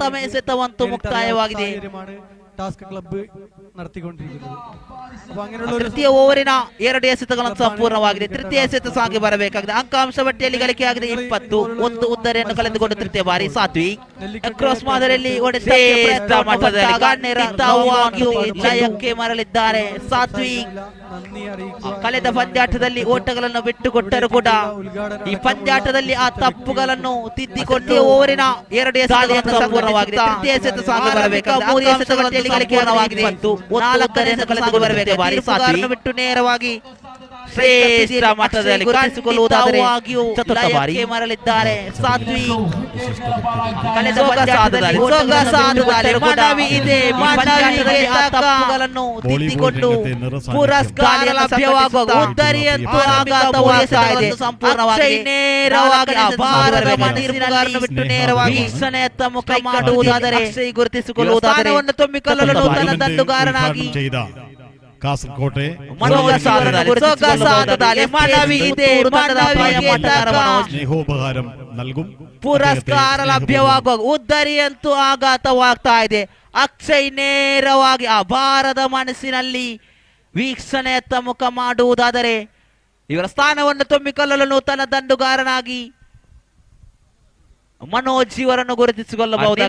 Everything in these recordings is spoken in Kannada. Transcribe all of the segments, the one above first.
ತಮ್ಮ ಎಸೆತವಂತೂ ಮುಕ್ತಾಯವಾಗಿದೆ. Task club ನಡೆಸಿಕೊಂಡಿರುತ್ತದೆ. ತೃತೀಯ ಓವರಿನ 2 ಎಸೆತಗಳನ್ನು ಸಂಪೂರ್ಣವಾಗಿದೆ. ತೃತೀಯ ಎಸೆತ ಸಾಗಿ ಬರಬೇಕಾಗಿದೆ. ಅಂಕಾಂಶ ಪಟ್ಟಿಯಲ್ಲಿ ಗಳಿಕೆಯಾಗಿದೆ 20. 1 ಉದ್ದರೆಯನ್ನು ಕಳೆದುಕೊಂಡು ತೃತೀಯ ಬಾರಿ ಸಾತ್ವಿಕ್ ಕ್ರಾಸ್ ಮಾದರಿಯಲ್ಲಿ ಲಯಕ್ಕೆ ಮರಳಿದ್ದಾರೆ. ಸಾತ್ವಿಕ್ ಕಳೆದ ಪಂದ್ಯಾಟದಲ್ಲಿ ಓಟಗಳನ್ನು ಬಿಟ್ಟುಕೊಟ್ಟರು ಕೂಡ ಈ ಪಂದ್ಯಾಟದಲ್ಲಿ ಆ ತಪ್ಪುಗಳನ್ನು ತಿದ್ದಿಕೊಂಡು ಓವರಿನ 2 ಎಸೆತಗಳನ್ನು ಸಂಪೂರ್ಣವಾಗಿದೆ. ತೃತೀಯ ಎಸೆತ ಸಾಗಿ ಬರಬೇಕಾಗಿದೆ. 3 ಎಸೆತಗಳಲ್ಲಿ ಗಳಿಕೆಯಾಗಿದೆ. 4 ಎಸೆತಗಳನ್ನು ಬರಬೇಕು. ಬಾರಿ ಸಾತ್ವಿಕ್ ಬಿಟ್ಟು ನೇರವಾಗಿ ಶ್ರೇಷ್ಠ ಮಟ್ಟದಲ್ಲಿ ಗುರುತಿಸಿಕೊಳ್ಳುವುದಾದರೆ ಚತುರ್ಥ ಬಾರಿ ಮರಳಿದ್ದಾರೆ ಸಾತ್ವಿಕ್. ಕಳೆದ ತಪ್ಪುಗಳನ್ನು ತಿದ್ದಿಕೊಂಡು ಪುರಸ್ಕಾರ ಲಭ್ಯವಾಗುವ ಉದ್ದರಿಯಂತೂ ಆಘಾತವಾಗಿದೆ. ಸಂಪೂರ್ಣವಾಗಿ ನೇರವಾಗಿ ಬಿಟ್ಟು ನೇರವಾಗಿ ವೀಕ್ಷಣೆಯತ್ತ ಮುಖ ಮಾಡುವುದಾದರೆ ಗುರುತಿಸಿಕೊಳ್ಳುವುದಾದರೆ ತುಂಬಿಕೊಳ್ಳಲು ನೂತನ ದಂಡುಗಾರನಾಗಿ കാസർകോട്ടെ സ്നേഹോപഹാരം നൽകും. ಪುರಸ್ಕಾರ ಲಭ್ಯವಾಗುವ ಉದ್ದರಿಯಂತೂ ಆಘಾತವಾಗ್ತಾ ಇದೆ. ಅಕ್ಷಯ್ ನೇರವಾಗಿ ಅಪಾರದ ಮನಸ್ಸಿನಲ್ಲಿ ವೀಕ್ಷಣೆಯತ್ತ ಮುಖ ಮಾಡುವುದಾದರೆ ಇವರ ಸ್ಥಾನವನ್ನು ತುಂಬಿಕೊಳ್ಳಲು ನೂತನ ದಂಡುಗಾರನಾಗಿ ಮನೋಜ್ ಇವರನ್ನು ಗುರುತಿಸಿಕೊಳ್ಳಬಹುದು.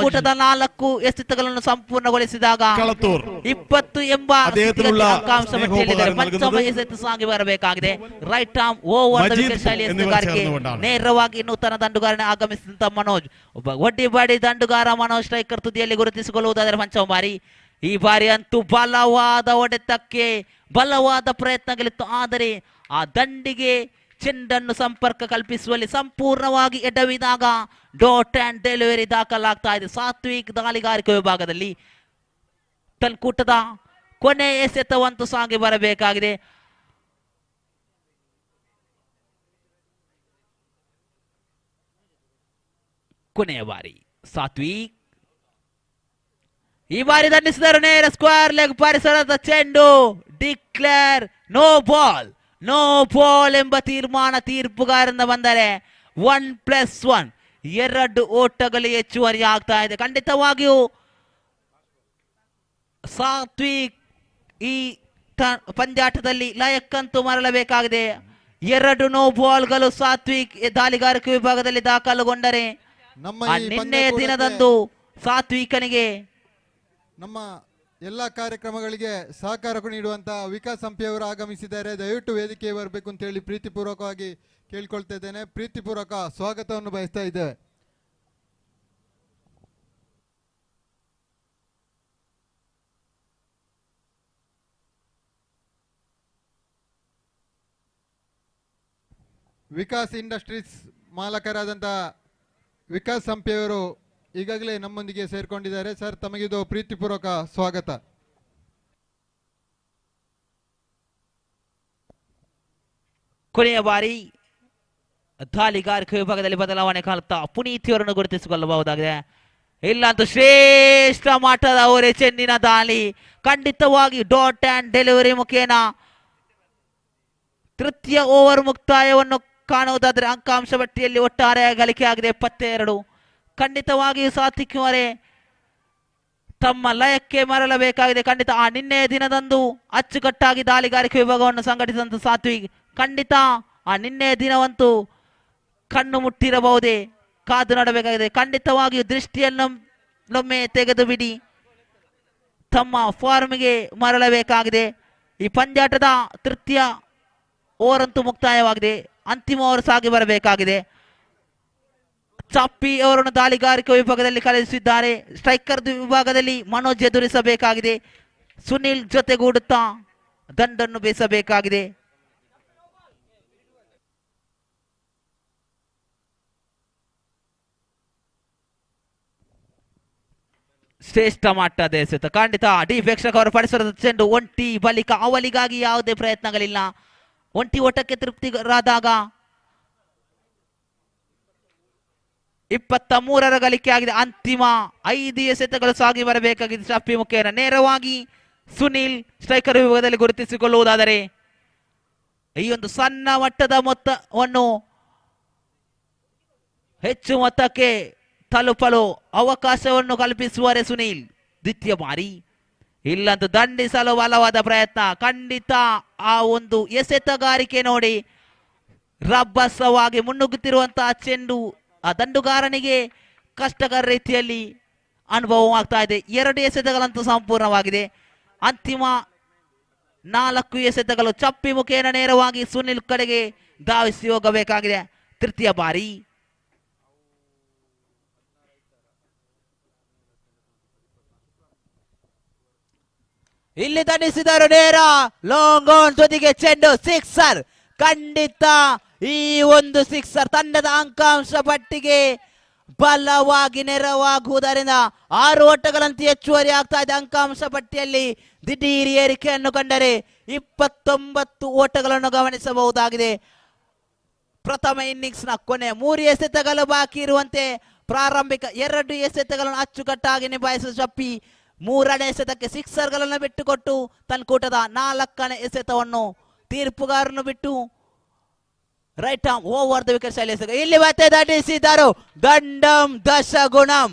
ಕೂಟದ 4 ಎಸೆತಗಳನ್ನು ಸಂಪೂರ್ಣಗೊಳಿಸಿದಾಗ 20 ಎಂಬ ಅಂಕಾಂಶ ಪಟ್ಟಿಯಲ್ಲಿದ್ದಾರೆ. ಪಂಚಮ ಎಸೆತ ಸಾಗಿ ಬರಬೇಕಾಗಿದೆ. ರೈಟ್ ಆರ್ಮ್ ಓವರ್ ಶೈಲಿಯ ಎಸೆತಗಾರಿಕೆ ನೇರವಾಗಿ ನೂತನ ದಂಡುಗಾರನ ಆಗಮಿಸಿದಂತ ಮನೋಜ್ ಒಬ್ಬ ಒಡ್ಡಿ ಬಾಡಿ ದಂಡುಗಾರ ಮನೋಜ್ ಸ್ಟ್ರೈಕರ್ ತುದಿಯಲ್ಲಿ ಗುರುತಿಸಿಕೊಳ್ಳುವುದಾದರೆ ಪಂಚಮ ಬಾರಿ. ಈ ಬಾರಿ ಅಂತೂ ಬಲವಾದ ಹೊಡೆತಕ್ಕೆ ಬಲವಾದ ಪ್ರಯತ್ನಗಳಿತ್ತು. ಆದರೆ ಆ ದಂಡಿಗೆ ಚೆಂಡನ್ನು ಸಂಪರ್ಕ ಕಲ್ಪಿಸುವಲ್ಲಿ ಸಂಪೂರ್ಣವಾಗಿ ಎಡವಿದಾಗ ಡಾಟ್ ಅಂಡ್ ಡೆಲಿವರಿ ದಾಖಲಾಗ್ತಾ ಇದೆ. ಸಾತ್ವಿಕ್ ದಾಳಿಗಾರಿಕೆ ವಿಭಾಗದಲ್ಲಿ ತನ್ಕೂಟದ ಕೊನೆ ಎಸೆತವಂತೂ ಸಾಗಿ ಬರಬೇಕಾಗಿದೆ. ಕೊನೆಯ ಬಾರಿ ಸಾತ್ವಿಕ್ ಈ ಬಾರಿ ದಂಡಿಸಿದರು. ನೇರ ಸ್ಕ್ವೇರ್ ಲೆಗ್ ಪರಿಸರದ ಚೆಂಡು declare no ball. No ball ಎಂಬ ತೀರ್ಪುಗಾರರಿಂದ ಬಂದರೆ 1+1 2 ಓಟಗಳಿಗೆ ಹೆಚ್ಚುವರಿ ಆಗ್ತಾ ಇದೆ. ಖಂಡಿತವಾಗಿಯೂ ಸಾತ್ವಿಕ್ ಈ ಪಂದ್ಯಾಟದಲ್ಲಿ ಲಯಕ್ಕಂತೂ ಮರಳಬೇಕಾಗಿದೆ. 2 ನೋ ಬಾಲ್ಗಳು ಸಾತ್ವಿಕ್ ದಾಳಿಗಾರಿಕೆ ವಿಭಾಗದಲ್ಲಿ ದಾಖಲುಗೊಂಡರೆ ನಿನ್ನೆಯ ದಿನದಂದು ಸಾತ್ವಿಕನಿಗೆ ನಮ್ಮ ಎಲ್ಲ ಕಾರ್ಯಕ್ರಮಗಳಿಗೆ ಸಹಕಾರ ನೀಡುವಂತ ವಿಕಾಸ್ ಹಂಪಿಯವರು ಆಗಮಿಸಿದ್ದಾರೆ. ದಯವಿಟ್ಟು ವೇದಿಕೆ ಬರಬೇಕು ಅಂತ ಹೇಳಿ ಪ್ರೀತಿಪೂರ್ವಕವಾಗಿ ಕೇಳಿಕೊಳ್ತಾ ಇದ್ದೇನೆ. ಪ್ರೀತಿಪೂರ್ವಕ ಸ್ವಾಗತವನ್ನು ಬಯಸ್ತಾ ಇದ್ದೇವೆ. ವಿಕಾಸ್ ಇಂಡಸ್ಟ್ರೀಸ್ ಮಾಲಕರಾದಂಥ ವಿಕಾಸ್ ಹಂಪಿಯವರು ಈಗಾಗಲೇ ನಮ್ಮೊಂದಿಗೆ ಸೇರ್ಕೊಂಡಿದ್ದಾರೆ. ಸರ್, ತಮಗಿದು ಪ್ರೀತಿಪೂರ್ವಕ ಸ್ವಾಗತ. ಕೊನೆಯ ಬಾರಿ ದಾಳಿಗಾರಿಕೆ ವಿಭಾಗದಲ್ಲಿ ಬದಲಾವಣೆ ಕಾಣುತ್ತಾ ಪುನೀತ್ ಅವರನ್ನು ಗುರುತಿಸಿಕೊಳ್ಳಬಹುದಾಗಿದೆ. ಇಲ್ಲಂತೂ ಶ್ರೇಷ್ಠ ಮಟ್ಟದ ಅವರೇ ಚೆಂಡಿನ ದಾಳಿ. ಖಂಡಿತವಾಗಿ ಡಾಟ್ ಅಂಡ್ ಡೆಲಿವರಿ ಮುಖೇನ ತೃತೀಯ ಓವರ್ ಮುಕ್ತಾಯವನ್ನು ಕಾಣುವುದಾದರೆ ಅಂಕಾಂಶ ಪಟ್ಟಿಯಲ್ಲಿ ಒಟ್ಟಾರೆ ಗಳಿಕೆ ಆಗಿದೆ 72. ಖಂಡಿತವಾಗಿಯೂ ಸಾತ್ವಿಕ್ ಅವರೇ ತಮ್ಮ ಲಯಕ್ಕೆ ಮರಳಬೇಕಾಗಿದೆ. ಖಂಡಿತ ಆ ನಿನ್ನೆಯ ದಿನದಂದು ಅಚ್ಚುಕಟ್ಟಾಗಿ ದಾಳಿಗಾರಿಕೆ ವಿಭಾಗವನ್ನು ಸಂಘಟಿಸಿದಂತ ಸಾತ್ವಿಕ್ ಖಂಡಿತ ಆ ನಿನ್ನೆಯ ದಿನವಂತೂ ಕಣ್ಣು ಮುಟ್ಟಿರಬಹುದೇ, ಕಾದು ನೋಡಬೇಕಾಗಿದೆ. ಖಂಡಿತವಾಗಿಯೂ ದೃಷ್ಟಿಯನ್ನೊಮ್ಮೆ ತೆಗೆದು ಬಿಡಿ, ತಮ್ಮ ಫಾರ್ಮ್ಗೆ ಮರಳಬೇಕಾಗಿದೆ. ಈ ಪಂದ್ಯಾಟದ ತೃತೀಯ ಓವರ್ ಅಂತೂ ಮುಕ್ತಾಯವಾಗಿದೆ. ಅಂತಿಮ ಓವರ್ ಸಾಗಿ ಬರಬೇಕಾಗಿದೆ. ಚಾಪ್ಪಿ ಅವರನ್ನು ದಾಳಿಗಾರಿಕೆ ವಿಭಾಗದಲ್ಲಿ ಕಳುಹಿಸಿದ್ದಾರೆ. ಸ್ಟ್ರೈಕರ್ ವಿಭಾಗದಲ್ಲಿ ಮನೋಜ್ ಎದುರಿಸಬೇಕಾಗಿದೆ. ಸುನಿಲ್ ಜೊತೆಗೂಡುತ್ತಾ ದಂಡನ್ನು ಬೇಯಿಸಬೇಕಾಗಿದೆ. ಶ್ರೇಷ್ಠ ಮಟ್ಟದ ಎಸೆತ. ಖಂಡಿತ ಡಿ ಪ್ರೇಕ್ಷಕ ಅವರ ಪರಿಸರದ ಚೆಂಡು ಒಂಟಿ ಬಳಿಕ ಅವಲಿಗಾಗಿ ಯಾವುದೇ ಪ್ರಯತ್ನಗಳಿಲ್ಲ. ಒಂಟಿ ಓಟಕ್ಕೆ ತೃಪ್ತಿರಾದಾಗ 23ರ ಗಳಿಕೆ ಆಗಿದೆ. ಅಂತಿಮ 5 ಎಸೆತಗಳು ಸಾಗಿ ಬರಬೇಕಾಗಿದೆ. ಚಾಪ್ಪಿ ಮುಖೇನ ನೇರವಾಗಿ ಸುನಿಲ್ ಸ್ಟ್ರೈಕರ್ ವಿಭಾಗದಲ್ಲಿ ಗುರುತಿಸಿಕೊಳ್ಳುವುದಾದರೆ ಈ ಒಂದು ಸಣ್ಣ ಮಟ್ಟದ ಮೊತ್ತವನ್ನು ಹೆಚ್ಚು ಮೊತ್ತಕ್ಕೆ ತಲುಪಲು ಅವಕಾಶವನ್ನು ಕಲ್ಪಿಸುವರೆ ಸುನೀಲ್ ದ್ವಿತೀಯ ಬಾರಿ. ಇಲ್ಲಂತೂ ದಂಡಿಸಲು ಬಲವಾದ ಪ್ರಯತ್ನ. ಖಂಡಿತ ಆ ಒಂದು ಎಸೆತಗಾರಿಕೆ ನೋಡಿ ರಭಸವಾಗಿ ಮುನ್ನುಗ್ಗುತ್ತಿರುವಂತಹ ಚೆಂಡು ಆ ದಂಡುಗಾರನಿಗೆ ಕಷ್ಟಕರ ರೀತಿಯಲ್ಲಿ ಅನುಭವವಾಗ್ತಾ ಇದೆ. 2 ಎಸೆತಗಳಂತೂ ಸಂಪೂರ್ಣವಾಗಿದೆ. ಅಂತಿಮ 4 ಎಸೆತಗಳು ಚಪ್ಪಿ ಮುಖೇನ ನೇರವಾಗಿ ಸುನಿಲ್ ಕಡೆಗೆ ಧಾವಿಸಿ ಹೋಗಬೇಕಾಗಿದೆ. ತೃತೀಯ ಬಾರಿ. ಇಲ್ಲಿ ದಂಡಿಸಿದರು ನೇರ ಲಾಂಗ್ ಆನ್ ಜೊತೆಗೆ ಚೆಂಡು ಸಿಕ್ಸರ್. ಖಂಡಿತ ಈ ಒಂದು ಸಿಕ್ಸರ್ ತಂಡದ ಅಂಕಾಂಶ ಪಟ್ಟಿಗೆ ಬಲವಾಗಿ ನೆರವಾಗುವುದರಿಂದ 6 ಓಟಗಳಂತೆ ಹೆಚ್ಚುವರಿ ಆಗ್ತಾ ಇದೆ. ಅಂಕಾಂಶ ಪಟ್ಟಿಯಲ್ಲಿ ದಿಢೀರ್ ಏರಿಕೆಯನ್ನು ಕಂಡರೆ 29 ಓಟಗಳನ್ನು ಗಮನಿಸಬಹುದಾಗಿದೆ. ಪ್ರಥಮ ಇನ್ನಿಂಗ್ಸ್ ನ ಕೊನೆ 3 ಎಸೆತಗಳು ಬಾಕಿ ಇರುವಂತೆ ಪ್ರಾರಂಭಿಕ 2 ಎಸೆತಗಳನ್ನು ಅಚ್ಚುಕಟ್ಟಾಗಿ ನಿಭಾಯಿಸುವ ಚಪ್ಪಿ 3ನೇ ಎಸೆತಕ್ಕೆ ಸಿಕ್ಸರ್ಗಳನ್ನು ಬಿಟ್ಟುಕೊಟ್ಟು ತನ್ನ ಕೂಟದ 4ನೇ ಎಸೆತವನ್ನು ತೀರ್ಪುಗಾರನ್ನು ಬಿಟ್ಟು right arm over the wicket Shailesh. ಇಲ್ಲಿ ಮತ್ತೆ ದಂಡಿಸಿದರು ದಂಡಂ ದಶಗುಣಂ.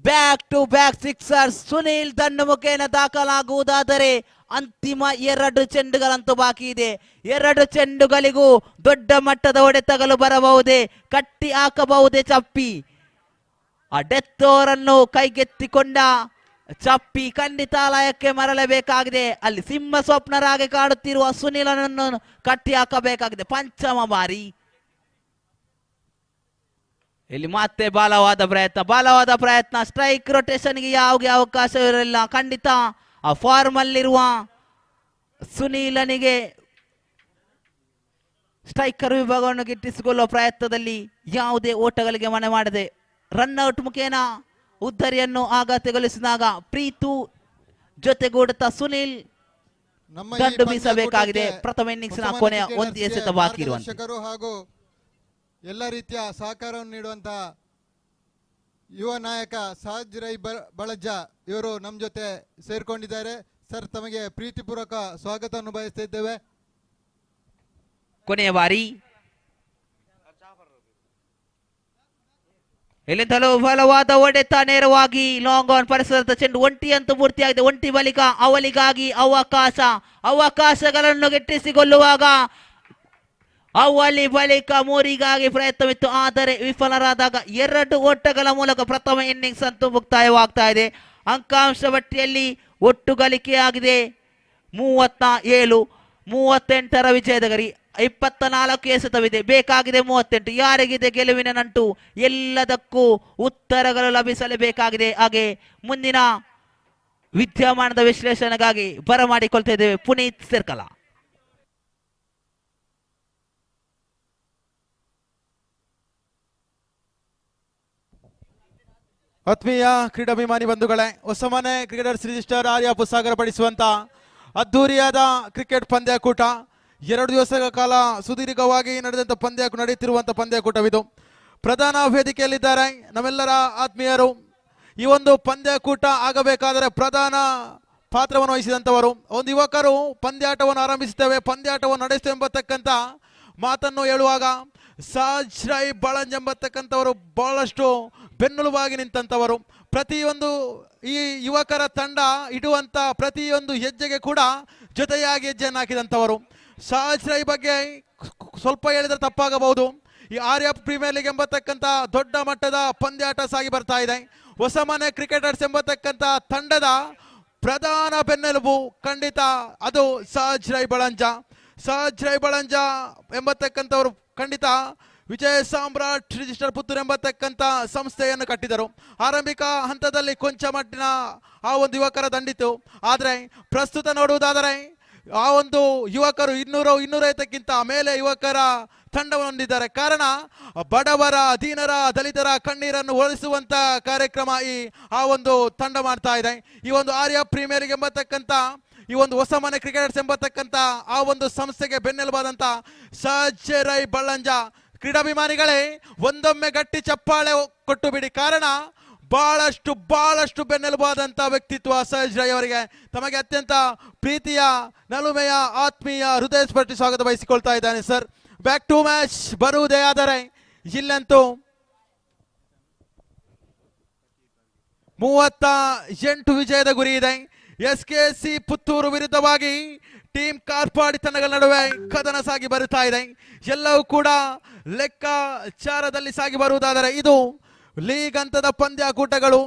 Back to back sixers Sunil ದಂಡು ಮುಖೇನ ದಾಖಲಾಗುವುದಾದರೆ ಅಂತಿಮ 2 ಚೆಂಡುಗಳಂತೂ ಬಾಕಿ ಇದೆ. 2 ಚೆಂಡುಗಳಿಗೂ ದೊಡ್ಡ ಮಟ್ಟದ ಹೊಡೆತಗಳು ಬರಬಹುದೇ, ಕಟ್ಟಿ ಹಾಕಬಹುದೇ ಚಪ್ಪಿ. ಆ ಡೆತ್ ಓವರ್ ಅನ್ನು ಕೈಗೆತ್ತಿಕೊಂಡ ಚಪ್ಪಿ ಖಂಡಿತ ಲಯಕ್ಕೆ ಮರಳಬೇಕಾಗಿದೆ. ಅಲ್ಲಿ ಸಿಂಹ ಸ್ವಪ್ನರಾಗಿ ಕಾಡುತ್ತಿರುವ ಸುನೀಲನನ್ನು ಕಟ್ಟಿ ಹಾಕಬೇಕಾಗಿದೆ. ಪಂಚಮ ಬಾರಿ. ಇಲ್ಲಿ ಮತ್ತೆ ಬಲವಾದ ಪ್ರಯತ್ನ ಸ್ಟ್ರೈಕ್ ರೊಟೇಷನ್ಗೆ ಯಾವುದೇ ಅವಕಾಶವಿರಲಿಲ್ಲ. ಖಂಡಿತ ಆ ಫಾರ್ಮ್ ಅಲ್ಲಿರುವ ಸುನೀಲನಿಗೆ ಸ್ಟ್ರೈಕರ್ ವಿಭಾಗವನ್ನು ಗಿಟ್ಟಿಸಿಕೊಳ್ಳುವ ಪ್ರಯತ್ನದಲ್ಲಿ ಯಾವುದೇ ಓಟಗಳಿಗೆ ಮನೆ ಮಾಡದೆ ರನ್ಔಟ್ ಮುಖೇನ ಉದ್ದರಿಯನ್ನು ಆಘಾತಗೊಳಿಸಿದಾಗ ಪ್ರೀತು ಜೊತೆಗೂಡುತ್ತಾ ಸುನೀಲ್ ದಂಡು ಬೀಸಬೇಕಾಗಿದೆ. ಪ್ರಥಮ ಇನ್ನಿಂಗ್ಸ್ ನ ಕೊನೆಯ 1 ಎಸೆತ ಬಾಕಿ ಇರುವಂತೆ ಹಾಗೂ ಎಲ್ಲ ರೀತಿಯ ಸಹಕಾರವನ್ನು ನೀಡುವಂತಹ ಯುವ ನಾಯಕ ಸಾಜ್ ರೈ ಬಳಜ್ಜ ಇವರು ನಮ್ಮ ಜೊತೆ ಸೇರ್ಕೊಂಡಿದ್ದಾರೆ. ಸರ್, ತಮಗೆ ಪ್ರೀತಿಪೂರ್ವಕ ಸ್ವಾಗತವನ್ನು ಬಯಸ್ತಾ ಇದ್ದೇವೆ. ಕೊನೆಯ ಬಾರಿ. ಇಲ್ಲಿಂದಲೂ ಬಲವಾದ ಹೊಡೆತ ನೇರವಾಗಿ ಲಾಂಗ್ ಆನ್ ಪರಿಸರದ ಚೆಂಡು ಒಂಟಿ ಅಂತೂ ಪೂರ್ತಿಯಾಗಿದೆ. ಒಂಟಿ ಬಳಿಕ ಅವಳಿಗಾಗಿ ಅವಕಾಶಗಳನ್ನು ಗಿಟ್ಟಿಸಿಕೊಳ್ಳುವಾಗ ಅವಳಿ ಬಳಿಕ 3ಗಾಗಿ ಪ್ರಯತ್ನವಿತ್ತು, ಆದರೆ ವಿಫಲರಾದಾಗ 2 ಓಟಗಳ ಮೂಲಕ ಪ್ರಥಮ ಇನ್ನಿಂಗ್ಸ್ ಅಂತೂ ಮುಕ್ತಾಯವಾಗ್ತಾ ಇದೆ. ಅಂಕಾಂಶ ಪಟ್ಟಿಯಲ್ಲಿ ಒಟ್ಟು ಗಳಿಕೆಯಾಗಿದೆ 37, 38ರ ವಿಜಯದ ಗರಿ, 24 ಎಸೆತವಿದೆ, ಬೇಕಾಗಿದೆ 38. ಯಾರಿಗಿದೆ ಗೆಲುವಿನ ನಂಟು? ಎಲ್ಲದಕ್ಕೂ ಉತ್ತರಗಳು ಲಭಿಸಲೇಬೇಕಾಗಿದೆ. ಹಾಗೆ ಮುಂದಿನ ವಿದ್ಯಮಾನದ ವಿಶ್ಲೇಷಣೆಗಾಗಿ ಬರಮಾಡಿಕೊಳ್ತಾ ಇದ್ದೇವೆ ಪುನೀತ್ ಸಿರ್ಕಲ. ಆತ್ಮೀಯ ಕ್ರೀಡಾಭಿಮಾನಿ ಬಂಧುಗಳೇ, ಹೊಸಮನೆ ಕ್ರಿಕೆಟರ್ಸ್ ರಿಜಿಸ್ಟರ್ ಆರ್ಯ ಪುಸಾಗರ ಪಡಿಸುವಂತ ಅದ್ದೂರಿಯಾದ ಕ್ರಿಕೆಟ್ ಪಂದ್ಯಾಕೂಟ 2 ದಿವಸಗಳ ಕಾಲ ಸುದೀರ್ಘವಾಗಿ ನಡೆಯುತ್ತಿರುವಂಥ ಪಂದ್ಯಾಕೂಟವಿದು. ಪ್ರಧಾನ ವೇದಿಕೆಯಲ್ಲಿದ್ದಾರೆ ನಮ್ಮೆಲ್ಲರ ಆತ್ಮೀಯರು. ಈ ಒಂದು ಪಂದ್ಯಾಕೂಟ ಆಗಬೇಕಾದರೆ ಪ್ರಧಾನ ಪಾತ್ರವನ್ನು ವಹಿಸಿದಂಥವರು ಒಂದು ಯುವಕರು ಪಂದ್ಯಾಟವನ್ನು ಆರಂಭಿಸುತ್ತೇವೆ, ಪಂದ್ಯಾಟವನ್ನು ನಡೆಸುತ್ತೇವೆ ಎಂಬತಕ್ಕಂಥ ಮಾತನ್ನು ಹೇಳುವಾಗ ಸಾಜ್ ರೈ ಬಳಂಜ್ ಎಂಬತಕ್ಕಂಥವರು ಬಹಳಷ್ಟು ಬೆನ್ನೆಲುಬಾಗಿ ನಿಂತಂಥವರು. ಪ್ರತಿಯೊಂದು ಈ ಯುವಕರ ತಂಡ ಇಡುವಂಥ ಪ್ರತಿಯೊಂದು ಹೆಜ್ಜೆಗೆ ಕೂಡ ಜೊತೆಯಾಗಿ ಹೆಜ್ಜೆಯನ್ನು ಹಾಕಿದಂಥವರು. ಸಾಜ್ ರೈ ಬಗ್ಗೆ ಸ್ವಲ್ಪ ಹೇಳಿದರೆ ತಪ್ಪಾಗಬಹುದು. ಈ ಆರ್ಯ ಪ್ರೀಮಿಯರ್ ಲೀಗ್ ಎಂಬತಕ್ಕಂಥ ದೊಡ್ಡ ಮಟ್ಟದ ಪಂದ್ಯಾಟ ಸಾಗಿ ಬರ್ತಾ ಇದೆ. ಹೊಸಮನೆ ಕ್ರಿಕೆಟರ್ಸ್ ಎಂಬತಕ್ಕಂಥ ತಂಡದ ಪ್ರಧಾನ ಬೆನ್ನೆಲುಬು ಖಂಡಿತ ಅದು ಸಾಜ್ ರೈ ಬಳಂಜ ಎಂಬತಕ್ಕಂಥವರು ಖಂಡಿತ ವಿಜಯ ಸಾಮ್ರಾಟ್ ರಿಜಿಸ್ಟರ್ ಪುತ್ತೂರು ಎಂಬತಕ್ಕಂಥ ಸಂಸ್ಥೆಯನ್ನು ಕಟ್ಟಿದರು. ಆರಂಭಿಕ ಹಂತದಲ್ಲಿ ಕೊಂಚ ಮಟ್ಟಿನ ಆ ಒಂದು ಯುವಕರ ದಂಡಿತು. ಆದರೆ ಪ್ರಸ್ತುತ ನೋಡುವುದಾದರೆ ಆ ಒಂದು ಯುವಕರು 200-250ಕ್ಕಿಂತ ಮೇಲೆ ಯುವಕರ ತಂಡವನ್ನು ಹೊಂದಿದ್ದಾರೆ. ಕಾರಣ ಬಡವರ, ದೀನರ, ದಲಿತರ ಕಣ್ಣೀರನ್ನು ಒಲಿಸುವಂತ ಕಾರ್ಯಕ್ರಮ ಆ ಒಂದು ತಂಡ ಮಾಡ್ತಾ ಇದೆ. ಈ ಒಂದು ಆರ್ಯ ಪ್ರೀಮಿಯರ್ ಲೀಗ್ ಎಂಬತಕ್ಕಂಥ ಈ ಒಂದು ಹೊಸಮನೆ ಕ್ರಿಕೆಟರ್ಸ್ ಎಂಬತಕ್ಕಂಥ ಆ ಒಂದು ಸಂಸ್ಥೆಗೆ ಬೆನ್ನೆಲುಬಾದಂತ ಸಾಜ್ ರೈ ಬಳಂಜ ಕ್ರೀಡಾಭಿಮಾನಿಗಳೇ, ಒಂದೊಮ್ಮೆ ಗಟ್ಟಿ ಚಪ್ಪಾಳೆ ಕೊಟ್ಟು ಬಿಡಿ. ಕಾರಣ ಬಹಳಷ್ಟು ಬೆನ್ನೆಲುಬಾದಂಥ ವ್ಯಕ್ತಿತ್ವ ಸಾಜ್ ರೈ ಅವರಿಗೆ. ತಮಗೆ ಅತ್ಯಂತ ಪ್ರೀತಿಯ, ನಲುಮೆಯ, ಆತ್ಮೀಯ, ಹೃದಯ ಸ್ಪರ್ಶಿ ಸ್ವಾಗತ ಬಯಸಿಕೊಳ್ತಾ ಇದ್ದಾನೆ ಸರ್. ಬ್ಯಾಕ್ ಟು ಮ್ಯಾಚ್ ಬರುವುದೇ ಆದರೆ ಇಲ್ಲಂತೂ 38 ವಿಜಯದ ಗುರಿ ಇದೆ. SKC ಪುತ್ತೂರು ವಿರುದ್ಧವಾಗಿ ಟೀಮ್ ಕಾರ್ಪಾಡಿ ತಂಡಗಳ ನಡುವೆ ಕದನ ಸಾಗಿ ಬರುತ್ತಾ ಇದೆ. ಎಲ್ಲವೂ ಕೂಡ ಲೆಕ್ಕಾಚಾರದಲ್ಲಿ ಸಾಗಿ ಬರುವುದಾದರೆ ಇದು ಲೀಗ್ ಹಂತದ ಪಂದ್ಯಾಕೂಟಗಳು.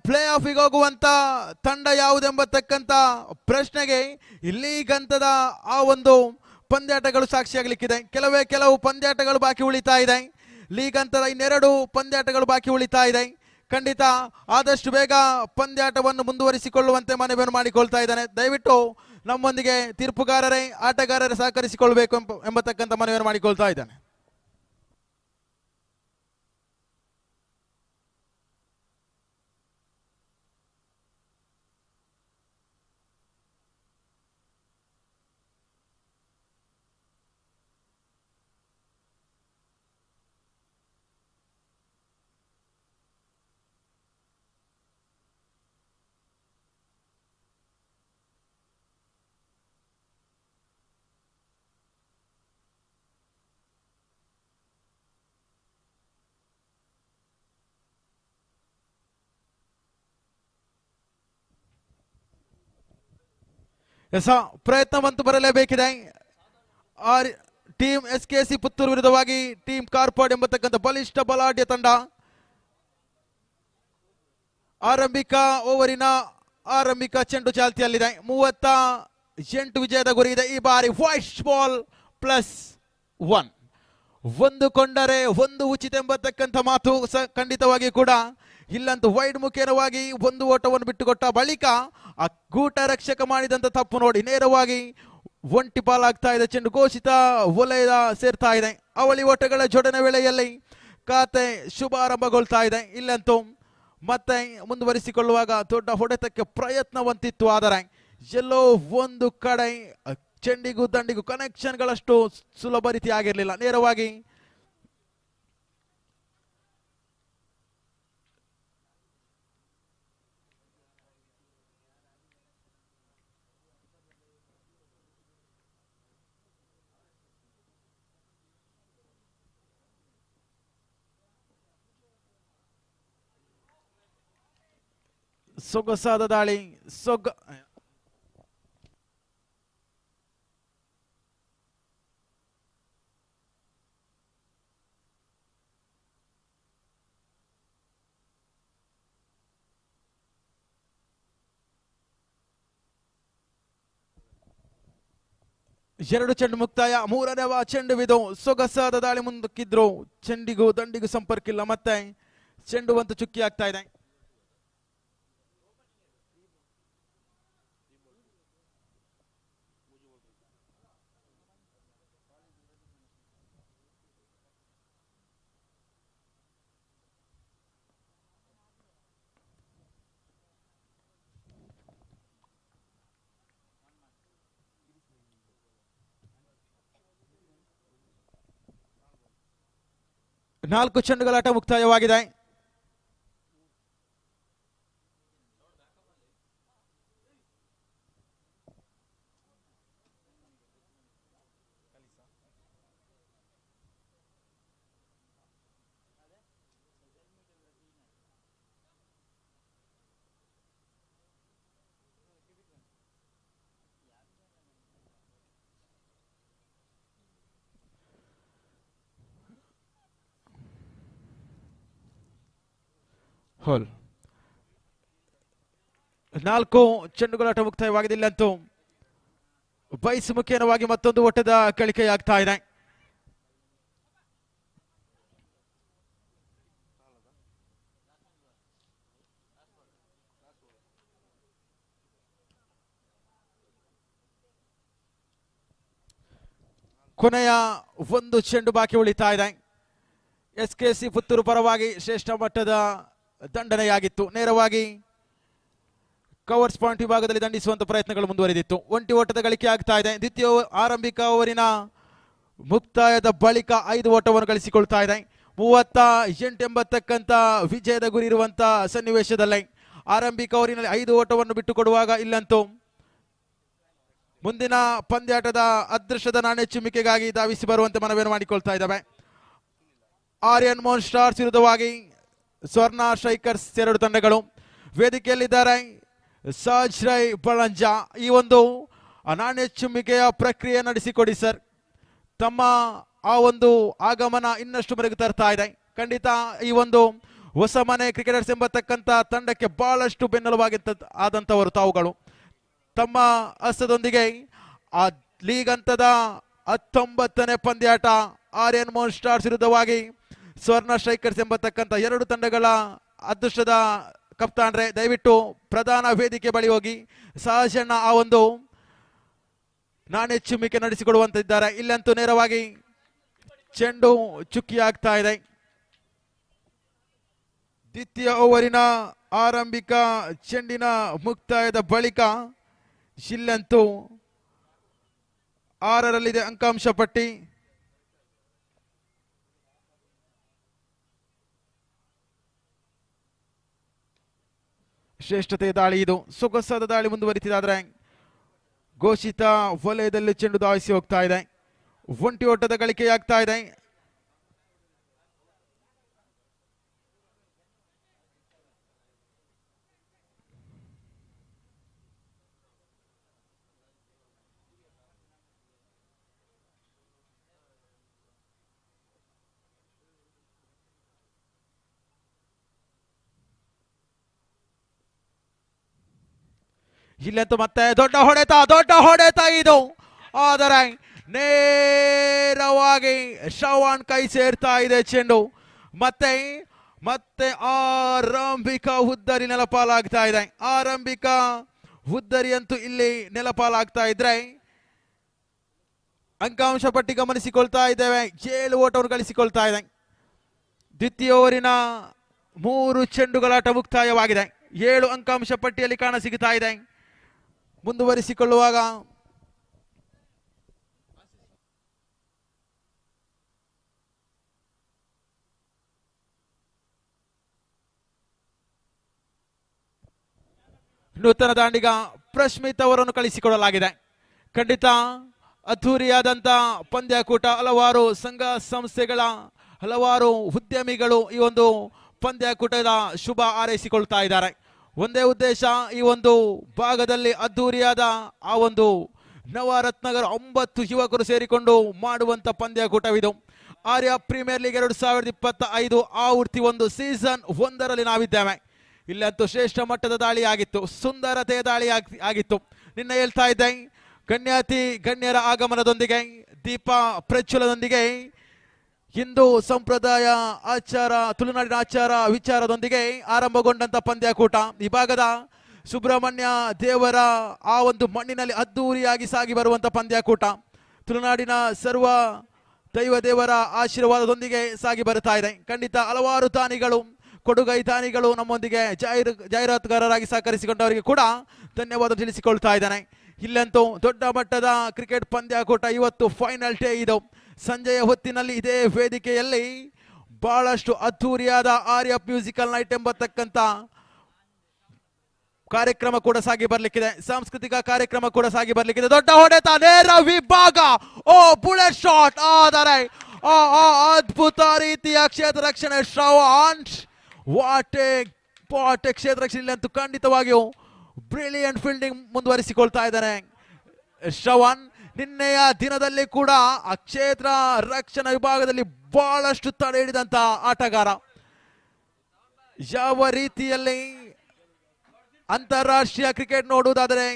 ಪ್ಲೇ ಆಫಿಗೆ ಹೋಗುವಂತ ತಂಡ ಯಾವುದೆಂಬತಕ್ಕಂತ ಪ್ರಶ್ನೆಗೆ ಲೀಗ್ ಹಂತದ ಆ ಒಂದು ಪಂದ್ಯಾಟಗಳು ಸಾಕ್ಷಿಯಾಗಲಿಕ್ಕಿದೆ. ಕೆಲವು ಪಂದ್ಯಾಟಗಳು ಬಾಕಿ ಉಳಿತಾ ಇದೆ. ಲೀಗ್ ಹಂತದ ಇನ್ನೆರಡು ಪಂದ್ಯಾಟಗಳು ಬಾಕಿ ಉಳಿತಾ ಇದೆ. ಖಂಡಿತ ಆದಷ್ಟು ಬೇಗ ಪಂದ್ಯಾಟವನ್ನು ಮುಂದುವರಿಸಿಕೊಳ್ಳುವಂತೆ ಮನವಿಯನ್ನು ಮಾಡಿಕೊಳ್ತಾ ಇದ್ದಾನೆ. ದಯವಿಟ್ಟು ನಮ್ಮೊಂದಿಗೆ ತೀರ್ಪುಗಾರರೇ, ಆಟಗಾರರೇ ಸಹಕರಿಸಿಕೊಳ್ಳಬೇಕು ಎಂಬತಕ್ಕಂಥ ಮನವಿಯನ್ನು ಮಾಡಿಕೊಳ್ತಾ ಇದ್ದಾನೆ. ಪ್ರಯತ್ನವಂತೂ ಬರಲೇಬೇಕಿದೆ. ಟೀಮ್ SKC ಪುತ್ತೂರು ವಿರುದ್ಧವಾಗಿ ಟೀಮ್ ಕಾರ್ಪಾಡ್ ಎಂಬತಕ್ಕಂಥ ಬಲಿಷ್ಠ ಬಲಾಢ್ಯ ತಂಡ. ಆರಂಭಿಕ ಚೆಂಡು ಚಾಲ್ತಿಯಲ್ಲಿದೆ. 38 ವಿಜಯದ ಗುರಿ ಇದೆ. ಈ ಬಾರಿ ವೈಟ್ ಬಾಲ್ +1 ಒಂದು ಕೊಂಡರೆ ಒಂದು ಉಚಿತ ಎಂಬತಕ್ಕಂಥ ಮಾತು ಖಂಡಿತವಾಗಿ ಕೂಡ ಇಲ್ಲಂತೂ ವೈಡ್ ಮುಖೇನವಾಗಿ ಒಂದು ಓಟವನ್ನು ಬಿಟ್ಟುಕೊಟ್ಟ ಬಳಿಕ ಆ ಗೂಟ ರಕ್ಷಕ ಮಾಡಿದಂತ ತಪ್ಪು ನೋಡಿ ನೇರವಾಗಿ ಒಂಟಿ ಪಾಲಾಗ್ತಾ ಇದೆ. ಚೆಂಡು ಘೋಷಿತ ವಲಯದ ಸೇರ್ತಾ ಇದೆ. ಅವಳಿ ಓಟಗಳ ಜೋಡಣೆ ವೇಳೆಯಲ್ಲಿ ಖಾತೆ ಶುಭಾರಂಭಗೊಳ್ತಾ ಇದೆ. ಇಲ್ಲಂತೂ ಮತ್ತೆ ಮುಂದುವರಿಸಿಕೊಳ್ಳುವಾಗ ದೊಡ್ಡ ಹೊಡೆತಕ್ಕೆ ಪ್ರಯತ್ನವಂತಿತ್ತು. ಆದರೆ ಎಲ್ಲೋ ಒಂದು ಕಡೆ ಚೆಂಡಿಗೂ ದಂಡಿಗೂ ಕನೆಕ್ಷನ್ಗಳಷ್ಟು ಸುಲಭ ರೀತಿ ಆಗಿರಲಿಲ್ಲ. ನೇರವಾಗಿ ಸೊಗಸಾದ ದಾಳಿ. 2 ಚೆಂಡು ಮುಕ್ತಾಯ. 3ನೇ ಚೆಂಡುವಿದು. ಸೊಗಸಾದ ದಾಳಿ ಮುಂದಕ್ಕಿದ್ರು. ಚೆಂಡಿಗೂ ದಂಡಿಗೂ ಸಂಪರ್ಕ ಇಲ್ಲ. ಮತ್ತೆ ಚೆಂಡು ಒಂದು ಚುಕ್ಕಿ ಆಗ್ತಾ ಇದೆ. ನಾಲ್ಕು ಚೆಂಡುಗಳ ಆಟ ಮುಕ್ತಾಯವಾಗಿದೆ. ಹೋಲ್ 4 ಚೆಂಡುಗಳಾಟ ಮುಕ್ತಾಯವಾಗಿದೆ. ಇಲ್ಲಂತೂ ಬೈಸ್ ಮುಖೇನವಾಗಿ ಮತ್ತೊಂದು ಓಟದ ಕಳಿಕೆಯಾಗ್ತಾ ಇದೆ. ಕೊನೆಯ ಒಂದು ಚೆಂಡು ಬಾಕಿ ಉಳಿತಾ ಇದೆ. SKC ಪುತ್ತೂರು ಪರವಾಗಿ ಶ್ರೇಷ್ಠ ಮಟ್ಟದ ದಂಡನೆಯಾಗಿತ್ತು. ನೇರವಾಗಿ ಕವರ್ಸ್ ಪಾಯಿಂಟ್ ವಿಭಾಗದಲ್ಲಿ ದಂಡಿಸುವಂತ ಪ್ರಯತ್ನಗಳು ಮುಂದುವರೆದಿತ್ತು. ಒಂಟಿ ಓಟದ ಗಳಿಕೆ ಆಗ್ತಾ ಇದೆ. ದ್ವಿತೀಯ ಆರಂಭಿಕ ಓವರಿನ ಮುಕ್ತಾಯದ ಬಳಿಕ 5 ಓಟವನ್ನು ಗಳಿಸಿಕೊಳ್ತಾ ಇದೆ. 38 ಎಂಬತಕ್ಕಂತ ವಿಜಯದ ಗುರಿ ಇರುವಂತ ಸನ್ನಿವೇಶದಲ್ಲಿ ಆರಂಭಿಕ ಓವರಿನಲ್ಲಿ 5 ಓಟವನ್ನು ಬಿಟ್ಟುಕೊಡುವಾಗ ಇಲ್ಲಂತೂ ಮುಂದಿನ ಪಂದ್ಯಾಟದ ಅದೃಷ್ಟದ ನಾಣ್ಯ ಚಿಮ್ಮಿಕೆಗಾಗಿ ಧಾವಿಸಿ ಬರುವಂತೆ ಮನವಿಯನ್ನು ಮಾಡಿಕೊಳ್ತಾ ಇದ್ದಾವೆ. ಆರ್ಯನ್ ಮೋಹನ್ ಸ್ಟಾರ್ಸ್ ವಿರುದ್ಧವಾಗಿ ಸ್ವರ್ಣ ಸ್ಟ್ರೈಕರ್ಸ್ ಎರಡು ತಂಡಗಳು ವೇದಿಕೆಯಲ್ಲಿದ್ದಾರೆ. ಸಾಜ್ ರೈ ಬಳಂಜ ಈ ಒಂದು ನಾಣ್ಯ ಚುಮ್ಮಿಕೆಯ ಪ್ರಕ್ರಿಯೆ ನಡೆಸಿಕೊಡಿ ಸರ್. ತಮ್ಮ ಆ ಒಂದು ಆಗಮನ ಇನ್ನಷ್ಟು ಮೆರುಗು ತರ್ತಾ ಇದೆ. ಖಂಡಿತ ಈ ಒಂದು ಹೊಸ ಮನೆ ಕ್ರಿಕೆಟರ್ಸ್ ಎಂಬತಕ್ಕಂಥ ತಂಡಕ್ಕೆ ಬಹಳಷ್ಟು ಬೆನ್ನೆಲುವಾಗಿ ಆದಂಥವರು ತಾವುಗಳು. ತಮ್ಮ ಹಸ್ತದೊಂದಿಗೆ ಆ ಲೀಗ್ ಹಂತದ 19ನೇ ಪಂದ್ಯಾಟ ಆರ್ಯನ್ ಮೋಹನ್ ಸ್ಟಾರ್ಸ್ ವಿರುದ್ಧವಾಗಿ ಸ್ವರ್ಣ ಸ್ಟ್ರೈಕರ್ಸ್ ಎಂಬತಕ್ಕಂಥ ಎರಡು ತಂಡಗಳ ಅದೃಷ್ಟದ ಕಪ್ತಾನ್ರೆ ದಯವಿಟ್ಟು ಪ್ರಧಾನ ವೇದಿಕೆ ಬಳಿ ಹೋಗಿ ಸಹಜಣ್ಣ ಆ ಒಂದು ನಾಣ್ಯ ಚುಮ್ಮಿಕೆ ನಡೆಸಿಕೊಡುವಂತಿದ್ದಾರೆ. ಇಲ್ಲಂತೂ ನೇರವಾಗಿ ಚೆಂಡು ಚುಕ್ಕಿ ಆಗ್ತಾ ಇದೆ. ದ್ವಿತೀಯ ಓವರಿನ ಆರಂಭಿಕ ಚೆಂಡಿನ ಮುಕ್ತಾಯದ ಬಳಿಕ ಇಲ್ಲಂತೂ 6ರಲ್ಲಿದೆ ಅಂಕಾಂಶ ಪಟ್ಟಿ. ಶ್ರೇಷ್ಠತೆ ದಾಳಿ ಇದು. ಸೊಗಸಾದ ದಾಳಿ ಮುಂದುವರಿತಿದಾದ್ರೆ ಘೋಷಿತ ವಲಯದಲ್ಲಿ ಚೆಂಡು ಧಾವಿಸಿ ಹೋಗ್ತಾ ಇದೆ. ಒಂಟಿ ಓಟದ ಗಳಿಕೆಯಾಗ್ತಾ ಇದೆ. ಇಲ್ಲಂತೂ ಮತ್ತೆ ದೊಡ್ಡ ಹೊಡೆತ ಇದು. ಆದರೆ ನೇರವಾಗಿ ಶ್ರವಣ್ ಕೈ ಸೇರ್ತಾ ಇದೆ ಚೆಂಡು. ಮತ್ತೆ ಮತ್ತೆ ಆರಂಭಿಕ ಹುದ್ದರಿ ನೆಲಪಾಲಾಗ್ತಾ ಇದೆ. ಆರಂಭಿಕ ಹುದ್ದರಿ ಅಂತೂ ಇಲ್ಲಿ ನೆಲಪಾಲಾಗ್ತಾ ಇದ್ರೆ ಅಂಕಾಂಶ ಪಟ್ಟಿ ಗಮನಿಸಿಕೊಳ್ತಾ ಇದ್ದೇವೆ. 7 ಓಟವನ್ನು ಗಳಿಸಿಕೊಳ್ತಾ ಇದೆ. ದ್ವಿತೀಯ ಓವರಿನ 3 ಚೆಂಡುಗಳಾಟ ಮುಕ್ತಾಯವಾಗಿದೆ. 7 ಅಂಕಾಂಶ ಪಟ್ಟಿಯಲ್ಲಿ ಕಾಣ ಸಿಗುತ್ತಾ ಇದೆ. ಮುಂದುವರಿಸಿಕೊಳ್ಳುವಾಗ ನೂತನ ದಾಂಡಿಗ ಪ್ರಶ್ಮಿತ್ ಅವರನ್ನು ಕಳಿಸಿಕೊಡಲಾಗಿದೆ. ಖಂಡಿತ ಅದ್ಧೂರಿಯಾದಂಥ ಪಂದ್ಯಕೂಟ. ಹಲವಾರು ಸಂಘ ಸಂಸ್ಥೆಗಳ ಹಲವಾರು ಉದ್ಯಮಿಗಳು ಈ ಒಂದು ಪಂದ್ಯಕೂಟದ ಶುಭ ಹಾರೈಸಿಕೊಳ್ತಾ ಇದ್ದಾರೆ. ಒಂದೇ ಉದ್ದೇಶ, ಈ ಒಂದು ಭಾಗದಲ್ಲಿ ಅದ್ಧೂರಿಯಾದ ಆ ಒಂದು ನವರತ್ನಗರ 9 ಯುವಕರು ಸೇರಿಕೊಂಡು ಮಾಡುವಂತ ಪಂದ್ಯಕೂಟವಿದು. ಆರ್ಯ ಪ್ರೀಮಿಯರ್ ಲೀಗ್ 2025 ಆವೃತ್ತಿ 1 ಸೀಸನ್ 1ರಲ್ಲಿ ನಾವಿದ್ದೇವೆ. ಇಲ್ಲಂತೂ ಶ್ರೇಷ್ಠ ಮಟ್ಟದ ದಾಳಿ ಆಗಿತ್ತು, ಸುಂದರತೆಯ ದಾಳಿ ಆಗಿತ್ತು. ನಿನ್ನೆ ಹೇಳ್ತಾ ಇದ್ದೆ, ಗಣ್ಯಾತಿ ಗಣ್ಯರ ಆಗಮನದೊಂದಿಗೆ, ದೀಪ ಪ್ರಜ್ವಲದೊಂದಿಗೆ, ಹಿಂದೂ ಸಂಪ್ರದಾಯ ಆಚಾರ, ತುಳುನಾಡಿನ ಆಚಾರ ವಿಚಾರದೊಂದಿಗೆ ಆರಂಭಗೊಂಡಂತ ಪಂದ್ಯಕೂಟ ಈ ಭಾಗದ ಸುಬ್ರಹ್ಮಣ್ಯ ದೇವರ ಆ ಒಂದು ಮಣ್ಣಿನಲ್ಲಿ ಅದ್ದೂರಿಯಾಗಿ ಸಾಗಿ ಬರುವಂತ ಪಂದ್ಯಕೂಟ. ತುಳುನಾಡಿನ ಸರ್ವ ದೈವ ದೇವರ ಆಶೀರ್ವಾದದೊಂದಿಗೆ ಸಾಗಿ ಬರುತ್ತಾ ಇದೆ. ಖಂಡಿತ ಹಲವಾರು ದಾನಿಗಳು, ಕೊಡುಗೈ ದಾನಿಗಳು ನಮ್ಮೊಂದಿಗೆ ಜಾಹೀರಾತುಗಾರರಾಗಿ ಸಹಕರಿಸಿಕೊಂಡವರಿಗೆ ಕೂಡ ಧನ್ಯವಾದ ತಿಳಿಸಿಕೊಳ್ತಾ ಇದ್ದಾನೆ. ಇಲ್ಲಂತೂ ದೊಡ್ಡ ಮಟ್ಟದ ಕ್ರಿಕೆಟ್ ಪಂದ್ಯಕೂಟ ಇವತ್ತು ಫೈನಲ್ ಡೇ ಇದು. ಸಂಜೆಯ ಹೊತ್ತಿನಲ್ಲಿ ಇದೇ ವೇದಿಕೆಯಲ್ಲಿ ಬಹಳಷ್ಟು ಅದ್ಧೂರಿಯಾದ ಆರ್ಯ ಮ್ಯೂಸಿಕಲ್ ನೈಟ್ ಎಂಬತಕ್ಕಂಥ ಕಾರ್ಯಕ್ರಮ ಕೂಡ ಸಾಗಿ ಬರ್ಲಿಕ್ಕಿದೆ. ಸಾಂಸ್ಕೃತಿಕ ಕಾರ್ಯಕ್ರಮ ಕೂಡ ಸಾಗಿ ಬರ್ಲಿಕ್ಕಿದೆ. ದೊಡ್ಡ ಹೊಡೆತ, ನೇರ ವಿಭಾಗ, ಬುಲೆಟ್ ಶಾಟ್. ಆದರೆ ಅದ್ಭುತ ರೀತಿಯ ಕ್ಷೇತ್ರ ರಕ್ಷಣೆ ಶ್ರವಣ್. ವಾಟೆ ಕ್ಷೇತ್ರ ರಕ್ಷಣೆ ಅಂತೂ ಖಂಡಿತವಾಗಿಯೂ ಬ್ರಿಲಿಯಂಟ್ ಫೀಲ್ಡಿಂಗ್ ಮುಂದುವರಿಸಿಕೊಳ್ತಾ ಇದ್ದಾನೆ ಶ್ರವಣ್. ನಿನ್ನೆಯ ದಿನದಲ್ಲಿ ಕೂಡ ಆ ಕ್ಷೇತ್ರ ರಕ್ಷಣಾ ವಿಭಾಗದಲ್ಲಿ ಬಹಳಷ್ಟು ತಡೆ ಹಿಡಿದಂತ ಆಟಗಾರ. ಯಾವ ರೀತಿಯಲ್ಲಿ ಅಂತಾರಾಷ್ಟ್ರೀಯ ಕ್ರಿಕೆಟ್ ನೋಡುವುದಾದರೆ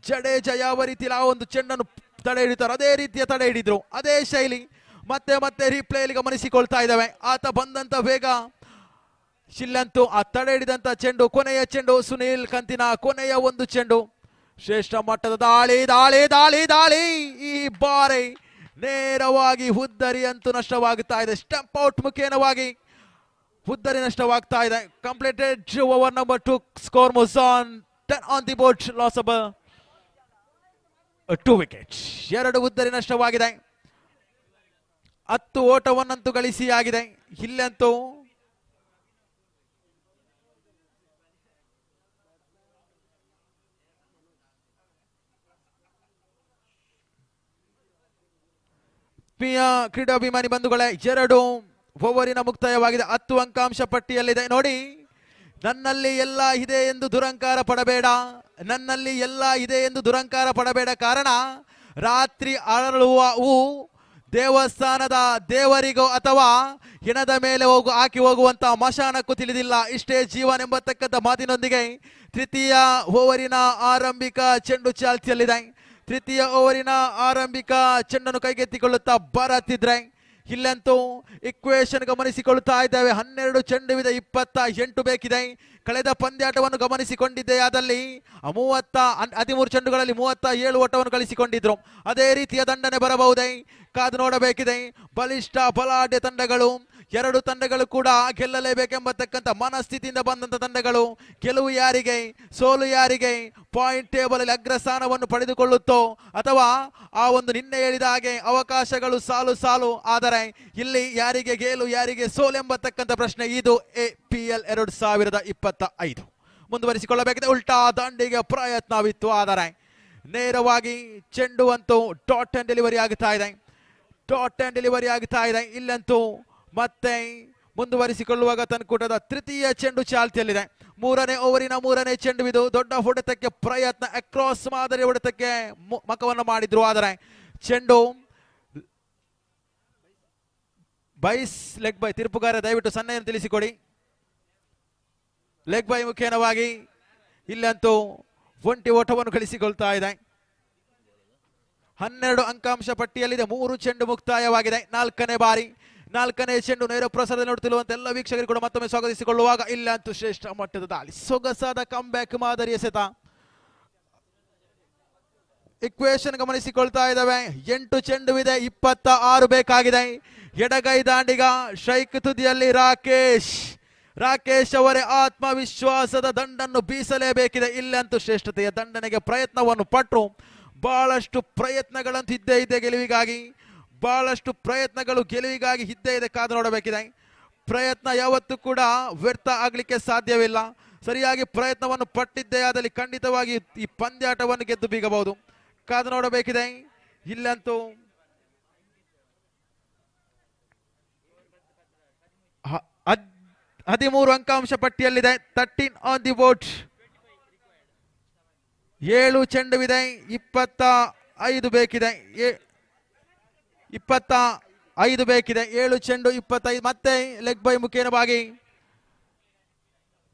ಜಡೇಜಾ ಯಾವ ರೀತಿಯಲ್ಲಿ ಆ ಒಂದು ಚೆಂಡನ್ನು ತಡೆ ಹಿಡಿತಾರೆ, ಅದೇ ರೀತಿಯ ತಡೆ ಹಿಡಿದ್ರು, ಅದೇ ಶೈಲಿ ಮತ್ತೆ ಮತ್ತೆ ರೀಪ್ಲೇಯಲ್ಲಿ ಗಮನಿಸಿಕೊಳ್ತಾ ಇದ್ದಾವೆ. ಆತ ಬಂದಂತ ವೇಗ, ಶಿಲ್ಲಂತೂ ಆ ತಡೆ ಹಿಡಿದಂತ ಚೆಂಡು, ಕೊನೆಯ ಚೆಂಡು, ಸುನೀಲ್ ಕಂತಿನ ಕೊನೆಯ ಒಂದು ಚೆಂಡು, ಶ್ರೇಷ್ಠ ಮಟ್ಟದ ದಾಳಿ ದಾಳಿ ದಾಳಿ ದಾಳಿ. ಈ ಬಾರಿ ನೇರವಾಗಿ ಹುದ್ದರಿ ಅಂತೂ ನಷ್ಟವಾಗುತ್ತಾ ಇದೆ. ಸ್ಟಂಪ್ ಔಟ್ ಮುಖೇನವಾಗಿ ಹುದ್ದರಿ ನಷ್ಟವಾಗ್ತಾ ಇದೆ. Completed over number 2, score moves on 10 on the board, loss of 2 wickets. 2 ಹುದ್ದರಿ ನಷ್ಟವಾಗಿದೆ. 10 ಓಟವನ್ನಂತೂ ಗಳಿಸಿ ಆಗಿದೆ. ಇಲ್ಲಂತೂ ಪ್ರಿಯ ಕ್ರೀಡಾಭಿಮಾನಿ ಬಂಧುಗಳೇ, 2 ಓವರಿನ ಮುಕ್ತಾಯವಾಗಿದೆ. 10 ಅಂಕಾಂಶ ಪಟ್ಟಿಯಲ್ಲಿದೆ. ನೋಡಿ, ನನ್ನಲ್ಲಿ ಎಲ್ಲ ಇದೆ ಎಂದು ದುರಂಕಾರ ಪಡಬೇಡ, ನನ್ನಲ್ಲಿ ಎಲ್ಲ ಇದೆ ಎಂದು ದುರಂಕಾರ ಪಡಬೇಡ. ಕಾರಣ ರಾತ್ರಿ ಅರಳುವ ಹೂ ದೇವಸ್ಥಾನದ ದೇವರಿಗೋ ಅಥವಾ ಹೆಣದ ಮೇಲೆ ಹಾಕಿ ಹೋಗುವಂತ ಮಶಾನಕ್ಕೂ ತಿಳಿದಿಲ್ಲ. ಇಷ್ಟೇ ಜೀವನ ಎಂಬತಕ್ಕಂಥ ಮಾತಿನೊಂದಿಗೆ ತೃತೀಯ ಓವರಿನ ಆರಂಭಿಕ ಚೆಂಡು ಚಾಲ್ತಿಯಲ್ಲಿದೆ. ತೃತೀಯ ಓವರಿನ ಆರಂಭಿಕ ಚೆಂಡನ್ನು ಕೈಗೆತ್ತಿಕೊಳ್ಳುತ್ತಾ ಬರುತ್ತಿದ್ರೆ ಇಲ್ಲಂತೂ ಇಕ್ವೇಶನ್ ಗಮನಿಸಿಕೊಳ್ಳುತ್ತಾ ಇದ್ದೇವೆ. 12 ಚೆಂಡುವಿದೆ, 28 ಬೇಕಿದೆ. ಕಳೆದ ಪಂದ್ಯಾಟವನ್ನು ಗಮನಿಸಿಕೊಂಡಿದ್ದೆ, ಅದಲ್ಲಿ 13 ಚೆಂಡುಗಳಲ್ಲಿ 37 ಓಟವನ್ನು ಗಳಿಸಿಕೊಂಡಿದ್ರು. ಅದೇ ರೀತಿಯ ದಂಡನೆ ಬರಬಹುದೇ, ಕಾದು ನೋಡಬೇಕಿದೆ. ಬಲಿಷ್ಠ ಬಲಾಢ್ಯ ತಂಡಗಳು, 2 ತಂಡಗಳು ಕೂಡ ಗೆಲ್ಲಲೇಬೇಕೆಂಬತಕ್ಕಂಥ ಮನಸ್ಥಿತಿಯಿಂದ ಬಂದಂತ ತಂಡಗಳು. ಗೆಲುವು ಯಾರಿಗೆ, ಸೋಲು ಯಾರಿಗೆ, ಪಾಯಿಂಟ್ ಟೇಬಲ್ ಅಲ್ಲಿ ಅಗ್ರಸ್ಥಾನವನ್ನು ಪಡೆದುಕೊಳ್ಳುತ್ತೋ ಅಥವಾ ಆ ಒಂದು ನಿನ್ನೆ ಹೇಳಿದ ಹಾಗೆ ಅವಕಾಶಗಳು ಸಾಲು ಸಾಲು. ಆದರೆ ಇಲ್ಲಿ ಯಾರಿಗೆ ಗೆಲು ಯಾರಿಗೆ ಸೋಲು ಎಂಬತಕ್ಕಂಥ ಪ್ರಶ್ನೆ. ಇದು APL 2025 ಮುಂದುವರಿಸಿಕೊಳ್ಳಬೇಕಿದೆ. ಉಲ್ಟಾ ದಂಡಿಗೆ ಪ್ರಯತ್ನವಿತ್ತು, ಆದರೆ ನೇರವಾಗಿ ಚೆಂಡು ಅಂತೂ ಡಾಟ್ ಅಂಡ್ ಡೆಲಿವರಿ ಆಗುತ್ತಾ ಇದೆ. ಡಾಟ್ ಅಂಡ್ ಡೆಲಿವರಿ ಆಗುತ್ತಾ ಇದೆ. ಇಲ್ಲಂತೂ ಮತ್ತೆ ಮುಂದುವರಿಸಿಕೊಳ್ಳುವಾಗ ತನ್ಕೂಟದ ತೃತೀಯ ಚೆಂಡು ಚಾಲ್ತಿಯಲ್ಲಿದೆ. 3ನೇ ಓವರಿನ 3ನೇ ಚೆಂಡುವಿದು. ದೊಡ್ಡ ಹೊಡೆತಕ್ಕೆ ಪ್ರಯತ್ನ, ಅಕ್ರಾಸ್ ಮಾದರಿ ಹೊಡೆತಕ್ಕೆ ಮಖವನ್ನು ಮಾಡಿದ್ರು. ಆದರೆ ಚೆಂಡು ಬೈಸ್ ಲೆಗ್ ಬೈ. ತೀರ್ಪುಗಾರ ದಯವಿಟ್ಟು ಸನ್ನೆಯನ್ನು ತಿಳಿಸಿಕೊಡಿ. ಲೆಗ್ ಬೈ ಮುಖೇನವಾಗಿ ಇಲ್ಲಂತೂ ಒಂಟಿ ಓಟವನ್ನು ಗಳಿಸಿಕೊಳ್ತಾ ಇದೆ. 12 ಅಂಕಾಂಶ ಪಟ್ಟಿಯಲ್ಲಿದೆ. 3 ಚೆಂಡು ಮುಕ್ತಾಯವಾಗಿದೆ. 4ನೇ ಬಾರಿ 4ನೇ ಚೆಂಡು ನೇರ ಪ್ರಸಾರದಲ್ಲಿ ನೋಡುತ್ತಿರುವಂತ ಎಲ್ಲ ವೀಕ್ಷಕರು ಕೂಡ ಮತ್ತೊಮ್ಮೆ ಸ್ವಾಗತಿಸಿಕೊಳ್ಳುವಾಗ ಇಲ್ಲಂತೂ ಶ್ರೇಷ್ಠ ಮಟ್ಟದ ದಾಳಿ, ಸೊಗಸಾದ ಕಮ್ ಬ್ಯಾಕ್ ಮಾದರಿ ಎಸೆತ. ಇಕ್ವೇಶನ್ ಗಮನಿಸಿಕೊಳ್ತಾ ಇದ್ದಾವೆ. 8 ಚೆಂಡುವಿದೆ, 26 ಬೇಕಾಗಿದೆ. ಎಡಗೈ ದಾಂಡಿಗ ಶೈಕ್ ತುದಿಯಲ್ಲಿ ರಾಕೇಶ್ ಅವರೇ ಆತ್ಮವಿಶ್ವಾಸದ ದಂಡನ್ನು ಬೀಸಲೇಬೇಕಿದೆ. ಇಲ್ಲಂತೂ ಶ್ರೇಷ್ಠತೆಯ ದಂಡನೆಗೆ ಪ್ರಯತ್ನವನ್ನು ಪಟ್ಟರು. ಬಹಳಷ್ಟು ಪ್ರಯತ್ನಗಳಂತೂ ಇದ್ದೇ ಇದೆ ಗೆಲುವಿಗಾಗಿ, ಬಹಳಷ್ಟು ಪ್ರಯತ್ನಗಳು ಗೆಲುವಿಗಾಗಿ ಇದ್ದೇ ಇದೆ. ಕಾದು ನೋಡಬೇಕಿದೆ. ಪ್ರಯತ್ನ ಯಾವತ್ತೂ ಕೂಡ ವ್ಯರ್ಥ ಆಗಲಿಕ್ಕೆ ಸಾಧ್ಯವಿಲ್ಲ. ಸರಿಯಾಗಿ ಪ್ರಯತ್ನವನ್ನು ಪಟ್ಟಿದ್ದೇ ಆದಲ್ಲಿ ಖಂಡಿತವಾಗಿ ಈ ಪಂದ್ಯಾಟವನ್ನು ಗೆದ್ದು ಬೀಗಬಹುದು. ಕಾದು ನೋಡಬೇಕಿದೆ. ಇಲ್ಲಂತೂ 13 ಅಂಕಾಂಶ ಪಟ್ಟಿಯಲ್ಲಿದೆ. 13 ಆನ್ ದಿ ಬೋರ್ಡ್. 7 ಚೆಂಡುವಿದೆ, 25 ಬೇಕಿದೆ. 25 ಬೇಕಿದೆ. 7 ಚೆಂಡು 25. ಮತ್ತೆ ಲೆಗ್ ಬೈ ಮುಖೇನವಾಗಿ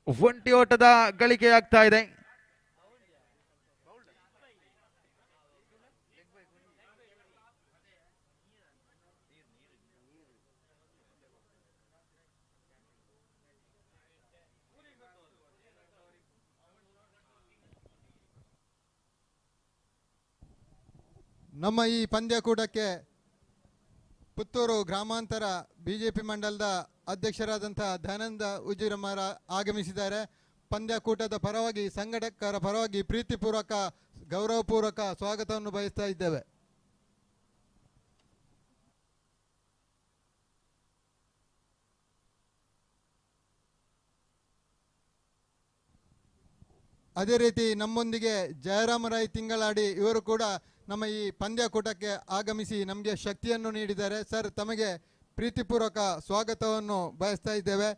ಒಂಟಿ ಓಟದ ಗಳಿಕೆ ಆಗ್ತಾ ಇದೆ. ನಮ್ಮ ಈ ಪಂದ್ಯಕೂಟಕ್ಕೆ ಪುತ್ತೂರು ಗ್ರಾಮಾಂತರ ಬಿಜೆಪಿ ಮಂಡಲದ ಅಧ್ಯಕ್ಷರಾದಂತಹ ದಯಾನಂದ ಉಜಿರಮರ ಆಗಮಿಸಿದ್ದಾರೆ. ಪಂದ್ಯಕೂಟದ ಪರವಾಗಿ, ಸಂಘಟಕರ ಪರವಾಗಿ ಪ್ರೀತಿಪೂರ್ವಕ ಗೌರವಪೂರ್ವಕ ಸ್ವಾಗತವನ್ನು ಬಯಸ್ತಾ ಇದ್ದೇವೆ. ಅದೇ ರೀತಿ ನಮ್ಮೊಂದಿಗೆ ಜಯರಾಮರಾಯ್ ತಿಂಗಳಾಡಿ ಇವರು ಕೂಡ ನಮ್ಮ ಈ ಪಂದ್ಯಕೂಟಕ್ಕೆ ಆಗಮಿಸಿ ನಮಗೆ ಶಕ್ತಿಯನ್ನು ನೀಡಿದ್ದಾರೆ. ಸರ್, ತಮಗೆ ಪ್ರೀತಿಪೂರ್ವಕ ಸ್ವಾಗತವನ್ನು ಬಯಸ್ತಾ ಇದ್ದೇವೆ.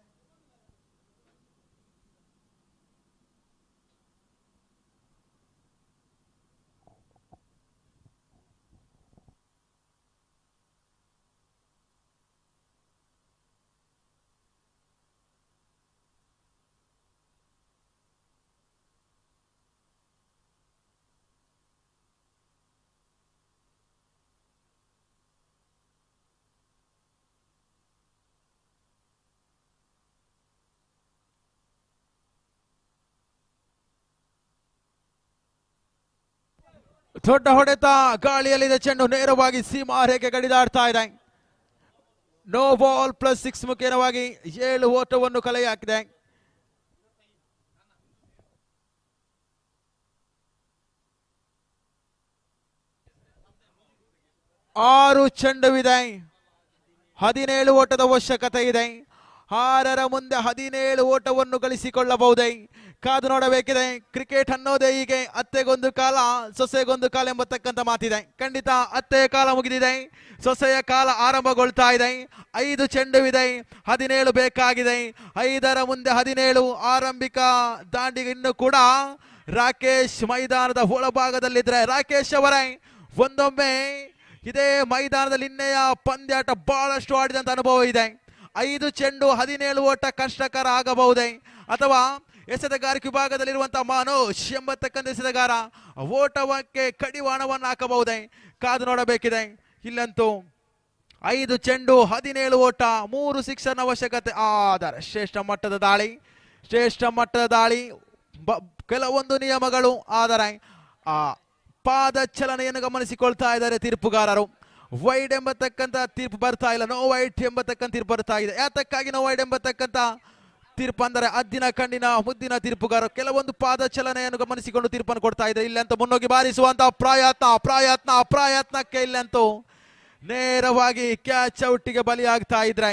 ದೊಡ್ಡ ಹೊಡೆತ, ಗಾಳಿಯಲ್ಲಿದೆ ಚೆಂಡು, ನೇರವಾಗಿ ಸೀಮಾ ರೇಖೆ ಕಡಿದಾಡ್ತಾ ಇದೆ. ನೋ ಬಾಲ್ +6 ಮುಖೇನವಾಗಿ 7 ಓಟವನ್ನು ಕಲೆ ಹಾಕಿದೆ. ಆರು ಚೆಂಡುವಿದೆ, 17 ಓಟದ ಅವಶ್ಯಕತೆ ಇದೆ. 6ರ ಮುಂದೆ 17 ಓಟವನ್ನು ಗಳಿಸಿಕೊಳ್ಳಬಹುದೇ. ಕಾದು ನೋಡಬೇಕಿದೆ. ಕ್ರಿಕೆಟ್ ಅನ್ನೋದೇ ಹೀಗೆ, ಅತ್ತೆಗೊಂದು ಕಾಲ ಸೊಸೆಗೊಂದು ಕಾಲ ಎಂಬತಕ್ಕಂಥ ಮಾತಿದೆ. ಖಂಡಿತ ಅತ್ತೆಯ ಕಾಲ ಮುಗಿದಿದೆ, ಸೊಸೆಯ ಕಾಲ ಆರಂಭಗೊಳ್ತಾ ಇದೆ. 5 ಚೆಂಡುವಿದೆ, 17 ಬೇಕಾಗಿದೆ. 5ರ ಮುಂದೆ 17 ಆರಂಭಿಕ ದಾಂಡಿಗೆ ಇನ್ನು ಕೂಡ ರಾಕೇಶ್ ಮೈದಾನದ ಒಳಭಾಗದಲ್ಲಿದ್ರೆ, ರಾಕೇಶ್ ಅವರೇ ಒಂದೊಮ್ಮೆ ಇದೇ ಮೈದಾನದಲ್ಲಿ ಇನ್ನೆಯ ಪಂದ್ಯಾಟ ಬಹಳಷ್ಟು ಆಡಿದಂತ ಅನುಭವ ಇದೆ. 5 ಚೆಂಡು 17 ಓಟ ಕಷ್ಟಕರ ಆಗಬಹುದೇ, ಅಥವಾ ಎಸೆತಗಾರಿಕೆ ವಿಭಾಗದಲ್ಲಿರುವಂತಹ ಮನೋಜ್ ಎಂಬತಕ್ಕಂಥ ಎಸೆತಗಾರ ಓಟಕ್ಕೆ ಕಡಿವಾಣವನ್ನು ಹಾಕಬಹುದೇ, ಕಾದು ನೋಡಬೇಕಿದೆ. ಇಲ್ಲಂತೂ 5 ಚೆಂಡು 17 ಓಟ, 3 ಸಿಕ್ಸರ್ನ ಅವಶ್ಯಕತೆ. ಆದರೆ ಶ್ರೇಷ್ಠ ಮಟ್ಟದ ದಾಳಿ, ಕೆಲವೊಂದು ನಿಯಮಗಳು, ಆದರೆ ಆ ಪಾದ ಚಲನೆಯನ್ನು ಗಮನಿಸಿಕೊಳ್ತಾ ಇದ್ದಾರೆ ತೀರ್ಪುಗಾರರು. ವೈಡ್ ಎಂಬತಕ್ಕಂಥ ತೀರ್ಪು ಬರ್ತಾ ಇಲ್ಲ, ನೋ ವೈಡ್ ಎಂಬತಕ್ಕಂಥ ತೀರ್ಪು ಬರ್ತಾ ಇದೆ. ಯಾತಕ್ಕಾಗಿ ನೋ ವೈಡ್ ಎಂಬತಕ್ಕಂಥ ತೀರ್ಪು ಅಂದರೆ ಅದ್ದಿನ ಕಣ್ಣಿನ ಮುದ್ದಿನ ತೀರ್ಪುಗಾರರು ಕೆಲವೊಂದು ಪಾದ ಚಲನೆಯನ್ನು ಗಮನಿಸಿಕೊಂಡು ತೀರ್ಪನ್ನು ಕೊಡ್ತಾ ಇದ್ದಾರೆ. ಇಲ್ಲಂತೂ ಮುನ್ನೋಗಿ ಬಾರಿಸುವಂತಹ ಪ್ರಯತ್ನಕ್ಕೆ ಇಲ್ಲಂತೂ ನೇರವಾಗಿ ಕ್ಯಾಚ್ ಔಟ್ಗೆ ಬಲಿಯಾಗ್ತಾ ಇದ್ರೆ,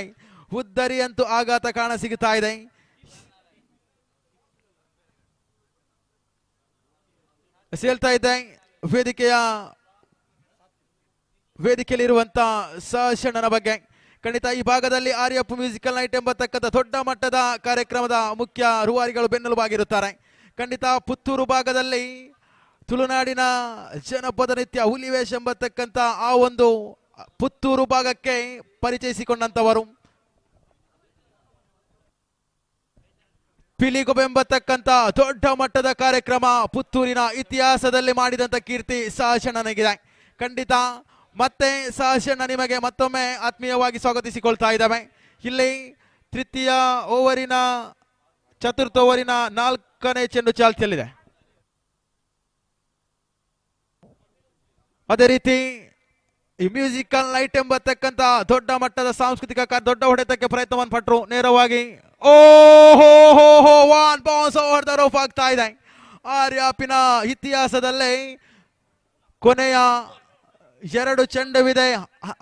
ಉದ್ದರಿ ಅಂತೂ ಆಘಾತ ಕಾಣ ಸಿಗ್ತಾ ಇದೆ. ಹೇಳ್ತಾ ಇದ್ದೆ ವೇದಿಕೆಯಲ್ಲಿರುವಂತ ಸಹಶಣ್ಣನ ಬಗ್ಗೆ. ಖಂಡಿತ ಈ ಭಾಗದಲ್ಲಿ ಆರ್ಯಪ್ ಮ್ಯೂಸಿಕಲ್ ನೈಟ್ ಎಂಬತಕ್ಕಂಥ ದೊಡ್ಡ ಮಟ್ಟದ ಕಾರ್ಯಕ್ರಮದ ಮುಖ್ಯ ರೂವಾರಿಗಳು ಬೆನ್ನೆಲುಬಾಗಿರುತ್ತಾರೆ. ಖಂಡಿತ ಪುತ್ತೂರು ಭಾಗದಲ್ಲಿ ತುಳುನಾಡಿನ ಜನಪದ ನೃತ್ಯ ಹುಲಿವೇಶ್ ಎಂಬತಕ್ಕಂಥ ಆ ಒಂದು ಪುತ್ತೂರು ಭಾಗಕ್ಕೆ ಪರಿಚಯಿಸಿಕೊಂಡಂತವರು. ಪಿಲಿಗೊಬ್ಬ ಎಂಬತಕ್ಕಂಥ ದೊಡ್ಡ ಮಟ್ಟದ ಕಾರ್ಯಕ್ರಮ ಪುತ್ತೂರಿನ ಇತಿಹಾಸದಲ್ಲಿ ಮಾಡಿದಂತ ಕೀರ್ತಿ ಸಹಶಣ್ಣನಿಗಿದೆ. ಖಂಡಿತ ಮತ್ತೆ ಸಹಶಣ್ಣ ನಿಮಗೆ ಮತ್ತೊಮ್ಮೆ ಆತ್ಮೀಯವಾಗಿ ಸ್ವಾಗತಿಸಿಕೊಳ್ತಾ ಇದ್ದಾವೆ. ಇಲ್ಲಿ ಚತುರ್ಥ ಓವರಿನ 4ನೇ ಚೆಂಡು ಚಾಲ್ತಿಯಲ್ಲಿದೆ. ಅದೇ ರೀತಿ ಈ ಮ್ಯೂಸಿಕಲ್ ನೈಟ್ ಎಂಬತಕ್ಕಂಥ ದೊಡ್ಡ ಮಟ್ಟದ ಸಾಂಸ್ಕೃತಿಕ ದೊಡ್ಡ ಹೊಡೆತಕ್ಕೆ ಪ್ರಯತ್ನವನ್ನು ಪಟ್ಟರು. ನೇರವಾಗಿ one bounce over the rope ಆಗ್ತಾ ಇದೆ. ಆರ್ಯಾಪಿನ ಇತಿಹಾಸದಲ್ಲೇ ಕೊನೆಯ 2 ಚೆಂಡುವಿದೆ,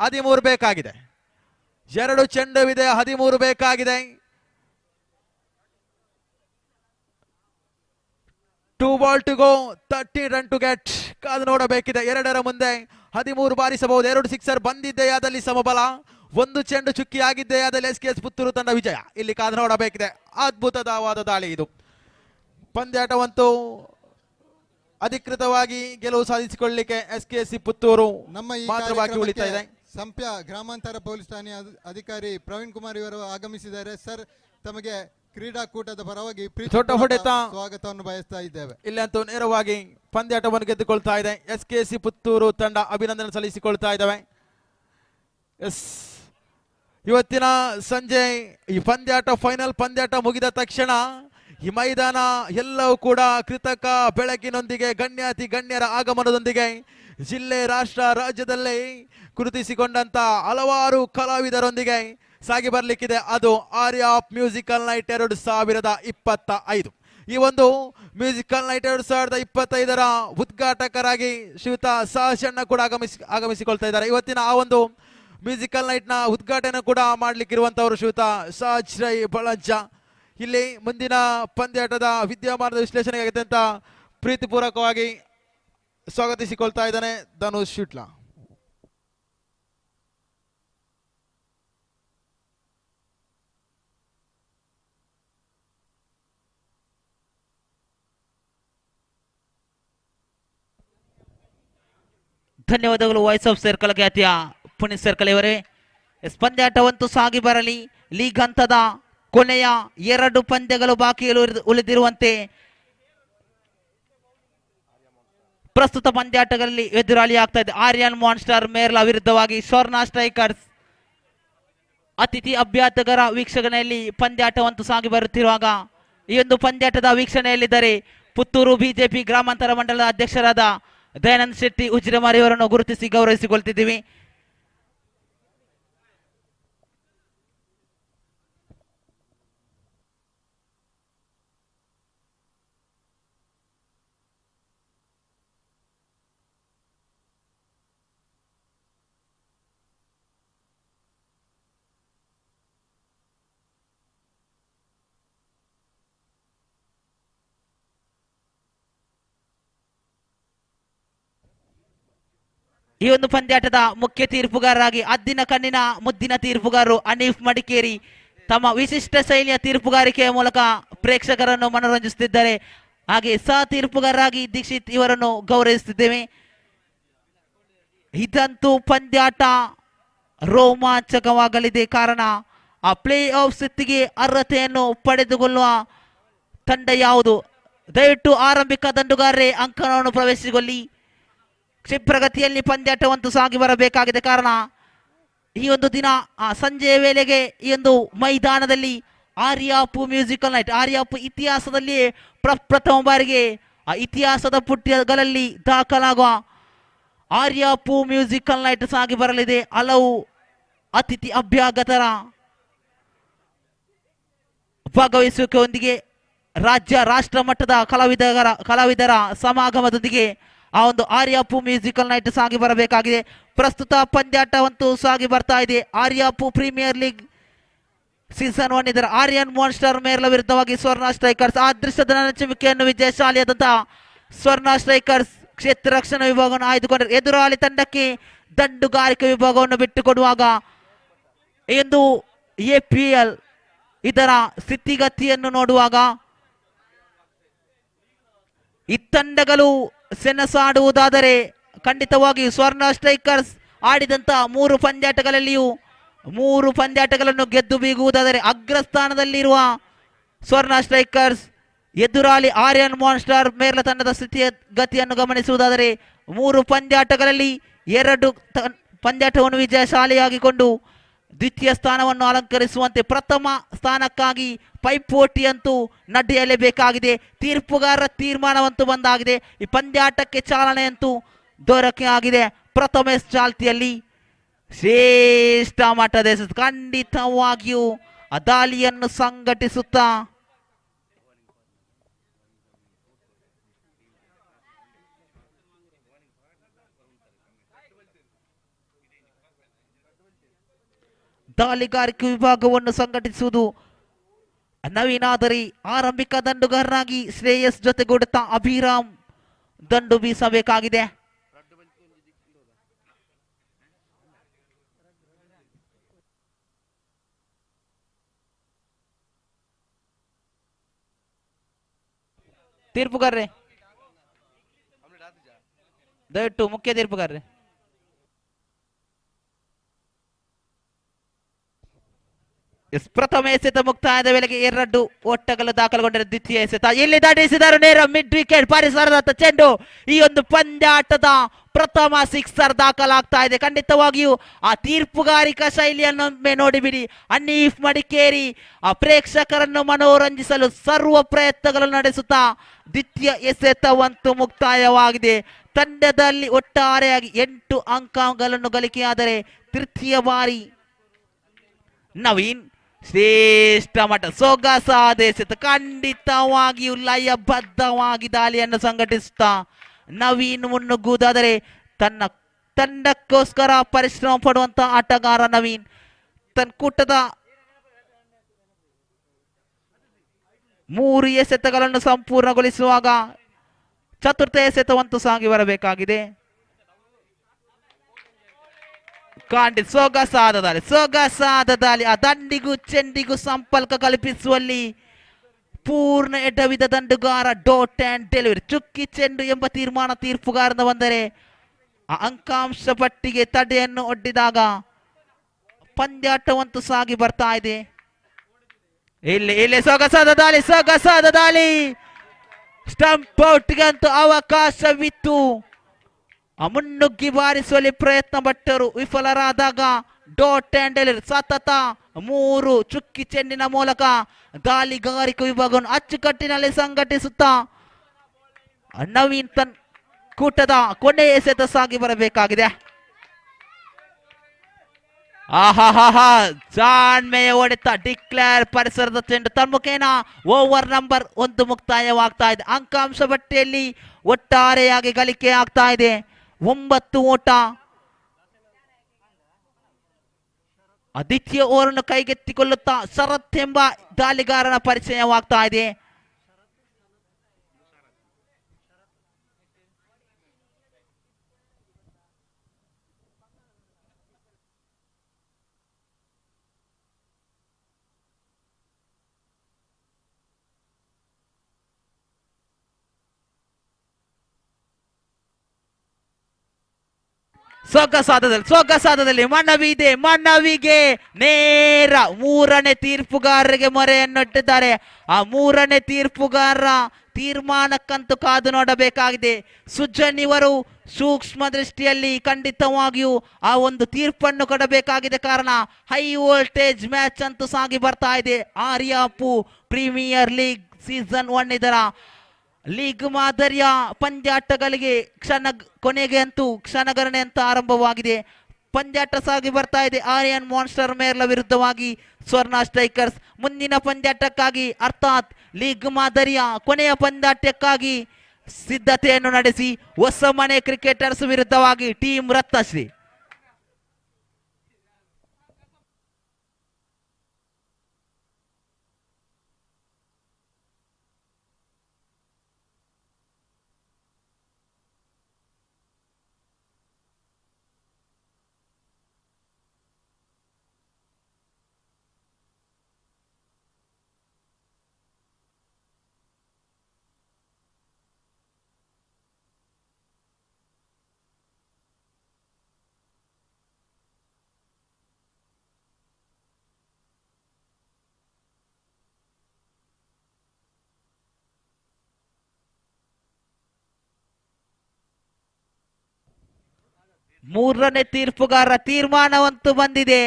13 ಬೇಕಾಗಿದೆ. 2 ಚೆಂಡುವಿದೆ, 13 ಬೇಕಾಗಿದೆ. 2 ball to go, 13 run to get. ಕಾದು ನೋಡಬೇಕಿದೆ. 2ರ ಮುಂದೆ 13 ಬಾರಿಸಬಹುದು. 2 ಸಿಕ್ಸರ್ ಬಂದಿದ್ದೆಯಾದಲ್ಲಿ ಸಮಬಲ, 1 ಚೆಂಡು ಚುಕ್ಕಿ ಆಗಿದ್ದೆಯಾದಲ್ಲಿ SKS ಪುತ್ತೂರು ತಂಡ ವಿಜಯ. ಇಲ್ಲಿ ಕಾದು ನೋಡಬೇಕಿದೆ. ಅದ್ಭುತವಾದ ದಾಳಿ ಇದು. ಪಂದ್ಯಾಟವಂತೂ ಅಧಿಕೃತವಾಗಿ ಗೆಲುವು ಸಾಧಿಸಿಕೊಳ್ಳಲಿಕ್ಕೆ SKC ಪುತ್ತೂರು ನಮ್ಮ ಈ ಮಾತ್ರ ಬಾಕಿ ಉಳಿತಾ ಇದೆ. ಸಂಪ್ಯ ಗ್ರಾಮಾಂತರ ಪೊಲೀಸ್ ಠಾಣೆಯ ಅಧಿಕಾರಿ ಪ್ರವೀಣ್ ಕುಮಾರ್ ಇವರು ಆಗಮಿಸಿದ್ದಾರೆ. ಸರ್, ತಮಗೆ ಕ್ರೀಡಾಕೂಟದ ಪರವಾಗಿ ದೊಡ್ಡ ಹೊಡೆತ ಸ್ವಾಗತವನ್ನು ಬಯಸ್ತಾ ಇದ್ದೇವೆ. ಇಲ್ಲಂತೂ ನೇರವಾಗಿ ಪಂದ್ಯಾಟವನ್ನು ಗೆದ್ದುಕೊಳ್ತಾ ಇದೆ SKC ಪುತ್ತೂರು ತಂಡ. ಅಭಿನಂದನೆ ಸಲ್ಲಿಸಿಕೊಳ್ತಾ ಇದ್ದಾವೆ. ಇವತ್ತಿನ ಸಂಜೆ ಈ ಫೈನಲ್ ಪಂದ್ಯಾಟ ಮುಗಿದ ತಕ್ಷಣ ಈ ಮೈದಾನ ಎಲ್ಲವೂ ಕೂಡ ಕೃತಕ ಬೆಳಕಿನೊಂದಿಗೆ ಗಣ್ಯರ ಆಗಮನದೊಂದಿಗೆ ಜಿಲ್ಲೆ ರಾಷ್ಟ್ರ ರಾಜ್ಯದಲ್ಲೇ ಗುರುತಿಸಿಕೊಂಡಂತ ಹಲವಾರು ಕಲಾವಿದರೊಂದಿಗೆ ಸಾಗಿ ಬರ್ಲಿಕ್ಕಿದೆ. ಅದು ಆರ್ಯಾಪ್ ಮ್ಯೂಸಿಕಲ್ ನೈಟ್ 2025. ಈ ಒಂದು ಮ್ಯೂಸಿಕಲ್ ನೈಟ್ 2025ರ ಉದ್ಘಾಟಕರಾಗಿ ಶ್ರೀಯುತ ಸಹಶಣ್ಣ ಕೂಡ ಆಗಮಿಸಿಕೊಳ್ತಾ ಇದ್ದಾರೆ. ಇವತ್ತಿನ ಆ ಒಂದು ಮ್ಯೂಸಿಕಲ್ ನೈಟ್ ನ ಉದ್ಘಾಟನೆ ಕೂಡ ಮಾಡ್ಲಿಕ್ಕಿರುವಂತವರು ಶ್ರೀಯುತ ಸಹಜ್ ರೈ ಬಳಂಜ. ಇಲ್ಲಿ ಮುಂದಿನ ಪಂದ್ಯಾಟದ ವಿದ್ಯಮಾನದ ವಿಶ್ಲೇಷಣೆಗೆ ಅತ್ಯಂತ ಪ್ರೀತಿಪೂರ್ವಕವಾಗಿ ಸ್ವಾಗತಿಸಿಕೊಳ್ತಾ ಇದ್ದಾನೆ ಧನುಷ್ ಶುಟ್ಲಾ. ಧನ್ಯವಾದಗಳು ವಾಯ್ಸ್ ಆಫ್ ಸರ್ಕಲ್ ಖ್ಯಾತಿಯ ಪುನೀತ್ ಸರ್ಕಲ್ ಇವರೇ. ಪಂದ್ಯಾಟವಂತೂ ಸಾಗಿ ಬರಲಿ. ಲೀಗ್ ಹಂತದ ಕೊನೆಯ 2 ಪಂದ್ಯಗಳು ಬಾಕಿ ಉಳಿದಿರುವಂತೆ ಪ್ರಸ್ತುತ ಪಂದ್ಯಾಟಗಳಲ್ಲಿ ಎದುರಾಳಿ ಆಗ್ತಾ ಇದೆ. ಆರ್ಯನ್ ಮಾನ್ಸ್ಟರ್ ಮೇರ್ಲಾ ವಿರುದ್ಧವಾಗಿ ಸ್ವರ್ಣ ಸ್ಟ್ರೈಕರ್ಸ್. ಅತಿಥಿ ಅಭ್ಯರ್ಥಿಗರ ವೀಕ್ಷಣೆಯಲ್ಲಿ ಪಂದ್ಯಾಟವಂತೂ ಸಾಗಿ ಬರುತ್ತಿರುವಾಗ ಈ ಒಂದು ಪಂದ್ಯಾಟದ ವೀಕ್ಷಣೆಯಲ್ಲಿದ್ದರೆ ಪುತ್ತೂರು ಬಿಜೆಪಿ ಗ್ರಾಮಾಂತರ ಮಂಡಲದ ಅಧ್ಯಕ್ಷರಾದ ದಯಾನಂದ್ ಶೆಟ್ಟಿ ಉಜಿರೆಮಾರಿ ಅವರನ್ನು ಗುರುತಿಸಿ ಗೌರವಿಸಿಕೊಳ್ತಿದ್ದೀವಿ. ಈ ಒಂದು ಪಂದ್ಯಾಟದ ಮುಖ್ಯ ತೀರ್ಪುಗಾರರಾಗಿ ಅದ್ದಿನ ಕಣ್ಣಿನ ಮುದ್ದಿನ ತೀರ್ಪುಗಾರರು ಅನೀಫ್ ಮಡಿಕೇರಿ ತಮ್ಮ ವಿಶಿಷ್ಟ ಶೈಲಿಯ ತೀರ್ಪುಗಾರಿಕೆಯ ಮೂಲಕ ಪ್ರೇಕ್ಷಕರನ್ನು ಮನೋರಂಜಿಸುತ್ತಿದ್ದಾರೆ. ಹಾಗೆ ಸಹ ತೀರ್ಪುಗಾರರಾಗಿ ದೀಕ್ಷಿತ್ ಇವರನ್ನು ಗೌರವಿಸುತ್ತಿದ್ದೇವೆ. ಇದಂತೂ ಪಂದ್ಯಾಟ ರೋಮಾಂಚಕವಾಗಲಿದೆ. ಕಾರಣ ಆ ಪ್ಲೇ ಆಫ್ ಸುತ್ತಿಗೆ ಅರ್ಹತೆಯನ್ನು ಪಡೆದುಕೊಳ್ಳುವ ತಂಡ ಯಾವುದು? ದಯವಿಟ್ಟು ಆರಂಭಿಕ ದಂಡುಗಾರರೇ ಅಂಕಣವನ್ನು ಪ್ರವೇಶಿಸಿಕೊಳ್ಳಿ. ಕ್ಷಿಪ್ರಗತಿಯಲ್ಲಿ ಪಂದ್ಯಾಟವಂತೂ ಸಾಗಿ ಬರಬೇಕಾಗಿದೆ. ಕಾರಣ ಈ ಒಂದು ದಿನ ಸಂಜೆಯ ವೇಳೆಗೆ ಈ ಒಂದು ಮೈದಾನದಲ್ಲಿ ಆರ್ಯಾಪು ಮ್ಯೂಸಿಕಲ್ ನೈಟ್, ಆರ್ಯಾಪು ಇತಿಹಾಸದಲ್ಲಿ ಪ್ರಥಮ ಬಾರಿಗೆ ಆ ಇತಿಹಾಸದ ಪುಟಗಳಲ್ಲಿ ದಾಖಲಾಗುವ ಆರ್ಯಾಪು ಮ್ಯೂಸಿಕಲ್ ನೈಟ್ ಸಾಗಿ ಬರಲಿದೆ. ಹಲವು ಅತಿಥಿ ಅಭ್ಯಾಗತರ ಭಾಗವಹಿಸುವಿಕೆಯೊಂದಿಗೆ ರಾಜ್ಯ ರಾಷ್ಟ್ರ ಮಟ್ಟದ ಕಲಾವಿದರ ಸಮಾಗಮದೊಂದಿಗೆ ಆ ಒಂದು ಆರ್ಯಾಪು ಮ್ಯೂಸಿಕಲ್ ನೈಟ್ ಸಾಗಿ ಬರಬೇಕಾಗಿದೆ. ಪ್ರಸ್ತುತ ಪಂದ್ಯಾಟವಂತೂ ಸಾಗಿ ಬರ್ತಾ ಇದೆ. ಆರ್ಯಾಪು ಪ್ರೀಮಿಯರ್ ಲೀಗ್ ಸೀಸನ್ 1 ಇದರ ಆರ್ಯನ್ ಮಾನ್ಸ್ಟರ್ ಮೇರ್ಲ ವಿರುದ್ಧವಾಗಿ ಸ್ವರ್ಣ ಸ್ಟ್ರೈಕರ್ಸ್ ಆ ದೃಶ್ಯದ ನಚುವಿಕೆಯನ್ನು ವಿಜಯಶಾಲಿಯಾದಂತಹ ಸ್ವರ್ಣ ಸ್ಟ್ರೈಕರ್ಸ್ ಕ್ಷೇತ್ರ ರಕ್ಷಣಾ ವಿಭಾಗವನ್ನು ಆಯ್ದುಕೊಂಡರು. ಎದುರಾಳಿ ತಂಡಕ್ಕೆ ದಂಡುಗಾರಿಕೆ ವಿಭಾಗವನ್ನು ಬಿಟ್ಟುಕೊಡುವಾಗ ಎಂದು APL ಇದರ ಸ್ಥಿತಿಗತಿಯನ್ನು ನೋಡುವಾಗ ಈ ತಂಡಗಳು ಸೆಣಸಾಡುವುದಾದರೆ ಖಂಡಿತವಾಗಿ ಸ್ವರ್ಣ ಸ್ಟ್ರೈಕರ್ಸ್ ಆಡಿದಂತ 3 ಪಂದ್ಯಾಟಗಳಲ್ಲಿಯೂ 3 ಪಂದ್ಯಾಟಗಳನ್ನು ಗೆದ್ದು ಬೀಗುವುದಾದರೆ ಅಗ್ರಸ್ಥಾನದಲ್ಲಿರುವ ಸ್ವರ್ಣ ಸ್ಟ್ರೈಕರ್ಸ್ ಎದುರಾಳಿ ಆರ್ಯನ್ ಮಾನ್ಸ್ಟರ್ ಮೇರ್ಲ ತಂಡದ ಸ್ಥಿತಿಯ ಗತಿಯನ್ನು ಗಮನಿಸುವುದಾದರೆ 3 ಪಂದ್ಯಾಟಗಳಲ್ಲಿ 2 ಪಂದ್ಯಾಟವನ್ನು ವಿಜಯಶಾಲಿಯಾಗಿಕೊಂಡು ದ್ವಿತೀಯ ಸ್ಥಾನವನ್ನು ಅಲಂಕರಿಸುವಂತೆ ಪ್ರಥಮ ಸ್ಥಾನಕ್ಕಾಗಿ ಪೈಪೋಟಿಯಂತೂ ನಡೆಯಲೇಬೇಕಾಗಿದೆ. ತೀರ್ಪುಗಾರರ ತೀರ್ಮಾನವಂತೂ ಬಂದಾಗಿದೆ. ಈ ಪಂದ್ಯಾಟಕ್ಕೆ ಚಾಲನೆಯಂತೂ ದೊರಕೆ ಆಗಿದೆ. ಪ್ರಥಮ ಚಾಲ್ತಿಯಲ್ಲಿ ಶ್ರೇಷ್ಠ ಮಟ್ಟದ ಖಂಡಿತವಾಗಿಯೂ ಆ ದಾಳಿಯನ್ನು ಸಂಘಟಿಸುತ್ತಾ ದಾಳಿಗಾರಿಕೆ ವಿಭಾಗವನ್ನು ಸಂಘಟಿಸುವುದು ನವೀನಾದರಿ. ಆರಂಭಿಕ ದಂಡುಗಾರರಾಗಿ ಶ್ರೇಯಸ್ ಜೊತೆಗೂಡುತ್ತಾ ಅಭಿರಾಮ್ ದಂಡು ಬೀಸಬೇಕಾಗಿದೆ. ತೀರ್ಪುಗಾರ್ರೆ ದಯವಿಟ್ಟು ಮುಖ್ಯ ತೀರ್ಪುಗಾರ್ರೆ ಪ್ರಥಮ ಎಸೆತ ಮುಕ್ತಾಯದ ವೇಳೆಗೆ 2 ಓಟಗಳು ದಾಖಲುಗೊಂಡಿರುವ ದ್ವಿತೀಯ ಎಸೆತ ಇಲ್ಲಿ ದಾಟಿಸಿದರು ನೇರ ಮಿಡ್ ವಿಕೆಟ್ ಪರಿಸರದ ಚೆಂಡು. ಈ ಒಂದು ಪಂದ್ಯಾಟದ ಪ್ರಥಮ ಸಿಕ್ಸರ್ ದಾಖಲಾಗ್ತಾ ಇದೆ. ಖಂಡಿತವಾಗಿಯೂ ಆ ತೀರ್ಪುಗಾರಿಕಾ ಶೈಲಿಯನ್ನೊಮ್ಮೆ ನೋಡಿಬಿಡಿ. ಅನೀಫ್ ಮಡಿಕೇರಿ ಆ ಪ್ರೇಕ್ಷಕರನ್ನು ಮನೋರಂಜಿಸಲು ಸರ್ವ ಪ್ರಯತ್ನಗಳನ್ನು ನಡೆಸುತ್ತಾ ದ್ವಿತೀಯ ಎಸೆತವಂತೂ ಮುಕ್ತಾಯವಾಗಿದೆ. ತಂಡದಲ್ಲಿ ಒಟ್ಟಾರೆಯಾಗಿ 8 ಅಂಕಗಳನ್ನು ಗಳಿಕೆಯಾದರೆ ತೃತೀಯ ಬಾರಿ ನವೀನ್ ಶ್ರೇಷ್ಠ ಮಟ್ಟ ಸೊಗಸಾದ ಎಸೆತ. ಖಂಡಿತವಾಗಿಯೂ ಲಯಬದ್ಧವಾಗಿ ದಾಳಿಯನ್ನು ಸಂಘಟಿಸುತ್ತಾ ನವೀನ್ ಮುನ್ನುಗ್ಗುವುದಾದರೆ ತನ್ನ ತಂಡಕ್ಕೋಸ್ಕರ ಪರಿಶ್ರಮ ಪಡುವಂತ ಆಟಗಾರ ನವೀನ್ ತನ್ನ ಕೂಟದ 3 ಎಸೆತಗಳನ್ನು ಸಂಪೂರ್ಣಗೊಳಿಸುವಾಗ ಚತುರ್ಥ ಎಸೆತವಂತೂ ಸಾಗಿ ಬರಬೇಕಾಗಿದೆ. ಸೊಗಸಾದ ದಾಳಿ ಆ ದಂಡಿಗೂ ಚೆಂಡಿಗೂ ಸಂಪರ್ಕ ಕಲ್ಪಿಸುವಲ್ಲಿ ಪೂರ್ಣ ಎಡವಿದ ದಂಡುಗಾರ ಡಾಟ್ ಅಂಡ್ ಡೆಲಿವರಿ ಚುಕ್ಕಿ ಚೆಂಡು ಎಂಬ ತೀರ್ಮಾನ ತೀರ್ಪುಗಾರನ ಬಂದರೆ ಆ ಅಂಕಾಂಶ ಪಟ್ಟಿಗೆ ತಡೆಯನ್ನು ಒಡ್ಡಿದಾಗ ಪಂದ್ಯಾಟವಂತೂ ಸಾಗಿ ಬರ್ತಾ ಇದೆ. ಇಲ್ಲಿ ಸೊಗಸಾದ ದಾಳಿ ಸ್ಟಂಪ್ ಔಟ್ಗಂತೂ ಅವಕಾಶವಿತ್ತು. ಮುನ್ನುಗ್ಗಿ ಬಾರಿಸುವಲ್ಲಿ ಪ್ರಯತ್ನ ಪಟ್ಟರು, ವಿಫಲರಾದಾಗ ಡಾಟ್ ಅಂಡ್ ಡೆಲಿವರಿ ಸತತ 3 ಚುಕ್ಕಿ ಚೆಂಡಿನ ಮೂಲಕ ದಾಳಿಗಾರಿಕೆ ವಿಭಾಗವನ್ನು ಅಚ್ಚುಕಟ್ಟಿನಲ್ಲಿ ಸಂಘಟಿಸುತ್ತಾ ನವೀನ್ ತನ್ ಕೂಟದ ಕೊನೆಯ ಎಸೆತ ಸಾಗಿ ಬರಬೇಕಾಗಿದೆ. ಜಾಣ್ಮೆಯ ಹೊಡೆತ ಡಿಕ್ಲೇರ್ ಪರಿಸರದ ಚೆಂಡು ತನ್ಮುಖೇನ ಓವರ್ ನಂಬರ್ 1 ಮುಕ್ತಾಯವಾಗ್ತಾ ಇದೆ. ಅಂಕಾಂಶ ಪಟ್ಟಿಯಲ್ಲಿ ಒಟ್ಟಾರೆಯಾಗಿ ಗಳಿಕೆ ಆಗ್ತಾ ಇದೆ 9 ಓಟ. ದ್ವಿತೀಯ ಓವರನ್ನು ಕೈಗೆತ್ತಿಕೊಳ್ಳುತ್ತಾ ಶರತ್ ಎಂಬ ದಾಳಿಗಾರನ ಪರಿಚಯವಾಗ್ತಾ ಇದೆ. ಸೊಗಸಾದದಲ್ಲಿ ಮನವಿ ಇದೆ. ಮನವಿಗೆ ನೇರ ಮೂರನೇ ತೀರ್ಪುಗಾರರಿಗೆ ಮೊರೆಯನ್ನಿಟ್ಟಿದ್ದಾರೆ. ಆ ಮೂರನೇ ತೀರ್ಪುಗಾರರ ತೀರ್ಮಾನಕ್ಕಂತೂ ಕಾದು ನೋಡಬೇಕಾಗಿದೆ. ಸುಜನ್ ಇವರು ಸೂಕ್ಷ್ಮ ದೃಷ್ಟಿಯಲ್ಲಿ ಖಂಡಿತವಾಗಿಯೂ ಆ ಒಂದು ತೀರ್ಪನ್ನು ಕೊಡಬೇಕಾಗಿದೆ. ಕಾರಣ ಹೈ ವೋಲ್ಟೇಜ್ ಮ್ಯಾಚ್ ಅಂತೂ ಸಾಗಿ ಬರ್ತಾ ಇದೆ. ಆರ್ಯಾಪು ಪ್ರೀಮಿಯರ್ ಲೀಗ್ ಸೀಸನ್ 1 ಇದರ ಲೀಗ್ ಮಾದರಿಯ ಪಂದ್ಯಾಟಗಳಿಗೆ ಕೊನೆಗೆ ಅಂತೂ ಕ್ಷಣಗಣನೆ ಅಂತ ಆರಂಭವಾಗಿದೆ. ಪಂದ್ಯಾಟ ಸಾಗಿ ಬರ್ತಾ ಇದೆ. ಆರ್ಯನ್ ಮಾನ್ಸ್ಟರ್ ಮೇರ್ಲ ವಿರುದ್ಧವಾಗಿ ಸ್ವರ್ಣ ಸ್ಟ್ರೈಕರ್ಸ್. ಮುಂದಿನ ಪಂದ್ಯಾಟಕ್ಕಾಗಿ ಅರ್ಥಾತ್ ಲೀಗ್ ಮಾದರಿಯ ಕೊನೆಯ ಪಂದ್ಯಾಟಕ್ಕಾಗಿ ಸಿದ್ಧತೆಯನ್ನು ನಡೆಸಿ ಹೊಸಮನೆ ಕ್ರಿಕೆಟರ್ಸ್ ವಿರುದ್ಧವಾಗಿ ಟೀಮ್ ರತ್ನಶ್ರೀ. ಮೂರನೇ ತೀರ್ಪುಗಾರರ ತೀರ್ಮಾನವಂತೂ ಬಂದಿದೆ.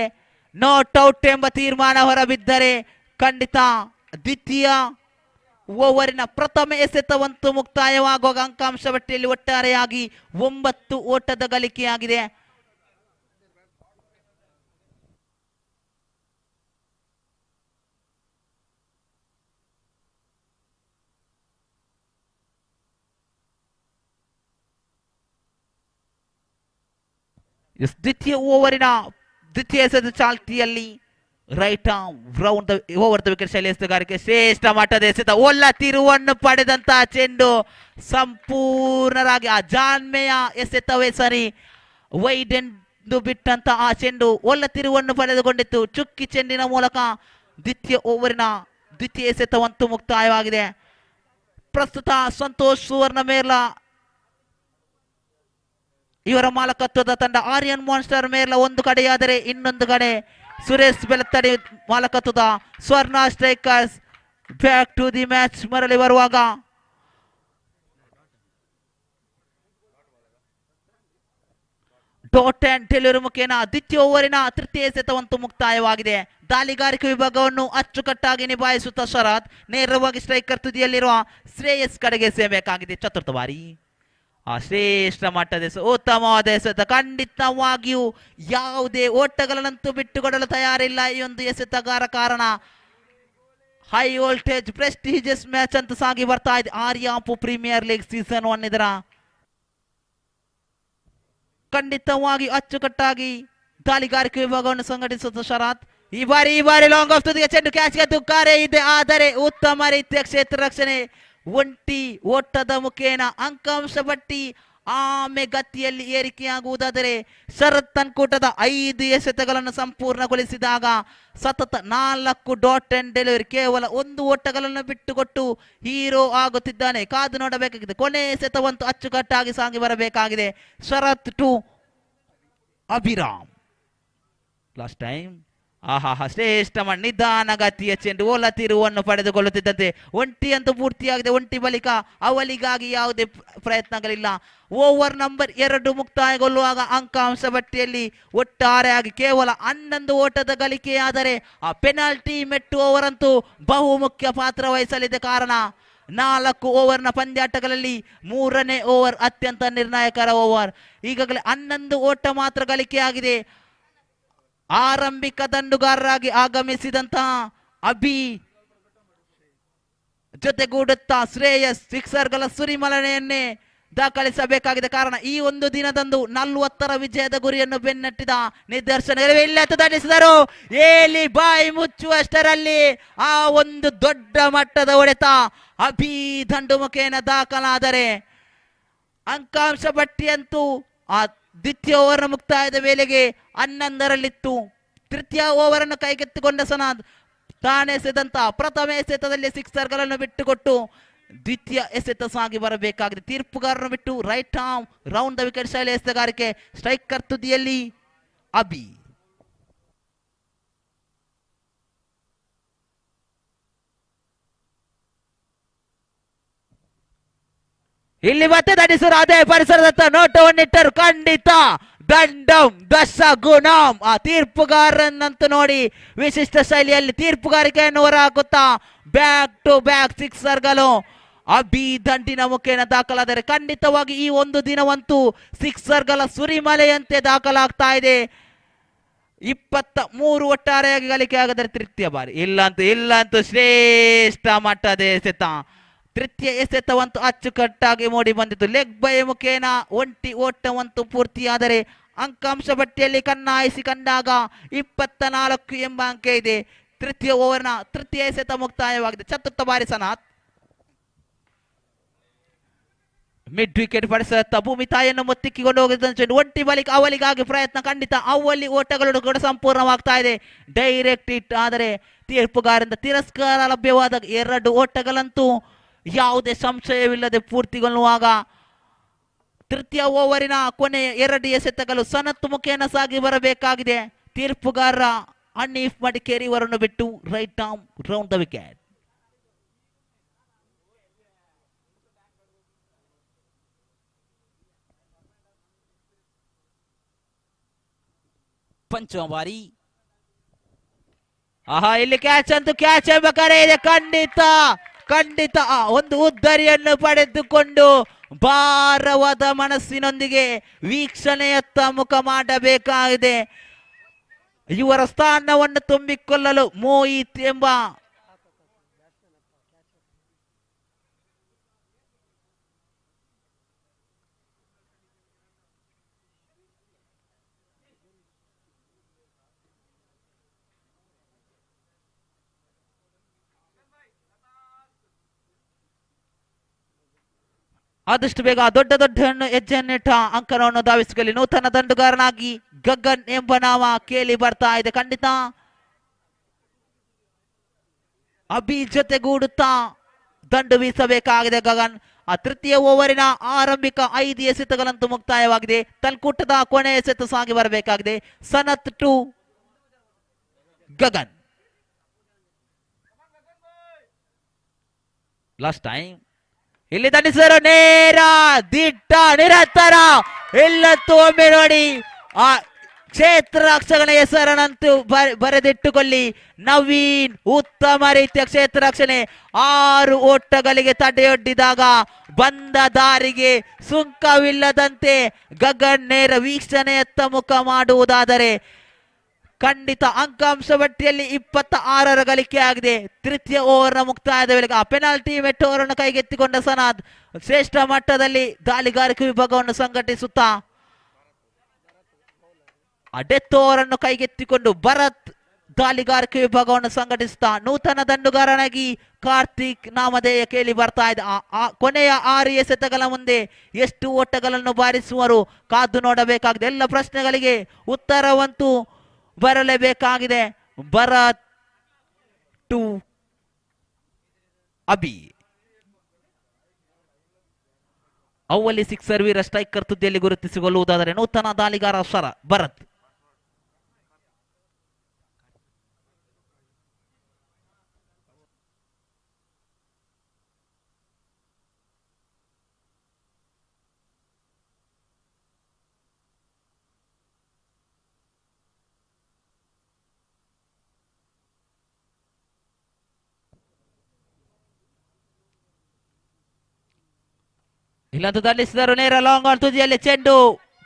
ನಾಟ್ ಔಟ್ ಎಂಬ ತೀರ್ಮಾನ ಹೊರಬಿದ್ದರೆ ಖಂಡಿತ ದ್ವಿತೀಯ ಓವರಿನ ಪ್ರಥಮ ಎಸೆತವಂತೂ ಮುಕ್ತಾಯವಾಗುವಾಗ ಅಂಕಾಂಶ ಪಟ್ಟಿಯಲ್ಲಿ ಒಟ್ಟಾರೆಯಾಗಿ 9 ಓಟದ ಗಳಿಕೆಯಾಗಿದೆ. ದ್ವಿತೀಯ ಓವರಿನ ದ್ವಿತೀಯ ಎಸೆತ ಚಾಲ್ತಿಯಲ್ಲಿ right round over the wicket ಶೈಲಿ ಎಸೆತಗಾರಿಕೆ ಶ್ರೇಷ್ಠ ಮಟ್ಟದ ಎಸೆತ. ಒಳ್ಳ ತಿರುವನ್ನು ಪಡೆದಂತಹ ಚೆಂಡು ಸಂಪೂರ್ಣರಾಗಿ ಆ ಜಾನ್ಮೆಯ ಎಸೆತವೇ ಸರಿ. ವೈಡ್ ಎಂದು ಬಿಟ್ಟಂತ ಆ ಚೆಂಡು ಒಳ್ಳ ತಿರುವನ್ನು ಪಡೆದುಕೊಂಡಿತ್ತು. ಚುಕ್ಕಿ ಚೆಂಡಿನ ಮೂಲಕ ದ್ವಿತೀಯ ಓವರಿನ ದ್ವಿತೀಯ ಎಸೆತವಂತೂ ಮುಕ್ತಾಯವಾಗಿದೆ. ಪ್ರಸ್ತುತ ಸಂತೋಷ್ ಸುವರ್ಣ ಮೇರ್ಲ ಇವರ ಮಾಲಕತ್ವದ ತಂಡ. ಆರ್ಯನ್ ಮಾನ್ಸ್ಟರ್ ಮೇರ್ಲ ಒಂದು ಕಡೆಯಾದರೆ ಇನ್ನೊಂದು ಕಡೆ ಸುರೇಶ್ ಬೆಳತ್ತಡಿ ಮಾಲಕತ್ವದ Swarna strikers back to the match ಮರಳಿ ಬರುವಾಗ ಡಾಟ್ ಅಂಡ್ ಡೆಲಿವರಿ ಮುಖೇನ ದ್ವಿತೀಯ ಓವರಿನ ತೃತೀಯ ಎಸೆತವಂತೂ ಮುಕ್ತಾಯವಾಗಿದೆ. ದಾಳಿಗಾರಿಕೆ ವಿಭಾಗವನ್ನು ಅಚ್ಚುಕಟ್ಟಾಗಿ ನಿಭಾಯಿಸುತ್ತಾ ಶರತ್ ನೇರವಾಗಿ ಸ್ಟ್ರೈಕರ್ ತುದಿಯಲ್ಲಿರುವ ಶ್ರೇಯಸ್ ಕಡೆಗೆ ಸೇಬೇಕಾಗಿದೆ. ಚತುರ್ಥ ಬಾರಿ ಆ ಶ್ರೇಷ್ಠ ಮಟ್ಟದ ಉತ್ತಮವಾದ ಎಸೆತ. ಖಂಡಿತವಾಗಿಯೂ ಯಾವುದೇ ಓಟಗಳನ್ನಂತೂ ಬಿಟ್ಟುಕೊಡಲು ತಯಾರಿಲ್ಲ ಈ ಒಂದು ಎಸೆತಗಾರ. ಕಾರಣ ಹೈ ವೋಲ್ಟೇಜ್ ಪ್ರೆಸ್ಟೀಜಿಯಸ್ ಮ್ಯಾಚ್ ಅಂತ ಸಾಗಿ ಬರ್ತಾ ಇದೆ. ಆರ್ಯಾಪು ಪ್ರೀಮಿಯರ್ ಲೀಗ್ ಸೀಸನ್ 1 ಇದರ ಖಂಡಿತವಾಗಿ ಅಚ್ಚುಕಟ್ಟಾಗಿ ದಾಳಿಗಾರಿಕೆ ವಿಭಾಗವನ್ನು ಸಂಘಟಿಸುತ್ತ ಶರತ್. ಈ ಬಾರಿ ಲಾಂಗ್ ಆಫ್ ತುದಿಗೆ ಚೆಂಡು ಕ್ಯಾಚ್ಗೆ ತುಕ್ಕಾರೆ ಇದೆ. ಆದರೆ ಉತ್ತಮ ರೀತಿಯ ಕ್ಷೇತ್ರ ರಕ್ಷಣೆ. ಒಂಟಿ ಓಟದ ಮುಖೇನ ಅಂಕಾಂಶ ಪಟ್ಟಿ ಆಮೆಗತಿಯಲ್ಲಿ ಏರಿಕೆಯಾಗುವುದಾದರೆ ಶರತ್ ಅನ್ಕೂಟದ 5 ಎಸೆತಗಳನ್ನು ಸಂಪೂರ್ಣಗೊಳಿಸಿದಾಗ ಸತತ 4 ಡಾಟ್ ಅಂಡ್ ಡೆಲಿವರಿ, ಕೇವಲ 1 ಓಟಗಳನ್ನು ಬಿಟ್ಟುಕೊಟ್ಟು ಹೀರೋ ಆಗುತ್ತಿದ್ದಾನೆ. ಕಾದು ನೋಡಬೇಕಾಗಿದೆ. ಕೊನೆ ಎಸೆತವಂತೂ ಅಚ್ಚುಕಟ್ಟಾಗಿ ಸಾಗಿ ಬರಬೇಕಾಗಿದೆ. ಶರತ್ ಟು ಅಭಿರಾಮ್. ಲಾಸ್ಟ್ ಟೈಮ್ ಶ್ರೇಷ್ಠ ನಿಧಾನಗತಿಯ ಚೆಂಡು ಓಲ ತಿರುವನ್ನು ಪಡೆದುಕೊಳ್ಳುತ್ತಿದ್ದಂತೆ ಒಂಟಿ ಅಂತೂ ಪೂರ್ತಿಯಾಗಿದೆ. ಒಂಟಿ ಬಳಿಕ ಅವಲಿಗಾಗಿ ಯಾವುದೇ ಪ್ರಯತ್ನಗಳಿಲ್ಲ. ಓವರ್ ನಂಬರ್ 2 ಮುಕ್ತಾಯಗೊಳ್ಳುವಾಗ ಅಂಕಾಂಶ ಪಟ್ಟಿಯಲ್ಲಿ ಒಟ್ಟಾರೆಯಾಗಿ ಕೇವಲ 11 ಓಟದ ಗಳಿಕೆಯಾದರೆ ಆ ಪೆನಾಲ್ಟಿ ಮೆಟ್ಟು ಓವರ್ ಅಂತೂ ಬಹುಮುಖ್ಯ ಪಾತ್ರ ವಹಿಸಲಿದೆ. ಕಾರಣ 4 ಓವರ್ನ ಪಂದ್ಯಾಟಗಳಲ್ಲಿ 3ನೇ ಓವರ್ ಅತ್ಯಂತ ನಿರ್ಣಾಯಕರ ಓವರ್. ಈಗಾಗಲೇ 11 ಓಟ ಮಾತ್ರ ಗಳಿಕೆಯಾಗಿದೆ. ಆರಂಭಿಕ ದಂಡುಗಾರರಾಗಿ ಆಗಮಿಸಿದಂತಹ ಅಭಿ ಜೊತೆಗೂಡುತ್ತಾ ಶ್ರೇಯಸ್ ಸಿಕ್ಸರ್ಗಳ ಸುರಿಮಲನೆಯನ್ನೇ ದಾಖಲಿಸಬೇಕಾಗಿದೆ. ಕಾರಣ ಈ ಒಂದು ದಿನದಂದು 40ರ ವಿಜಯದ ಗುರಿಯನ್ನು ಬೆನ್ನಟ್ಟಿದ ನಿದರ್ಶನಗಳು ಇಲ್ಲತ್ತು ದಂಡಿಸಿದರು. ಏಲಿ ಬಾಯಿ ಮುಚ್ಚುವಷ್ಟರಲ್ಲಿ ಆ ಒಂದು ದೊಡ್ಡ ಮಟ್ಟದ ಹೊಡೆತ ಅಭಿ ದಂಡು ಮುಖೇನ ದಾಖಲಾದರೆ ಅಂಕಾಂಶ ಪಟ್ಟಿಯಂತೂ ಆ ದ್ವಿತೀಯ ಓವರ್ ಮುಕ್ತಾಯದ ವೇಳೆಗೆ 11ರಲ್ಲಿತ್ತು. ತೃತೀಯ ಓವರ್ ಅನ್ನು ಕೈಗೆತ್ತಿಕೊಂಡ ಸನಾದ್ ತಾನೆಸೆದಂತ ಪ್ರಥಮ ಎಸೆತದಲ್ಲಿ ಸಿಕ್ಸರ್ಗಳನ್ನು ಬಿಟ್ಟುಕೊಟ್ಟು ದ್ವಿತೀಯ ಎಸೆತ ಸಾಗಿ ಬರಬೇಕಾಗಿದೆ. ತೀರ್ಪುಗಾರರನ್ನು ಬಿಟ್ಟು right arm round the wicket ಶೈಲಿ ಎಸೆತಗಾರಿಕೆ. ಸ್ಟ್ರೈಕರ್ ತುದಿಯಲ್ಲಿ ಅಬಿ. ಇಲ್ಲಿ ಮತ್ತೆ ದಂಡಿಸರು ಅದೇ ಪರಿಸರದತ್ತ ನೋಟವನ್ನಿಟ್ಟರು. ಖಂಡಿತ ದಂಡಂ ದಶ ಗುಣಂ. ಆ ತೀರ್ಪುಗಾರನಂತೂ ನೋಡಿ ವಿಶಿಷ್ಟ ಶೈಲಿಯಲ್ಲಿ ತೀರ್ಪುಗಾರಿಕೆಯನ್ನು ಹೊರಹಾಕುತ್ತಾ ಬ್ಯಾಕ್ ಟು ಬ್ಯಾಕ್ ಸಿಕ್ಸರ್ಗಳು ಅಬಿ ದಂಡಿನ ಮುಖೇನ ದಾಖಲಾದರೆ ಖಂಡಿತವಾಗಿ ಈ ಒಂದು ದಿನವಂತೂ ಸಿಕ್ಸರ್ಗಳ ಸುರಿಮಲೆಯಂತೆ ದಾಖಲಾಗ್ತಾ ಇದೆ. 23 ಒಟ್ಟಾರೆಯಾಗಿ ಗಳಿಕೆ ಆಗದರೆ ತೃತೀಯ ಬಾರಿ. ಇಲ್ಲಂತೂ ಶ್ರೇಷ್ಠ ಮಟ್ಟದ ಎಸೆತ. ತೃತೀಯ ಎಸೆತವಂತೂ ಅಚ್ಚುಕಟ್ಟಾಗಿ ಮೂಡಿ ಬಂದಿತ್ತು. ಲೆಗ್ ಬೈ ಮುಖೇನ ಒಂಟಿ ಓಟವಂತೂ ಪೂರ್ತಿಯಾದರೆ ಅಂಕಾಂಶ ಪಟ್ಟಿಯಲ್ಲಿ ಕಣ್ಣಾಯಿಸಿ ಕಂಡಾಗ 24 ಎಂಬ ಅಂಕೆ ಇದೆ. ತೃತೀಯ ಓವರ್ನ ತೃತೀಯ ಎಸೆತ ಮುಕ್ತಾಯವಾಗಿದೆ. ಚತುರ್ಥ ಬಾರಿ ಸನಾತ್ ಮಿಡ್ ವಿಕೆಟ್ ಪಡಿಸುತ್ತಾ ಭೂಮಿ ತಾಯಿಯನ್ನು ಮುತ್ತಿಕ್ಕಿಕೊಂಡು ಹೋಗಿದ್ದ ಒಂಟಿ ಬಳಿಕ ಅವಲಿಗಾಗಿ ಪ್ರಯತ್ನ. ಖಂಡಿತ ಅವಲಿ ಓಟಗಳು ಕೂಡ ಸಂಪೂರ್ಣವಾಗ್ತಾ ಇದೆ. ಡೈರೆಕ್ಟ್ ಹಿಟ್ ಆದರೆ ತೀರ್ಪುಗಾರರಿಂದ ತಿರಸ್ಕಾರ ಲಭ್ಯವಾದ 2 ಓಟಗಳಂತೂ ಯಾವುದೇ ಸಂಶಯವಿಲ್ಲದೆ ಪೂರ್ತಿಗೊಳ್ಳುವಾಗ ತೃತೀಯ ಓವರಿನ ಕೊನೆಯ 2 ಎಸೆತಗಳು ಸನತ್ ಮುಖೇನ ಸಾಗಿ ಬರಬೇಕಾಗಿದೆ. ತೀರ್ಪುಗಾರ ಹನೀಫ್ ಮಡಿಕೇರಿ ಅವರನ್ನು ಬಿಟ್ಟು right arm round the wicket. ಪಂಚಮ ಬಾರಿ. ಇಲ್ಲಿ ಕ್ಯಾಚ್ ಅಂತೂ ಕ್ಯಾಚ್ ಎಂಬ ಕರೆ ಇದೆ. ಖಂಡಿತ ಒಂದು ಉದ್ದರಿಯನ್ನು ಪಡೆದುಕೊಂಡು ಭಾರವಾದ ಮನಸ್ಸಿನೊಂದಿಗೆ ವೀಕ್ಷಣೆಯತ್ತ ಮುಖ ಮಾಡಬೇಕಾಗಿದೆ. ಇವರ ಸ್ಥಾನವನ್ನು ತುಂಬಿಕೊಳ್ಳಲು ಮೋಹಿತ್ ಎಂಬ ಆದಷ್ಟು ಬೇಗ ದೊಡ್ಡ ಹೆಜ್ಜೆಯನ್ನಿಟ್ಟ ಅಂಕಣವನ್ನು ಧಾವಿಸಿಕೊಳ್ಳಿ. ನೂತನ ದಂಡುಗಾರನಾಗಿ ಗಗನ್ ಎಂಬ ನಾಮ ಕೇಳಿ ಬರ್ತಾ ಇದೆ. ಖಂಡಿತ ಅಭಿ ಜೊತೆಗೂಡುತ್ತಾ ದಂಡು ಬೀಸಬೇಕಾಗಿದೆ ಗಗನ್. ಆ ತೃತೀಯ ಓವರಿನ ಆರಂಭಿಕ 5 ಎಸೆತಗಳಂತೂ ಮುಕ್ತಾಯವಾಗಿದೆ. ತಲ್ಕೂಟದ ಕೊನೆಯ ಎಸೆತ ಸಾಗಿ ಬರಬೇಕಾಗಿದೆ. Sanath to Gagan. Last time ಇಲ್ಲಿ ದಂಡಿಸರು ನೇರ ದಿಟ್ಟ ನಿರಂತರ. ಇಲ್ಲಂತೂ ಒಮ್ಮೆ ನೋಡಿ ಆ ಕ್ಷೇತ್ರ ರಕ್ಷಣೆ ಹೆಸರನ್ನಂತೂ ಬರೆದಿಟ್ಟುಕೊಳ್ಳಿ. ನವೀನ್ ಉತ್ತಮ ರೀತಿಯ ಕ್ಷೇತ್ರ ರಕ್ಷಣೆ. 6 ಓಟಗಳಿಗೆ ತಡೆಯೊಡ್ಡಿದಾಗ ಬಂದ ದಾರಿಗೆ ಸುಂಕವಿಲ್ಲದಂತೆ ಗಗನ್ ನೇರ ವೀಕ್ಷಣೆಯತ್ತ ಮುಖ ಮಾಡುವುದಾದರೆ ಖಂಡಿತ ಅಂಕಾಂಶ ಪಟ್ಟಿಯಲ್ಲಿ 26ರ ಗಳಿಕೆ ಆಗಿದೆ. ತೃತೀಯ ಓವರ್ನ ಮುಕ್ತಾಯದ ವೇಳೆಗೆ ಆ ಪೆನಾಲ್ಟಿ ಮೆಟ್ಟೋವರನ್ನು ಕೈಗೆತ್ತಿಕೊಂಡ ಸನಾದ್ ಶ್ರೇಷ್ಠ ಮಟ್ಟದಲ್ಲಿ ದಾಳಿಗಾರಿಕೆ ವಿಭಾಗವನ್ನು ಸಂಘಟಿಸುತ್ತಾ ಡೆತ್ ಓವರ್ ಅನ್ನು ಕೈಗೆತ್ತಿಕೊಂಡು ಭರತ್ ದಾಳಿಗಾರಿಕೆ ವಿಭಾಗವನ್ನು ಸಂಘಟಿಸುತ್ತಾ ನೂತನ ದಂಡುಗಾರನಾಗಿ ಕಾರ್ತಿಕ್ ನಾಮಧೇಯ ಕೇಳಿ ಬರ್ತಾ ಇದೆ. ಕೊನೆಯ 6 ಎಸೆತಗಳ ಮುಂದೆ ಎಷ್ಟು ಓಟಗಳನ್ನು ಬಾರಿಸುವರು ಕಾದು ನೋಡಬೇಕಾಗಿದೆ. ಎಲ್ಲ ಪ್ರಶ್ನೆಗಳಿಗೆ ಉತ್ತರವಂತೂ ಬರಲೇಬೇಕಾಗಿದೆ. ಭರತ್ ಟು ಅಬಿ. ಅವಲ್ಲಿ ಸಿಕ್ಸರ್ ವೀರ ಸ್ಟ್ರೈಕರ್ ತುದಿಯಲ್ಲಿ ಗುರುತಿಸಿಕೊಳ್ಳುವುದಾದರೆ ನೂತನ ದಾಳಿಗಾರ ಭರತ್. ಇಲ್ಲಂತೂ ದಂಡಿಸಿದರು ನೇರ ಲಾಂಗ್ ಆನ್ ತುದಿಯಲ್ಲಿ ಚೆಂಡು.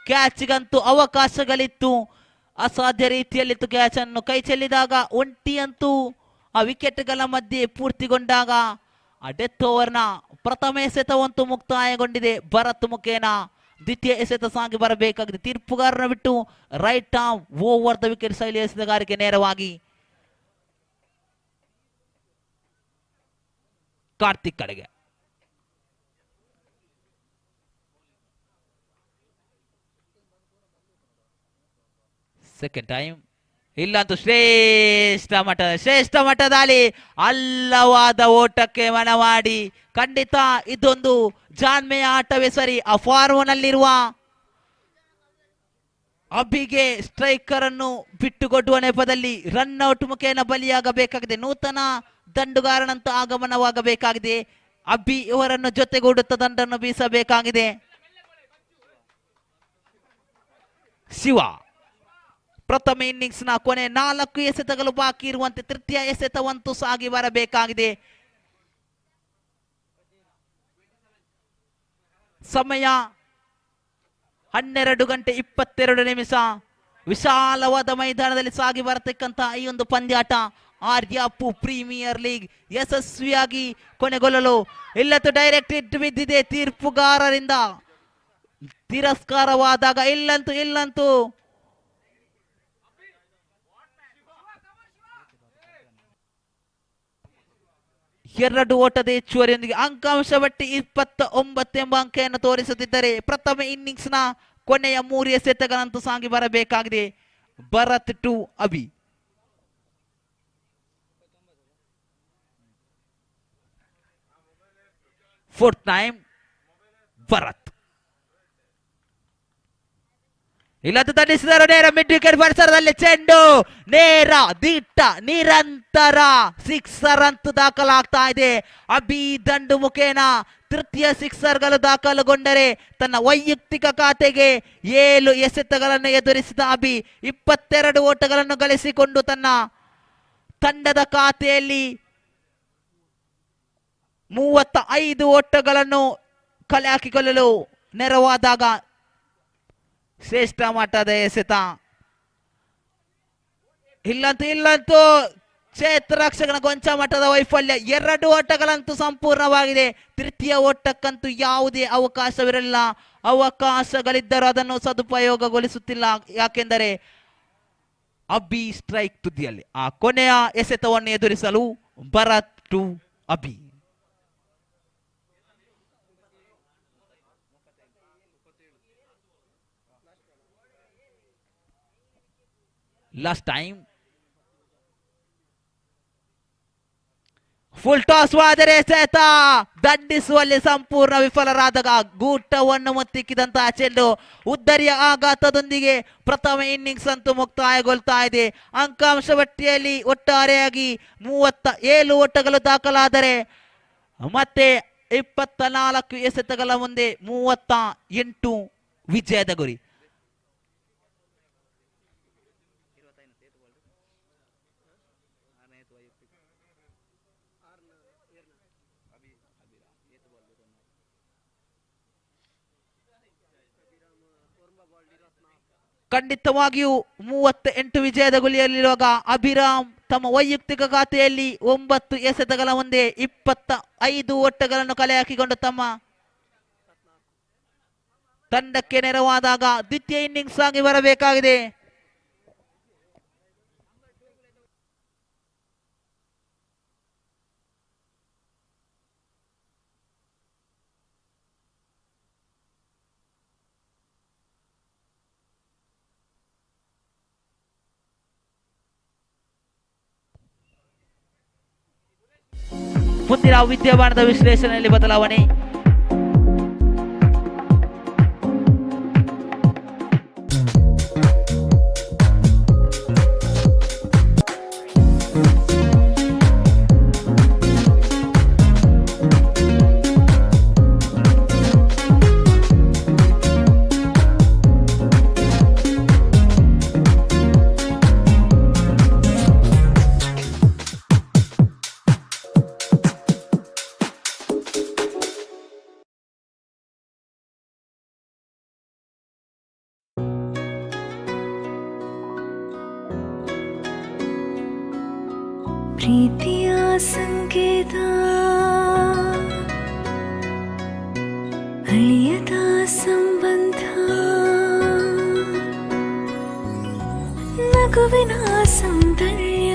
ಕ್ಯಾಚ್ಗಂತೂ ಅವಕಾಶಗಳಿತ್ತು. ಅಸಾಧ್ಯ ರೀತಿಯಲ್ಲಿತ್ತು. ಕ್ಯಾಚ್ ಅನ್ನು ಕೈ ಚೆಲ್ಲಿದಾಗ ಒಂಟಿಯಂತೂ ಆ ವಿಕೆಟ್ಗಳ ಮಧ್ಯೆ ಪೂರ್ತಿಗೊಂಡಾಗ ಆ ಡೆತ್ ಓವರ್ನ ಪ್ರಥಮ ಎಸೆತವಂತೂ ಮುಕ್ತಾಯಗೊಂಡಿದೆ. ಭರತ್ ಮುಖೇನ ದ್ವಿತೀಯ ಎಸೆತ ಸಾಗಿ ಬರಬೇಕಾಗಿದೆ. ತೀರ್ಪುಗಾರನ ಬಿಟ್ಟು right arm over the wicket ಶೈಲಿ ಎಸೆತಗಾರಿಕೆ ನೇರವಾಗಿ ಕಾರ್ತಿಕ್ ಕಡೆಗೆ. ಸೆಕೆಂಡ್ ಟೈಮ್ ಇಲ್ಲಂತೂ ಶ್ರೇಷ್ಠ ಮಟ್ಟದಲ್ಲಿ ಅಲ್ಲವಾದ ಓಟಕ್ಕೆ ಮನ ಮಾಡಿ ಖಂಡಿತ ಇದೊಂದು ಜಾಣ್ಮೆಯ ಆಟವೇ ಸರಿ. ಆ ಫಾರ್ಮ್ನಲ್ಲಿರುವ ಅಭಿಗೆ ಸ್ಟ್ರೈಕರ್ ಅನ್ನು ಬಿಟ್ಟುಕೊಡುವ ನೆಪದಲ್ಲಿ ರನ್ಔಟ್ ಮುಖೇನ ಬಲಿಯಾಗಬೇಕಾಗಿದೆ. ನೂತನ ದಂಡುಗಾರನಂತೂ ಆಗಮನವಾಗಬೇಕಾಗಿದೆ. ಅಭಿ ಇವರನ್ನು ಜೊತೆಗೂಡುತ್ತ ದಂಡನ್ನು ಬೀಸಬೇಕಾಗಿದೆ. ಶಿವ ಪ್ರಥಮ ಇನ್ನಿಂಗ್ಸ್ ನ ಕೊನೆ 4 ಎಸೆತಗಳು ಬಾಕಿ ಇರುವಂತೆ ತೃತೀಯ ಎಸೆತವಂತೂ ಸಾಗಿ ಬರಬೇಕಾಗಿದೆ. ಸಮಯ 12:22. ವಿಶಾಲವಾದ ಮೈದಾನದಲ್ಲಿ ಸಾಗಿ ಬರತಕ್ಕಂತ ಈ ಒಂದು ಪಂದ್ಯಾಟ ಆರ್ಯಾಪು ಪ್ರೀಮಿಯರ್ ಲೀಗ್ ಯಶಸ್ವಿಯಾಗಿ ಕೊನೆಗೊಳ್ಳಲು ಇಲ್ಲತ್ತು ಡೈರೆಕ್ಟ್ ಹಿಟ್ ಬಿದ್ದಿದೆ. ತೀರ್ಪುಗಾರರಿಂದ ತಿರಸ್ಕಾರವಾದಾಗ ಇಲ್ಲಂತೂ 2 ಓಟದ ಹೆಚ್ಚುವರಿಯೊಂದಿಗೆ ಅಂಕಾಂಶ ಬಟ್ಟಿ 29 ಎಂಬ ಅಂಕೆಯನ್ನು ತೋರಿಸುತ್ತಿದ್ದರೆ ಪ್ರಥಮ ಇನ್ನಿಂಗ್ಸ್ ನ ಕೊನೆಯ 3 ಎಸೆತಗಳಂತೂ ಸಾಗಿ ಬರಬೇಕಾಗಿದೆ. Bharath to Abhi. Fourth time Bharath ಇಲ್ಲದ ದಂಡಿಸಿದರು. ನೇರ ಮಿಡ್ ವಿಕೆಟ್ ಪರಿಸರದಲ್ಲಿ ಚೆಂಡು ನೇರ ದಿಟ್ಟ ನಿರಂತರ ಸಿಕ್ಸರ್ ಅಂತೂ ದಾಖಲಾಗ್ತಾ ಇದೆ. ಅಭಿ ದಂಡು ಮುಖೇನ ತೃತೀಯ ಸಿಕ್ಸರ್ಗಳು ದಾಖಲುಗೊಂಡರೆ ತನ್ನ ವೈಯಕ್ತಿಕ ಖಾತೆಗೆ 7 ಎಸೆತಗಳನ್ನು ಎದುರಿಸಿದ ಅಭಿ 22 ಓಟಗಳನ್ನು ಗಳಿಸಿಕೊಂಡು ತನ್ನ ತಂಡದ ಖಾತೆಯಲ್ಲಿ 35 ಓಟಗಳನ್ನು ಕಲೆ ಹಾಕಿಕೊಳ್ಳಲು ನೆರವಾದಾಗ ಶ್ರೇಷ್ಠ ಮಟ್ಟದ ಎಸೆತ. ಇಲ್ಲಂತೂ ಕ್ಷೇತ್ರರಕ್ಷಕನ ಕೊಂಚ ಮಟ್ಟದ ವೈಫಲ್ಯ. 2 ಓಟಗಳಂತೂ ಸಂಪೂರ್ಣವಾಗಿದೆ. ತೃತೀಯ ಓಟಕ್ಕಂತೂ ಯಾವುದೇ ಅವಕಾಶವಿರಲಿಲ್ಲ. ಅವಕಾಶಗಳಿದ್ದರೂ ಅದನ್ನು ಸದುಪಯೋಗಗೊಳಿಸುತ್ತಿಲ್ಲ. ಯಾಕೆಂದರೆ ಅಭಿ ಸ್ಟ್ರೈಕ್ ತುದಿಯಲ್ಲಿ. ಆ ಕೊನೆಯ ಎಸೆತವನ್ನು ಎದುರಿಸಲು Bharath to Abhi. Last time full toss ಆದರೆ ಎಸೆತ ದಂಡಿಸುವಲ್ಲಿ ಸಂಪೂರ್ಣ ವಿಫಲರಾದಾಗ ಗೂಟವನ್ನು ಮುತ್ತಿಕ್ಕಿದಂತಹ ಚೆಂಡು ಉದ್ದರಿಯ ಆಘಾತದೊಂದಿಗೆ ಪ್ರಥಮ ಇನ್ನಿಂಗ್ಸ್ ಅಂತೂ ಮುಕ್ತಾಯಗೊಳ್ತಾ ಇದೆ. ಅಂಕಾಂಶ ಪಟ್ಟಿಯಲ್ಲಿ ಒಟ್ಟಾರೆಯಾಗಿ 37 ಓಟಗಳು ದಾಖಲಾದರೆ ಮತ್ತೆ 24 ಎಸೆತಗಳ ಮುಂದೆ 38 ವಿಜಯದ ಗುರಿ. ಖಂಡಿತವಾಗಿಯೂ 38 ವಿಜಯದ ಗುರಿಯಲ್ಲಿರುವಾಗ ಅಭಿರಾಮ್ ತಮ್ಮ ವೈಯಕ್ತಿಕ ಖಾತೆಯಲ್ಲಿ 9 ಎಸೆತಗಳ ಮುಂದೆ 25 ಓಟಗಳನ್ನು ಕಲೆ ಹಾಕಿಕೊಂಡು ತಮ್ಮ ತಂಡಕ್ಕೆ ನೆರವಾದಾಗ ದ್ವಿತೀಯ ಇನ್ನಿಂಗ್ಸ್ ಆಗಿ ಬರಬೇಕಾಗಿದೆ. ಮುಂದಿನ ವಿದ್ಯಮಾನದ ವಿಶ್ಲೇಷಣೆಯಲ್ಲಿ ಬದಲಾವಣೆ. ಪ್ರೀತಿಯ ಸಂಕೇತ ಅಳಿಯದ ಸಂಬಂಧ ನಗುವಿನ ಸೌಂದರ್ಯ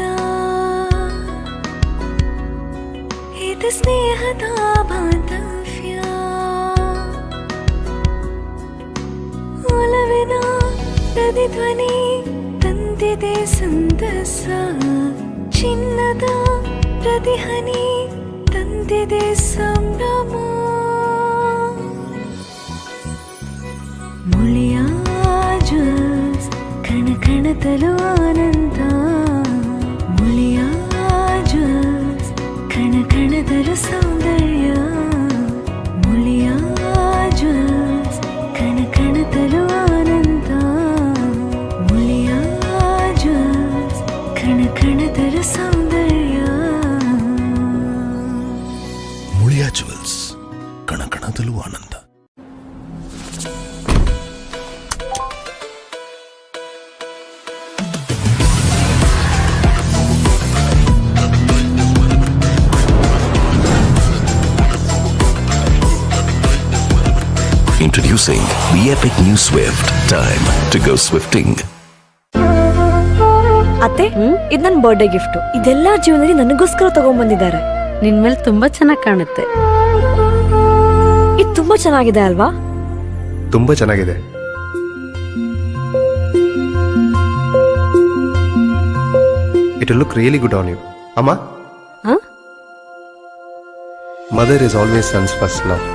ಇದು ಸ್ನೇಹದ ಬಾಂಧವ್ಯ ಒಲವಿನ ಪ್ರತಿಧ್ವನಿ ತಂದೆ ತುಂಬಿದೆ ಸಂತಸ ಚಿನ್ನದ ಪ್ರತಿಹನಿ ತಂದಿದೆ ಸಂಭ್ರಮ ಮುಳಿಯ ಜ್ಯೂಸ್ ಕಣ ಕಣದಲು ಆನಂದ ಮುಳಿಯ ಜ್ಯೂಸ್ ಕಣ ಕಣದಲು ಸೌಂದರ್ಯ ಮುಳಿಯ ಜ್ಯೂಸ್ ಕಣ ಕಣದಲು ಆನಂದ ಮುಳಿಯ ಜ್ಯೂಸ್ ಕಣ ಕಣದಲು ಸೌಂದರ್ಯ ಮುಳಿಯಾ ಜುವೆಲ್ಸ್ ಕಣ ಕಣದಲ್ಲೂ ಆನಂದ. Introducing the epic new Swift. Time to go swifting. ಅತ್ತೆ ಇದು ನನ್ನ ಬರ್ಡೇ ಗಿಫ್ಟ್. ಇದೆಲ್ಲ ಜೀವನದಲ್ಲಿ ನನಗೋಸ್ಕರ ತಗೊಂಡ್ಬಂದಿದ್ದಾರೆ. ನಿನ್ ಮೇಲೆ ತುಂಬಾ ಚೆನ್ನಾಗಿ ಕಾಣುತ್ತೆ. ಇದು ತುಂಬಾ ಚೆನ್ನಾಗಿದೆ ಅಲ್ವಾ? ತುಂಬಾ ಚೆನ್ನಾಗಿದೆ. It will look really good on you. Amma? Huh? Mother is always son's first love.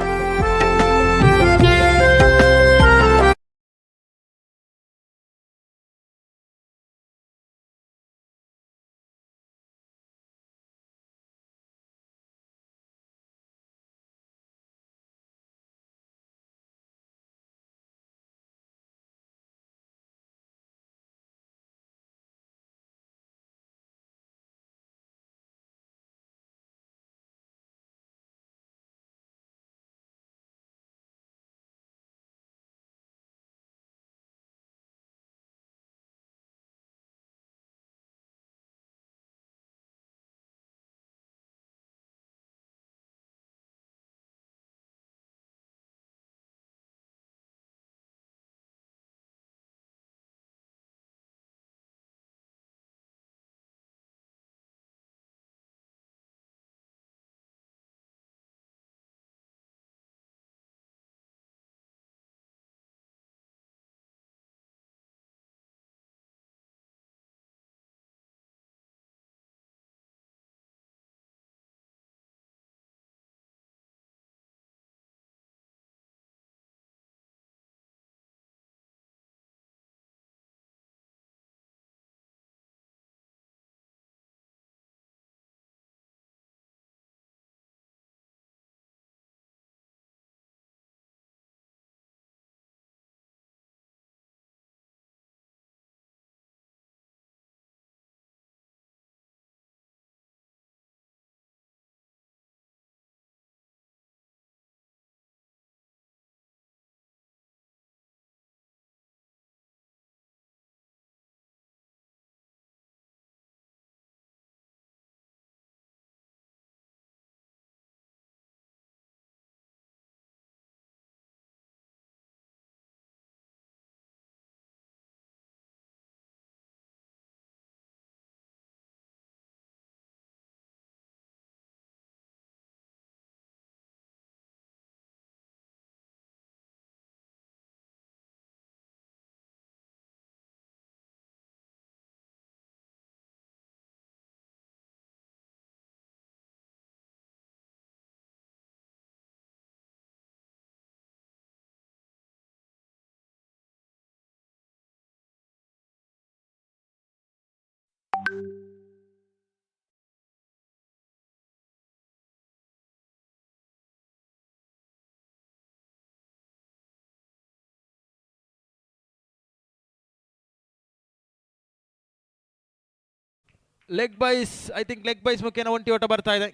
Leg byes I think leg byes ಮುಖೇನ ಒಂಟಿ ಓಟ ಬರ್ತಾ ಇದೆ.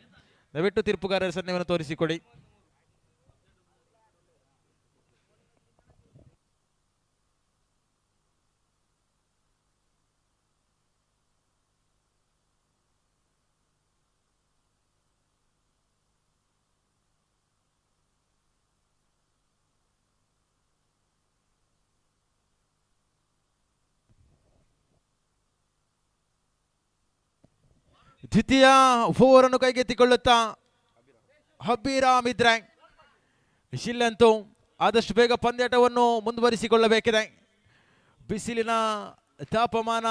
ದಯವಿಟ್ಟು ತೀರ್ಪುಗಾರರ ಸನ್ನೆಯನ್ನು ತೋರಿಸಿಕೊಡಿ. ದ್ವಿತೀಯ ಓವರ್ ಅನ್ನು ಕೈಗೆತ್ತಿಕೊಳ್ಳುತ್ತಾ ಹಬೀರಾಮ್ ಇದ್ರಾಂಗ್ ಇಲ್ಲಂತೂ ಆದಷ್ಟು ಬೇಗ ಪಂದ್ಯಾಟವನ್ನು ಮುಂದುವರಿಸಿಕೊಳ್ಳಬೇಕಿದೆ. ಬಿಸಿಲಿನ ತಾಪಮಾನ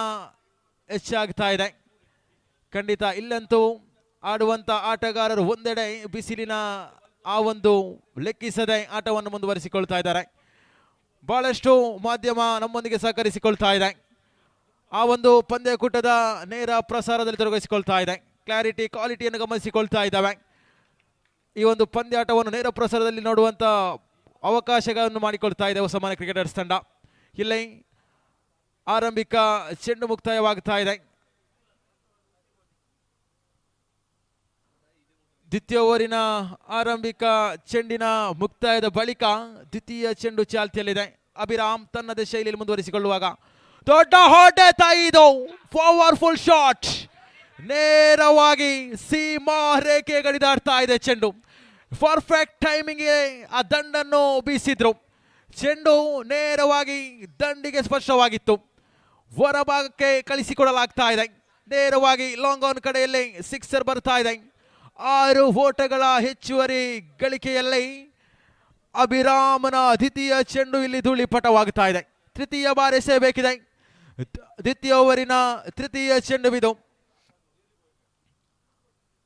ಹೆಚ್ಚಾಗ್ತಾ ಇದೆ. ಖಂಡಿತ ಇಲ್ಲಂತೂ ಆಡುವಂತ ಆಟಗಾರರು ಒಂದೆಡೆ ಬಿಸಿಲಿನ ಆ ಒಂದು ಲೆಕ್ಕಿಸದೆ ಆಟವನ್ನು ಮುಂದುವರಿಸಿಕೊಳ್ತಾ ಇದ್ದಾರೆ. ಬಹಳಷ್ಟು ಮಾಧ್ಯಮ ನಮ್ಮೊಂದಿಗೆ ಸಹಕರಿಸಿಕೊಳ್ತಾ ಇದೆ. ಆ ಒಂದು ಪಂದ್ಯಕೂಟದ ನೇರ ಪ್ರಸಾರದಲ್ಲಿ ತೊಡಗಿಸಿಕೊಳ್ತಾ ಇದೆ. ಕ್ಲಾರಿಟಿ ಕ್ವಾಲಿಟಿಯನ್ನು ಗಮನಿಸಿಕೊಳ್ತಾ ಇದ್ದಾವೆ. ಈ ಒಂದು ಪಂದ್ಯಾಟವನ್ನು ನೇರ ಪ್ರಸಾರದಲ್ಲಿ ನೋಡುವಂತ ಅವಕಾಶಗಳನ್ನು ಮಾಡಿಕೊಳ್ತಾ ಇದೆ ಹೊಸಮನೆ ಕ್ರಿಕೆಟರ್ಸ್ ತಂಡ. ಇಲ್ಲಿ ಆರಂಭಿಕ ಚೆಂಡು ಮುಕ್ತಾಯವಾಗ್ತಾ ಇದೆ. ದ್ವಿತೀಯ ಓವರಿನ ಆರಂಭಿಕ ಚೆಂಡಿನ ಮುಕ್ತಾಯದ ಬಳಿಕ ದ್ವಿತೀಯ ಚೆಂಡು ಚಾಲ್ತಿಯಲ್ಲಿದೆ. ಅಭಿರಾಮ್ ತನ್ನದೇ ಶೈಲಿಯಲ್ಲಿ ಮುಂದುವರಿಸಿಕೊಳ್ಳುವಾಗ ದೊಡ್ಡ ಹೊಡೆತ, ಇದು ಪವರ್ಫುಲ್ ಶಾಟ್, ನೇರವಾಗಿ ಸೀಮಾ ರೇಖೆ ಗಡಿದಾಡ್ತಾ ಇದೆ ಚೆಂಡು. ಪರ್ಫೆಕ್ಟ್ ಟೈಮಿಂಗ್ಗೆ ಆ ದಂಡನ್ನು ಬೀಸಿದ್ರು. ಚೆಂಡು ನೇರವಾಗಿ ದಂಡಿಗೆ ಸ್ಪರ್ಶವಾಗಿತ್ತು. ಹೊರಭಾಗಕ್ಕೆ ಕಳಿಸಿಕೊಡಲಾಗ್ತಾ ಇದೆ. ನೇರವಾಗಿ ಲಾಂಗ್ ಆನ್ ಕಡೆಯಲ್ಲಿ ಸಿಕ್ಸರ್ ಬರ್ತಾ ಇದೆ. 6 ಓಟಗಳ ಹೆಚ್ಚುವರಿ ಗಳಿಕೆಯಲ್ಲಿ ಅಭಿರಾಮನ ದ್ವಿತೀಯ ಚೆಂಡು ಇಲ್ಲಿ ಧೂಳಿಪಟವಾಗ್ತಾ ಇದೆ. ತೃತೀಯ ಬಾರಿ ಎಸೆಯಬೇಕಿದೆ. ದ್ವಿತೀಯ ಓವರಿನ ತೃತೀಯ ಚೆಂಡುವಿದು.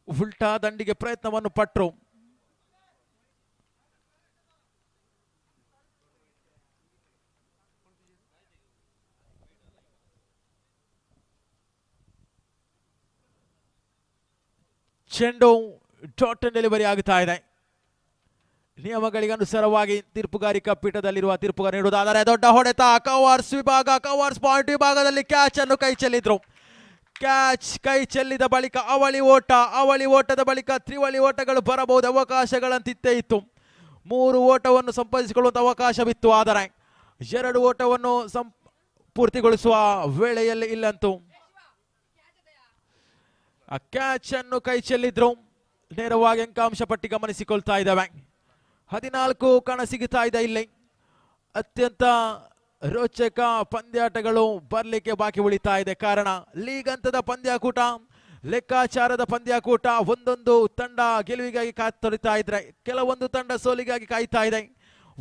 ಉಲ್ಟಾ ದಂಡಿಗೆ ಪ್ರಯತ್ನವನ್ನು ಪಟ್ಟರು. ಚೆಂಡು ಡಾಟ್ ಡೆಲಿವರಿ ಆಗುತ್ತಾ ಇದೆ. ನಿಯಮಗಳಿಗೆ ಅನುಸಾರವಾಗಿ ತೀರ್ಪುಗಾರಿಕಾ ಪೀಠದಲ್ಲಿರುವ ತೀರ್ಪುಗಾರ ನೀಡುವುದಾದರೆ ದೊಡ್ಡ ಹೊಡೆತ, ಕವರ್ಸ್ ವಿಭಾಗ, ಕವರ್ಸ್ ಪಾಯಿಂಟ್ ವಿಭಾಗದಲ್ಲಿ ಕ್ಯಾಚ್ ಅನ್ನು ಕೈ ಚೆಲ್ಲಿದ್ರು. ಕ್ಯಾಚ್ ಕೈ ಚೆಲ್ಲಿದ ಬಳಿಕ ಅವಳಿ ಓಟ, ಅವಳಿ ಓಟದ ಬಳಿಕ ತ್ರಿವಳಿ ಓಟಗಳು ಬರಬಹುದು. ಅವಕಾಶಗಳಂತಿತ್ತೇ ಇತ್ತು. 3 ಓಟವನ್ನು ಸಂಪಾದಿಸಿಕೊಳ್ಳುವಂತ ಅವಕಾಶವಿತ್ತು. ಆದರೆ 2 ಓಟವನ್ನು ಪೂರ್ತಿಗೊಳಿಸುವ ವೇಳೆಯಲ್ಲಿ ಇಲ್ಲಂತೂ ಆ ಕ್ಯಾಚ್ ಅನ್ನು ಕೈ ಚೆಲ್ಲಿದ್ರು. ನೇರವಾಗಿ ಅಂಕಾಂಶ ಪಟ್ಟಿ ಗಮನಿಸಿಕೊಳ್ತಾ ಇದ್ದಾವೆ. 14 ಕಣ ಸಿಗುತ್ತಾ ಇದೆ. ಇಲ್ಲಿ ಅತ್ಯಂತ ರೋಚಕ ಪಂದ್ಯಾಟಗಳು ಬರಲಿಕ್ಕೆ ಬಾಕಿ ಉಳಿತಾ ಇದೆ. ಕಾರಣ ಲೀಗ್ ಹಂತದ ಪಂದ್ಯಾಕೂಟ, ಲೆಕ್ಕಾಚಾರದ ಪಂದ್ಯಾಕೂಟ. ಒಂದೊಂದು ತಂಡ ಗೆಲುವಿಗಾಗಿ ಕಾತೊರಿತಾ ಇದ್ರೆ, ಕೆಲವೊಂದು ತಂಡ ಸೋಲಿಗಾಗಿ ಕಾಯ್ತಾ ಇದೆ.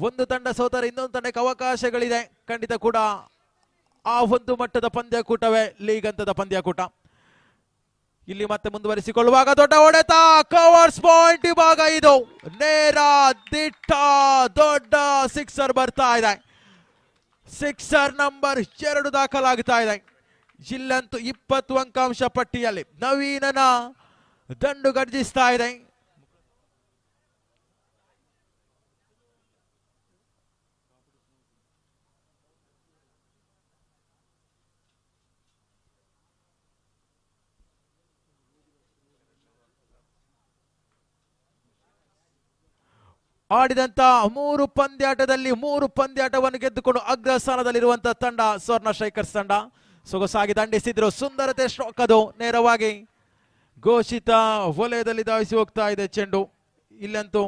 ಒಂದು ತಂಡ ಸೋತರೆ ಇನ್ನೊಂದು ತಂಡಕ್ಕೆ ಅವಕಾಶಗಳಿದೆ. ಖಂಡಿತ ಕೂಡ ಆ ಒಂದು ಮಟ್ಟದ ಪಂದ್ಯಾಕೂಟವೇ ಲೀಗ್ ಹಂತದ ಪಂದ್ಯಾಕೂಟ. ಇಲ್ಲಿ ಮತ್ತೆ ಮುಂದುವರಿಸಿಕೊಳ್ಳುವಾಗ ದೊಡ್ಡ ಹೊಡೆತ, ಕವರ್ಸ್ ಪಾಯಿಂಟ್ ವಿಭಾಗ, ಇದು ನೇರ ದಿಟ್ಟ ದೊಡ್ಡ ಸಿಕ್ಸರ್ ಬರ್ತಾ ಇದೆ. ಸಿಕ್ಸರ್ ನಂಬರ್ 2 ದಾಖಲಾಗ್ತಾ ಇದೆ. ಇಲ್ಲಂತೂ 20 ಅಂಕಾಂಶ ಪಟ್ಟಿಯಲ್ಲಿ ನವೀನನ ದಂಡು ಗರ್ಜಿಸ್ತಾ ಇದೆ. ಆಡಿದಂತ 3 ಪಂದ್ಯಾಟದಲ್ಲಿ 3 ಪಂದ್ಯಾಟವನ್ನು ಗೆದ್ದುಕೊಂಡು ಅಗ್ರಸ್ಥಾನದಲ್ಲಿರುವಂತಹ ತಂಡ ಸ್ವರ್ಣ ಸ್ಟ್ರೈಕರ್ಸ್ ತಂಡ. ಸೊಗಸಾಗಿ ದಂಡಿಸಿದ್ರು. ಸುಂದರತೆ ಸ್ಟ್ರೋಕ್, ಅದು ನೇರವಾಗಿ ಘೋಷಿತ ವಲಯದಲ್ಲಿ ಧಾವಿಸಿ ಹೋಗ್ತಾ ಇದೆ ಚೆಂಡು. ಇಲ್ಲಂತೂ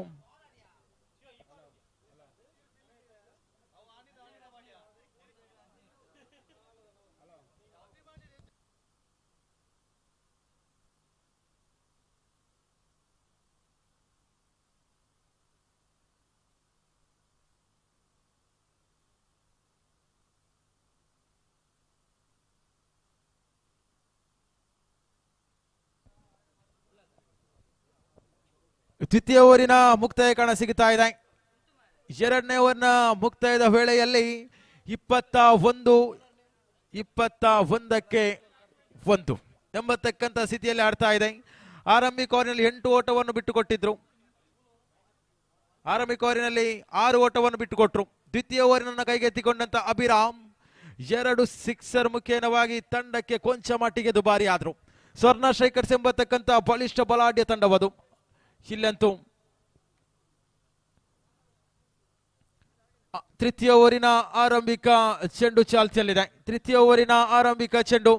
ದ್ವಿತೀಯ ಓವರಿನ ಮುಕ್ತಾಯ ಕಾಣ ಸಿಗುತ್ತಾ ಇದೆ. 2ನೇ ಓವರ್ನ ಮುಕ್ತಾಯದ ವೇಳೆಯಲ್ಲಿ 21ಕ್ಕೆ 1 ಎಂಬತಕ್ಕಂಥ ಸ್ಥಿತಿಯಲ್ಲಿ ಆಡ್ತಾ ಇದೆ. ಆರಂಭಿಕ ಓವರಿನಲ್ಲಿ 8 ಓಟವನ್ನು ಬಿಟ್ಟುಕೊಟ್ಟಿದ್ರು. ಆರಂಭಿಕ ಓವರಿನಲ್ಲಿ 6 ಓಟವನ್ನು ಬಿಟ್ಟುಕೊಟ್ರು. ದ್ವಿತೀಯ ಓವರಿನ ಕೈಗೆತ್ತಿಕೊಂಡಂತ ಅಭಿರಾಮ್ 2 ಸಿಕ್ಸರ್ ಮುಖೇನವಾಗಿ ತಂಡಕ್ಕೆ ಕೊಂಚ ಮಟ್ಟಿಗೆ ದುಬಾರಿ ಆದ್ರು. ಸ್ವರ್ಣ ಸ್ಟ್ರೈಕರ್ಸ್ ಎಂಬತಕ್ಕಂಥ ಬಲಿಷ್ಠ ಬಲಾಢ್ಯ ತಂಡವದು. ಇಲ್ಲಂತೂ ತೃತೀಯ ಓವರಿನ ಆರಂಭಿಕ ಚೆಂಡು ಚಾಲ್ತಿಯಲ್ಲಿದೆ. ತೃತೀಯ ಓವರಿನ ಆರಂಭಿಕ ಚೆಂಡು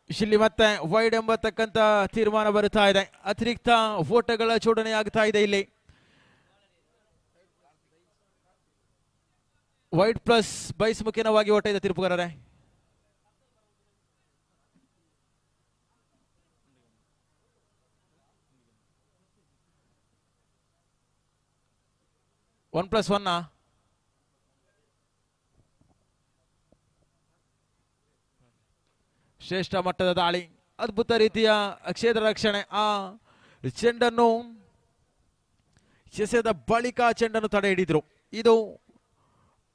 ಇಲ್ಲಿ ಮತ್ತೆ ವೈಡ್ ಎಂಬತಕ್ಕಂಥ ತೀರ್ಮಾನ ಬರುತ್ತಾ ಇದೆ. ಅತಿರಿಕ್ತ ಓಟಗಳ ಜೋಡಣೆ ಆಗ್ತಾ ಇದೆ. ಇಲ್ಲಿ ವೈಡ್ ಪ್ಲಸ್ ಬೈಸ್ ಮುಖೇನವಾಗಿ ಓಟ ಇದೆ ತೀರ್ಪುಗಾರರೇ. 1+1 ಶ್ರೇಷ್ಠ ಮಟ್ಟದ ದಾಳಿ, ಅದ್ಭುತ ರೀತಿಯ ಕ್ಷೇತ್ರ ರಕ್ಷಣೆ. ಆ ಚೆಂಡನ್ನು ಎಸೆದ ಬಳಿಕ ಚೆಂಡನ್ನು ತಡೆ ಹಿಡಿದ್ರು. ಇದು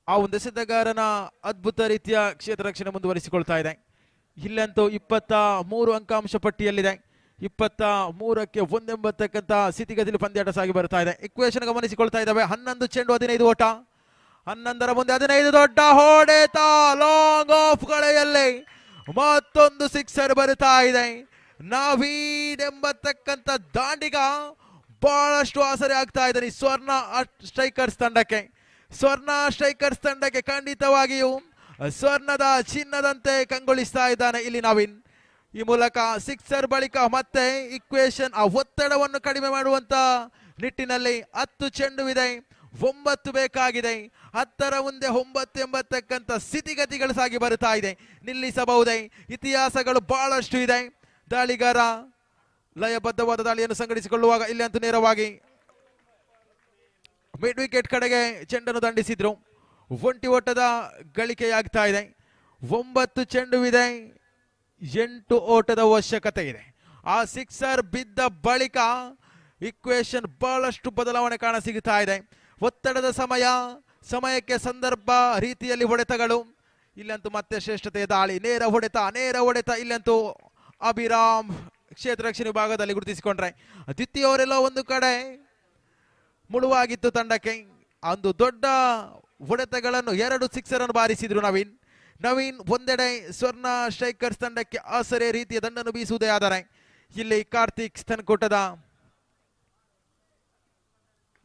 ಆ ಒಂದು ಎಸೆತಗಾರನ ಅದ್ಭುತ ರೀತಿಯ ಕ್ಷೇತ್ರ ರಕ್ಷಣೆ ಮುಂದುವರಿಸಿಕೊಳ್ತಾ ಇದೆ. ಇಲ್ಲಂತೂ 23 ಅಂಕಾಂಶ ಪಟ್ಟಿಯಲ್ಲಿದೆ. 23ಕ್ಕೆ 1 ಎಂಬತಕ್ಕಂಥ ಸ್ಥಿತಿಗತಿಯಲ್ಲಿ ಪಂದ್ಯಾಟ ಸಾಗಿ ಬರ್ತಾ ಇದೆ. ಇಕ್ವೇಷನ್ ಗಮನಿಸಿಕೊಳ್ತಾ ಇದ್ದಾವೆ. 11 ಚೆಂಡು 15 ಓಟ. 11ರ ಮುಂದೆ 15 ದೊಡ್ಡ ಹೊಡೆತ, ಲಾಂಗ್ ಆಫ್ ಕಳೆಯಲ್ಲಿ ಮತ್ತೊಂದು ಸಿಕ್ಸರ್ ಬರ್ತಾ ಇದೆ. ನವೀನ್ ಎಂಬತಕ್ಕಂಥ ದಾಂಡಿಗ ಬಹಳಷ್ಟು ಆಸರೆ ಆಗ್ತಾ ಇದ್ದಾನೆ ಸ್ವರ್ಣ ಸ್ಟ್ರೈಕರ್ಸ್ ತಂಡಕ್ಕೆ. ಸ್ವರ್ಣ ಸ್ಟ್ರೈಕರ್ಸ್ ತಂಡಕ್ಕೆ ಖಂಡಿತವಾಗಿಯೂ ಸ್ವರ್ಣದ ಚಿನ್ನದಂತೆ ಕಂಗೊಳಿಸ್ತಾ ಇದ್ದಾನೆ ಇಲ್ಲಿ ನವೀನ್. ಈ ಮೂಲಕ ಸಿಕ್ಸರ್ ಬಳಿಕ ಮತ್ತೆ ಇಕ್ವೇಷನ್ ಆ ಒತ್ತಡವನ್ನು ಕಡಿಮೆ ಮಾಡುವಂತ ನಿಟ್ಟಿನಲ್ಲಿ 10 ಚೆಂಡುವಿದೆ, 9 ಬೇಕಾಗಿದೆ. 10ರ ಮುಂದೆ 9 ಎಂಬತಕ್ಕಂಥ ಸ್ಥಿತಿಗತಿಗಳು ಸಾಗಿ ಬರುತ್ತಾ ಇದೆ. ನಿಲ್ಲಿಸಬಹುದೇ? ಇತಿಹಾಸಗಳು ಬಹಳಷ್ಟು ಇದೆ. ದಾಳಿಗಾರ ಲಯಬದ್ಧವಾದ ದಾಳಿಯನ್ನು ಸಂಘಟಿಸಿಕೊಳ್ಳುವಾಗ ಇಲ್ಲಿ ಅಂತೂ ನೇರವಾಗಿ ಮಿಡ್ ವಿಕೆಟ್ ಕಡೆಗೆ ಚೆಂಡನ್ನು ದಂಡಿಸಿದ್ರು. 1 ಓಟದ ಗಳಿಕೆಯಾಗ್ತಾ ಇದೆ. 9 ಚೆಂಡುವಿದೆ, 8 ಓಟದ ಅವಶ್ಯಕತೆ ಇದೆ. ಆ ಸಿಕ್ಸರ್ ಬಿದ್ದ ಬಳಿಕ ಇಕ್ವೇಷನ್ ಬಹಳಷ್ಟು ಬದಲಾವಣೆ ಕಾಣಸಿಗುತ್ತಾ ಇದೆ. ಒತ್ತಡದ ಸಮಯಕ್ಕೆ ಸಂದರ್ಭ ರೀತಿಯಲ್ಲಿ ಹೊಡೆತಗಳು. ಇಲ್ಲಂತೂ ಮತ್ತೆ ಶ್ರೇಷ್ಠತೆಯ ದಾಳಿ, ನೇರ ಹೊಡೆತ. ಇಲ್ಲಂತೂ ಅಭಿರಾಮ್ ಕ್ಷೇತ್ರ ರಕ್ಷಣೆ ವಿಭಾಗದಲ್ಲಿ ಗುರುತಿಸಿಕೊಂಡ್ರೆ, ದ್ವಿತೀಯವರೆಲ್ಲ ಒಂದು ಕಡೆ ಮುಳುವಾಗಿತ್ತು ತಂಡಕ್ಕೆ. ಒಂದು ದೊಡ್ಡ ಹೊಡೆತಗಳನ್ನು 2 ಸಿಕ್ಸರ್ ಅನ್ನು ಬಾರಿಸಿದ್ರು ನವೀನ್. ಒಂದೆಡೆ ಸ್ವರ್ಣ ಸ್ಟ್ರೈಕರ್ಸ್ ತಂಡಕ್ಕೆ ಆಸರೆ ರೀತಿಯ ದಂಡನ್ನು ಬೀಸುವುದೇ ಆದರೆ ಇಲ್ಲಿ ಕಾರ್ತಿಕ್ ಸ್ತನ್ಕೂಟದ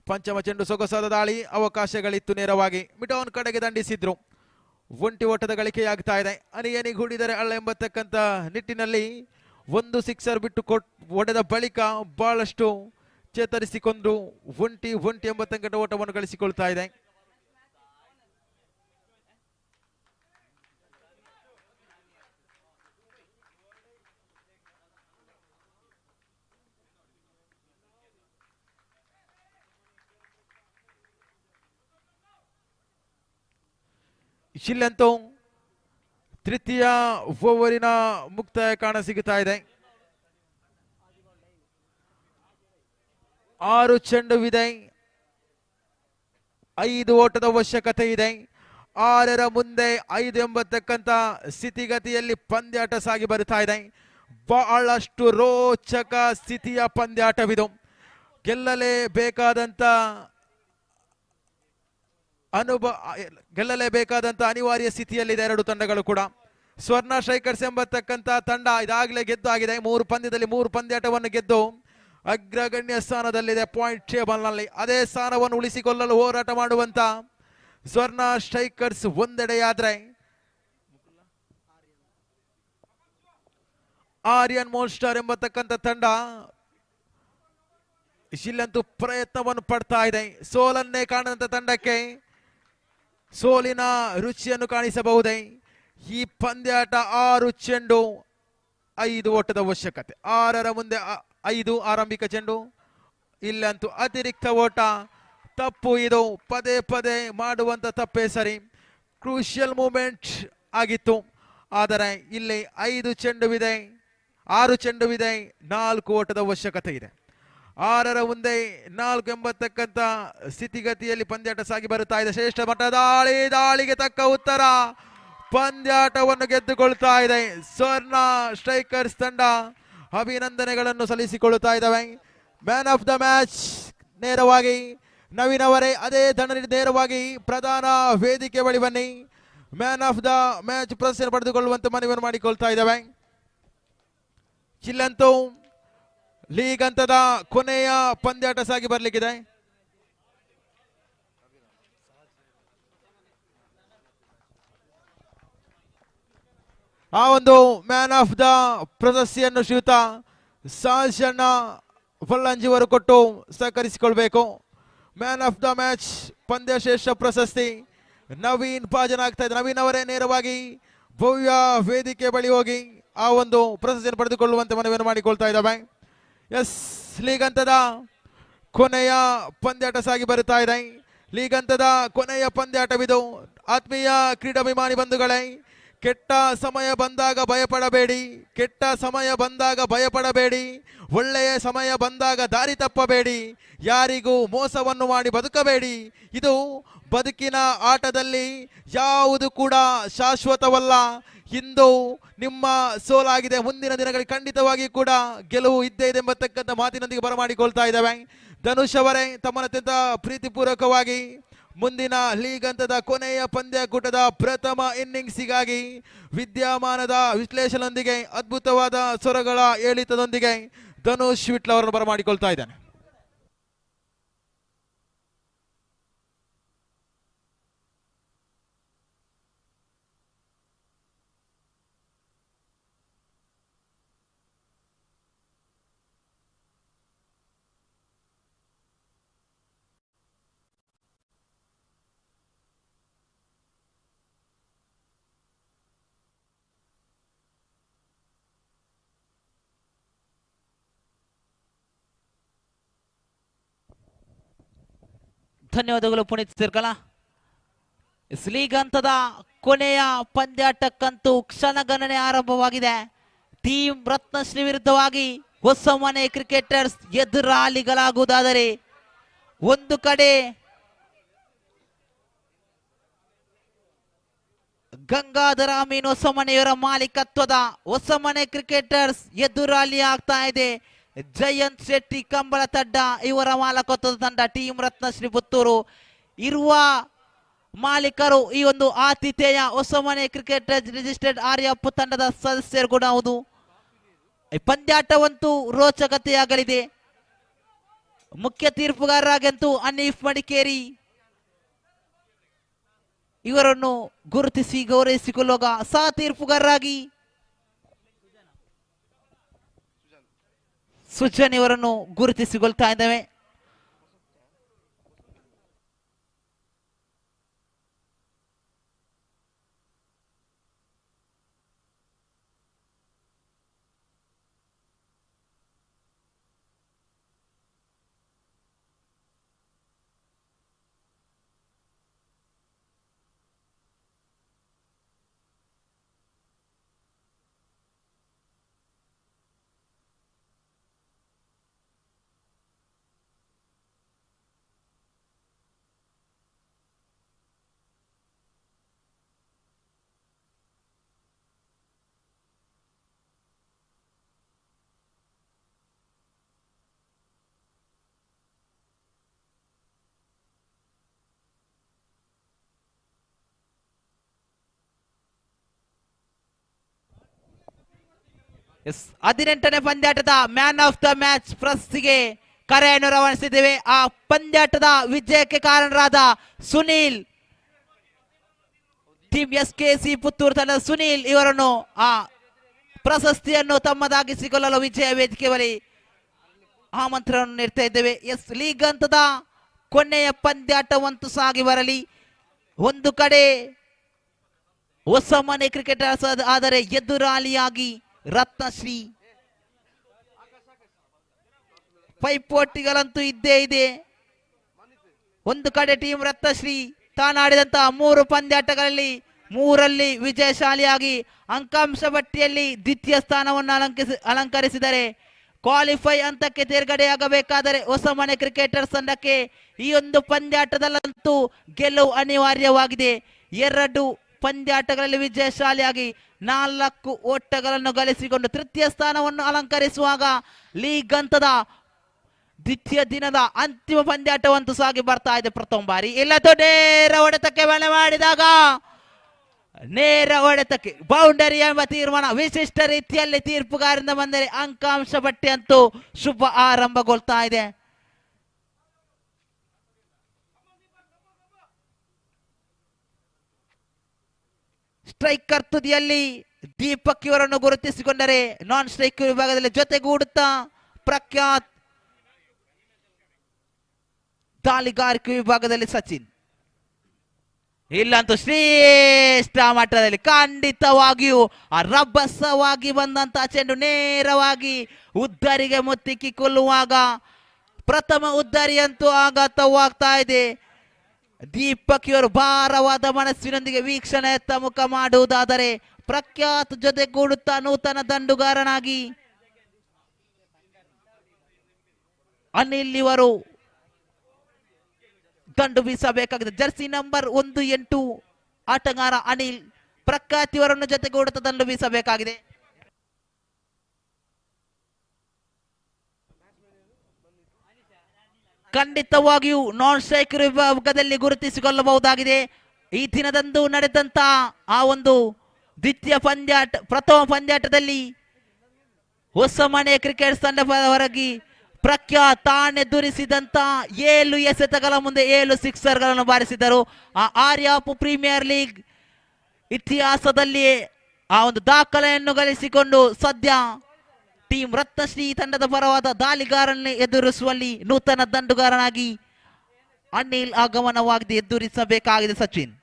ಪಂಚಮ ಚೆಂಡು ಸೊಗಸಾದ ದಾಳಿ, ಅವಕಾಶಗಳಿತ್ತು. ನೇರವಾಗಿ ಮಿಡೌನ್ ಕಡೆಗೆ ದಂಡಿಸಿದ್ರು. 1 ಓಟದ ಗಳಿಕೆಯಾಗ್ತಾ ಇದೆ. ಅನಿಯನಿಗೆ ಹೂಡಿದರೆ ಅಲ್ಲ ಎಂಬತಕ್ಕಂಥ ನಿಟ್ಟಿನಲ್ಲಿ 1 ಸಿಕ್ಸರ್ ಬಿಟ್ಟು ಹೊಡೆದ ಬಳಿಕ ಬಹಳಷ್ಟು ಚೇತರಿಸಿಕೊಂಡು 1 ಎಂಬತಕ್ಕಂಥ ಓಟವನ್ನು ಗಳಿಸಿಕೊಳ್ತಾ ಇದೆ. ಇಲ್ಲಂತೂ ತೃತೀಯ ಓವರಿನ ಮುಕ್ತಾಯ ಕಾಣಸಿಗುತ್ತಾ ಇದೆ. 6 ಚೆಂಡುವಿದೆ, 5 ಓಟದ ಅವಶ್ಯಕತೆ ಇದೆ. 6ರ ಮುಂದೆ 5 ಎಂಬತಕ್ಕಂಥ ಸ್ಥಿತಿಗತಿಯಲ್ಲಿ ಪಂದ್ಯಾಟ ಸಾಗಿ ಬರುತ್ತಾ ಇದೆ. ಬಹಳಷ್ಟು ರೋಚಕ ಸ್ಥಿತಿಯ ಪಂದ್ಯಾಟವಿದು. ಗೆಲ್ಲಲೇಬೇಕಾದಂತ ಅನಿವಾರ್ಯ ಸ್ಥಿತಿಯಲ್ಲಿದೆ ಎರಡು ತಂಡಗಳು ಕೂಡ. ಸ್ವರ್ಣ ಸ್ಟ್ರೈಕರ್ಸ್ ಎಂಬತಕ್ಕಂಥ ತಂಡ ಇದಾಗಲೇ ಗೆದ್ದು ಆಗಿದೆ. 3 ಪಂದ್ಯದಲ್ಲಿ 3 ಪಂದ್ಯಾಟವನ್ನು ಗೆದ್ದು ಅಗ್ರಗಣ್ಯ ಸ್ಥಾನದಲ್ಲಿದೆ ಪಾಯಿಂಟ್ ಟೇಬಲ್ ನಲ್ಲಿ. ಅದೇ ಸ್ಥಾನವನ್ನು ಉಳಿಸಿಕೊಳ್ಳಲು ಹೋರಾಟ ಮಾಡುವಂತ ಸ್ವರ್ಣ ಸ್ಟ್ರೈಕರ್ಸ್ ಒಂದೆಡೆಯಾದ್ರೆ, ಆರ್ಯನ್ ಮೋನ್ಸ್ಟರ್ ಎಂಬತಕ್ಕಂಥ ತಂಡ ಇಲ್ಲಂತೂ ಪ್ರಯತ್ನವನ್ನು ಪಡ್ತಾ ಇದೆ. ಸೋಲನ್ನೇ ಕಾಣದಂತ ತಂಡಕ್ಕೆ ಸೋಲಿನ ರುಚಿಯನ್ನು ಕಾಣಿಸಬಹುದೇ? ಈ ಪಂದ್ಯಾಟ 6 ಚೆಂಡು 5 ಓಟದ ಅವಶ್ಯಕತೆ. 6ರ ಮುಂದೆ 5 ಆರಂಭಿಕ ಚೆಂಡು. ಇಲ್ಲಂತೂ ಅತಿರಿಕ್ತ ಓಟ. ತಪ್ಪು ಇದು, ಪದೇ ಪದೇ ಮಾಡುವಂತ ತಪ್ಪೇ ಸರಿ. ಕ್ರೂಷಿಯಲ್ ಮೂಮೆಂಟ್ ಆಗಿತ್ತು. ಆದರೆ ಇಲ್ಲಿ 6 ಚೆಂಡುವಿದೆ, 4 ಓಟದ ಅವಶ್ಯಕತೆ ಇದೆ. 6ರ ಮುಂದೆ 4 ಎಂಬತಕ್ಕಂಥ ಸ್ಥಿತಿಗತಿಯಲ್ಲಿ ಪಂದ್ಯಾಟ ಸಾಗಿ ಬರುತ್ತಾ ಇದೆ. ಶ್ರೇಷ್ಠ ಮಟ್ಟ ದಾಳಿಗೆ ತಕ್ಕ ಉತ್ತರ. ಪಂದ್ಯಾಟವನ್ನು ಗೆದ್ದುಕೊಳ್ತಾ ಇದೆ ಸ್ವರ್ಣ ಸ್ಟ್ರೈಕರ್ಸ್ ತಂಡ. ಅಭಿನಂದನೆಗಳನ್ನು ಸಲ್ಲಿಸಿಕೊಳ್ಳುತ್ತಾ ಇದ್ದಾವೆ. ಮ್ಯಾನ್ ಆಫ್ ದ ಮ್ಯಾಚ್ ನೇರವಾಗಿ ನವೀನ್ ಅವರೇ, ಅದೇ ತಂಡ ನೇರವಾಗಿ ಪ್ರಧಾನ ವೇದಿಕೆ ಬಳಿ ಬನ್ನಿ. ಮ್ಯಾನ್ ಆಫ್ ದ ಮ್ಯಾಚ್ ಪ್ರಶಸ್ತಿಯನ್ನು ಪಡೆದುಕೊಳ್ಳುವಂತೆ ಮನವಿಯನ್ನು ಮಾಡಿಕೊಳ್ತಾ ಇದ್ದಾವೆ. ಇಲ್ಲಂತೂ ಲೀಗ್ ಹಂತದ ಕೊನೆಯ ಪಂದ್ಯಾಟ ಸಾಗಿ ಬರಲಿಕ್ಕಿದೆ. ಆ ಒಂದು ಮ್ಯಾನ್ ಆಫ್ ದ ಪ್ರಶಸ್ತಿಯನ್ನು ಶ್ರೀಯುತ ಸಾಲ್ಶಣ್ಣ ಬಲ್ಲಂಜಿವರು ಕೊಟ್ಟು ಸಹಕರಿಸಿಕೊಳ್ಬೇಕು. ಮ್ಯಾನ್ ಆಫ್ ದ ಮ್ಯಾಚ್ ಪಂದ್ಯ ಶ್ರೇಷ್ಠ ಪ್ರಶಸ್ತಿ ನವೀನ್ ಭಾಜನ ಆಗ್ತಾ ಇದೆ. ನವೀನ್ ಅವರೇ ನೇರವಾಗಿ ಭವ್ಯ ವೇದಿಕೆ ಬಳಿ ಹೋಗಿ ಆ ಒಂದು ಪ್ರಶಸ್ತಿಯನ್ನು ಪಡೆದುಕೊಳ್ಳುವಂತೆ ಮನವಿಯನ್ನು ಮಾಡಿಕೊಳ್ತಾ ಇದ್ದಾವೆ. ಎಸ್, ಲೀಗ್ ಹಂತದ ಕೊನೆಯ ಪಂದ್ಯಾಟ ಸಾಗಿ ಬರುತ್ತಾ ಇದೆ. ಲೀಗ್ ಹಂತದ ಕೊನೆಯ ಪಂದ್ಯಾಟವಿದು. ಆತ್ಮೀಯ ಕ್ರೀಡಾಭಿಮಾನಿ ಬಂಧುಗಳೇ, ಕೆಟ್ಟ ಸಮಯ ಬಂದಾಗ ಭಯಪಡಬೇಡಿ, ಕೆಟ್ಟ ಸಮಯ ಬಂದಾಗ ಭಯಪಡಬೇಡಿ, ಒಳ್ಳೆಯ ಸಮಯ ಬಂದಾಗ ದಾರಿ ತಪ್ಪಬೇಡಿ, ಯಾರಿಗೂ ಮೋಸವನ್ನು ಮಾಡಿ ಬದುಕಬೇಡಿ. ಇದು ಬದುಕಿನ ಆಟದಲ್ಲಿ ಯಾವುದು ಕೂಡ ಶಾಶ್ವತವಲ್ಲ. ಇಂದು ನಿಮ್ಮ ಸೋಲಾಗಿದೆ, ಮುಂದಿನ ದಿನಗಳಲ್ಲಿ ಖಂಡಿತವಾಗಿ ಕೂಡ ಗೆಲುವು ಇದ್ದೇ ಇದೆ ಎಂಬತಕ್ಕಂಥ ಮಾತಿನೊಂದಿಗೆ ಬರಮಾಡಿಕೊಳ್ತಾ ಇದ್ದಾವೆ. ಧನುಷ್ ಅವರೇ, ತಮ್ಮನ್ನು ಅತ್ಯಂತ ಪ್ರೀತಿಪೂರ್ವಕವಾಗಿ ಮುಂದಿನ ಲೀಗ್ ಹಂತದ ಕೊನೆಯ ಪಂದ್ಯಕೂಟದ ಪ್ರಥಮ ಇನ್ನಿಂಗ್ಸಿಗಾಗಿ ವಿದ್ಯಮಾನದ ವಿಶ್ಲೇಷಣೆಯೊಂದಿಗೆ ಅದ್ಭುತವಾದ ಸ್ವರಗಳ ಏಳಿತದೊಂದಿಗೆ ಧನುಷ್ ವಿಟ್ಲ ಅವರನ್ನು ಬರಮಾಡಿಕೊಳ್ತಾ ಇದ್ದಾನೆ. ಧನ್ಯವಾದಗಳು ಪುನೀತ್ ಸಿರ್ಕಳ. ಲೀಗ್ ಹಂತದ ಕೊನೆಯ ಪಂದ್ಯಾಟಕ್ಕಂತೂ ಕ್ಷಣಗಣನೆ ಆರಂಭವಾಗಿದೆ. ಟೀಮ್ ರತ್ನಶ್ರೀ ವಿರುದ್ಧವಾಗಿ ಹೊಸ ಮನೆ ಕ್ರಿಕೆಟರ್ಸ್ ಎದುರಾಳಿಗಳಾಗುವುದಾದರೆ ಒಂದು ಕಡೆ ಗಂಗಾಧರ ಅಮೀನ್ ಹೊಸಮನೆಯವರ ಮಾಲೀಕತ್ವದ ಹೊಸಮನೆ ಕ್ರಿಕೆಟರ್ಸ್ ಎದುರಾಳಿ ಆಗ್ತಾ ಇದೆ. ಜಯಂತ್ ಶೆಟ್ಟಿ ಕಂಬಳ ತಡ್ಡ ಇವರ ಮಾಲಕತ್ವದ ತಂಡ ಟೀಮ್ ರತ್ನಶ್ರೀ ಪುತ್ತೂರು ಇರುವ ಮಾಲೀಕರು ಈ ಒಂದು ಆತಿಥೇಯ ಹೊಸಮನೆ ಕ್ರಿಕೆಟರ್ಸ್ ರಿಜಿಸ್ಟರ್ಡ್ ಆರ್ಯಪ್ಪ ತಂಡದ ಸದಸ್ಯರು ಕೂಡ ಹೌದು. ಪಂದ್ಯಾಟವಂತೂ ರೋಚಕತೆಯಾಗಲಿದೆ. ಮುಖ್ಯ ತೀರ್ಪುಗಾರರಾಗಂತೂ ಹನೀಫ್ ಮಡಿಕೇರಿ ಇವರನ್ನು ಗುರುತಿಸಿ ಗೌರವಿಸಿಕೊಳ್ಳುವಾಗ ಸಹ ತೀರ್ಪುಗಾರರಾಗಿ ಸುಜನ್ ಇವರನ್ನು ಗುರುತಿಸಿಕೊಳ್ತಾ ಇದ್ದೇವೆ. ಎಸ್ 18ನೇ ಪಂದ್ಯಾಟದ ಮ್ಯಾನ್ ಆಫ್ ದ ಮ್ಯಾಚ್ ಪ್ರಶಸ್ತಿಗೆ ಕರೆಯನ್ನು ರವಾನಿಸಿದ್ದೇವೆ. ಆ ಪಂದ್ಯಾಟದ ವಿಜಯಕ್ಕೆ ಕಾರಣರಾದ ಸುನೀಲ್, ಟೀಮ್ SKC ಪುತ್ತೂರು ತಂಡದ ಸುನೀಲ್ ಇವರನ್ನು ಆ ಪ್ರಶಸ್ತಿಯನ್ನು ತಮ್ಮದಾಗಿಸಿಕೊಳ್ಳಲು ವಿಜಯ ವೇದಿಕೆ ಬಳಿ ಆಮಂತ್ರಣವನ್ನು ನೀಡ್ತಾ ಇದ್ದೇವೆ. ಎಸ್ ಲೀಗ್ ಹಂತದ ಕೊನೆಯ ಪಂದ್ಯಾಟವಂತೂ ಸಾಗಿ ಬರಲಿ. ಒಂದು ಕಡೆ ಹೊಸ ಮನೆ ಕ್ರಿಕೆಟರ್ಸ್ ಆದರೆ ಎದುರಾಳಿಯಾಗಿ ರತ್ನಶ್ರೀ. ಪೈಪೋಟಿಗಳಂತೂ ಇದ್ದೇ ಇದೆ. ಒಂದು ಕಡೆ ಟೀಮ್ ರತ್ನಶ್ರೀ ತಾನಾಡಿದಂತಹ 3 ಪಂದ್ಯಾಟಗಳಲ್ಲಿ 3ರಲ್ಲಿ ವಿಜಯಶಾಲಿಯಾಗಿ ಅಂಕಾಂಶ ಪಟ್ಟಿಯಲ್ಲಿ ದ್ವಿತೀಯ ಸ್ಥಾನವನ್ನು ಅಲಂಕರಿಸಿದರೆ ಕ್ವಾಲಿಫೈ ಹಂತಕ್ಕೆ ತೇರ್ಗಡೆಯಾಗಬೇಕಾದರೆ ಹೊಸ ಮನೆ ಕ್ರಿಕೆಟರ್ಸ್ ತಂಡಕ್ಕೆ ಈ ಒಂದು ಪಂದ್ಯಾಟದಲ್ಲಂತೂ ಗೆಲುವು ಅನಿವಾರ್ಯವಾಗಿದೆ. 2 ಪಂದ್ಯಾಟಗಳಲ್ಲಿ ವಿಜಯಶಾಲಿಯಾಗಿ 4 ಓಟಗಳನ್ನು ಗಳಿಸಿಕೊಂಡು ತೃತೀಯ ಸ್ಥಾನವನ್ನು ಅಲಂಕರಿಸುವಾಗ ಲೀಗ್ ಹಂತದ ದ್ವಿತೀಯ ದಿನದ ಅಂತಿಮ ಪಂದ್ಯಾಟವಂತೂ ಸಾಗಿ ಬರ್ತಾ ಇದೆ. ಪ್ರಥಮ ಬಾರಿ ಇಲ್ಲದ ನೇರ ಹೊಡೆತಕ್ಕೆ ಬೆಲೆ ಮಾಡಿದಾಗ ನೇರ ಹೊಡೆತಕ್ಕೆ ಬೌಂಡರಿ ಎಂಬ ತೀರ್ಮಾನ ವಿಶಿಷ್ಟ ರೀತಿಯಲ್ಲಿ ತೀರ್ಪುಗಾರರಿಂದ ಬಂದರೆ ಅಂಕಾಂಶ ಪಟ್ಟಿ ಅಂತೂ ಶುಭ ಆರಂಭಗೊಳ್ತಾ ಇದೆ. ಸ್ಟ್ರೈಕರ್ ತುದಿಯಲ್ಲಿ ದೀಪಕ್ ಇವರನ್ನು ಗುರುತಿಸಿಕೊಂಡರೆ ನಾನ್ ಸ್ಟ್ರೈಕ್ ವಿಭಾಗದಲ್ಲಿ ಜೊತೆಗೂಡುತ್ತಾ ಪ್ರಖ್ಯಾತ್, ದಾಳಿಗಾರಿಕೆ ವಿಭಾಗದಲ್ಲಿ ಸಚಿನ್. ಇಲ್ಲಂತೂ ಶ್ರೇಷ್ಠ ಮಟ್ಟದಲ್ಲಿ ಖಂಡಿತವಾಗಿಯೂ ರಭಸವಾಗಿ ಬಂದಂತಹ ಚೆಂಡು ನೇರವಾಗಿ ಉದ್ದರಿಗೆ ಮುತ್ತಿಕ್ಕಿಕೊಳ್ಳುವಾಗ ಪ್ರಥಮ ಉದ್ದರಿಯಂತೂ ಆಘಾತವಾಗ್ತಾ ಇದೆ. ದೀಪಕ್ ಇವರು ಭಾರವಾದ ಮನಸ್ಸಿನೊಂದಿಗೆ ವೀಕ್ಷಣೆಯತ್ತ ಮುಖ ಮಾಡುವುದಾದರೆ ಪ್ರಖ್ಯಾತ್ ಜೊತೆಗೂಡುತ್ತಾ ನೂತನ ದಂಡುಗಾರನಾಗಿ ಅನಿಲ್ ಇವರು ದಂಡು ಬೀಸಬೇಕಾಗಿದೆ. ಜರ್ಸಿ ನಂಬರ್ 18 ಆಟಗಾರ ಅನಿಲ್ ಪ್ರಖ್ಯಾತ್ ಇವರನ್ನು ಜೊತೆಗೂಡುತ್ತಾ ದಂಡು ಬೀಸಬೇಕಾಗಿದೆ. ಖಂಡಿತವಾಗಿಯೂ ನಾನ್ ಸ್ಟ್ರೈಕರ್ ವಿಭಾಗದಲ್ಲಿ ಗುರುತಿಸಿಕೊಳ್ಳಬಹುದಾಗಿದೆ. ಈ ದಿನದಂದು ನಡೆದಂತ ಆ ಒಂದು ಪ್ರಥಮ ಪಂದ್ಯಾಟದಲ್ಲಿ ಹೊಸಮನೆ ಕ್ರಿಕೆಟ್ ತಂಡದ ಹೊರಗೆ ಪ್ರಖ್ಯಾತ್ ತಾನೆದುರಿಸಿದಂತ 7 ಎಸೆತಗಳ ಮುಂದೆ 7 ಸಿಕ್ಸರ್ಗಳನ್ನು ಬಾರಿಸಿದರು. ಆ ಆರ್ಯಾಪು ಪ್ರೀಮಿಯರ್ ಲೀಗ್ ಇತಿಹಾಸದಲ್ಲಿ ಆ ಒಂದು ದಾಖಲೆಯನ್ನು ಗಳಿಸಿಕೊಂಡು ಸದ್ಯ ಟೀಮ್ ರತ್ನಶ್ರೀ ತಂಡದ ಪರವಾದ ದಾಳಿಗಾರನ್ನು ಎದುರಿಸುವಲ್ಲಿ ನೂತನ ದಂಡುಗಾರನಾಗಿ ಅನಿಲ್ ಆಗಮನವಾಗಿದೆ. ಎದುರಿಸಬೇಕಾಗಿದೆ ಸಚಿನ್.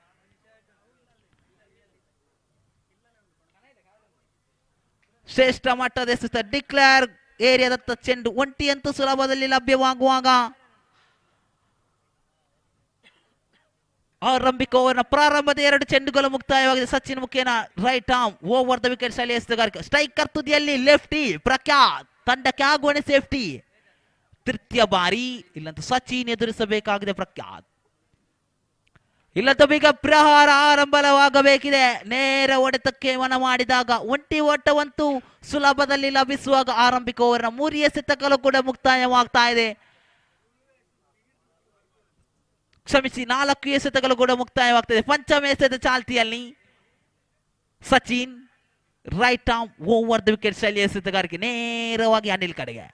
ಶ್ರೇಷ್ಠ ಮಟ್ಟದ ಎಸೆತ ಡಿಕ್ಲೇರ್ ಏರಿಯಾದತ್ತ ಚೆಂಡು ಒಂಟಿಯಂತೂ ಸುಲಭದಲ್ಲಿ ಲಭ್ಯವಾಗುವಾಗ ಆರಂಭಿಕ ಓವರ್ನ ಪ್ರಾರಂಭದ 2 ಚೆಂಡುಗಳು ಮುಕ್ತಾಯವಾಗಿದೆ. ಸಚಿನ್ ಮುಖೇನ right arm over the wicket ಶೈಲಿ ಎಸೆತಗಾರಿಕೆ. ಸ್ಟ್ರೈಕರ್ ತುದಿಯಲ್ಲಿ ಲೆಫ್ಟಿ ಪ್ರಖ್ಯಾತ್ ತಂಡಕ್ಕೆ ಆಗುವನೆ ಸೇಫ್ಟಿ. ತೃತೀಯ ಬಾರಿ ಇಲ್ಲಂತೂ ಸಚಿನ್ ಎದುರಿಸಬೇಕಾಗಿದೆ ಪ್ರಖ್ಯಾತ್. ಇಲ್ಲಂತೂ ಬೇಗ ಪ್ರಹಾರ ಆರಂಭವಾಗಬೇಕಿದೆ. ನೇರ ಹೊಡೆತಕ್ಕೆ ಮನ ಮಾಡಿದಾಗ ಒಂಟಿ ಓಟವಂತೂ ಸುಲಭದಲ್ಲಿ ಲಭಿಸುವಾಗ ಆರಂಭಿಕ ಓವರ್ನ 3 ಎಸೆತಗಳು ಕೂಡ ಮುಕ್ತಾಯವಾಗ್ತಾ ಇದೆ. ಕ್ಷಮಿಸಿ 4 ಎಸೆತಗಳು ಕೂಡ ಮುಕ್ತಾಯವಾಗ್ತದೆ. ಪಂಚಮ ಎಸೆತ ಚಾಲ್ತಿಯಲ್ಲಿ Sachin right arm over the wicket ಶೈಲಿ ಎಸೆತಗಾರಿಕೆ ನೇರವಾಗಿ ಅನಿಲ್ ಕಡೆಗೆ.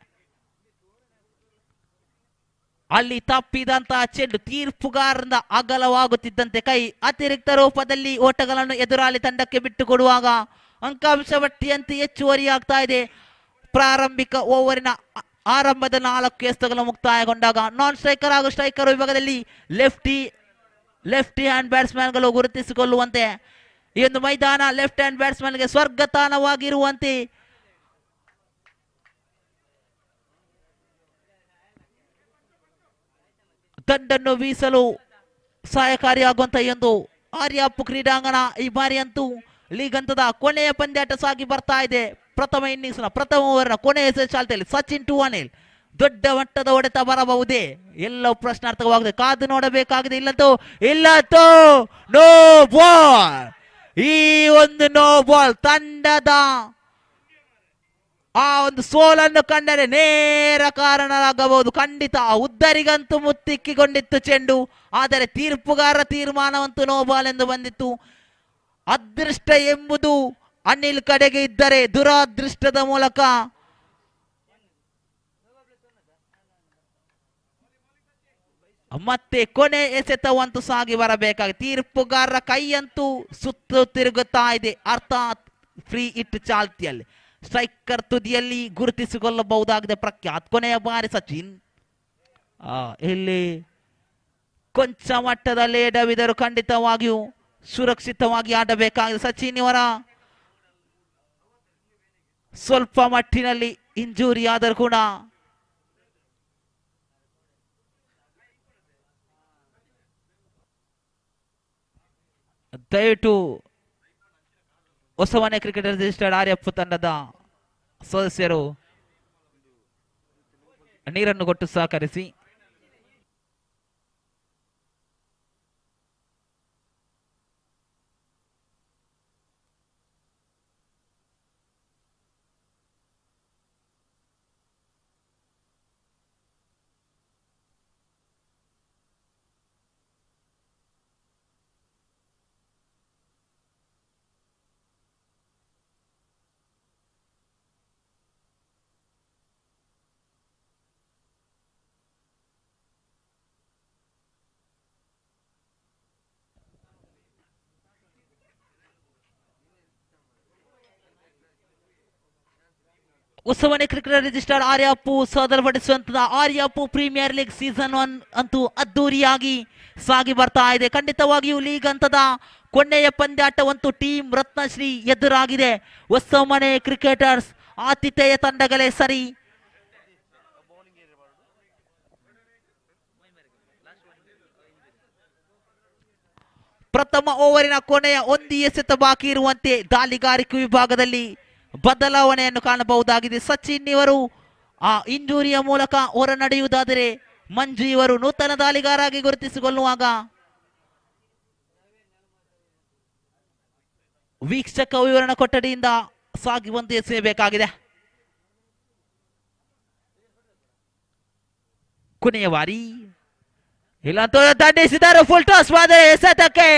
ಅಲ್ಲಿ ತಪ್ಪಿದಂತಹ ಚೆಂಡು ತೀರ್ಪುಗಾರರಿಂದ ಅಗಲವಾಗುತ್ತಿದ್ದಂತೆ ಕೈ ಅತಿರಿಕ್ತ ರೂಪದಲ್ಲಿ ಓಟಗಳನ್ನು ಎದುರಾಳಿ ತಂಡಕ್ಕೆ ಬಿಟ್ಟು ಕೊಡುವಾಗ ಅಂಕಾಂಶ ಪಟ್ಟಿಯಂತೆ ಹೆಚ್ಚುವರಿಯಾಗ್ತಾ ಇದೆ. ಪ್ರಾರಂಭಿಕ ಓವರಿನ ಆರಂಭದ 4 ಎಸೆತಗಳು ಮುಕ್ತಾಯಗೊಂಡಾಗ ನಾನ್ ಸ್ಟ್ರೈಕರ್ ಹಾಗೂ ಸ್ಟ್ರೈಕರ್ ವಿಭಾಗದಲ್ಲಿ ಲೆಫ್ಟ್ ಹ್ಯಾಂಡ್ ಬ್ಯಾಟ್ಸ್ಮನ್ಗಳು ಗುರುತಿಸಿಕೊಳ್ಳುವಂತೆ ಈ ಒಂದು ಮೈದಾನ ಲೆಫ್ಟ್ ಹ್ಯಾಂಡ್ ಬ್ಯಾಟ್ಸ್ಮನ್ಗೆ ಸ್ವರ್ಗತಾಣವಾಗಿರುವಂತೆ ದಂಡನ್ನು ಬೀಸಲು ಸಹಾಯಕಾರಿಯಾಗುವಂತ ಒಂದು ಆರ್ಯಾಪು ಕ್ರೀಡಾಂಗಣ ಈ ಬಾರಿ ಅಂತೂ ಲೀಗ್ ಹಂತದ ಕೊನೆಯ ಪಂದ್ಯಾಟ ಸಾಗಿ ಬರ್ತಾ ಇದೆ. ಪ್ರಥಮ ಇನ್ನಿಂಗ್ಸ್ ಪ್ರಥಮ ಓವರ್ನ ಕೊನೆಯ ಚಾಲ್ತಿಯಲ್ಲಿ ಸಚಿನ್ ಟು ಅನಿಲ್ ದೊಡ್ಡ ಮಟ್ಟದ ಹೊಡೆತ ಬರಬಹುದೇ? ಎಲ್ಲವೂ ಪ್ರಶ್ನಾರ್ಥಕವಾಗಿದೆ. ಕಾದು ನೋಡಬೇಕಾಗಿದೆ. ಇಲ್ಲಂತೂ ನೋ ಬಾಲ್. ಈ ಒಂದು ನೋ ಬಾಲ್ ತಂಡದ ಆ ಒಂದು ಸೋಲನ್ನು ಕಂಡರೆ ನೇರ ಕಾರಣರಾಗಬಹುದು. ಖಂಡಿತ ಉದ್ದರಿಗಂತೂ ಮುತ್ತಿಕ್ಕಿಕೊಂಡಿತ್ತು ಚೆಂಡು. ಆದರೆ ತೀರ್ಪುಗಾರರ ತೀರ್ಮಾನವಂತೂ ನೋ ಬಾಲ್ ಎಂದು ಬಂದಿತ್ತು. ಅದೃಷ್ಟ ಎಂಬುದು ಅನಿಲ್ ಕಡೆಗೆ ಇದ್ದರೆ ದುರಾದೃಷ್ಟದ ಮೂಲಕ ಮತ್ತೆ ಕೊನೆ ಎಸೆತವಂತೂ ಸಾಗಿ ಬರಬೇಕಾಗಿ ತೀರ್ಪುಗಾರರ ಕೈಯಂತೂ ಸುತ್ತು ತಿರುಗುತ್ತಾ ಇದೆ. ಅರ್ಥಾತ್ ಫ್ರೀ ಹಿಟ್ ಚಾಲ್ತಿಯಲ್ಲಿ ಸ್ಟ್ರೈಕರ್ ತುದಿಯಲ್ಲಿ ಗುರುತಿಸಿಕೊಳ್ಳಬಹುದಾಗಿದೆ ಪ್ರಖ್ಯಾತ್. ಕೊನೆಯ ಬಾರಿ ಸಚಿನ್ ಇಲ್ಲಿ ಕೊಂಚ ಮಟ್ಟದಲ್ಲಿ ಎಡವಿದರು. ಖಂಡಿತವಾಗಿಯೂ ಸುರಕ್ಷಿತವಾಗಿ ಆಡಬೇಕಾಗಿದೆ. ಸಚಿನ್ ಇವರ ಸ್ವಲ್ಪ ಮಟ್ಟಿನಲ್ಲಿ ಇಂಜುರಿ ಆದರೂ ಕೂಡ ದಯವಿಟ್ಟು ಹೊಸಮನೆ ಕ್ರಿಕೆಟ್ ರಿಜಿಸ್ಟರ್ಡ್ ಆರ್ಯಪ್ಪ ತಂಡದ ಸದಸ್ಯರು ನೀರನ್ನು ಕೊಟ್ಟು ಸಹಕರಿಸಿ. ಹೊಸಮನೆ ಕ್ರಿಕೆಟ್ ರಿಜಿಸ್ಟರ್ ಆರ್ಯಾಪು ಸದರಪಡಿಸುವಂತಹ ಆರ್ಯಾಪು ಪ್ರೀಮಿಯರ್ ಲೀಗ್ ಸೀಸನ್ 1 ಅಂತೂ ಅದ್ದೂರಿಯಾಗಿ ಸಾಗಿ ಬರ್ತಾ ಇದೆ. ಖಂಡಿತವಾಗಿಯೂ ಲೀಗ್ ಹಂತದ ಕೊನೆಯ ಪಂದ್ಯಾಟವಂತೂ ಟೀಮ್ ರತ್ನಶ್ರೀ ಎದುರಾಗಿದೆ. ಹೊಸಮನೆ ಕ್ರಿಕೆಟರ್ಸ್ ಆತಿಥೇಯ ತಂಡಗಳೇ ಸರಿ. ಪ್ರಥಮ ಓವರಿನ ಕೊನೆಯ ಒಂದು ಎಸೆತ ಬಾಕಿ ಇರುವಂತೆ ದಾಳಿಗಾರಿಕೆ ವಿಭಾಗದಲ್ಲಿ ಬದಲಾವಣೆಯನ್ನು ಕಾಣಬಹುದಾಗಿದೆ. ಸಚಿನ್ ಇವರು ಆ ಇಂಜೂರಿಯ ಮೂಲಕ ಹೊರ ನಡೆಯುವುದಾದರೆ ಮಂಜು ಇವರು ನೂತನ ದಾಳಿಗಾರಾಗಿ ಗುರುತಿಸಿಕೊಳ್ಳುವಾಗ ವೀಕ್ಷಕ ವಿವರಣಾ ಕೊಠಡಿಯಿಂದ ಸಾಗಿ ಒಂದು ಎಸೆಯಬೇಕಾಗಿದೆ. ಕೊನೆಯ ಬಾರಿ ಇಲ್ಲಂತೂ ದಂಡಿಸಿದರು. ಫುಲ್ ಟಾಸ್ ಮಾಡಿದರೆ ಎಸೆತಕ್ಕೆ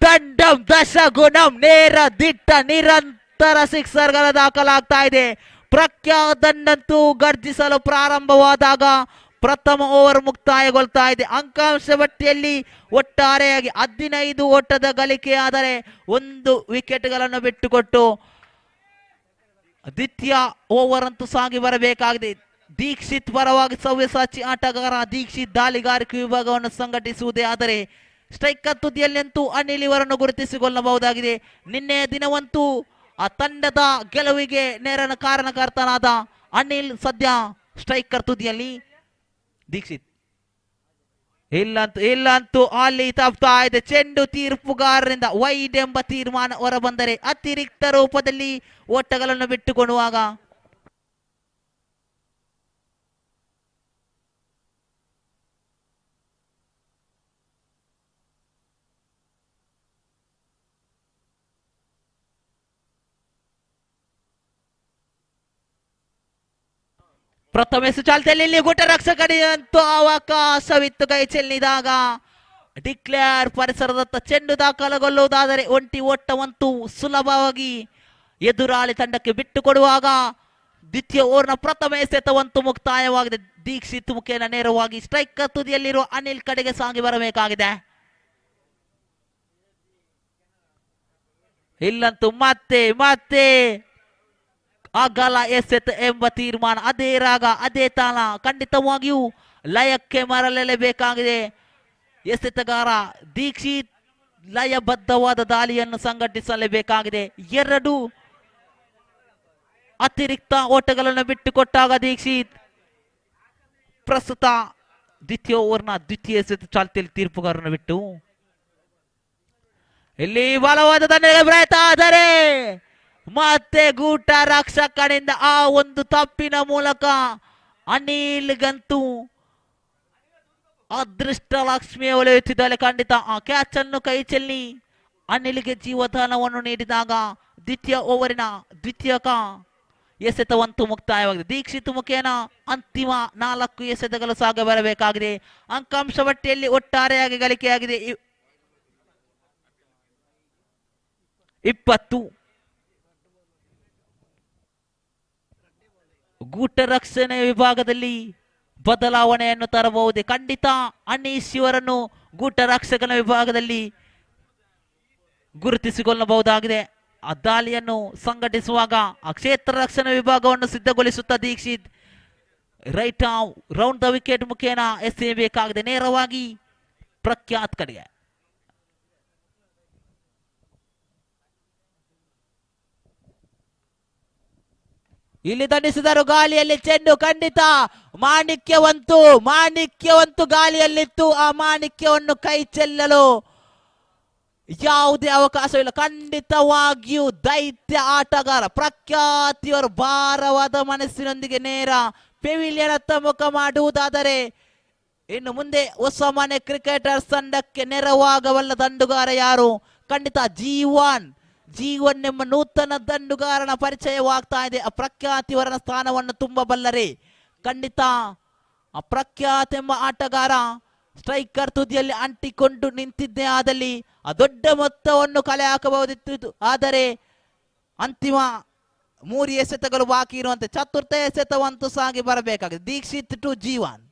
ದಂಡಂ ದಶಗುಣಂ ನೇರ ದಿಟ್ಟ ನಿರಂತರ ಸಿಕ್ಸರ್ಗಳ ದಾಖಲಾಗ್ತಾ ಇದೆ. ಪ್ರಖ್ಯಾತ ದಂಡಂತೂ ಗರ್ಜಿಸಲು ಪ್ರಾರಂಭವಾದಾಗ ಪ್ರಥಮ ಓವರ್ ಮುಕ್ತಾಯಗೊಳ್ತಾ ಇದೆ. ಅಂಕಾಂಶ ಪಟ್ಟಿಯಲ್ಲಿ ಒಟ್ಟಾರೆಯಾಗಿ 15 ಓಟದ ಗಳಿಕೆ ಆದರೆ 1 ವಿಕೆಟ್ಗಳನ್ನು ಬಿಟ್ಟುಕೊಟ್ಟು ದ್ವಿತೀಯ ಓವರ್ ಅಂತೂ ಸಾಗಿ ಬರಬೇಕಾಗಿದೆ. ದೀಕ್ಷಿತ್ ಪರವಾಗಿ ಸವ್ಯಸಾಚಿ ಆಟಗಾರ ದೀಕ್ಷಿತ್ ದಾಳಿಗಾರಿಕೆ ವಿಭಾಗವನ್ನು ಸಂಘಟಿಸುವುದೇ ಆದರೆ ಸ್ಟ್ರೈಕರ್ ತುದಿಯಲ್ಲಂತೂ ಅನಿಲ್ ಇವರನ್ನು ಗುರುತಿಸಿಕೊಳ್ಳಬಹುದಾಗಿದೆ. ನಿನ್ನೆಯ ದಿನವಂತೂ ಆ ತಂಡದ ಗೆಲುವಿಗೆ ನೇರ ಕಾರಣಕರ್ತನಾದ ಅನಿಲ್ ಸದ್ಯ ಸ್ಟ್ರೈಕರ್ ತುದಿಯಲ್ಲಿ. ದೀಕ್ಷಿತ್ ಇಲ್ಲಂತೂ ಅಲ್ಲಿ ತಪ್ತಾ ಇದೆ. ಚೆಂಡು ತೀರ್ಪುಗಾರರಿಂದ ವೈಡ್ ಎಂಬ ತೀರ್ಮಾನ ಹೊರಬಂದರೆ ಅತಿರಿಕ್ತ ರೂಪದಲ್ಲಿ ಓಟಗಳನ್ನು ಬಿಟ್ಟುಕೊಡುವಾಗ ಪ್ರಥಮ ಚಾಲ್ತಿಯಲ್ಲಿ ಗುಟ ರಕ್ಷಕನಿಯಂತೂ ಅವಕಾಶವಿತ್ತು. ಕೈ ಚೆಲ್ಲಿದಾಗ ಡಿಕ್ಲೇರ್ ಪರಿಸರದತ್ತ ಚೆಂಡು ದಾಖಲುಗೊಳ್ಳುವುದಾದರೆ ಒಂಟಿ ಓಟವಂತೂ ಸುಲಭವಾಗಿ ಎದುರಾಳಿ ತಂಡಕ್ಕೆ ಬಿಟ್ಟು ಕೊಡುವಾಗ ದ್ವಿತೀಯ ಓವರ್ನ ಪ್ರಥಮ ಎಸೆತವಂತೂ ಮುಕ್ತಾಯವಾಗಿದೆ. ದೀಕ್ಷಿತ್ ಮುಖೇನ ನೇರವಾಗಿ ಸ್ಟ್ರೈಕರ್ ತುದಿಯಲ್ಲಿರುವ ಅನಿಲ್ ಕಡೆಗೆ ಸಾಗಿ ಬರಬೇಕಾಗಿದೆ. ಇಲ್ಲಂತೂ ಮತ್ತೆ ಅಗಲ ಎಸೆತ ಎಂಬ ತೀರ್ಮಾನ, ಅದೇ ರಾಗ ಅದೇ ತಾಳ ಖಂಡಿತವಾಗಿಯೂ ಲಯಕ್ಕೆ ಮರಳಲೇಬೇಕಾಗಿದೆ. ಎಸೆತಗಾರ ದೀಕ್ಷಿತ್ ಲಯಬದ್ಧವಾದ ದಾಳಿಯನ್ನು ಸಂಘಟಿಸಲೇಬೇಕಾಗಿದೆ. 2 ಅತಿರಿಕ್ತ ಓಟಗಳನ್ನು ಬಿಟ್ಟುಕೊಟ್ಟಾಗ ದೀಕ್ಷಿತ್ ಪ್ರಸ್ತುತ ದ್ವಿತೀಯ ಓವರ್ನ ದ್ವಿತೀಯ ಎಸೆತ ಚಾಲ್ತಿಯಲ್ಲಿ ತೀರ್ಪುಗಾರನ್ನು ಬಿಟ್ಟು ಇಲ್ಲಿ ಬಲವಾದ ದಂಡನೆಗೆ ಪ್ರಯತ್ನ ಆದರೆ ಮತ್ತೆ ಗೂಟ ರಕ್ಷಕನಿಂದ ಆ ಒಂದು ತಪ್ಪಿನ ಮೂಲಕ ಅನಿಲ್ಗಂತೂ ಅದೃಷ್ಟ ಲಕ್ಷ್ಮಿಯ ಒಲೆಯುತ್ತಿದ್ದಾಳೆ. ಖಂಡಿತ ಆ ಕ್ಯಾಚ್ ಅನ್ನು ಕೈ ಚೆಲ್ಲಿ ಅನಿಲ್ಗೆ ಜೀವದಾನವನ್ನು ನೀಡಿದಾಗ ದ್ವಿತೀಯ ಓವರಿನ ದ್ವಿತೀಯಕ ಎಸೆತವಂತೂ ಮುಕ್ತಾಯವಾಗಿದೆ. ದೀಕ್ಷಿತ್ ಮುಖೇನ ಅಂತಿಮ 4 ಎಸೆತಗಳು ಸಾಗ ಬರಬೇಕಾಗಿದೆ. ಅಂಕಾಂಶ ಪಟ್ಟಿಯಲ್ಲಿ ಒಟ್ಟಾರೆಯಾಗಿ ಗಳಿಕೆಯಾಗಿದೆ 20. ಗೂಟ ರಕ್ಷಣೆ ವಿಭಾಗದಲ್ಲಿ ಬದಲಾವಣೆಯನ್ನು ತರಬಹುದೇ? ಖಂಡಿತ ಅನೀಶ್ ಇವರನ್ನು ಗೂಟ ರಕ್ಷಕನ ವಿಭಾಗದಲ್ಲಿ ಗುರುತಿಸಿಕೊಳ್ಳಬಹುದಾಗಿದೆ. ಆ ದಾಳಿಯನ್ನು ಸಂಘಟಿಸುವಾಗ ಆ ಕ್ಷೇತ್ರ ರಕ್ಷಣಾ ವಿಭಾಗವನ್ನು ಸಿದ್ಧಗೊಳಿಸುತ್ತಾ Dikshit right round the wicket ಮುಖೇನ ಎಸೆಯಬೇಕಾಗಿದೆ ನೇರವಾಗಿ ಪ್ರಖ್ಯಾತ್ ಕಡೆಗೆ. ಇಲ್ಲಿ ದಂಡಿಸಿದರು. ಗಾಳಿಯಲ್ಲಿ ಚೆಂಡು ಖಂಡಿತ ಮಾಣಿಕ್ಯವಂತೂ ಗಾಳಿಯಲ್ಲಿತ್ತು. ಆ ಮಾಣಿಕ್ಯವನ್ನು ಕೈ ಚೆಲ್ಲಲು ಯಾವುದೇ ಅವಕಾಶವಿಲ್ಲ. ಖಂಡಿತವಾಗಿಯೂ ದೈತ್ಯ ಆಟಗಾರ ಪ್ರಖ್ಯಾತಿಯವರು ಭಾರವಾದ ಮನಸ್ಸಿನೊಂದಿಗೆ ನೇರ ಪೆವಿಲಿಯನ್ ಹತ್ತ ಮುಖ ಮಾಡುವುದಾದರೆ ಇನ್ನು ಮುಂದೆ ಹೊಸ ಮನೆ ಕ್ರಿಕೆಟರ್ಸ್ ತಂಡಕ್ಕೆ ನೆರವಾಗಬಲ್ಲ ದಂಡುಗಾರ ಯಾರು? ಖಂಡಿತ ಜೀವನ್ ಎಂಬ ನೂತನ ದಂಡುಗಾರನ ಪರಿಚಯವಾಗ್ತಾ ಇದೆ. ಅಪ್ರಖ್ಯಾತಿಯವರ ಸ್ಥಾನವನ್ನು ತುಂಬಬಲ್ಲರೆ? ಖಂಡಿತ ಅಪ್ರಖ್ಯಾತ್ ಎಂಬ ಆಟಗಾರ ಸ್ಟ್ರೈಕರ್ ತುದಿಯಲ್ಲಿ ಅಂಟಿಕೊಂಡು ನಿಂತಿದ್ದೇ ಆದಲ್ಲಿ ಆ ದೊಡ್ಡ ಮೊತ್ತವನ್ನು ಕಲೆ ಹಾಕಬಹುದಿತ್ತು. ಆದರೆ ಅಂತಿಮ 3 ಎಸೆತಗಳು ಬಾಕಿ ಇರುವಂತೆ ಚತುರ್ಥ ಎಸೆತವಂತೂ ಸಾಗಿ ಬರಬೇಕಾಗಿದೆ. ದೀಕ್ಷಿತ್ ಟು ಜೀವನ್.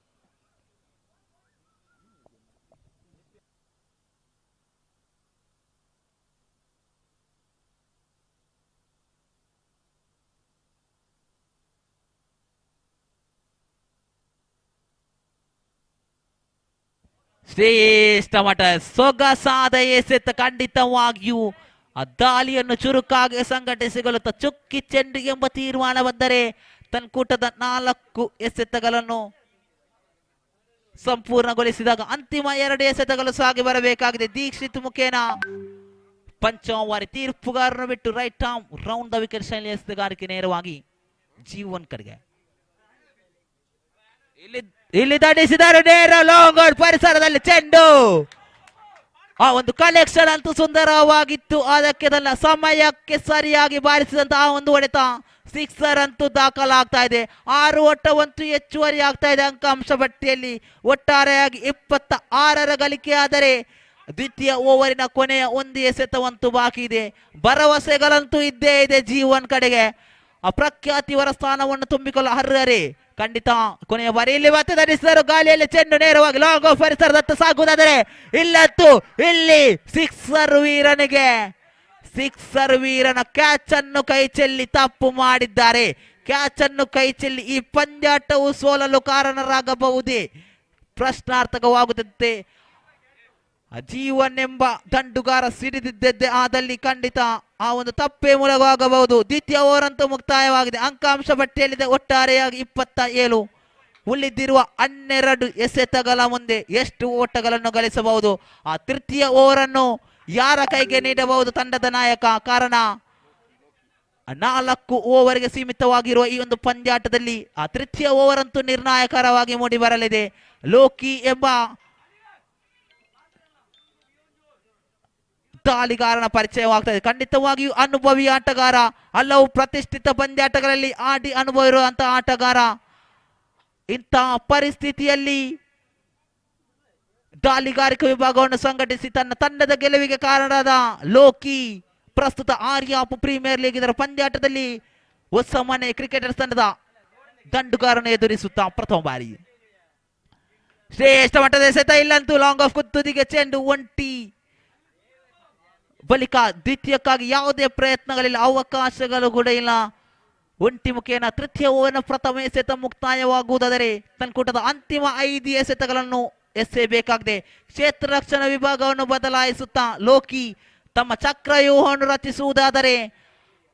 ಶ್ರೇಷ್ಠ ಮಠ ಸೊಗಸಾದ ಎಸೆತ ಖಂಡಿತವಾಗಿಯೂ ಆ ದಾಳಿಯನ್ನು ಚುರುಕಾಗಿ ಸಂಘಟಿಸಿಕೊಳ್ಳುತ್ತಾ ಚುಕ್ಕಿ ಚೆಂಡು ಎಂಬ ತೀರ್ಮಾನ ಬಂದರೆ ತನ್ನ ಕೂಟದ 4 ಎಸೆತಗಳನ್ನು ಸಂಪೂರ್ಣಗೊಳಿಸಿದಾಗ ಅಂತಿಮ 2 ಎಸೆತಗಳು ಸಾಗಿ ಬರಬೇಕಾಗಿದೆ. ದೀಕ್ಷಿತ್ ಮುಖೇನ ಪಂಚಮವಾರಿ ತೀರ್ಪುಗಾರನ ಬಿಟ್ಟು right arm round the wicket ಶೈಲಿ ಎಸೆತಗಾರಿಕೆ ನೇರವಾಗಿ ಜೀವನ್ ಕಡೆಗೆ. ಇಲ್ಲಿ ದಂಡಿಸಿದ್ದಾರೆ ನೇರ ಲಾಂಗ್ ಪರಿಸರದಲ್ಲಿ ಚೆಂಡು. ಆ ಒಂದು ಕಲೆಕ್ಷನ್ ಅಂತೂ ಸುಂದರವಾಗಿತ್ತು. ಅದಕ್ಕೆ ಸಮಯಕ್ಕೆ ಸರಿಯಾಗಿ ಬಾರಿಸಿದಂತಹ ಒಂದು ಹೊಡೆತ ಸಿಕ್ಸರ್ ಅಂತೂ ದಾಖಲಾಗ್ತಾ ಇದೆ. 6 ಓಟವಂತೂ ಹೆಚ್ಚುವರಿ ಆಗ್ತಾ ಇದೆ ಅಂಕಾಂಶ ಪಟ್ಟಿಯಲ್ಲಿ. ಒಟ್ಟಾರೆಯಾಗಿ 26 ಗಳಿಕೆ ಆದರೆ ದ್ವಿತೀಯ ಓವರಿನ ಕೊನೆಯ 1 ಎಸೆತವಂತೂ ಬಾಕಿ ಇದೆ. ಭರವಸೆಗಳಂತೂ ಇದ್ದೇ ಇದೆ ಜೀವನ್ ಕಡೆಗೆ. ಅಪ್ರಖ್ಯಾತಿವರ ಸ್ಥಾನವನ್ನು ತುಂಬಿಕೊಳ್ಳಲು ಅರ್ಹರೇ ಖಂಡಿತ. ಕೊನೆಯ ಬಾರಿ ಇಲ್ಲಿ ಮತ್ತೆ ಧರಿಸಿದರು. ಗಾಳಿಯಲ್ಲಿ ಚೆಂಡು ನೇರವಾಗಿ ಲಾಂಗ್ ಆಫ್ ಪರಿಸರದತ್ತ ಸಾಗುವುದಾದರೆ ಇಲ್ಲಂತೂ ಇಲ್ಲಿ ಸಿಕ್ಸರ್ ವೀರನ ಕ್ಯಾಚ್ ಅನ್ನು ಕೈ ಚೆಲ್ಲಿ ತಪ್ಪು ಮಾಡಿದ್ದಾರೆ. ಕ್ಯಾಚ್ ಅನ್ನು ಕೈ ಚೆಲ್ಲಿ ಈ ಪಂದ್ಯಾಟವು ಸೋಲಲು ಕಾರಣರಾಗಬಹುದೇ ಪ್ರಶ್ನಾರ್ಥಕವಾಗುತ್ತದೆ. ಜೀವನ್ ಎಂಬ ದಂಡುಗಾರ ಸಿಡಿದಿದ್ದೇ ಆದಲ್ಲಿ ಖಂಡಿತ ಆ ಒಂದು ತಪ್ಪೇ ಮೂಲವಾಗಬಹುದು. ದ್ವಿತೀಯ ಓವರ್ ಅಂತೂ ಮುಕ್ತಾಯವಾಗಿದೆ. ಅಂಕಾಂಶ ಪಟ್ಟಿಯಲ್ಲಿದೆ ಒಟ್ಟಾರೆಯಾಗಿ 27. ಉಳಿದಿರುವ 12 ಎಸೆತಗಳ ಮುಂದೆ ಎಷ್ಟು ಓಟಗಳನ್ನು ಗಳಿಸಬಹುದು? ಆ ತೃತೀಯ ಓವರ್ ಅನ್ನು ಯಾರ ಕೈಗೆ ನೀಡಬಹುದು ತಂಡದ ನಾಯಕ? ಕಾರಣ 4 ಓವರ್ಗೆ ಸೀಮಿತವಾಗಿರುವ ಈ ಒಂದು ಪಂದ್ಯಾಟದಲ್ಲಿ ಆ ತೃತೀಯ ಓವರ್ ಅಂತೂ ನಿರ್ಣಾಯಕರವಾಗಿ ಮೂಡಿ ಬರಲಿದೆ. ಲೋಕಿ ಎಂಬ ದಾಳಿಗಾರನ ಪರಿಚಯವಾಗ್ತದೆ. ಖಂಡಿತವಾಗಿಯೂ ಅನುಭವಿ ಆಟಗಾರ, ಹಲವು ಪ್ರತಿಷ್ಠಿತ ಪಂದ್ಯಾಟಗಳಲ್ಲಿ ಆಡಿ ಅನುಭವ ಇರುವಂತಹ ಆಟಗಾರ. ಇಂತಹ ಪರಿಸ್ಥಿತಿಯಲ್ಲಿ ದಾಳಿಗಾರಿಕೆ ವಿಭಾಗವನ್ನು ಸಂಘಟಿಸಿ ತನ್ನ ತಂಡದ ಗೆಲುವಿಗೆ ಕಾರಣರಾದ ಲೋಕಿ ಪ್ರಸ್ತುತ ಆರ್ಯಾಪ್ ಪ್ರೀಮಿಯರ್ ಲೀಗ್ ಇದರ ಪಂದ್ಯಾಟದಲ್ಲಿ ಹೊಸ ಮನೆ ಕ್ರಿಕೆಟರ್ಸ್ ತಂಡದ ದಂಡುಗಾರನ್ನು ಎದುರಿಸುತ್ತಾ ಪ್ರಥಮ ಬಾರಿ ಶ್ರೇಷ್ಠ ಮಟ್ಟದ ಎಸೆತ. ಇಲ್ಲಂತೂ ಲಾಂಗ್ ಆಫ್ ಕುತ್ತುದಿಗೆ ಚೆಂಡು ಒಂಟಿ. ಬಳಿಕ ದ್ವಿತೀಯಕ್ಕಾಗಿ ಯಾವುದೇ ಪ್ರಯತ್ನಗಳಿಲ್ಲ, ಅವಕಾಶಗಳು ಕೂಡ ಇಲ್ಲ. ಒಂಟಿ ಮುಖೇನ ತೃತೀಯ ಓವರ್ನ ಪ್ರಥಮ ಎಸೆತ ಮುಕ್ತಾಯವಾಗುವುದಾದರೆ ತನ್ಕೂಟದ ಅಂತಿಮ 5 ಎಸೆತಗಳನ್ನು ಎಸೆಯಬೇಕಾಗಿದೆ. ಕ್ಷೇತ್ರ ರಕ್ಷಣಾ ವಿಭಾಗವನ್ನು ಬದಲಾಯಿಸುತ್ತಾ ಲೋಕಿ ತಮ್ಮ ಚಕ್ರವ್ಯೂಹವನ್ನು ರಚಿಸುವುದಾದರೆ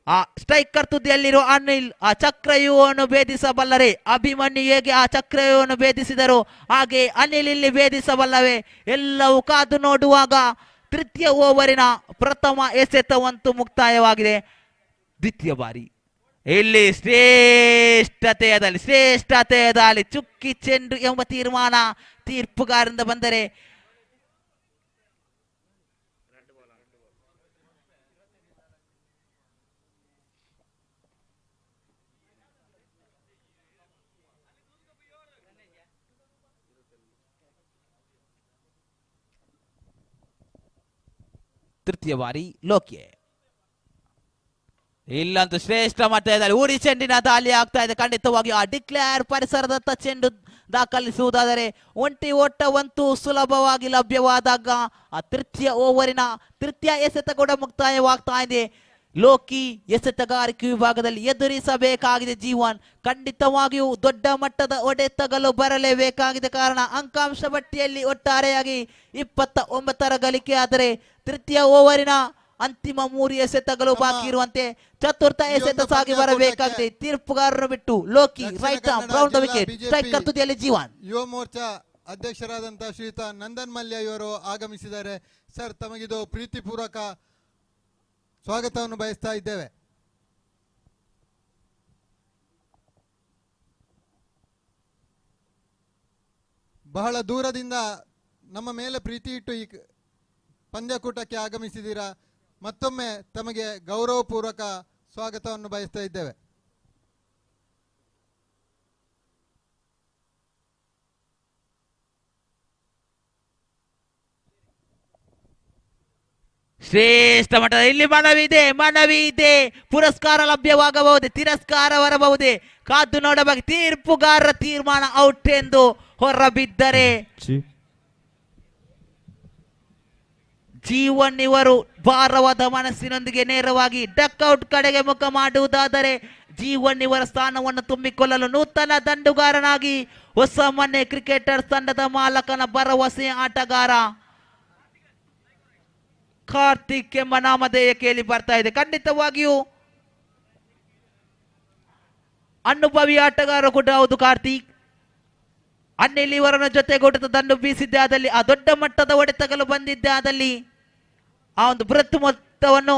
ಆ ಸ್ಟ್ರೈಕರ್ ತುದಿಯಲ್ಲಿರುವ ಅನಿಲ್ ಆ ಚಕ್ರವ್ಯೂಹವನ್ನು ಭೇದಿಸಬಲ್ಲರೆ? ಅಭಿಮನ್ಯು ಹೇಗೆ ಆ ಚಕ್ರವ್ಯೂಹವನ್ನು ಭೇದಿಸಿದರು ಹಾಗೆ ಅನಿಲ್ ಇಲ್ಲಿ ಭೇದಿಸಬಲ್ಲವೇ? ಎಲ್ಲವೂ ಕಾದು ನೋಡುವಾಗ ತೃತೀಯ ಓವರಿನ ಪ್ರಥಮ ಎಸೆತವಂತೂ ಮುಕ್ತಾಯವಾಗಿದೆ. ದ್ವಿತೀಯ ಬಾರಿ ಇಲ್ಲಿ ಶ್ರೇಷ್ಠತೆಯ ದಾಳಿ ಚುಕ್ಕಿ ಚೆಂಡು ಎಂಬ ತೀರ್ಮಾನ ತೀರ್ಪುಗಾರರಿಂದ ಬಂದರೆ ತೃತೀಯ ಬಾರಿ ಲೋಕಿ. ಇಲ್ಲಂತೂ ಶ್ರೇಷ್ಠ ಮಟ್ಟದಲ್ಲಿ ಊರಿ ಚೆಂಡಿನ ದಾಳಿ ಆಗ್ತಾ ಇದೆ. ಖಂಡಿತವಾಗಿ ಆ ಡಿಕ್ಲೇರ್ ಪರಿಸರದತ್ತ ಚೆಂಡು ದಾಖಲಿಸುವುದಾದರೆ ಒಂಟಿ ಓಟವಂತೂ ಸುಲಭವಾಗಿ ಲಭ್ಯವಾದಾಗ ಆ ತೃತೀಯ ಓವರಿನ ತೃತೀಯ ಎಸೆತ ಕೂಡ ಮುಕ್ತಾಯವಾಗ್ತಾ ಇದೆ. ಲೋಕಿ ಎಸೆತಗಾರಿಕೆ ವಿಭಾಗದಲ್ಲಿ ಎದುರಿಸಬೇಕಾಗಿದೆ ಜೀವನ್. ಖಂಡಿತವಾಗಿಯೂ ದೊಡ್ಡ ಮಟ್ಟದ ಹೊಡೆತಗಳು ಬರಲೇಬೇಕಾಗಿದೆ. ಕಾರಣ ಅಂಕಾಂಶ ಪಟ್ಟಿಯಲ್ಲಿ ಒಟ್ಟಾರೆಯಾಗಿ 29 ಗಳಿಕೆ ಆದರೆ ತೃತೀಯ ಓವರಿನ ಅಂತಿಮ 3 ಎಸೆತಗಳು ಬಾಕಿ ಇರುವಂತೆ ಚತುರ್ಥ ಎಸೆತ ಸಾಗಿ ಬರಬೇಕಾಗಿದೆ. ತೀರ್ಪುಗಾರರು ಬಿಟ್ಟು Loki right arm round the wicket striker ತುದಿಯಲ್ಲಿ ಜೀವನ್. ಯುವ ಮೋರ್ಚಾ ಅಧ್ಯಕ್ಷರಾದಂತಹ ಶ್ರೀಯುತ ನಂದನ್ ಮಲ್ಯ ಇವರು ಆಗಮಿಸಿದ್ದಾರೆ. ಸರ್, ತಮಗಿದು ಪ್ರೀತಿಪೂರ್ವಕ ಸ್ವಾಗತವನ್ನು ಬಯಸ್ತಾ ಇದ್ದೇವೆ. ಬಹಳ ದೂರದಿಂದ ನಮ್ಮ ಮೇಲೆ ಪ್ರೀತಿ ಇಟ್ಟು ಈ ಪಂದ್ಯಕೂಟಕ್ಕೆ ಆಗಮಿಸಿದ್ದೀರಾ. ಮತ್ತೊಮ್ಮೆ ತಮಗೆ ಗೌರವಪೂರ್ವಕ ಸ್ವಾಗತವನ್ನು ಬಯಸ್ತಾ ಇದ್ದೇವೆ. ಶ್ರೇಷ್ಠ ಮಟ್ಟದ ಇಲ್ಲಿ ಮನವಿ ಇದೆ. ಪುರಸ್ಕಾರ ಲಭ್ಯವಾಗಬಹುದೇ, ತಿರಸ್ಕಾರ ಬರಬಹುದೇ, ಕಾದು ನೋಡಬೇಕು. ತೀರ್ಪುಗಾರರ ತೀರ್ಮಾನ ಔಟ್ ಎಂದು ಹೊರಬಿದ್ದರೆ ಜೀವನ್ ಇವರು ಭಾರವಾದ ಮನಸ್ಸಿನೊಂದಿಗೆ ನೇರವಾಗಿ ಡಕ್ಔಟ್ ಕಡೆಗೆ ಮುಖ ಮಾಡುವುದಾದರೆ ಜೀವನ್ ಇವರ ಸ್ಥಾನವನ್ನು ತುಂಬಿಕೊಳ್ಳಲು ನೂತನ ದಂಡುಗಾರನಾಗಿ ಹೊಸ ಮನೆ ಕ್ರಿಕೆಟರ್ಸ್ ತಂಡದ ಮಾಲಕನ ಭರವಸೆಯ ಆಟಗಾರ ಕಾರ್ತಿಕ್ ಎಂಬ ನಾಮಧೇಯ ಕೇಳಿ ಬರ್ತಾ ಇದೆ. ಖಂಡಿತವಾಗಿಯೂ ಅನುಭವಿ ಆಟಗಾರ ಕೂಡ ಹೌದು ಕಾರ್ತಿಕ್. ಅನಿಲ್ ಇವರನ್ನ ಜೊತೆಗೂಟದ ದಂಡು ಬೀಸಿದ್ದೆ ಆದಲ್ಲಿ, ಆ ದೊಡ್ಡ ಮಟ್ಟದ ಹೊಡೆತಗಳು ಬಂದಿದ್ದೆ ಆದಲ್ಲಿ ಆ ಒಂದು ಬೃಹತ್ ಮೊತ್ತವನ್ನು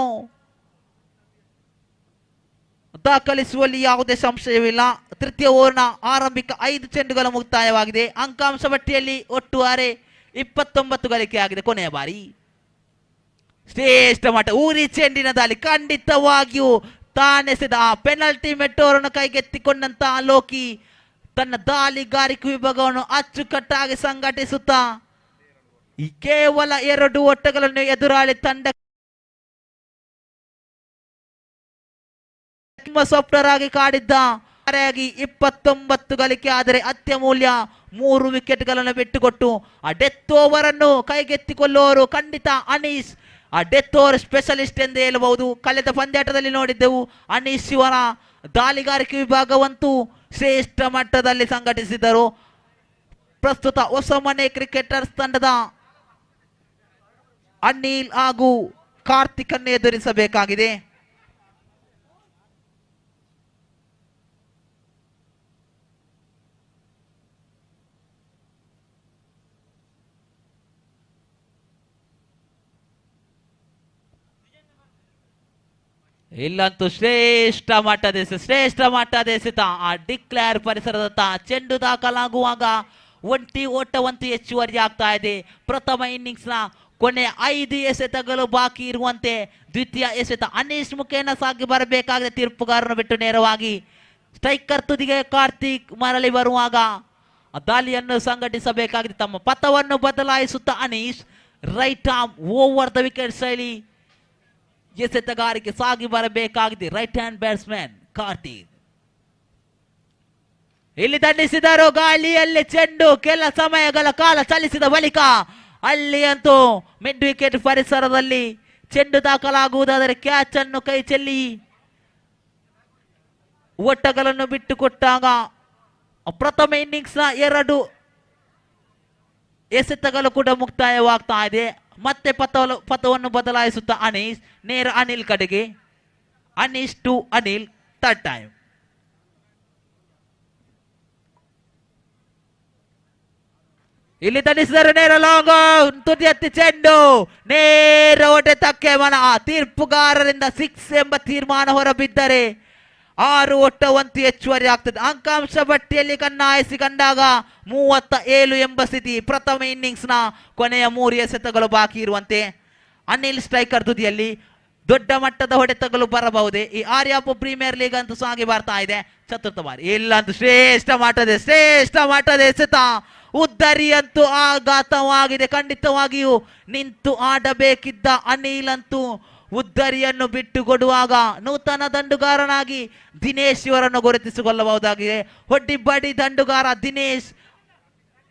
ದಾಖಲಿಸುವಲ್ಲಿ ಯಾವುದೇ ಸಂಶಯವಿಲ್ಲ. ತೃತೀಯ ಓವರ್ನ ಆರಂಭಿಕ 5 ಚೆಂಡುಗಳ ಮುಕ್ತಾಯವಾಗಿದೆ. ಅಂಕಾಂಶ ಪಟ್ಟಿಯಲ್ಲಿ ಒಟ್ಟಾರೆ 29 ಗಳಿಕೆ ಆಗಿದೆ. ಕೊನೆಯ ಬಾರಿ ಶ್ರೇಷ್ಠ ಮಟ್ಟ ಊರಿ ಚೆಂಡಿನ ದಾಳಿ, ಖಂಡಿತವಾಗಿಯೂ ತಾನೆಸೆದ ಆ ಪೆನಲ್ಟಿ ಮೆಟ್ಟೋರನ್ನು ಕೈಗೆತ್ತಿಕೊಂಡಂತ ಲೋಕಿ ತನ್ನ ದಾಳಿಗಾರಿಕೆ ವಿಭಾಗವನ್ನು ಅಚ್ಚುಕಟ್ಟಾಗಿ ಸಂಘಟಿಸುತ್ತಾ ಈ ಕೇವಲ 2 ಓಟಗಳನ್ನು ಎದುರಾಳಿ ತಂಡ ಸಾಫ್ಟ್ವೇರ್ ಆಗಿ ಕಾಡಿದ್ದ 29 ಗಳಿಕೆ ಆದರೆ ಅತ್ಯಮೂಲ್ಯ 3 ವಿಕೆಟ್ಗಳನ್ನು ಬಿಟ್ಟುಕೊಟ್ಟು ಆ ಡೆತ್ ಓವರ್ ಅನ್ನು ಕೈಗೆತ್ತಿಕೊಳ್ಳುವವರು ಖಂಡಿತ ಅನೀಶ್. ಆ ಡೆತ್ ಓವರ್ ಸ್ಪೆಷಲಿಸ್ಟ್ ಎಂದೇ ಹೇಳಬಹುದು. ಕಳೆದ ಪಂದ್ಯಾಟದಲ್ಲಿ ನೋಡಿದ್ದೆವು ಅನೀಶ್ ಇವರ ದಾಳಿಗಾರಿಕೆ ವಿಭಾಗವಂತೂ ಶ್ರೇಷ್ಠ ಮಟ್ಟದಲ್ಲಿ ಸಂಘಟಿಸಿದರು. ಪ್ರಸ್ತುತ ಹೊಸಮನೆ ಕ್ರಿಕೆಟರ್ಸ್ ತಂಡದ ಅನಿಲ್ ಹಾಗೂ ಕಾರ್ತಿಕ್ ಅನ್ನು ಎದುರಿಸಬೇಕಾಗಿದೆ. ಇಲ್ಲಂತೂ ಶ್ರೇಷ್ಠ ಮಟ್ಟದ ಎಸೆತ ಆ ಡಿಕ್ಲೇರ್ ಪರಿಸರದತ್ತ ಚೆಂಡು ದಾಖಲಾಗುವಾಗ ಒಂಟಿ ಓಟವಂತೂ ಹೆಚ್ಚುವರಿ ಆಗ್ತಾ ಇದೆ. ಪ್ರಥಮ ಇನ್ನಿಂಗ್ಸ್ ನ ಕೊನೆ 5 ಎಸೆತಗಳು ಬಾಕಿ ಇರುವಂತೆ ದ್ವಿತೀಯ ಎಸೆತ ಅನೀಶ್ ಮುಖೇನ ಸಾಗಿ ಬರಬೇಕಾಗಿದೆ. ತೀರ್ಪುಗಾರನ್ನು ಬಿಟ್ಟು ನೇರವಾಗಿ ಸ್ಟ್ರೈಕರ್ ತುದಿಗೆ ಕಾರ್ತಿಕ್ ಮರಳಿ ಬರುವಾಗ ದಾಳಿಯನ್ನು ಸಂಘಟಿಸಬೇಕಾಗಿದೆ. ತಮ್ಮ ಪಥವನ್ನು ಬದಲಾಯಿಸುತ್ತಾ Anish right arm over the wicket ಶೈಲಿ ಎಸೆತಗಾರಿಕೆ ಸಾಗಿ ಬರಬೇಕಾಗಿದೆ. ರೈಟ್ ಹ್ಯಾಂಡ್ ಬ್ಯಾಟ್ಸ್ಮನ್ ಕಾರ್ತಿಕ್ ಇಲ್ಲಿ ದಂಡಿಸಿದರು. ಗಾಳಿಯಲ್ಲಿ ಚೆಂಡು ಕೆಲ ಸಮಯಗಳ ಕಾಲ ಚಲಿಸಿದ ಬಳಿಕ ಅಲ್ಲಿ ಅಂತೂ ಮಿಡ್ ವಿಕೆಟ್ ಪರಿಸರದಲ್ಲಿ ಚೆಂಡು ದಾಖಲಾಗುವುದಾದರೆ ಕ್ಯಾಚ್ ಅನ್ನು ಕೈ ಚೆಲ್ಲಿ ಓಟಗಳನ್ನು ಬಿಟ್ಟುಕೊಟ್ಟಾಗ ಪ್ರಥಮ ಇನ್ನಿಂಗ್ಸ್ ನ 2 ಎಸೆತಗಳು ಕೂಡ ಮುಕ್ತಾಯವಾಗ್ತಾ ಇದೆ. ಮತ್ತೆ ಪಥವನ್ನು ಬದಲಾಯಿಸುತ್ತಾ ಅನೀಶ್ ನೇರ ಅನಿಲ್ ಕಡೆಗೆ. Anish to Anil, third time. ಇಲ್ಲಿ ತಣಿಸಿದರೆ ನೇರ ಲಾಂಗ್ ತುದಿ ಎತ್ತಿ ಚೆಂಡು ನೇರ ಹೊಡೆತಕ್ಕೆ ಮನ. ತೀರ್ಪುಗಾರರಿಂದ 6 ಎಂಬ ತೀರ್ಮಾನ ಹೊರಬಿದ್ದರೆ 6 ಓಟವಂತೂ ಹೆಚ್ಚುವರಿ ಆಗ್ತದೆ. ಅಂಕಾಂಶ ಪಟ್ಟಿಯಲ್ಲಿ ಕಣ್ಣಾಯಿಸಿ ಕಂಡಾಗ 37 ಎಂಬ ಸ್ಥಿತಿ. ಪ್ರಥಮ ಇನ್ನಿಂಗ್ಸ್ ನ ಕೊನೆಯ 3 ಎಸೆತಗಳು ಬಾಕಿ ಇರುವಂತೆ ಅನಿಲ್ ಸ್ಟ್ರೈಕರ್ ತುದಿಯಲ್ಲಿ ದೊಡ್ಡ ಮಟ್ಟದ ಹೊಡೆತಗಳು ಬರಬಹುದೇ. ಈ ಆರ್ಯಾಪು ಪ್ರೀಮಿಯರ್ ಲೀಗ್ ಅಂತೂ ಸಾಗಿ ಬರ್ತಾ ಇದೆ. ಚತುರ್ಥ ಬಾರಿ ಇಲ್ಲಂತೂ ಶ್ರೇಷ್ಠ ಮಟ್ಟದ ಎಸೆತ. ಉದ್ದರಿ ಅಂತೂ ಆಘಾತವಾಗಿದೆ. ಖಂಡಿತವಾಗಿಯೂ ನಿಂತು ಆಡಬೇಕಿದ್ದ ಅನಿಲ್ ಅಂತೂ ಉದ್ದರಿಯನ್ನು ಬಿಟ್ಟುಕೊಡುವಾಗ ನೂತನ ದಂಡುಗಾರನಾಗಿ ದಿನೇಶ್ ಇವರನ್ನು ಗುರುತಿಸಿಕೊಳ್ಳಬಹುದಾಗಿದೆ. ಹೊಡ್ಡಿಬಡಿ ದಂಡುಗಾರ ದಿನೇಶ್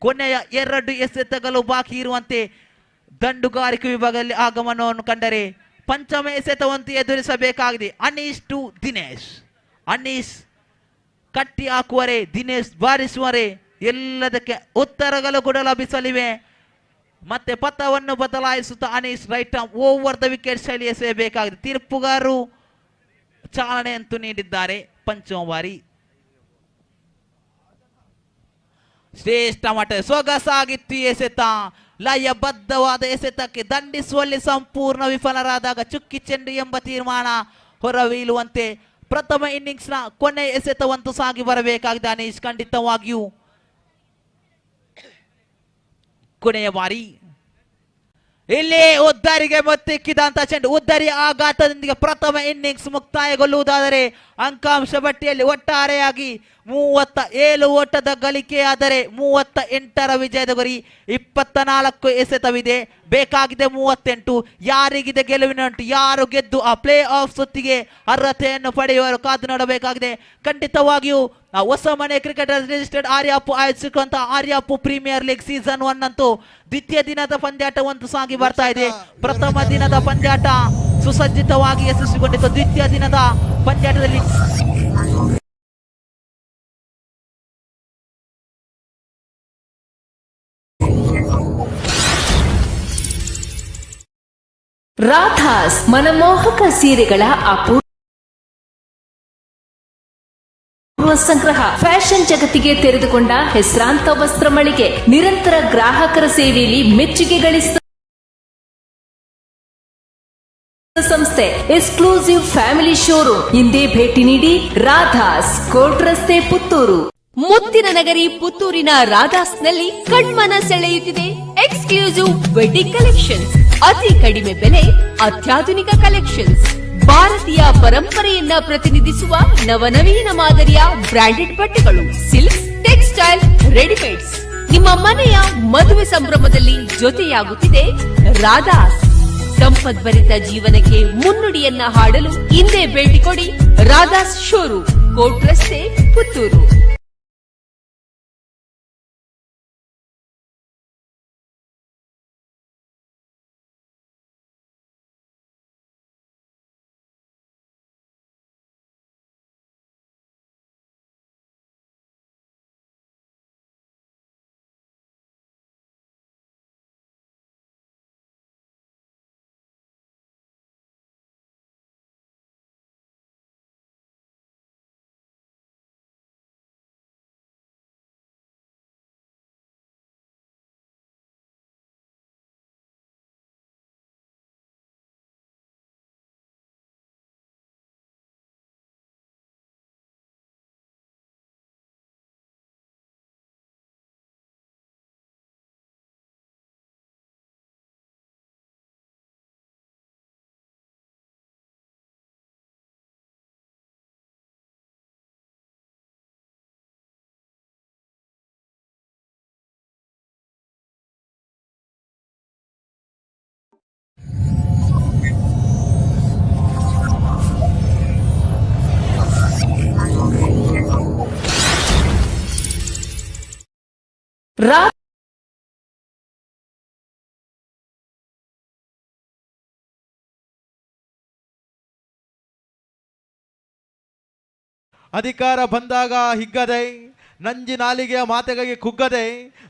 ಕೊನೆಯ 2 ಎಸೆತಗಳು ಬಾಕಿ ಇರುವಂತೆ ದಂಡುಗಾರಿಕೆ ವಿಭಾಗದಲ್ಲಿ ಆಗಮನವನ್ನು ಕಂಡರೆ ಪಂಚಮ ಎಸೆತವಂತೂ ಎದುರಿಸಬೇಕಾಗಿದೆ. ಅನೀಶ್ ಟು ದಿನೇಶ್. ಅನೀಶ್ ಕಟ್ಟಿ ಹಾಕುವರೆ, ದಿನೇಶ್ ಬಾರಿಸುವರೆ, ಎಲ್ಲದಕ್ಕೆ ಉತ್ತರಗಳು ಕೂಡ ಲಭಿಸಲಿವೆ. ಮತ್ತೆ ಪಥವನ್ನು ಬದಲಾಯಿಸುತ್ತಾ Anish right arm over the wicket ಶೈಲಿ ಎಸೆಯಬೇಕಾಗಿದೆ. ತೀರ್ಪುಗಾರರು ಚಾಲನೆ ಅಂತೂ ನೀಡಿದ್ದಾರೆ. ಪಂಚಮ ಬಾರಿ ಶ್ರೇಷ್ಠ ಮಟ್ಟ ಸೊಗಸಾಗಿತ್ತು ಎಸೆತ. ಲಯಬದ್ಧವಾದ ಎಸೆತಕ್ಕೆ ದಂಡಿಸುವಲ್ಲಿ ಸಂಪೂರ್ಣ ವಿಫಲರಾದಾಗ ಚುಕ್ಕಿ ಚೆಂಡು ಎಂಬ ತೀರ್ಮಾನ ಹೊರಬೀಳುವಂತೆ ಪ್ರಥಮ ಇನ್ನಿಂಗ್ಸ್ ನ ಕೊನೆ ಎಸೆತವಂತೂ ಸಾಗಿ ಬರಬೇಕಾಗಿದೆ. ಅನೀಶ್ ಖಂಡಿತವಾಗಿಯೂ ಕೊನೆಯ ಬಾರಿ ಇಲ್ಲಿ ಉದ್ದರಿಗೆ ಮೊತ್ತಿಕ್ಕಿದಂತ ಚೆಂಡು ಉದ್ದರಿ ಆಘಾತದೊಂದಿಗೆ ಪ್ರಥಮ ಇನ್ನಿಂಗ್ಸ್ ಮುಕ್ತಾಯಗೊಳ್ಳುವುದಾದರೆ ಅಂಕಾಂಶ ಪಟ್ಟಿಯಲ್ಲಿ ಒಟ್ಟಾರೆಯಾಗಿ 37 ಓಟದ ಗಳಿಕೆಯಾದರೆ 38ರ ವಿಜಯದ ಗುರಿ. 24 ಎಸೆತವಿದೆ, ಬೇಕಾಗಿದೆ 38. ಯಾರಿಗಿದೆ ಗೆಲುವಿನಂಟು? ಯಾರು ಗೆದ್ದು ಆ ಪ್ಲೇ ಆಫ್ ಸುತ್ತಿಗೆ ಅರ್ಹತೆಯನ್ನು ಪಡೆಯುವರು ಕಾದು ನೋಡಬೇಕಾಗಿದೆ. ಖಂಡಿತವಾಗಿಯೂ Hosamane cricketers registered Aryapu ಆಯೋಜಿಸಿರುವಂತಹ ಆರ್ಯಾಪು ಪ್ರೀಮಿಯರ್ ಲೀಗ್ ಸೀಸನ್ 1 ಅಂತೂ ದ್ವಿತೀಯ ದಿನದ ಪಂದ್ಯಾಟವಂತೂ ಸಾಗಿ ಬರ್ತಾ ಇದೆ. ಪ್ರಥಮ ದಿನದ ಪಂದ್ಯಾಟ ಸುಸಜ್ಜಿತವಾಗಿ ಯಶಸ್ವಿಗೊಂಡಿತು. ದ್ವಿತೀಯ ದಿನದ ಪಂದ್ಯಾಟದಲ್ಲಿ ರಾಧಾಸ್ ಮನಮೋಹಕ ಸೀರೆಗಳ ಅಪೂರ್ವ ಕ್ರಿಸ್ಮಸ್ ಸಂಗ್ರಹ. ಫ್ಯಾಷನ್ ಜಗತ್ತಿಗೆ ತೆರೆದುಕೊಂಡ ಹೆಸರಾಂತ ವಸ್ತ್ರ ಮಳಿಗೆ. ನಿರಂತರ ಗ್ರಾಹಕರ ಸೇವೆಯಲ್ಲಿ ಮೆಚ್ಚುಗೆ ಗಳಿಸಿದ ಸಂಸ್ಥೆ. Exclusive family showroom. ಹಿಂದೆ ಭೇಟಿ ನೀಡಿ. ರಾಧಾಸ್, ಕೋರ್ಟ್ ರಸ್ತೆ, ಪುತ್ತೂರು. ಮುತ್ತಿನ ನಗರಿ ಪುತ್ತೂರಿನ ರಾಧಾಸ್ನಲ್ಲಿ ಕಣ್ಮನ ಸೆಳೆಯುತ್ತಿದೆ ಎಕ್ಸ್ಕ್ಲೂಸಿವ್ ವೆಡ್ಡಿಂಗ್ ಕಲೆಕ್ಷನ್ಸ್. ಅತಿ ಕಡಿಮೆ ಬೆಲೆ, ಅತ್ಯಾಧುನಿಕ ಕಲೆಕ್ಷನ್ಸ್. ಭಾರತೀಯ ಪರಂಪರೆಯನ್ನ ಪ್ರತಿನಿಧಿಸುವ ನವನವೀನ ಮಾದರಿಯ ಬ್ರಾಂಡೆಡ್ ಬಟ್ಟೆಗಳು, ಸಿಲ್ಕ್, ಟೆಕ್ಸ್ಟೈಲ್, ರೆಡಿಮೇಡ್ಸ್. ನಿಮ್ಮ ಮನೆಯ ಮದುವೆ ಸಂಭ್ರಮದಲ್ಲಿ ಜೊತೆಯಾಗುತ್ತಿದೆ ರಾಧಾಸ್. ಸಂಪದ್ಭರಿತ ಜೀವನಕ್ಕೆ ಮುನ್ನುಡಿಯನ್ನ ಹಾಡಲು ಹಿಂದೆ ಭೇಟಿ ಕೊಡಿ. ರಾಧಾಸ್ ಶೋರೂಮ್, ಕೋರ್ಟ್ ರಸ್ತೆ, ಪುತ್ತೂರು. ಅಧಿಕಾರ ಬಂದಾಗ ಹಿಗ್ಗದೆ, ನಂಜಿ ನಾಲಿಗೆಯ ಮಾತೆಗಾಗಿ ಕುಗ್ಗದೆ,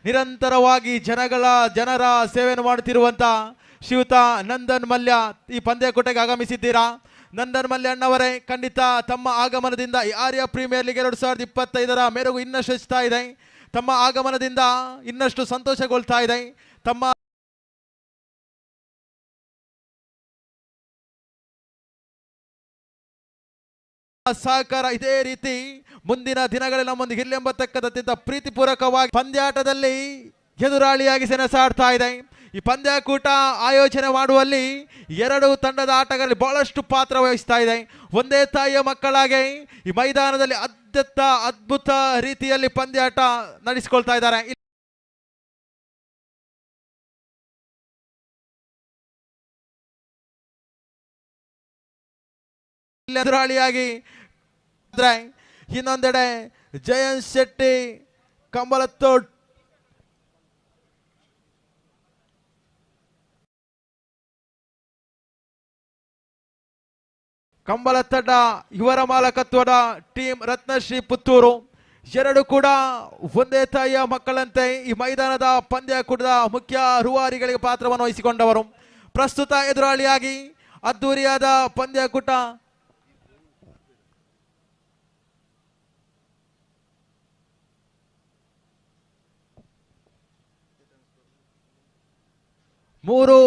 ನಿರಂತರವಾಗಿ ಜನರ ಸೇವೆಯನ್ನು ಮಾಡುತ್ತಿರುವಂತ ಶ್ರೀಯುತ ನಂದನ್ ಮಲ್ಯ ಈ ಪಂದ್ಯಕೂಟಕ್ಕೆ ಆಗಮಿಸಿದ್ದೀರಾ. ನಂದನ್ ಮಲ್ಯ ಅಣ್ಣವರೇ, ಖಂಡಿತ ತಮ್ಮ ಆಗಮನದಿಂದ ಈ ಆರ್ಯ ಪ್ರೀಮಿಯರ್ ಲೀಗ್ 2025 ಮೆರುಗು ಇನ್ನಷ್ಟು ಹೆಚ್ಚುತ್ತಾ ಇದೆ. ತಮ್ಮ ಆಗಮನದಿಂದ ಇನ್ನಷ್ಟು ಸಂತೋಷಗೊಳ್ತಾ ಇದೆ. ತಮ್ಮ ಸಹಕಾರ ಇದೇ ರೀತಿ ಮುಂದಿನ ದಿನಗಳಲ್ಲಿ ನಮ್ಮೊಂದಿಗೆ ಇರಲಿ ಎಂಬತಕ್ಕಂಥ ಪ್ರೀತಿಪೂರ್ವಕವಾಗಿ ಪಂದ್ಯಾಟದಲ್ಲಿ ಎದುರಾಳಿಯಾಗಿ ಸೆಣಸಾಡ್ತಾ ಇದೆ. ಈ ಪಂದ್ಯಕೂಟ ಆಯೋಜನೆ ಮಾಡುವಲ್ಲಿ ಎರಡು ತಂಡದ ಆಟಗಾರರಲ್ಲಿ ಬಹಳಷ್ಟು ಪಾತ್ರ ವಹಿಸ್ತಾ ಇದೆ. ಒಂದೇ ತಾಯಿಯ ಮಕ್ಕಳಾಗಿ ಈ ಮೈದಾನದಲ್ಲಿ ಅದ್ಭುತ ರೀತಿಯಲ್ಲಿ ಪಂದ್ಯಾಟ ನಡೆಸಿಕೊಳ್ತಾ ಇದ್ದಾರೆ. ಎದುರಾಳಿಯಾಗಿ ಇನ್ನೊಂದೆಡೆ ಜಯಂತ್ ಶೆಟ್ಟಿ ಕಂಬಳತ್ತೋಡ್ ಕಂಬಳತ್ತಡ್ಡ ಇವರ ಮಾಲಕತ್ವದ ಟೀಮ್ ರತ್ನಶ್ರೀ ಪುತ್ತೂರು ಎರಡು ಕೂಡ ಒಂದೇ ತಾಯಿಯ ಮಕ್ಕಳಂತೆ ಈ ಮೈದಾನದ ಪಂದ್ಯಕೂಟದ ಮುಖ್ಯ ರೂವಾರಿಗಳಿಗೆ ಪಾತ್ರವನ್ನು ವಹಿಸಿಕೊಂಡವರು. ಪ್ರಸ್ತುತ ಎದುರಾಳಿಯಾಗಿ ಅದ್ದೂರಿಯಾದ ಪಂದ್ಯಕೂಟ ಮೂರು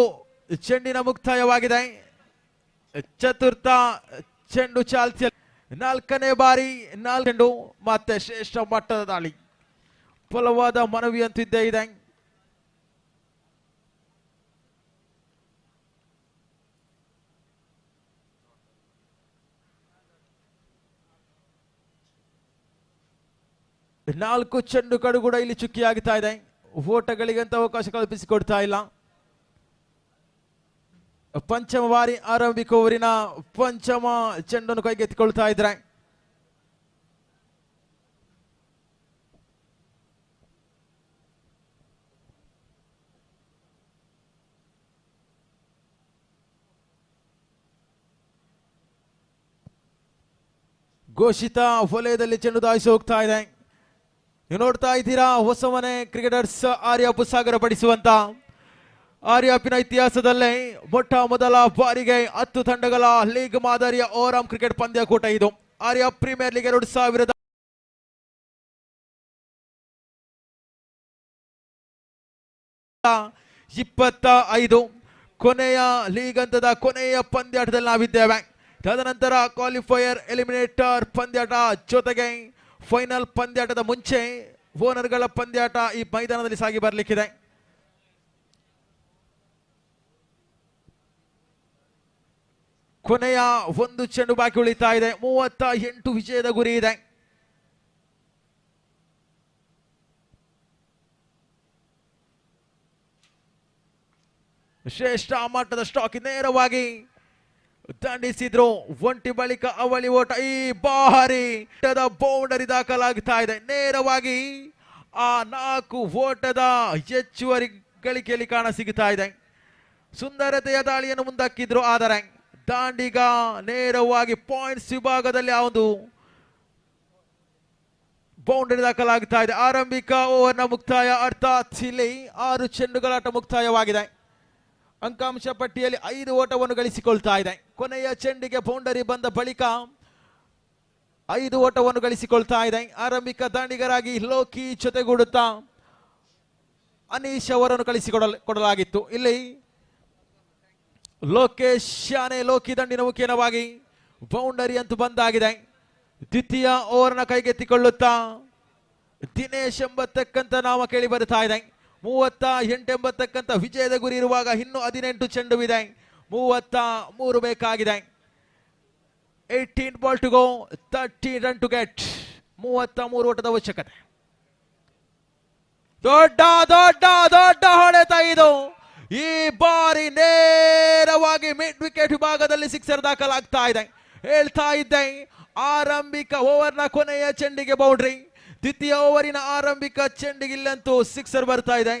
ಚೆಂಡಿನ ಮುಕ್ತಾಯವಾಗಿದೆ. ಚತುರ್ಥ ಚೆಂಡು ಚಾಲ್ತಿ, ನಾಲ್ಕನೇ ಬಾರಿ 4 ಚೆಂಡು ಮತ್ತೆ ಶ್ರೇಷ್ಠ ಮಟ್ಟದ ದಾಳಿ. ಬಲವಾದ ಮನವಿಯಂತೂ ಇದ್ದೇ ಇದೆ. ನಾಲ್ಕು ಚೆಂಡುಗಳು ಕೂಡ ಇಲ್ಲಿ ಚುಕ್ಕಿಯಾಗುತ್ತಾ ಇದೆ. ಓಟಗಳಿಗಂತ ಅವಕಾಶ ಕಲ್ಪಿಸಿಕೊಡ್ತಾ ಇಲ್ಲ. ಪಂಚಮ ಬಾರಿ ಆರಂಭಿಕ ಓವರಿನ ಪಂಚಮ ಚೆಂಡನ್ನು ಕೈಗೆತ್ತಿಕೊಳ್ತಾ ಇದ್ರೆ ಘೋಷಿತ ವಲಯದಲ್ಲಿ ಚೆಂಡು ದಾಯಿಸಿ ಹೋಗ್ತಾ ಇದೆ. ನೀವು ನೋಡ್ತಾ ಇದ್ದೀರಾ, ಹೊಸ ಮನೆ ಕ್ರಿಕೆಟರ್ಸ್ ಆರ್ಯ ಪುಸಾಗರ ಪಡಿಸುವಂತ ಆರ್ಯಾಪಿನ ಇತಿಹಾಸದಲ್ಲೇ ಮೊಟ್ಟ ಮೊದಲ ಬಾರಿಗೆ 10 ತಂಡಗಳ ಲೀಗ್ ಮಾದರಿಯ ಓವರ್ ಆರ್ಮ್ ಕ್ರಿಕೆಟ್ ಪಂದ್ಯಕೂಟ ಇದು. ಆರ್ಯ ಪ್ರೀಮಿಯರ್ ಲೀಗ್ 2000 25 ಕೊನೆಯ ಲೀಗ್ ಹಂತದ ಕೊನೆಯ ಪಂದ್ಯಾಟದಲ್ಲಿ ನಾವಿದ್ದೇವೆ. ತದನಂತರ ಕ್ವಾಲಿಫೈಯರ್ ಎಲಿಮಿನೇಟರ್ ಪಂದ್ಯಾಟ ಜೊತೆಗೆ ಫೈನಲ್ ಪಂದ್ಯಾಟದ ಮುಂಚೆ ಓನರ್ಗಳ ಪಂದ್ಯಾಟ ಈ ಮೈದಾನದಲ್ಲಿ ಸಾಗಿ ಬರಲಿಕ್ಕಿದೆ. ಕೊನೆಯ ಒಂದು ಚೆಂಡು ಬಾಕಿ ಉಳಿತಾ ಇದೆ. 38 ವಿಜಯದ ಗುರಿ ಇದೆ. ಶ್ರೇಷ್ಠ ಮಟ್ಟದ ಸ್ಟಾಕ್ ನೇರವಾಗಿ ದಂಡಿಸಿದ್ರು. ಒಂಟಿ ಬಳಿಕ ಅವಳಿ ಓಟ. ಈ ಬಾರಿ ಬೌಂಡರಿ ದಾಖಲಾಗ್ತಾ ಇದೆ. ನೇರವಾಗಿ ಆ 4 ಓಟದ ಹೆಚ್ಚುವರಿ ಗಳಿಕೆಯಲ್ಲಿ ಕಾಣ ಸಿಗುತ್ತಾ ಇದೆ. ಸುಂದರತೆಯ ದಾಳಿಯನ್ನು ಮುಂದಕ್ಕಿದ್ರು, ಆದರೆ ದಾಂಡಿಗ ನೇರವಾಗಿ ಪಾಯಿಂಟ್ಸ್ ವಿಭಾಗದಲ್ಲಿ ಆ ಒಂದು ಬೌಂಡರಿ ದಾಖಲಾಗ್ತಾ ಇದೆ. ಆರಂಭಿಕ ಓವರ್ನ ಮುಕ್ತಾಯ, ಅರ್ಥಾತ್ ಇಲ್ಲಿ 6 ಚೆಂಡುಗಳಾಟ ಮುಕ್ತಾಯವಾಗಿದೆ. ಅಂಕಾಂಶ ಪಟ್ಟಿಯಲ್ಲಿ 5 ಓಟವನ್ನು ಗಳಿಸಿಕೊಳ್ತಾ ಇದೆ. ಕೊನೆಯ ಚೆಂಡಿಗೆ ಬೌಂಡರಿ ಬಂದ ಬಳಿಕ 5 ಓಟವನ್ನು ಗಳಿಸಿಕೊಳ್ತಾ ಇದೆ. ಆರಂಭಿಕ ದಾಂಡಿಗರಾಗಿ ಲೋಕಿ ಜೊತೆಗೂಡುತ್ತಾ ಅನೀಶ್ ಅವರನ್ನು ಕಳಿಸಿಕೊಡಲಾಗಿತ್ತು. ಇಲ್ಲಿ ಲೋಕೇಶ್ ಶಾನೆ ಲೋಕಿ ದಂಡಿನ ಮುಖೇನವಾಗಿ ಬೌಂಡರಿ ಅಂತೂ ಬಂದಾಗಿದೆ. ದ್ವಿತೀಯ ಓವರ್ನ ಕೈಗೆತ್ತಿಕೊಳ್ಳುತ್ತಾ ದಿನೇಶ್ ಎಂಬತಕ್ಕಂಥ ನಾಮ ಕೇಳಿ ಬರುತ್ತಾ ಇದೆ. 38 ಎಂಬತಕ್ಕಂಥ ವಿಜಯದ ಗುರಿ ಇರುವಾಗ ಇನ್ನು 18 ಚೆಂಡುವಿದೆ. 33 ಬೇಕಾಗಿದೆ. 18 ball to go, 30 run to get. 33 ಓಟದ ಅವಶ್ಯಕತೆ. ದೊಡ್ಡ ದೊಡ್ಡ ದೊಡ್ಡ ಹೊಡೆತ ಇದು. ಈ ಬಾರಿ ನೇರವಾಗಿ ಮಿಡ್ ವಿಕೆಟ್ ವಿಭಾಗದಲ್ಲಿ ಸಿಕ್ಸರ್ ದಾಖಲಾಗ್ತಾ ಇದೆ. ಹೇಳ್ತಾ ಇದ್ದೆ, ಆರಂಭಿಕ ಓವರ್ನ ಕೊನೆಯ ಚೆಂಡಿಗೆ ಬೌಂಡ್ರಿ, ದ್ವಿತೀಯ ಓವರಿನ ಆರಂಭಿಕ ಚೆಂಡಿಗೆ ಇಲ್ಲಂತೂ ಸಿಕ್ಸರ್ ಬರ್ತಾ ಇದೆ.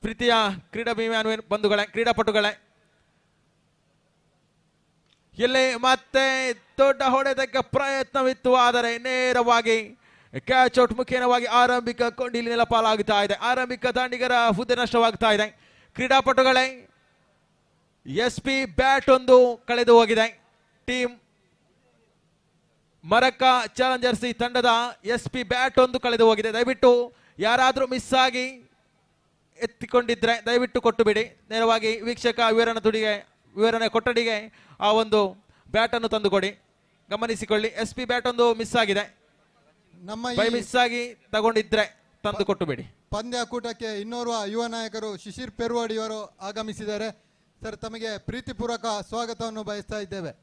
ಪ್ರೀತಿಯ ಕ್ರೀಡಾಭಿಮಾನಿ ಬಂಧುಗಳೇ, ಕ್ರೀಡಾಪಟುಗಳೇ, ಇಲ್ಲಿ ಮತ್ತೆ ದೊಡ್ಡ ಹೊಡೆತಕ್ಕೆ ಪ್ರಯತ್ನವಿತ್ತು, ಆದರೆ ನೇರವಾಗಿ ಕ್ಯಾಚ್ ಔಟ್ ಮುಖೇನವಾಗಿ ಆರಂಭಿಕ ಕೊಂಡಿಲಿ ನೆಲಪಾಲಾಗ್ತಾ ಇದೆ. ಆರಂಭಿಕ ದಾಂಡಿಗರ ಹುದ್ದೆ ನಷ್ಟವಾಗ್ತಾ ಇದೆ. ಕ್ರೀಡಾಪಟುಗಳೇ, SP ಬ್ಯಾಟ್ ಒಂದು ಕಳೆದು ಹೋಗಿದೆ. ಟೀಮ್ ಮರಕ್ಕ ಚಾಲೆಂಜರ್ಸ್ ಈ ತಂಡದ SP ಬ್ಯಾಟ್ ಒಂದು ಕಳೆದು ಹೋಗಿದೆ. ದಯವಿಟ್ಟು ಯಾರಾದರೂ ಮಿಸ್ ಆಗಿ ಎತ್ತಿಕೊಂಡಿದ್ರೆ ದಯವಿಟ್ಟು ಕೊಟ್ಟು ಬಿಡಿ. ನೇರವಾಗಿ ವೀಕ್ಷಕ ವಿವರಣೆ ಕೊಠಡಿಗೆ ಆ ಒಂದು ಬ್ಯಾಟ್ ಅನ್ನು ತಂದುಕೊಡಿ. ಗಮನಿಸಿಕೊಳ್ಳಿ, SP ಬ್ಯಾಟ್ ಒಂದು ಮಿಸ್ ಆಗಿದೆ. ನಮ್ಮ ಮಿಸ್ ಆಗಿ ತಗೊಂಡಿದ್ರೆ ತಂದು ಕೊಟ್ಟು ಬಿಡಿ. ಪಂದ್ಯಾಕೂಟಕ್ಕೆ ಇನ್ನೋರ್ವ ಯುವ ನಾಯಕರು ಶಿಶಿರ್ ಪೆರ್ವಾಡಿ ಅವರು ಆಗಮಿಸಿದ್ದಾರೆ. ಸರ್, ತಮಗೆ ಪ್ರೀತಿಪೂರ್ವಕ ಸ್ವಾಗತವನ್ನು ಬಯಸ್ತಾ ಇದ್ದೇವೆ.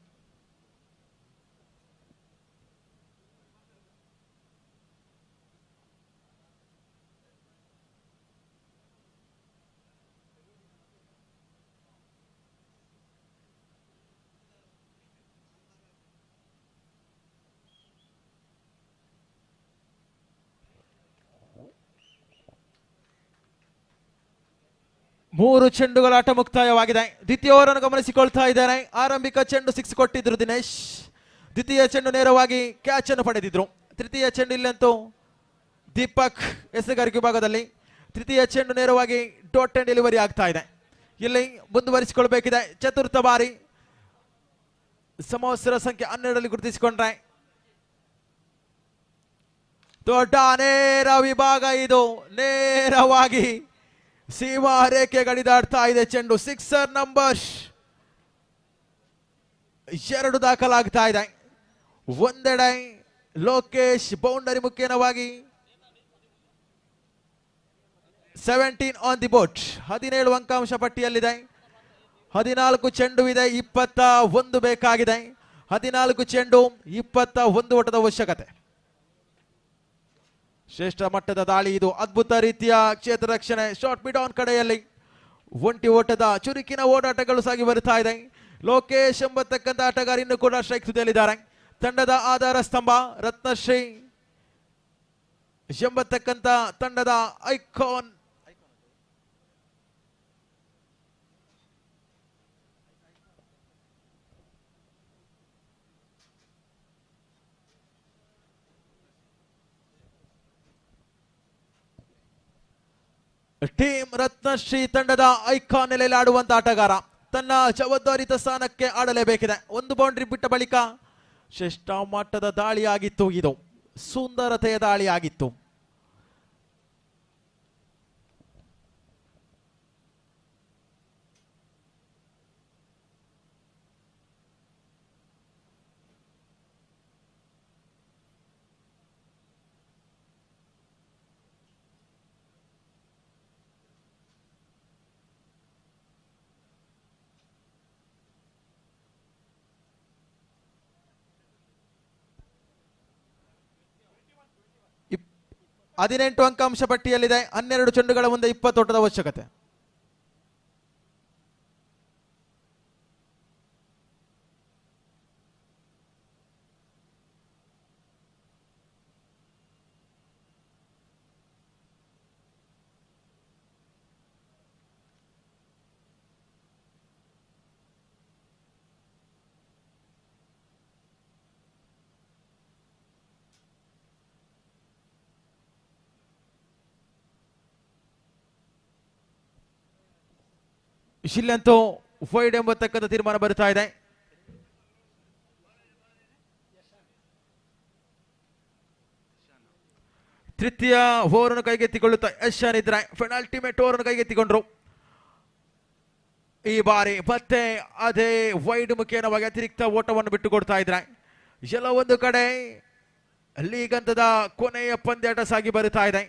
ಮೂರು ಚೆಂಡುಗಳ ಆಟ ಮುಕ್ತಾಯವಾಗಿದೆ. ದ್ವಿತೀಯ ಓವರನ್ನು ಗಮನಿಸಿಕೊಳ್ತಾ ಇದ್ದಾರೆ. ಆರಂಭಿಕ ಚೆಂಡು 6 ಕೊಟ್ಟಿದ್ರು ದಿನೇಶ್. ದ್ವಿತೀಯ ಚೆಂಡು ನೇರವಾಗಿ ಕ್ಯಾಚ್ ಅನ್ನು ಪಡೆದಿದ್ರು. ತೃತೀಯ ಚೆಂಡು ಇಲ್ಲಂತೂ ದೀಪಕ್ ಎಸೆಗಾರಿಕೆ ವಿಭಾಗದಲ್ಲಿ ತೃತೀಯ ಚೆಂಡು ನೇರವಾಗಿ ಡಾಟ್ ಅಂಡ್ ಡೆಲಿವರಿ ಆಗ್ತಾ ಇದೆ. ಇಲ್ಲಿ ಮುಂದುವರಿಸಿಕೊಳ್ಬೇಕಿದೆ. ಚತುರ್ಥ ಬಾರಿ ಸಮವಸ್ತ್ರ ಸಂಖ್ಯೆ 12ರಲ್ಲಿ ಗುರುತಿಸಿಕೊಂಡ್ರೆ ದೊಡ್ಡ ನೇರ ವಿಭಾಗ ಇದು. ನೇರವಾಗಿ ಸೀಮಾ ರೇಖೆ ಗಡಿದಾಡ್ತಾ ಇದೆ ಚೆಂಡು. ಸಿಕ್ಸರ್ ನಂಬರ್ 2 ದಾಖಲಾಗ್ತಾ ಇದೆ. ಒಂದೆಡೆ ಲೋಕೇಶ್ ಬೌಂಡರಿ ಮುಖೇನವಾಗಿ 17 ಆನ್ ದಿ ಬೋಟ್. 17 ಅಂಕಾಂಶ ಪಟ್ಟಿಯಲ್ಲಿದೆ. 14 ಚೆಂಡು ಇದೆ, 21 ಬೇಕಾಗಿದೆ. 14 ಚೆಂಡು 21 ಓಟದ ಅವಶ್ಯಕತೆ. ಶ್ರೇಷ್ಠ ಮಟ್ಟದ ದಾಳಿ ಇದು. ಅದ್ಭುತ ರೀತಿಯ ಕ್ಷೇತ್ರ ರಕ್ಷಣೆ. ಶಾರ್ಟ್ ಮಿಡ್ ಆನ್ ಕಡೆಯಲ್ಲಿ ಒಂಟಿ ಓಟದ ಚುರುಕಿನ ಓಡಾಟಗಳು ಸಾಗಿ ಬರುತ್ತಾ ಇದೆ. ಲೋಕೇಶ್ ಎಂಬತಕ್ಕಂಥ ಆಟಗಾರ ಇನ್ನೂ ಕೂಡ ಸ್ಟ್ರೈಕ್ ತುದಿಯಲ್ಲಿದ್ದಾರೆ. ತಂಡದ ಆಧಾರ ಸ್ತಂಭ ರತ್ನಶ್ರೀ ಎಂಬತಕ್ಕಂಥ ತಂಡದ ಐಕಾನ್. ಟೀಮ್ ರತ್ನಶ್ರೀ ತಂಡದ ಐಕಾನ್ ನೆಲೆಯಲ್ಲಿ ಆಡುವಂತ ಆಟಗಾರ. ತನ್ನ ಜವಾಬ್ದಾರಿತ ಸ್ಥಾನಕ್ಕೆ ಆಡಲೇಬೇಕಿದೆ. ಒಂದು ಬೌಂಡ್ರಿ ಬಿಟ್ಟ ಬಳಿಕ ಶ್ರೇಷ್ಠ ಮಟ್ಟದ ದಾಳಿಯಾಗಿತ್ತು, ಇದು ಸುಂದರತೆಯ ದಾಳಿಯಾಗಿತ್ತು. ಹದಿನೆಂಟು ಅಂಕಾಂಶ ಪಟ್ಟಿಯಲ್ಲಿದೆ. 12 ಚೆಂಡುಗಳ ಮುಂದೆ 20 ಓಟದ ಅವಶ್ಯಕತೆ. ಇಲ್ಲಂತೂ ವೈಡ್ ಎಂಬತಕ್ಕಂಥ ತೀರ್ಮಾನ ಬರ್ತಾ ಇದೆ. ತೃತೀಯ ಓವರನ್ನು ಕೈಗೆತ್ತಿಕೊಳ್ಳುತ್ತಾ ಯಶಾನ್ ಇದ್ರೆ ಪೆನಾಲ್ಟಿಮೇಟ್ ಓವರನ್ನು ಕೈಗೆತ್ತಿಕೊಂಡ್ರು. ಈ ಬಾರಿ ಮತ್ತೆ ಅದೇ ವೈಡ್ ಮುಖೇನವಾಗಿ ಅತಿರಿಕ್ತ ಓಟವನ್ನು ಬಿಟ್ಟುಕೊಡ್ತಾ ಇದ್ರೆ. ಎಲ್ಲ ಒಂದು ಕಡೆ ಲೀಗ್ ಹಂತದ ಕೊನೆಯ ಪಂದ್ಯಾಟ ಸಾಗಿ ಬರುತ್ತಾ ಇದೆ.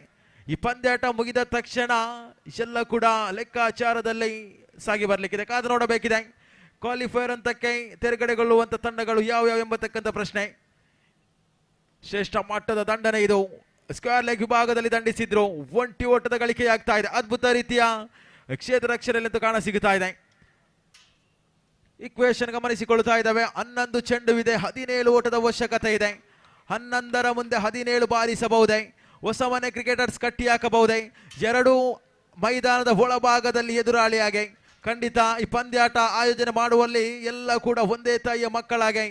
ಈ ಪಂದ್ಯಾಟ ಮುಗಿದ ತಕ್ಷಣ ಎಲ್ಲ ಕೂಡ ಲೆಕ್ಕಾಚಾರದಲ್ಲಿ ಸಾಗಿ ಬರಲಿಕ್ಕಿದೆ. ಕಾದು ನೋಡಬೇಕಿದೆ. ಕ್ವಾಲಿಫೈಯರ್ ಹಂತಕ್ಕೆ ತೆರೆಗಡೆಗೊಳ್ಳುವಂತ ತಂಡಗಳು ಯಾವ್ಯಾವ ಎಂಬತಕ್ಕಂಥ ಪ್ರಶ್ನೆ. ಶ್ರೇಷ್ಠ ಮಟ್ಟದ ದಂಡನೆ ಇದು. ಸ್ಕ್ವೇರ್ ಲೆಗ್ ವಿಭಾಗದಲ್ಲಿ ದಂಡಿಸಿದ್ರು. 20 ಓಟದ ಗಳಿಕೆಯಾಗ್ತಾ ಇದೆ. ಅದ್ಭುತ ರೀತಿಯ ಕ್ಷೇತ್ರ ರಕ್ಷಣೆಯಲ್ಲಂತೂ ಕಾಣ ಸಿಗುತ್ತಾ ಇದೆ. ಇಕ್ವೇಶನ್ ಗಮನಿಸಿಕೊಳ್ತಾ ಇದ್ದಾವೆ. 11 ಚೆಂಡುವಿದೆ, 17 ಓಟದ ಅವಶ್ಯಕತೆ ಇದೆ. 11ರ ಮುಂದೆ 17 ಬಾರಿಸಬಹುದೇ? ಹೊಸ ಮನೆ ಕ್ರಿಕೆಟರ್ಸ್ ಕಟ್ಟಿ ಹಾಕಬಹುದೇ? 2 ಮೈದಾನದ ಒಳಭಾಗದಲ್ಲಿ ಎದುರಾಳಿಯಾಗಿ ಖಂಡಿತ ಈ ಪಂದ್ಯಾಟ ಆಯೋಜನೆ ಮಾಡುವಲ್ಲಿ ಎಲ್ಲ ಕೂಡ ಒಂದೇ ತಾಯಿಯ ಮಕ್ಕಳಾಗಿ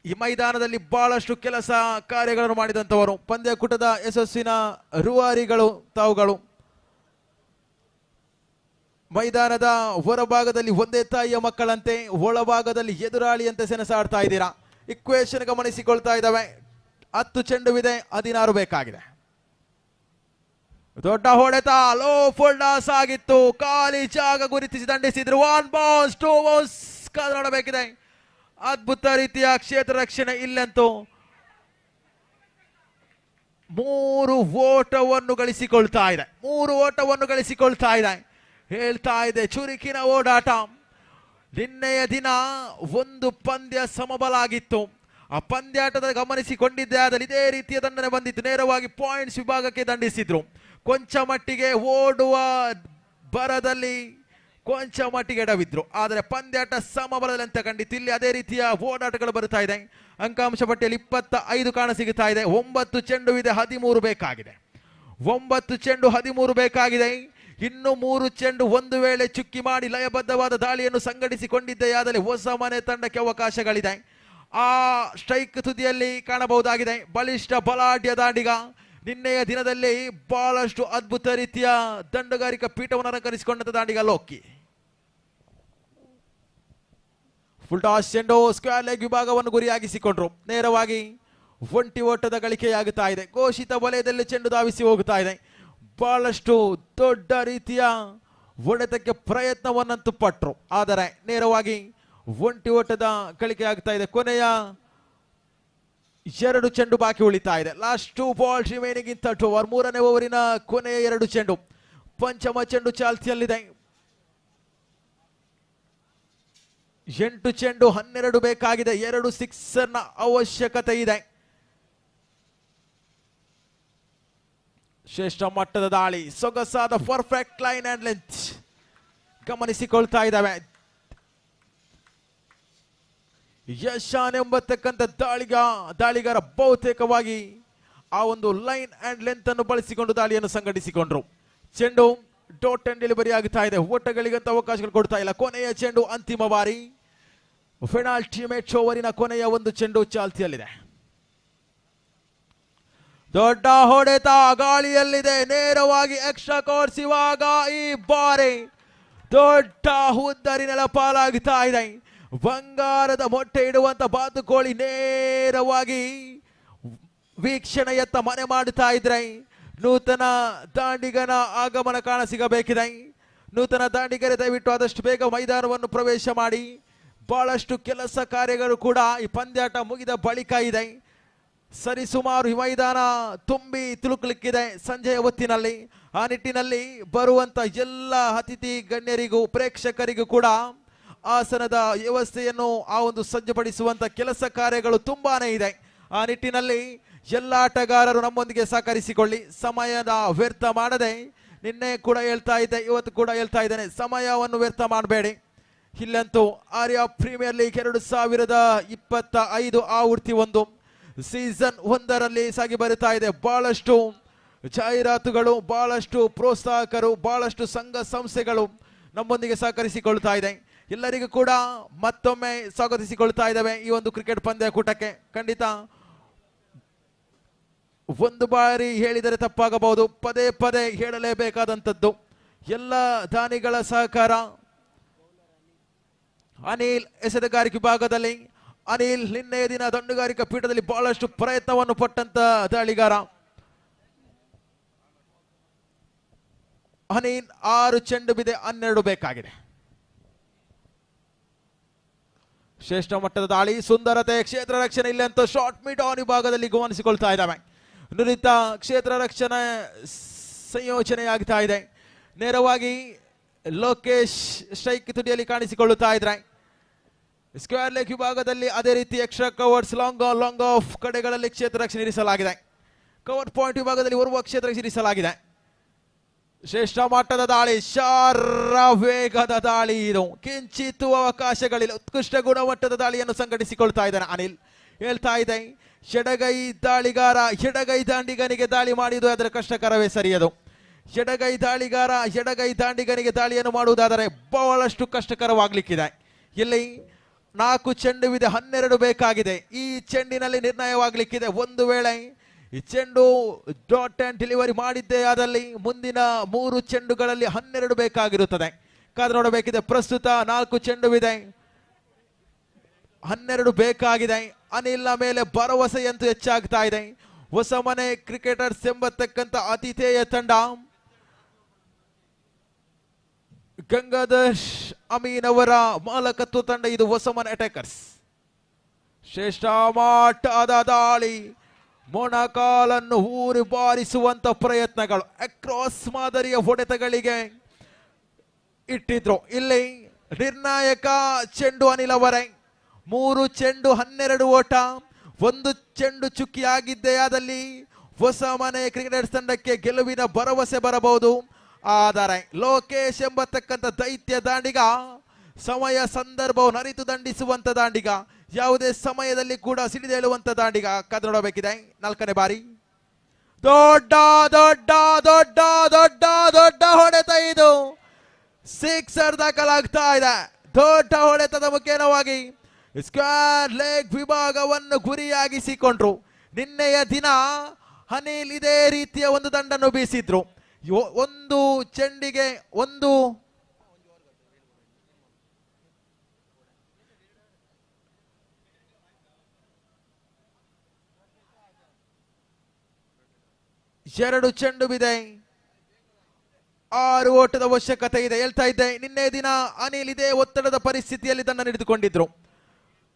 ಈ ಮೈದಾನದಲ್ಲಿ ಬಹಳಷ್ಟು ಕೆಲಸ ಕಾರ್ಯಗಳನ್ನು ಮಾಡಿದಂಥವರು, ಪಂದ್ಯಕೂಟದ ಯಶಸ್ಸಿನ ರೂವಾರಿಗಳು ತಾವುಗಳು. ಮೈದಾನದ ಹೊರಭಾಗದಲ್ಲಿ ಒಂದೇ ತಾಯಿಯ ಮಕ್ಕಳಂತೆ, ಒಳಭಾಗದಲ್ಲಿ ಎದುರಾಳಿಯಂತೆ ಸೆಣಸಾಡ್ತಾ ಇದ್ದೀರಾ. ಇಕ್ವೇಶನ್ ಗಮನಿಸಿಕೊಳ್ತಾ ಇದ್ದಾವೆ. 10 ಚೆಂಡುವಿದೆ, 16 ಬೇಕಾಗಿದೆ. ದೊಡ್ಡ ಹೊಡೆತ, ಲೋ ಫುಲ್ ಟಾಸ್ ಆಗಿತ್ತು. ಖಾಲಿ ಜಾಗ ಗುರುತಿಸಿ ದಂಡಿಸಿದ್ರು. 1 ಬೌನ್ಸ್ 2 ಬೌನ್ಸ್ ಕಾದು ನೋಡಬೇಕಿದೆ. ಅದ್ಭುತ ರೀತಿಯ ಕ್ಷೇತ್ರ ರಕ್ಷಣೆ. ಇಲ್ಲಂತೂ 3 ಓಟವನ್ನು ಗಳಿಸಿಕೊಳ್ತಾ ಇದೆ. 3 ಓಟವನ್ನು ಗಳಿಸಿಕೊಳ್ತಾ ಇದೆ. ಹೇಳ್ತಾ ಇದೆ ಚುರುಕಿನ ಓಡಾಟ. ನಿನ್ನೆಯ ದಿನ ಒಂದು ಪಂದ್ಯ ಸಮಬಲಾಗಿತ್ತು. ಆ ಪಂದ್ಯಾಟದ ಗಮನಿಸಿಕೊಂಡಿದ್ದೆ ಆದಲ್ಲಿ ಇದೇ ರೀತಿಯ ದಂಡನೆ ಬಂದಿತ್ತು. ನೇರವಾಗಿ ಪಾಯಿಂಟ್ಸ್ ವಿಭಾಗಕ್ಕೆ ದಂಡಿಸಿದ್ರು. ಕೊಂಚ ಮಟ್ಟಿಗೆ ಓಡುವ ಬರದಲ್ಲಿ ಕೊಂಚ ಮಟ್ಟಿಗೆ ಎಡವಿದ್ರು. ಆದರೆ ಪಂದ್ಯಾಟ ಸಮಬಲದಲ್ಲಿ ಅಂತ ಕಂಡಿತ್ತು. ಇಲ್ಲಿ ಅದೇ ರೀತಿಯ ಓಡಾಟಗಳು ಬರುತ್ತಾ ಇದೆ. ಅಂಕಾಂಶ ಪಟ್ಟಿಯಲ್ಲಿ 25 ಕಾಣ ಸಿಗುತ್ತಾ ಇದೆ. 9 ಚೆಂಡುವಿದೆ, 13 ಬೇಕಾಗಿದೆ. 9 ಚೆಂಡು 13 ಬೇಕಾಗಿದೆ. ಇನ್ನು 3 ಚೆಂಡು ಒಂದು ವೇಳೆ ಚುಕ್ಕಿ ಮಾಡಿ ಲಯಬದ್ಧವಾದ ದಾಳಿಯನ್ನು ಸಂಘಟಿಸಿಕೊಂಡಿದ್ದೆಯಾದಲ್ಲಿ ಹೊಸ ಮನೆ ತಂಡಕ್ಕೆ ಅವಕಾಶಗಳಿದೆ. ಆ ಸ್ಟ್ರೈಕ್ ತುದಿಯಲ್ಲಿ ಕಾಣಬಹುದಾಗಿದೆ. ಬಲಿಷ್ಠ ಬಲಾಢ್ಯ ದಾಂಡಿಗ. ನಿನ್ನೆಯ ದಿನದಲ್ಲಿ ಬಹಳಷ್ಟು ಅದ್ಭುತ ರೀತಿಯ ದಂಡಗಾರಿಕಾ ಪೀಠವನ್ನು ಅಲಂಕರಿಸಿಕೊಂಡಂತ ದಾಂಡಿಗ ಲೋಕಿ. ಫುಲ್ ಟಾಸ್ ಚೆಂಡು ಸ್ಕ್ವೇರ್ ಲೆಗ್ ವಿಭಾಗವನ್ನು ಗುರಿಯಾಗಿಸಿಕೊಂಡ್ರು. ನೇರವಾಗಿ 20 ಓಟದ ಗಳಿಕೆಯಾಗುತ್ತಾ ಇದೆ. ಘೋಷಿತ ವಲಯದಲ್ಲಿ ಚೆಂಡು ಧಾವಿಸಿ ಹೋಗುತ್ತಾ ಇದೆ. ಬಹಳಷ್ಟು ದೊಡ್ಡ ರೀತಿಯ ಹೊಡೆತಕ್ಕೆ ಪ್ರಯತ್ನವನ್ನಂತೂ ಪಟ್ಟರು. ಆದರೆ ನೇರವಾಗಿ 20 ಓಟದ ಗಳಿಕೆ ಆಗ್ತಾ ಇದೆ. ಕೊನೆಯ 2 ಚೆಂಡು ಬಾಕಿ ಉಳಿತಾ ಇದೆ. ಲಾಸ್ಟ್ 2 ಬಾಲ್ಸ್ ರಿಮೈನಿಂಗ್ ಇನ್ 30 ಓವರ್. 3ನೇ ಓವರಿನ ಕೊನೆಯ 2 ಚೆಂಡು. ಪಂಚಮ ಚೆಂಡು ಚಾಲ್ತಿಯಲ್ಲಿದೆ. 8 ಚೆಂಡು 12 ಬೇಕಾಗಿದೆ. 2 ಸಿಕ್ಸರ್ನ ಅವಶ್ಯಕತೆ ಇದೆ. ಶ್ರೇಷ್ಠ ಮಟ್ಟದ ದಾಳಿ, ಸೊಗಸಾದ ಪರ್ಫೆಕ್ಟ್ ಲೈನ್ ಅಂಡ್ ಲೆಂತ್ ಗಮನಿಸಿಕೊಳ್ತಾ ಇದ್ದಾವೆ. ಯಶಾನ್ ಎಂಬತಕ್ಕಂಥ ದಾಳಿಗಾರ ಬಹುತೇಕವಾಗಿ ಆ ಒಂದು ಲೈನ್ ಅಂಡ್ ಲೆಂತ್ ಅನ್ನು ಬಳಸಿಕೊಂಡು ದಾಳಿಯನ್ನು ಸಂಘಟಿಸಿಕೊಂಡ್ರು. ಚೆಂಡು ಡಾಟ್ ಅಂಡ್ ಡೆಲಿವರಿ ಆಗುತ್ತಾ ಇದೆ. ಓಟಗಳಿಗಂತ ಅವಕಾಶಗಳು ಕೊಡ್ತಾ ಇಲ್ಲ. ಕೊನೆಯ ಚೆಂಡು ಅಂತಿಮ ಬಾರಿ. ಪೆನಾಲ್ಟಿ ಮ್ಯಾಚ್ ಓವರಿನ ಕೊನೆಯ 1 ಚೆಂಡು ಚಾಲ್ತಿಯಲ್ಲಿದೆ. ದೊಡ್ಡ ಹೊಡೆತ ಗಾಳಿಯಲ್ಲಿದೆ. ನೇರವಾಗಿ ಎಕ್ಸ್ಟ್ರಾ ಕೋರ್ಸಿವಾಗ ಈ ಬಾರಿ ದೊಡ್ಡ ಉದ್ದರಿ ನೆಲಪಾಲಾಗುತ್ತಾ ಇದೆ. ಬಂಗಾರದ ಮೊಟ್ಟೆ ಇಡುವಂತ ಬಾತುಕೋಳಿ ನೇರವಾಗಿ ವೀಕ್ಷಣೆಯತ್ತ ಮನೆ ಮಾಡುತ್ತಾ ಇದ್ರೆ ನೂತನ ದಾಂಡಿಗನ ಆಗಮನ ಕಾಣ ಸಿಗಬೇಕಿದೆ. ನೂತನ ದಾಂಡಿಗರೆ ದಯವಿಟ್ಟು ಆದಷ್ಟು ಬೇಗ ಮೈದಾನವನ್ನು ಪ್ರವೇಶ ಮಾಡಿ. ಬಹಳಷ್ಟು ಕೆಲಸ ಕಾರ್ಯಗಳು ಕೂಡ ಈ ಪಂದ್ಯಾಟ ಮುಗಿದ ಬಳಿಕ ಇದೆ. ಸರಿಸುಮಾರು ಈ ಮೈದಾನ ತುಂಬಿ ತುಳುಕಲಿಕ್ಕಿದೆ ಸಂಜೆಯ ಹೊತ್ತಿನಲ್ಲಿ. ಆ ನಿಟ್ಟಿನಲ್ಲಿ ಬರುವಂತ ಎಲ್ಲ ಅತಿಥಿ ಗಣ್ಯರಿಗೂ ಪ್ರೇಕ್ಷಕರಿಗೂ ಕೂಡ ಆಸನದ ವ್ಯವಸ್ಥೆಯನ್ನು ಆ ಒಂದು ಸಜ್ಜುಪಡಿಸುವಂತ ಕೆಲಸ ಕಾರ್ಯಗಳು ತುಂಬಾನೇ ಇದೆ. ಆ ನಿಟ್ಟಿನಲ್ಲಿ ಎಲ್ಲ ಆಟಗಾರರು ನಮ್ಮೊಂದಿಗೆ ಸಹಕರಿಸಿಕೊಳ್ಳಿ. ಸಮಯದ ವ್ಯರ್ಥ ಮಾಡದೆ, ನಿನ್ನೆ ಕೂಡ ಹೇಳ್ತಾ ಇದ್ದೆ, ಇವತ್ತು ಕೂಡ ಹೇಳ್ತಾ ಇದ್ದೇನೆ, ಸಮಯವನ್ನು ವ್ಯರ್ಥ ಮಾಡಬೇಡಿ. ಇಲ್ಲಂತೂ ಆರ್ಯ ಪ್ರೀಮಿಯರ್ ಲೀಗ್ 2025 ಆವೃತ್ತಿ 1 ಸೀಸನ್ 1ರಲ್ಲಿ ಸಾಗಿ ಬರುತ್ತಾ ಇದೆ. ಬಹಳಷ್ಟು ಜಾಹೀರಾತುಗಳು, ಬಹಳಷ್ಟು ಪ್ರೋತ್ಸಾಹಕರು, ಬಹಳಷ್ಟು ಸಂಘ ಸಂಸ್ಥೆಗಳು ನಮ್ಮೊಂದಿಗೆ ಸಹಕರಿಸಿಕೊಳ್ತಾ ಇದೆ. ಎಲ್ಲರಿಗೂ ಕೂಡ ಮತ್ತೊಮ್ಮೆ ಸ್ವಾಗತಿಸಿಕೊಳ್ತಾ ಇದ್ದಾವೆ ಈ ಒಂದು ಕ್ರಿಕೆಟ್ ಪಂದ್ಯಾಕೂಟಕ್ಕೆ. ಖಂಡಿತ ಒಂದು ಬಾರಿ ಹೇಳಿದರೆ ತಪ್ಪಾಗಬಹುದು, ಪದೇ ಪದೇ ಹೇಳಲೇಬೇಕಾದಂಥದ್ದು. ಎಲ್ಲ ದಾನಿಗಳ ಸಹಕಾರ. ಅನಿಲ್ ಎಸೆತಗಾರಿಕೆ ವಿಭಾಗದಲ್ಲಿ ಅನಿಲ್ ನಿನ್ನೆಯ ದಿನ ದಂಡುಗಾರಿಕಾ ಪೀಠದಲ್ಲಿ ಬಹಳಷ್ಟು ಪ್ರಯತ್ನವನ್ನು ಪಟ್ಟಂತ ದಾಳಿಗಾರ. ಅನಿಲ್ 6 ಚೆಂಡು ಬಿದೆ, 12 ಬೇಕಾಗಿದೆ. ಶ್ರೇಷ್ಠ ಮಟ್ಟದ ದಾಳಿ, ಸುಂದರತೆ, ಕ್ಷೇತ್ರ ರಕ್ಷಣೆ ಇಲ್ಲಂತೂ ಶಾರ್ಟ್ ಮಿಡ್ ಆನ್ ವಿಭಾಗದಲ್ಲಿ ಗಮನಿಸಿಕೊಳ್ತಾ ಇದ್ದಾವೆ. ನುರಿತ ಕ್ಷೇತ್ರ ರಕ್ಷಣೆ ಸಂಯೋಜನೆಯಾಗ್ತಾ ಇದೆ. ನೇರವಾಗಿ ಲೋಕೇಶ್ ಸ್ಟ್ರೈಕ್ ತುದಿಯಲ್ಲಿ ಕಾಣಿಸಿಕೊಳ್ಳುತ್ತಾ ಇದ್ರೆ. ಸ್ಕ್ವೇರ್ ಲೆಗ್ ವಿಭಾಗದಲ್ಲಿ ಅದೇ ರೀತಿ ಎಕ್ಸ್ಟ್ರಾ ಕವರ್ಸ್, ಲಾಂಗ್ ಆಫ್ ಕಡೆಗಳಲ್ಲಿ ಕ್ಷೇತ್ರ ರಕ್ಷಣೆ ಇರಿಸಲಾಗಿದೆ. ಕವರ್ ಪಾಯಿಂಟ್ ವಿಭಾಗದಲ್ಲಿ ಓರ್ವ ಕ್ಷೇತ್ರ ರಕ್ಷಣೆ ಇರಿಸಲಾಗಿದೆ. ಶ್ರೇಷ್ಠ ಮಟ್ಟದ ದಾಳಿ, ಶಾರ ವೇಗದ ದಾಳಿ. ಇದು ಕಿಂಚಿತ್ತು ಅವಕಾಶಗಳಿಲ್ಲ. ಉತ್ಕೃಷ್ಟ ಗುಣಮಟ್ಟದ ದಾಳಿಯನ್ನು ಸಂಘಟಿಸಿಕೊಳ್ತಾ ಇದ್ದಾನೆ ಅನಿಲ್. ಹೇಳ್ತಾ ಇದೆ, ಎಡಗೈ ದಾಳಿಗಾರ ಎಡಗೈ ದಾಂಡಿಗನಿಗೆ ದಾಳಿ ಮಾಡಿದ್ದು ಅದರ ಕಷ್ಟಕರವೇ ಸರಿಯದು. ಎಡಗೈ ದಾಳಿಗಾರ ಎಡಗೈ ದಾಂಡಿಗನಿಗೆ ದಾಳಿಯನ್ನು ಮಾಡುವುದಾದರೆ ಬಹಳಷ್ಟು ಕಷ್ಟಕರವಾಗಲಿಕ್ಕಿದೆ. ಇಲ್ಲಿ 4 ಚೆಂಡುವಿದೆ, 12 ಬೇಕಾಗಿದೆ. ಈ ಚೆಂಡಿನಲ್ಲಿ ನಿರ್ಣಯವಾಗಲಿಕ್ಕಿದೆ. ಒಂದು ವೇಳೆ ಈ ಚೆಂಡು ಡಾಟ್ ಅಂಡ್ ಡೆಲಿವರಿ ಮಾಡಿದ್ದೇ ಆದಲ್ಲಿ ಮುಂದಿನ 3 ಚೆಂಡುಗಳಲ್ಲಿ 12 ಬೇಕಾಗಿರುತ್ತದೆ. ಕಾದು ನೋಡಬೇಕಿದೆ. ಪ್ರಸ್ತುತ 4 ಚೆಂಡುವಿದೆ, 12 ಬೇಕಾಗಿದೆ. ಅನಿಲ್ನ ಮೇಲೆ ಭರವಸೆಯಂತೂ ಹೆಚ್ಚಾಗ್ತಾ ಇದೆ. ಹೊಸ ಮನೆ ಕ್ರಿಕೆಟರ್ಸ್ ಎಂಬತಕ್ಕಂಥ ಆತಿಥೇಯ ತಂಡ ಗಂಗಾಧರ್ ಅಮೀನ್ ಅವರ ಮಾಲಕತ್ವ ತಂಡ ಇದು. ಹೊಸ ಮನೆ ಅಟ್ಯಾಕರ್ಸ್. ಶ್ರೇಷ್ಠ ಮಟ್ಟದ ದಾಳಿ, ಮೊಣಕಾಲನ್ನು ಊರಿ ಬಾರಿಸುವಂತ ಪ್ರಯತ್ನಗಳು, ಅಕ್ರಾಸ್ ಮಾದರಿಯ ಹೊಡೆತಗಳಿಗೆ ಇಟ್ಟಿದ್ರು. ಇಲ್ಲಿ ನಿರ್ಣಾಯಕ ಚೆಂಡು ಅನಿಲ್ ಅವರೇ. 3 ಚೆಂಡು 12 ಓಟ. 1 ಚೆಂಡು ಚುಕ್ಕಿಯಾಗಿದ್ದೇ ಆದಲ್ಲಿ ಹೊಸ ಮನೆ ಕ್ರಿಕೆಟರ್ಸ್ ತಂಡಕ್ಕೆ ಗೆಲುವಿನ ಭರವಸೆ ಬರಬಹುದು. ಆದರೆ ಲೋಕೇಶ್ ಎಂಬತಕ್ಕಂಥ ದೈತ್ಯ ದಾಂಡಿಗ, ಸಮಯ ಸಂದರ್ಭವನ್ನು ಅರಿತು ದಂಡಿಸುವಂತ ದಾಂಡಿಗ, ಯಾವುದೇ ಸಮಯದಲ್ಲಿ ಕೂಡ ಸಿಡಿದೇಳುವಂತ ದಾಂಡಿಗ. ಕಾದು ನೋಡಬೇಕಿದೆ. 4ನೇ ಬಾರಿ ದೊಡ್ಡ ದೊಡ್ಡ ದೊಡ್ಡ ದೊಡ್ಡ ದೊಡ್ಡ ಹೊಡೆತ. ಇದು ಸಿಕ್ಸರ್ ದಾಖಲಾಗ್ತಾ ಇದೆ. ದೊಡ್ಡ ಹೊಡೆತದ ಮುಖೇನವಾಗಿ ಸ್ಕ್ವೇರ್ ಲೆಗ್ ವಿಭಾಗವನ್ನು ಗುರಿಯಾಗಿಸಿಕೊಂಡ್ರು. ನಿನ್ನೆಯ ದಿನ ಅನಿಲ್ ಇದೇ ರೀತಿಯ ಒಂದು ದಂಡನ್ನು ಬೀಸಿದ್ರು. ಒಂದು ಚೆಂಡಿಗೆ 2 ಚೆಂಡು ಬಿದೆ, 6 ಓಟದ ಅವಶ್ಯಕತೆ ಇದೆ. ಹೇಳ್ತಾ ಇದ್ದೆ, ನಿನ್ನೆ ದಿನ ಅನಿಲ್ ಇದೇ ಒತ್ತಡದ ಪರಿಸ್ಥಿತಿಯಲ್ಲಿ ದಂಡ ಹಿಡಿದುಕೊಂಡಿದ್ರು.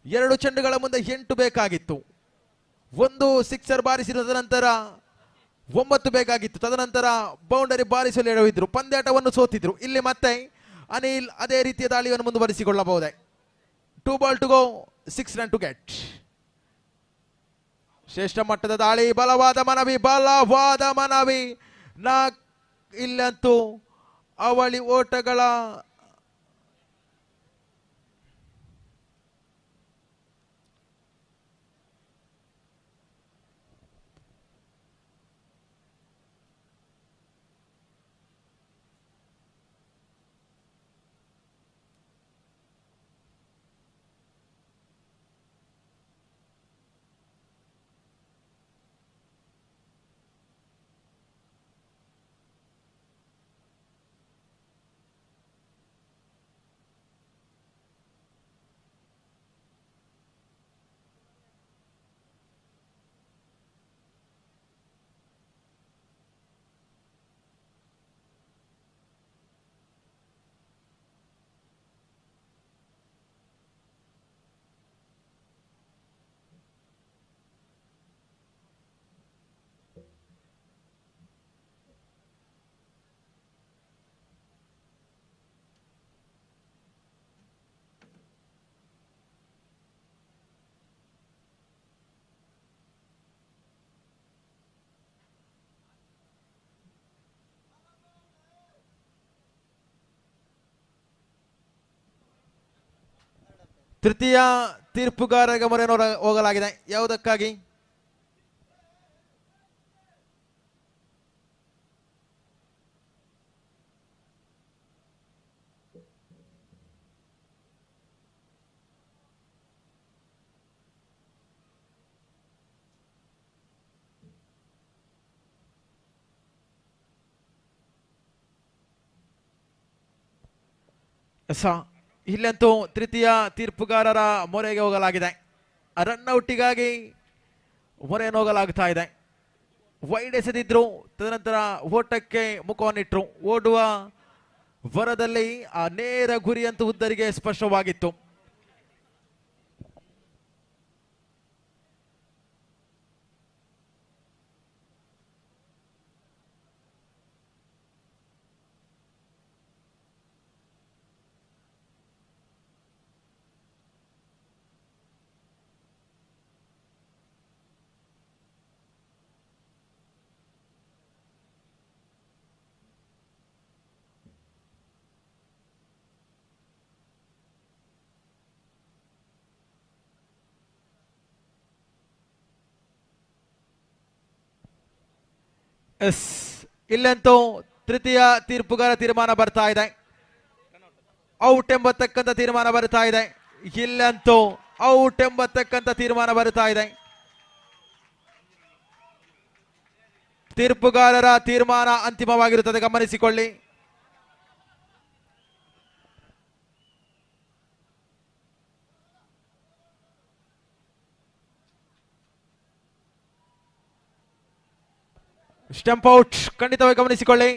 2 ಚೆಂಡುಗಳ ಮುಂದೆ 8 ಬೇಕಾಗಿತ್ತು. 1 ಸಿಕ್ಸರ್ ಬಾರಿಸಿದ ನಂತರ 9 ಬೇಕಾಗಿತ್ತು. ತದನಂತರ ಬೌಂಡರಿ ಬಾರಿಸಲು ಎಡವಿದ್ರು, ಪಂದ್ಯಾಟವನ್ನು ಸೋತಿದ್ರು. ಇಲ್ಲಿ ಮತ್ತೆ ಅನಿಲ್ ಅದೇ ರೀತಿಯ ದಾಳಿಯನ್ನು ಮುಂದುವರಿಸಿಕೊಳ್ಳಬಹುದೇ. 2 ball to go, 6 run to get. ಶ್ರೇಷ್ಠ ಮಟ್ಟದ ದಾಳಿ, ಬಲವಾದ ಮನವಿ, ಬಲವಾದ ಮನವಿ. ಇಲ್ಲಂತೂ ಅವಳಿ ಓಟಗಳ ತೃತೀಯ ತೀರ್ಪುಗಾರರಿಗೆ ಮೊರೆ ಹೋಗಲಾಗಿದೆ. ಯಾವುದಕ್ಕಾಗಿ? ಇಲ್ಲಂತೂ ತೃತೀಯ ತೀರ್ಪುಗಾರರ ಮೊರೆಗೆ ಹೋಗಲಾಗಿದೆ. ರನ್ಔಟಿಗಾಗಿ ಮೊರೆಯನ್ನು ಹೋಗಲಾಗ್ತಾ ಇದೆ. ವೈಡ್ ಎಸೆದಿದ್ರು, ತದನಂತರ ಓಟಕ್ಕೆ ಮುಖವನ್ನಿಟ್ರು. ಓಡುವ ವರದಲ್ಲಿ ಆ ನೇರ ಗುರಿಯಂತೂ ಉದ್ದರಿಗೆ ಸ್ಪಷ್ಟವಾಗಿತ್ತು. ಇಲ್ಲಂತೂ ತೃತೀಯ ತೀರ್ಪುಗಾರ ತೀರ್ಮಾನ ಬರ್ತಾ ಇದೆ. ಔಟ್ ಎಂಬತಕ್ಕಂಥ ತೀರ್ಮಾನ ಬರ್ತಾ ಇದೆ. ಇಲ್ಲಂತೂ ಔಟ್ ಎಂಬತಕ್ಕಂಥ ತೀರ್ಮಾನ ಬರ್ತಾ ಇದೆ. ತೀರ್ಪುಗಾರರ ತೀರ್ಮಾನ ಅಂತಿಮವಾಗಿರುತ್ತದೆ, ಗಮನಿಸಿಕೊಳ್ಳಿ. ಸ್ಟಂಪ್ ಔಟ್, ಖಂಡಿತವಾಗಿ ಗಮನಿಸಿಕೊಳ್ಳಿ.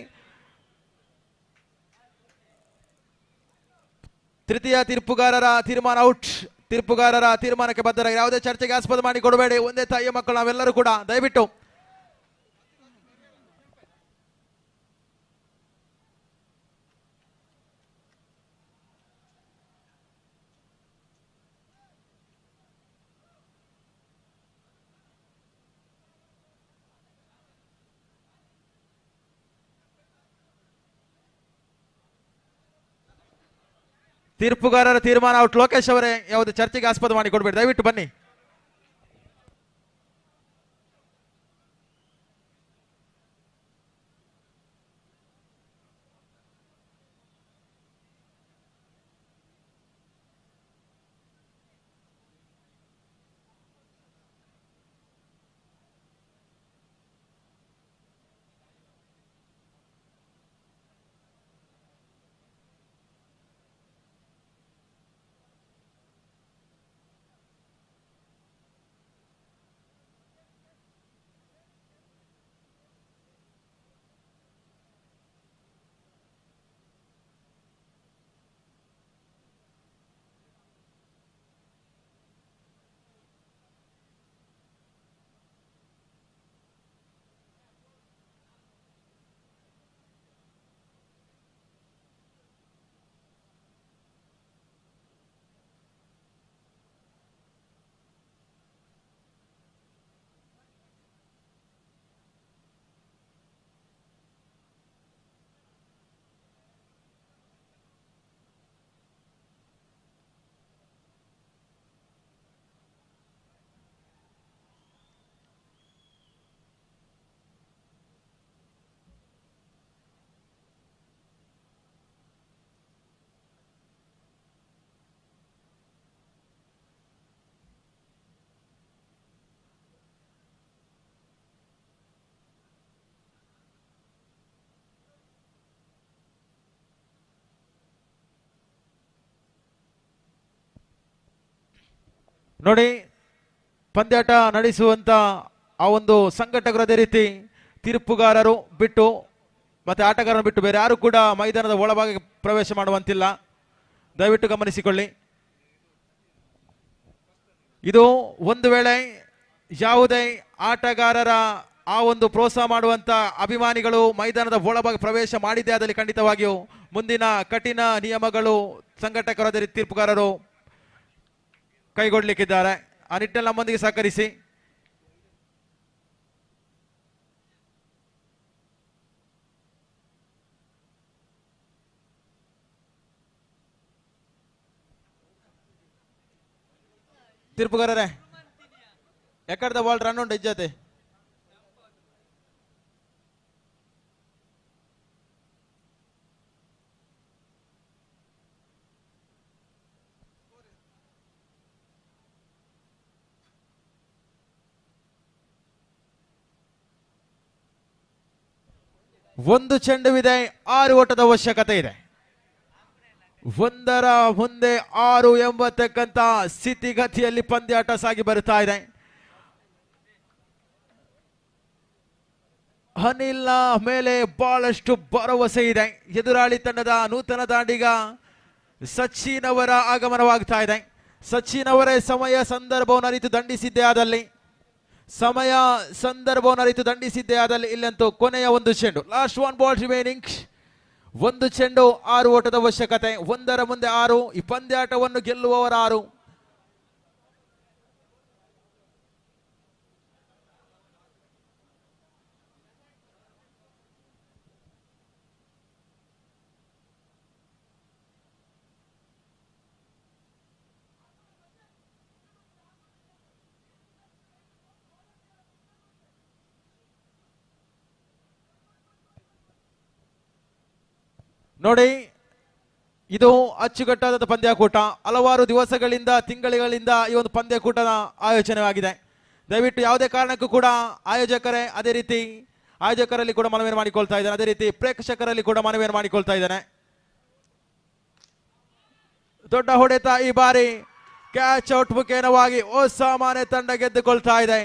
ತೃತೀಯ ತೀರ್ಪುಗಾರರ ತೀರ್ಮಾನ ಔಟ್. ತೀರ್ಪುಗಾರರ ತೀರ್ಮಾನಕ್ಕೆ ಬದ್ಧರಾಗಿ ಯಾವುದೇ ಚರ್ಚೆಗೆ ಆಸ್ಪದ ಮಾಡಿ ಕೊಡಬೇಡಿ. ಒಂದೇ ತಾಯಿಯ ಮಕ್ಕಳು ನಾವೆಲ್ಲರೂ ಕೂಡ ದಯವಿಟ್ಟು. ತೀರ್ಪುಗಾರರ ತೀರ್ಮಾನ ಔಟ್. ಲೋಕೇಶ್ ಅವರೇ, ಯಾವುದೇ ಚರ್ಚೆಗೆ ಆಸ್ಪದ ಮಾಡಿ ಕೊಡಬೇಡಿ, ದಯವಿಟ್ಟು ಬನ್ನಿ. ನೋಡಿ, ಪಂದ್ಯಾಟ ನಡೆಸುವಂತ ಆ ಒಂದು ಸಂಘಟಕರು ಅದೇ ರೀತಿ ತೀರ್ಪುಗಾರರು ಬಿಟ್ಟು ಮತ್ತೆ ಆಟಗಾರರು ಬಿಟ್ಟು ಬೇರೆ ಯಾರು ಕೂಡ ಮೈದಾನದ ಒಳಭಾಗಕ್ಕೆ ಪ್ರವೇಶ ಮಾಡುವಂತಿಲ್ಲ, ದಯವಿಟ್ಟು ಗಮನಿಸಿಕೊಳ್ಳಿ. ಇದು ಒಂದು ವೇಳೆ ಯಾವುದೇ ಆಟಗಾರರ ಆ ಒಂದು ಪ್ರೋತ್ಸಾಹ ಮಾಡುವಂತ ಅಭಿಮಾನಿಗಳು ಮೈದಾನದ ಒಳಭಾಗ ಪ್ರವೇಶ ಮಾಡಿದ್ದೇ ಆದಲ್ಲಿ ಖಂಡಿತವಾಗಿಯೂ ಮುಂದಿನ ಕಠಿಣ ನಿಯಮಗಳು ಸಂಘಟಕರು ಅದೇ ರೀತಿ ತೀರ್ಪುಗಾರರು ಕೈಗೊಳ್ಳಲಿಕ್ಕಿದ್ದಾರೆ. ಆ ನಿಟ್ಟಿನಲ್ಲಿ ನಮ್ಮೊಂದಿಗೆ ಸಹಕರಿಸಿ. ತೀರ್ಪುಗಾರರೇ ಎಕಡ್ದ ಬಾಲ್ ರನ್ ಉಂಟು ಇಜ್ಜತೆ ಒಂದು ಚೆಂಡುವಿದೆ 6 ಓಟದ ಅವಶ್ಯಕತೆ ಇದೆ ಒಂದರ ಮುಂದೆ 6 ಎಂಬತಕ್ಕಂತ ಸ್ಥಿತಿಗತಿಯಲ್ಲಿ ಪಂದ್ಯಾಟ ಸಾಗಿ ಬರುತ್ತಾ ಇದೆ ಅನಿಲ್ನ ಮೇಲೆ ಬಹಳಷ್ಟು ಭರವಸೆ ಇದೆ ಎದುರಾಳಿ ತಂಡದ ನೂತನ ದಾಂಡಿಗ ಸಚಿನ್ ಅವರ ಆಗಮನವಾಗ್ತಾ ಇದೆ ಸಚಿನ್ ಅವರೇ ಸಮಯ ಸಂದರ್ಭವನ್ನು ಅರಿತು ದಂಡಿಸಿದ್ದೇ ಆದಲ್ಲಿ ಇಲ್ಲಂತೂ ಕೊನೆಯ ಒಂದು ಚೆಂಡು ಲಾಸ್ಟ್ ಒನ್ ಬಾಲ್ ರಿಮೈನಿಂಗ್ ಒಂದು ಚೆಂಡು 6 ಓಟದ ಅವಶ್ಯಕತೆ ಒಂದರ ಮುಂದೆ 6 ಈ ಪಂದ್ಯಾಟವನ್ನು ಗೆಲ್ಲುವವರ 6 ನೋಡಿ ಇದು ಅಚ್ಚುಕಟ್ಟಾದ ಪಂದ್ಯಾಕೂಟ ಹಲವಾರು ದಿವಸಗಳಿಂದ ತಿಂಗಳಿಂದ ಈ ಒಂದು ಪಂದ್ಯಾಕೂಟದ ಆಯೋಜನೆಯಾಗಿದೆ ದಯವಿಟ್ಟು ಯಾವುದೇ ಕಾರಣಕ್ಕೂ ಕೂಡ ಆಯೋಜಕರಲ್ಲಿ ಕೂಡ ಮನವಿಯನ್ನು ಮಾಡಿಕೊಳ್ತಾ ಇದ್ದಾನೆ ಅದೇ ರೀತಿ ಪ್ರೇಕ್ಷಕರಲ್ಲಿ ಕೂಡ ಮನವಿಯನ್ನು ಮಾಡಿಕೊಳ್ತಾ ಇದ್ದಾನೆ ದೊಡ್ಡ ಹೊಡೆತ ಈ ಬಾರಿ ಕ್ಯಾಚ್ ಔಟ್ ಮುಖೇನವಾಗಿ ಅಸಾಮಾನ್ಯ ತಂಡ ಗೆದ್ದುಕೊಳ್ತಾ ಇದೆ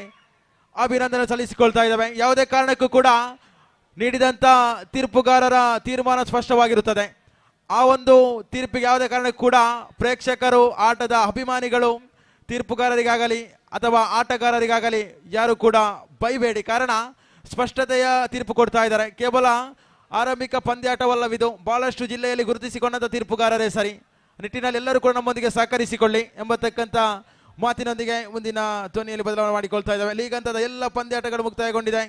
ಅಭಿನಂದನೆ ಸಲ್ಲಿಸಿಕೊಳ್ತಾ ಇದ್ದಾವೆ ಯಾವುದೇ ಕಾರಣಕ್ಕೂ ಕೂಡ ನೀಡಿದಂತ ತೀರ್ಪುಗಾರರ ತೀರ್ಮಾನ ಸ್ಪಷ್ಟವಾಗಿರುತ್ತದೆ ಆ ಒಂದು ತೀರ್ಪಿಗೆ ಯಾವುದೇ ಕಾರಣಕ್ಕೂ ಕೂಡ ಪ್ರೇಕ್ಷಕರು ಆಟದ ಅಭಿಮಾನಿಗಳು ತೀರ್ಪುಗಾರರಿಗಾಗಲಿ ಅಥವಾ ಆಟಗಾರರಿಗಾಗಲಿ ಯಾರು ಕೂಡ ಬೈಬೇಡಿ ಕಾರಣ ಸ್ಪಷ್ಟತೆಯ ತೀರ್ಪು ಕೊಡ್ತಾ ಇದ್ದಾರೆ ಕೇವಲ ಆರಂಭಿಕ ಪಂದ್ಯಾಟವಲ್ಲವಿದು ಬಹಳಷ್ಟು ಜಿಲ್ಲೆಯಲ್ಲಿ ಗುರುತಿಸಿಕೊಂಡಂತ ತೀರ್ಪುಗಾರರೇ ಸರಿ ನಿಟ್ಟಿನಲ್ಲಿ ಎಲ್ಲರೂ ಕೂಡ ನಮ್ಮೊಂದಿಗೆ ಸಹಕರಿಸಿಕೊಳ್ಳಿ ಎಂಬತಕ್ಕಂತ ಮಾತಿನೊಂದಿಗೆ ಮುಂದಿನ ಧ್ವನಿಯಲ್ಲಿ ಬದಲಾವಣೆ ಮಾಡಿಕೊಳ್ತಾ ಇದ್ದಾವೆ ಲೀಗ್ ಹಂತದ ಎಲ್ಲ ಪಂದ್ಯಾಟಗಳು ಮುಕ್ತಾಯಗೊಂಡಿದೆ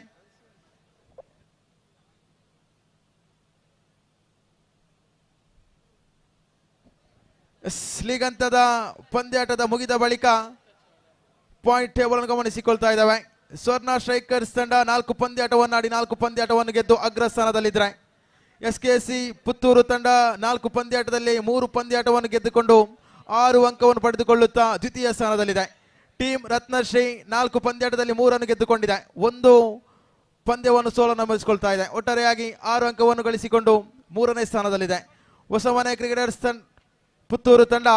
ಲೀಗ್ ಹಂತದ ಪಂದ್ಯಾಟದ ಮುಗಿದ ಬಳಿಕ ಪಾಯಿಂಟ್ ಟೇಬಲ್ ಅನ್ನು ಗಮನಿಸಿಕೊಳ್ತಾ ಇದ್ದಾವೆ ಸ್ವರ್ಣ ಸ್ಟ್ರೈಕರ್ಸ್ ತಂಡ 4 ಪಂದ್ಯಾಟವನ್ನು ಆಡಿ 4 ಪಂದ್ಯಾಟವನ್ನು ಗೆದ್ದು ಅಗ್ರಸ್ಥಾನದಲ್ಲಿದ್ದಾರೆ ಎಸ್ಕೆಸಿ ಪುತ್ತೂರು ತಂಡ 4 ಪಂದ್ಯಾಟದಲ್ಲಿ 3 ಪಂದ್ಯಾಟವನ್ನು ಗೆದ್ದುಕೊಂಡು 6 ಅಂಕವನ್ನು ಪಡೆದುಕೊಳ್ಳುತ್ತಾ ದ್ವಿತೀಯ ಸ್ಥಾನದಲ್ಲಿದೆ ಟೀಮ್ ರತ್ನಶ್ರೀ 4 ಪಂದ್ಯಾಟದಲ್ಲಿ 3 ಅನ್ನು ಗೆದ್ದುಕೊಂಡಿದೆ 1 ಪಂದ್ಯವನ್ನು ಸೋಲನ್ನು ಅನುಭವಿಸಿಕೊಳ್ತಾ ಇದೆ ಒಟ್ಟಾರೆಯಾಗಿ 6 ಅಂಕವನ್ನು ಗಳಿಸಿಕೊಂಡು 3ನೇ ಸ್ಥಾನದಲ್ಲಿದೆ ಹೊಸಮನೆ ಕ್ರಿಕೆಟರ್ಸ್ ಪುತ್ತೂರು ತಂಡ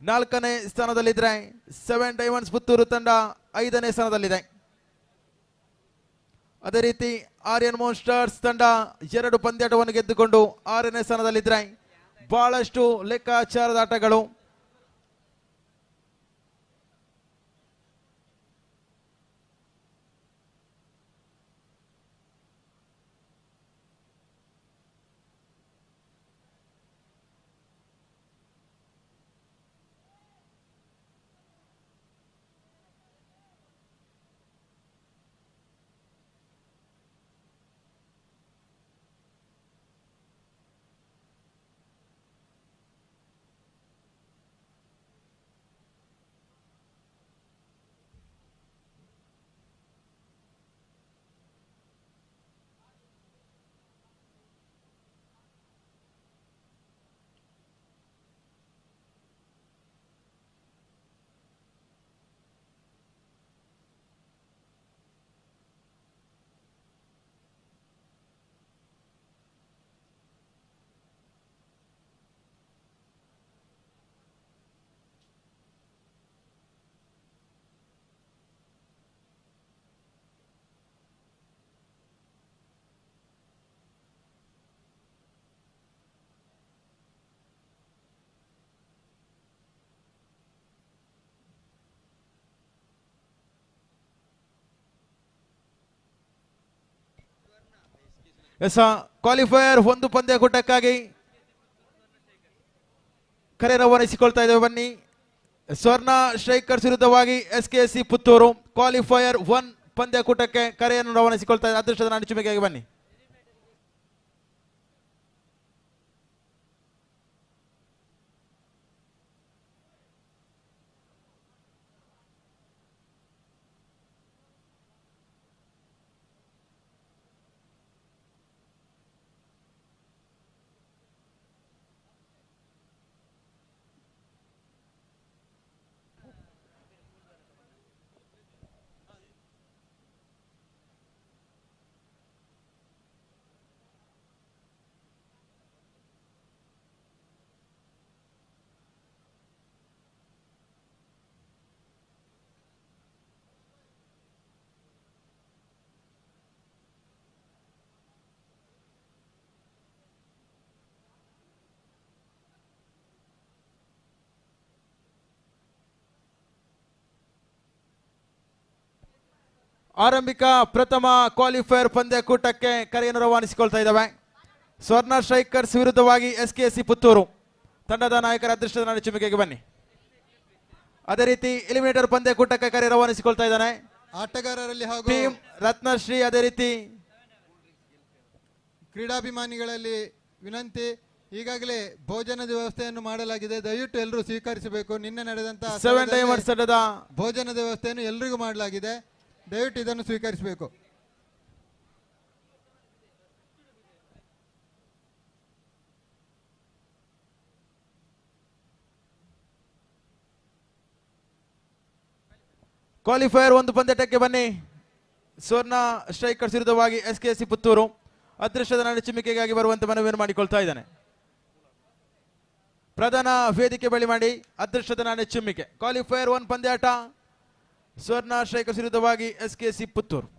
4ನೇ ಸ್ಥಾನದಲ್ಲಿದ್ದರೆ 7 ಡೈಮಂಡ್ಸ್ ಪುತ್ತೂರು ತಂಡ 5ನೇ ಸ್ಥಾನದಲ್ಲಿದೆ ಅದೇ ರೀತಿ ಆರ್ಯನ್ ಮೋನ್ಸ್ಟರ್ಸ್ ತಂಡ 2 ಪಂದ್ಯಾಟವನ್ನು ಗೆದ್ದುಕೊಂಡು 6ನೇ ಸ್ಥಾನದಲ್ಲಿದ್ದರೆ ಬಹಳಷ್ಟು ಲೆಕ್ಕಾಚಾರದ ಆಟಗಳು ಕ್ವಾಲಿಫೈಯರ್ 1 ಪಂದ್ಯಾಕೂಟಕ್ಕಾಗಿ ಕರೆ ರವಾನಿಸಿಕೊಳ್ತಾ ಇದ್ದೇವೆ ಬನ್ನಿ ಸ್ವರ್ಣ ಸ್ಟ್ರೈಕರ್ಸ್ ವಿರುದ್ಧವಾಗಿ ಎಸ್ಕೆಸಿ ಪುತ್ತೂರು ಕ್ವಾಲಿಫೈಯರ್ 1 ಪಂದ್ಯಾಕೂಟಕ್ಕೆ ಕರೆಯನ್ನು ರವಾನಿಸಿಕೊಳ್ತಾ ಇದೆ ಅದೃಷ್ಟದ ನಾಣಿಚುಮೆಗಾಗಿ ಬನ್ನಿ ಆರಂಭಿಕ ಪ್ರಥಮ ಕ್ವಾಲಿಫೈಯರ್ ಪಂದ್ಯಕೂಟಕ್ಕೆ ಕರೆಯನ್ನು ರವಾನಿಸಿಕೊಳ್ತಾ ಇದ್ದಾವೆ. ಸ್ವರ್ಣ ಸ್ಟ್ರೈಕರ್ಸ್ ವಿರುದ್ಧವಾಗಿ SKC ಪುತ್ತೂರು ತಂಡದ ನಾಯಕರ ಅದೃಷ್ಟದ ನಾಡಿ ಚಿಮ್ಮಿಕೆಗೆ ಬನ್ನಿ. ಅದೇ ರೀತಿ ಎಲಿಮಿನೇಟರ್ ಪಂದ್ಯಕೂಟಕ್ಕೆ ಕರೆ ರವಾನಿಸಿಕೊಳ್ತಾ ಇದ್ದಾನೆ ಆಟಗಾರರಲ್ಲಿ ಹಾಗೂ ಟೀಮ್ ರತ್ನಶ್ರೀ. ಅದೇ ರೀತಿ ಕ್ರೀಡಾಭಿಮಾನಿಗಳಲ್ಲಿ ವಿನಂತಿ, ಈಗಾಗಲೇ ಭೋಜನದ ವ್ಯವಸ್ಥೆಯನ್ನು ಮಾಡಲಾಗಿದೆ, ದಯವಿಟ್ಟು ಎಲ್ಲರೂ ಸ್ವೀಕರಿಸಬೇಕು. ನಿನ್ನೆ ನಡೆದಂತಹ 7 ಡೈಮಂಡ್ಸ್ ತಂಡದ ಭೋಜನದ ವ್ಯವಸ್ಥೆಯನ್ನು ಎಲ್ರಿಗೂ ಮಾಡಲಾಗಿದೆ, ದಯವಿಟ್ಟು ಇದನ್ನು ಸ್ವೀಕರಿಸಬೇಕು. ಕ್ವಾಲಿಫೈಯರ್ ಒಂದು ಪಂದ್ಯಟಕ್ಕೆ ಬನ್ನಿ. ಸ್ವರ್ಣ ಸ್ಟ್ರೈಕರ್ಸ್ ವಿರುದ್ಧವಾಗಿ SKC ಪುತ್ತೂರು ಅದೃಷ್ಟದ ನಾಡಿ ಚಿಮ್ಮಿಕೆಗಾಗಿ ಬರುವಂತೆ ಮನವಿಯನ್ನು ಮಾಡಿಕೊಳ್ತಾ ಇದ್ದಾನೆ. ಪ್ರಧಾನ ವೇದಿಕೆ ಬಳಿ ಮಾಡಿ ಅದೃಷ್ಟದ ನಾಡಿ ಚಿಮ್ಮಿಕೆ. ಕ್ವಾಲಿಫೈಯರ್ 1 ಪಂದ್ಯಾಟ ಸ್ವರ್ಣ ಸ್ಟ್ರೈಕರ್ಸ್ ವಿರುದ್ಧವಾಗಿ SKC ಪುತ್ತೂರು.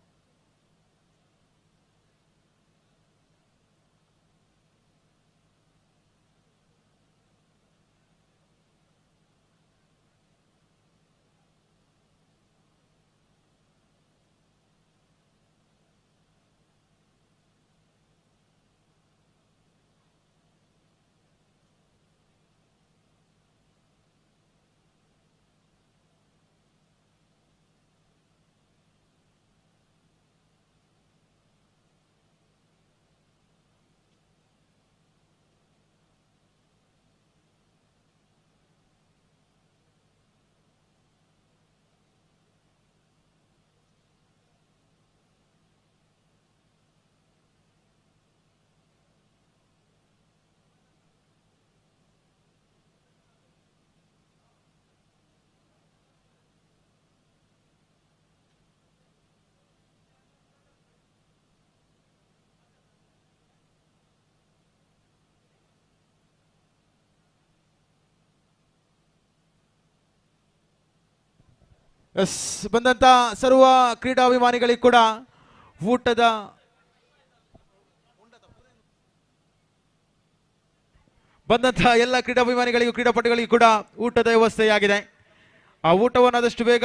ಬಂದಂತ ಸರ್ವ ಕ್ರೀಡಾಭಿಮಾನಿಗಳಿಗೆ ಕೂಡ ಊಟದ ಬಂದಂತಹ ಎಲ್ಲ ಕ್ರೀಡಾಭಿಮಾನಿಗಳಿಗೂ ಕ್ರೀಡಾಪಟುಗಳಿಗೂ ಕೂಡ ಊಟದ ವ್ಯವಸ್ಥೆಯಾಗಿದೆ. ಆ ಊಟವನ್ನು ಆದಷ್ಟು ಬೇಗ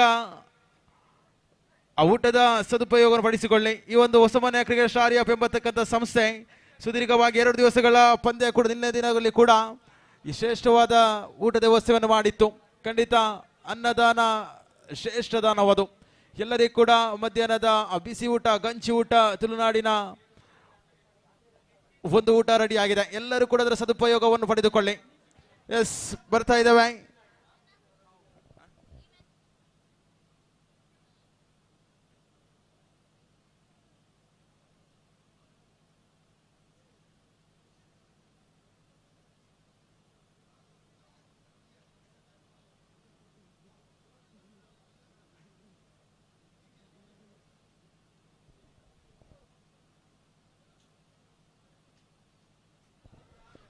ಆ ಊಟದ ಸದುಪಯೋಗವನ್ನು ಪಡಿಸಿಕೊಳ್ಳಿ. ಈ ಒಂದು ಹೊಸಮನೆ ಕ್ರಿಕೆಟ್ ಸ್ಟಾರ್ ಎಂಬತಕ್ಕಂಥ ಸಂಸ್ಥೆ ಸುದೀರ್ಘವಾಗಿ 2 ದಿವಸಗಳ ಪಂದ್ಯ ಕೂಡ ನಿನ್ನೆ ದಿನಗಳಲ್ಲಿ ಕೂಡ ಈ ಶ್ರೇಷ್ಠವಾದ ಊಟದ ವ್ಯವಸ್ಥೆಯನ್ನು ಮಾಡಿತ್ತು. ಖಂಡಿತ ಅನ್ನದಾನ ಶ್ರೇಷ್ಠ ದಾನವದು. ಎಲ್ಲರಿಗೂ ಕೂಡ ಮಧ್ಯಾಹ್ನದ ಬಿಸಿ ಊಟ, ಗಂಜಿ ಊಟ, ತುಳುನಾಡಿನ ಒಂದು ಊಟ ರೆಡಿ ಆಗಿದೆ. ಎಲ್ಲರೂ ಕೂಡ ಅದರ ಸದುಪಯೋಗವನ್ನು ಪಡೆದುಕೊಳ್ಳಿ. ಎಸ್, ಬರ್ತಾ ಇದ್ದಾವೆ.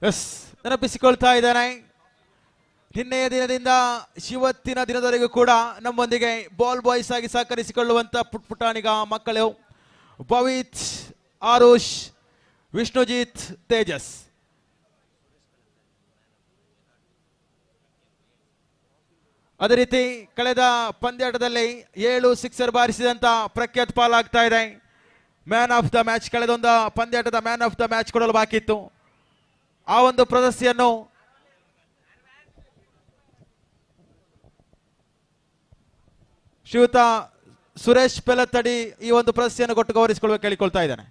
ಎಸ್, ನೆನಪಿಸಿಕೊಳ್ತಾ ಇದ್ದಾನೆ. ನಿನ್ನೆಯ ದಿನದಿಂದ ಇವತ್ತಿನ ದಿನದವರೆಗೂ ಕೂಡ ನಮ್ಮೊಂದಿಗೆ ಬಾಲ್ ಬಾಯ್ಸ್ ಆಗಿ ಸಹಕರಿಸಿಕೊಳ್ಳುವಂತ ಪುಟ್ಪುಟಾಣಿಗ ಮಕ್ಕಳು ಭವಿತ್, ಆರುಷ್, ವಿಷ್ಣುಜಿತ್, ತೇಜಸ್. ಅದೇ ರೀತಿ ಕಳೆದ ಪಂದ್ಯಾಟದಲ್ಲಿ 7 ಸಿಕ್ಸರ್ ಬಾರಿಸಿದಂತ ಪ್ರಖ್ಯಾತ್ ಪಾಲಾಗ್ತಾ ಇದೆ. ಮ್ಯಾನ್ ಆಫ್ ದ ಮ್ಯಾಚ್, ಕಳೆದೊಂದು ಪಂದ್ಯಾಟದ ಮ್ಯಾನ್ ಆಫ್ ದ ಮ್ಯಾಚ್ ಕೊಡಲು ಬಾಕಿ ಇತ್ತು. ಆ ಒಂದು ಪ್ರಶಸ್ತಿಯನ್ನು ಶ್ರೀಯುತ ಸುರೇಶ್ ಪೆಲತ್ತಡಿ ಈ ಒಂದು ಪ್ರಶಸ್ತಿಯನ್ನು ಕೊಟ್ಟು ಗೌರವಿಸಿಕೊಳ್ಳುವ ಕೇಳಿಕೊಳ್ತಾ ಇದ್ದಾನೆ.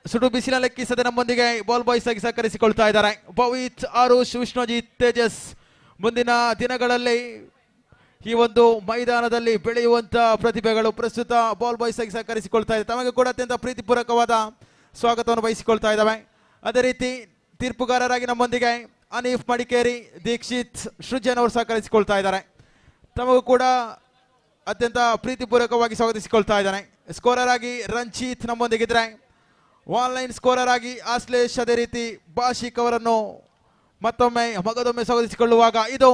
ಸುಡು ಬಿಸಿಲ ಲೆಕ್ಕಿಸದೆ ನಮ್ಮೊಂದಿಗೆ ಬಾಲ್ ಬಾಯ್ಸ್ ಆಗಿ ಸಹಕರಿಸಿಕೊಳ್ತಾ ಇದ್ದಾರೆ ಭವಿತ್, ಆರುಷ್, ವಿಷ್ಣುಜಿತ್, ತೇಜಸ್. ಮುಂದಿನ ದಿನಗಳಲ್ಲಿ ಈ ಒಂದು ಮೈದಾನದಲ್ಲಿ ಬೆಳೆಯುವಂತ ಪ್ರತಿಭೆಗಳು ಪ್ರಸ್ತುತ ಬಾಲ್ ಬಾಯ್ಸ್ ಆಗಿ ಸಹಕರಿಸಿಕೊಳ್ತಾ ಇದ್ದಾರೆ. ತಮಗೆ ಕೂಡ ಅತ್ಯಂತ ಪ್ರೀತಿಪೂರ್ವಕವಾದ ಸ್ವಾಗತವನ್ನು ಬಯಸಿಕೊಳ್ತಾ ಇದ್ದಾವೆ. ಅದೇ ರೀತಿ ತೀರ್ಪುಗಾರರಾಗಿ ನಮ್ಮೊಂದಿಗೆ ಅನೀಫ್ ಮಡಿಕೇರಿ, ದೀಕ್ಷಿತ್, ಸೃಜನ್ ಅವರು ಸಹಕರಿಸಿಕೊಳ್ತಾ ಇದ್ದಾರೆ. ತಮಗೂ ಕೂಡ ಅತ್ಯಂತ ಪ್ರೀತಿಪೂರ್ವಕವಾಗಿ ಸ್ವಾಗತಿಸಿಕೊಳ್ತಾ ಇದ್ದಾನೆ. ಸ್ಕೋರರ್ ಆಗಿ ರಂಜಿತ್ ನಮ್ಮೊಂದಿಗಿದ್ರೆ, ಆನ್ಲೈನ್ ಸ್ಕೋರರ್ ಆಗಿ ಆಶ್ಲೇಷ್, ಅದೇ ರೀತಿ ಭಾಷಿಕ್ ಅವರನ್ನು ಮಗದೊಮ್ಮೆ ಸ್ವಾಗತಿಸಿಕೊಳ್ಳುವಾಗ ಇದು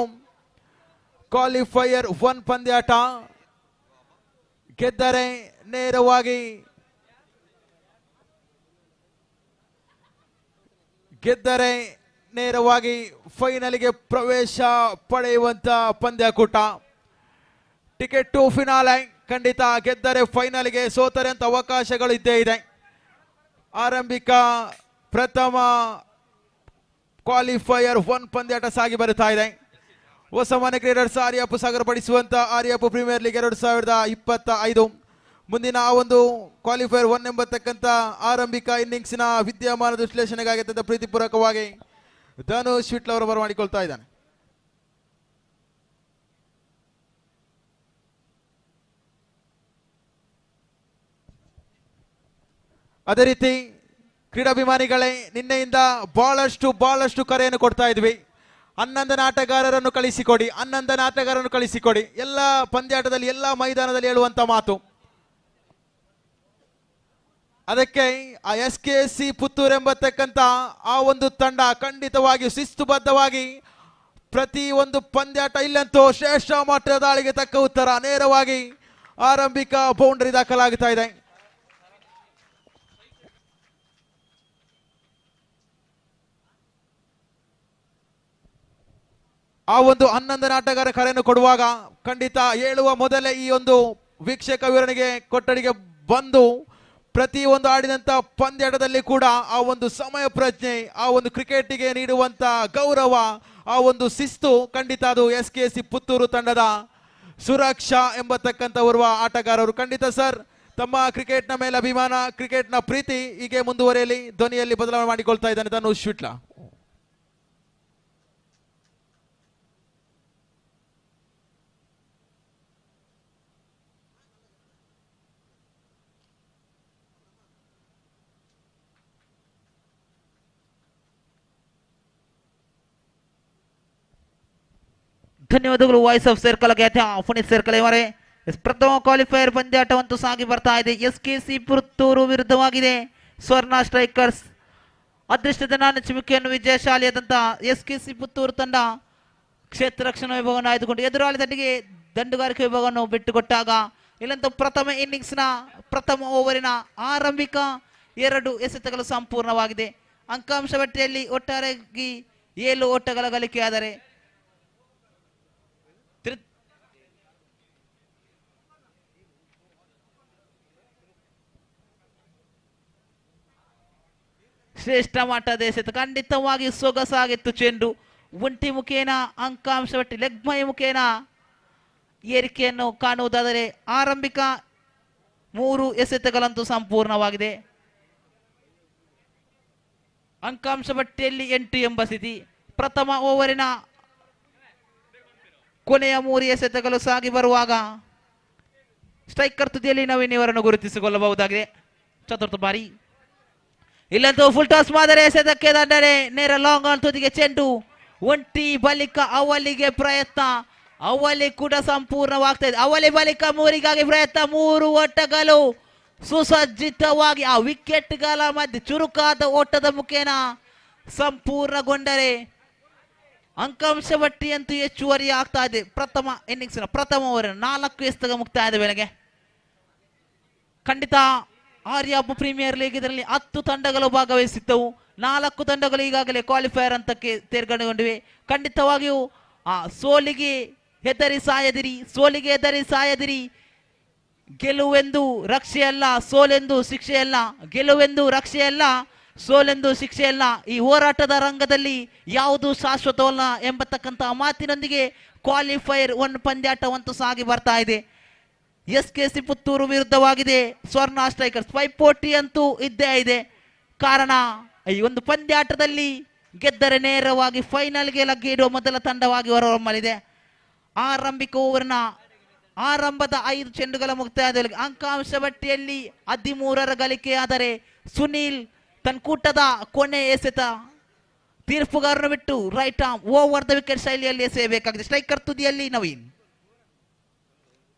ಕ್ವಾಲಿಫೈಯರ್ 1 ಪಂದ್ಯಾಟ ಗೆದ್ದರೆ ನೇರವಾಗಿ ಫೈನಲ್ಗೆ ಪ್ರವೇಶ ಪಡೆಯುವಂತ ಪಂದ್ಯಕೂಟ. Ticket to finale. ಖಂಡಿತ ಗೆದ್ದರೆ ಫೈನಲ್ಗೆ, ಸೋತರೆ ಅಂತ ಅವಕಾಶಗಳು ಇದ್ದೇ ಇದೆ. ಆರಂಭಿಕ ಪ್ರಥಮ ಕ್ವಾಲಿಫೈಯರ್ 1 ಪಂದ್ಯಾಟ ಸಾಗಿ ಬರುತ್ತಾ ಇದೆ. ಹೊಸ ಮನೆ ಕ್ರೀಡರ್ಸ್ ಆರ್ಯಾಪು ಸಾಗರಪಡಿಸುವಂತ ಆರ್ಯಾಪು ಪ್ರೀಮಿಯರ್ ಲೀಗ್ 2025. ಮುಂದಿನ ಆ ಒಂದು ಕ್ವಾಲಿಫೈಯರ್ 1 ಎಂಬತಕ್ಕಂಥ ಆರಂಭಿಕ ಇನ್ನಿಂಗ್ಸ್ನ ವಿದ್ಯಮಾನದ ವಿಶ್ಲೇಷಣೆಗಾಗಿ ಅತ್ಯಂತ ಪ್ರೀತಿಪೂರ್ವಕವಾಗಿ ಧನುಷ್ ವಿಟ್ಲ ಅವರು ಬರಮಾಡಿಕೊಳ್ತಾ ಇದ್ದಾನೆ. ಅದೇ ರೀತಿ ಕ್ರೀಡಾಭಿಮಾನಿಗಳೇ, ನಿನ್ನೆಯಿಂದ ಬಹಳಷ್ಟು ಕರೆಯನ್ನು ಕೊಡ್ತಾ ಇದ್ವಿ. 11 ಆಟಗಾರರನ್ನು ಕಳಿಸಿಕೊಡಿ. ಎಲ್ಲ ಪಂದ್ಯಾಟದಲ್ಲಿ ಎಲ್ಲ ಮೈದಾನದಲ್ಲಿ ಹೇಳುವಂತ ಮಾತು. ಅದಕ್ಕೆ ಆ SKC ಪುತ್ತೂರು ಎಂಬತಕ್ಕಂಥ ಆ ಒಂದು ತಂಡ ಖಂಡಿತವಾಗಿ ಶಿಸ್ತುಬದ್ಧವಾಗಿ ಪ್ರತಿ ಒಂದು ಪಂದ್ಯಾಟ ಇಲ್ಲಂತೂ ಶ್ರೇಷ್ಠ ಮಟ್ಟದ ದಾಳಿಗೆ ತಕ್ಕ ಉತ್ತರ. ನೇರವಾಗಿ ಆರಂಭಿಕ ಬೌಂಡರಿ ದಾಖಲಾಗುತ್ತಾ ಇದೆ. ಆ ಒಂದು 11 ಆಟಗಾರ ಕರೆಯನ್ನು ಕೊಡುವಾಗ ಖಂಡಿತ ಹೇಳುವ ಮೊದಲೇ ಈ ಒಂದು ವೀಕ್ಷಕ ವಿವರಣೆಗೆ ಕೊಠಡಿಗೆ ಬಂದು ಪ್ರತಿ ಒಂದು ಆಡಿದಂತ ಪಂದ್ಯಾಟದಲ್ಲಿ ಕೂಡ ಆ ಒಂದು ಸಮಯ ಪ್ರಜ್ಞೆ, ಆ ಒಂದು ಕ್ರಿಕೆಟಿಗೆ ನೀಡುವಂತ ಗೌರವ, ಆ ಒಂದು ಶಿಸ್ತು ಖಂಡಿತ ಅದು SKC ಪುತ್ತೂರು ತಂಡದ ಸುರಕ್ಷಾ ಎಂಬತಕ್ಕಂಥ ಓರ್ವ ಆಟಗಾರರು. ಖಂಡಿತ ಸರ್, ತಮ್ಮ ಕ್ರಿಕೆಟ್ನ ಮೇಲೆ ಅಭಿಮಾನ, ಕ್ರಿಕೆಟ್ನ ಪ್ರೀತಿ ಹೀಗೆ ಮುಂದುವರಿಯಲಿ. ಧ್ವನಿಯಲ್ಲಿ ಬದಲಾವಣೆ ಮಾಡಿಕೊಳ್ತಾ ಇದ್ದಾನೆ ಧನುಷ್ ವಿಟ್ಲ. ಧನ್ಯವಾದಗಳು. ವಾಯ್ಸ್ ಆಫ್ ಸರ್ಕಲ್ ಫುನಿ ಸರ್ಕಲ್ ಇವರೇ. ಪ್ರಥಮ ಕ್ವಾಲಿಫೈಯರ್ ಪಂದ್ಯಾಟವಂತೂ ಸಾಗಿ ಬರ್ತಾ ಇದೆ. SKC ಪುತ್ತೂರು ವಿರುದ್ಧವಾಗಿದೆ ಸ್ವರ್ಣ ಸ್ಟ್ರೈಕರ್ಸ್. ಅದೃಷ್ಟದ ನಾನಚುವಿಕೆಯನ್ನು ವಿಜಯಶಾಲಿಯಾದಂಥ SKC ಪುತ್ತೂರು ತಂಡ ಕ್ಷೇತ್ರ ರಕ್ಷಣಾ ವಿಭಾಗವನ್ನು ಆಯ್ದುಕೊಂಡು ಎದುರಾಳಿ ತಂಡಕ್ಕೆ ದಂಡುಗಾರಿಕೆ ವಿಭಾಗವನ್ನು ಬಿಟ್ಟುಕೊಟ್ಟಾಗ ಇಲ್ಲಂತೂ ಪ್ರಥಮ ಇನ್ನಿಂಗ್ಸ್ನ ಪ್ರಥಮ ಓವರಿನ ಆರಂಭಿಕ 2 ಎಸೆತಗಳು ಸಂಪೂರ್ಣವಾಗಿದೆ. ಅಂಕಾಂಶ ಪಟ್ಟಿಯಲ್ಲಿ ಒಟ್ಟಾರೆಯಾಗಿ 7 ಓಟಗಳ ಗಳಿಕೆಯಾದರೆ ಶ್ರೇಷ್ಠ ಮಟ್ಟದ ಎಸೆತ. ಖಂಡಿತವಾಗಿ ಸೊಗಸಾಗಿತ್ತು ಚೆಂಡು. ಒಂಟಿ ಮುಖೇನ ಅಂಕಾಂಶ ಪಟ್ಟಿ ಲೆಗ್ಮೈ ಮುಖೇನ ಏರಿಕೆಯನ್ನು ಕಾಣುವುದಾದರೆ ಆರಂಭಿಕ 3 ಎಸೆತಗಳಂತೂ ಸಂಪೂರ್ಣವಾಗಿದೆ. ಅಂಕಾಂಶ ಪಟ್ಟಿಯಲ್ಲಿ 8 ಎಂಬ ಸ್ಥಿತಿ. ಪ್ರಥಮ ಓವರಿನ ಕೊನೆಯ 3 ಎಸೆತಗಳು ಸಾಗಿ ಬರುವಾಗ ಸ್ಟ್ರೈಕರ್ ತುದಿಯಲ್ಲಿ ನವೀನ್ ಇವರನ್ನು ಗುರುತಿಸಿಕೊಳ್ಳಬಹುದಾಗಿದೆ. ಚತುರ್ಥ ಬಾರಿ ಇಲ್ಲಂತೂ ಫುಲ್ ಟಾಸ್ ಮಾದರಿ ಎಸೆತಕ್ಕೆ ದಂಡನೆ. ನೇರ ಲಾಂಗ್ ಆನ್ ತುದಿಗೆ ಚೆಂಡು. ಒಂಟಿ ಬಳಿಕ ಅವಲಿಗೆ ಪ್ರಯತ್ನ. ಅವಲಿ ಕೂಡ ಸಂಪೂರ್ಣವಾಗ್ತಾ ಇದೆ. ಅವಲಿ ಬಳಿಕ 3ಗಾಗಿ ಪ್ರಯತ್ನ. 3 ಓಟಗಳು ಸುಸಜ್ಜಿತವಾಗಿ ಆ ವಿಕೆಟ್ಗಳ ಮಧ್ಯೆ ಚುರುಕಾದ ಓಟದ ಮುಖೇನ ಸಂಪೂರ್ಣಗೊಂಡರೆ ಅಂಕಾಂಶ ಪಟ್ಟಿಯಂತೂ ಹೆಚ್ಚುವರಿ ಆಗ್ತಾ ಇದೆ. ಪ್ರಥಮ ಇನ್ನಿಂಗ್ಸ್ನ ಪ್ರಥಮ ಓವರ್ 4 ಎಸೆತಗ ಮುಕ್ತಾಯದ ವೇಳೆಗೆ ಖಂಡಿತ ಆರ್ಯಾಪು ಪ್ರೀಮಿಯರ್ ಲೀಗ್ ಇದರಲ್ಲಿ 10 ತಂಡಗಳು ಭಾಗವಹಿಸಿದ್ದವು. 4 ತಂಡಗಳು ಈಗಾಗಲೇ ಕ್ವಾಲಿಫೈಯರ್ ಹಂತಕ್ಕೆ ತೇರ್ಗಡೆಗೊಂಡಿವೆ. ಖಂಡಿತವಾಗಿಯೂ ಆ ಸೋಲಿಗೆ ಹೆದರಿ ಸಾಯದಿರಿ. ಗೆಲುವೆಂದು ರಕ್ಷೆಯಲ್ಲ, ಸೋಲೆಂದು ಶಿಕ್ಷೆಯಲ್ಲ. ಗೆಲುವೆಂದು ರಕ್ಷೆಯಲ್ಲ, ಸೋಲೆಂದು ಶಿಕ್ಷೆಯಲ್ಲ. ಈ ಹೋರಾಟದ ರಂಗದಲ್ಲಿ ಯಾವುದು ಶಾಶ್ವತವಲ್ಲ ಎಂಬತಕ್ಕಂಥ ಮಾತಿನೊಂದಿಗೆ ಕ್ವಾಲಿಫೈಯರ್ 1 ಪಂದ್ಯಾಟವಂತೂ ಸಾಗಿ ಬರ್ತಾ ಇದೆ. SKC ಪುತ್ತೂರು ವಿರುದ್ಧವಾಗಿದೆ ಸ್ವರ್ಣ ಸ್ಟ್ರೈಕರ್ಸ್. ಪೈಪೋಟಿ ಅಂತೂ ಇದ್ದೇ ಇದೆ. ಕಾರಣ ಈ ಒಂದು ಪಂದ್ಯಾಟದಲ್ಲಿ ಗೆದ್ದರೆ ನೇರವಾಗಿ ಫೈನಲ್ಗೆ ಲಗ್ಗೆ ಇಡುವ ಮೊದಲ ತಂಡವಾಗಿ ಹೊರಹೊಮ್ಮಲಿದೆ. ಆರಂಭಿಕ ಓವರ್ನ ಆರಂಭದ 5 ಚೆಂಡುಗಳ ಮುಕ್ತಾಯದ ಅಂಕಾಂಶ ಪಟ್ಟಿಯಲ್ಲಿ 13ರ ಗಳಿಕೆಯಾದರೆ ಸುನೀಲ್ ತನ್ನ ಕೂಟದ ಕೊನೆ ಎಸೆತ ತೀರ್ಪುಗಾರನ್ನು ಬಿಟ್ಟು right arm over the wicket ಶೈಲಿಯಲ್ಲಿ ಎಸೆಯಬೇಕಾಗಿದೆ. ಸ್ಟ್ರೈಕರ್ ತುದಿಯಲ್ಲಿ ನವೀನ್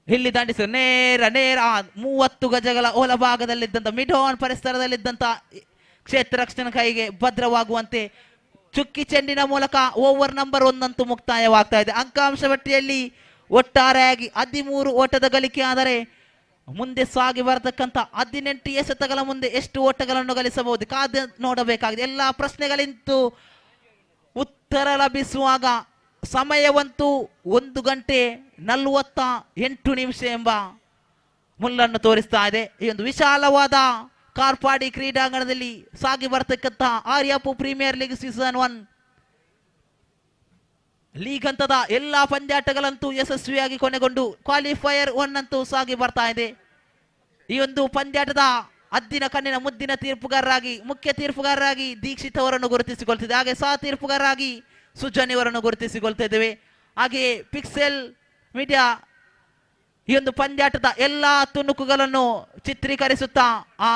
ಇಲ್ಲಿ ದಾಂಡಿಸ ನೇರ 30 ಗಜಗಳ ಒಳಭಾಗದಲ್ಲಿದ್ದಂಥ ಮಿಡ್ ಆನ್ ಪರಿಸರದಲ್ಲಿದ್ದಂಥ ಕ್ಷೇತ್ರ ರಕ್ಷಣಾ ಕೈಗೆ ಭದ್ರವಾಗುವಂತೆ ಚುಕ್ಕಿ ಚೆಂಡಿನ ಮೂಲಕ ಓವರ್ ನಂಬರ್ 1 ಅಂತೂ ಮುಕ್ತಾಯವಾಗ್ತಾ ಇದೆ. ಅಂಕಾಂಶ ಪಟ್ಟಿಯಲ್ಲಿ ಒಟ್ಟಾರೆಯಾಗಿ 13 ಓಟದ ಗಳಿಕೆ ಆದರೆ ಮುಂದೆ ಸಾಗಿ ಬರತಕ್ಕಂತ 18 ಎಸೆತಗಳ ಮುಂದೆ ಎಷ್ಟು ಓಟಗಳನ್ನು ಗಳಿಸಬಹುದು ಕಾದು ನೋಡಬೇಕಾಗಿದೆ. ಎಲ್ಲಾ ಪ್ರಶ್ನೆಗಳಿಂತೂ ಉತ್ತರ ಲಭಿಸುವಾಗ ಸಮಯವಂತೂ 1 ಗಂಟೆ 48 ನಿಮಿಷ ಎಂಬ ಮುಲ್ಲನ್ನು ತೋರಿಸ್ತಾ ಇದೆ. ಈ ಒಂದು ವಿಶಾಲವಾದ ಕಾರ್ಪಾಡಿ ಕ್ರೀಡಾಂಗಣದಲ್ಲಿ ಸಾಗಿ ಬರತಕ್ಕಂತ Aryapu premier league season 1 league ಹಂತದ ಎಲ್ಲಾ ಪಂದ್ಯಾಟಗಳಂತೂ ಯಶಸ್ವಿಯಾಗಿ ಕೊನೆಗೊಂಡು ಕ್ವಾಲಿಫೈಯರ್ 1 ಅಂತೂ ಸಾಗಿ ಬರ್ತಾ ಇದೆ. ಈ ಒಂದು ಪಂದ್ಯಾಟದ ಅದ್ದಿನ ಕಣ್ಣಿನ ಮುದ್ದಿನ ತೀರ್ಪುಗಾರರಾಗಿ ಮುಖ್ಯ ತೀರ್ಪುಗಾರರಾಗಿ ದೀಕ್ಷಿತ್ ಅವರನ್ನು ಗುರುತಿಸಿಕೊಳ್ತಿದೆ. ಹಾಗೆ ಸಹ ತೀರ್ಪುಗಾರರಾಗಿ ಸುಜನ್ ಇವರನ್ನು ಗುರುತಿಸಿಕೊಳ್ತಾ ಇದ್ದೇವೆ. ಹಾಗೆ ಪಿಕ್ಸೆಲ್ ಮೀಡಿಯಾ ಈ ಒಂದು ಪಂದ್ಯಾಟದ ಎಲ್ಲಾ ತುಣುಕುಗಳನ್ನು ಚಿತ್ರೀಕರಿಸುತ್ತಾ ಆ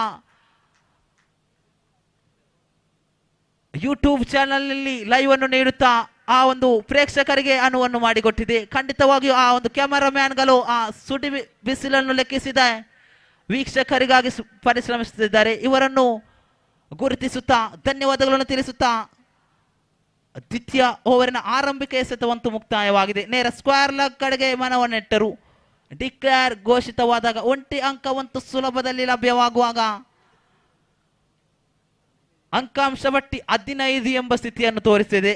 ಯೂಟ್ಯೂಬ್ ಚಾನೆಲ್ ನಲ್ಲಿ ಲೈವ್ ಅನ್ನು ನೀಡುತ್ತಾ ಆ ಒಂದು ಪ್ರೇಕ್ಷಕರಿಗೆ ಅನುವನ್ನು ಮಾಡಿಕೊಟ್ಟಿದೆ. ಖಂಡಿತವಾಗಿಯೂ ಆ ಒಂದು ಕ್ಯಾಮರಾಮ್ಯಾನ್ಗಳು ಆ ಸುಡಿ ಬಿಸಿಲನ್ನು ಲೆಕ್ಕಿಸಿದ ವೀಕ್ಷಕರಿಗಾಗಿ ಪರಿಶ್ರಮಿಸುತ್ತಿದ್ದಾರೆ. ಇವರನ್ನು ಗುರುತಿಸುತ್ತಾ ಧನ್ಯವಾದಗಳನ್ನು ತಿಳಿಸುತ್ತಾ ದ್ವಿತೀಯ ಓವರಿನ ಆರಂಭಿಕ ಎಸೆತವಂತೂ ಮುಕ್ತಾಯವಾಗಿದೆ. ನೇರ ಸ್ಕ್ವೇರ್ ಲೆಗ್ ಕಡೆಗೆ ಮನವನ್ನೆಟ್ಟರು. ಡಿಕ್ಲೇರ್ ಘೋಷಿತವಾದಾಗ 1 ಅಂಕವಂತೂ ಸುಲಭದಲ್ಲಿ ಲಭ್ಯವಾಗುವಾಗ ಅಂಕಾಂಶ ಪಟ್ಟಿ 15 ಎಂಬ ಸ್ಥಿತಿಯನ್ನು ತೋರಿಸಿದೆ.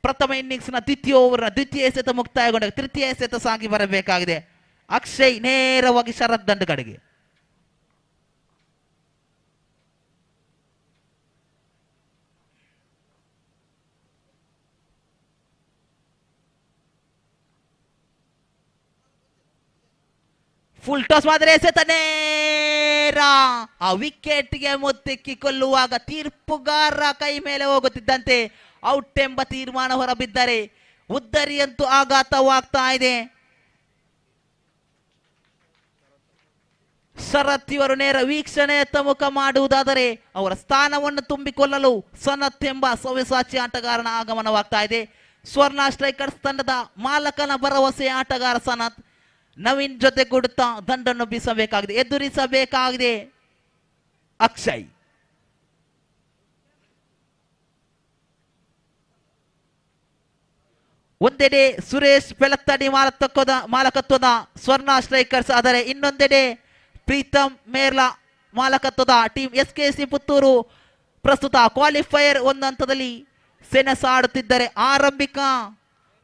ಪ್ರಥಮ ಇನ್ನಿಂಗ್ಸ್ನ ದ್ವಿತೀಯ ಓವರ್ನ ದ್ವಿತೀಯ ಎಸೆತ ಮುಕ್ತಾಯಗೊಂಡಾಗ ತೃತೀಯ ಎಸೆತ ಸಾಗಿ ಬರಬೇಕಾಗಿದೆ. ಅಕ್ಷಯ್ ನೇರವಾಗಿ ಶರತ್ ದಂಡ ಕಡೆಗೆ. ಫುಲ್ ಟಾಸ್ ಮಾತ್ರ ಎಸೆತ ನೇರ ಆ ವಿಕೆಟ್ಗೆ ಮುತ್ತಿಕ್ಕಿಕೊಳ್ಳುವಾಗ ತೀರ್ಪುಗಾರ ಕೈ ಮೇಲೆ ಹೋಗುತ್ತಿದ್ದಂತೆ ಔಟ್ ಎಂಬ ತೀರ್ಮಾನ ಹೊರಬಿದ್ದರೆ ಉದ್ದರಿಯಂತೂ ಆಘಾತವಾಗ್ತಾ ಇದೆ. ಶರತ್ ಇವರು ನೇರ ವೀಕ್ಷಣೆಯತ್ತ ಮುಖ ಮಾಡುವುದಾದರೆ ಅವರ ಸ್ಥಾನವನ್ನು ತುಂಬಿಕೊಳ್ಳಲು ಸನತ್ ಎಂಬ ಸವ್ಯಸಾಚಿ ಆಟಗಾರನ ಆಗಮನವಾಗ್ತಾ ಇದೆ. ಸ್ವರ್ಣ ಸ್ಟ್ರೈಕರ್ಸ್ ತಂಡದ ಮಾಲಕನ ಭರವಸೆ ಆಟಗಾರ ಸನತ್ ನವೀನ್ ಜೊತೆಗೂಡುತ್ತಾ ದಂಡನ್ನು ಬೀಸಬೇಕಾಗಿದೆ, ಎದುರಿಸಬೇಕಾಗಿದೆ ಅಕ್ಷಯ್. ಒಂದೆಡೆ ಸುರೇಶ್ ಬೆಳತ್ತಡಿ ಮಾಲಕತ್ವದ ಸ್ವರ್ಣ ಸ್ಟ್ರೈಕರ್ಸ್ ಆದರೆ ಇನ್ನೊಂದೆಡೆ ಪ್ರೀತಮ್ ಮೇರ್ಲಾ ಮಾಲಕತ್ವದ ಟೀಮ್ SKC ಪುತ್ತೂರು ಪ್ರಸ್ತುತ ಕ್ವಾಲಿಫೈಯರ್ 1 ಹಂತದಲ್ಲಿ ಸೆಣಸಾಡುತ್ತಿದ್ದರೆ ಆರಂಭಿಕ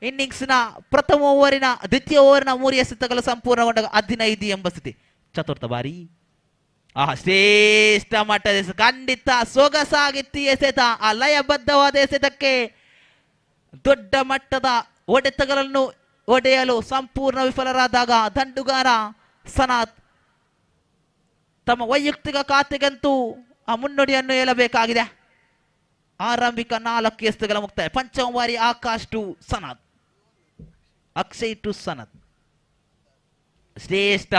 ಇನ್ನಿಂಗ್ಸ್ನ ಪ್ರಥಮ ಓವರಿನ ದ್ವಿತೀಯ ಓವರ್ನ 3 ಎಸೆತಗಳು ಸಂಪೂರ್ಣಗೊಂಡಾಗ 15 ಎಂಬ ಸ್ಥಿತಿ. ಚತುರ್ಥ ಬಾರಿ ಶ್ರೇಷ್ಠ ಮಟ್ಟದ ಎಸೆತ, ಖಂಡಿತ ಸೊಗಸಾಗಿತ್ತು ಎಸೆತ. ಆ ಲಯಬದ್ಧವಾದ ಎಸೆತಕ್ಕೆ ದೊಡ್ಡ ಮಟ್ಟದ ಹೊಡೆತಗಳನ್ನು ಹೊಡೆಯಲು ಸಂಪೂರ್ಣ ವಿಫಲರಾದಾಗ ದಂಡುಗಾರ ಸನತ್ ತಮ್ಮ ವೈಯಕ್ತಿಕ ಖಾತೆಗಂತೂ ಆ ಮುನ್ನುಡಿಯನ್ನು ಹೇಳಬೇಕಾಗಿದೆ. ಆರಂಭಿಕ 4 ಎಸೆತಗಳ ಮುಕ್ತಾಯ. ಪಂಚಮ ಬಾರಿ ಆಕಾಶ್ ಟು ಸನತ್, ಅಕ್ಷಯ್ ಟು ಸನತ್. ಶ್ರೇಷ್ಠ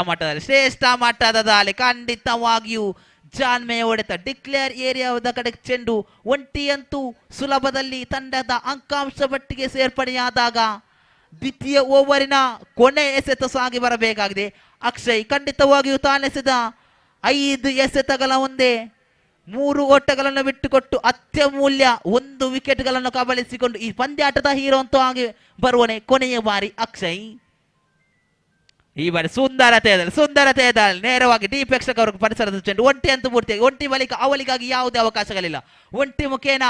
ಮಟ್ಟದ ದಾಳಿ, ಖಂಡಿತವಾಗಿಯೂ ಜಾನ್ಮೆ ಹೊಡೆತ. ಡಿಕ್ಲೇರ್ ಏರಿಯಾದ ಕಡೆ ಚೆಂಡು ಒಂಟಿಯಂತೂ ಸುಲಭದಲ್ಲಿ ತಂಡದ ಅಂಕಾಂಶ ಪಟ್ಟಿಗೆ ಸೇರ್ಪಡೆಯಾದಾಗ ದ್ವಿತೀಯ ಓವರಿನ ಕೊನೆ ಎಸೆತ ಸಾಗಿ ಬರಬೇಕಾಗಿದೆ. ಅಕ್ಷಯ್ ಖಂಡಿತವಾಗಿಯೂ ತಾನೆಸೆದ 5 ಎಸೆತಗಳ ಮುಂದೆ 3 ಓಟಗಳನ್ನು ಬಿಟ್ಟುಕೊಟ್ಟು ಅತ್ಯಮೂಲ್ಯ 1 ವಿಕೆಟ್ಗಳನ್ನು ಕಬಳಿಸಿಕೊಂಡು ಈ ಪಂದ್ಯಾಟದ ಹೀರೋ ಅಂತೂ ಆಗಿ ಬರುವನೆ ಕೊನೆಯ ಬಾರಿ ಅಕ್ಷಯ್. ಈ ಬಾರಿ ಸುಂದರತೆ ನೇರವಾಗಿ ಡಿ ಪ್ರೇಕ್ಷಕ ಅವರಿಗೆ ಪರಿಸರದ ಚೆಂಡು ಒಂಟಿ ಅಂತೂ ಪೂರ್ತಿಯಾಗಿ ಒಂಟಿ ಬಳಿಕ ಅವಳಿಗಾಗಿ ಯಾವುದೇ ಅವಕಾಶಗಳಿಲ್ಲ. ಒಂಟಿ ಮುಖೇನ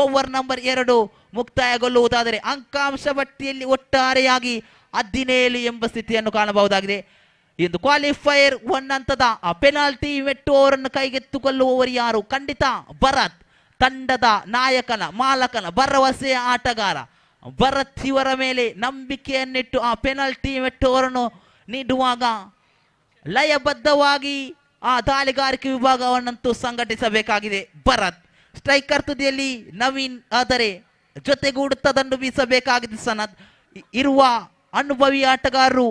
ಓವರ್ ನಂಬರ್ 2 ಮುಕ್ತಾಯಗೊಳ್ಳುವುದಾದರೆ ಅಂಕಾಂಶ ಪಟ್ಟಿಯಲ್ಲಿ ಒಟ್ಟಾರೆಯಾಗಿ 17 ಎಂಬ ಸ್ಥಿತಿಯನ್ನು ಕಾಣಬಹುದಾಗಿದೆ. ಇಂದು ಕ್ವಾಲಿಫೈಯರ್ 1 ಹಂತದ ಪೆನಾಲ್ಟಿ ಮೆಟ್ಟುವವರನ್ನು ಕೈಗೆತ್ತಿಕೊಳ್ಳುವವರು ಯಾರು? ಖಂಡಿತ ಭರತ್, ತಂಡದ ನಾಯಕನ ಮಾಲಕನ ಭರವಸೆಯ ಆಟಗಾರ ಭರತ್. ಇವರ ಮೇಲೆ ನಂಬಿಕೆಯನ್ನಿಟ್ಟು ಆ ಪೆನಾಲ್ಟಿ ಮೆಟ್ಟುವವರನ್ನು ನೀಡುವಾಗ ಲಯಬದ್ಧವಾಗಿ ಆ ದಾಳಿಗಾರಿಕೆ ವಿಭಾಗವನ್ನಂತೂ ಸಂಘಟಿಸಬೇಕಾಗಿದೆ ಭರತ್. ಸ್ಟ್ರೈಕರ್ ತುದಿಯಲ್ಲಿ ನವೀನ್ ಆದರೆ ಜೊತೆಗೂಡುತ್ತದನ್ನು ಬೀಸಬೇಕಾಗಿದೆ ಸನತ್. ಇರುವ ಅನುಭವಿ ಆಟಗಾರರು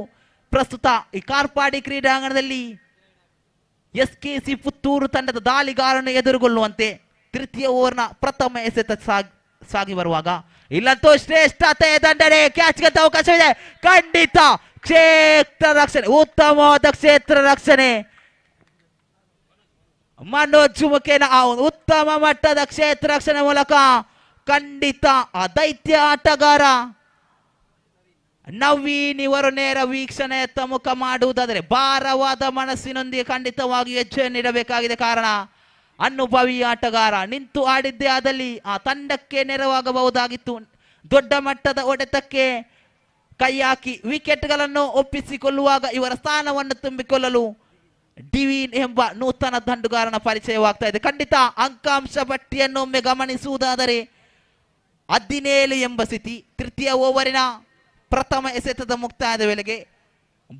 ಪ್ರಸ್ತುತ ಈ ಕಾರ್ಪಾಡಿ ಕ್ರೀಡಾಂಗಣದಲ್ಲಿ SKC ಪುತ್ತೂರು ತಂಡದ ದಾಳಿಗಾರನ್ನು ಎದುರುಗೊಳ್ಳುವಂತೆ ತೃತೀಯ ಓವರ್ನ ಪ್ರಥಮ ಎಸೆತ ಸಾಗಿ ಬರುವಾಗ ಇಲ್ಲಂತೂ ಶ್ರೇಷ್ಠತೆ ದಂಡನೆ ಕ್ಯಾಚ್ಗಂತ ಅವಕಾಶವಿದೆ. ಖಂಡಿತ ಕ್ಷೇತ್ರ ರಕ್ಷಣೆ, ಉತ್ತಮವಾದ ಕ್ಷೇತ್ರ ರಕ್ಷಣೆ ಮನೋಜ್ ಮುಖೇನ ಆ ಉತ್ತಮ ಮಟ್ಟದ ಕ್ಷೇತ್ರ ರಕ್ಷಣೆ ಮೂಲಕ ಖಂಡಿತ ಆ ದೈತ್ಯ ಆಟಗಾರ ನವೀನ್ ಇವರು ನೇರ ವೀಕ್ಷಣೆಯತ್ತ ಮುಖ ಮಾಡುವುದಾದರೆ ಭಾರವಾದ ಮನಸ್ಸಿನೊಂದಿಗೆ ಖಂಡಿತವಾಗಿಯೂ ಹೆಜ್ಜೆ ನೀಡಬೇಕಾಗಿದೆ. ಕಾರಣ ಅನುಭವಿ ಆಟಗಾರ ನಿಂತು ಆಡಿದ್ದೇ ಆದಲ್ಲಿ ಆ ತಂಡಕ್ಕೆ ನೆರವಾಗಬಹುದಾಗಿತ್ತು. ದೊಡ್ಡ ಮಟ್ಟದ ಹೊಡೆತಕ್ಕೆ ಕೈ ಹಾಕಿ ವಿಕೆಟ್ಗಳನ್ನು ಒಪ್ಪಿಸಿಕೊಳ್ಳುವಾಗ ಇವರ ಸ್ಥಾನವನ್ನು ತುಂಬಿಕೊಳ್ಳಲು ಡಿವಿನ್ ಎಂಬ ನೂತನ ದಂಡುಗಾರನ ಪರಿಚಯವಾಗ್ತಾ ಇದೆ. ಖಂಡಿತ ಅಂಕಾಂಶ ಪಟ್ಟಿಯನ್ನು ಒಮ್ಮೆ ಗಮನಿಸುವುದಾದರೆ 17 ಎಂಬ ಸ್ಥಿತಿ. ತೃತೀಯ ಓವರಿನ ಪ್ರಥಮ ಎಸೆತದ ಮುಕ್ತಾಯದ ವೇಳೆಗೆ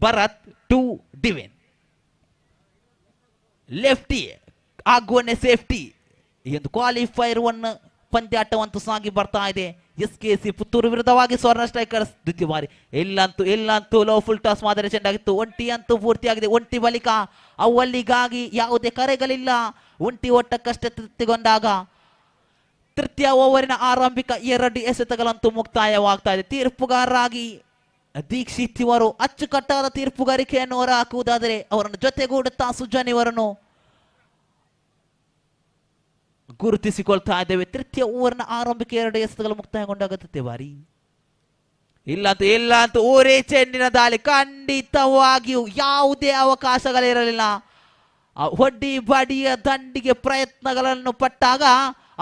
ಭರತ್ 2 ಡಿವಿನ್ ಲೆಫ್ಟಿ ಆಗುವನೆ ಸೇಫ್ಟಿ. ಈ ಒಂದು ಕ್ವಾಲಿಫೈರ್ 1 ಪಂದ್ಯಾಟವಂತೂ ಸಾಗಿ ಬರ್ತಾ ಇದೆ. SKC ಪುತ್ತೂರು ವಿರುದ್ಧವಾಗಿ ಸ್ವರ್ಣ ಸ್ಟ್ರೈಕರ್ಸ್ ದ್ವಿತೀಯ ಬಾರಿ ಎಲ್ಲಂತೂ ಲೋ ಫುಲ್ ಟಾಸ್ ಮಾದರಿ ಚೆಂಡಾಗಿತ್ತು. ಒಂಟಿ ಅಂತೂ ಪೂರ್ತಿಯಾಗಿದೆ. ಒಂಟಿ ಬಳಿಕ ಅವಲ್ಲಿಗಾಗಿ ಯಾವುದೇ ಕರೆಗಳಿಲ್ಲ. ಒಂಟಿ ಒಟ್ಟಕ್ಕಷ್ಟೇ ತೃಪ್ತಿಗೊಂಡಾಗ ತೃತೀಯ ಓವರಿನ ಆರಂಭಿಕ 2 ಎಸೆತಗಳಂತೂ ಮುಕ್ತಾಯವಾಗ್ತಾ ಇದೆ. ತೀರ್ಪುಗಾರರಾಗಿ ದೀಕ್ಷಿತ್ ಇವರು ಅಚ್ಚುಕಟ್ಟಾದ ತೀರ್ಪುಗಾರಿಕೆಯನ್ನು ಹೊರ ಹಾಕುವುದಾದರೆ ಅವರನ್ನು ಜೊತೆಗೂಡುತ್ತಾ ಸುಜನ್ ಇವರನ್ನು ಗುರುತಿಸಿಕೊಳ್ತಾ ಇದ್ದೇವೆ. ತೃತೀಯ ಓವರ್ನ ಆರಂಭಿಕ 2 ಎಸೆತಗಳು ಮುಕ್ತಾಯಗೊಂಡಾಗ ತೃತೀಯ ಬಾರಿ ಇಲ್ಲಂತೂ ಓರೇ ಚೆಂಡಿನ ದಾಳಿ. ಖಂಡಿತವಾಗಿಯೂ ಯಾವುದೇ ಅವಕಾಶಗಳಿರಲಿಲ್ಲ. ಹೊಡ್ಡಿ ಬಡಿಯ ದಂಡಿಗೆ ಪ್ರಯತ್ನಗಳನ್ನು ಪಟ್ಟಾಗ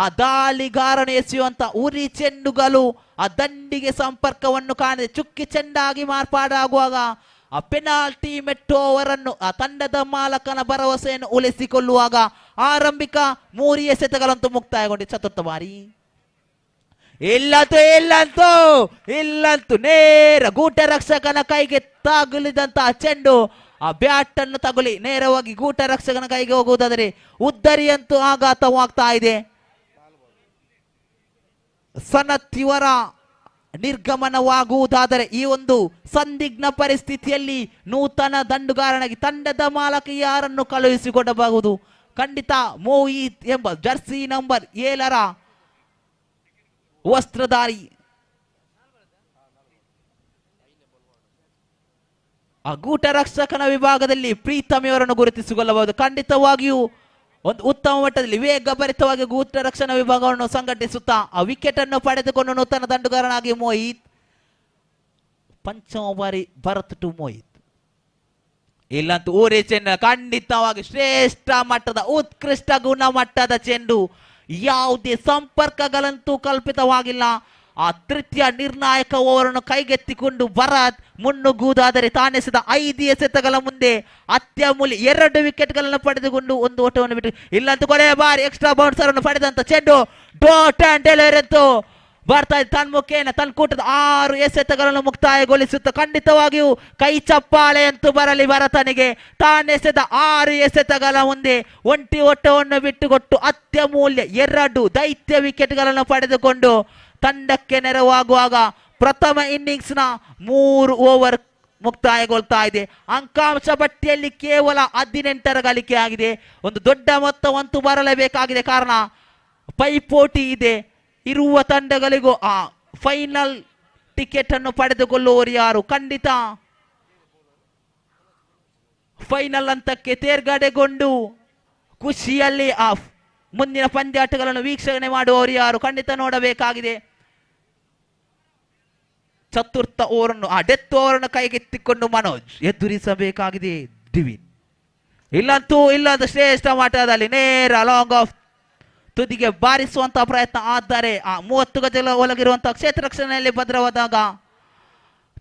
ಆ ದಾಳಿಗಾರನು ಎಸೆಯುವಂತ ಉರಿ ಚೆಂಡುಗಳು ಆ ದಂಡಿಗೆ ಸಂಪರ್ಕವನ್ನು ಕಾಣದೆ ಚುಕ್ಕಿ ಚೆಂಡಾಗಿ ಮಾರ್ಪಾಡಾಗುವಾಗ ಆ ಪೆನಾಲ್ಟಿ ಮೆಟ್ಟು ಅವರನ್ನು ಆ ತಂಡದ ಮಾಲಕನ ಭರವಸೆಯನ್ನು ಉಳಿಸಿಕೊಳ್ಳುವಾಗ ಆರಂಭಿಕ 3 ಎಸೆತಗಳಂತೂ ಮುಕ್ತಾಯಗೊಂಡು ಚತುರ್ಥ ಬಾರಿ ಇಲ್ಲಂತೂ ನೇರ ಗೂಟ ರಕ್ಷಕನ ಕೈಗೆ ತಗುಲಿದಂತಹ ಚೆಂಡು ಆ ಬ್ಯಾಟ್ ಅನ್ನು ತಗುಲಿ ನೇರವಾಗಿ ಗೂಟ ರಕ್ಷಕನ ಕೈಗೆ ಹೋಗುವುದಾದರೆ ಉದ್ದರಿಯಂತೂ ಆಘಾತವಾಗ್ತಾ ಇದೆ. ಸನತ್ ಇವರ ನಿರ್ಗಮನವಾಗುವುದಾದರೆ ಈ ಒಂದು ಸಂದಿಗ್ಧ ಪರಿಸ್ಥಿತಿಯಲ್ಲಿ ನೂತನ ದಂಡುಗಾರನಾಗಿ ತಂಡದ ಮಾಲಕ ಯಾರನ್ನು ಕಳುಹಿಸಿಕೊಡಬಹುದು. ಖಂಡಿತ ಮೋಹಿತ್ ಎಂಬ ಜರ್ಸಿ ನಂಬರ್ 7 ವಸ್ತ್ರಧಾರಿ ಆ ಗೂಟ ರಕ್ಷಕನ ವಿಭಾಗದಲ್ಲಿ ಪ್ರೀತಮ್ ಇವರನ್ನು ಗುರುತಿಸಿಕೊಳ್ಳಬಹುದು. ಖಂಡಿತವಾಗಿಯೂ ಒಂದು ಉತ್ತಮ ಮಟ್ಟದಲ್ಲಿ ವೇಗಭರಿತವಾಗಿ ಗೂಟ ರಕ್ಷಣಾ ವಿಭಾಗವನ್ನು ಸಂಘಟಿಸುತ್ತಾ ಆ ವಿಕೆಟ್ ಅನ್ನು ಪಡೆದುಕೊಂಡು ನೂತನ ದಂಡುಗಾರನಾಗಿ ಮೋಹಿತ್. ಪಂಚಮ ಬಾರಿ ಭರತ್ ಟು ಮೋಹಿತ್. ಇಲ್ಲಂತೂ ಊರೇ ಚೆಂಡು ಖಂಡಿತವಾಗಿ ಶ್ರೇಷ್ಠ ಮಟ್ಟದ ಉತ್ಕೃಷ್ಟ ಗುಣಮಟ್ಟದ ಚೆಂಡು. ಯಾವುದೇ ಸಂಪರ್ಕಗಳಂತೂ ಕಲ್ಪಿತವಾಗಿಲ್ಲ. ಆ ತೃತೀಯ ನಿರ್ಣಾಯಕ ಓವರನ್ನು ಕೈಗೆತ್ತಿಕೊಂಡು ಭರತ್ ಮುನ್ನುಗ್ಗುವುದಾದರೆ ತಾನೆಸೆದ 5 ಎಸೆತಗಳ ಮುಂದೆ ಅತ್ಯಮೂಲ್ಯ 2 ವಿಕೆಟ್ಗಳನ್ನು ಪಡೆದುಕೊಂಡು 1 ಓಟವನ್ನು ಬಿಟ್ಟು ಇಲ್ಲಂತೂ ಕೊನೆಯ ಬಾರಿ ಎಕ್ಸ್ಟ್ರಾ ಬೌನ್ಸರ್ ಅನ್ನು ಪಡೆದಂತ ಚೆಂಡು ಡಾಟ್ ಅಂಡ್ ಡೆಲಿವರಿ ಅಂತೂ ಬರ್ತಾ ಇದೆ. ತನ್ಮುಖೇನ ತನ್ನ ಕೂಟದ 6 ಎಸೆತಗಳನ್ನು ಮುಕ್ತಾಯಗೊಳಿಸುತ್ತ ಖಂಡಿತವಾಗಿಯೂ ಕೈ ಚಪ್ಪಾಳೆ ಅಂತೂ ಬರಲಿ ಭರತನಿಗೆ. ತಾನೆಸೆದ 6 ಎಸೆತಗಳ ಮುಂದೆ ಒಂಟಿ ಓಟವನ್ನು ಬಿಟ್ಟುಕೊಟ್ಟು ಅತ್ಯಮೂಲ್ಯ 2 ದೈತ್ಯ ವಿಕೆಟ್ಗಳನ್ನು ಪಡೆದುಕೊಂಡು ತಂಡಕ್ಕೆ ನೆರವಾಗುವಾಗ ಪ್ರಥಮ ಇನ್ನಿಂಗ್ಸ್ನ 3 ಓವರ್ ಮುಕ್ತಾಯಗೊಳ್ತಾ ಇದೆ. ಅಂಕಾಂಶ ಪಟ್ಟಿಯಲ್ಲಿ ಕೇವಲ 18 ಗಳಿಕೆ ಆಗಿದೆ. ಒಂದು ದೊಡ್ಡ ಮೊತ್ತವಂತೂ ಬರಲೇಬೇಕಾಗಿದೆ. ಕಾರಣ ಪೈಪೋಟಿ ಇದೆ. ಇರುವ ತಂಡಗಳಿಗೂ ಆ ಫೈನಲ್ ಟಿಕೆಟ್ ಅನ್ನು ಪಡೆದುಕೊಳ್ಳುವವರು ಯಾರು? ಖಂಡಿತ ಫೈನಲ್ ಹಂತಕ್ಕೆ ತೇರ್ಗಡೆಗೊಂಡು ಖುಷಿಯಲ್ಲಿ ಆ ಮುಂದಿನ ಪಂದ್ಯಾಟಗಳನ್ನು ವೀಕ್ಷಣೆ ಮಾಡುವವರು ಯಾರು? ಖಂಡಿತ ನೋಡಬೇಕಾಗಿದೆ. ಚತುರ್ಥ ಓವರನ್ನು ಆ ಡೆತ್ ಓವರನ್ನು ಕೈಗೆತ್ತಿಕೊಂಡು ಮನೋಜ್ ಎದುರಿಸಬೇಕಾಗಿದೆ ಡಿವಿನ್. ಇಲ್ಲಂತೂ ಶ್ರೇಷ್ಠ ಮಟ್ಟದಲ್ಲಿ ನೇರ ಲಾಂಗ್ ಆಫ್ ತುದಿಗೆ ಬಾರಿಸುವಂತಹ ಪ್ರಯತ್ನ. ಆದರೆ ಆ 30 ಗಜಗಳ ಒಳಗಿರುವಂತಹ ಕ್ಷೇತ್ರ ರಕ್ಷಣೆಯಲ್ಲಿ ಭದ್ರವಾದಾಗ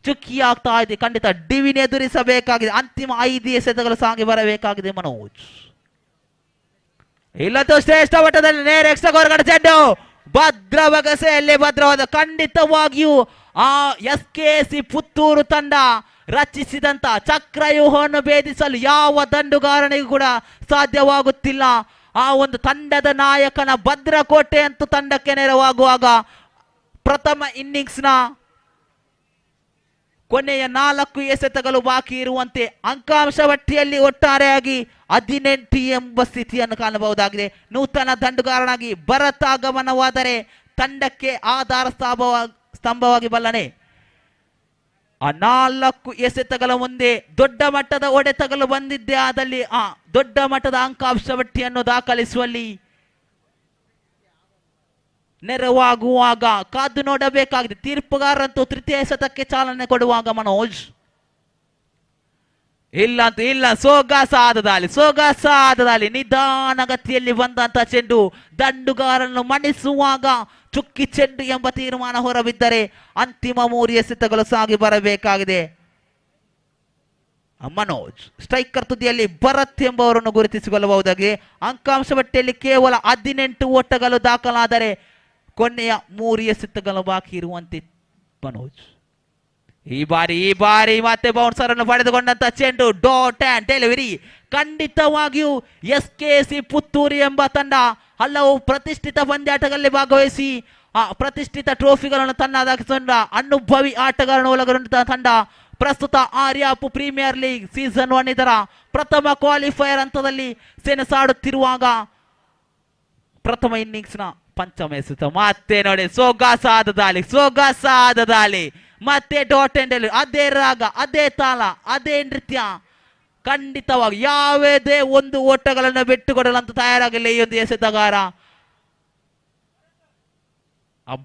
ಚುಕ್ಕಿ ಆಗ್ತಾ ಇದೆ. ಖಂಡಿತ ಡಿವಿನ್ ಎದುರಿಸಬೇಕಾಗಿದೆ. ಅಂತಿಮ 5 ಎಸೆತಗಳು ಸಾಗಿ ಬರಬೇಕಾಗಿದೆ ಮನೋಜ್. ಇಲ್ಲಂತೂ ಶ್ರೇಷ್ಠ ಮಟ್ಟದಲ್ಲಿ ನೇರ ಎಕ್ಸ್ಟ್ರಾ ಹೊರಗಡೆ ಚೆಂಡು ಭದ್ರ ಬಗಸೆಯಲ್ಲಿ ಭದ್ರವಾದ. ಖಂಡಿತವಾಗಿಯೂ ಆ SKC ಪುತ್ತೂರು ತಂಡ ರಚಿಸಿದಂತ ಚಕ್ರವ್ಯೂಹವನ್ನು ಭೇದಿಸಲು ಯಾವ ದಂಡುಗಾರನಿಗೂ ಕೂಡ ಸಾಧ್ಯವಾಗುತ್ತಿಲ್ಲ. ಆ ಒಂದು ತಂಡದ ನಾಯಕನ ಭದ್ರಕೋಟೆ ಅಂತೂ ತಂಡಕ್ಕೆ ನೆರವಾಗುವಾಗ ಪ್ರಥಮ ಇನ್ನಿಂಗ್ಸ್ನ ಕೊನೆಯ 4 ಎಸೆತಗಳು ಬಾಕಿ ಇರುವಂತೆ ಅಂಕಾಂಶ ಪಟ್ಟಿಯಲ್ಲಿ ಒಟ್ಟಾರೆಯಾಗಿ 18 ಎಂಬ ಸ್ಥಿತಿಯನ್ನು ಕಾಣಬಹುದಾಗಿದೆ. ನೂತನ ದಂಡುಗಾರನಾಗಿ ಭರತ್ ಆಗಮನವಾದರೆ ತಂಡಕ್ಕೆ ಆಧಾರ ಸ್ತಂಭವಾಗಿ ಬಲ್ಲನೆ. ಆ 4 ಎಸೆತಗಳ ಮುಂದೆ ದೊಡ್ಡ ಮಟ್ಟದ ಹೊಡೆತಗಳು ಬಂದಿದ್ದೇ ಆದಲ್ಲಿ ಆ ದೊಡ್ಡ ಮಟ್ಟದ ಅಂಕಾಂಶ ಪಟ್ಟಿಯನ್ನು ದಾಖಲಿಸುವಲ್ಲಿ ನೆರವಾಗುವಾಗ ಕಾದು ನೋಡಬೇಕಾಗಿದೆ. ತೀರ್ಪುಗಾರರಂತೂ ತೃತೀಯ ಎಸೆತಕ್ಕೆ ಚಾಲನೆ ಕೊಡುವಾಗ ಮನೋಜ್ ಇಲ್ಲ ಸೊಗಸಾದ ನಿಧಾನಗತಿಯಲ್ಲಿ ಬಂದಂತ ಚೆಂಡು ದಂಡುಗಾರನ್ನು ಮಣಿಸುವಾಗ ಚುಕ್ಕಿ ಚೆಂಡು ಎಂಬ ತೀರ್ಮಾನ ಹೊರಬಿದ್ದರೆ ಅಂತಿಮ 3 ಎಸೆತಗಳು ಸಾಗಿ ಬರಬೇಕಾಗಿದೆ. ಮನೋಜ್ ಸ್ಟ್ರೈಕರ್ ತುದಿಯಲ್ಲಿ ಭರತ್ ಎಂಬವರನ್ನು ಗುರುತಿಸಿಕೊಳ್ಳಬಹುದಾಗಿದೆ. ಅಂಕಾಂಶ ಪಟ್ಟಿಯಲ್ಲಿ ಕೇವಲ 18 ಓಟಗಳು ದಾಖಲಾದರೆ ಕೊನೆಯ 3 ಎಸೆತಗಳು ಬಾಕಿ ಇರುವಂತೆ ಮನೋಜ್. ಈ ಬಾರಿ ಮತ್ತೆ ಬೌನ್ಸರ್ ಅನ್ನು ಪಡೆದುಕೊಂಡಂತ ಚೆಂಡು ಡಾಟ್ ಅಂಡ್ ಡೆಲಿವರಿ. ಖಂಡಿತವಾಗಿಯೂ SKC ಪುತ್ತೂರು ಎಂಬ ತಂಡ ಹಲವು ಪ್ರತಿಷ್ಠಿತ ಪಂದ್ಯಾಟಗಳಲ್ಲಿ ಭಾಗವಹಿಸಿ ಪ್ರತಿಷ್ಠಿತ ಟ್ರೋಫಿಗಳನ್ನು ತನ್ನದಾಗಿಸಿಕೊಂಡ ಅನುಭವಿ ಆಟಗಾರರನ್ನು ಒಳಗೊಂಡ ತಂಡ. ಪ್ರಸ್ತುತ ಆರ್ಯಾಪು ಪ್ರೀಮಿಯರ್ ಲೀಗ್ ಸೀಸನ್ 1 ಇದರ ಪ್ರಥಮ ಕ್ವಾಲಿಫೈಯರ್ ಹಂತದಲ್ಲಿ ಸೆಣಸಾಡುತ್ತಿರುವಾಗ ಪ್ರಥಮ ಇನ್ನಿಂಗ್ಸ್ ನ ಪಂಚಮ ಎಸೆತ. ಮತ್ತೆ ನೋಡಿ ಸೊಗಸಾದ ದಾಳಿ ಮತ್ತೆ ಡಾಟ್ ಅಂಡ್ ಡೆಲಿವರಿ. ಅದೇ ರಾಗ, ಅದೇ ತಾಳ, ಅದೇ ನೃತ್ಯ. ಖಂಡಿತವಾಗಿ ಯಾವುದೇ ಒಂದು ಓಟಗಳನ್ನು ಬಿಟ್ಟುಕೊಡಲಂತ ತಯಾರಾಗಲಿಲ್ಲ ಈ ಒಂದು ಎಸೆತಗಾರ.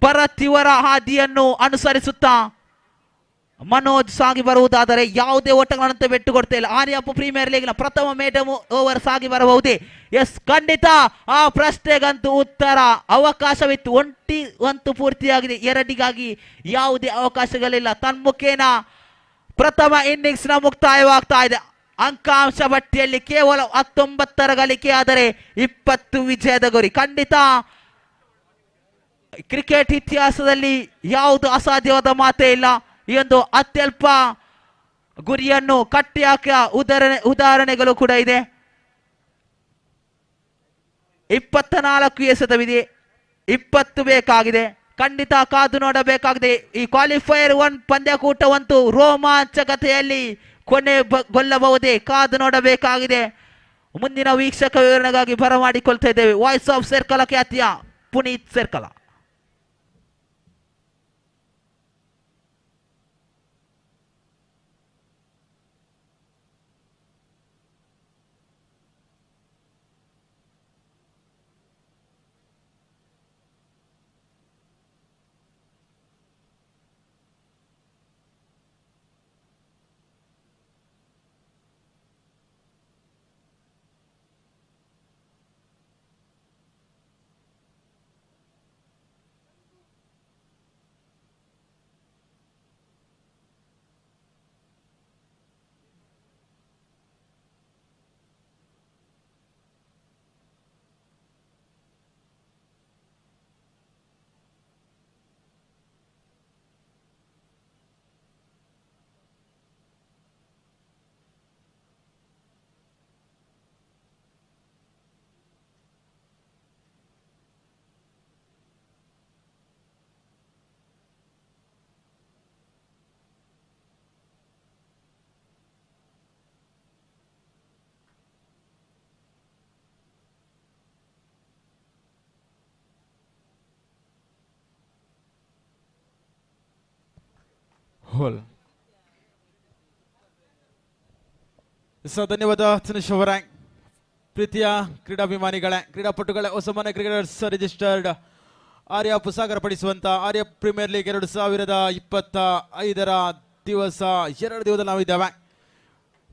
ಭರತ್ ಇವರ ಹಾದಿಯನ್ನು ಅನುಸರಿಸುತ್ತಾ ಮನೋಜ್ ಸಾಗಿ ಬರುವುದಾದರೆ ಯಾವುದೇ ಓಟಗಳಂತೆ ಬಿಟ್ಟು ಕೊಡ್ತಾ ಇಲ್ಲ. ಆರ್ಯಾಪು ಪ್ರೀಮಿಯರ್ ಲೀಗ್ನ ಪ್ರಥಮ ಮೇಡಮ್ ಓವರ್ ಸಾಗಿ ಬರಬಹುದೇ? ಎಸ್, ಖಂಡಿತ. ಆ ಪ್ರಶ್ನೆಗಂತೂ ಉತ್ತರ ಅವಕಾಶವಿತ್ತು. 1 ಪೂರ್ತಿಯಾಗಿದೆ, 2ಗಾಗಿ ಯಾವುದೇ ಅವಕಾಶಗಳಿಲ್ಲ. ತನ್ಮುಖೇನ ಪ್ರಥಮ ಇನ್ನಿಂಗ್ಸ್ ನ ಮುಕ್ತಾಯವಾಗ್ತಾ ಇದೆ. ಅಂಕಾಂಶ ಪಟ್ಟಿಯಲ್ಲಿ ಕೇವಲ 19 ಗಳಿಕೆ ಆದರೆ 20 ವಿಜಯದ ಗುರಿ. ಖಂಡಿತ ಕ್ರಿಕೆಟ್ ಇತಿಹಾಸದಲ್ಲಿ ಯಾವುದು ಅಸಾಧ್ಯವಾದ ಮಾತೇ ಇಲ್ಲ. ಈ ಒಂದು ಅತ್ಯಲ್ಪ ಗುರಿಯನ್ನು ಕಟ್ಟಿ ಹಾಕಿದ ಉದಾಹರಣೆಗಳು ಕೂಡ ಇದೆ. 24 ಎಸೆತವಿದೆ, 20 ಬೇಕಾಗಿದೆ. ಖಂಡಿತ ಕಾದು ನೋಡಬೇಕಾಗಿದೆ. ಈ ಕ್ವಾಲಿಫೈಯರ್ 1 ಪಂದ್ಯಕೂಟವಂತೂ ರೋಮಾಂಚಕತೆಯಲ್ಲಿ ಕೊನೆಗೊಳ್ಳಬಹುದೇ? ಕಾದು ನೋಡಬೇಕಾಗಿದೆ. ಮುಂದಿನ ವೀಕ್ಷಕ ವಿವರಣೆಗಾಗಿ ಬರಮಾಡಿಕೊಳ್ತಾ ಇದ್ದೇವೆ. ವಾಯ್ಸ್ ಆಫ್ ಸೆರ್ಕಲ ಖ್ಯಾತಿಯ ಪುನೀತ್ ಸೆರ್ಕಲ. ಧನ್ಯವಾದ ತನುಷ್ ಅವರೇ. ಪ್ರೀತಿಯ ಕ್ರೀಡಾಭಿಮಾನಿಗಳೇ, ಕ್ರೀಡಾಪಟುಗಳೇ, ಹೊಸಮನೆ ಕ್ರಿಕೆಟರ್ಸ್ ರಿಜಿಸ್ಟರ್ಡ್ ಆರ್ಯಾಪು ಸಾಗರಪಡಿಸುವಂತ ಆರ್ಯ ಪ್ರೀಮಿಯರ್ ಲೀಗ್ 2025 ದಿವಸ 2 ದಿವಸದಲ್ಲಿ ನಾವಿದ್ದೇವೆ.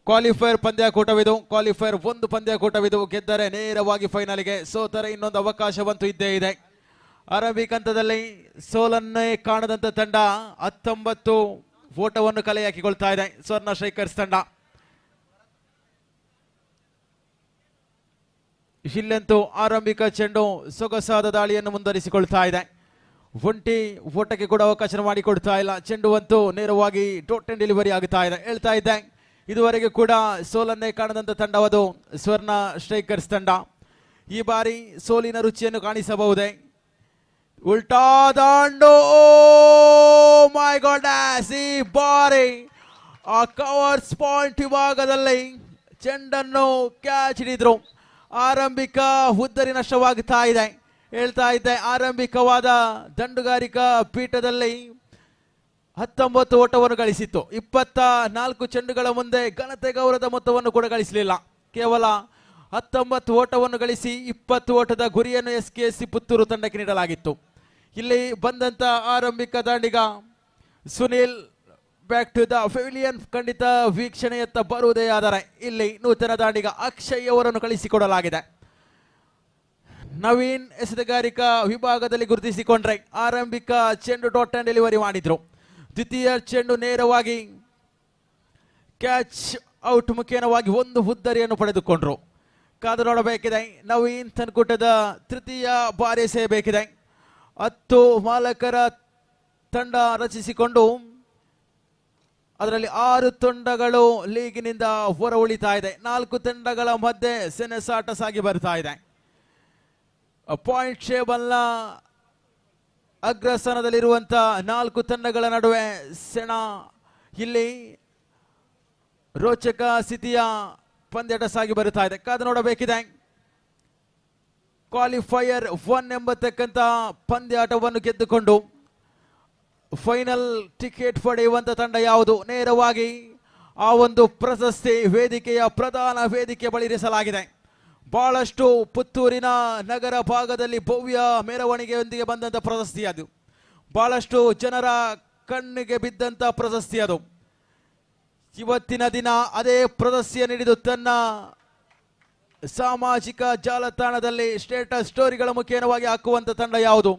ಕ್ವಾಲಿಫೈಯರ್ ಪಂದ್ಯಕೂಟವಿದು, ಕ್ವಾಲಿಫೈಯರ್ 1 ಪಂದ್ಯಕೂಟವಿದು. ಗೆದ್ದರೆ ನೇರವಾಗಿ ಫೈನಲ್ಗೆ, ಸೋತರೆ ಇನ್ನೊಂದು ಅವಕಾಶವಂತೂ ಇದ್ದೇ ಇದೆ. ಆರಂಭಿಕ ಹಂತದಲ್ಲಿ ಸೋಲನ್ನೇ ಕಾಣದಂತ ತಂಡ 19 ಓಟವನ್ನು ಕಲೆ ಹಾಕಿಕೊಳ್ತಾ ಇದೆ ಸ್ವರ್ಣ ಸ್ಟ್ರೈಕರ್ಸ್ ತಂಡ. ಇಲ್ಲಂತೂ ಆರಂಭಿಕ ಚೆಂಡು ಸೊಗಸಾದ ದಾಳಿಯನ್ನು ಮುಂದುವರಿಸಿಕೊಳ್ತಾ ಇದೆ. ಒಂಟಿ ಓಟಕ್ಕೆ ಕೂಡ ಅವಕಾಶ ಮಾಡಿಕೊಡ್ತಾ ಇಲ್ಲ. ಚೆಂಡು ಅಂತೂ ನೇರವಾಗಿ ಡಾಟ್ ಅಂಡ್ ಡೆಲಿವರಿ ಆಗುತ್ತಾ ಇದೆ. ಹೇಳ್ತಾ ಇದ್ದೆ, ಇದುವರೆಗೆ ಕೂಡ ಸೋಲನ್ನೇ ಕಾಣದಂತ ತಂಡವದು ಸ್ವರ್ಣ ಸ್ಟ್ರೈಕರ್ಸ್ ತಂಡ. ಈ ಬಾರಿ ಸೋಲಿನ ರುಚಿಯನ್ನು ಕಾಣಿಸಬಹುದೇ? ಉಲ್ಟಾ ದಾಂಡು, ಮೈ ಗಾಡ್ನೆಸ್! ಈ ಬಾರಿ ಆ ಕವರ್ಸ್ ಪಾಯಿಂಟ್ ವಿಭಾಗದಲ್ಲಿ ಚೆಂಡನ್ನು ಕ್ಯಾಚ್ ಹಿಡಿದ್ರು. ಆರಂಭಿಕ ಉದ್ದರಿ ನಷ್ಟವಾಗುತ್ತಾ ಇದೆ. ಹೇಳ್ತಾ ಇದ್ದೆ, ಆರಂಭಿಕವಾದ ದಂಡುಗಾರಿಕಾ ಪೀಠದಲ್ಲಿ 19 ಓಟವನ್ನು ಗಳಿಸಿತ್ತು. 24 ಚೆಂಡುಗಳ ಮುಂದೆ ಘನತೆ ಗೌರವದ ಮೊತ್ತವನ್ನು ಕೂಡ ಗಳಿಸಲಿಲ್ಲ. ಕೇವಲ 19 ಓಟವನ್ನು ಗಳಿಸಿ 20 ಓಟದ ಗುರಿಯನ್ನು SKC ಪುತ್ತೂರು ತಂಡಕ್ಕೆ ನೀಡಲಾಗಿತ್ತು. ಇಲ್ಲಿ ಬಂದಂತ ಆರಂಭಿಕ ದಾಂಡಿಗ Sunil back to the pavilion. ಖಂಡಿತ ವೀಕ್ಷಣೆಯತ್ತ ಬರುವುದೇ ಆದರೆ ಇಲ್ಲಿ ನೂತನ ದಾಂಡಿಗ ಅಕ್ಷಯ್ ಅವರನ್ನು ಕಳಿಸಿಕೊಡಲಾಗಿದೆ. ನವೀನ್ ಎಸೆತಗಾರಿಕಾ ವಿಭಾಗದಲ್ಲಿ ಗುರುತಿಸಿಕೊಂಡ್ರೆ ಆರಂಭಿಕ ಚೆಂಡು ಡಾಟ್ ಅಂಡ್ ಡೆಲಿವರಿ ಮಾಡಿದ್ರು. ದ್ವಿತೀಯ ಚೆಂಡು ನೇರವಾಗಿ ಕ್ಯಾಚ್ ಔಟ್ ಮುಖೇನವಾಗಿ ಒಂದು ಹುದ್ದರಿಯನ್ನು ಪಡೆದುಕೊಂಡ್ರು. ಕಾದು ನೋಡಬೇಕಿದೆ. ನವೀನ್ ತನ್ಕೂಟದ ತೃತೀಯ ಬಾರಿ ಎಸೆಯಬೇಕಿದೆ. 10 ಮಾಲಕರ ತಂಡ ರಚಿಸಿಕೊಂಡು ಅದರಲ್ಲಿ 6 ತಂಡಗಳು ಲೀಗಿನಿಂದ ಹೊರ ಉಳಿತಾ ಇದೆ. 4 ತಂಡಗಳ ಮಧ್ಯೆ ಸೆಣಸಾಟ ಸಾಗಿ ಬರ್ತಾ ಇದೆ. ಪಾಯಿಂಟ್ ಟೇಬಲ್ನ ಅಗ್ರಸ್ಥಾನದಲ್ಲಿರುವಂತಹ 4 ತಂಡಗಳ ನಡುವೆ ಸೆಣ. ಇಲ್ಲಿ ರೋಚಕ ಸ್ಥಿತಿಯ ಪಂದ್ಯಾಟ ಸಾಗಿ ಬರುತ್ತಾ ಇದೆ. ಕಾದು ನೋಡಬೇಕಿದೆ. ಕ್ವಾಲಿಫೈಯರ್ 1 ಎಂಬತಕ್ಕಂಥ ಪಂದ್ಯಾಟವನ್ನು ಗೆದ್ದುಕೊಂಡು ಫೈನಲ್ ಟಿಕೆಟ್ ಪಡೆಯುವಂತ ತಂಡ ಯಾವುದು? ನೇರವಾಗಿ ಆ ಒಂದು ಪ್ರಶಸ್ತಿ ವೇದಿಕೆಯ ಪ್ರಧಾನ ವೇದಿಕೆ ಬಳಿ ಇರಿಸಲಾಗಿದೆ. ಬಹಳಷ್ಟು ಪುತ್ತೂರಿನ ನಗರ ಭಾಗದಲ್ಲಿ ಭವ್ಯ ಮೆರವಣಿಗೆಯೊಂದಿಗೆ ಬಂದಂತ ಪ್ರಶಸ್ತಿ ಅದು. ಬಹಳಷ್ಟು ಜನರ ಕಣ್ಣಿಗೆ ಬಿದ್ದಂತ ಪ್ರಶಸ್ತಿ ಅದು. ಇವತ್ತಿನ ದಿನ ಅದೇ ಪ್ರಶಸ್ತಿಯನ್ನು ಹಿಡಿದು ತನ್ನ ಸಾಮಾಜಿಕ ಜಾಲತಾಣದಲ್ಲಿ ಸ್ಟೇಟಸ್ ಸ್ಟೋರಿಗಳ ಮುಖೇನವಾಗಿ ಹಾಕುವಂತ ತಂಡ ಯಾವುದು?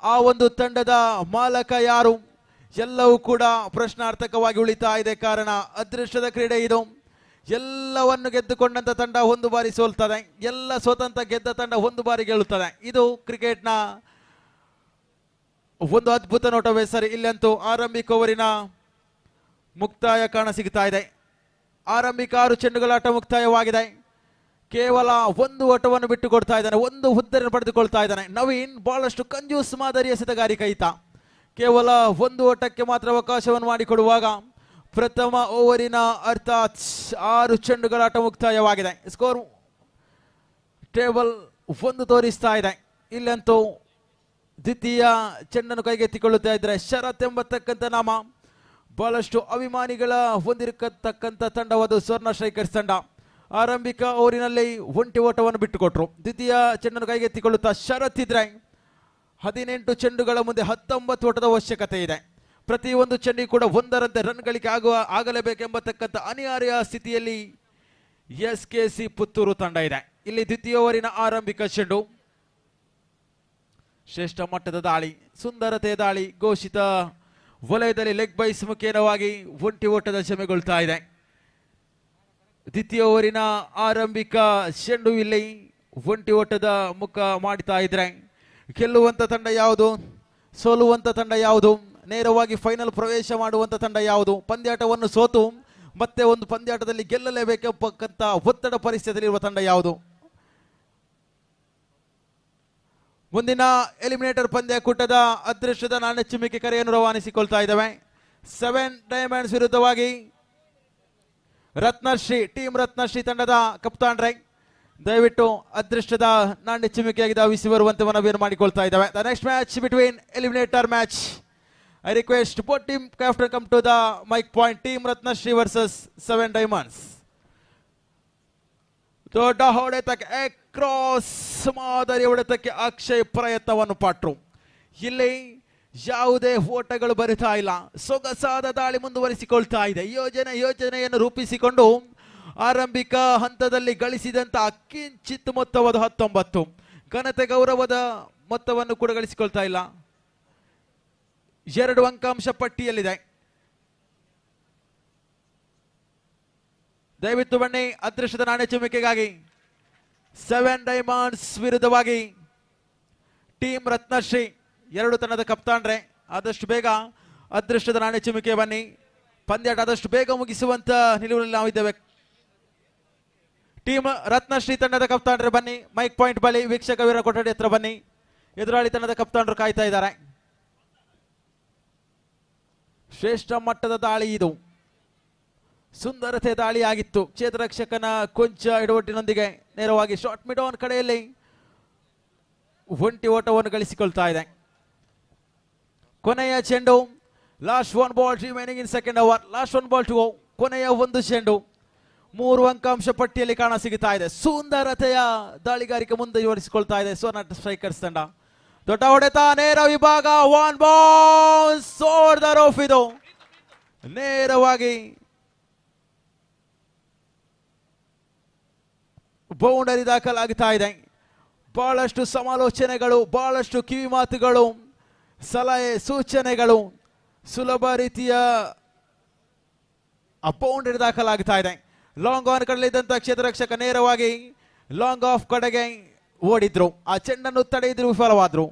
ಆ ಒಂದು ತಂಡದ ಮಾಲಕ ಯಾರು? ಎಲ್ಲವೂ ಕೂಡ ಪ್ರಶ್ನಾರ್ಥಕವಾಗಿ ಉಳಿತಾ ಇದೆ. ಕಾರಣ ಅದೃಷ್ಟದ ಕ್ರೀಡೆ ಇದು. ಎಲ್ಲವನ್ನು ಗೆದ್ದುಕೊಂಡಂತ ತಂಡ ಒಂದು ಬಾರಿ ಸೋಲ್ತದೆ, ಎಲ್ಲ ಸ್ವತಂತ್ರ ಗೆದ್ದ ತಂಡ ಒಂದು ಬಾರಿ ಗೆಲ್ಲುತ್ತದೆ. ಇದು ಕ್ರಿಕೆಟ್ನ ಒಂದು ಅದ್ಭುತ ನೋಟವೇ ಸರಿ. ಇಲ್ಲಂತೂ ಆರಂಭಿಕ ಓವರಿನ ಮುಕ್ತಾಯ ಕಾಣ ಸಿಗ್ತಾ ಇದೆ. ಆರಂಭಿಕ 6 ಚೆಂಡುಗಳ ಆಟ ಮುಕ್ತಾಯವಾಗಿದೆ. ಕೇವಲ 1 ಓಟವನ್ನು ಬಿಟ್ಟು ಕೊಡ್ತಾ ಇದ್ದಾನೆ, 1 ಹುದ್ದೆಯನ್ನು ಪಡೆದುಕೊಳ್ತಾ ಇದ್ದಾನೆ. ನವೀನ್ ಬಹಳಷ್ಟು ಕಂಜೂಸ್ ಮಾದರಿಯ ಎಸೆತಗಾರಿಕೆ ಈತ. ಕೇವಲ 1 ಓಟಕ್ಕೆ ಮಾತ್ರ ಅವಕಾಶವನ್ನು ಮಾಡಿಕೊಡುವಾಗ ಪ್ರಥಮ ಓವರಿನ ಅರ್ಥಾತ್ 6 ಚೆಂಡುಗಳ ಆಟ ಮುಕ್ತಾಯವಾಗಿದೆ. ಸ್ಕೋರ್ ಟೇಬಲ್ 1 ತೋರಿಸ್ತಾ ಇದೆ. ಇಲ್ಲಂತೂ ದ್ವಿತೀಯ ಚೆಂಡನ್ನು ಕೈಗೆತ್ತಿಕೊಳ್ಳುತ್ತಾ ಇದ್ದಾರೆ ಶರತ್ ಎಂಬತಕ್ಕಂಥ ನಾಮ. ಬಹಳಷ್ಟು ಅಭಿಮಾನಿಗಳ ಹೊಂದಿರತಕ್ಕಂಥ ತಂಡವಾದ ಸ್ವರ್ಣ ಸ್ಟ್ರೈಕರ್ಸ್ ತಂಡ. ಆರಂಭಿಕ ಓವರಿನಲ್ಲಿ 1 ಓಟವನ್ನು ಬಿಟ್ಟುಕೊಟ್ರು. ದ್ವಿತೀಯ ಚೆಂಡನ್ನು ಕೈಗೆತ್ತಿಕೊಳ್ಳುತ್ತಾ ಶರತ್ ಇದ್ರೆ 18 ಚೆಂಡುಗಳ ಮುಂದೆ 19 ಓಟದ ಅವಶ್ಯಕತೆ ಇದೆ. ಪ್ರತಿಯೊಂದು ಚೆಂಡಿಗೆ ಕೂಡ 1ರಂತೆ ರನ್ ಗಳಿಕೆ ಆಗಲೇಬೇಕೆಂಬತಕ್ಕಂಥ ಅನಿವಾರ್ಯ ಸ್ಥಿತಿಯಲ್ಲಿ SKC ಪುತ್ತೂರು ತಂಡ ಇದೆ. ಇಲ್ಲಿ ದ್ವಿತೀಯ ಓವರಿನ ಆರಂಭಿಕ ಚೆಂಡು. ಶ್ರೇಷ್ಠ ಮಟ್ಟದ ದಾಳಿ, ಸುಂದರತೆ ದಾಳಿ, ಘೋಷಿತ ವಲಯದಲ್ಲಿ ಲೆಗ್ ಬೈಸ್ ಮುಖೇನವಾಗಿ 1 ಓಟದ ಜಮೆಗೊಳ್ತಾ ಇದೆ. ದ್ವಿತೀಯ ಓವರಿನ ಆರಂಭಿಕ ಚೆಂಡು ಇಲ್ಲಿ 1 ಓಟದ ಮುಖ ಮಾಡ್ತಾ ಇದ್ರೆ ಗೆಲ್ಲುವಂತ ತಂಡ ಯಾವುದು? ಸೋಲುವಂತ ತಂಡ ಯಾವುದು? ನೇರವಾಗಿ ಫೈನಲ್ ಪ್ರವೇಶ ಮಾಡುವಂತ ತಂಡ ಯಾವುದು? ಪಂದ್ಯಾಟವನ್ನು ಸೋತು ಮತ್ತೆ ಒಂದು ಪಂದ್ಯಾಟದಲ್ಲಿ ಗೆಲ್ಲಲೇಬೇಕೆಂಬಂತ ಒತ್ತಡ ಪರಿಸ್ಥಿತಿಯಲ್ಲಿರುವ ತಂಡ ಯಾವುದು? ಮುಂದಿನ ಎಲಿಮಿನೇಟರ್ ಪಂದ್ಯಕೂಟದ ಅದೃಷ್ಟದ ನಾಣ್ಯ ಚಿಮ್ಮಿಕೆ ಕರೆಯನ್ನು ರವಾನಿಸಿಕೊಳ್ತಾ ಇದ್ದಾವೆ. 7 ಡೈಮಂಡ್ಸ್ ವಿರುದ್ಧವಾಗಿ ರತ್ನಶ್ರೀ, ಟೀಮ್ ರತ್ನಶ್ರೀ ತಂಡದ ಕಪ್ತಾನ್ ರೈ ದಯವಿಟ್ಟು ಅದೃಷ್ಟದ ನಾಣ್ಯ ಚಿಮ್ಮಿಕೆಯಾಗಿ ಧಾವಿಸಿ ಬರುವಂತೆ ಮನವಿಯನ್ನು ಮಾಡಿಕೊಳ್ತಾ ಇದ್ದಾವೆ. The next match between eliminator match. I request both team captain come to the mic point. Team Ratnashri versus 7 Diamonds. ದೊಡ್ಡ ಹೊಡೆತಕ್ಕೆ ಅಕ್ರಾಸ್ ಮಾದರಿ ಹೊಡೆತಕ್ಕೆ ಅಕ್ಷಯ್ ಪ್ರಯತ್ನವನ್ನು ಪಟ್ಟರು. ಇಲ್ಲಿ ಯಾವುದೇ ಓಟಗಳು ಬರುತ್ತಾ ಇಲ್ಲ. ಸೊಗಸಾದ ದಾಳಿ ಮುಂದುವರಿಸಿಕೊಳ್ತಾ ಇದೆ. ಯೋಜನೆಯನ್ನು ರೂಪಿಸಿಕೊಂಡು ಆರಂಭಿಕ ಹಂತದಲ್ಲಿ ಗಳಿಸಿದಂತ ಕಿಂಚಿತ್ ಮೊತ್ತವಾದ 19 ಘನತೆ ಗೌರವದ ಮೊತ್ತವನ್ನು ಕೂಡ ಗಳಿಸಿಕೊಳ್ತಾ ಇಲ್ಲ. 2 ಅಂಕಾಂಶ ಪಟ್ಟಿಯಲ್ಲಿದೆ. ದಯವಿಟ್ಟು ಬನ್ನಿ ಅದೃಷ್ಟದ ನಾಣ್ಯ ಚಿಮ್ಮಿಕೆಗಾಗಿ. 7 ಡೈಮಂಡ್ಸ್ ವಿರುದ್ಧವಾಗಿ ಟೀಮ್ ರತ್ನಶ್ರೀ 2 ತಂಡದ ಕಪ್ತಾನ್ರೆ ಆದಷ್ಟು ಬೇಗ ಅದೃಷ್ಟದ ನಾಣ್ಯ ಚಿಮ್ಮಿಕೆ ಬನ್ನಿ. ಪಂದ್ಯಾಟ ಆದಷ್ಟು ಬೇಗ ಮುಗಿಸುವಂತ ನಿಲುವಿನಲ್ಲಿ ನಾವಿದ್ದೇವೆ. ಟೀಮ್ ರತ್ನಶ್ರೀ ತಂಡದ ಕಪ್ತಾನ್ರೆ ಬನ್ನಿ ಮೈಕ್ ಪಾಯಿಂಟ್ ಬಳಿ. ವೀಕ್ಷಕ ವೀರ ಕೊಠಡಿ ಹತ್ರ ಬನ್ನಿ. ಎದುರಾಳಿ ತಂಡದ ಕಪ್ತಾನರು ಕಾಯ್ತಾ ಇದ್ದಾರೆ. ಶ್ರೇಷ್ಠ ಮಟ್ಟದ ದಾಳಿ ಇದು. ಸುಂದರತೆ ದಾಳಿಯಾಗಿತ್ತು. ಕ್ಷೇತ್ರರಕ್ಷಕನ ಕೊಂಚ ಎಡವಟ್ಟಿನೊಂದಿಗೆ ನೇರವಾಗಿ ಶಾರ್ಟ್ ಮಿಡ್ ಆನ್ ಕಡೆಯಲ್ಲಿ 1 ಓಟವನ್ನು ಗಳಿಸಿಕೊಳ್ತಾ ಇದೆ. ಕೊನೆಯ ಚೆಂಡು. Last 1 ball remaining in second over. Last 1 ball to go. ಕೊನೆಯ 1 ಚೆಂಡು. 3 ಅಂಕಾಂಶ ಪಟ್ಟಿಯಲ್ಲಿ ಕಾಣ ಸಿಗುತ್ತಾ ಇದೆ. ಸುಂದರತೆಯ ದಾಳಿಗಾರಿಕೆ ಮುಂದುವರಿಸಿಕೊಳ್ತಾ ಇದೆ ಸ್ವರ್ಣ ಸ್ಟ್ರೈಕರ್ಸ್ ತಂಡ. ದೊಡ್ಡ ಹೊಡೆತ, ನೇರ ವಿಭಾಗ, 1 ಬೌನ್ಸ್ ಓವರ್ ದ ರೋಫ್. ಇದು ನೇರವಾಗಿ ಬೌಂಡರಿ ದಾಖಲಾಗ್ತಾ ಇದೆ. ಬಹಳಷ್ಟು ಸಮಾಲೋಚನೆಗಳು, ಬಹಳಷ್ಟು ಕಿವಿ ಮಾತುಗಳು, ಸಲಹೆ ಸೂಚನೆಗಳು, ಸುಲಭ ರೀತಿಯ ಬೌಂಡರಿ ದಾಖಲಾಗ್ತಾ ಇದೆ. ಲಾಂಗ್ ಆನ್ ಕಡಲಿದ್ದಂತ ಕ್ಷೇತ್ರ ರಕ್ಷಕ ನೇರವಾಗಿ ಲಾಂಗ್ ಆಫ್ ಕಡೆಗೆ ಓಡಿದ್ರು. ಆ ಚೆಂಡನ್ನು ತಡೆಯಿದ್ರು, ವಿಫಲವಾದ್ರು.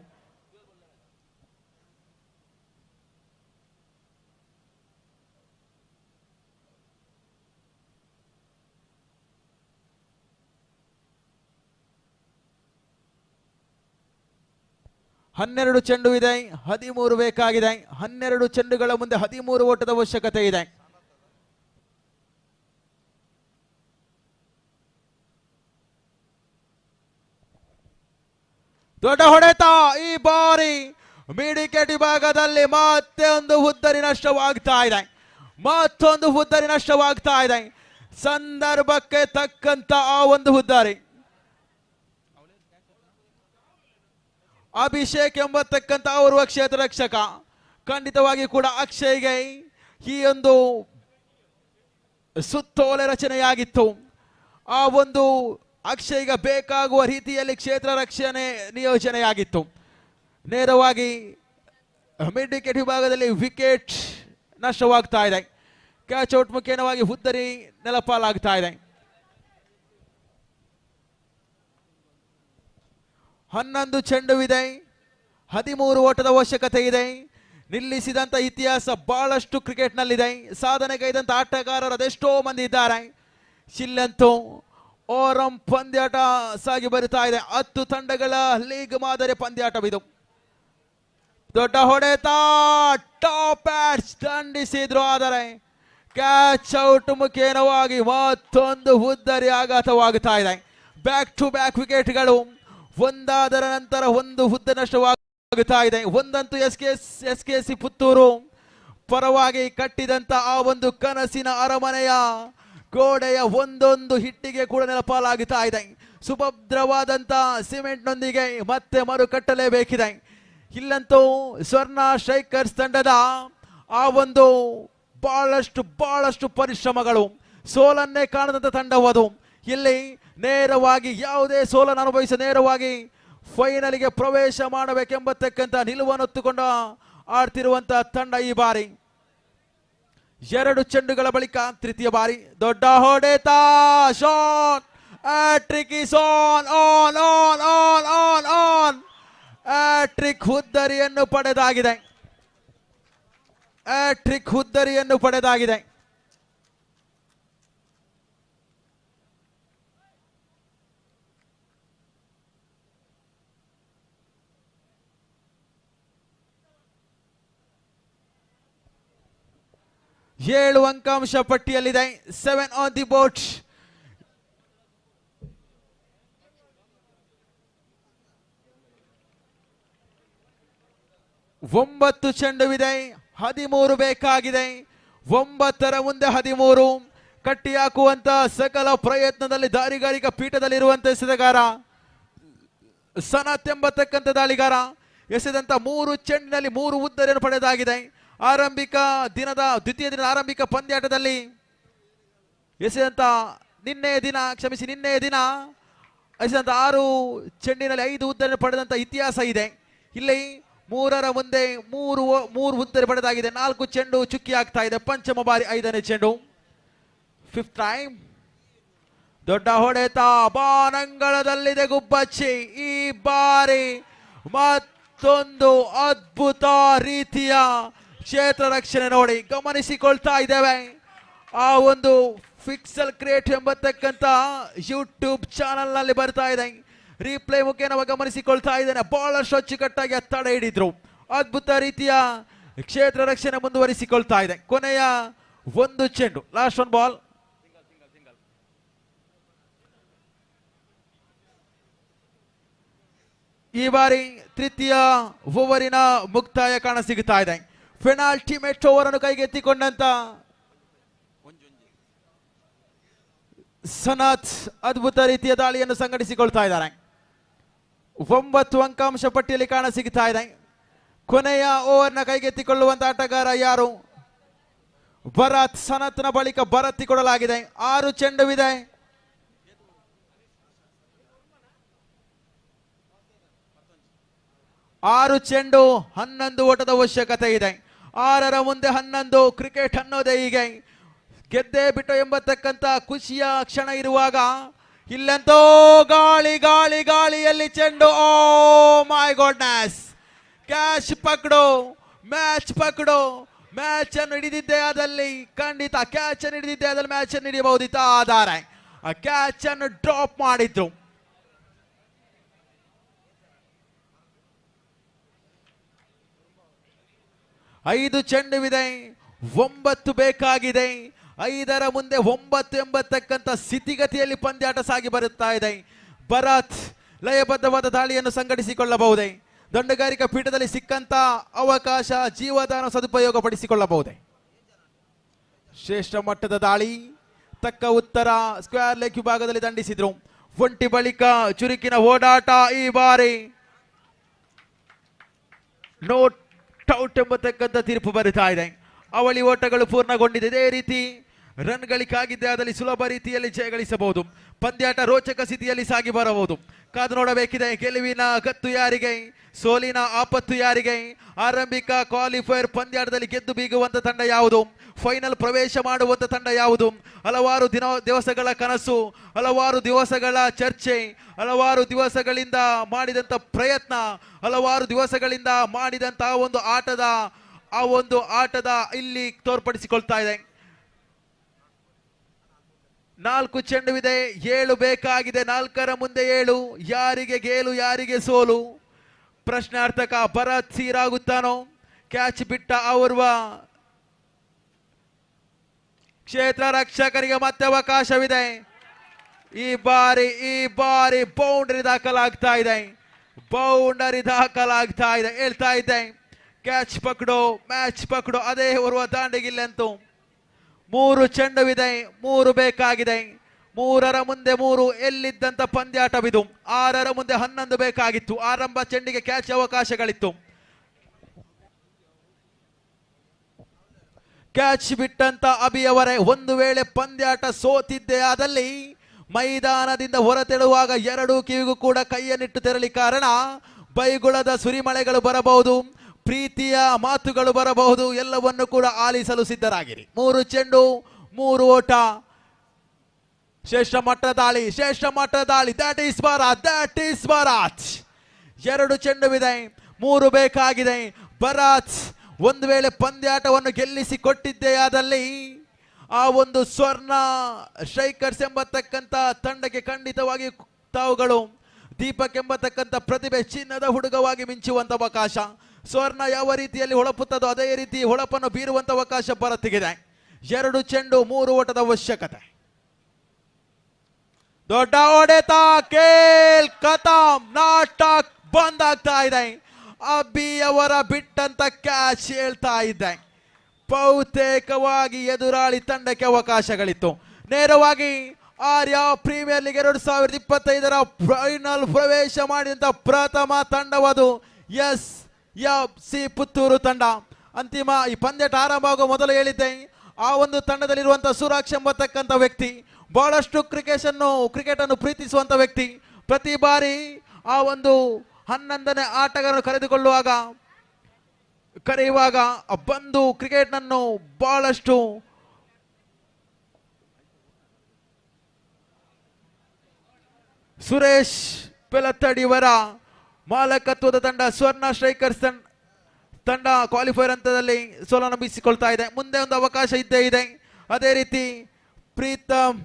ಹನ್ನೆರಡು ಚೆಂಡು ಇದೆ, 13 ಬೇಕಾಗಿದೆ. 12 ಚೆಂಡುಗಳ ಮುಂದೆ 13 ಓಟದ ಅವಶ್ಯಕತೆ ಇದೆ. ದೊಡ್ಡ ಹೊಡೆತ, ಈ ಬಾರಿ ಮಿಡಿಕೆಟ್ ವಿಭಾಗದಲ್ಲಿ ಮತ್ತೆ ಒಂದು ಹುದ್ದರಿ ನಷ್ಟವಾಗ್ತಾ ಇದೆ. ಮತ್ತೊಂದು ಹುದ್ದರಿ ನಷ್ಟವಾಗ್ತಾ ಇದೆ. ಸಂದರ್ಭಕ್ಕೆ ತಕ್ಕಂತ ಆ ಒಂದು ಹುದ್ದರಿ. ಅಭಿಷೇಕ್ ಎಂಬತಕ್ಕಂತ ಓರ್ವ ಕ್ಷೇತ್ರ ರಕ್ಷಕ. ಖಂಡಿತವಾಗಿ ಕೂಡ ಅಕ್ಷಯ್ಗೆ ಈ ಒಂದು ಸುತ್ತೋಲೆ ರಚನೆಯಾಗಿತ್ತು. ಆ ಒಂದು ಅಕ್ಷಯ್ಗೆ ಬೇಕಾಗುವ ರೀತಿಯಲ್ಲಿ ಕ್ಷೇತ್ರ ರಕ್ಷಣೆ ನಿಯೋಜನೆಯಾಗಿತ್ತು. ನೇರವಾಗಿ ಮಿಡ್ ವಿಕೆಟ್ ವಿಭಾಗದಲ್ಲಿ ವಿಕೆಟ್ ನಷ್ಟವಾಗ್ತಾ ಇದೆ. ಕ್ಯಾಚ್ ಔಟ್ ಮುಖೇನವಾಗಿ ಹುದ್ದರಿ ನೆಲಪಾಲಾಗ್ತಾ ಇದೆ. 11 ಚೆಂಡುವಿದೆ, 13 ಓಟದ ಅವಶ್ಯಕತೆ ಇದೆ. ನಿಲ್ಲಿಸಿದಂತ ಇತಿಹಾಸ ಬಹಳಷ್ಟು ಕ್ರಿಕೆಟ್ನಲ್ಲಿದೆ. ಸಾಧನೆಗೈದಂತ ಆಟಗಾರರು ಅದೆಷ್ಟೋ ಮಂದಿ ಇದ್ದಾರೆ. ಶಿಲ್ಲಂತೂ ಓರಂ ಪಂದ್ಯಾಟ ಸಾಗಿ ಬರುತ್ತಾ ಇದೆ. 10 ತಂಡಗಳ ಲೀಗ್ ಮಾದರಿ ಪಂದ್ಯಾಟವಿದು. ದೊಡ್ಡ ಹೊಡೆತ, ಟಾಪ್ ಬ್ಯಾಟ್ಸ್ ದಂಡಿಸಿದ್ರು. ಆದರೆ ಕ್ಯಾಚ್ ಔಟ್ ಮುಖೇನವಾಗಿ ಮತ್ತೊಂದು ಹುದ್ದರಿ ಆಘಾತವಾಗುತ್ತಾ ಇದೆ. ಬ್ಯಾಕ್ ಟು ಬ್ಯಾಕ್ ವಿಕೆಟ್ಗಳು ಒಂದಾದರ ನಂತರ ಒಂದು ಹುದ್ದೆ ನಷ್ಟವಾಗುತ್ತಾ ಇದೆ. ಒಂದಂತೂ ಎಸ್ಕೆಸಿ ಪುತ್ತೂರು ಪರವಾಗಿ ಕಟ್ಟಿದಂತ ಆ ಒಂದು ಕನಸಿನ ಅರಮನೆಯ ಗೋಡೆಯ ಒಂದೊಂದು ಹಿಟ್ಟಿಗೆ ಕೂಡ ನೆಲಪಾಲಾಗುತ್ತಾ ಇದೆ. ಸುಭದ್ರವಾದಂತ ಸಿಮೆಂಟ್ನೊಂದಿಗೆ ಮತ್ತೆ ಮರು ಕಟ್ಟಲೇಬೇಕಿದೆ. ಇಲ್ಲಂತೂ ಸ್ವರ್ಣ ಸ್ಟ್ರೈಕರ್ಸ್ ತಂಡದ ಆ ಒಂದು ಬಹಳಷ್ಟು ಪರಿಶ್ರಮಗಳು, ಸೋಲನ್ನೇ ಕಾಣದಂತ ತಂಡವದು. ಇಲ್ಲಿ ನೇರವಾಗಿ ಯಾವುದೇ ಸೋಲನ್ನು ಅನುಭವಿಸ ನೇರವಾಗಿ ಫೈನಲ್ಗೆ ಪ್ರವೇಶ ಮಾಡಬೇಕೆಂಬತಕ್ಕಂಥ ನಿಲುವನ್ನೊತ್ತುಕೊಂಡು ಆಡ್ತಿರುವಂತ ತಂಡ ಈ ಬಾರಿ. 2 ಚೆಂಡುಗಳ ಬಳಿಕ ತೃತೀಯ ಬಾರಿ ದೊಡ್ಡ ಹೊಡೆತ, shot, hattrick is on on on on on on. Hattrick ಹುದ್ದರಿಯನ್ನು ಪಡೆದಾಗಿದೆ. ಹ್ಯಾಟ್ರಿಕ್ ಹುದ್ದರಿಯನ್ನು ಪಡೆದಾಗಿದೆ. ಏಳು ಅಂಕಾಂಶ ಪಟ್ಟಿಯಲ್ಲಿದೆ. 7 ಆನ್ ದಿ ಬೋರ್ಡ್. ಒಂಬತ್ತು ಚೆಂಡುವಿದೆ, 13 ಬೇಕಾಗಿದೆ. 9ರ ಮುಂದೆ 13 ಕಟ್ಟಿ ಹಾಕುವಂತ ಸಕಲ ಪ್ರಯತ್ನದಲ್ಲಿ ದಾರಿಗಾರಿಕಾ ಪೀಠದಲ್ಲಿರುವಂತ ಎಸೆದಗಾರ ಸನತ್ ಎಂಬತಕ್ಕಂಥ ದಾಳಿಗಾರ ಎಸೆದಂತ 3 ಚೆಂಡಿನಲ್ಲಿ 3 ಉದ್ದರಿಯನ್ನು ಪಡೆದಾಗಿದೆ. ದ್ವಿತೀಯ ದಿನದ ಆರಂಭಿಕ ಪಂದ್ಯಾಟದಲ್ಲಿ ಎಸೆದಂತ ನಿನ್ನೆಯ ದಿನ ಎಸೆದಂತ 6 ಚೆಂಡಿನಲ್ಲಿ 5 ಉದ್ದರಿಯನ್ನು ಪಡೆದಂತ ಇತಿಹಾಸ ಇದೆ. ಇಲ್ಲಿ 3ರ ಮುಂದೆ 3 ಉದ್ದರಿ ಪಡೆದಾಗಿದೆ. 4 ಚೆಂಡು ಚುಕ್ಕಿ ಆಗ್ತಾ ಇದೆ. ಪಂಚಮ ಬಾರಿ 5ನೇ ಚೆಂಡು. 5th time. ದೊಡ್ಡ ಹೊಡೆತ, ಬಾನಂಗಳದಲ್ಲಿದೆ ಗುಬ್ಬಚ್ಚಿ. ಈ ಬಾರಿ ಮತ್ತೊಂದು ಅದ್ಭುತ ರೀತಿಯ ಕ್ಷೇತ್ರ ರಕ್ಷಣೆ ನೋಡಿ ಗಮನಿಸಿಕೊಳ್ತಾ ಇದ್ದೇವೆ. ಆ ಒಂದು ಫಿಕ್ಸಲ್ ಕ್ರಿಯೇಟ್ ಎಂಬತಕ್ಕಂಥ ಯೂಟ್ಯೂಬ್ ಚಾನಲ್ ನಲ್ಲಿ ಬರ್ತಾ ಇದೆ. ರೀಪ್ಲೇ ಮುಖೇನ ಗಮನಿಸಿಕೊಳ್ತಾ ಇದ್ದೇನೆ. ಬಹಳಷ್ಟು ಅಚ್ಚುಕಟ್ಟಾಗಿ ತಡೆ ಹಿಡಿದ್ರು. ಅದ್ಭುತ ರೀತಿಯ ಕ್ಷೇತ್ರ ರಕ್ಷಣೆ ಮುಂದುವರಿಸಿಕೊಳ್ತಾ ಇದೆ. ಕೊನೆಯ 1 ಚೆಂಡು, ಲಾಸ್ಟ್ 1 ಬಾಲ್. ಈ ಬಾರಿ ತೃತೀಯ ಓವರಿನ ಮುಕ್ತಾಯ ಕಾಣಸಿಗುತ್ತಾ ಇದೆ. ಪೆನಾಲ್ಟಿ ಮೆಟ್ ಓವರ್ ಅನ್ನು ಕೈಗೆತ್ತಿಕೊಂಡಂತ ಸನತ್ ಅದ್ಭುತ ರೀತಿಯ ದಾಳಿಯನ್ನು ಸಂಘಟಿಸಿಕೊಳ್ತಾ ಇದ್ದಾರೆ. 9 ಅಂಕಾಂಶ ಪಟ್ಟಿಯಲ್ಲಿ ಕಾಣ ಸಿಗ್ತಾ ಇದೆ. ಕೊನೆಯ ಓವರ್ನ ಕೈಗೆತ್ತಿಕೊಳ್ಳುವಂತ ಆಟಗಾರ ಯಾರು? ಭರತ್. ಸನತ್ನ ಬಳಿಕ ಭರತ್ ಕೊಡಲಾಗಿದೆ. 6 ಚೆಂಡುವಿದೆ. ಆರು ಚೆಂಡು 11 ಓಟದ ಅವಶ್ಯಕತೆ ಇದೆ. 6ರ ಮುಂದೆ 11. ಕ್ರಿಕೆಟ್ ಅನ್ನೋದೇ ಹೀಗೆ, ಗೆದ್ದೇ ಬಿಟ್ಟು ಎಂಬತಕ್ಕಂತ ಖುಷಿಯ ಕ್ಷಣ ಇರುವಾಗ ಇಲ್ಲಂತೋ ಗಾಳಿ ಗಾಳಿ ಗಾಳಿಯಲ್ಲಿ ಚೆಂಡು. Oh my goodness! ಕ್ಯಾಚ್ ಪಕಡು, ಮ್ಯಾಚ್ ಪಕಡು. ಮ್ಯಾಚ್ ಅನ್ನು ಹಿಡಿದಿದ್ದೇ ಆದಲ್ಲಿ ಖಂಡಿತ ಕ್ಯಾಚ್ ಅನ್ನು ಹಿಡಿದಿದ್ದೇ ಆದಲ್ಲಿ ಮ್ಯಾಚ್ ಅನ್ನು ಹಿಡಿಯಬಹುದಿತ್ತ. ಆದರೆ ಆ ಕ್ಯಾಚ್ ಅನ್ನು ಡ್ರಾಪ್ ಮಾಡಿದ್ರು. ಐದು ಚೆಂಡುವಿದೆ, 9 ಬೇಕಾಗಿದೆ. 5ರ ಮುಂದೆ 9 ಎಂಬತಕ್ಕಂಥ ಸ್ಥಿತಿಗತಿಯಲ್ಲಿ ಪಂದ್ಯಾಟ ಸಾಗಿ ಬರುತ್ತಾ ಇದೆ. ಭರತ್ ಲಯಬದ್ಧವಾದ ದಾಳಿಯನ್ನು ಸಂಘಟಿಸಿಕೊಳ್ಳಬಹುದೇ? ದಂಡುಗಾರಿಕಾ ಪೀಠದಲ್ಲಿ ಸಿಕ್ಕಂತ ಅವಕಾಶ ಜೀವದಾನ ಸದುಪಯೋಗ ಪಡಿಸಿಕೊಳ್ಳಬಹುದೇ? ಶ್ರೇಷ್ಠ ಮಟ್ಟದ ದಾಳಿ, ತಕ್ಕ ಉತ್ತರ. ಸ್ಕ್ವೇರ್ ಲೆಗ್ ವಿಭಾಗದಲ್ಲಿ ದಂಡಿಸಿದ್ರು. ಒಂಟಿ ಬಳಿಕ ಚುರುಕಿನ ಓಡಾಟ. ಈ ಬಾರಿ ನೋಟ್ ಔಟ್ ಎಂಬತಕ್ಕಂಥ ತೀರ್ಪು ಬರುತ್ತಾ ಇದೆ. ಅವಳಿ ಓಟಗಳು ಪೂರ್ಣಗೊಂಡಿದೆ. ಇದೇ ರೀತಿ ರನ್ಗಳಿಗಾಗಿದ್ದೆ ಆದಲ್ಲಿ ಸುಲಭ ರೀತಿಯಲ್ಲಿ ಜಯಗಳಿಸಬಹುದು. ಪಂದ್ಯಾಟ ರೋಚಕ ಸ್ಥಿತಿಯಲ್ಲಿ ಸಾಗಿ ಬರಬಹುದು. ಕಾದು ನೋಡಬೇಕಿದೆ. ಗೆಲುವಿನ ಗತ್ತು ಯಾರಿಗೆ, ಸೋಲಿನ ಆಪತ್ತು ಯಾರಿಗೆ? ಆರಂಭಿಕ ಕ್ವಾಲಿಫೈಯರ್ ಪಂದ್ಯಾಟದಲ್ಲಿ ಗೆದ್ದು ಬೀಗುವಂತ ತಂಡ ಯಾವುದು? ಫೈನಲ್ ಪ್ರವೇಶ ಮಾಡುವಂತ ತಂಡ ಯಾವುದು? ಹಲವಾರು ದಿವಸಗಳ ಕನಸು, ಹಲವಾರು ದಿವಸಗಳ ಚರ್ಚೆ, ಹಲವಾರು ದಿವಸಗಳಿಂದ ಮಾಡಿದಂತ ಪ್ರಯತ್ನ, ಹಲವಾರು ದಿವಸಗಳಿಂದ ಮಾಡಿದಂತ ಒಂದು ಆಟದ ಇಲ್ಲಿ ತೋರ್ಪಡಿಸಿಕೊಳ್ತಾ ಇದೆ. 4 ಚೆಂಡುವಿದೆ, 7 ಬೇಕಾಗಿದೆ. 4ರ ಮುಂದೆ 7. ಯಾರಿಗೆ ಗೆಲು, ಯಾರಿಗೆ ಸೋಲು? ಪ್ರಶ್ನಾರ್ಥಕ. ಭರತ್ ಸೀರಾಗುತ್ತಾನೋ? ಕ್ಯಾಚ್ ಬಿಟ್ಟ ಓರ್ವ ಕ್ಷೇತ್ರ ರಕ್ಷಕರಿಗೆ ಮತ್ತೆ ಅವಕಾಶವಿದೆ. ಈ ಬಾರಿ ಬೌಂಡರಿ ದಾಖಲಾಗ್ತಾ ಇದೆ. ಹೇಳ್ತಾ ಇದ್ದೆ, ಕ್ಯಾಚ್ ಪಕಡು, ಮ್ಯಾಚ್ ಪಕಡು. ಅದೇ ಓರ್ವ ದಾಂಡಿಗಿಲ್ಲಂತೂ. 3 ಚೆಂಡುವಿದೆ, 3 ಬೇಕಾಗಿದೆ. 3ರ ಮುಂದೆ 3 ಎಲ್ಲಿದ್ದಂತ ಪಂದ್ಯಾಟವಿದು. 6ರ ಮುಂದೆ 11 ಬೇಕಾಗಿತ್ತು. ಆರಂಭ ಚೆಂಡಿಗೆ ಕ್ಯಾಚ್ ಅವಕಾಶಗಳಿತ್ತು. ಕ್ಯಾಚ್ ಬಿಟ್ಟಂತ ಅಭಿಯವರೇ, ಒಂದು ವೇಳೆ ಪಂದ್ಯಾಟ ಸೋತಿದ್ದೇ ಆದಲ್ಲಿ ಮೈದಾನದಿಂದ ಹೊರತೆಳುವಾಗ ಎರಡೂ ಕಿವಿಗೂ ಕೂಡ ಕೈಯನ್ನಿಟ್ಟು ತೆರಳಿ ಕಾರಣ ಬೈಗುಳದ ಸುರಿಮಳೆಗಳು ಬರಬಹುದು, ಪ್ರೀತಿಯ ಮಾತುಗಳು ಬರಬಹುದು. ಎಲ್ಲವನ್ನು ಕೂಡ ಆಲಿಸಲು ಸಿದ್ಧರಾಗಿರಿ. 3 ಚೆಂಡು 3 ಓಟ. ಶ್ರೇಷ್ಠ ಮಟ್ಟದ ದಾಳಿ. That is Bharat. 2 ಚೆಂಡುವಿದೆ, 3 ಬೇಕಾಗಿದೆ. ಭರತ್ ಒಂದು ವೇಳೆ ಪಂದ್ಯಾಟವನ್ನು ಗೆಲ್ಲಿಸಿ ಕೊಟ್ಟಿದ್ದೇ ಆದಲ್ಲಿ ಆ ಒಂದು ಸ್ವರ್ಣ ಸ್ಟ್ರೈಕರ್ಸ್ ಎಂಬತಕ್ಕಂಥ ತಂಡಕ್ಕೆ ಖಂಡಿತವಾಗಿ ತಾವುಗಳು ದೀಪಕ್ ಎಂಬತಕ್ಕಂಥ ಪ್ರತಿಭೆ ಚಿನ್ನದ ಹುಡುಗವಾಗಿ ಮಿಂಚುವಂತ ಅವಕಾಶ. ಸ್ವರ್ಣ ಯಾವ ರೀತಿಯಲ್ಲಿ ಹೊಳಪುತ್ತದೋ ಅದೇ ರೀತಿ ಹೊಳಪನ್ನು ಬೀರುವಂತ ಅವಕಾಶ ಭರತ್ಗಿದೆ. 2 ಚೆಂಡು 3 ಓಟದ ಅವಶ್ಯಕತೆ. ದೊಡ್ಡ ಹೊಡೆತ, ಕೇಲ್ ಖತಮ್. ನಾಟಕ ಬಂದ್ ಆಗ್ತಾ ಇದೆ. ಅಬ್ಬಿಯವರ ಬಿಟ್ಟಂತ ಕ್ಯಾಚ್ ಹೇಳ್ತಾ ಇದ್ದೆ. ಬಹುತೇಕವಾಗಿ ಎದುರಾಳಿ ತಂಡಕ್ಕೆ ಅವಕಾಶಗಳಿತ್ತು. ನೇರವಾಗಿ ಆರ್ಯ ಪ್ರೀಮಿಯರ್ ಲೀಗ್ 2025ರ ಫೈನಲ್ ಪ್ರವೇಶ ಮಾಡಿದಂತ ಪ್ರಥಮ ತಂಡವದು SFC ಪುತ್ತೂರು ತಂಡ. ಅಂತಿಮ ಈ ಪಂದ್ಯಾಟ ಆರಂಭ ಆಗುವ ಮೊದಲು ಹೇಳಿದ್ದೆ, ಆ ಒಂದು ತಂಡದಲ್ಲಿರುವಂತಹ ಸುರಾಕ್ಷ್ ಎಂಬತಕ್ಕಂಥ ವ್ಯಕ್ತಿ ಬಹಳಷ್ಟು ಕ್ರಿಕೆಟ್ ಅನ್ನು ಪ್ರೀತಿಸುವಂತ ವ್ಯಕ್ತಿ. ಪ್ರತಿ ಬಾರಿ ಆ ಒಂದು 11ನೇ ಆಟಗಾರರು ಕರೆಯುವಾಗ ಬಂದು ಕ್ರಿಕೆಟ್ನನ್ನು ಬಹಳಷ್ಟು ಸುರೇಶ್ ಪೆಲತ್ತಡಿಯವರ ಮಾಲಕತ್ವದ ತಂಡ ಸ್ವರ್ಣ ಸ್ಟ್ರೈಕರ್ಸ್ ತಂಡ ಕ್ವಾಲಿಫೈರ್ ಹಂತದಲ್ಲಿ ಸೋಲನ್ನು ಬೀಸಿಕೊಳ್ತಾ ಇದೆ. ಮುಂದೆ ಒಂದು ಅವಕಾಶ ಇದ್ದೇ ಇದೆ. ಅದೇ ರೀತಿ ಪ್ರೀತಮ್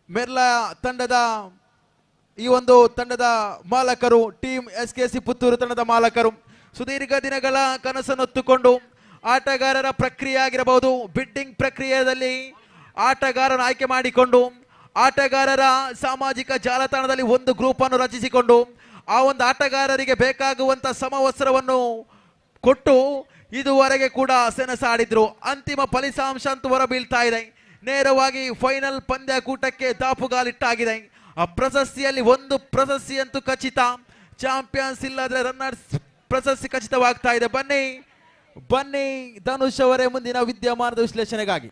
ಮೆರ್ಲಾ ತಂಡದ ಈ ಒಂದು ತಂಡದ ಮಾಲಕರು, ಟೀಮ್ SKC ಪುತ್ತೂರು ತಂಡದ ಮಾಲಕರು ಸುದೀರ್ಘ ದಿನಗಳ ಕನಸನ್ನು ಹೊತ್ತುಕೊಂಡು ಆಟಗಾರರ ಪ್ರಕ್ರಿಯೆ ಆಗಿರಬಹುದು, ಬಿಡ್ಡಿಂಗ್ ಪ್ರಕ್ರಿಯೆಯಲ್ಲಿ ಆಟಗಾರನ ಆಯ್ಕೆ ಮಾಡಿಕೊಂಡು ಆಟಗಾರರ ಸಾಮಾಜಿಕ ಜಾಲತಾಣದಲ್ಲಿ ಒಂದು ಗ್ರೂಪ್ ಅನ್ನು ರಚಿಸಿಕೊಂಡು ಆ ಒಂದು ಆಟಗಾರರಿಗೆ ಬೇಕಾಗುವಂತ ಸಮವಸ್ತ್ರವನ್ನು ಕೊಟ್ಟು ಇದುವರೆಗೆ ಕೂಡ ಸೆಣಸಾಡಿದ್ರು. ಅಂತಿಮ ಫಲಿತಾಂಶ ಅಂತೂ ಹೊರ ಬೀಳ್ತಾ ಇದೆ. ನೇರವಾಗಿ ಫೈನಲ್ ಪಂದ್ಯಕೂಟಕ್ಕೆ ದಾಪುಗಾಲಿಟ್ಟಾಗಿದೆ. ಆ ಪ್ರಶಸ್ತಿಯಲ್ಲಿ ಒಂದು ಪ್ರಶಸ್ತಿ ಅಂತೂ ಖಚಿತ. ಚಾಂಪಿಯನ್ಸ್ ಇಲ್ಲದ್ರೆ ರನ್ನರ್ಸ್ ಪ್ರಶಸ್ತಿ ಖಚಿತವಾಗ್ತಾ ಇದೆ. ಬನ್ನಿ ಬನ್ನಿ ಧನುಷ್ ಅವರೇ ಮುಂದಿನ ವಿದ್ಯಮಾನದ ವಿಶ್ಲೇಷಣೆಗಾಗಿ.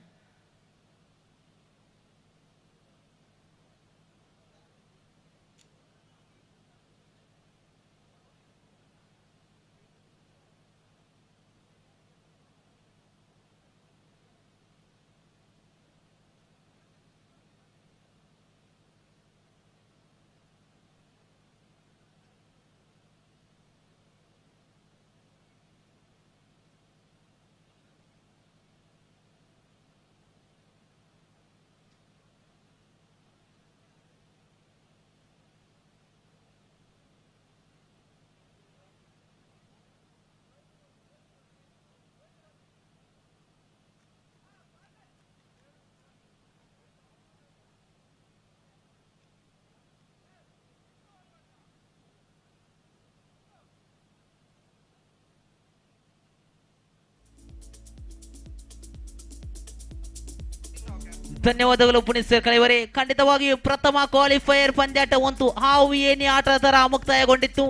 ಧನ್ಯವಾದಗಳು ಪುನೀತ್ ಕಳೆಯವರೇ. ಖಂಡಿತವಾಗಿಯೂ ಪ್ರಥಮ ಕ್ವಾಲಿಫೈಯರ್ ಪಂದ್ಯಾಟ ಒಂದು ಹಾವು ಏಣಿ ಆಟದ ತರ ಮುಕ್ತಾಯಗೊಂಡಿತ್ತು.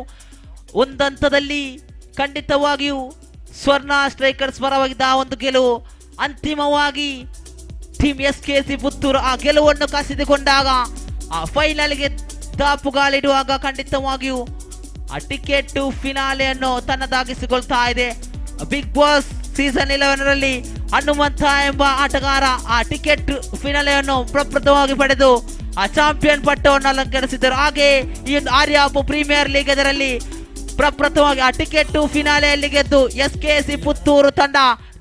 ಒಂದಂತದಲ್ಲಿ ಖಂಡಿತವಾಗಿಯೂ ಸ್ವರ್ಣ ಸ್ಟ್ರೈಕರ್ಸ್ ಪರವಾಗಿದ್ದ ಒಂದು ಗೆಲುವು. ಅಂತಿಮವಾಗಿ ಟೀಮ್ SKC ಪುತ್ತೂರು ಆ ಗೆಲುವನ್ನು ಕಸಿದುಕೊಂಡಾಗ ಆ ಫೈನಲ್ಗೆ ದಾಪುಗಾಲಿಡುವಾಗ ಖಂಡಿತವಾಗಿಯೂ ಆ ಟಿಕೆಟ್ ಫಿನಾಲೆಯನ್ನು ತನ್ನದಾಗಿಸಿಕೊಳ್ತಾ ಇದೆ. ಬಿಗ್ ಬಾಸ್ ಸೀಸನ್ 11 ರಲ್ಲಿ ಹನುಮಂತ ಎಂಬ ಆಟಗಾರ ಆ ಟಿಕೆಟ್ ಫಿನಾಲೆಯನ್ನು ಪ್ರಪ್ರಥಮವಾಗಿ ಪಡೆದು ಆ ಚಾಂಪಿಯನ್ ಪಟ್ಟವನ್ನು ಅಲಂಕರಿಸಿದರು. ಹಾಗೆ ಈ ಒಂದು ಆರ್ಯ ಪ್ರೀಮಿಯರ್ ಲೀಗ್ ಇದರಲ್ಲಿ ಪ್ರಪ್ರಥಮವಾಗಿ ಆ ಟಿಕೆಟ್ ಫಿನಾಲೆಯಲ್ಲಿ ಗೆದ್ದು SKC ಪುತ್ತೂರು ತಂಡ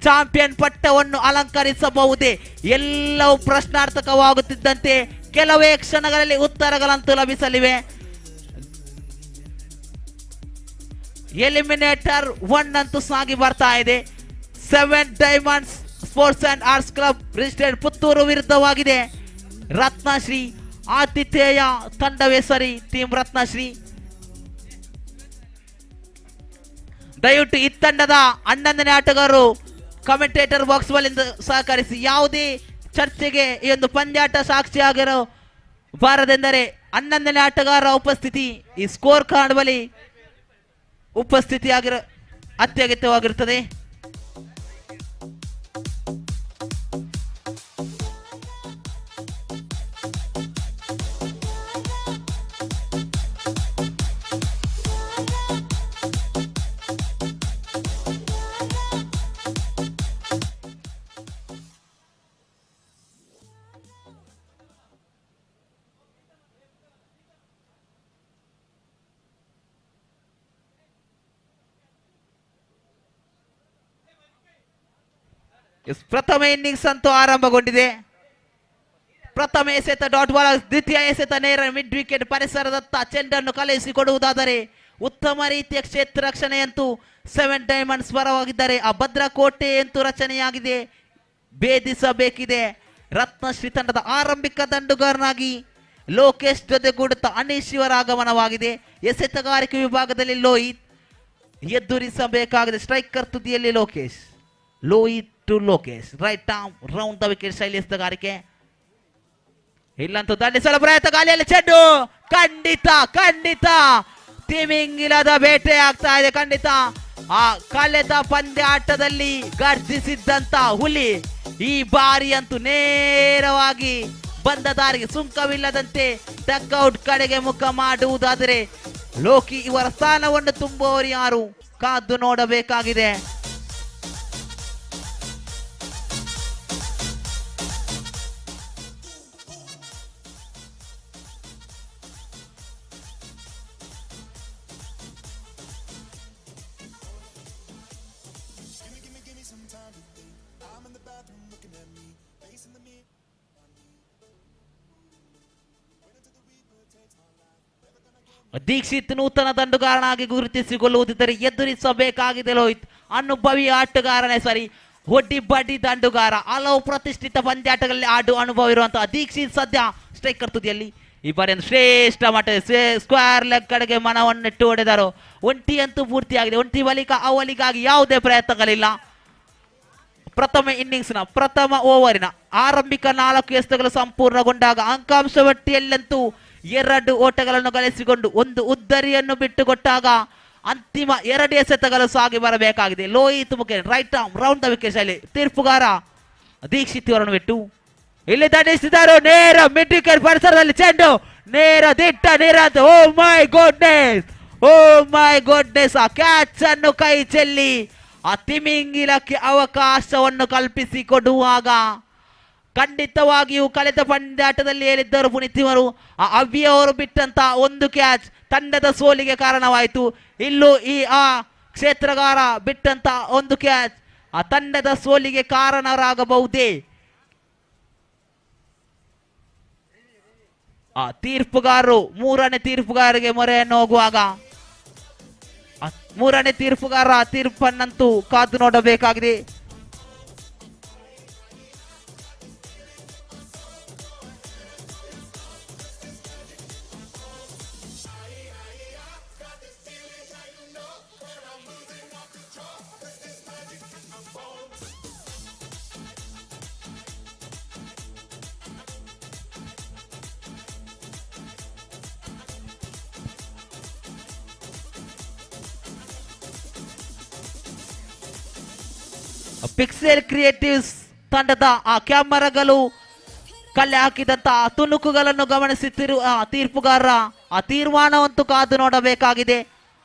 ಚಾಂಪಿಯನ್ ಪಟ್ಟವನ್ನು ಅಲಂಕರಿಸಬಹುದೇ? ಎಲ್ಲವೂ ಪ್ರಶ್ನಾರ್ಥಕವಾಗುತ್ತಿದ್ದಂತೆ ಕೆಲವೇ ಕ್ಷಣಗಳಲ್ಲಿ ಉತ್ತರಗಳಂತೂ ಲಭಿಸಲಿವೆ. ಎಲಿಮಿನೇಟರ್ 1 ಅಂತೂ ಸಾಗಿ ಬರ್ತಾ ಇದೆ. 7 diamonds sports and arts club registered Puttur ವಿರುದ್ಧವಾಗಿದೆ. ರತ್ನಶ್ರೀ ಆತಿಥೇಯ ತಂಡವೇ ಸರಿ, ಟೀಮ್ ರತ್ನಶ್ರೀ. ದಯವಿಟ್ಟು ಈ ತಂಡದ 11ನೇ ಆಟಗಾರರು ಕಮೆಂಟೇಟರ್ ಬಾಕ್ಸ್ ಬಳಿಂದ ಸಹಕರಿಸಿ. ಯಾವುದೇ ಚರ್ಚೆಗೆ ಈ ಒಂದು ಪಂದ್ಯಾಟ ಸಾಕ್ಷಿಯಾಗಿರೋ ಬಾರದೆಂದರೆ 11ನೇ ಆಟಗಾರರ ಉಪಸ್ಥಿತಿ ಈ ಸ್ಕೋರ್ ಕಾರ್ಡ್ ಬಳಿ ಉಪಸ್ಥಿತಿಯಾಗಿರೋ ಅತ್ಯಗತ್ಯವಾಗಿರುತ್ತದೆ. ಪ್ರಥಮ ಇನ್ನಿಂಗ್ಸ್ ಅಂತೂ ಆರಂಭಗೊಂಡಿದೆ. ಪ್ರಥಮ ಎಸೆತ ಡಾಟ್ ಬಾಲ್, ದ್ವಿತೀಯ ಎಸೆತ ನೇರ ಮಿಡ್ ವಿಕೆಟ್ ಪರಿಸರದತ್ತ ಚೆಂಡನ್ನು ಕಳುಹಿಸಿಕೊಡುವುದಾದರೆ ಉತ್ತಮ ರೀತಿಯ ಕ್ಷೇತ್ರ ರಕ್ಷಣೆಯಂತೂ 7 ಡೈಮಂಡ್ಸ್ ಪರವಾಗಿದ್ದಾರೆ. ಆ ಭದ್ರಕೋಟೆ ಅಂತೂ ರಚನೆಯಾಗಿದೆ, ಭೇದಿಸಬೇಕಿದೆ. ರತ್ನಶ್ರೀ ತಂಡದ ಆರಂಭಿಕ ದಂಡುಗಾರನಾಗಿ ಲೋಕೇಶ್ ಜೊತೆಗೂಡುತ್ತಾ ಅನೀಶ್ ಇವರ ಆಗಮನವಾಗಿದೆ. ಎಸೆತಗಾರಿಕೆ ವಿಭಾಗದಲ್ಲಿ ಲೋಹಿತ್ ಎದುರಿಸಬೇಕಾಗಿದೆ. ಸ್ಟ್ರೈಕರ್ ತುದಿಯಲ್ಲಿ Lokesh, Lohit to Lokesh, right arm round the wicket ಶೈಲಿ ಎಸೆತಗಾರಿಕೆ. ಇಲ್ಲಂತೂ ದಂಡಿಸಲು ಪ್ರಯತ್ನ, ಗಾಲಿಯಲ್ಲಿ ಚೆಂಡು, ಖಂಡಿತ ಖಂಡಿತ ತಿಮಿಂಗಿಲದ ಬೇಟೆ ಆಗ್ತಾ ಇದೆ. ಖಂಡಿತ ಆ ಕಳೆದ ಪಂದ್ಯಾಟದಲ್ಲಿ ಗರ್ಜಿಸಿದ್ದಂತ ಹುಲಿ ಈ ಬಾರಿ ಅಂತೂ ನೇರವಾಗಿ ಬಂದ ದಾರಿಗೆ ಸುಂಕವಿಲ್ಲದಂತೆ ಡಕ್ಔಟ್ ಕಡೆಗೆ ಮುಖ ಮಾಡುವುದಾದರೆ ಲೋಕಿ ಇವರ ಸ್ಥಾನವನ್ನು ತುಂಬುವವರು ಯಾರು ಕಾದು ನೋಡಬೇಕಾಗಿದೆ. ದೀಕ್ಷಿತ್ ನೂತನ ದಂಡುಗಾರನಾಗಿ ಗುರುತಿಸಿಕೊಳ್ಳುವುದಿದ್ದರೆ ಎದುರಿಸಬೇಕಾಗಿದೆ ಲೋಹಿತ್. ಅನುಭವಿ ಆಟಗಾರನೇ ಸರಿ, ಒಡ್ಡಿ ಬಡ್ಡಿ ದಂಡುಗಾರ, ಹಲವು ಪ್ರತಿಷ್ಠಿತ ಪಂದ್ಯಾಟಗಳಲ್ಲಿ ಆಡು ಅನುಭವ ಇರುವಂತಹ ದೀಕ್ಷಿತ್ ಸದ್ಯ ಸ್ಟ್ರೈಕರ್ ತುದಿಯಲ್ಲಿ ಈ ಬಾರಿ ಒಂದು ಶ್ರೇಷ್ಠ ಮಟ್ಟ ಸ್ಕ್ವೇರ್ ಲೆಗ್ ಕಡೆಗೆ ಮನವನ್ನಿಟ್ಟು ಹೊಡೆದರು. ಒಂಟಿ ಅಂತೂ ಪೂರ್ತಿಯಾಗಿದೆ. ಒಂಟಿ ಬಳಿಕ ಅವಲಿಗಾಗಿ ಯಾವುದೇ ಪ್ರಯತ್ನಗಳಿಲ್ಲ. ಪ್ರಥಮ ಇನ್ನಿಂಗ್ಸ್ನ ಪ್ರಥಮ ಓವರಿನ ಆರಂಭಿಕ 4 ಎಸೆತಗಳು ಸಂಪೂರ್ಣಗೊಂಡಾಗ ಅಂಕಾಂಶ ಪಟ್ಟಿಯಲ್ಲಂತೂ 2 ಓಟಗಳನ್ನು ಗಳಿಸಿಕೊಂಡು 1 ಉದ್ದರಿಯನ್ನು ಬಿಟ್ಟುಕೊಟ್ಟಾಗ ಅಂತಿಮ 2 ಎಸೆತಗಳು ಸಾಗಿ ಬರಬೇಕಾಗಿದೆ. ಲೋಹಿತ್ ಮುಖೇನ್ right arm round the wicket ಶೈಲಿ ತೀರ್ಪುಗಾರ ದೀಕ್ಷಿತ್ ಅವರನ್ನು ಬಿಟ್ಟು ಇಲ್ಲಿ ದಂಡಿಸಿದರು. ನೇರ ಮಿಡ್ ವಿಕೆಟ್ ಪರಿಸರದಲ್ಲಿ ಚೆಂಡು ನೇರ ದಿಟ್ಟ ನಿರಂತ. ಓ ಮೈ ಗುಡ್ನೆಸ್ ಆ ಕ್ಯಾಚ್ ಅನ್ನು ಕೈ ಚೆಲ್ಲಿ ಆ ತಿಮಿಂಗಿಲಕ್ಕೆ ಅವಕಾಶವನ್ನು ಕಲ್ಪಿಸಿಕೊಡುವಾಗ ಖಂಡಿತವಾಗಿಯೂ ಕಳೆದ ಪಂದ್ಯಾಟದಲ್ಲಿ ಹೇಳಿದ್ದರು ಪುನೀತಿವರು ಆ ಅವ್ಯ ಅವರು ಬಿಟ್ಟಂತ 1 ಕ್ಯಾಚ್ ತಂಡದ ಸೋಲಿಗೆ ಕಾರಣವಾಯಿತು. ಇಲ್ಲೂ ಆ ಕ್ಷೇತ್ರಗಾರ ಬಿಟ್ಟಂತ 1 ಕ್ಯಾಚ್ ಆ ತಂಡದ ಸೋಲಿಗೆ ಕಾರಣರಾಗಬಹುದೇ. ಆ ತೀರ್ಪುಗಾರರು 3ನೇ ತೀರ್ಪುಗಾರರಿಗೆ ಮೊರೆಯನ್ನು ಹೋಗುವಾಗ 3ನೇ ತೀರ್ಪುಗಾರ ತೀರ್ಪನ್ನಂತೂ ಕಾದು ನೋಡಬೇಕಾಗಿದೆ. ಪಿಕ್ಸೆಲ್ ಕ್ರಿಯೇಟಿವ್ಸ್ ತಂಡದ ಆ ಕ್ಯಾಮರಾಗಳು ಕಲೆ ಹಾಕಿದಂತ ತುಣುಕುಗಳನ್ನು ಗಮನಿಸುತ್ತಿರುವ ತೀರ್ಪುಗಾರರ ಆ ತೀರ್ಮಾನವಂತೂ ಕಾದು ನೋಡಬೇಕಾಗಿದೆ.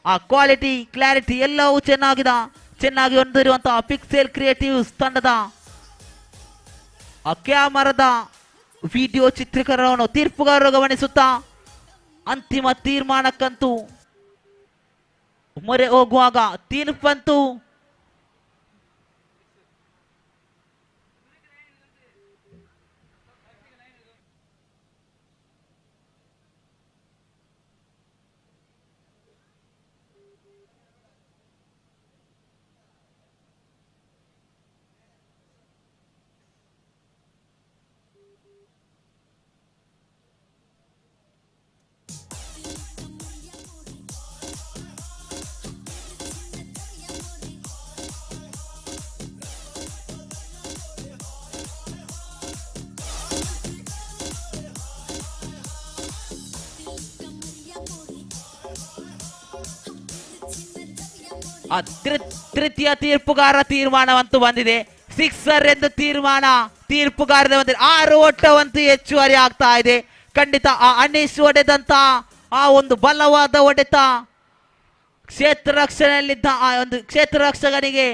ಆ ಕ್ವಾಲಿಟಿ ಕ್ಲಾರಿಟಿ ಎಲ್ಲವೂ ಚೆನ್ನಾಗಿ ಹೊಂದಿರುವಂತಹ ಪಿಕ್ಸೆಲ್ ಕ್ರಿಯೇಟಿವ್ಸ್ ತಂಡದ ಆ ಕ್ಯಾಮರಾದ ವಿಡಿಯೋ ಚಿತ್ರೀಕರಣವನ್ನು ತೀರ್ಪುಗಾರರು ಗಮನಿಸುತ್ತಾ ಅಂತಿಮ ತೀರ್ಮಾನಕ್ಕಂತೂ ಮೊರೆ ಹೋಗುವಾಗ ತೀರ್ಪಂತೂ ತೃತೀಯ ತೀರ್ಪುಗಾರ ತೀರ್ಮಾನವಂತೂ ಬಂದಿದೆ. 6 ಎಂದು ತೀರ್ಪುಗಾರದ ಬಂದಿದೆ. 6 ಓಟವಂತೂ ಹೆಚ್ಚುವರಿ ಆಗ್ತಾ ಇದೆ. ಖಂಡಿತ ಆ ಅನೀಶ್ ಹೊಡೆದಂತ ಆ ಒಂದು ಬಲವಾದ ಹೊಡೆತ ಕ್ಷೇತ್ರ ರಕ್ಷಣೆಯಲ್ಲಿದ್ದ ಆ ಒಂದು ಕ್ಷೇತ್ರ ರಕ್ಷಕನಿಗೆ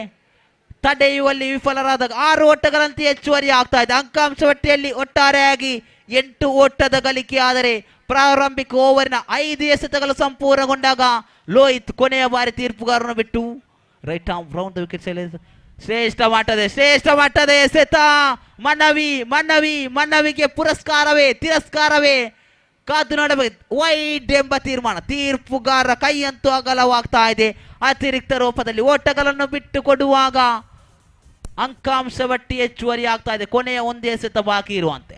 ತಡೆಯುವಲ್ಲಿ ವಿಫಲರಾದಾಗ 6 ಓಟಗಳಂತೆ ಹೆಚ್ಚುವರಿ ಆಗ್ತಾ ಇದೆ. ಅಂಕಾಂಶ ಪಟ್ಟಿಯಲ್ಲಿ ಒಟ್ಟಾರೆಯಾಗಿ 8 ಓಟದ ಗಳಿಕೆ. ಆದರೆ ಪ್ರಾರಂಭಿಕ ಓವರಿನ 5 ಎಸೆತಗಳು ಸಂಪೂರ್ಣಗೊಂಡಾಗ ಲೋಹಿತ್ ಕೊನೆಯ ಬಾರಿ ತೀರ್ಪುಗಾರನ್ನು ಬಿಟ್ಟು right arm round the wicket ಶೈಲಿ ಶ್ರೇಷ್ಠ ಮಟ್ಟದ ಎಸೆತ. ಮನವಿಗೆ ತಿರಸ್ಕಾರವೇ ಕಾದು ನೋಡಬೇಕು. ವೈಡ್ ಎಂಬ ತೀರ್ಪುಗಾರರ ಕೈಯಂತೂ ಅಗಲವಾಗ್ತಾ ಇದೆ. ಅತಿರಿಕ್ತ ರೂಪದಲ್ಲಿ ಓಟಗಳನ್ನು ಬಿಟ್ಟು ಕೊಡುವಾಗ ಅಂಕಾಂಶ ಪಟ್ಟಿ ಹೆಚ್ಚುವರಿ ಆಗ್ತಾ ಇದೆ. ಕೊನೆಯ 1 ಎಸೆತ ಬಾಕಿ ಇರುವಂತೆ.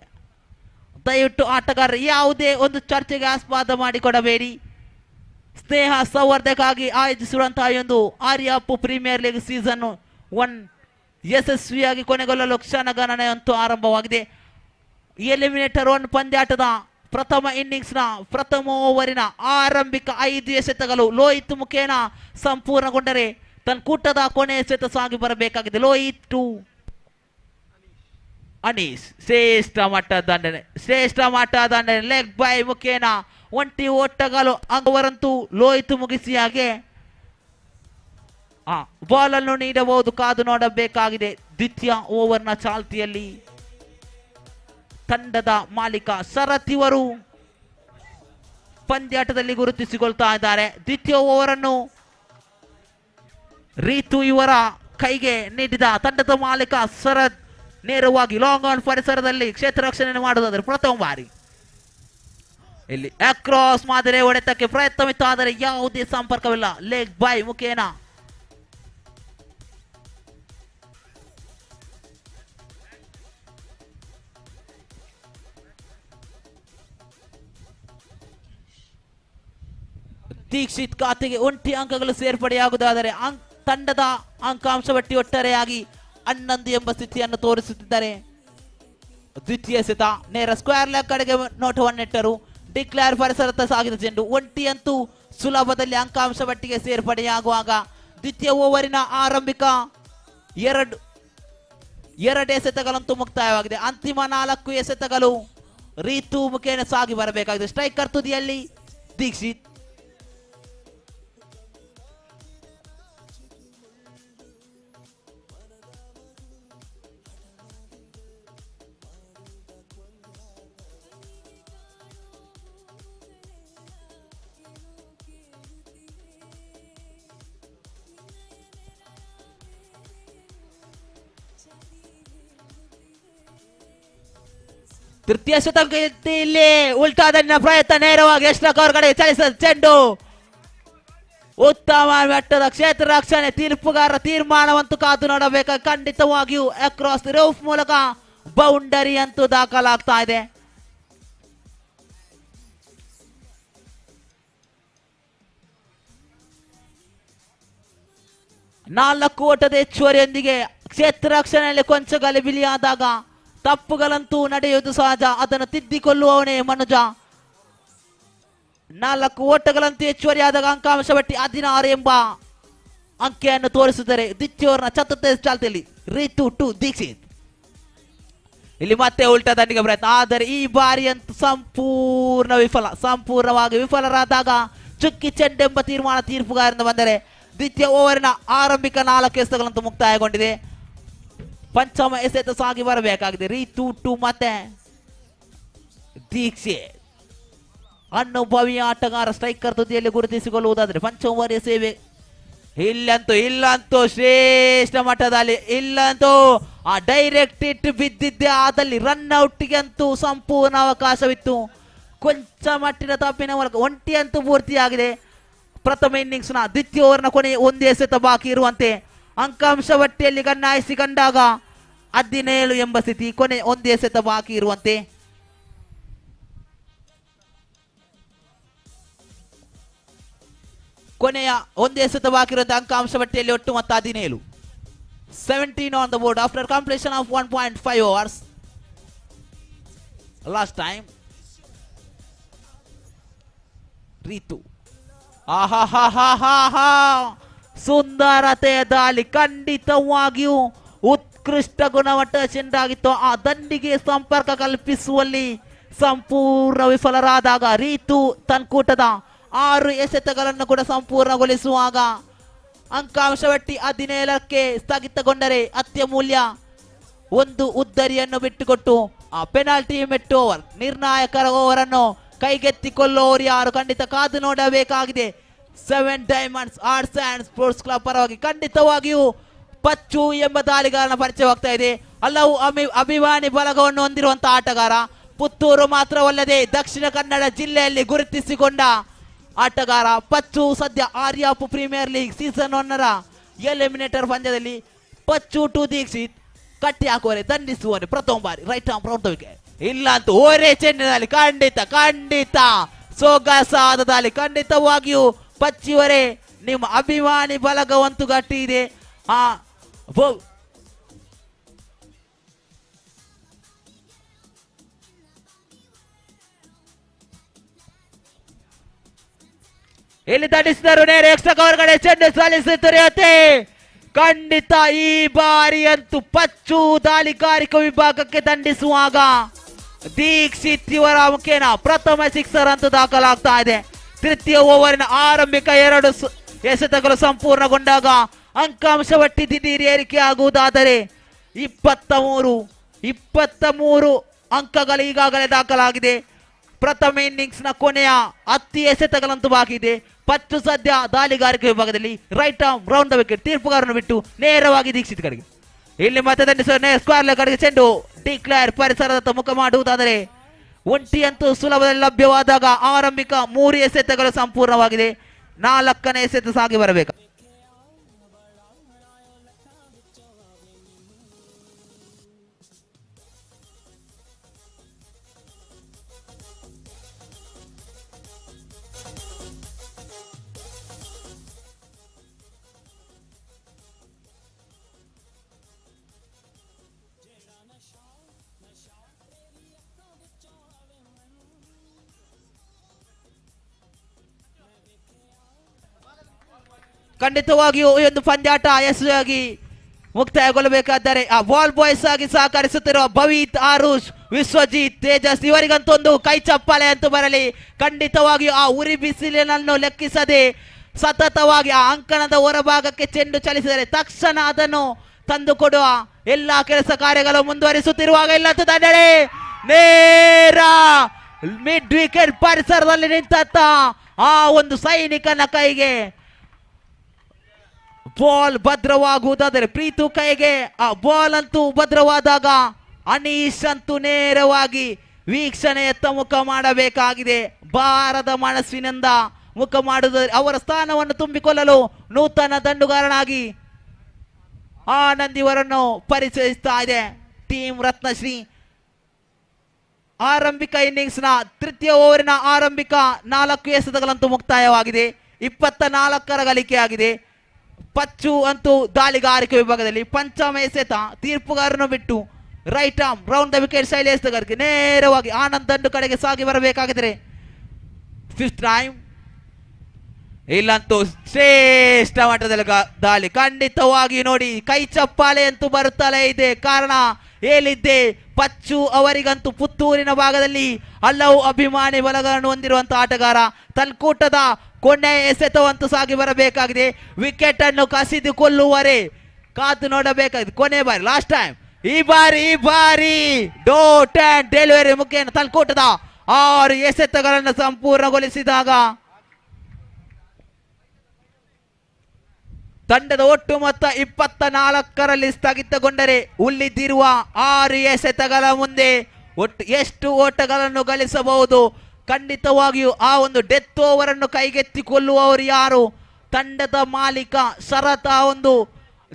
ದಯವಿಟ್ಟು ಆಟಗಾರರು ಯಾವುದೇ ಒಂದು ಚರ್ಚೆಗೆ ಆಸ್ಪದ ಮಾಡಿಕೊಡಬೇಡಿ. ಸ್ನೇಹ ಸೌಹಾರ್ದಕ್ಕಾಗಿ ಆಯೋಜಿಸಿರುವಂತಹ ಒಂದು ಆರ್ಯಾಪು ಪ್ರೀಮಿಯರ್ ಲೀಗ್ ಸೀಸನ್ 1 ಯಶಸ್ವಿಯಾಗಿ ಕೊನೆಗೊಳ್ಳಲು ಕ್ಷಣಗಣನೆಯಂತೂ ಆರಂಭವಾಗಿದೆ. ಎಲಿಮಿನೇಟರ್ 1 ಪಂದ್ಯಾಟದ ಪ್ರಥಮ ಇನ್ನಿಂಗ್ಸ್ನ ಪ್ರಥಮ ಓವರಿನ ಆರಂಭಿಕ 5 ಎಸೆತಗಳು ಲೋಹಿತ್ ಮುಖೇನ ಸಂಪೂರ್ಣಗೊಂಡರೆ ತನ್ನ ಕೂಟದ ಕೊನೆ ಎಸೆತ ಸಾಗಿ ಬರಬೇಕಾಗಿದೆ. ಲೋಹಿತ್ ಟು ಅನೀಶ್ ಶ್ರೇಷ್ಠ ಮಟ್ಟ ದಂಡನೆ ಲೆಗ್ ಬೈ ಮುಖೇನ 1 ಓಟಗಳು ಅವರಂತೂ ಲೋಹಿತ್ ಮುಗಿಸಿ ಹಾಗೆ ಬಾಲ್ ಅನ್ನು ನೀಡಬಹುದು. ಕಾದು ನೋಡಬೇಕಾಗಿದೆ. ದ್ವಿತೀಯ ಓವರ್ನ ಚಾಲ್ತಿಯಲ್ಲಿ ತಂಡದ ಮಾಲೀಕ ಶರತ್ ಇವರು ಪಂದ್ಯಾಟದಲ್ಲಿ ಗುರುತಿಸಿಕೊಳ್ತಾ ಇದ್ದಾರೆ. ದ್ವಿತೀಯ ಓವರ್ ಅನ್ನು ರೀತು ಇವರ ಕೈಗೆ ನೀಡಿದ ತಂಡದ ಮಾಲೀಕ ಶರತ್ ನೇರವಾಗಿ ಲಾಂಗ್ ಆನ್ ಪರಿಸರದಲ್ಲಿ ಕ್ಷೇತ್ರ ರಕ್ಷಣೆ ಮಾಡುವುದಾದರೆ ಪ್ರಥಮ ಬಾರಿ ಇಲ್ಲಿ ಅಕ್ರಾಸ್ ಮಾದರಿ ಹೊಡೆತಕ್ಕೆ ಪ್ರಯತ್ನವಿತ್ತು. ಆದರೆ ಯಾವುದೇ ಸಂಪರ್ಕವಿಲ್ಲ. ಲೆಗ್ ಬೈ ಮುಖೇನ ದೀಕ್ಷಿತ್ ಖಾತೆಗೆ 1 ಅಂಕಗಳು ಸೇರ್ಪಡೆಯಾಗುವುದಾದರೆ ತಂಡದ ಅಂಕಾಂಶ ಪಟ್ಟಿ ಒಟ್ಟಾರೆಯಾಗಿ 11 ಎಂಬ ಸ್ಥಿತಿಯನ್ನು ತೋರಿಸುತ್ತಿದ್ದಾರೆ. ದ್ವಿತೀಯ ಎಸೆತ ನೇರ ಸ್ಕ್ವೇರ್ ಲೆಗ್ ಕಡೆಗೆ ನೋಟವನ್ನಿಟ್ಟರು. ಡಿಕ್ಲೇರ್ ಪರಿಸರತ್ತ ಸಾಗಿದ ಚೆಂಡು ಒಂಟಿಯಂತೂ ಸುಲಭದಲ್ಲಿ ಅಂಕಾಂಶ ಪಟ್ಟಿಗೆ ಸೇರ್ಪಡೆಯಾಗುವಾಗ ದ್ವಿತೀಯ ಓವರಿನ ಆರಂಭಿಕ ಎರಡು ಎಸೆತಗಳಂತೂ ಮುಕ್ತಾಯವಾಗಿದೆ. ಅಂತಿಮ 4 ಎಸೆತಗಳು ರೀತು ಮುಖೇನ ಸಾಗಿ ಬರಬೇಕಾಗಿದೆ. ಸ್ಟ್ರೈಕರ್ ತುದಿಯಲ್ಲಿ ದೀಕ್ಷಿತ್. ತೃತೀಯ ಶತಕದಲ್ಲಿ ಉಲ್ಟಾದನ್ನ ಪ್ರಯತ್ನ ನೇರವಾಗಿ ಯಶ್ರಕ್ ಅವರ ಕಡೆ ಚಲಿಸಿದ ಚೆಂಡು ಉತ್ತಮ ಮಟ್ಟದ ಕ್ಷೇತ್ರ ರಕ್ಷಣೆ. ತೀರ್ಪುಗಾರರ ತೀರ್ಮಾನವಂತೂ ಕಾದು ನೋಡಬೇಕು. ಖಂಡಿತವಾಗಿಯೂ ಅಕ್ರಾಸ್ ದಿ ರೂಫ್ ಮೂಲಕ ಬೌಂಡರಿ ಅಂತೂ ದಾಖಲಾಗ್ತಾ ಇದೆ. ನಾಲ್ಕು ಓಟದ ಹೆಚ್ಚುವರಿಯೊಂದಿಗೆ ಕ್ಷೇತ್ರ ರಕ್ಷಣೆಯಲ್ಲಿ ಕೊಂಚ ಗಲಿಬಿಲಿಯಾದಾಗ ತಪ್ಪುಗಳಂತೂ ನಡೆಯುವುದು ಸಹಜ. ಅದನ್ನು ತಿದ್ದಿಕೊಳ್ಳುವವನೇ ಮನುಜ. 4 ಓಟಗಳಂತೂ ಹೆಚ್ಚುವರಿಯಾದಾಗ ಅಂಕಾಂಶ ಪಟ್ಟಿ 16 ಎಂಬ ಅಂಕೆಯನ್ನು ತೋರಿಸಿದರೆ ದ್ವಿತೀಯ ಓವರ್ನ ಚತುರ್ಥ ಚಾಲ್ತಿಯಲ್ಲಿ ರೀತು ಟು ದೀಕ್ಷಿತ್. ಇಲ್ಲಿ ಮತ್ತೆ ಉಲ್ಟಾ ದಂಡಿಗೆ ಪ್ರಯತ್ನ, ಆದರೆ ಈ ಬಾರಿ ಅಂತೂ ಸಂಪೂರ್ಣವಾಗಿ ವಿಫಲರಾದಾಗ ಚುಕ್ಕಿ ಚೆಂಡೆಂಬ ತೀರ್ಮಾನ ತೀರ್ಪುಗಾರರಿಂದ ಬಂದರೆ ದ್ವಿತೀಯ ಓವರಿನ ಆರಂಭಿಕ 4 ಎಸೆತಗಳಂತೂ ಮುಕ್ತಾಯಗೊಂಡಿದೆ. ಪಂಚಮ ಎಸೆತ ಸಾಗಿ ಬರಬೇಕಾಗಿದೆ. ರೀತು ಟು ಮತ್ತೆ ದೀಕ್ಷಿತ್. ಅನುಭವಿ ಆಟಗಾರ ಸ್ಟ್ರೈಕರ್ ತುದಿಯಲ್ಲಿ ಗುರುತಿಸಿಕೊಳ್ಳುವುದಾದ್ರೆ ಪಂಚಮ ಓವರ್ ಸೇವೆ ಇಲ್ಲಂತೂ ಶ್ರೇಷ್ಠ ಮಟ್ಟದಲ್ಲಿ ಇಲ್ಲಂತೂ ಆ ಡೈರೆಕ್ಟ್ ಇಟ್ ಬಿದ್ದಿದ್ದೆ. ಆದಲ್ಲಿ ರನ್ ಔಟ್ಗೆ ಅಂತೂ ಸಂಪೂರ್ಣ ಅವಕಾಶವಿತ್ತು. ಕೊಂಚ ಮಟ್ಟಿನ ತಪ್ಪಿನ ಮೂಲಕ ಒಂಟಿ ಅಂತೂ ಪೂರ್ತಿಯಾಗಿದೆ. ಪ್ರಥಮ ಇನ್ನಿಂಗ್ಸ್ನ ದ್ವಿತೀಯ ಓವರ್ನ ಕೊನೆ 1 ಎಸೆತ ಬಾಕಿ ಇರುವಂತೆ ಅಂಕಾಂಶ ಪಟ್ಟಿಯಲ್ಲಿ ಗನ್ನಾಯಿಸಿ ಕಂಡಾಗ 17 ಎಂಬ ಸ್ಥಿತಿ. ಕೊನೆ 1 ಎಸೆತ ಬಾಕಿ ಇರುವಂತೆ ಕೊನೆಯ 1 ಎಸೆತ ಬಾಕಿ ಇರುವಂತೆ ಅಂಕಾಂಶ ಪಟ್ಟಿಯಲ್ಲಿ ಒಟ್ಟು ಮೊತ್ತ 17. 17 on the board after completion of 1.5 overs. Last time Ritu ಸುಂದರತೆಯ ದಾಳಿ ಖಂಡಿತವಾಗಿಯೂ ಉತ್ಕೃಷ್ಟ ಗುಣಮಟ್ಟದ ಚೆಂಡಾಗಿತ್ತು. ಆ ದಂಡಿಗೆ ಸಂಪರ್ಕ ಕಲ್ಪಿಸುವಲ್ಲಿ ಸಂಪೂರ್ಣ ವಿಫಲರಾದಾಗ ರೀತು ತನ್ಕೂಟದ 6 ಎಸೆತಗಳನ್ನು ಕೂಡ ಸಂಪೂರ್ಣಗೊಳಿಸುವಾಗ ಅಂಕಾಂಶ ಪಟ್ಟಿ 17ಕ್ಕೆ ಸ್ಥಗಿತಗೊಂಡರೆ ಅತ್ಯಮೂಲ್ಯ 1 ಉದ್ದರಿಯನ್ನು ಬಿಟ್ಟುಕೊಟ್ಟು ಆ ಪೆನಾಲ್ಟಿ ಮೆಟ್ ಓವರ್ ನಿರ್ಣಾಯಕ ಓವರ್ ಅನ್ನು ಕೈಗೆತ್ತಿಕೊಳ್ಳುವವರು ಯಾರು ಖಂಡಿತ ಕಾದು ನೋಡಬೇಕಾಗಿದೆ. 7 diamonds arts and sports club ಪರವಾಗಿ ಖಂಡಿತವಾಗಿಯೂ ಪಚ್ಚು ಎಂಬ ದಾಳಿಗಾರನ ಪರಿಚಯವಾಗ್ತಾ ಇದೆ. ಹಲವು ಅಭಿಮಾನಿ ಬಲಗವನ್ನು ಹೊಂದಿರುವಂತಹ ಆಟಗಾರ. ಪುತ್ತೂರು ಮಾತ್ರವಲ್ಲದೆ ದಕ್ಷಿಣ ಕನ್ನಡ ಜಿಲ್ಲೆಯಲ್ಲಿ ಗುರುತಿಸಿಕೊಂಡ ಆಟಗಾರ ಪಚ್ಚು. ಸದ್ಯ Aryapu premier league season 1ರ eliminator ಪಂದ್ಯದಲ್ಲಿ ಪಚ್ಚು ಟು ದೀಕ್ಷಿತ್ ಕಟ್ಟಿ ಹಾಕುವರೆ ದಂಡಿಸುವರೆ ಪ್ರಥಮ ಬಾರಿ ರೈಟ್ ಆರ್ಮ್ ರೌಂಡ್ ವಿಕೆಟ್. ಇಲ್ಲಂತೂ ಓರೆ ಚೆಂಡಿನಲ್ಲಿ ಖಂಡಿತ ಸೊಗಸಾದ ದಾಳಿ. ಖಂಡಿತವಾಗಿಯೂ ಪಚ್ಚಿವರೆ ನಿಮ್ಮ ಅಭಿಮಾನಿ ಬಲಗವಂತೂ ಗಟ್ಟಿ ಇದೆ. ಇಲ್ಲಿ ದಂಡಿಸಿದರು ನೇರ ಎಕ್ಸ್ಟ್ರಾ ಕವರ್ ಕಡೆ ಚೆಂಡು ಸಲ್ಲಿಸುತ್ತಿರುವಂತೆ ಖಂಡಿತ ಈ ಬಾರಿ ಅಂತೂ ಪಚ್ಚು ದಾಳಿಗಾರಿಕಾ ವಿಭಾಗಕ್ಕೆ ದಂಡಿಸುವಾಗ ದೀಕ್ಷಿತ್ ಇವರ ಮುಖೇನ ಪ್ರಥಮ ಸಿಕ್ಸರ್ ಅಂತೂ ದಾಖಲಾಗ್ತಾ ಇದೆ. ತೃತೀಯ ಓವರಿನ ಆರಂಭಿಕ 2 ಎಸೆತಗಳು ಸಂಪೂರ್ಣಗೊಂಡಾಗ ಅಂಕಾಂಶ ಪಟ್ಟಿ ದಿಢೀರ್ ಏರಿಕೆ ಆಗುವುದಾದರೆ 23 ಅಂಕಗಳು ಈಗಾಗಲೇ ದಾಖಲಾಗಿದೆ. ಪ್ರಥಮ ಇನ್ನಿಂಗ್ಸ್ನ ಕೊನೆಯ 10 ಎಸೆತಗಳಂತೂ ಬಾಕಿ ಇದೆ. ಪಚ್ಚು ಸದ್ಯ ದಾಳಿಗಾರಿಕೆ ವಿಭಾಗದಲ್ಲಿ right arm round the wicket ತೀರ್ಪುಗಾರನ್ನು ಬಿಟ್ಟು ನೇರವಾಗಿ ದೀಕ್ಷಿತ್ ಕಡೆಗೆ. ಇಲ್ಲಿ ಮತ್ತೆ ದಂಡಿಸುವ ಸ್ಕ್ವೇರ್ ಲೆಗ್ ಕಡೆಗೆ ಚೆಂಡು ಡಿಕ್ಲೇರ್ ಪರಿಸರದತ್ತ ಮುಖ ಮಾಡುವುದಾದರೆ ಒಂಟಿಯಂತೂ ಸುಲಭದಲ್ಲಿ ಲಭ್ಯವಾದಾಗ ಆರಂಭಿಕ 3 ಎಸೆತಗಳು ಸಂಪೂರ್ಣವಾಗಿದೆ. 4ನೇ ಎಸೆತ ಸಾಗಿ ಬರಬೇಕು. ಖಂಡಿತವಾಗಿಯೂ ಈ ಒಂದು ಪಂದ್ಯಾಟ ಯಶಸ್ವಿಯಾಗಿ ಮುಕ್ತಾಯಗೊಳ್ಳಬೇಕಾದರೆ ಆ ಬಾಲ್ ಬಾಯ್ಸ್ ಆಗಿ ಸಹಕರಿಸುತ್ತಿರುವ ಭವಿತ್, ಆರುಷ್, ವಿಶ್ವಜಿತ್, ತೇಜಸ್ ಇವರಿಗಂತೊಂದು ಕೈ ಚಪ್ಪಾಳೆ ಅಂತೂ ಬರಲಿ. ಖಂಡಿತವಾಗಿಯೂ ಆ ಉರಿ ಬಿಸಿಲಿನನ್ನು ಲೆಕ್ಕಿಸದೆ ಸತತವಾಗಿ ಆ ಅಂಕಣದ ಹೊರಭಾಗಕ್ಕೆ ಚೆಂಡು ಚಲಿಸಿದರೆ ತಕ್ಷಣ ಅದನ್ನು ತಂದುಕೊಡುವ ಎಲ್ಲಾ ಕೆಲಸ ಕಾರ್ಯಗಳು ಮುಂದುವರಿಸುತ್ತಿರುವಾಗ ಇಲ್ಲಂತೂ ದಂಡನೆ ನೇರ ಮಿಡ್ ವಿಕೆಟ್ ಪರಿಸರದಲ್ಲಿ ನಿಂತ ಆ ಒಂದು ಸೈನಿಕನ ಕೈಗೆ ಬಾಲ್ ಭದ್ರವಾಗುವುದಾದರೆ ಪ್ರೀತು ಕೈಗೆ ಆ ಬಾಲ್ ಅಂತೂ ಭದ್ರವಾದಾಗ ಅನೀಶ್ ಅಂತೂ ನೇರವಾಗಿ ವೀಕ್ಷಣೆಯತ್ತ ಮುಖ ಮಾಡಬೇಕಾಗಿದೆ. ಭಾರದ ಮನಸ್ಸಿನಿಂದ ಮುಖ ಮಾಡುವುದಾದರೆ ಅವರ ಸ್ಥಾನವನ್ನು ತುಂಬಿಕೊಳ್ಳಲು ನೂತನ ದಂಡುಗಾರನಾಗಿ ಆನಂದ್ ಇವರನ್ನು ಪರಿಚಯಿಸ್ತಾ ಇದೆ ಟೀಮ್ ರತ್ನಶ್ರೀ. ಆರಂಭಿಕ ಇನ್ನಿಂಗ್ಸ್ ನ ತೃತೀಯ ಓವರಿನ ಆರಂಭಿಕ 4 ಎಸೆತಗಳಂತೂ ಮುಕ್ತಾಯವಾಗಿದೆ. 24 ಗಳಿಕೆ ಆಗಿದೆ. ಪಚ್ಚು ಅಂತೂ ದಾಳಿಗಾರಿಕೆ ವಿಭಾಗದಲ್ಲಿ ಪಂಚಮ ಎಸೆತ ತೀರ್ಪುಗಾರನ್ನು ಬಿಟ್ಟು right arm round the wicket ಶೈಲಿ ಎಸೆತಗಾರರಿಗೆ ನೇರವಾಗಿ ಆನಂದ್ ದಂಡು ಕಡೆಗೆ ಸಾಗಿ ಬರಬೇಕಾಗಿದ್ರೆ ಫಿಫ್ತ್ ಟೈಮ್ ಇಲ್ಲಂತೂ ಶ್ರೇಷ್ಠ ಮಟ್ಟದಲ್ಲಿ ದಾಳಿ. ಖಂಡಿತವಾಗಿ ನೋಡಿ ಕೈ ಚಪ್ಪಾಳೆ ಅಂತೂ ಬರುತ್ತಲೇ ಇದೆ. ಕಾರಣ ಹೇಳಿದ್ದೆ, ಪಚ್ಚು ಅವರಿಗಂತೂ ಪುತ್ತೂರಿನ ಭಾಗದಲ್ಲಿ ಹಲವು ಅಭಿಮಾನಿ ಬಲಗಳನ್ನು ಹೊಂದಿರುವಂತಹ ಆಟಗಾರ. ತಲ್ಕೂಟದ ಕೊನೆಯ ಎಸೆತವಂತೂ ಸಾಗಿ ಬರಬೇಕಾಗಿದೆ. ವಿಕೆಟ್ ಅನ್ನು ಕಸಿದುಕೊಳ್ಳುವರೆ ಕಾದು ನೋಡಬೇಕಾಗಿದೆ. ಕೊನೆ ಬಾರಿ ಲಾಸ್ಟ್ ಟೈಮ್ ಈ ಬಾರಿ ಡೋಟ್ ಅಂಡ್ ಡೆಲಿವರಿ ಮುಖೇನ ತಲ್ಕೂಟದ 6 ಎಸೆತಗಳನ್ನು ಸಂಪೂರ್ಣಗೊಳಿಸಿದಾಗ ತಂಡದ ಒಟ್ಟು ಮೊತ್ತ 24ರಲ್ಲಿ ಸ್ಥಗಿತಗೊಂಡರೆ ಉಳಿದಿರುವ 6 ಎಸೆತಗಳ ಮುಂದೆ ಒಟ್ಟು ಎಷ್ಟು ಓಟಗಳನ್ನು ಗಳಿಸಬಹುದು? ಖಂಡಿತವಾಗಿಯೂ ಆ ಒಂದು ಡೆತ್ ಓವರ್ ಅನ್ನು ಕೈಗೆತ್ತಿಕೊಳ್ಳುವವರು ಯಾರು? ತಂಡದ ಮಾಲೀಕ ಶರತ್ ಆ ಒಂದು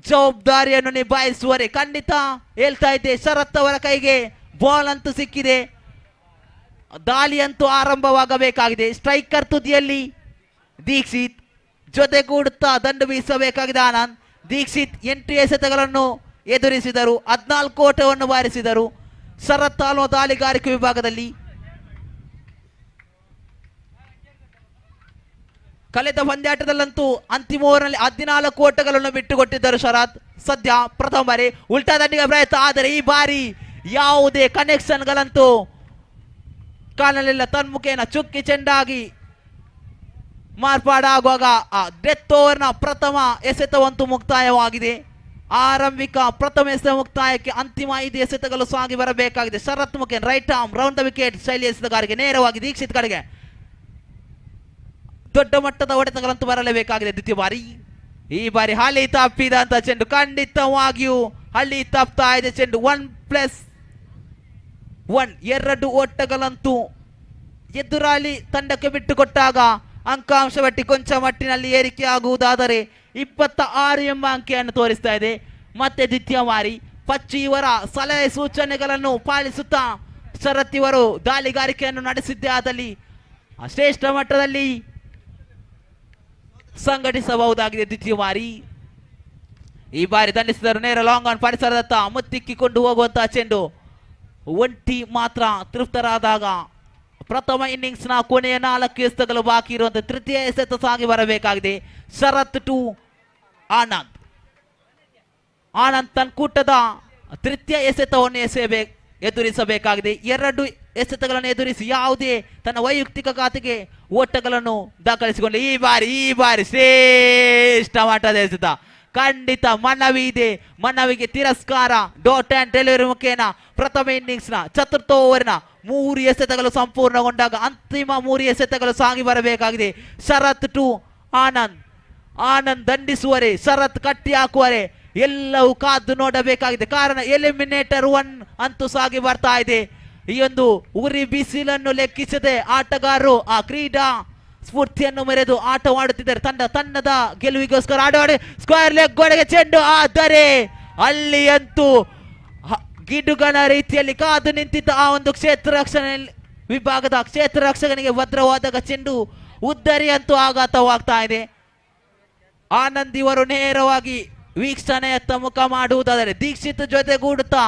ಜವಾಬ್ದಾರಿಯನ್ನು ನಿಭಾಯಿಸುವರೆ. ಖಂಡಿತ ಹೇಳ್ತಾ ಇದ್ದೆ, ಶರತ್ ಅವರ ಕೈಗೆ ಬಾಲ್ ಅಂತೂ ಸಿಕ್ಕಿದೆ. ದಾಳಿ ಅಂತೂ ಆರಂಭವಾಗಬೇಕಾಗಿದೆ. ಸ್ಟ್ರೈಕರ್ ತುದಿಯಲ್ಲಿ ದೀಕ್ಷಿತ್, ಜೊತೆಗೂಡುತ್ತಾ ದಂಡು ಬೀಸಬೇಕಾಗಿದೆ ಆನಂದ್. ದೀಕ್ಷಿತ್ 8 ಎಸೆತಗಳನ್ನು ಎದುರಿಸಿದರು, 14 ಓಟವನ್ನು ಬಾರಿಸಿದರು. ಶರತ್ ಆಲ್ವ ದಾಳಿಗಾರಿಕೆ ವಿಭಾಗದಲ್ಲಿ ಕಳೆದ ಪಂದ್ಯಾಟದಲ್ಲಂತೂ ಅಂತಿಮ ಓವರ್ನಲ್ಲಿ 14 ಓಟಗಳನ್ನು ಬಿಟ್ಟುಕೊಟ್ಟಿದ್ದರು ಶರತ್. ಸದ್ಯ ಪ್ರಥಮ ಬಾರಿ ಉಲ್ಟಾ ದಂಡಿಗೆ ಪ್ರಯತ್ನ, ಆದರೆ ಈ ಬಾರಿ ಯಾವುದೇ ಕನೆಕ್ಷನ್ಗಳಂತೂ ಕಾಣಲಿಲ್ಲ. ತನ್ಮುಖೇನ ಚುಕ್ಕಿ ಚೆಂಡಾಗಿ ಮಾರ್ಪಾಡಾಗುವಾಗ ಆ ಡೆತ್ ಓವರ್ನ ಪ್ರಥಮ ಎಸೆತವಂತೂ ಮುಕ್ತಾಯವಾಗಿದೆ. ಆರಂಭಿಕ ಪ್ರಥಮ ಎಸೆತ ಮುಕ್ತಾಯಕ್ಕೆ ಅಂತಿಮ 5 ಎಸೆತಗಳು ಸಾಗಿ ಬರಬೇಕಾಗಿದೆ. ಶರತ್ ಮುಖೇನ್ right arm round the wicket ಶೈಲಿ ಎಸೆತಗಾರಿಗೆ ನೇರವಾಗಿ ದೀಕ್ಷಿತ್ ಕಡೆಗೆ ದೊಡ್ಡ ಮಟ್ಟದ ಹೊಡೆತಗಳಂತೂ ಬರಲೇಬೇಕಾಗಿದೆ. ದ್ವಿತೀಯ ಬಾರಿ ಈ ಬಾರಿ ಹಳ್ಳಿ ತಪ್ಪಿದಂತ ಚೆಂಡು, ಖಂಡಿತವಾಗಿಯೂ ಹಳ್ಳಿ ತಪ್ತಾ ಇದೆ ಚೆಂಡು. 1+1 2 ಓಟಗಳಂತೂ ಎದುರಾಳಿ ತಂಡಕ್ಕೆ ಬಿಟ್ಟುಕೊಟ್ಟಾಗ ಅಂಕಾಂಶ ಪಟ್ಟಿ ಕೊಂಚ ಮಟ್ಟಿನಲ್ಲಿ ಏರಿಕೆ ಆಗುವುದಾದರೆ 26 ಎಂಬ ಅಂಕೆಯನ್ನು ತೋರಿಸ್ತಾ ಇದೆ. ಮತ್ತೆ ದ್ವಿತೀಯ ಬಾರಿ ಪಚ್ಚು ಇವರ ಸಲಹೆ ಸೂಚನೆಗಳನ್ನು ಪಾಲಿಸುತ್ತಾ ಶರತ್ ಇವರು ದಾಳಿಗಾರಿಕೆಯನ್ನು ನಡೆಸಿದ್ದೇ ಆದಲ್ಲಿ ಶ್ರೇಷ್ಠ ಮಟ್ಟದಲ್ಲಿ ಸಂಘಟಿಸಬಹುದಾಗಿದೆ. ದ್ವಿತೀಯ ಬಾರಿ ಈ ಬಾರಿ ದಂಡಿಸಿದರು ನೇರ ಲಾಂಗ್ ಆನ್ ಪರಿಸರದತ್ತ ಮುತ್ತಿಕ್ಕಿಕೊಂಡು ಹೋಗುವಂತಹ ಚೆಂಡು. ಒಂಟಿ ಮಾತ್ರ ತೃಪ್ತರಾದಾಗ ಪ್ರಥಮ ಇನ್ನಿಂಗ್ಸ್ ನ ಕೊನೆಯ 4 ಎಸೆತಗಳು ಬಾಕಿ ಇರುವಂತೆ ತೃತೀಯ ಎಸೆತ ಸಾಗಿ ಬರಬೇಕಾಗಿದೆ. ಶರತ್ ಟು ಆನಂದ್. ಆನಂದ್ ತನ್ಕೂಟದ ತೃತೀಯ ಎಸೆತವನ್ನು ಎದುರಿಸಬೇಕಾಗಿದೆ. 2 ಎಸೆತಗಳನ್ನು ಎದುರಿಸಿ ಯಾವುದೇ ತನ್ನ ವೈಯಕ್ತಿಕ ಖಾತೆಗೆ ಓಟಗಳನ್ನು ದಾಖಲಿಸಿಕೊಂಡು ಈ ಬಾರಿ ಶ್ರೇಷ್ಠ ಮಟ್ಟದ ಎಸೆತ. ಖಂಡಿತ ಮನವಿ ಇದೆ, ಮನವಿಗೆ ತಿರಸ್ಕಾರ. ಡಾಟ್ ಅಂಡ್ ಡೆಲಿವರಿ ಮುಖೇನ ಪ್ರಥಮ ಇನ್ನಿಂಗ್ಸ್ ನ ಚತುರ್ಥ ಓವರಿನ 3 ಎಸೆತಗಳು ಸಂಪೂರ್ಣಗೊಂಡಾಗ ಅಂತಿಮ 3 ಎಸೆತಗಳು ಸಾಗಿ ಬರಬೇಕಾಗಿದೆ. ಶರತ್ ಟು ಆನಂದ್ ದಂಡಿಸುವರೆ, ಶರತ್ ಕಟ್ಟಿ ಹಾಕುವರೆ, ಎಲ್ಲವೂ ಕಾದು ನೋಡಬೇಕಾಗಿದೆ. ಕಾರಣ ಎಲಿಮಿನೇಟರ್ 1 ಅಂತೂ ಸಾಗಿ ಬರ್ತಾ ಇದೆ. ಈ ಒಂದು ಉರಿ ಬಿಸಿಲನ್ನು ಲೆಕ್ಕಿಸದೆ ಆಟಗಾರರು ಆ ಕ್ರೀಡಾ ಸ್ಫೂರ್ತಿಯನ್ನು ಮೆರೆದು ಆಟವಾಡುತ್ತಿದ್ದಾರೆ. ತಂಡದ ಗೆಲುವಿಗೋಸ್ಕರ ಆಟವಾಡಿ ಸ್ಕ್ವೇರ್ ಲೆಗ್ ಗೋಡೆಗೆ ಚೆಂಡು, ಆದರೆ ಅಲ್ಲಿ ಅಂತೂ ಗಿಡುಗಣ ರೀತಿಯಲ್ಲಿ ಕಾದು ನಿಂತಿದ್ದ ಆ ಒಂದು ಕ್ಷೇತ್ರ ರಕ್ಷಣೆ ವಿಭಾಗದ ಕ್ಷೇತ್ರ ರಕ್ಷಕನಿಗೆ ಭದ್ರವಾದಾಗ ಚೆಂಡು ಉದ್ದರಿ ಅಂತೂ ಆಘಾತವಾಗ್ತಾ ಇದೆ. ಆನಂದ್ ಇವರು ನೇರವಾಗಿ ವೀಕ್ಷಣೆಯತ್ತ ಮುಖ ಮಾಡುವುದಾದರೆ ದೀಕ್ಷಿತ್ ಜೊತೆಗೂಡುತ್ತಾ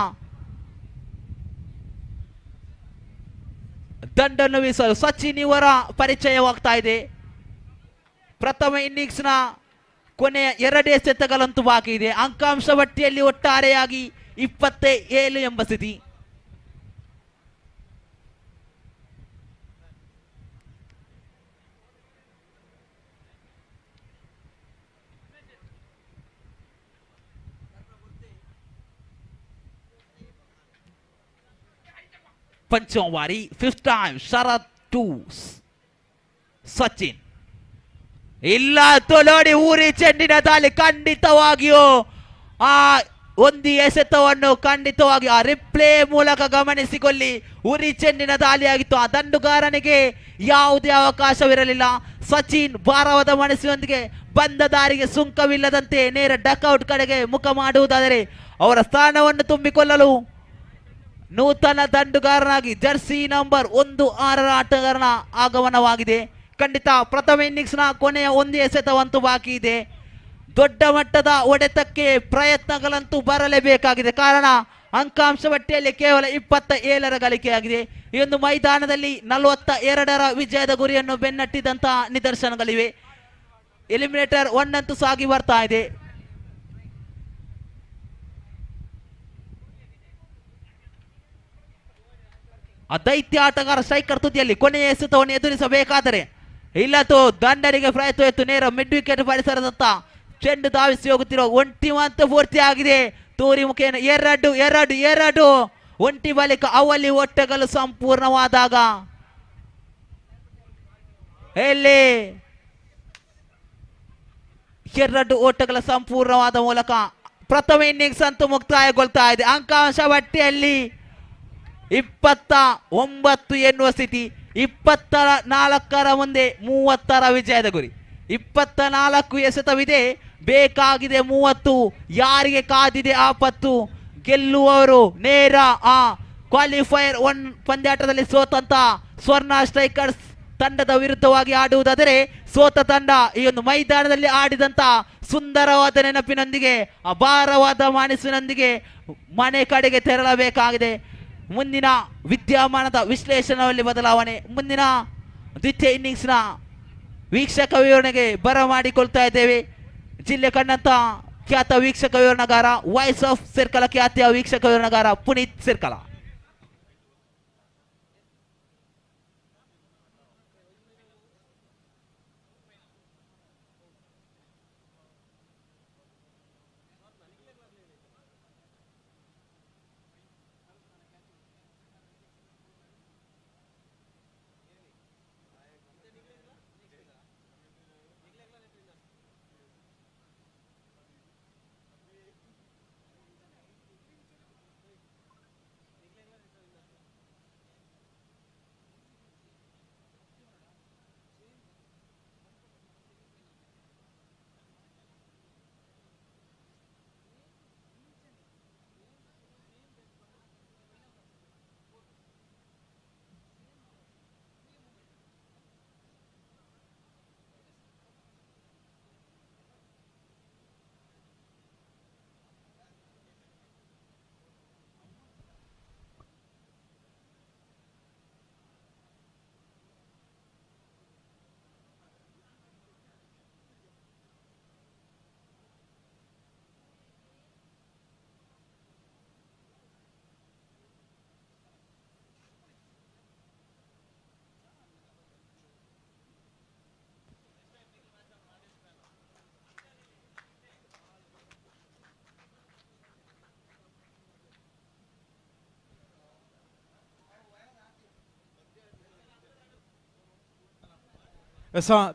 ದಂಡನ್ನು ಬೀಸಲು ಸಚಿನ್ ಇವರ ಪರಿಚಯವಾಗ್ತಾ ಇದೆ. ಪ್ರಥಮ ಇನ್ನಿಂಗ್ಸ್ ನ ಕೊನೆಯ 2 ಎಸೆತಗಳಂತೂ ಬಾಕಿ ಇದೆ. ಅಂಕಾಂಶ ಪಟ್ಟಿಯಲ್ಲಿ ಒಟ್ಟಾರೆಯಾಗಿ 27 ಎಂಬ ಸ್ಥಿತಿ. ಪಂಚಮವಾರಿ 5th time Sharath to Sachin. ಇಲ್ಲ ತೊಲೋಡಿ ಊರಿ ಚೆಂಡಿನ ದಾಳಿ ಖಂಡಿತವಾಗಿಯೂ ಆ ಒಂದು ಎಸೆತವನ್ನು ಖಂಡಿತವಾಗಿ ಆ ರಿಪ್ಲೇ ಮೂಲಕ ಗಮನಿಸಿಕೊಳ್ಳಿ. ಉರಿ ಚೆಂಡಿನ ದಾಳಿಯಾಗಿತ್ತು. ಆ ದಂಡುಗಾರನಿಗೆ ಯಾವುದೇ ಅವಕಾಶವಿರಲಿಲ್ಲ. ಸಚಿನ್ ಭಾರವಾದ ಮನಸ್ಸಿನೊಂದಿಗೆ ಬಂದ ದಾರಿಗೆ ಸುಂಕವಿಲ್ಲದಂತೆ ನೇರ ಡಕ್ಔಟ್ ಕಡೆಗೆ ಮುಖ ಮಾಡುವುದಾದರೆ ಅವರ ಸ್ಥಾನವನ್ನು ತುಂಬಿಕೊಳ್ಳಲು ನೂತನ ದಂಡುಗಾರನಾಗಿ ಜರ್ಸಿ ನಂಬರ್ 16 ಆಟಗಾರನ ಆಗಮನವಾಗಿದೆ. ಖಂಡಿತ ಪ್ರಥಮ ಇನ್ನಿಂಗ್ಸ್ನ ಕೊನೆಯ 1 ಎಸೆತವಂತೂ ಬಾಕಿ ಇದೆ. ದೊಡ್ಡ ಮಟ್ಟದ ಹೊಡೆತಕ್ಕೆ ಪ್ರಯತ್ನಗಳಂತೂ ಬರಲೇಬೇಕಾಗಿದೆ. ಕಾರಣ ಅಂಕಾಂಶ ಪಟ್ಟಿಯಲ್ಲಿ ಕೇವಲ 27ರ ಗಳಿಕೆಯಾಗಿದೆ. ಈ ಒಂದು ಮೈದಾನದಲ್ಲಿ 42ರ ವಿಜಯದ ಗುರಿಯನ್ನು ಬೆನ್ನಟ್ಟಿದಂತಹ ನಿದರ್ಶನಗಳಿವೆ. ಎಲಿಮಿನೇಟರ್ 1 ಅಂತೂ ಸಾಗಿ ಬರ್ತಾ ಇದೆ. ಆ ದೈತ್ಯ ಆಟಗಾರ ಸ್ಟ್ರೈಕರ್ ತುದಿಯಲ್ಲಿ ಕೊನೆಯ ಎಸೆತವನ್ನು ಎದುರಿಸಬೇಕಾದರೆ ಇಲ್ಲತ್ತು ದಂಡರಿಗೆ ಪ್ರಯತ್ನ ಇತ್ತು. ನೇರ ಮಿಡ್ ವಿಕೆಟ್ ಪರಿಸರದತ್ತ ಚೆಂಡು ಧಾವಿಸಿ ಹೋಗುತ್ತಿರುವ ಒಂಟಿ ಮಾತ್ರ ಪೂರ್ತಿ ಆಗಿದೆ. ತೂರಿ ಮುಖೇನ 2 ಒಂಟಿ ಬಳಿಕ ಅವಲ್ಲಿ ಒಟ್ಟೆಗಳು ಸಂಪೂರ್ಣವಾದಾಗ ಎಲ್ಲಿ 2 ಓಟಗಳ ಸಂಪೂರ್ಣವಾದ ಮೂಲಕ ಪ್ರಥಮ ಇನ್ನಿಂಗ್ಸ್ ಅಂತೂ ಮುಕ್ತಾಯಗೊಳ್ತಾ ಇದೆ. ಅಂಕಾಂಶ ಪಟ್ಟಿಯಲ್ಲಿ 29 ಎನ್ನುವ ಸ್ಥಿತಿ. 24ರ ಮುಂದೆ 30ರ ವಿಜಯದ ಗುರಿ. 24 ಎಸೆತವಿದೆ, ಬೇಕಾಗಿದೆ 30. ಯಾರಿಗೆ ಕಾದಿದೆ ಆಪತ್ತು? ಗೆಲ್ಲುವವರು ನೇರ ಆ ಕ್ವಾಲಿಫೈಯರ್ 1 ಪಂದ್ಯಾಟದಲ್ಲಿ ಸೋತಂತ ಸ್ವರ್ಣ ಸ್ಟ್ರೈಕರ್ಸ್ ತಂಡದ ವಿರುದ್ಧವಾಗಿ ಆಡುವುದಾದರೆ ಸೋತ ತಂಡ ಈ ಒಂದು ಮೈದಾನದಲ್ಲಿ ಆಡಿದಂತ ಸುಂದರವಾದ ನೆನಪಿನೊಂದಿಗೆ ಅಪಾರವಾದ ಮನಸ್ಸಿನೊಂದಿಗೆ ಮನೆ ಕಡೆಗೆ ತೆರಳಬೇಕಾಗಿದೆ. ಮುಂದಿನ ವಿದ್ಯಮಾನದ ವಿಶ್ಲೇಷಣೆಯಲ್ಲಿ ಬದಲಾವಣೆ. ಮುಂದಿನ ದ್ವಿತೀಯ ಇನ್ನಿಂಗ್ಸ್ನ ವೀಕ್ಷಕ ವಿವರಣೆಗೆ ಬರಮಾಡಿಕೊಳ್ತಾ ಇದ್ದೇವೆ. ಜಿಲ್ಲೆ ಕಂಡಂತ ಖ್ಯಾತ ವೀಕ್ಷಕ ವಿವರಣೆಗಾರ, ವಾಯ್ಸ್ ಆಫ್ ಸಿರ್ಕಲ ಖ್ಯಾತಿಯ ವೀಕ್ಷಕ ವಿವರಣೆಗಾರ ಪುನೀತ್ ಸಿರ್ಕಲ.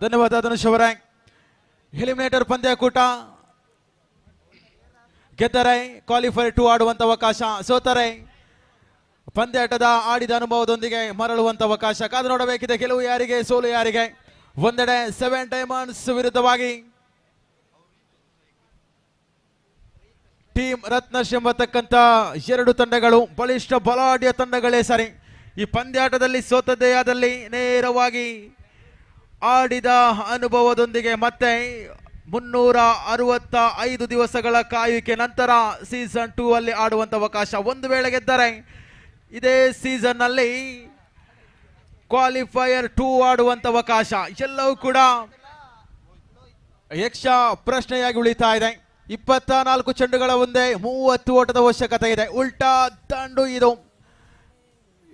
ಧನ್ಯವಾದ ಧನುಷ್ ಅವರೇ. ಎಲಿಮಿನೇಟರ್ ಪಂದ್ಯಕೂಟ ಗೆದ್ದರೆ ಕ್ವಾಲಿಫೈರ್ 2 ಆಡುವಂತ ಅವಕಾಶ, ಸೋತರೆ ಪಂದ್ಯಾಟದ ಆಡಿದ ಅನುಭವದೊಂದಿಗೆ ಮರಳುವಂತ ಅವಕಾಶ. ಕಾದು ನೋಡಬೇಕಿದೆ ಗೆಲುವು ಯಾರಿಗೆ, ಸೋಲು ಯಾರಿಗೆ. ಒಂದೆಡೆ 7 ಡೈಮಂಡ್ಸ್ ವಿರುದ್ಧವಾಗಿ ಟೀಮ್ ರತ್ನಶ್ ಎಂಬತಕ್ಕಂತ 2 ತಂಡಗಳು, ಬಲಿಷ್ಠ ಬಲಾಢ್ಯ ತಂಡಗಳೇ ಸರಿ. ಈ ಪಂದ್ಯಾಟದಲ್ಲಿ ಸೋತದ್ದೇ ಆದಲ್ಲಿ ನೇರವಾಗಿ ಆಡಿದ ಅನುಭವದೊಂದಿಗೆ ಮತ್ತೆ 365 ದಿವಸಗಳ ಕಾಯುವಿಕೆ ನಂತರ ಸೀಸನ್ 2 ಅಲ್ಲಿ ಆಡುವಂತ ಅವಕಾಶ. ಒಂದು ವೇಳೆ ಗೆದ್ದರೆ ಇದೇ ಸೀಸನ್ ನಲ್ಲಿ ಕ್ವಾಲಿಫೈಯರ್ 2 ಆಡುವಂತ ಅವಕಾಶ. ಎಲ್ಲವೂ ಕೂಡ ಯಕ್ಷ ಪ್ರಶ್ನೆಯಾಗಿ ಉಳಿತಾ ಇದೆ. 24 ಚೆಂಡುಗಳ ಮುಂದೆ 30 ಓಟದ ಅವಶ್ಯಕತೆ ಇದೆ. ಉಲ್ಟಾ ದಂಡು ಇದು.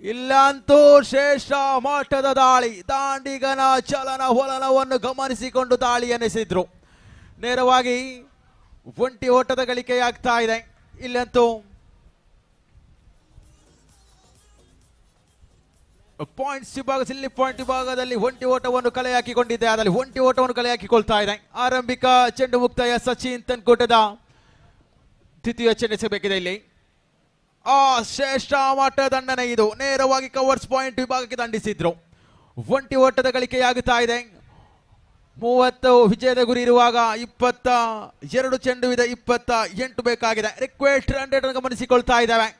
ಇಲ್ಲಂತೂ ಶ್ರೇಷ್ಠ ಮಟ್ಟದ ದಾಳಿ. ದಾಂಡಿಗನ ಚಲನ ಹೊಲನವನ್ನು ಗಮನಿಸಿಕೊಂಡು ದಾಳಿ ಎನಿಸಿದ್ರು. ನೇರವಾಗಿ ಒಂಟಿ ಓಟದ ಗಳಿಕೆಯಾಗ್ತಾ ಇದೆ. ಇಲ್ಲಂತೂ ಪಾಯಿಂಟ್ಸ್ ವಿಭಾಗ ಸಿಲ್ಲಿ ಪಾಯಿಂಟ್ ವಿಭಾಗದಲ್ಲಿ ಒಂಟಿ ಓಟವನ್ನು ಕಲೆ ಹಾಕಿಕೊಂಡಿದ್ದೆ. ಅದರಲ್ಲಿ ಒಂಟಿ ಓಟವನ್ನು ಕಲೆ ಹಾಕಿಕೊಳ್ತಾ ಇದೆ. ಆರಂಭಿಕ ಚೆಂಡು ಮುಕ್ತಾಯ ಸಚಿನ್ ತನ್ಕೋಟದ ದ್ವಿತೀಯ ಚೆಂಡಿಸಬೇಕಿದೆ. ಇಲ್ಲಿ ಶ್ರೇಷ್ಠ ಮಟ್ಟ ದಂಡನೆ ಇದು. ನೇರವಾಗಿ ಕವರ್ಸ್ ಪಾಯಿಂಟ್ ವಿಭಾಗಕ್ಕೆ ದಂಡಿಸಿದ್ರು. ಒಂಟಿ ಓಟದ ಗಳಿಕೆಯಾಗುತ್ತಾ ಇದೆ. 30 ವಿಜಯದ ಗುರಿ ಇರುವಾಗ 22 ಚೆಂಡು ಇದೆ. 28 ಬೇಕಾಗಿದೆ. ರಿಕ್ವೆಸ್ಟ್ 100 ಗಮನಿಸಿಕೊಳ್ತಾ ಇದ್ದಾವೆ.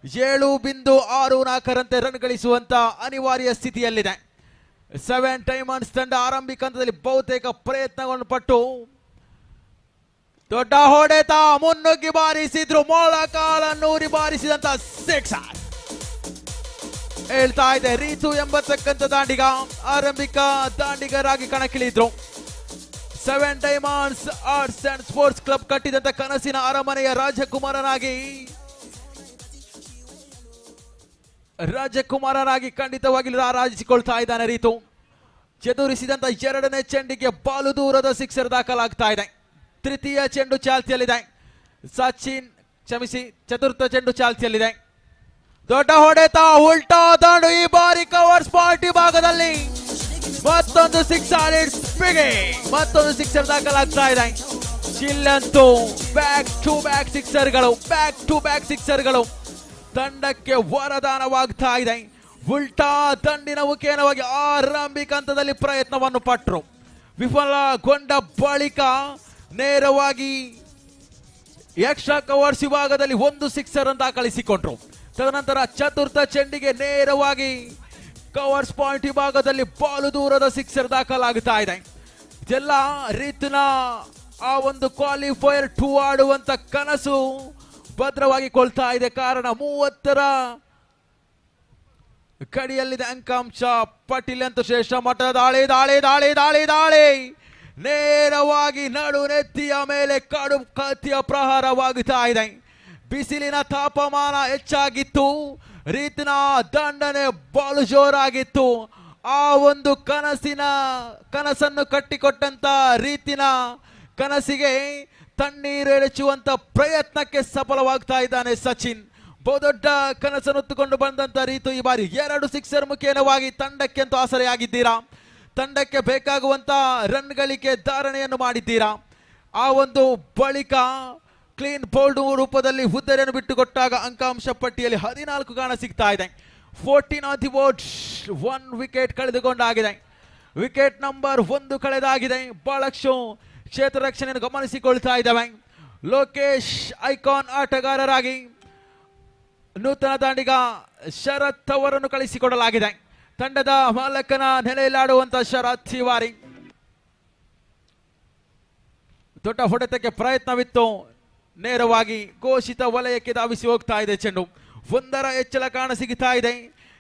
7.64 ರನ್ ಗಳಿಸುವಂತ ಅನಿವಾರ್ಯ ಸ್ಥಿತಿಯಲ್ಲಿದೆ. 7 ಡೈಮಂಡ್ಸ್ ತಂಡ ಆರಂಭಿಕ ಹಂತದಲ್ಲಿ ಬಹುತೇಕ ಪ್ರಯತ್ನಗಳನ್ನು ಪಟ್ಟು ದೊಡ್ಡ ಹೊಡೆತ ಮುನ್ನುಗ್ಗಿ ಬಾರಿಸಿದ್ರು. ಮೊಳಕಾಲನ್ನೂರಿ ಬಾರಿಸಿದಂತ ಸಿಕ್ಸರ್ ಹೇಳ್ತಾ ಇದೆ. ರೀತು ಎಂಬತಕ್ಕಂಥ ದಾಂಡಿಗ ಆರಂಭಿಕ ದಾಂಡಿಗರಾಗಿ ಕಣಕ್ಕಿಳಿದ್ರು. 7 diamonds arts and sports club ಕಟ್ಟಿದಂತ ಕನಸಿನ ಅರಮನೆಯ ರಾಜಕುಮಾರನಾಗಿ ಖಂಡಿತವಾಗಿ ರಾರಾಜಿಸಿಕೊಳ್ತಾ ಇದ್ದಾನೆ ರೀತು. ಚದುರಿಸಿದಂತ 2ನೇ ಚೆಂಡಿಗೆ ಬಾಲು ದೂರದ ಸಿಕ್ಸರ್ ದಾಖಲಾಗ್ತಾ ಇದೆ. ತೃತೀಯ ಚೆಂಡು ಚಾಲ್ತಿಯಲ್ಲಿದೆ. ಸಚಿನ್ ಕ್ಷಮಿಸಿ, ಚತುರ್ಥ ಚೆಂಡು ಚಾಲ್ತಿಯಲ್ಲಿದೆ. ದೊಡ್ಡ ಹೊಡೆತ, ಉಲ್ಟಾ ದಾಂಡು. ಈ ಬಾರಿ ಕವರ್ ಸ್ಪಾಟ್ ವಿಭಾಗದಲ್ಲಿ ಮತ್ತೊಂದು ಮತ್ತೊಂದು ಸಿಕ್ಸರ್ ದಾಖಲಾಗ್ತಾ ಇದೆ. ಇಲ್ಲಂತೂ ಬ್ಯಾಕ್ ಟು ಬ್ಯಾಕ್ ಸಿಕ್ಸರ್ಗಳು ತಂಡಕ್ಕೆ ವರದಾನವಾಗ್ತಾ ಇದೆ. ಉಲ್ಟಾ ದಂಡಿನ ಮುಖೇನವಾಗಿ ಆರಂಭಿಕ ಹಂತದಲ್ಲಿ ಪ್ರಯತ್ನವನ್ನು ಪಟ್ಟರು. ವಿಫಲಗೊಂಡ ಬಳಿಕ ನೇರವಾಗಿ ಎಕ್ಸ್ಟ್ರಾ ಕವರ್ಸ್ ವಿಭಾಗದಲ್ಲಿ ಒಂದು ಸಿಕ್ಸರ್ ಅಂತ ದಾಖಲಿಸಿಕೊಂಡ್ರು. ತದನಂತರ ಚತುರ್ಥ ಚೆಂಡಿಗೆ ನೇರವಾಗಿ ಕವರ್ಸ್ ಪಾಯಿಂಟ್ ವಿಭಾಗದಲ್ಲಿ ಬಾಲು ದೂರದ ಸಿಕ್ಸರ್ ದಾಖಲಾಗುತ್ತಾ ಇದೆ. ಇದೆಲ್ಲ ರೀತಿನ ಆ ಒಂದು ಕ್ವಾಲಿಫೈಯರ್ 2 ಆಡುವಂತ ಕನಸು ಭದ್ರವಾಗಿ ಕೊಳ್ತಾ ಇದೆ. ಕಾರಣ 30ರ ಕಡಿಯಲ್ಲಿದೆ ಅಂಕಾಂಶ ಪಟ್ಟಿಲ್ ಅಂತ ಶ್ರೇಷ್ಠ ಮಟ್ಟದ ದಾಳಿ ನೇರವಾಗಿ ನಡು ನೆತ್ತಿಯ ಮೇಲೆ ಕಡು ಕತ್ತಿಯ ಪ್ರಹಾರವಾಗುತ್ತಾ ಇದೆ. ಬಿಸಿಲಿನ ತಾಪಮಾನ ಹೆಚ್ಚಾಗಿತ್ತು. ರೀತಿನ ದಂಡನೆ ಬಾಲು ಜೋರಾಗಿತ್ತು. ಆ ಒಂದು ಕನಸನ್ನು ಕಟ್ಟಿಕೊಟ್ಟಂತ ರೀತಿನ ಕನಸಿಗೆ ತಣ್ಣೀರು ಎಳೆಚುವಂತ ಪ್ರಯತ್ನಕ್ಕೆ ಸಫಲವಾಗ್ತಾ ಇದ್ದಾನೆ ಸಚಿನ್. ಬಹುದೊಡ್ಡ ಕನಸನ್ನು ಹೊತ್ತುಕೊಂಡು ಬಂದಂತ ರೀತು ಈ ಬಾರಿ 2 ಸಿಕ್ಸರ್ ಮುಖೇನವಾಗಿ ತಂಡಕ್ಕೆ ಅಂತೂ ಆಸರೆಯಾಗಿದ್ದೀರಾ. ತಂಡಕ್ಕೆ ಬೇಕಾಗುವಂತ ರನ್ ಗಳಿಕೆ ಧಾರಣೆಯನ್ನು ಮಾಡಿದ್ದೀರಾ. ಆ ಒಂದು ಬಳಿಕ ಕ್ಲೀನ್ ಬೋಲ್ಡ್ ರೂಪದಲ್ಲಿ ಹುದ್ದೆಯನ್ನು ಬಿಟ್ಟುಕೊಟ್ಟಾಗ ಅಂಕಾಂಶ ಪಟ್ಟಿಯಲ್ಲಿ 14 ಕಾಣ ಸಿಗ್ತಾ ಇದೆ. 14 ಆನ್ ದಿ ಬೋರ್ಡ್. 1 ವಿಕೆಟ್ ಕಳೆದುಕೊಂಡಾಗಿದೆ. ವಿಕೆಟ್ ನಂಬರ್ 1 ಕಳೆದಾಗಿದೆ. ಬಹಳಷ್ಟು ಕ್ಷೇತ್ರ ರಕ್ಷಣೆಯನ್ನು ಗಮನಿಸಿಕೊಳ್ತಾ ಇದ್ದಾವೆ. ಲೋಕೇಶ್ ಐಕಾನ್ ಆಟಗಾರರಾಗಿ ನೂತನ ದಾಂಡಿಗ ಶರತ್ ಅವರನ್ನು ಕಳಿಸಿಕೊಡಲಾಗಿದೆ. ತಂಡದ ಮಾಲಕನ ನೆಲೆಯಲ್ಲಾಡುವಂತ ಶರತ್ ತಿವಾರಿ. ದೊಡ್ಡ ಹೊಡೆತಕ್ಕೆ ಪ್ರಯತ್ನವಿತ್ತು. ನೇರವಾಗಿ ಘೋಷಿತ ವಲಯಕ್ಕೆ ಧಾವಿಸಿ ಹೋಗ್ತಾ ಇದೆ ಚೆಂಡು. 1ರ ಹೆಚ್ಚಳ ಕಾಣ ಸಿಗುತ್ತಾ ಇದೆ.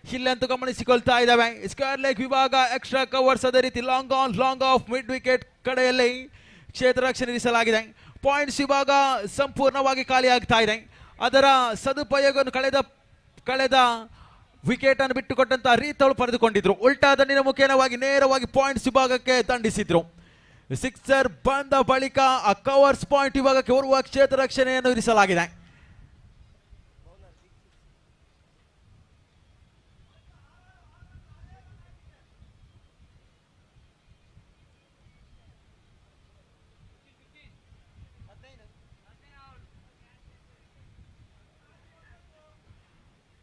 ಇಲ್ಲಂತೂ ಗಮನಿಸಿಕೊಳ್ತಾ ಇದ್ದಾವೆ. ಸ್ಕ್ವೇರ್ ಲೆಗ್ ವಿಭಾಗ ಎಕ್ಸ್ಟ್ರಾ ಕವರ್ಸ್, ಅದೇ ರೀತಿ long on long of mid wicket ಕಡೆಯಲ್ಲಿ ಕ್ಷೇತ್ರ ರಕ್ಷಣೆ ಇರಿಸಲಾಗಿದೆ. ಪಾಯಿಂಟ್ಸ್ ವಿಭಾಗ ಸಂಪೂರ್ಣವಾಗಿ ಖಾಲಿ ಆಗ್ತಾ ಇದೆ. ಅದರ ಸದುಪಯೋಗವನ್ನು ಕಳೆದ ವಿಕೆಟ್ ಅನ್ನು ಬಿಟ್ಟುಕೊಟ್ಟಂತ ರೀತಳು ಪಡೆದುಕೊಂಡಿದ್ರು. ಉಲ್ಟಾ ದಂಡಿನ ಮುಖೇನವಾಗಿ ನೇರವಾಗಿ ಪಾಯಿಂಟ್ಸ್ ವಿಭಾಗಕ್ಕೆ ದಂಡಿಸಿದ್ರು. ಸಿಕ್ಸರ್ ಬಂದ ಬಳಿಕ ಆ ಕವರ್ಸ್ ಪಾಯಿಂಟ್ ವಿಭಾಗಕ್ಕೆ ಓರ್ವ ಕ್ಷೇತ್ರ ರಕ್ಷಣೆಯನ್ನು ಇರಿಸಲಾಗಿದೆ.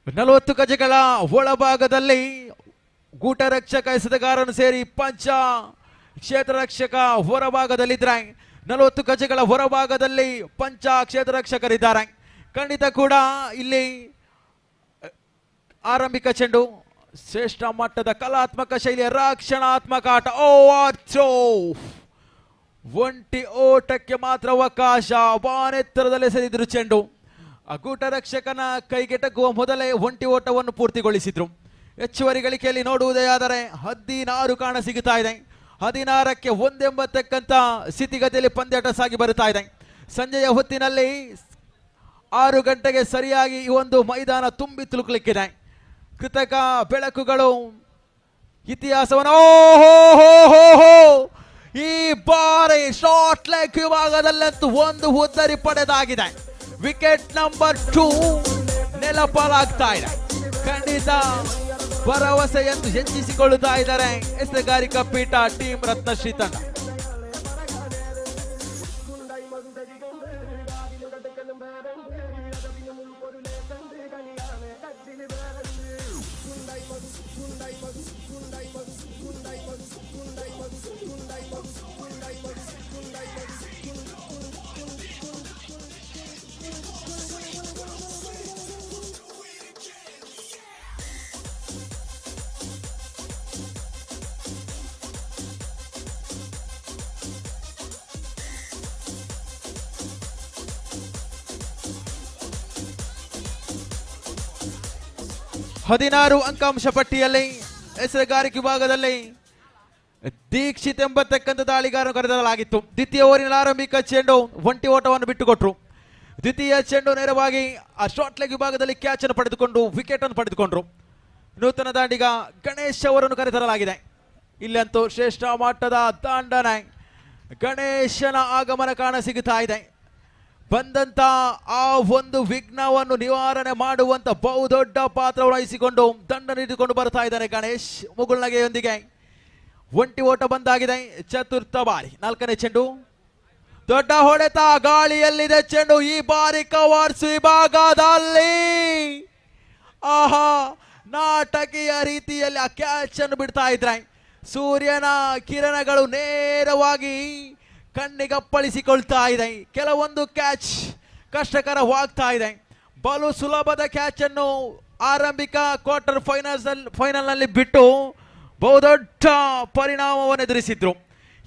ನಲವತ್ತು ಗಜಗಳ ಒಳಭಾಗದಲ್ಲಿ ಗೂಟ ರಕ್ಷಕ ಎಸೆತಗಾರನು ಸೇರಿ ಪಂಚ ಕ್ಷೇತ್ರ ರಕ್ಷಕ ಹೊರಭಾಗದಲ್ಲಿದ್ದಾರೆ. 40 ಗಜಗಳ ಹೊರಭಾಗದಲ್ಲಿ ಪಂಚ ಕ್ಷೇತ್ರ ರಕ್ಷಕರಿದ್ದಾರೆ. ಖಂಡಿತ ಕೂಡ ಇಲ್ಲಿ ಆರಂಭಿಕ ಚೆಂಡು ಶ್ರೇಷ್ಠ ಮಟ್ಟದ ಕಲಾತ್ಮಕ ಶೈಲಿಯ ರಕ್ಷಣಾತ್ಮಕ ಆಟ. ಒಂಟಿ ಓಟಕ್ಕೆ ಮಾತ್ರ ಅವಕಾಶ. ಬಾನೆತ್ತರದಲ್ಲಿ ಎಸೆದಿದ್ರು ಚೆಂಡು. ಆ ಗೂಟ ರಕ್ಷಕನ ಕೈಗೆಟಕುವ ಮೊದಲೇ ಒಂಟಿ ಓಟವನ್ನು ಪೂರ್ತಿಗೊಳಿಸಿದ್ರು. ಹೆಚ್ಚುವರಿ ಗಳಿಕೆಯಲ್ಲಿ ನೋಡುವುದೇ ಆದರೆ 16 ಕಾಣ ಸಿಗುತ್ತಾ ಇದೆ. 16ಕ್ಕೆ 1 ಎಂಬತಕ್ಕಂಥ ಸ್ಥಿತಿಗತಿಯಲ್ಲಿ ಪಂದ್ಯಾಟ ಸಾಗಿ ಬರುತ್ತಾ ಇದೆ. ಸಂಜೆಯ ಹೊತ್ತಿನಲ್ಲಿ 6 ಗಂಟೆಗೆ ಸರಿಯಾಗಿ ಈ ಒಂದು ಮೈದಾನ ತುಂಬಿ ತುಳುಕಲಿಕ್ಕಿದೆ. ಕೃತಕ ಬೆಳಕುಗಳು ಇತಿಹಾಸವನ್ನು ಈ ಬಾರಿ ಶಾರ್ಟ್ ಲೆಗ್ ವಿಭಾಗದಲ್ಲಂತೂ ಒಂದು ಉದ್ದರಿ ಪಡೆದಾಗಿದೆ. ವಿಕೆಟ್ ನಂಬರ್ 2 ನೆಲಪಾಲಾಗ್ತಾ ಇದೆ. ಖಂಡಿತ ಭರವಸೆಯನ್ನು ಹೆಚ್ಚಿಸಿಕೊಳ್ಳುತ್ತಾ ಇದ್ದಾರೆ ಎಸೆಗಾರಿಕಾ ಪೀಠ ಟೀಮ್ ರತ್ನಶ್ರೀ ತಂಡ. ಹದಿನಾರು ಅಂಕಾಂಶ ಪಟ್ಟಿಯಲ್ಲಿ ಹೆಸರುಗಾರಿಕೆ ವಿಭಾಗದಲ್ಲಿ ದೀಕ್ಷಿತ್ ಎಂಬತಕ್ಕಂಥ ದಾಳಿಗಾರನ್ನು ಕರೆತರಲಾಗಿತ್ತು. ದ್ವಿತೀಯ ಓವರಿನ ಆರಂಭಿಕ ಚೆಂಡು ಒಂಟಿ ಓಟವನ್ನು ಬಿಟ್ಟುಕೊಟ್ರು. ದ್ವಿತೀಯ ಚೆಂಡು ನೇರವಾಗಿ ಆ ಶಾರ್ಟ್ ಲೆಗ್ ವಿಭಾಗದಲ್ಲಿ ಕ್ಯಾಚ್ ಅನ್ನು ಪಡೆದುಕೊಂಡು ವಿಕೆಟ್ ಅನ್ನು ಪಡೆದುಕೊಂಡ್ರು. ನೂತನ ದಾಂಡಿಗ ಗಣೇಶ್ ಅವರನ್ನು ಕರೆತರಲಾಗಿದೆ. ಇಲ್ಲಂತೂ ಶ್ರೇಷ್ಠ ಮಟ್ಟದ ದಾಂಡನೆ ಗಣೇಶನ ಆಗಮನ ಕಾಣ ಸಿಗುತ್ತಾ ಇದೆ. ಬಂದಂತ ಆ ಒಂದು ವಿಘ್ನವನ್ನು ನಿವಾರಣೆ ಮಾಡುವಂತ ಬಹುದೊಡ್ಡ ಪಾತ್ರ ವಹಿಸಿಕೊಂಡು ದಂಡ ನೀಡಿಕೊಂಡು ಬರ್ತಾ ಇದ್ದಾರೆ ಗಣೇಶ್ ಮುಗುಳ್ನಗೆಯೊಂದಿಗೆ. ಒಂಟಿ ಓಟ ಬಂದಾಗಿದೆ. ಚತುರ್ಥ ಬಾರಿ 4ನೇ ಚೆಂಡು ದೊಡ್ಡ ಹೊಡೆತ ಗಾಳಿಯಲ್ಲಿದೆ ಚೆಂಡು. ಈ ಬಾರಿ ಕವರ್ಸ್ ವಿಭಾಗದಲ್ಲಿ ಆಹಾ ನಾಟಕೀಯ ರೀತಿಯಲ್ಲಿ ಆ ಕ್ಯಾಚ್ ಅನ್ನು ಬಿಡ್ತಾ ಇದ್ರೆ ಸೂರ್ಯನ ಕಿರಣಗಳು ನೇರವಾಗಿ ಕಣ್ಣಿಗಪ್ಪಳಿಸಿಕೊಳ್ತಾ ಇದೆ. ಕೆಲವೊಂದು ಕ್ಯಾಚ್ ಕಷ್ಟಕರವಾಗ್ತಾ ಇದೆ. ಬಲು ಸುಲಭದ ಕ್ಯಾಚ್ ಅನ್ನು ಆರಂಭಿಕ ಕ್ವಾರ್ಟರ್ ಫೈನಲ್ ನಲ್ಲಿ ಬಿಟ್ಟು ಬಹುದೊಡ್ಡ ಪರಿಣಾಮವನ್ನು ಎದುರಿಸಿದ್ರು.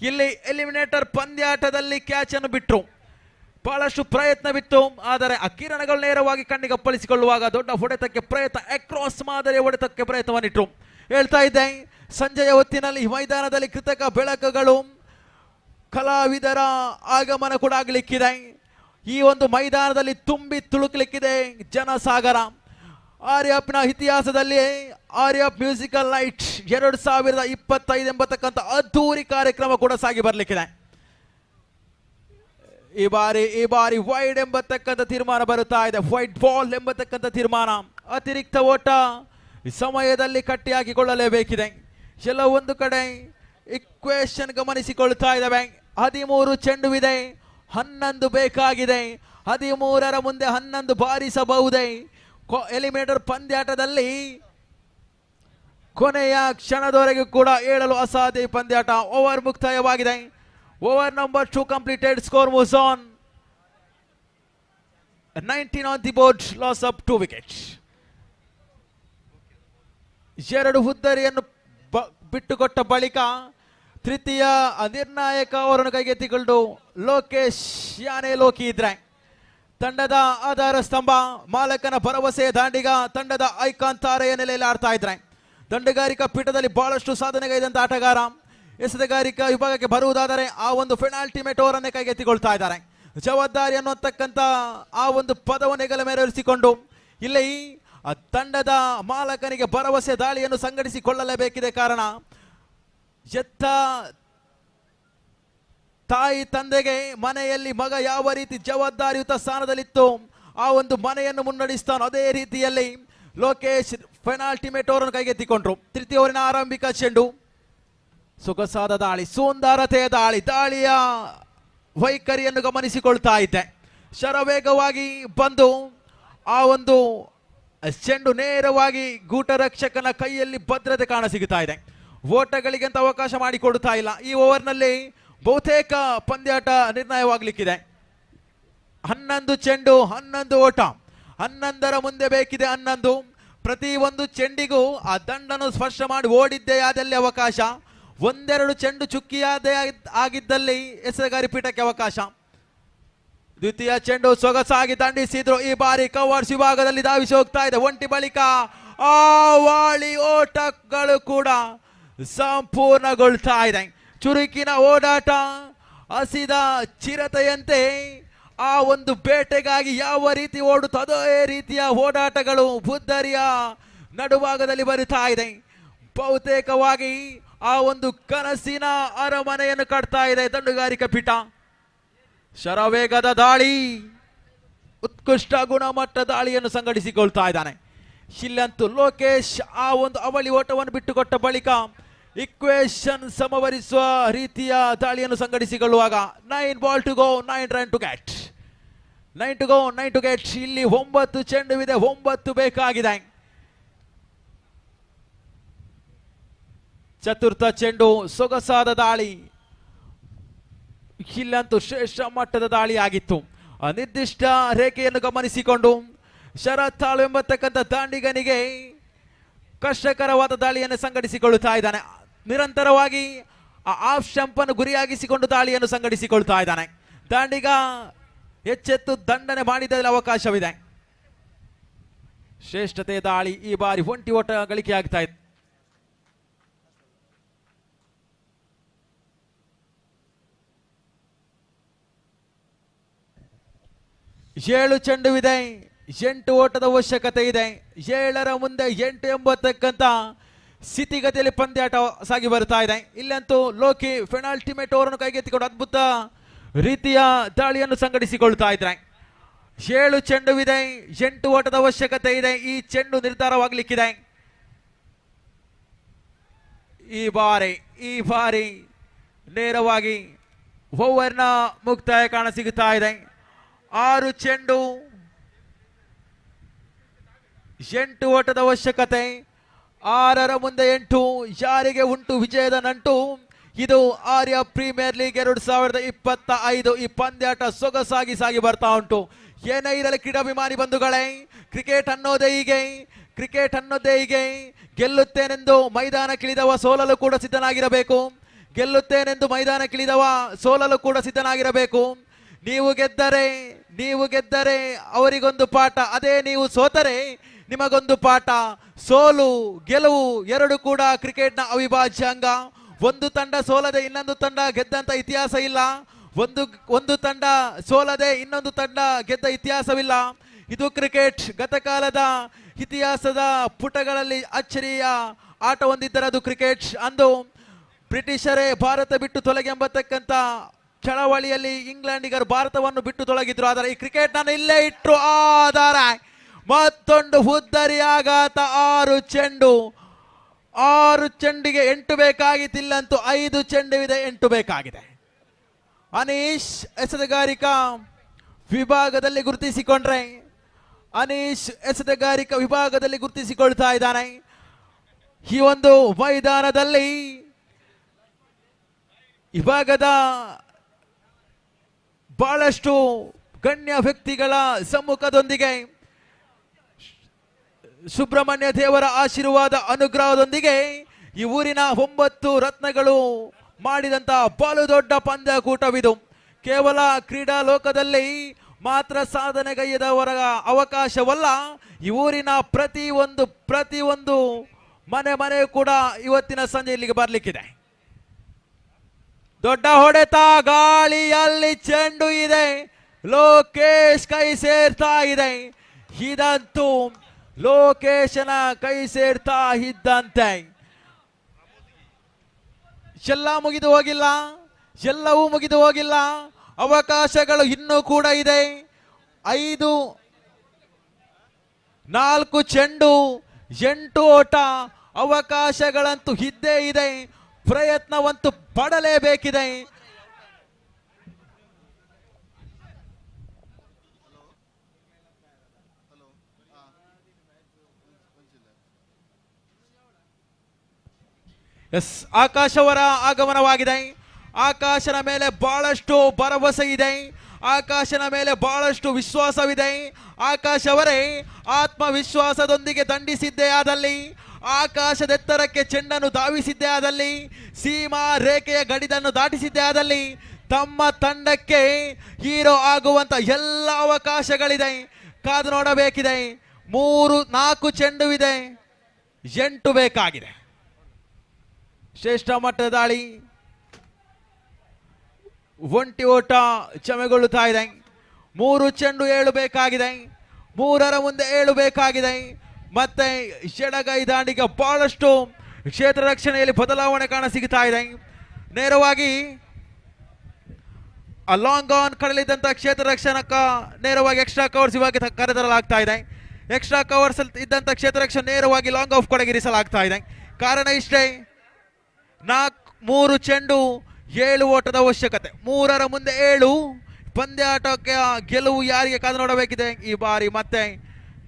ಇಲ್ಲಿ ಎಲಿಮಿನೇಟರ್ ಪಂದ್ಯಾಟದಲ್ಲಿ ಕ್ಯಾಚ್ ಅನ್ನು ಬಿಟ್ಟರು. ಬಹಳಷ್ಟು ಪ್ರಯತ್ನವಿತ್ತು, ಆದರೆ ಆ ಕಿರಣಗಳು ನೇರವಾಗಿ ಕಣ್ಣಿಗಪ್ಪಳಿಸಿಕೊಳ್ಳುವಾಗ ದೊಡ್ಡ ಹೊಡೆತಕ್ಕೆ ಪ್ರಯತ್ನ, ಅಕ್ರಾಸ್ ಮಾದರಿಯ ಹೊಡೆತಕ್ಕೆ ಪ್ರಯತ್ನವನ್ನಿಟ್ರು. ಹೇಳ್ತಾ ಇದ್ದೆ, ಸಂಜೆಯ ಹೊತ್ತಿನಲ್ಲಿ ಮೈದಾನದಲ್ಲಿ ಕೃತಕ ಬೆಳಕುಗಳು ಕಲಾವಿದರ ಆಗಮನ ಕೂಡ ಆಗಲಿಕ್ಕಿದೆ. ಈ ಒಂದು ಮೈದಾನದಲ್ಲಿ ತುಂಬಿ ತುಳುಕಲಿಕ್ಕಿದೆ ಜನಸಾಗರ. ಆರ್ಯಪ್ನ ಇತಿಹಾಸದಲ್ಲಿ ಆರ್ಯಪ್ ಮ್ಯೂಸಿಕಲ್ ನೈಟ್ 2025 ಎಂಬತಕ್ಕಂಥ ಅದ್ದೂರಿ ಕಾರ್ಯಕ್ರಮ ಕೂಡ ಸಾಗಿ ಬರಲಿಕ್ಕಿದೆ. ಈ ಬಾರಿ ವೈಡ್ ಎಂಬತಕ್ಕಂಥ ತೀರ್ಮಾನ ಬರುತ್ತಾ ಇದೆ. ವೈಡ್ ಬಾಲ್ ಎಂಬತಕ್ಕಂಥ ತೀರ್ಮಾನ. ಅತಿರಿಕ್ತ ಓಟ ಸಮಯದಲ್ಲಿ ಕಟ್ಟಿ ಹಾಕಿಕೊಳ್ಳಲೇಬೇಕಿದೆ. ಎಲ್ಲ ಒಂದು ಕಡೆ ಇಕ್ವೇಶನ್ ಗಮನಿಸಿಕೊಳ್ತಾ ಇದ್ದಾವೆ. 13 ಚೆಂಡುವಿದೆ, 11 ಬೇಕಾಗಿದೆ. 13ರ ಮುಂದೆ 11 ಬಾರಿಸಬಹುದೇ? ಎಲಿಮಿನೇಟರ್ ಪಂದ್ಯಾಟದಲ್ಲಿ ಕೊನೆಯ ಕ್ಷಣದವರೆಗೂ ಕೂಡ ಏಳಲು ಅಸಾಧ್ಯ ಪಂದ್ಯಾಟ. ಓವರ್ ಮುಕ್ತಾಯವಾಗಿದೆ. Over number 2 completed. Score moves on 19 on the board. Loss of 2 wickets. 2 ಹುದ್ದರಿಯನ್ನು ಬಿಟ್ಟುಕೊಟ್ಟ ಬಳಿಕ ತೃತೀಯ ನಿರ್ಣಾಯಕ ಅವರನ್ನು ಕೈಗೆತ್ತಿಕೊಂಡು ಲೋಕೇಶ್ ಯಾನೆ ಲೋಕಿ ಇದ್ರೆ ತಂಡದ ಆಧಾರ ಸ್ತಂಭ, ಮಾಲಕನ ಭರವಸೆ ದಾಂಡಿಗ, ತಂಡದ ಐಕಾನ್ ತಾರೆಯ ನೆಲೆಯಲ್ಲಿ ಆಡ್ತಾ ಇದ್ರೆ. ದಂಡಗಾರಿಕಾ ಪೀಠದಲ್ಲಿ ಬಹಳಷ್ಟು ಸಾಧನೆಗೈದಂತ ಆಟಗಾರ. ಎಸೆತಗಾರಿಕಾ ವಿಭಾಗಕ್ಕೆ ಬರುವುದಾದರೆ ಆ ಒಂದು ಪೆನಾಲ್ಟಿ ಮೇಟ್ ಓವರ್ ಅನ್ನೇ ಕೈಗೆತ್ತಿಕೊಳ್ತಾ ಇದ್ದಾರೆ. ಜವಾಬ್ದಾರಿ ಅನ್ನುವಂತಕ್ಕಂಥ ಆ ಒಂದು ಪದವನ್ನು ಹೆಗಲ ಮೇಲೇರಿಸಿಕೊಂಡು ಇಲ್ಲಿ ತಂಡದ ಮಾಲಕನಿಗೆ ಭರವಸೆ ದಾಳಿಯನ್ನು ಸಂಘಟಿಸಿಕೊಳ್ಳಲೇಬೇಕಿದೆ. ಕಾರಣ ಎತ್ತ ತಾಯಿ ತಂದೆಗೆ ಮನೆಯಲ್ಲಿ ಮಗ ಯಾವ ರೀತಿ ಜವಾಬ್ದಾರಿಯುತ ಸ್ಥಾನದಲ್ಲಿತ್ತು ಆ ಒಂದು ಮನೆಯನ್ನು ಮುನ್ನಡೆಸ್ತಾನೋ ಅದೇ ರೀತಿಯಲ್ಲಿ ಲೋಕೇಶ್ ಪೆನಾಲ್ಟಿ ಮೇಟ್ ಓವರ್ ಕೈಗೆತ್ತಿಕೊಂಡ್ರು. ತೃತೀಯ ಓವರಿನ ಆರಂಭಿಕ ಚೆಂಡು. ಸೊಗಸಾದ ದಾಳಿ, ಸುಂದರತೆಯ ದಾಳಿಯ ವೈಖರಿಯನ್ನು ಗಮನಿಸಿಕೊಳ್ತಾ ಇದ್ದೆ. ಶರವೇಗವಾಗಿ ಬಂದು ಆ ಒಂದು ಚೆಂಡು ನೇರವಾಗಿ ಗೂಟ ರಕ್ಷಕನ ಕೈಯಲ್ಲಿ ಭದ್ರತೆ ಕಾಣ ಸಿಗುತ್ತಾ ಇದೆ. ಓಟಗಳಿಗಂತ ಅವಕಾಶ ಮಾಡಿಕೊಡುತ್ತಾ ಇಲ್ಲ. ಈ ಓವರ್ನಲ್ಲಿ ಬಹುತೇಕ ಪಂದ್ಯಾಟ ನಿರ್ಣಯವಾಗಲಿಕ್ಕಿದೆ. 11 ಚೆಂಡು, 11 ಓಟ. 11ರ ಮುಂದೆ ಬೇಕಿದೆ 11. ಪ್ರತಿ ಒಂದು ಚೆಂಡಿಗೂ ಆ ದಂಡನ್ನು ಸ್ಪರ್ಶ ಮಾಡಿ ಓಡಿದ್ದೇ ಆದಲ್ಲಿ ಅವಕಾಶ. ಒಂದೆರಡು ಚೆಂಡು ಚುಕ್ಕಿಯಾದೇ ಆಗಿದ್ದಲ್ಲಿ ಎಸೆಗಾರಿ ಪೀಠಕ್ಕೆ ಅವಕಾಶ. ದ್ವಿತೀಯ ಚೆಂಡು ಸೊಗಸಾಗಿ ದಂಡಿಸಿದ್ರು. ಈ ಬಾರಿ ಕವರ್ಸ್ ವಿಭಾಗದಲ್ಲಿ ಧಾವಿಸಿ ಹೋಗ್ತಾ ಇದೆ. ಒಂಟಿ ಬಳಿಕ ಆ ವಾಳಿ ಓಟಗಳು ಕೂಡ ಸಂಪೂರ್ಣಗೊಳ್ತಾ ಇದೆ. ಚುರುಕಿನ ಓಡಾಟ, ಹಸಿದ ಚಿರತೆಯಂತೆ ಆ ಒಂದು ಬೇಟೆಗಾಗಿ ಯಾವ ರೀತಿ ಓಡುತ್ತೋ ಅದೇ ರೀತಿಯ ಓಡಾಟಗಳು ಬುದ್ದರಿಯ ನಡುಭಾಗದಲ್ಲಿ ಬರುತ್ತಾ ಇದೆ. ಬಹುತೇಕವಾಗಿ ಆ ಒಂದು ಕನಸಿನ ಅರಮನೆಯನ್ನು ಕಟ್ತಾ ಇದೆ ದಂಡುಗಾರಿಕೆ ಪೀಠ. ಶರವೇಗದ ದಾಳಿ, ಉತ್ಕೃಷ್ಟ ಗುಣಮಟ್ಟ ದಾಳಿಯನ್ನು ಸಂಘಟಿಸಿಕೊಳ್ತಾ ಇದ್ದಾನೆ. ಇಲ್ಲಂತೂ ಲೋಕೇಶ್ ಆ ಒಂದು ಅವಳಿ ಓಟವನ್ನು ಬಿಟ್ಟುಕೊಟ್ಟ ಬಳಿಕ ಇಕ್ವೇಶನ್ ಸಮವರಿಸುವ ರೀತಿಯ ದಾಳಿಯನ್ನು ಸಂಘಟಿಸಿಕೊಳ್ಳುವಾಗ 9 ball to go 9 run to get 9 to go 9 to get. ಇಲ್ಲಿ 9 ಚೆಂಡುವಿದೆ, 9 ಬೇಕಾಗಿದೆ. ಚತುರ್ಥ ಚೆಂಡು, ಸೊಗಸಾದ ದಾಳಿ. ಇಲ್ಲಂತೂ ಶ್ರೇಷ್ಠ ಮಟ್ಟದ ದಾಳಿ ಆಗಿತ್ತು. ನಿರ್ದಿಷ್ಟ ರೇಖೆಯನ್ನು ಗಮನಿಸಿಕೊಂಡು ಶರತ್ತಾಳು ಎಂಬತಕ್ಕಂಥ ದಾಂಡಿಗನಿಗೆ ಕಷ್ಟಕರವಾದ ದಾಳಿಯನ್ನು ಸಂಘಟಿಸಿಕೊಳ್ಳುತ್ತಾ ಇದ್ದಾನೆ. ನಿರಂತರವಾಗಿ ಆ ಆಫ್ ಸ್ಟಂಪ್ ಅನ್ನು ಗುರಿಯಾಗಿಸಿಕೊಂಡು ದಾಳಿಯನ್ನು ಸಂಘಟಿಸಿಕೊಳ್ತಾ ಇದ್ದಾನೆ. ದಾಂಡಿಗ ಎಚ್ಚೆತ್ತು ದಂಡನೆ ಮಾಡಿದಲ್ಲಿ ಅವಕಾಶವಿದೆ. ಶ್ರೇಷ್ಠತೆ ದಾಳಿ ಈ ಬಾರಿ ಒಂಟಿ ಓಟ ಗಳಿಕೆ ಆಗ್ತಾ ಇದೆ. ಏಳು ಚೆಂಡುವಿದೆ, 8 ಓಟದ ಅವಶ್ಯಕತೆ ಇದೆ. 7ರ ಮುಂದೆ 8 ಎಂಬತಕ್ಕಂಥ ಸ್ಥಿತಿಗತಿಯಲ್ಲಿ ಪಂದ್ಯಾಟ ಸಾಗಿ ಬರ್ತಾ ಇದೆ. ಇಲ್ಲಂತೂ ಲೋಕಿ ಪೆನಾಲ್ಟಿಮೇಟ್ ಓವರನ್ನು ಕೈಗೆತ್ತಿಕೊಂಡು ಅದ್ಭುತ ರೀತಿಯ ದಾಳಿಯನ್ನು ಸಂಘಟಿಸಿಕೊಳ್ತಾ ಇದ್ದಾರೆ. 7 ಚೆಂಡುವಿದೆ, 8 ಓಟದ ಅವಶ್ಯಕತೆ ಇದೆ. ಈ ಚೆಂಡು ನಿರ್ಧಾರವಾಗಲಿಕ್ಕಿದೆ. ಈ ಬಾರಿ ನೇರವಾಗಿ ಓವರ್ನ ಮುಕ್ತಾಯ ಕಾಣಸಿಗುತ್ತಾ ಇದೆ. 6 ಚೆಂಡು, 8 ಓಟದ ಅವಶ್ಯಕತೆ. 6ರ ಮುಂದೆ 8. ಯಾರಿಗೆ ಉಂಟು ವಿಜಯದ ನಂಟು? ಇದು ಆರ್ಯ ಪ್ರೀಮಿಯರ್ ಲೀಗ್ 2025. ಈ ಪಂದ್ಯಾಟ ಸೊಗಸಾಗಿ ಸಾಗಿ ಬರ್ತಾ ಉಂಟು. ಏನೇ ಇರಲಿ ಕ್ರೀಡಾಭಿಮಾನಿ ಬಂಧುಗಳೇ, ಕ್ರಿಕೆಟ್ ಅನ್ನೋದೇ ಹೀಗೆ. ಗೆಲ್ಲುತ್ತೇನೆಂದು ಮೈದಾನಕ್ಕಿಳಿದವ ಸೋಲಲು ಕೂಡ ಸಿದ್ಧನಾಗಿರಬೇಕು. ಸೋಲಲು ಕೂಡ ಸಿದ್ಧನಾಗಿರಬೇಕು. ನೀವು ಗೆದ್ದರೆ ಅವರಿಗೊಂದು ಪಾಠ, ಅದೇ ನೀವು ಸೋತರೆ ನಿಮಗೊಂದು ಪಾಠ. ಸೋಲು ಗೆಲುವು ಎರಡು ಕೂಡ ಕ್ರಿಕೆಟ್ನ ಅವಿಭಾಜ್ಯ ಅಂಗ. ಒಂದು ತಂಡ ಸೋಲದೆ ಇನ್ನೊಂದು ತಂಡ ಗೆದ್ದಂತ ಇತಿಹಾಸ ಇಲ್ಲ. ಒಂದು ತಂಡ ಸೋಲದೆ ಇನ್ನೊಂದು ತಂಡ ಗೆದ್ದ ಇತಿಹಾಸವಿಲ್ಲ. ಇದು ಕ್ರಿಕೆಟ್. ಗತಕಾಲದ ಇತಿಹಾಸದ ಪುಟಗಳಲ್ಲಿ ಅಚ್ಚರಿಯ ಆಟ ಹೊಂದಿದ್ದರೆ ಅದು ಕ್ರಿಕೆಟ್. ಅಂದು ಬ್ರಿಟಿಷರೇ ಭಾರತ ಬಿಟ್ಟು ತೊಲಗಿ ಎಂಬತಕ್ಕಂಥ ಚಳವಳಿಯಲ್ಲಿ ಇಂಗ್ಲೆಂಡಿಗರು ಭಾರತವನ್ನು ಬಿಟ್ಟು ತೊಲಗಿದ್ರು. ಆದರೆ ಈ ಕ್ರಿಕೆಟ್ ನಾನು ಇಲ್ಲೇ ಇಟ್ಟರು ಆಧಾರ. ಮತ್ತೊಂದು ಹುದ್ದರಿ ಆಘಾತ. 6 ಚೆಂಡಿಗೆ 8 ಬೇಕಾಗಿತ್ತಿಲ್ಲಂತೂ 5 ಚೆಂಡುವಿದೆ, 8 ಬೇಕಾಗಿದೆ. ಅನೀಶ್ ಎಸೆತಗಾರಿಕಾ ವಿಭಾಗದಲ್ಲಿ ಗುರುತಿಸಿಕೊಳ್ತಾ ಇದ್ದಾನೆ. ಈ ಒಂದು ಮೈದಾನದಲ್ಲಿ ವಿಭಾಗದ ಬಹಳಷ್ಟು ಗಣ್ಯ ವ್ಯಕ್ತಿಗಳ ಸಮ್ಮುಖದೊಂದಿಗೆ, ಸುಬ್ರಹ್ಮಣ್ಯ ದೇವರ ಆಶೀರ್ವಾದ ಅನುಗ್ರಹದೊಂದಿಗೆ ಈ ಊರಿನ 9 ರತ್ನಗಳು ಮಾಡಿದಂತ ಬಲು ದೊಡ್ಡ ಪಂದ್ಯಕೂಟವಿದು. ಕೇವಲ ಕ್ರೀಡಾ ಲೋಕದಲ್ಲಿ ಮಾತ್ರ ಸಾಧನೆಗೈಯದವರ ಅವಕಾಶವಲ್ಲ. ಈ ಊರಿನ ಪ್ರತಿಯೊಂದು ಮನೆ ಕೂಡ ಇವತ್ತಿನ ಸಂಜೆ ಇಲ್ಲಿಗೆ ಬರ್ಲಿಕ್ಕಿದೆ. ದೊಡ್ಡ ಹೊಡೆತ, ಗಾಳಿಯಲ್ಲಿ ಚೆಂಡು ಇದೆ, ಲೋಕೇಶ್ ಕೈ ಸೇರ್ತಾ ಇದೆ. ಇದಂತೂ ಲೋಕೇಶನ ಕೈ ಸೇರ್ತಾ ಇದ್ದಂತೆ ಎಲ್ಲವೂ ಮುಗಿದು ಹೋಗಿಲ್ಲ. ಅವಕಾಶಗಳು ಇನ್ನೂ ಕೂಡ ಇದೆ. 4 ಚೆಂಡು, 8 ಓಟ. ಅವಕಾಶಗಳಂತೂ ಇದ್ದೇ ಇದೆ. ಪ್ರಯತ್ನವಂತೂ ಪಡಲೇಬೇಕಿದೆ. ಆಕಾಶವರ ಆಗಮನವಾಗಿದೆ. ಆಕಾಶನ ಮೇಲೆ ಬಹಳಷ್ಟು ಭರವಸೆ ಇದೆ. ಆಕಾಶನ ಮೇಲೆ ಬಹಳಷ್ಟು ವಿಶ್ವಾಸವಿದೆ. ಆಕಾಶವರೇ ಆತ್ಮವಿಶ್ವಾಸದೊಂದಿಗೆ ದಂಡಿಸಿದ್ದೇ ಆದಲ್ಲಿ, ಆಕಾಶದೆತ್ತರಕ್ಕೆ ಚೆಂಡನ್ನು ಧಾವಿಸಿದ್ದೇ ಆದಲ್ಲಿ, ಸೀಮಾ ರೇಖೆಯ ಗಡಿಯನ್ನು ದಾಟಿಸಿದ್ದೇ ಆದಲ್ಲಿ ತಮ್ಮ ತಂಡಕ್ಕೆ ಹೀರೋ ಆಗುವಂತ ಎಲ್ಲ ಅವಕಾಶಗಳಿದೆ. ಕಾದು ನೋಡಬೇಕಿದೆ. 4 ಚೆಂಡುವಿದೆ, 8 ಬೇಕಾಗಿದೆ. ಶ್ರೇಷ್ಠ ಮಟ್ಟದ ದಾಳಿ. ಒಂಟಿ ಓಟ ಚಮೆಗೊಳ್ಳುತ್ತಾ ಇದೆ. 3 ಚೆಂಡು 7 ಬೇಕಾಗಿದೆ. 3ರ ಮುಂದೆ 7 ಬೇಕಾಗಿದೆ. ಮತ್ತೆ ಎಡಗೈ ದಾಂಡಿಗೆ ಬಹಳಷ್ಟು ಕ್ಷೇತ್ರ ರಕ್ಷಣೆಯಲ್ಲಿ ಬದಲಾವಣೆ ಕಾಣ ಸಿಗ್ತಾ ಇದೆ. ನೇರವಾಗಿ ಲಾಂಗ್ ಆನ್ ಕಡಲಿದ್ದಂತ ಕ್ಷೇತ್ರ ರಕ್ಷಣಕ ನೇರವಾಗಿ ಎಕ್ಸ್ಟ್ರಾ ಕವರ್ಸ್ ಇವಾಗ ಕರೆತರಲಾಗ್ತಾ ಇದೆ. ಎಕ್ಸ್ಟ್ರಾ ಕವರ್ಸ್ ಇದ್ದಂತ ಕ್ಷೇತ್ರ ರಕ್ಷಣೆ ನೇರವಾಗಿ ಲಾಂಗ್ ಆಫ್ ಕೊಡಗಿರಿಸಲಾಗ್ತಾ ಇದೆ. ಕಾರಣ ಇಷ್ಟೇ, 3 ಚೆಂಡು 7 ಓಟದ ಅವಶ್ಯಕತೆ. 3ರ ಮುಂದೆ 7. ಪಂದ್ಯಾಟಕ್ಕೆ ಗೆಲುವು ಯಾರಿಗೆ ಕಾದು ನೋಡಬೇಕಿದೆ ಈ ಬಾರಿ. ಮತ್ತೆ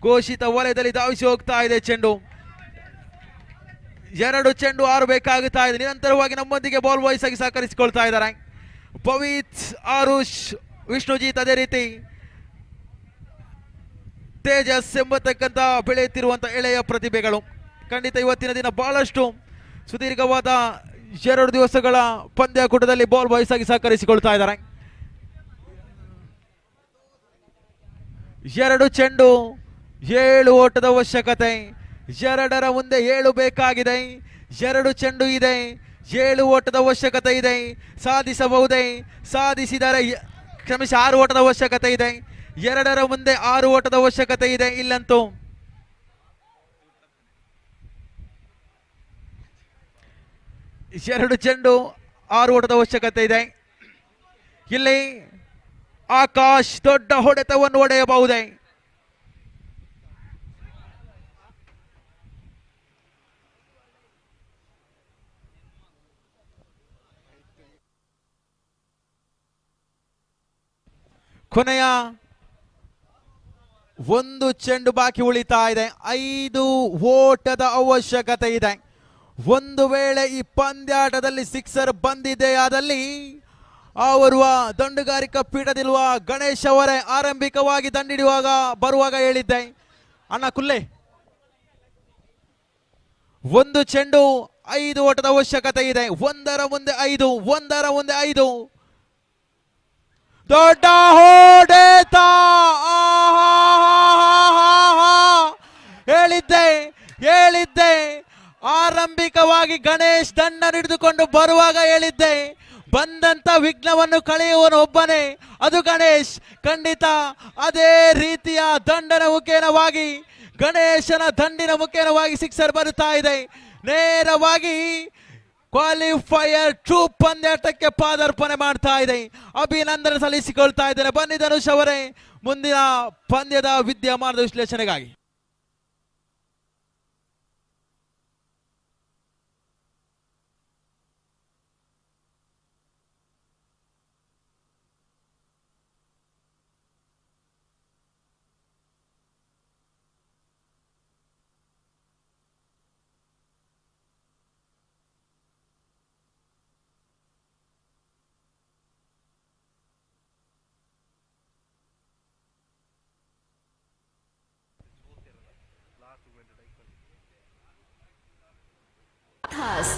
ಘೋಷಿತ ವಲಯದಲ್ಲಿ ಧಾವಿಸಿ ಹೋಗ್ತಾ ಇದೆ ಚೆಂಡು. 2 ಚೆಂಡು 6 ಬೇಕಾಗುತ್ತಾ ಇದೆ. ನಿರಂತರವಾಗಿ ನಮ್ಮೊಂದಿಗೆ ಬಾಲ್ ಬಾಯ್ಸ್ ಆಗಿ ಸಹಕರಿಸಿಕೊಳ್ತಾ ಇದ್ದಾರೆ ಪವಿತ್, ಆರುಷ್, ವಿಷ್ಣುಜಿತ್, ಅದೇ ರೀತಿ ತೇಜಸ್ ಎಂಬತಕ್ಕಂಥ ಬೆಳೆಯುತ್ತಿರುವಂಥ ಎಳೆಯ ಪ್ರತಿಭೆಗಳು. ಖಂಡಿತ ಇವತ್ತಿನ ದಿನ ಬಹಳಷ್ಟು ಸುದೀರ್ಘವಾದ 2 ದಿವಸಗಳ ಪಂದ್ಯಕೂಟದಲ್ಲಿ ಬಾಲ್ ಬಾಯ್ಸ್ ಆಗಿ ಸಹಕರಿಸಿಕೊಳ್ತಾ ಇದ್ದಾರೆ. 2 ಚೆಂಡು 7 ಓಟದ ಅವಶ್ಯಕತೆ. 2ರ ಮುಂದೆ 7 ಬೇಕಾಗಿದೆ. 2 ಚೆಂಡು ಇದೆ, 7 ಓಟದ ಅವಶ್ಯಕತೆ ಇದೆ. ಸಾಧಿಸಬಹುದೇ? ಸಾಧಿಸಿದರೆ ಕ್ಷಮಿಸಿ 6 ಓಟದ ಅವಶ್ಯಕತೆ ಇದೆ. 2ರ ಮುಂದೆ 6 ಓಟದ ಅವಶ್ಯಕತೆ ಇದೆ. ಇಲ್ಲಂತೂ 2 ಚೆಂಡು 6 ಓಟದ ಅವಶ್ಯಕತೆ ಇದೆ. ಇಲ್ಲಿ ಆಕಾಶ್ ದೊಡ್ಡ ಹೊಡೆತವನ್ನು ಹೊಡೆಯಬಹುದೇ? ಕೊನೆಯ 1 ಚೆಂಡು ಬಾಕಿ ಉಳಿತಾ ಇದೆ. 5 ಓಟದ ಅವಶ್ಯಕತೆ ಇದೆ. ಒಂದು ವೇಳೆ ಈ ಪಂದ್ಯಾಟದಲ್ಲಿ ಸಿಕ್ಸರ್ ಬಂದಿದೆಯಾದಲ್ಲಿ ಅವರುವ ದಂಡುಗಾರಿಕಾ ಪೀಠದಿಲ್ವ ಗಣೇಶ್ ಅವರೇ ಆರಂಭಿಕವಾಗಿ ದಂಡಿಡುವಾಗ ಬರುವಾಗ ಹೇಳಿದ್ದೆ, ಅಣ್ಣ ಕುಲ್ಲೆ 1 ಚೆಂಡು 5 ಓಟದ ಅವಶ್ಯಕತೆ ಇದೆ. 1ರ ಮುಂದೆ 5, 1ರ ಮುಂದೆ 5. ದೊಡ್ಡ ಹೊಡೆತ, ಹೇಳಿದ್ದೆ ಆರಂಭಿಕವಾಗಿ ಗಣೇಶ್ ದಂಡ ಹಿಡಿದುಕೊಂಡು ಬರುವಾಗ ಹೇಳಿದ್ದೆ, ಬಂದಂತ ವಿಘ್ನವನ್ನು ಕಳೆಯುವನು ಒಬ್ಬನೇ, ಅದು ಗಣೇಶ್. ಖಂಡಿತ ಅದೇ ರೀತಿಯ ದಂಡನ ಮುಖೇನವಾಗಿ, ಗಣೇಶನ ದಂಡಿನ ಮುಖೇನವಾಗಿ ಸಿಕ್ಸರ್ ಬರುತ್ತಾ ಇದೆ. ನೇರವಾಗಿ ಕ್ವಾಲಿಫೈಯರ್ 2 ಪಂದ್ಯಾಟಕ್ಕೆ ಪಾದಾರ್ಪಣೆ ಮಾಡ್ತಾ ಇದೆ. ಅಭಿನಂದನೆ ಸಲ್ಲಿಸಿಕೊಳ್ತಾ ಇದ್ದೇನೆ. ಬನ್ನಿ ಧನುಷ್ ಅವರೇ, ಮುಂದಿನ ಪಂದ್ಯದ ವಿದ್ಯಮಾನದ ವಿಶ್ಲೇಷಣೆಗಾಗಿ.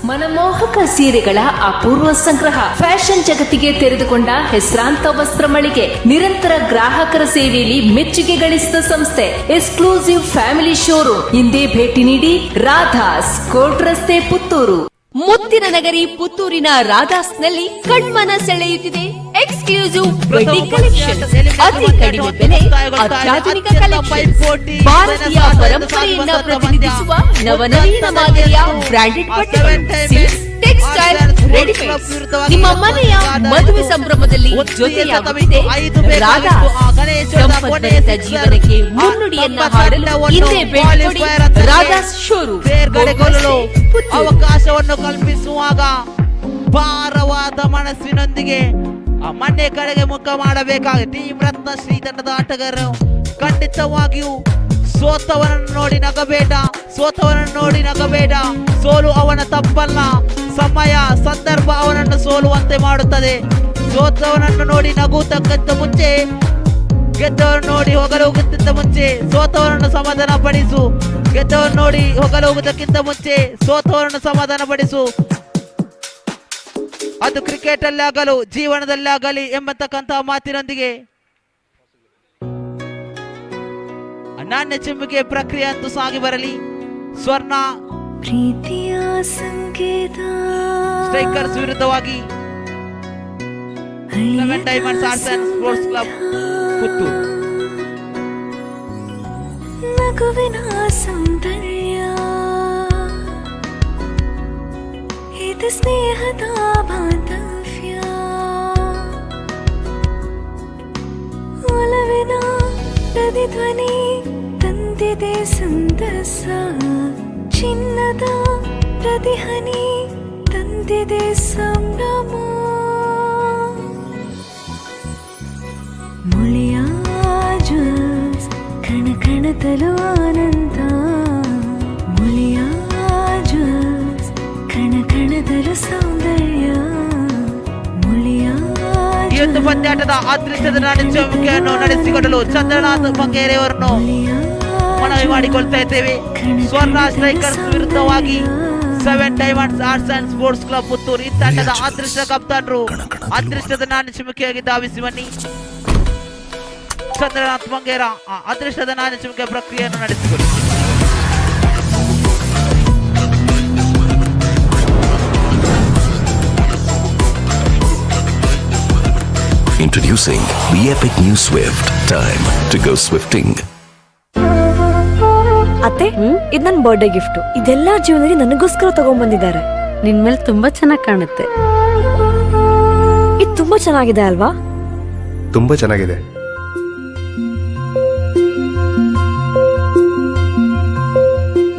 ಮನಮೋಹಕ ಸೀರೆಗಳ ಅಪೂರ್ವ ಸಂಗ್ರಹ, ಫ್ಯಾಷನ್ ಜಗತ್ತಿಗೆ ತೆರೆದುಕೊಂಡ ಹೆಸರಾಂತ ವಸ್ತ್ರ ಮಳಿಗೆ, ನಿರಂತರ ಗ್ರಾಹಕರ ಸೇವೆಯಲ್ಲಿ ಮೆಚ್ಚುಗೆ ಗಳಿಸಿದ ಸಂಸ್ಥೆ, ಎಕ್ಸ್ಕ್ಲೂಸಿವ್ ಫ್ಯಾಮಿಲಿ ಶೋರೂಮ್. ಹಿಂದೆ ಭೇಟಿ ನೀಡಿ. ರಾಧಾಸ್, ಕೋರ್ಟ್ ರಸ್ತೆ, ಪುತ್ತೂರು. ಮುತ್ತಿನ ನಗರಿ ಪುತ್ತೂರಿನ ರಾಧಾಸ್ನಲ್ಲಿ ಕಣ್ಮನ ಸೆಳೆಯುತ್ತಿದೆ ಎಕ್ಸ್ಕ್ಲೂಸಿವ್ ವೆಡ್ಡಿಂಗ್ ಕಲೆಕ್ಷನ್. ಅತಿ ಕಡಿಮೆ ಬೆಲೆ, ಅತ್ಯಾಧುನಿಕ ಕಲೆಕ್ಷನ್, ಭಾರತೀಯ ಪರಂಪರೆಯನ್ನ ಪ್ರತಿನಿಧಿಸುವ ನವನವೀನ ಮಾದರಿಯ ಬ್ರಾಂಡೆಡ್ ಬಟ್ಟೆಗಳು, ಸಿಲ್ಕ್ಸ್, ಟೆಕ್ಸ್ಟೈಲ್, ರೆಡಿಮೇಡ್ಸ್. ನಿಮ್ಮ ಮನೆಯ ಮದುವೆ ಸಂಭ್ರಮದಲ್ಲಿ ಜೊತೆಯಾಗುತ್ತಿದೆ ರಾಧಾಸ್. ಸಂಪದ್ಭರಿತ ಜೀವನಕ್ಕೆ ಮುನ್ನುಡಿಯನ್ನ ಹಾಡಲು ಹಿಂದೆ ಭೇಟಿ ಕೊಡಿ. ರಾಧಾಸ್ ಶೋರೂಮ್, ಅವಕಾಶವನ್ನು ಕಲ್ಪಿಸುವಾಗ ಭಾರವಾದ ಮನಸ್ಸಿನೊಂದಿಗೆ ಮನೆ ಕಡೆಗೆ ಮುಖ ಮಾಡಬೇಕಾಗಿ ಟೀಮ್ ರತ್ನ ಶ್ರೀ ತಂಡದ ಆಟಗಾರರು ಖಂಡಿತವಾಗಿಯೂ ಸೋತವನನ್ನು ನೋಡಿ ನಗಬೇಡ. ಸೋಲು ಅವನ ತಪ್ಪಲ್ಲ, ಸಮಯ ಸಂದರ್ಭ ಅವನನ್ನು ಸೋಲುವಂತೆ ಮಾಡುತ್ತದೆ. ಸೋತವನನ್ನು ನೋಡಿ ನಗುವುದಕ್ಕಿಂತ ಮುಂಚೆ, ಗೆದ್ದವರನ್ನು ನೋಡಿ ಹೋಗಲೋಗುತ್ತಿದ್ದ ಮುಂಚೆ ಸೋತವರನ್ನು ಸಮಾಧಾನ ಪಡಿಸು. ಗೆದ್ದವರನ್ನು ನೋಡಿ ಹೋಗಲೋಗುವುದಕ್ಕಿಂತ ಮುಂಚೆ ಸೋತವರನ್ನು ಸಮಾಧಾನ ಪಡಿಸು. ಅದು ಕ್ರಿಕೆಟ್ ಅಲ್ಲಿ ಆಗಲು ಜೀವನದಲ್ಲಿ ಆಗಲಿ ಎಂಬತಕ್ಕಂತಹ ಮಾತಿನೊಂದಿಗೆ ನಾಣ್ಯ ಚಿಮ್ಮುಗೆ ಪ್ರಕ್ರಿಯೆ ಅಂತೂ ಸಾಗಿ ಬರಲಿ. ಸ್ವರ್ಣ ಪ್ರೀತಿಯ ಸಂಕೇತ ಸ್ಟ್ರೈಕರ್ಸ್ ವಿರುದ್ಧವಾಗಿ 7 diamonds arts and sports club Puttur. ನಗುವಿನ ಸೌಂದರ್ಯ ಇದು ಸ್ನೇಹದ ಬಾಂಧವ್ಯ, ಒಲವಿನ ಪ್ರತಿಧ್ವನಿ ತಂದಿದೆ ಸಂತಸ, ಚಿನ್ನದ ಪ್ರತಿಹನಿ ತಂದಿದೆ ಸಂಭ್ರಮ. ಮುಳಿಯ ಜ್ಯೂಸ್ ಕಣ ಕಣದಲು ಆನಂದ, ಮುಳಿಯ ಜ್ಯೂಸ್ ಕಣ ಕಣದಲು ಸೌಂದರ್ಯ, ಮುಳಿಯ ಈ ಒಂದು ಪಂದ್ಯಾಟದ ಅದೃಷ್ಟದ ನಾಣ್ಯವನ್ನು ನಡೆಸಿಕೊಡಲು ಚಂದ್ರನಾಥ್ ಬಂಗೇರಿಯವರನ್ನು ಮನವಿ ಮಾಡಿಕೊಳ್ತಾ ಇದ್ದೇವೆ. ಸ್ವರ್ಣ ಸ್ಟ್ರೈಕರ್ಸ್ ವಿರುದ್ಧವಾಗಿ 7 diamonds arts and sports club Puttur ಈ ತಂಡದ ಅದೃಷ್ಟ ಕಪ್ತಾನರು ಅದೃಷ್ಟದ ನಾಣ್ಯ ಚಿಮುಕೆಯಾಗಿ ಧಾವಿಸಿ ಬನ್ನಿ. ಚಂದ್ರನಾಥ್ ಬಂಗೇರ ಅದೃಷ್ಟದ ನಾಣ್ಯ ಚಿಮುಕೆ ಪ್ರಕ್ರಿಯೆಯನ್ನು ನಡೆಸಿಕೊಡಿ. Introducing the epic new Swift. Time to go swifting. ಅತ್ತೆ, ಇದು ನನ್ನ ಬರ್ಡೇ ಗಿಫ್ಟ್. ಇದೆಲ್ಲ ಜೀವನದಲ್ಲಿ ನನಗೋಸ್ಕರ ತಗೊಂಡ್ಬಂದಿದ್ದಾರೆ. ನಿನ್ ಮೇಲೆ ತುಂಬಾ ಚೆನ್ನಾಗಿ ಕಾಣುತ್ತೆ. ಇದು ತುಂಬಾ ಚೆನ್ನಾಗಿದೆ ಅಲ್ವಾ? ತುಂಬ ಚೆನ್ನಾಗಿದೆ.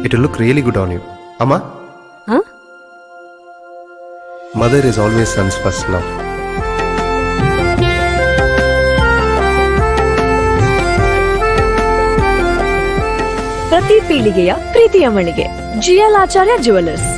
It will look really good on you. Amma? Huh? Mother is always son's first love. ಪ್ರತಿ ಪೀಳಿಗೆಯ ಪ್ರೀತಿಯ ಮಳಿಗೆ GL ಆಚಾರ್ಯ ಜ್ಯುವೆಲರ್ಸ್.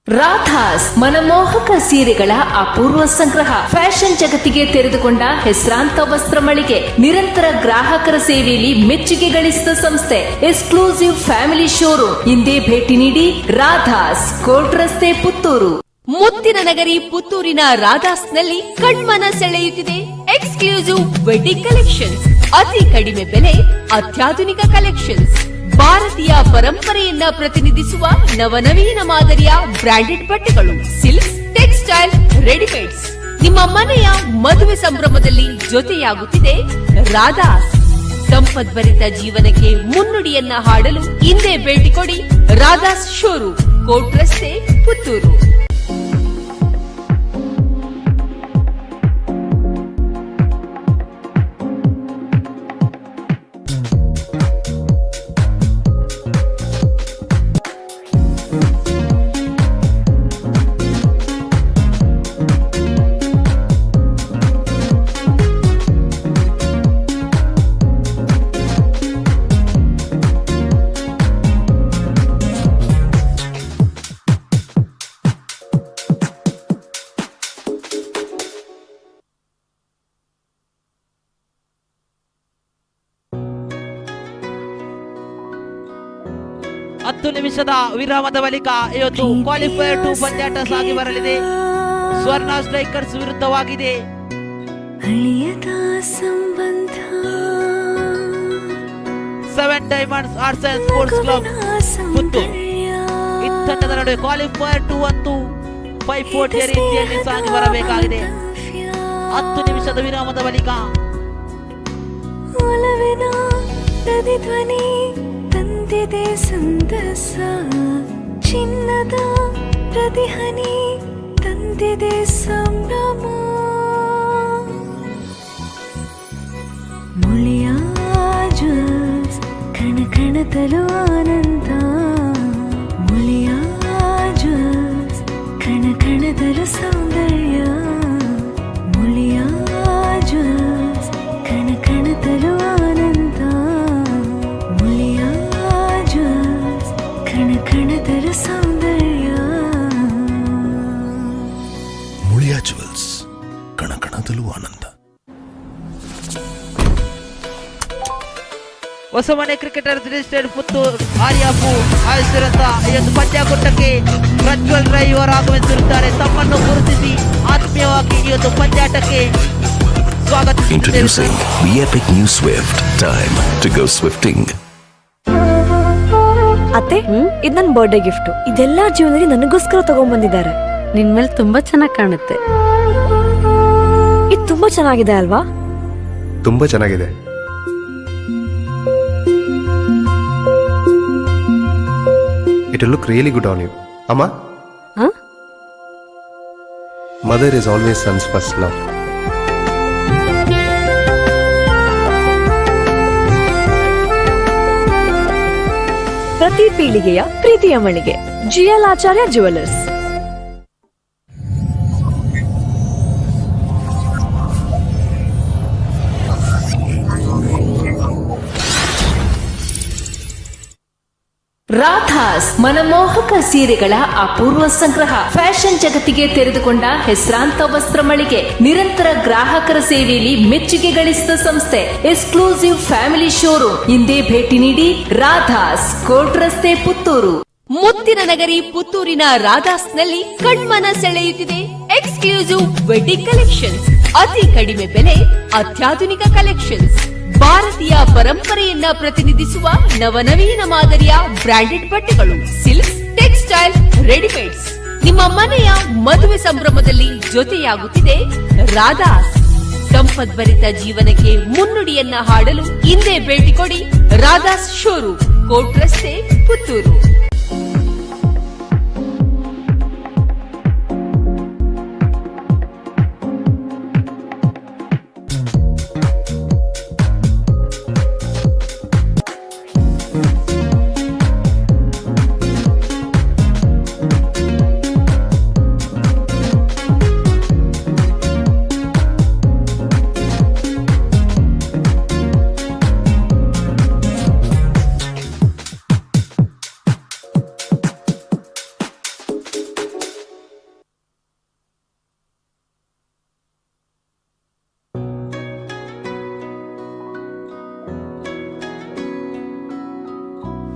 ರಾಧಾಸ್ ಮನಮೋಹಕ ಸೀರೆಗಳ ಅಪೂರ್ವ ಸಂಗ್ರಹ. ಫ್ಯಾಷನ್ ಜಗತ್ತಿಗೆ ತೆರೆದುಕೊಂಡ ಹೆಸರಾಂತ ವಸ್ತ್ರ ಮಳಿಗೆ. ನಿರಂತರ ಗ್ರಾಹಕರ ಸೇವೆಯಲ್ಲಿ ಮೆಚ್ಚುಗೆ ಗಳಿಸಿದ ಸಂಸ್ಥೆ. Exclusive family showroom. ಹಿಂದೆ ಭೇಟಿ ನೀಡಿ. ರಾಧಾಸ್, ಕೋರ್ಟ್ ರಸ್ತೆ, ಪುತ್ತೂರು. ಮುತ್ತಿನ ನಗರಿ ಪುತ್ತೂರಿನ ರಾಧಾಸ್ನಲ್ಲಿ ಕಣ್ಮನ ಸೆಳೆಯುತ್ತಿದೆ ಎಕ್ಸ್ಕ್ಲೂಸಿವ್ ವೆಡ್ಡಿಂಗ್ ಕಲೆಕ್ಷನ್ಸ್. ಅತಿ ಕಡಿಮೆ ಬೆಲೆ, ಅತ್ಯಾಧುನಿಕ ಕಲೆಕ್ಷನ್ಸ್. ಭಾರತೀಯ ಪರಂಪರೆಯನ್ನ ಪ್ರತಿನಿಧಿಸುವ ನವನವೀನ ಮಾದರಿಯ ಬ್ರಾಂಡೆಡ್ ಬಟ್ಟೆಗಳು, ಸಿಲ್ಕ್, ಟೆಕ್ಸ್ಟೈಲ್, ರೆಡಿಮೇಡ್ಸ್. ನಿಮ್ಮ ಮನೆಯ ಮದುವೆ ಸಂಭ್ರಮದಲ್ಲಿ ಜೊತೆಯಾಗುತ್ತಿದೆ ರಾಧಾಸ್. ಸಂಪದ್ಭರಿತ ಜೀವನಕ್ಕೆ ಮುನ್ನುಡಿಯನ್ನ ಹಾಡಲು ಹಿಂದೆ ಭೇಟಿ ಕೊಡಿ. ರಾಧಾಸ್ ಶೋರೂಮ್, ಕೋರ್ಟ್ ರಸ್ತೆ, ಪುತ್ತೂರು. ಹತ್ತು ನಿಮಿಷದ ವಿರಾಮದ ಬಳಿಕ ಇವತ್ತು ಕ್ವಾಲಿಫೈಯರ್ 2 ಪಂದ್ಯಾಟ ಸಾಗಿ ಬರಲಿದೆ. ಸ್ವರ್ಣ ಸ್ಟ್ರೈಕರ್ಸ್ ವಿರುದ್ಧವಾಗಿದೆ. 7 diamonds arts and sports club Puttur. ಈ ತಂಡದ ನಡುವೆ ಕ್ವಾಲಿಫೈಯರ್ 2 ಅಂತೂ ಪೈಪೋಟಿಯ ರೀತಿಯಲ್ಲಿ ಸಾಗಿ ಬರಬೇಕಾಗಿದೆ. 10 ನಿಮಿಷದ ವಿರಾಮದ ಬಳಿಕ ತಂದಿದೆ ಸಂತಸ, ಚಿನ್ನದ ಪ್ರತಿಹನಿ ತಂದಿದೆ ಸಂಭ್ರಮ. ಮುಳಿಯ ಜ್ಯೂಸ್ ಕಣ ಕಣದಲು ಆನಂದ, ಮುಳಿಯ ಜ್ಯೂಸ್ ಕಣ ಕಣದಲು ಸೌಂದರ್ಯ, ಮುಳಿಯ ಜ್ಯೂಸ್ ಕಣ ಕಣದಲು ಆನಂದ, ಮುಳಿಯ ಜ್ಯೂಸ್ ಕಣ ಕಣದಲು ಸೌಂದರ್ಯ. ಮುಳಿಯಾ ಜುವೆಲ್ಸ್, ಕಣ ಕಣದಲ್ಲೂ ಆನಂದ. ಹೊಸಮನೆ ಕ್ರಿಕೆಟರ್ ರಿಜಿಸ್ಟರ್ಡ್ ಪುತ್ತೂರು ಆರ್ಯಾಪು ಆಯೋಜಿಸಿರುವಂತ ಈ ಒಂದು ಪಂದ್ಯಾಕೂಟಕ್ಕೆ ಪ್ರಜ್ವಲ್ ರೈ ಅವರು ಆಗಮಿಸಿರುತ್ತಾರೆ. ತಮ್ಮನ್ನು ಗುರುತಿಸಿ ಆತ್ಮೀಯವಾಗಿ ಈ ಒಂದು ಪಂದ್ಯಾಟಕ್ಕೆ Introducing the epic new Swift. Time to go swifting. ಅತ್ತೆ ಇದು ನನ್ನ ಬರ್ಡೇ ಗಿಫ್ಟ್. ಇದೆಲ್ಲ ಜೀವನದಲ್ಲಿ ನನಗೋಸ್ಕರ ತಗೊಂಡ್ಬಂದಿದ್ದಾರೆ. ನಿನ್ ಮೇಲೆ ತುಂಬಾ ಚೆನ್ನಾಗಿ ಕಾಣುತ್ತೆ. ಇದು ತುಂಬಾ ಚೆನ್ನಾಗಿದೆ ಅಲ್ವಾ? ತುಂಬಾ ಚೆನ್ನಾಗಿದೆ. It will look really good on you. Amma? Huh? Mother is always son's first love. ಪ್ರತಿ ಪೀಳಿಗೆಯ ಪ್ರೀತಿಯ ಮಳಿಗೆ ಜಿಎಲ್ ಆಚಾರ್ಯ ಜ್ಯುವೆಲರ್ಸ್. ರಾಧಾಸ್ ಮನಮೋಹಕ ಸೀರೆಗಳ ಅಪೂರ್ವ ಸಂಗ್ರಹ. ಫ್ಯಾಷನ್ ಜಗತ್ತಿಗೆ ತೆರೆದುಕೊಂಡ ಹೆಸರಾಂತ ವಸ್ತ್ರ ಮಳಿಗೆ. ನಿರಂತರ ಗ್ರಾಹಕರ ಸೇವೆಯಲ್ಲಿ ಮೆಚ್ಚುಗೆ ಗಳಿಸಿದ ಸಂಸ್ಥೆ. Exclusive family showroom. ಹಿಂದೆ ಭೇಟಿ ನೀಡಿ. ರಾಧಾಸ್, ಕೋರ್ಟ್ ರಸ್ತೆ, ಪುತ್ತೂರು. ಮುತ್ತಿನ ನಗರಿ ಪುತ್ತೂರಿನ ರಾಧಾಸ್ನಲ್ಲಿ ಕಣ್ಮನ ಸೆಳೆಯುತ್ತಿದೆ ಎಕ್ಸ್ಕ್ಲೂಸಿವ್ ವೆಡ್ಡಿಂಗ್ ಕಲೆಕ್ಷನ್ಸ್. ಅತಿ ಕಡಿಮೆ ಬೆಲೆ, ಅತ್ಯಾಧುನಿಕ ಕಲೆಕ್ಷನ್ಸ್. ಭಾರತೀಯ ಪರಂಪರೆಯನ್ನ ಪ್ರತಿನಿಧಿಸುವ ನವನವೀನ ಮಾದರಿಯ ಬ್ರಾಂಡೆಡ್ ಬಟ್ಟೆಗಳು, ಸಿಲ್ಕ್, ಟೆಕ್ಸ್ಟೈಲ್, ರೆಡಿಮೇಡ್ಸ್. ನಿಮ್ಮ ಮನೆಯ ಮದುವೆ ಸಂಭ್ರಮದಲ್ಲಿ ಜೊತೆಯಾಗುತ್ತಿದೆ ರಾಧಾಸ್. ಸಂಪದ್ಭರಿತ ಜೀವನಕ್ಕೆ ಮುನ್ನುಡಿಯನ್ನ ಹಾಡಲು ಹಿಂದೆ ಭೇಟಿ ಕೊಡಿ. ರಾಧಾಸ್ ಶೋರೂಮ್, ಕೋರ್ಟ್ ರಸ್ತೆ, ಪುತ್ತೂರು.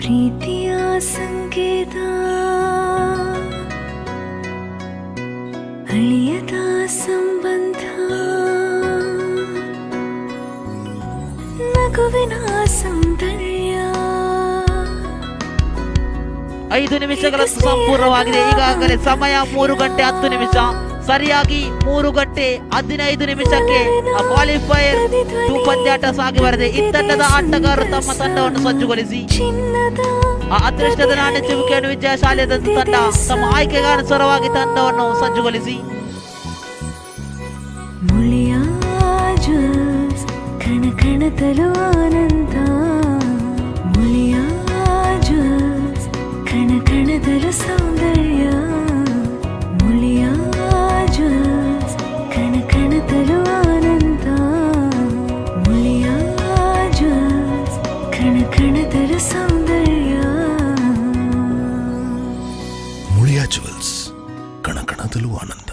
ಪ್ರೀತಿಯ ಸಂಕೇತ, ಅಳಿಯದ ಸಂಬಂಧ, ನಗುವಿನ ಸೌಂದರ್ಯ. 5 ನಿಮಿಷಗಳಷ್ಟು ಸಂಪೂರ್ಣವಾಗಿದೆ. ಈಗಾಗಲೇ ಸಮಯ 3 ಗಂಟೆ 10 ನಿಮಿಷ. ಸರಿಯಾಗಿ 3 ಗಂಟೆ 15 ನಿಮಿಷಕ್ಕೆ ಕ್ವಾಲಿಫೈಯರ್ 2 ಪಂದ್ಯಾಟ ಸಾಗಿ ಬರದೆ ಇತ್ತಂಡದ ಆಟಗಾರರು ತಮ್ಮ ತಂಡವನ್ನು ಸಜ್ಜುಗೊಳಿಸಿ ಅದೃಷ್ಟದ ನಾಣ್ಯ ಚಿವುಕೆಯನ್ನು ವಿಜಯಶಾಲಿಯಾದ ತಂಡ ತಮ್ಮ ಆಯ್ಕೆಗಾನುಸಾರವಾಗಿ ತಂಡವನ್ನು ಸಜ್ಜುಗೊಳಿಸಿ. ಕಣ ಕಣದಲು ಆನಂದ, ಮುಳಿಯ ಜ್ಯೂಸ್ ಕಣ ಕಣದಲು ಸೌಂದರ್ಯ, ಮುಳಿಯ ಜ್ಯೂಸ್ ಕಣ ಕಣದಲು ಆನಂದ, ಮುಳಿಯ ಜ್ಯೂಸ್ ಕಣ ಕಣದಲು ಸೌಂದರ್ಯ. ಮುಳಿಯಾ ಜುವೆಲ್ಸ್, ಕಣ ಕಣದಲ್ಲೂ ಆನಂದ.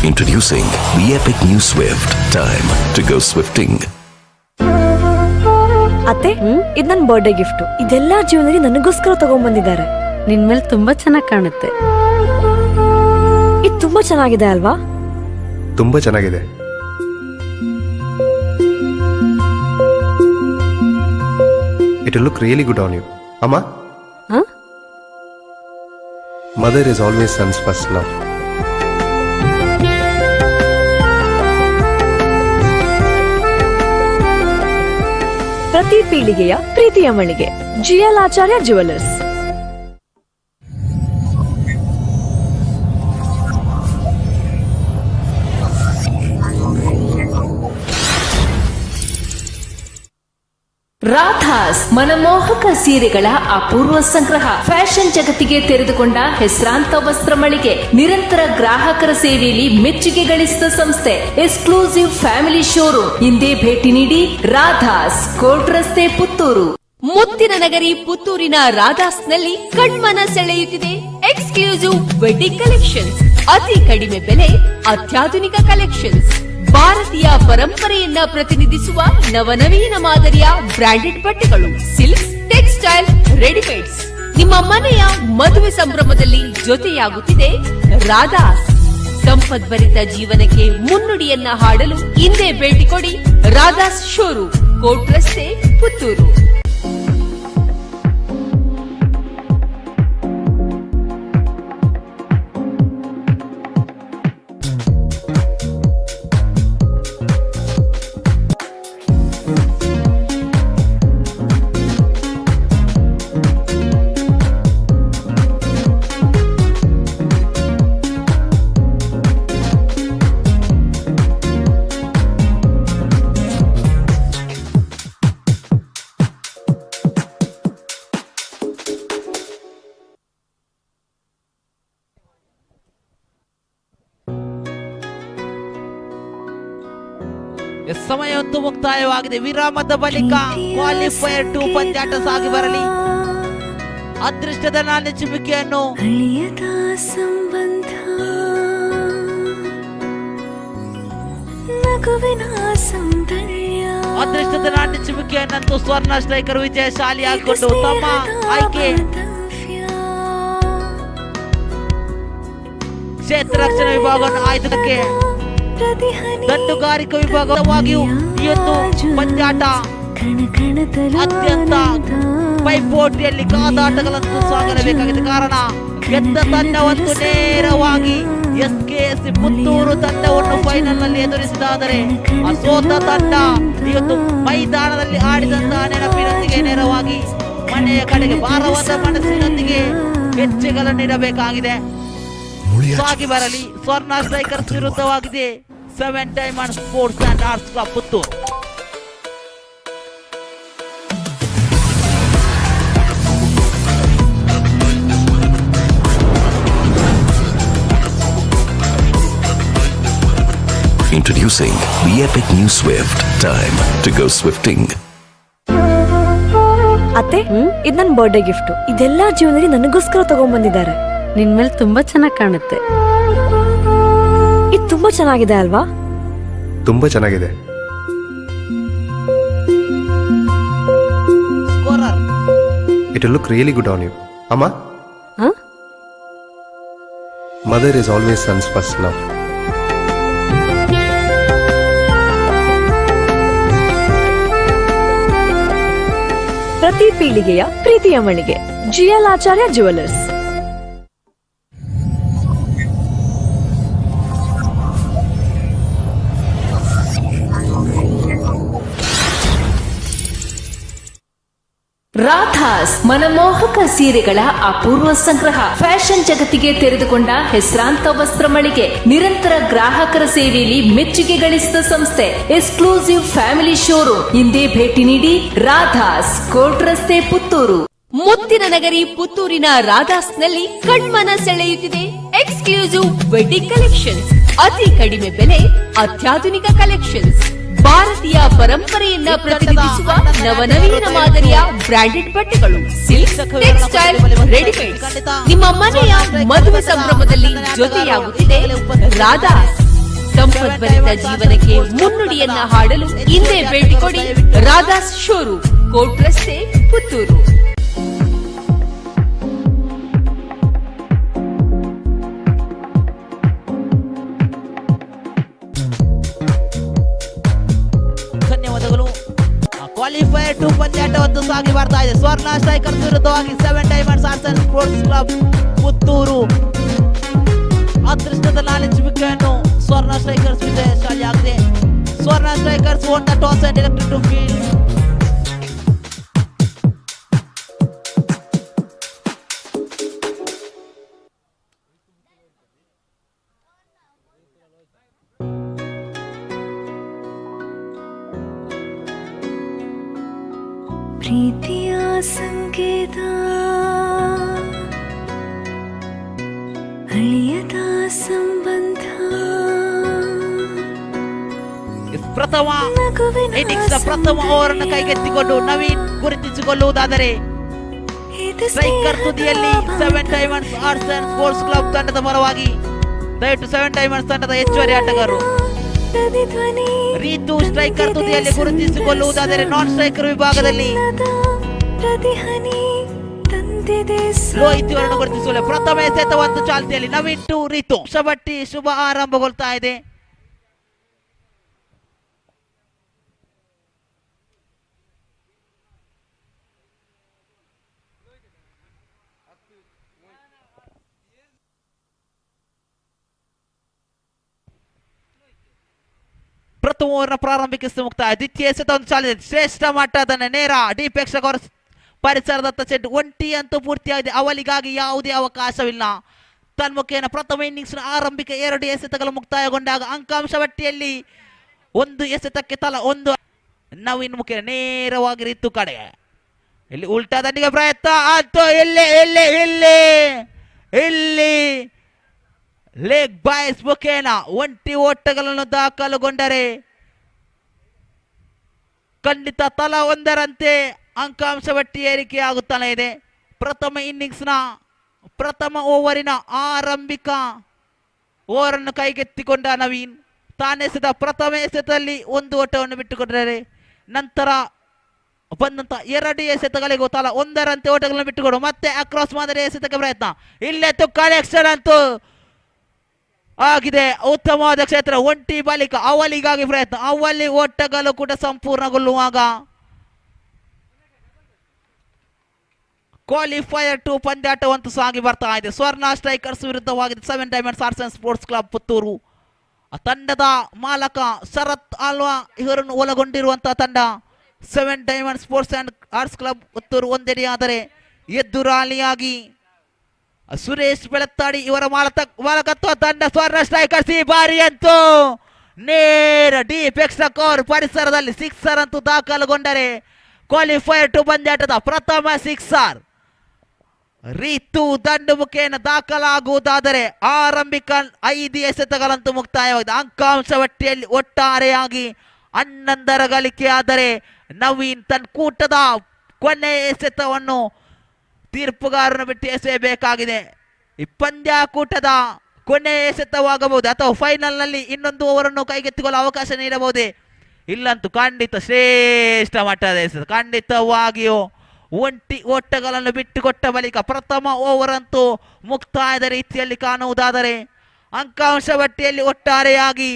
Introducing the epic new Swift. Time to go swifting. ಅತ್ತೆ ಇದು ನನ್ನ ಬರ್ಡೇ ಗಿಫ್ಟ್. ಇದೆಲ್ಲ ಜೀವನದಲ್ಲಿ ನನಗೋಸ್ಕರ ತಗೊಂಡ್ಬಂದಿದ್ದಾರೆ. ನಿನ್ ಮೇಲೆ ತುಂಬಾ ಚೆನ್ನಾಗಿ ಕಾಣುತ್ತೆ. ಇದು ತುಂಬಾ ಚೆನ್ನಾಗಿದೆ ಅಲ್ವಾ? ತುಂಬಾ ಚೆನ್ನಾಗಿದೆ. It will look really good on you. Amma? Huh? Mother is always son's first love. ಪ್ರತಿ ಪೀಳಿಗೆಯ ಪ್ರೀತಿಯ ಮಳಿಗೆ ಜಿಎಲ್ ಆಚಾರ್ಯ ಜ್ಯುವೆಲರ್ಸ್. ರಾಧಾಸ್ ಮನಮೋಹಕ ಸೀರೆಗಳ ಅಪೂರ್ವ ಸಂಗ್ರಹ. ಫ್ಯಾಷನ್ ಜಗತ್ತಿಗೆ ತೆರೆದುಕೊಂಡ ಹೆಸರಾಂತ ವಸ್ತ್ರ ಮಳಿಗೆ. ನಿರಂತರ ಗ್ರಾಹಕರ ಸೇವೆಯಲ್ಲಿ ಮೆಚ್ಚುಗೆ ಗಳಿಸಿದ ಸಂಸ್ಥೆ. Exclusive family showroom. ಹಿಂದೆ ಭೇಟಿ ನೀಡಿ. ರಾಧಾಸ್, ಕೋರ್ಟ್ ರಸ್ತೆ, ಪುತ್ತೂರು. ಮುತ್ತಿನ ನಗರಿ ಪುತ್ತೂರಿನ ರಾಧಾಸ್ನಲ್ಲಿ ಕಣ್ಮನ ಸೆಳೆಯುತ್ತಿದೆ ಎಕ್ಸ್ಕ್ಲೂಸಿವ್ ವೆಡ್ಡಿಂಗ್ ಕಲೆಕ್ಷನ್ಸ್. ಅತಿ ಕಡಿಮೆ ಬೆಲೆ, ಅತ್ಯಾಧುನಿಕ ಕಲೆಕ್ಷನ್ಸ್. ಭಾರತೀಯ ಪರಂಪರೆಯನ್ನ ಪ್ರತಿನಿಧಿಸುವ ನವನವೀನ ಮಾದರಿಯ ಬ್ರಾಂಡೆಡ್ ಬಟ್ಟೆಗಳು, ಸಿಲ್ಕ್ಸ್, ಟೆಕ್ಸ್ಟೈಲ್, ರೆಡಿಮೇಡ್ಸ್. ನಿಮ್ಮ ಮನೆಯ ಮದುವೆ ಸಂಭ್ರಮದಲ್ಲಿ ಜೊತೆಯಾಗುತ್ತಿದೆ ರಾಧಾಸ್. ಸಂಪದ್ಭರಿತ ಜೀವನಕ್ಕೆ ಮುನ್ನುಡಿಯನ್ನ ಹಾಡಲು ಹಿಂದೆ ಭೇಟಿ ಕೊಡಿ ರಾಧಾಸ್ ಶೋರೂಮ್, ಕೋಟ್ ರಸ್ತೆ, ಪುತ್ತೂರು. ಸಮಯವೊಂದು ಮುಕ್ತಾಯವಾಗಿದೆ. ವಿರಾಮದ ಬಳಿಕ ಕ್ವಾಲಿಫೈಯರ್ 2 ಪಂದ್ಯಾಟ ಸಾಗಿ ಬರಲಿ. ಅದೃಷ್ಟದ ನಾಣ್ಯ ಚಿಮ್ಮುಕಿಯನ್ನು ಸಂಬಂಧ ಅದೃಷ್ಟದ ನಾಣ್ಯ ಚಿಮ್ಮುಕಿಯನ್ನಂತೂ ಸ್ವರ್ಣ ಸ್ಟ್ರೈಕರ್ ವಿಜಯಶಾಲಿ ಆಗಿಕೊಂಡು ತಮ್ಮ ಆಯ್ಕೆ ಕ್ಷೇತ್ರ ರಕ್ಷಣಾ ವಿಭಾಗವನ್ನು ಆಯ್ದಕ್ಕೆ ದಂಡುಗಾರಿಕಾ ವಿಭಾಗವಾಗಿಯೂ ಈ ಒಂದು ಪಂದ್ಯಾಟ ಅತ್ಯಂತ ಪೈಪೋಟಿಯಲ್ಲಿ ಕಾದಾಟಗಳನ್ನು ಸಾಗಲೇಬೇಕಾಗಿದೆ. ಕಾರಣ ಗೆದ್ದ ತಂಡವನ್ನು ನೇರವಾಗಿ SKC ಪುತ್ತೂರು ತಂಡವನ್ನು ಫೈನಲ್ ನಲ್ಲಿ ಎದುರಿಸಿದಾದರೆ ಸೋತ ತಂಡ ಈ ಒಂದು ಮೈದಾನದಲ್ಲಿ ಆಡಿದಂತಹ ನೆನಪಿನೊಂದಿಗೆ ನೇರವಾಗಿ ಮನೆಯ ಕಡೆಗೆ ಭಾರವಾದ ಮನಸ್ಸಿನೊಂದಿಗೆ ಹೆಜ್ಜೆಗಳನ್ನಿಡಬೇಕಾಗಿದೆ. ಸಾಗಿ ಬರಲಿ. ಸ್ವರ್ಣ ಸ್ಟ್ರೈಕರ್ಸ್ ವಿರುದ್ಧವಾಗಿದೆ 7 diamond sports and arts club Puttur. Introducing the epic new Swift. Time to go swifting. ಅತ್ತೆ, ಇದು ನನ್ನ ಬರ್ಡೇ ಗಿಫ್ಟ್. ಇದೆಲ್ಲ ಜೀವನದಲ್ಲಿ ನನಗೋಸ್ಕರ ತಗೊಂಡ್ಬಂದಿದ್ದಾರೆ. ನಿನ್ ಮೇಲೆ ತುಂಬಾ ಚೆನ್ನಾಗಿ ಕಾಣುತ್ತೆ. ಇದು ತುಂಬಾ ಚೆನ್ನಾಗಿದೆ ಅಲ್ವಾ? ತುಂಬಾ ಚೆನ್ನಾಗಿದೆ. Scorer It will look really good on you. Amma? Huh? Mother is always son's first love. ಪ್ರತಿ ಪೀಳಿಗೆಯ ಪ್ರೀತಿಯ ಮಳಿಗೆ GL ಆಚಾರ್ಯ ಜುವೆಲ್ಲರ್ಸ್. ರಾಧಾಸ್ ಮನಮೋಹಕ ಸೀರೆಗಳ ಅಪೂರ್ವ ಸಂಗ್ರಹ. ಫ್ಯಾಷನ್ ಜಗತ್ತಿಗೆ ತೆರೆದುಕೊಂಡ ಹೆಸರಾಂತ ವಸ್ತ್ರ ಮಳಿಗೆ. ನಿರಂತರ ಗ್ರಾಹಕರ ಸೇವೆಯಲ್ಲಿ ಮೆಚ್ಚುಗೆ ಗಳಿಸಿದ ಸಂಸ್ಥೆ. Exclusive family showroom. ಹಿಂದೆ ಭೇಟಿ ನೀಡಿ ರಾಧಾಸ್, ಕೋಟ್ ರಸ್ತೆ, ಪುತ್ತೂರು. ಮುತ್ತಿನ ನಗರಿ ಪುತ್ತೂರಿನ ರಾಧಾಸ್ನಲ್ಲಿ ಕಣ್ಮನ ಸೆಳೆಯುತ್ತಿದೆ ಎಕ್ಸ್ಕ್ಲೂಸಿವ್ ವೆಡ್ಡಿಂಗ್ ಕಲೆಕ್ಷನ್ಸ್. ಅತಿ ಕಡಿಮೆ ಬೆಲೆ, ಅತ್ಯಾಧುನಿಕ ಕಲೆಕ್ಷನ್ಸ್. ಭಾರತೀಯ ಪರಂಪರೆಯನ್ನ ಪ್ರತಿನಿಧಿಸುವ ನವನವೀನ ಮಾದರಿಯ ಬ್ರಾಂಡೆಡ್ ಬಟ್ಟೆಗಳು, ಸಿಲ್ಕ್ಸ್, ಟೆಕ್ಸ್ಟೈಲ್, ರೆಡಿಮೇಡ್ಸ್. ನಿಮ್ಮ ಮನೆಯ ಮದುವೆ ಸಂಭ್ರಮದಲ್ಲಿ ಜೊತೆಯಾಗುತ್ತಿದೆ ರಾಧಾಸ್. ಸಂಪದ್ಭರಿತ ಜೀವನಕ್ಕೆ ಮುನ್ನುಡಿಯನ್ನ ಹಾಡಲು ಹಿಂದೆ ಭೇಟಿ ಕೊಡಿ ರಾಧಾಸ್ ಶೋರೂಮ್, ಕೋಟ್ ರಸ್ತೆ, ಪುತ್ತೂರು. ಧನ್ಯವಾದಗಳು. ಕ್ವಾಲಿಫೈಯರ್ 2 ಪಂದ್ಯಾಟವನ್ನು ಸಾಗಿ ಬರ್ತಾ ಇದೆ. ಸ್ವರ್ಣ ಸ್ಟ್ರೈಕರ್ಸ್ ವಿರುದ್ಧವಾಗಿ 7 diamonds arts and sports club Puttur. ಅದೃಷ್ಟದ ನಾಣ್ಯ ಚಿಮ್ಮುಕಿಯನ್ನು ಸ್ವರ್ಣ ಸ್ಟ್ರೈಕರ್ಸ್ ವಿಜಯಶಾಲಿ ಆಗಿದೆ. ಸ್ವರ್ಣ strikers won the toss and elected to field. ಪ್ರೀತಿಯ ಸಂಕೇತ, ಅಳಿಯದ ಸಂಬಂಧ. ಪ್ರಥಮ ಇನ್ನಿಂಗ್ಸ್ ಪ್ರಥಮ ಓವರ್ ಅನ್ನು ಕೈಗೆತ್ತಿಕೊಂಡು ನವೀನ್ ಗುರುತಿಸಿಕೊಳ್ಳುವುದಾದರೆ ಸ್ಟ್ರೈಕರ್ ತುದಿಯಲ್ಲಿ 7 diamonds arts and sports club ತಂಡದ ಪರವಾಗಿ ದಯವಿಟ್ಟು 7 ಡೈಮಂಡ್ಸ್ ತಂಡದ ಹೆಚ್ಚುವರಿ ಆಟಗಾರರು ರೀತು ಸ್ಟ್ರೈಕರ್ ತುದಿಯಲ್ಲಿ ಗುರುತಿಸಿಕೊಳ್ಳುವುದಾದರೆ ನಾನ್ ಸ್ಟ್ರೈಕರ್ ವಿಭಾಗದಲ್ಲಿ ಲೋಹಿತ್ ಅವರನ್ನು ಗುರುತಿಸಲು ಪ್ರಥಮ ಎಸೆತವಂತ ಚಾಲ್ತಿಯಲ್ಲಿ ನವೀನ್ ಟು ರೀತು ಶಬಟ್ಟಿ ಶುಭ ಆರಂಭಗೊಳ್ತಾ ಇದೆ. ಪ್ರಥಮ ಓವರ್ನ ಪ್ರಾರಂಭಿಕ ಮುಕ್ತಾಯ. ದ್ವಿತೀಯ ಎಸೆತ ಒಂದು ಚಾಲಿದೆ ಶ್ರೇಷ್ಠ ಮಟ್ಟದ ನೇರ ಡಿಪೇಕ್ಷಕ ಅವರ ಪರಿಸರದತ್ತ ಚೆಂಡು ಒಂಟಿ ಅಂತೂ ಪೂರ್ತಿಯಾಗಿದೆ. ಅವಲಿಗಾಗಿ ಯಾವುದೇ ಅವಕಾಶವಿಲ್ಲ. ತನ್ಮುಖೇನ ಪ್ರಥಮ ಇನ್ನಿಂಗ್ಸ್ನ ಆರಂಭಿಕ 2 ಎಸೆತಗಳು ಮುಕ್ತಾಯಗೊಂಡಾಗ ಅಂಕಾಂಶ ಪಟ್ಟಿಯಲ್ಲಿ 1 ಎಸೆತಕ್ಕೆ ತಲಾ 1. ನವೀನ್ ಮುಖೇನ ನೇರವಾಗಿ ರೀತು ಕಡೆ ಇಲ್ಲಿ ಉಲ್ಟಾ ದಂಡಿಗೆ ಪ್ರಯತ್ನ ಅಂತೂ ಇಲ್ಲಿ ಲೆಗ್ ಬಾಯ್ಸ್ ಮುಖೇನ ಒಂಟಿ ಓಟಗಳನ್ನು ದಾಖಲುಗೊಂಡರೆ ಖಂಡಿತ ತಲಾ 1ರಂತೆ ಅಂಕಾಂಶ ಪಟ್ಟಿ ಏರಿಕೆಯಾಗುತ್ತಲೇ ಇದೆ. ಪ್ರಥಮ ಇನ್ನಿಂಗ್ಸ್ನ ಪ್ರಥಮ ಓವರಿನ ಆರಂಭಿಕ ಓವರನ್ನು ಕೈಗೆತ್ತಿಕೊಂಡ ನವೀನ್ ತಾನೆಸೆದ ಪ್ರಥಮ ಎಸೆತದಲ್ಲಿ 1 ಓಟವನ್ನು ಬಿಟ್ಟುಕೊಂಡರೆ ನಂತರ ಬಂದಂತ 2 ಎಸೆತಗಳಿಗೂ ತಲಾ 1ರಂತೆ ಓಟಗಳನ್ನು ಬಿಟ್ಟುಕೊಂಡು ಮತ್ತೆ ಅಕ್ರಾಸ್ ಮಾದರಿ ಎಸೆತಕ್ಕೆ ಪ್ರಯತ್ನ. ಇಲ್ಲೆತ್ತು ಕನೆಕ್ಷನ್ ಅಂತೂ ಆಗಿದೆ. ಉತ್ತಮವಾದ ಕ್ಷೇತ್ರ ಒಂಟಿ ಬಳಿಕ ಅವಲಿಗಾಗಿ ಪ್ರಯತ್ನ. ಅವಲಿ ಓಟಗಳು ಕೂಡ ಸಂಪೂರ್ಣಗೊಳ್ಳುವಾಗ ಕ್ವಾಲಿಫೈಯರ್ 2 ಪಂದ್ಯಾಟವಂತೂ ಸಾಗಿ ಬರ್ತಾ ಇದೆ. ಸ್ವರ್ಣ ಸ್ಟ್ರೈಕರ್ಸ್ ವಿರುದ್ಧವಾಗಿದೆ 7 diamonds arts and sports club Puttur. ತಂಡದ ಮಾಲಕ ಶರತ್ ಆಲ್ವಾ ಇವರನ್ನು ಒಳಗೊಂಡಿರುವಂತಹ ತಂಡ 7 diamond sports and arts club Puttur ಒಂದೆಡೆಯಾದರೆ ಎದುರಾಳಿಯಾಗಿ ಸುರೇಶ್ ಬೆಳತ್ತಾಡಿ ಇವರ ಮಾಲಕತ್ವ ತಂಡ ಸ್ವರ್ಣ ಸ್ಟ್ರೈಕರ್ಸ್. ಈ ಬಾರಿ ಅಂತೂ ನೇರ ಡಿಪೇಕ್ಷಕ ಅವರ ಪರಿಸರದಲ್ಲಿ 6 ಅಂತೂ ದಾಖಲುಗೊಂಡರೆ ಕ್ವಾಲಿಫೈಯರ್ 2 ಪಂದ್ಯಾಟದ ಪ್ರಥಮ 6. ರೀತು ದಂಡು ಮುಖೇನ ದಾಖಲಾಗುವುದಾದರೆ ಆರಂಭಿಕ 5 ಎಸೆತಗಳಂತೂ ಮುಕ್ತಾಯವಾಗಿದೆ. ಅಂಕಾಂಶ ಪಟ್ಟಿಯಲ್ಲಿ ಒಟ್ಟಾರೆಯಾಗಿ 11 ಗಳಿಕೆ ಆದರೆ ನವೀನ್ ತನ್ನ ಕೂಟದ ಕೊನೆಯ ಎಸೆತವನ್ನು ತೀರ್ಪುಗಾರನ ಬಿಟ್ಟು ಎಸೆಯಬೇಕಾಗಿದೆ. ಈ ಪಂದ್ಯಾಕೂಟದ ಕೊನೆಯ ಎಸೆತವಾಗಬಹುದು ಅಥವಾ ಫೈನಲ್ ನಲ್ಲಿ ಇನ್ನೊಂದು ಓವರನ್ನು ಕೈಗೆತ್ತಿಕೊಳ್ಳಲು ಅವಕಾಶ ನೀಡಬಹುದೇ? ಇಲ್ಲಂತೂ ಖಂಡಿತ ಶ್ರೇಷ್ಠ ಮಟ್ಟದ ಎಸೆತ. ಖಂಡಿತವಾಗಿಯೂ ಒಂಟಿ ಓಟಗಳನ್ನು ಬಿಟ್ಟುಕೊಟ್ಟ ಬಳಿಕ ಪ್ರಥಮ ಓವರ್ ಅಂತೂ ಮುಕ್ತಾಯದ ರೀತಿಯಲ್ಲಿ ಕಾಣುವುದಾದರೆ ಅಂಕಾಂಶ ಪಟ್ಟಿಯಲ್ಲಿ ಒಟ್ಟಾರೆಯಾಗಿ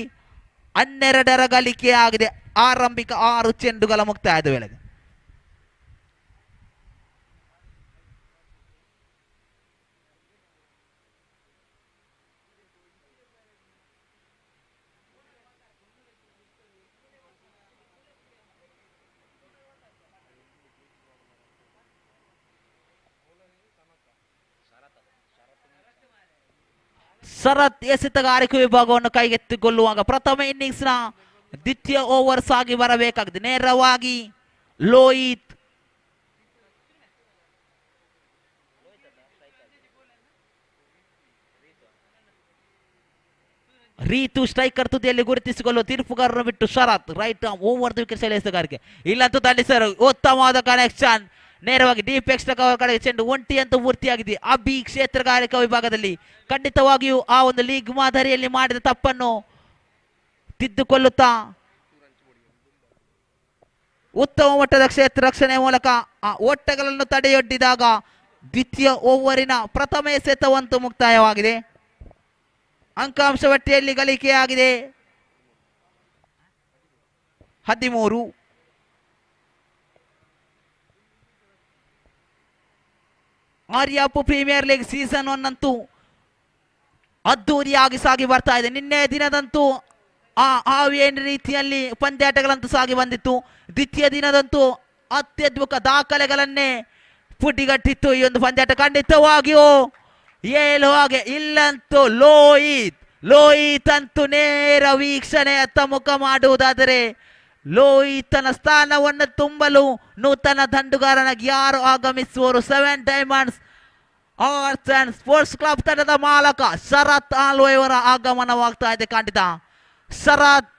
12 ಗಳಿಕೆ ಆಗಿದೆ. ಆರಂಭಿಕ 6 ಚೆಂಡುಗಳ ಮುಕ್ತಾಯದ ವೇಳೆಗೆ ಶರತ್ ಎಸೆತಗಾರಿಕೆ ವಿಭಾಗವನ್ನು ಕೈಗೆತ್ತಿಕೊಳ್ಳುವಾಗ ಪ್ರಥಮ ಇನ್ನಿಂಗ್ಸ್ನ ದ್ವಿತೀಯ ಓವರ್ ಸಾಗಿ ಬರಬೇಕಾಗಿದೆ. ನೇರವಾಗಿ ಲೋಹಿತ್ ರೀತು ಸ್ಟ್ರೈಕರ್ ತುದಿಯಲ್ಲಿ ಗುರುತಿಸಿಕೊಳ್ಳುವ ತೀರ್ಪುಗಾರರನ್ನು ಬಿಟ್ಟು Sharath right arm over the wicket ಶೈಲಿ ಎಸೆತಗಾರಿಕೆ. ಇಲ್ಲಂತೂ ದಂಡಿಸರು ಉತ್ತಮವಾದ ಕನೆಕ್ಷನ್. ನೇರವಾಗಿ ಡಿಪೇಕ್ಷಕ ಅವರ ಕಡೆಗೆ ಚೆಂಡು ಒಂಟಿ ಅಂತೂ ಪೂರ್ತಿಯಾಗಿದೆ. ಅಭಿ ಕ್ಷೇತ್ರಗಾರಿಕಾ ವಿಭಾಗದಲ್ಲಿ ಖಂಡಿತವಾಗಿಯೂ ಆ ಒಂದು ಲೀಗ್ ಮಾದರಿಯಲ್ಲಿ ಮಾಡಿದ ತಪ್ಪನ್ನು ತಿದ್ದುಕೊಳ್ಳುತ್ತಾ ಉತ್ತಮ ಮಟ್ಟದ ಕ್ಷೇತ್ರ ರಕ್ಷಣೆ ಮೂಲಕ ಆ ಓಟಗಳನ್ನು ತಡೆಯೊಡ್ಡಿದಾಗ ದ್ವಿತೀಯ ಓವರಿನ ಪ್ರಥಮ ಎಸೆತವಂತೂ ಮುಕ್ತಾಯವಾಗಿದೆ. ಅಂಕಾಂಶ ಪಟ್ಟಿಯಲ್ಲಿ ಗಳಿಕೆಯಾಗಿದೆ 13. ಆರ್ಯಾಪು ಪ್ರೀಮಿಯರ್ ಲೀಗ್ ಸೀಸನ್ 1 ಅಂತೂ ಅದ್ದೂರಿಯಾಗಿ ಸಾಗಿ ಬರ್ತಾ ಇದೆ. ನಿನ್ನೆ ದಿನದಂತೂ ಹಾವೇನು ರೀತಿಯಲ್ಲಿ ಪಂದ್ಯಾಟಗಳಂತೂ ಸಾಗಿ ಬಂದಿತ್ತು. ದ್ವಿತೀಯ ದಿನದಂತೂ ಅತ್ಯದ್ಭುತ ದಾಖಲೆಗಳನ್ನೇ ಪುಟಿಗಟ್ಟಿತ್ತು ಈ ಒಂದು ಪಂದ್ಯಾಟ. ಖಂಡಿತವಾಗಿಯೂ ಹಾಗೆ ಇಲ್ಲಂತೂ ಲೋಹಿತ್ ಅಂತೂ ನೇರ ವೀಕ್ಷಣೆಯತ್ತ ಮುಖ ಮಾಡುವುದಾದರೆ ಲೋಹಿತನ ಸ್ಥಾನವನ್ನು ತುಂಬಲು ನೂತನ ದಂಡುಗಾರನಾಗಿ ಯಾರು ಆಗಮಿಸುವರು? 7 diamonds arts and sports club ತಂಡದ ಮಾಲಕ ಶರತ್ ಆಲ್ವಾ ಇವರ ಆಗಮನವಾಗ್ತಾ ಇದೆ. ಖಂಡಿತ ಶರತ್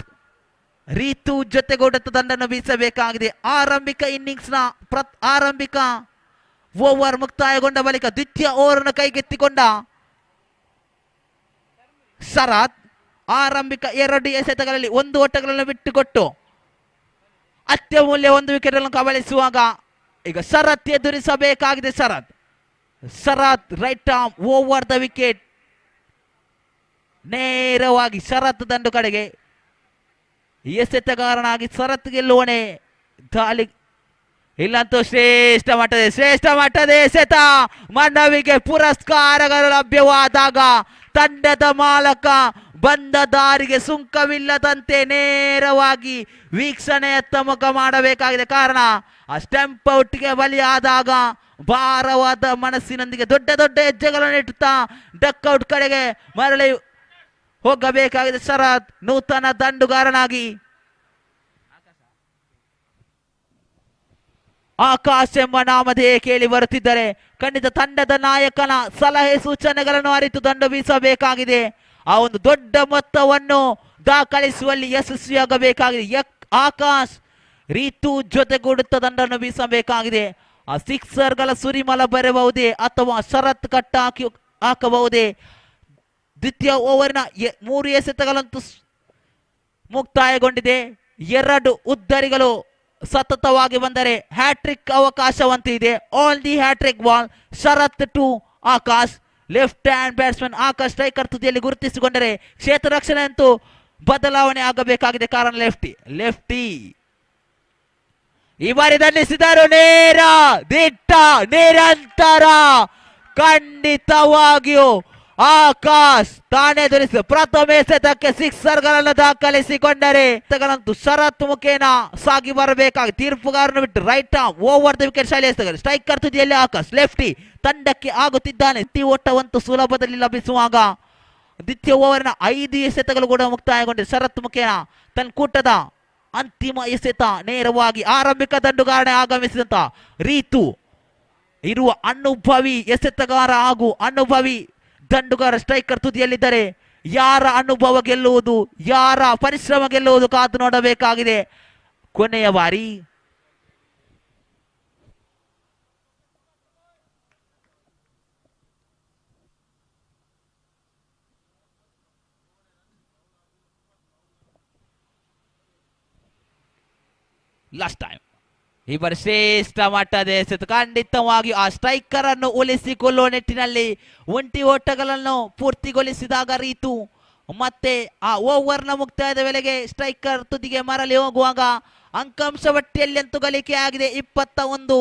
ರೀತು ಜೊತೆಗೂಡ ದಂಡನ್ನು ಬೀಸಬೇಕಾಗಿದೆ. ಆರಂಭಿಕ ಇನ್ನಿಂಗ್ಸ್ನ ಆರಂಭಿಕ ಓವರ್ ಮುಕ್ತಾಯಗೊಂಡ ಬಳಿಕ ದ್ವಿತೀಯ ಓವರನ್ನು ಕೈಗೆತ್ತಿಕೊಂಡ ಶರತ್ ಆರಂಭಿಕ 2 ಎಸೆತಗಳಲ್ಲಿ 1 ಓಟಗಳನ್ನು ಬಿಟ್ಟುಕೊಟ್ಟು ಅತ್ಯಮೂಲ್ಯ 1 ವಿಕೆಟ್ ಅನ್ನು ಕಬಳಿಸುವಾಗ ಈಗ ಶರತ್ ಎದುರಿಸಬೇಕಾಗಿದೆ. Sharath right arm over the wicket. ನೇರವಾಗಿ ಶರತ್ ದಂಡು ಕಡೆಗೆ ಎಸೆತಗಾರನಾಗಿ ಶರತ್ ಗೆಲ್ಲುವಣೆ. ದಾಳಿ ಇಲ್ಲಂತೂ ಶ್ರೇಷ್ಠ ಮಟ್ಟದ ಎಸೆತ. ಮನವಿಗೆ ಪುರಸ್ಕಾರಗಳು ಲಭ್ಯವಾದಾಗ ತಂಡದ ಮಾಲಕ ಬಂದ ದಾರಿಗೆ ಸುಂಕವಿಲ್ಲದಂತೆ ನೇರವಾಗಿ ವೀಕ್ಷಣೆಯತ್ತ ಮುಖ ಮಾಡಬೇಕಾಗಿದೆ. ಕಾರಣ ಆ ಸ್ಟಂಪ್ ಔಟ್ಗೆ ಬಲಿಯಾದಾಗ ಭಾರವಾದ ಮನಸ್ಸಿನೊಂದಿಗೆ ದೊಡ್ಡ ಹೆಜ್ಜೆಗಳನ್ನು ಇಟ್ಟುತ್ತಾ ಡಕ್ಔಟ್ ಕಡೆಗೆ ಮರಳಿ ಹೋಗಬೇಕಾಗಿದೆ ಶರತ್ ನೂತನ ದಂಡುಗಾರನಾಗಿ. ಆಕಾಶ್ ಎಂಬ ನಾಮಧೇಯ ಕೇಳಿ ಬರುತ್ತಿದ್ದರೆ ಖಂಡಿತ ತಂಡದ ನಾಯಕನ ಸಲಹೆ ಸೂಚನೆಗಳನ್ನು ಅರಿತು ದಂಡು ಬೀಸಬೇಕಾಗಿದೆ. ಆ ಒಂದು ದೊಡ್ಡ ಮೊತ್ತವನ್ನು ದಾಖಲಿಸುವಲ್ಲಿ ಯಶಸ್ವಿಯಾಗಬೇಕಾಗಿದೆ. ಆಕಾಶ್ ರೀತು ಜೊತೆಗೂಡುತ್ತ ದಂಡನ್ನು ಬೀಸಬೇಕಾಗಿದೆ. ಆ ಸಿಕ್ಸರ್ಗಳ ಸುರಿಮಲ ಬರಬಹುದೇ ಅಥವಾ ಶರತ್ ಕಟ್ಟ ಹಾಕಬಹುದೇ. ದ್ವಿತೀಯ ಓವರ್ನ 3 ಎಸೆತಗಳಂತೂ ಮುಕ್ತಾಯಗೊಂಡಿದೆ. 2 ಉದ್ದರಿಗಳು ಸತತವಾಗಿ ಬಂದರೆ ಹ್ಯಾಟ್ರಿಕ್ ಅವಕಾಶವಂತೂ ಇದೆ. All the hattrick ball. Sharath to Akash. Left hand batsman Akash striker ತುದಿಯಲ್ಲಿ ಗುರುತಿಸಿಕೊಂಡರೆ ಕ್ಷೇತ್ರ ರಕ್ಷಣೆ ಅಂತೂ ಬದಲಾವಣೆ ಆಗಬೇಕಾಗಿದೆ. ಕಾರಣ ಲೆಫ್ಟಿ ಈ ಬಾರಿ ದಂಡಿಸಿದರು. ನೇರ ದಿಟ್ಟ ನಿರಂತರ. ಖಂಡಿತವಾಗಿಯೂ ಆಕಾಶ್ ತಾನೇ ಧರಿಸಿದ ಪ್ರಥಮ ಎಸೆತಕ್ಕೆ ಸಿಕ್ಸರ್ಗಳನ್ನು ದಾಖಲಿಸಿಕೊಂಡರೆ ಶರತ್ ಮುಖೇನ ಸಾಗಿ ಬರಬೇಕಾಗಿ ತೀರ್ಪುಗಾರನ್ನು ಬಿಟ್ಟು right arm over the wicket ಶೈಲಿ ಎಸೆತಗಾರ ಸ್ಟ್ರೈಕರ್ ತುದಿಯಲ್ಲಿ ಆಕಾಶ್ ಲೆಫ್ಟಿ ತಂಡಕ್ಕೆ ಆಗುತ್ತಿದ್ದಾನೆ. ಓಟವಂತೂ ಸುಲಭದಲ್ಲಿ ಲಭಿಸುವಾಗ ದ್ವಿತೀಯ ಓವರ್ನ 5 ಎಸೆತಗಳು ಕೂಡ ಮುಕ್ತಾಯಗೊಂಡಿದೆ. ಶರತ್ ಮುಖೇನ ತನ್ನ ಕೂಟದ ಅಂತಿಮ ಎಸೆತ ನೇರವಾಗಿ ಆರಂಭಿಕ ದಂಡುಗಾರನೇ ಆಗಮಿಸಿದಂತ ರೀತು ಇರುವ ಅನುಭವಿ ಎಸೆತಗಾರ ಹಾಗೂ ಅನುಭವಿ ದಂಡುಗಾರ ಸ್ಟ್ರೈಕರ್ ತುದಿಯಲ್ಲಿದ್ದರೆ ಯಾರ ಅನುಭವ ಗೆಲ್ಲುವುದು, ಯಾರ ಪರಿಶ್ರಮ ಗೆಲ್ಲುವುದು ಕಾದು ನೋಡಬೇಕಾಗಿದೆ. ಕೊನೆಯ ಬಾರಿ ಲಾಸ್ಟ್ ಟೈಮ್ ಈ ಬಾರಿ ಶ್ರೇಷ್ಠ ಮಟ್ಟದ ಎಸೆತ. ಖಂಡಿತವಾಗಿ ಆ ಸ್ಟ್ರೈಕರ್ ಅನ್ನು ಉಳಿಸಿಕೊಳ್ಳುವ ನಿಟ್ಟಿನಲ್ಲಿ 1 ಓಟಗಳನ್ನು ಪೂರ್ತಿಗೊಳಿಸಿದಾಗ ರೀತು ಮತ್ತೆ ಆ ಓವರ್ನ ಮುಕ್ತಾಯದ ವೇಳೆಗೆ ಸ್ಟ್ರೈಕರ್ ತುದಿಗೆ ಮರಳಿ ಹೋಗುವಾಗ ಅಂಕಾಂಶ ಪಟ್ಟಿಯಲ್ಲಿ ಅಂತೂ ಗಳಿಕೆ ಆಗಿದೆ 21.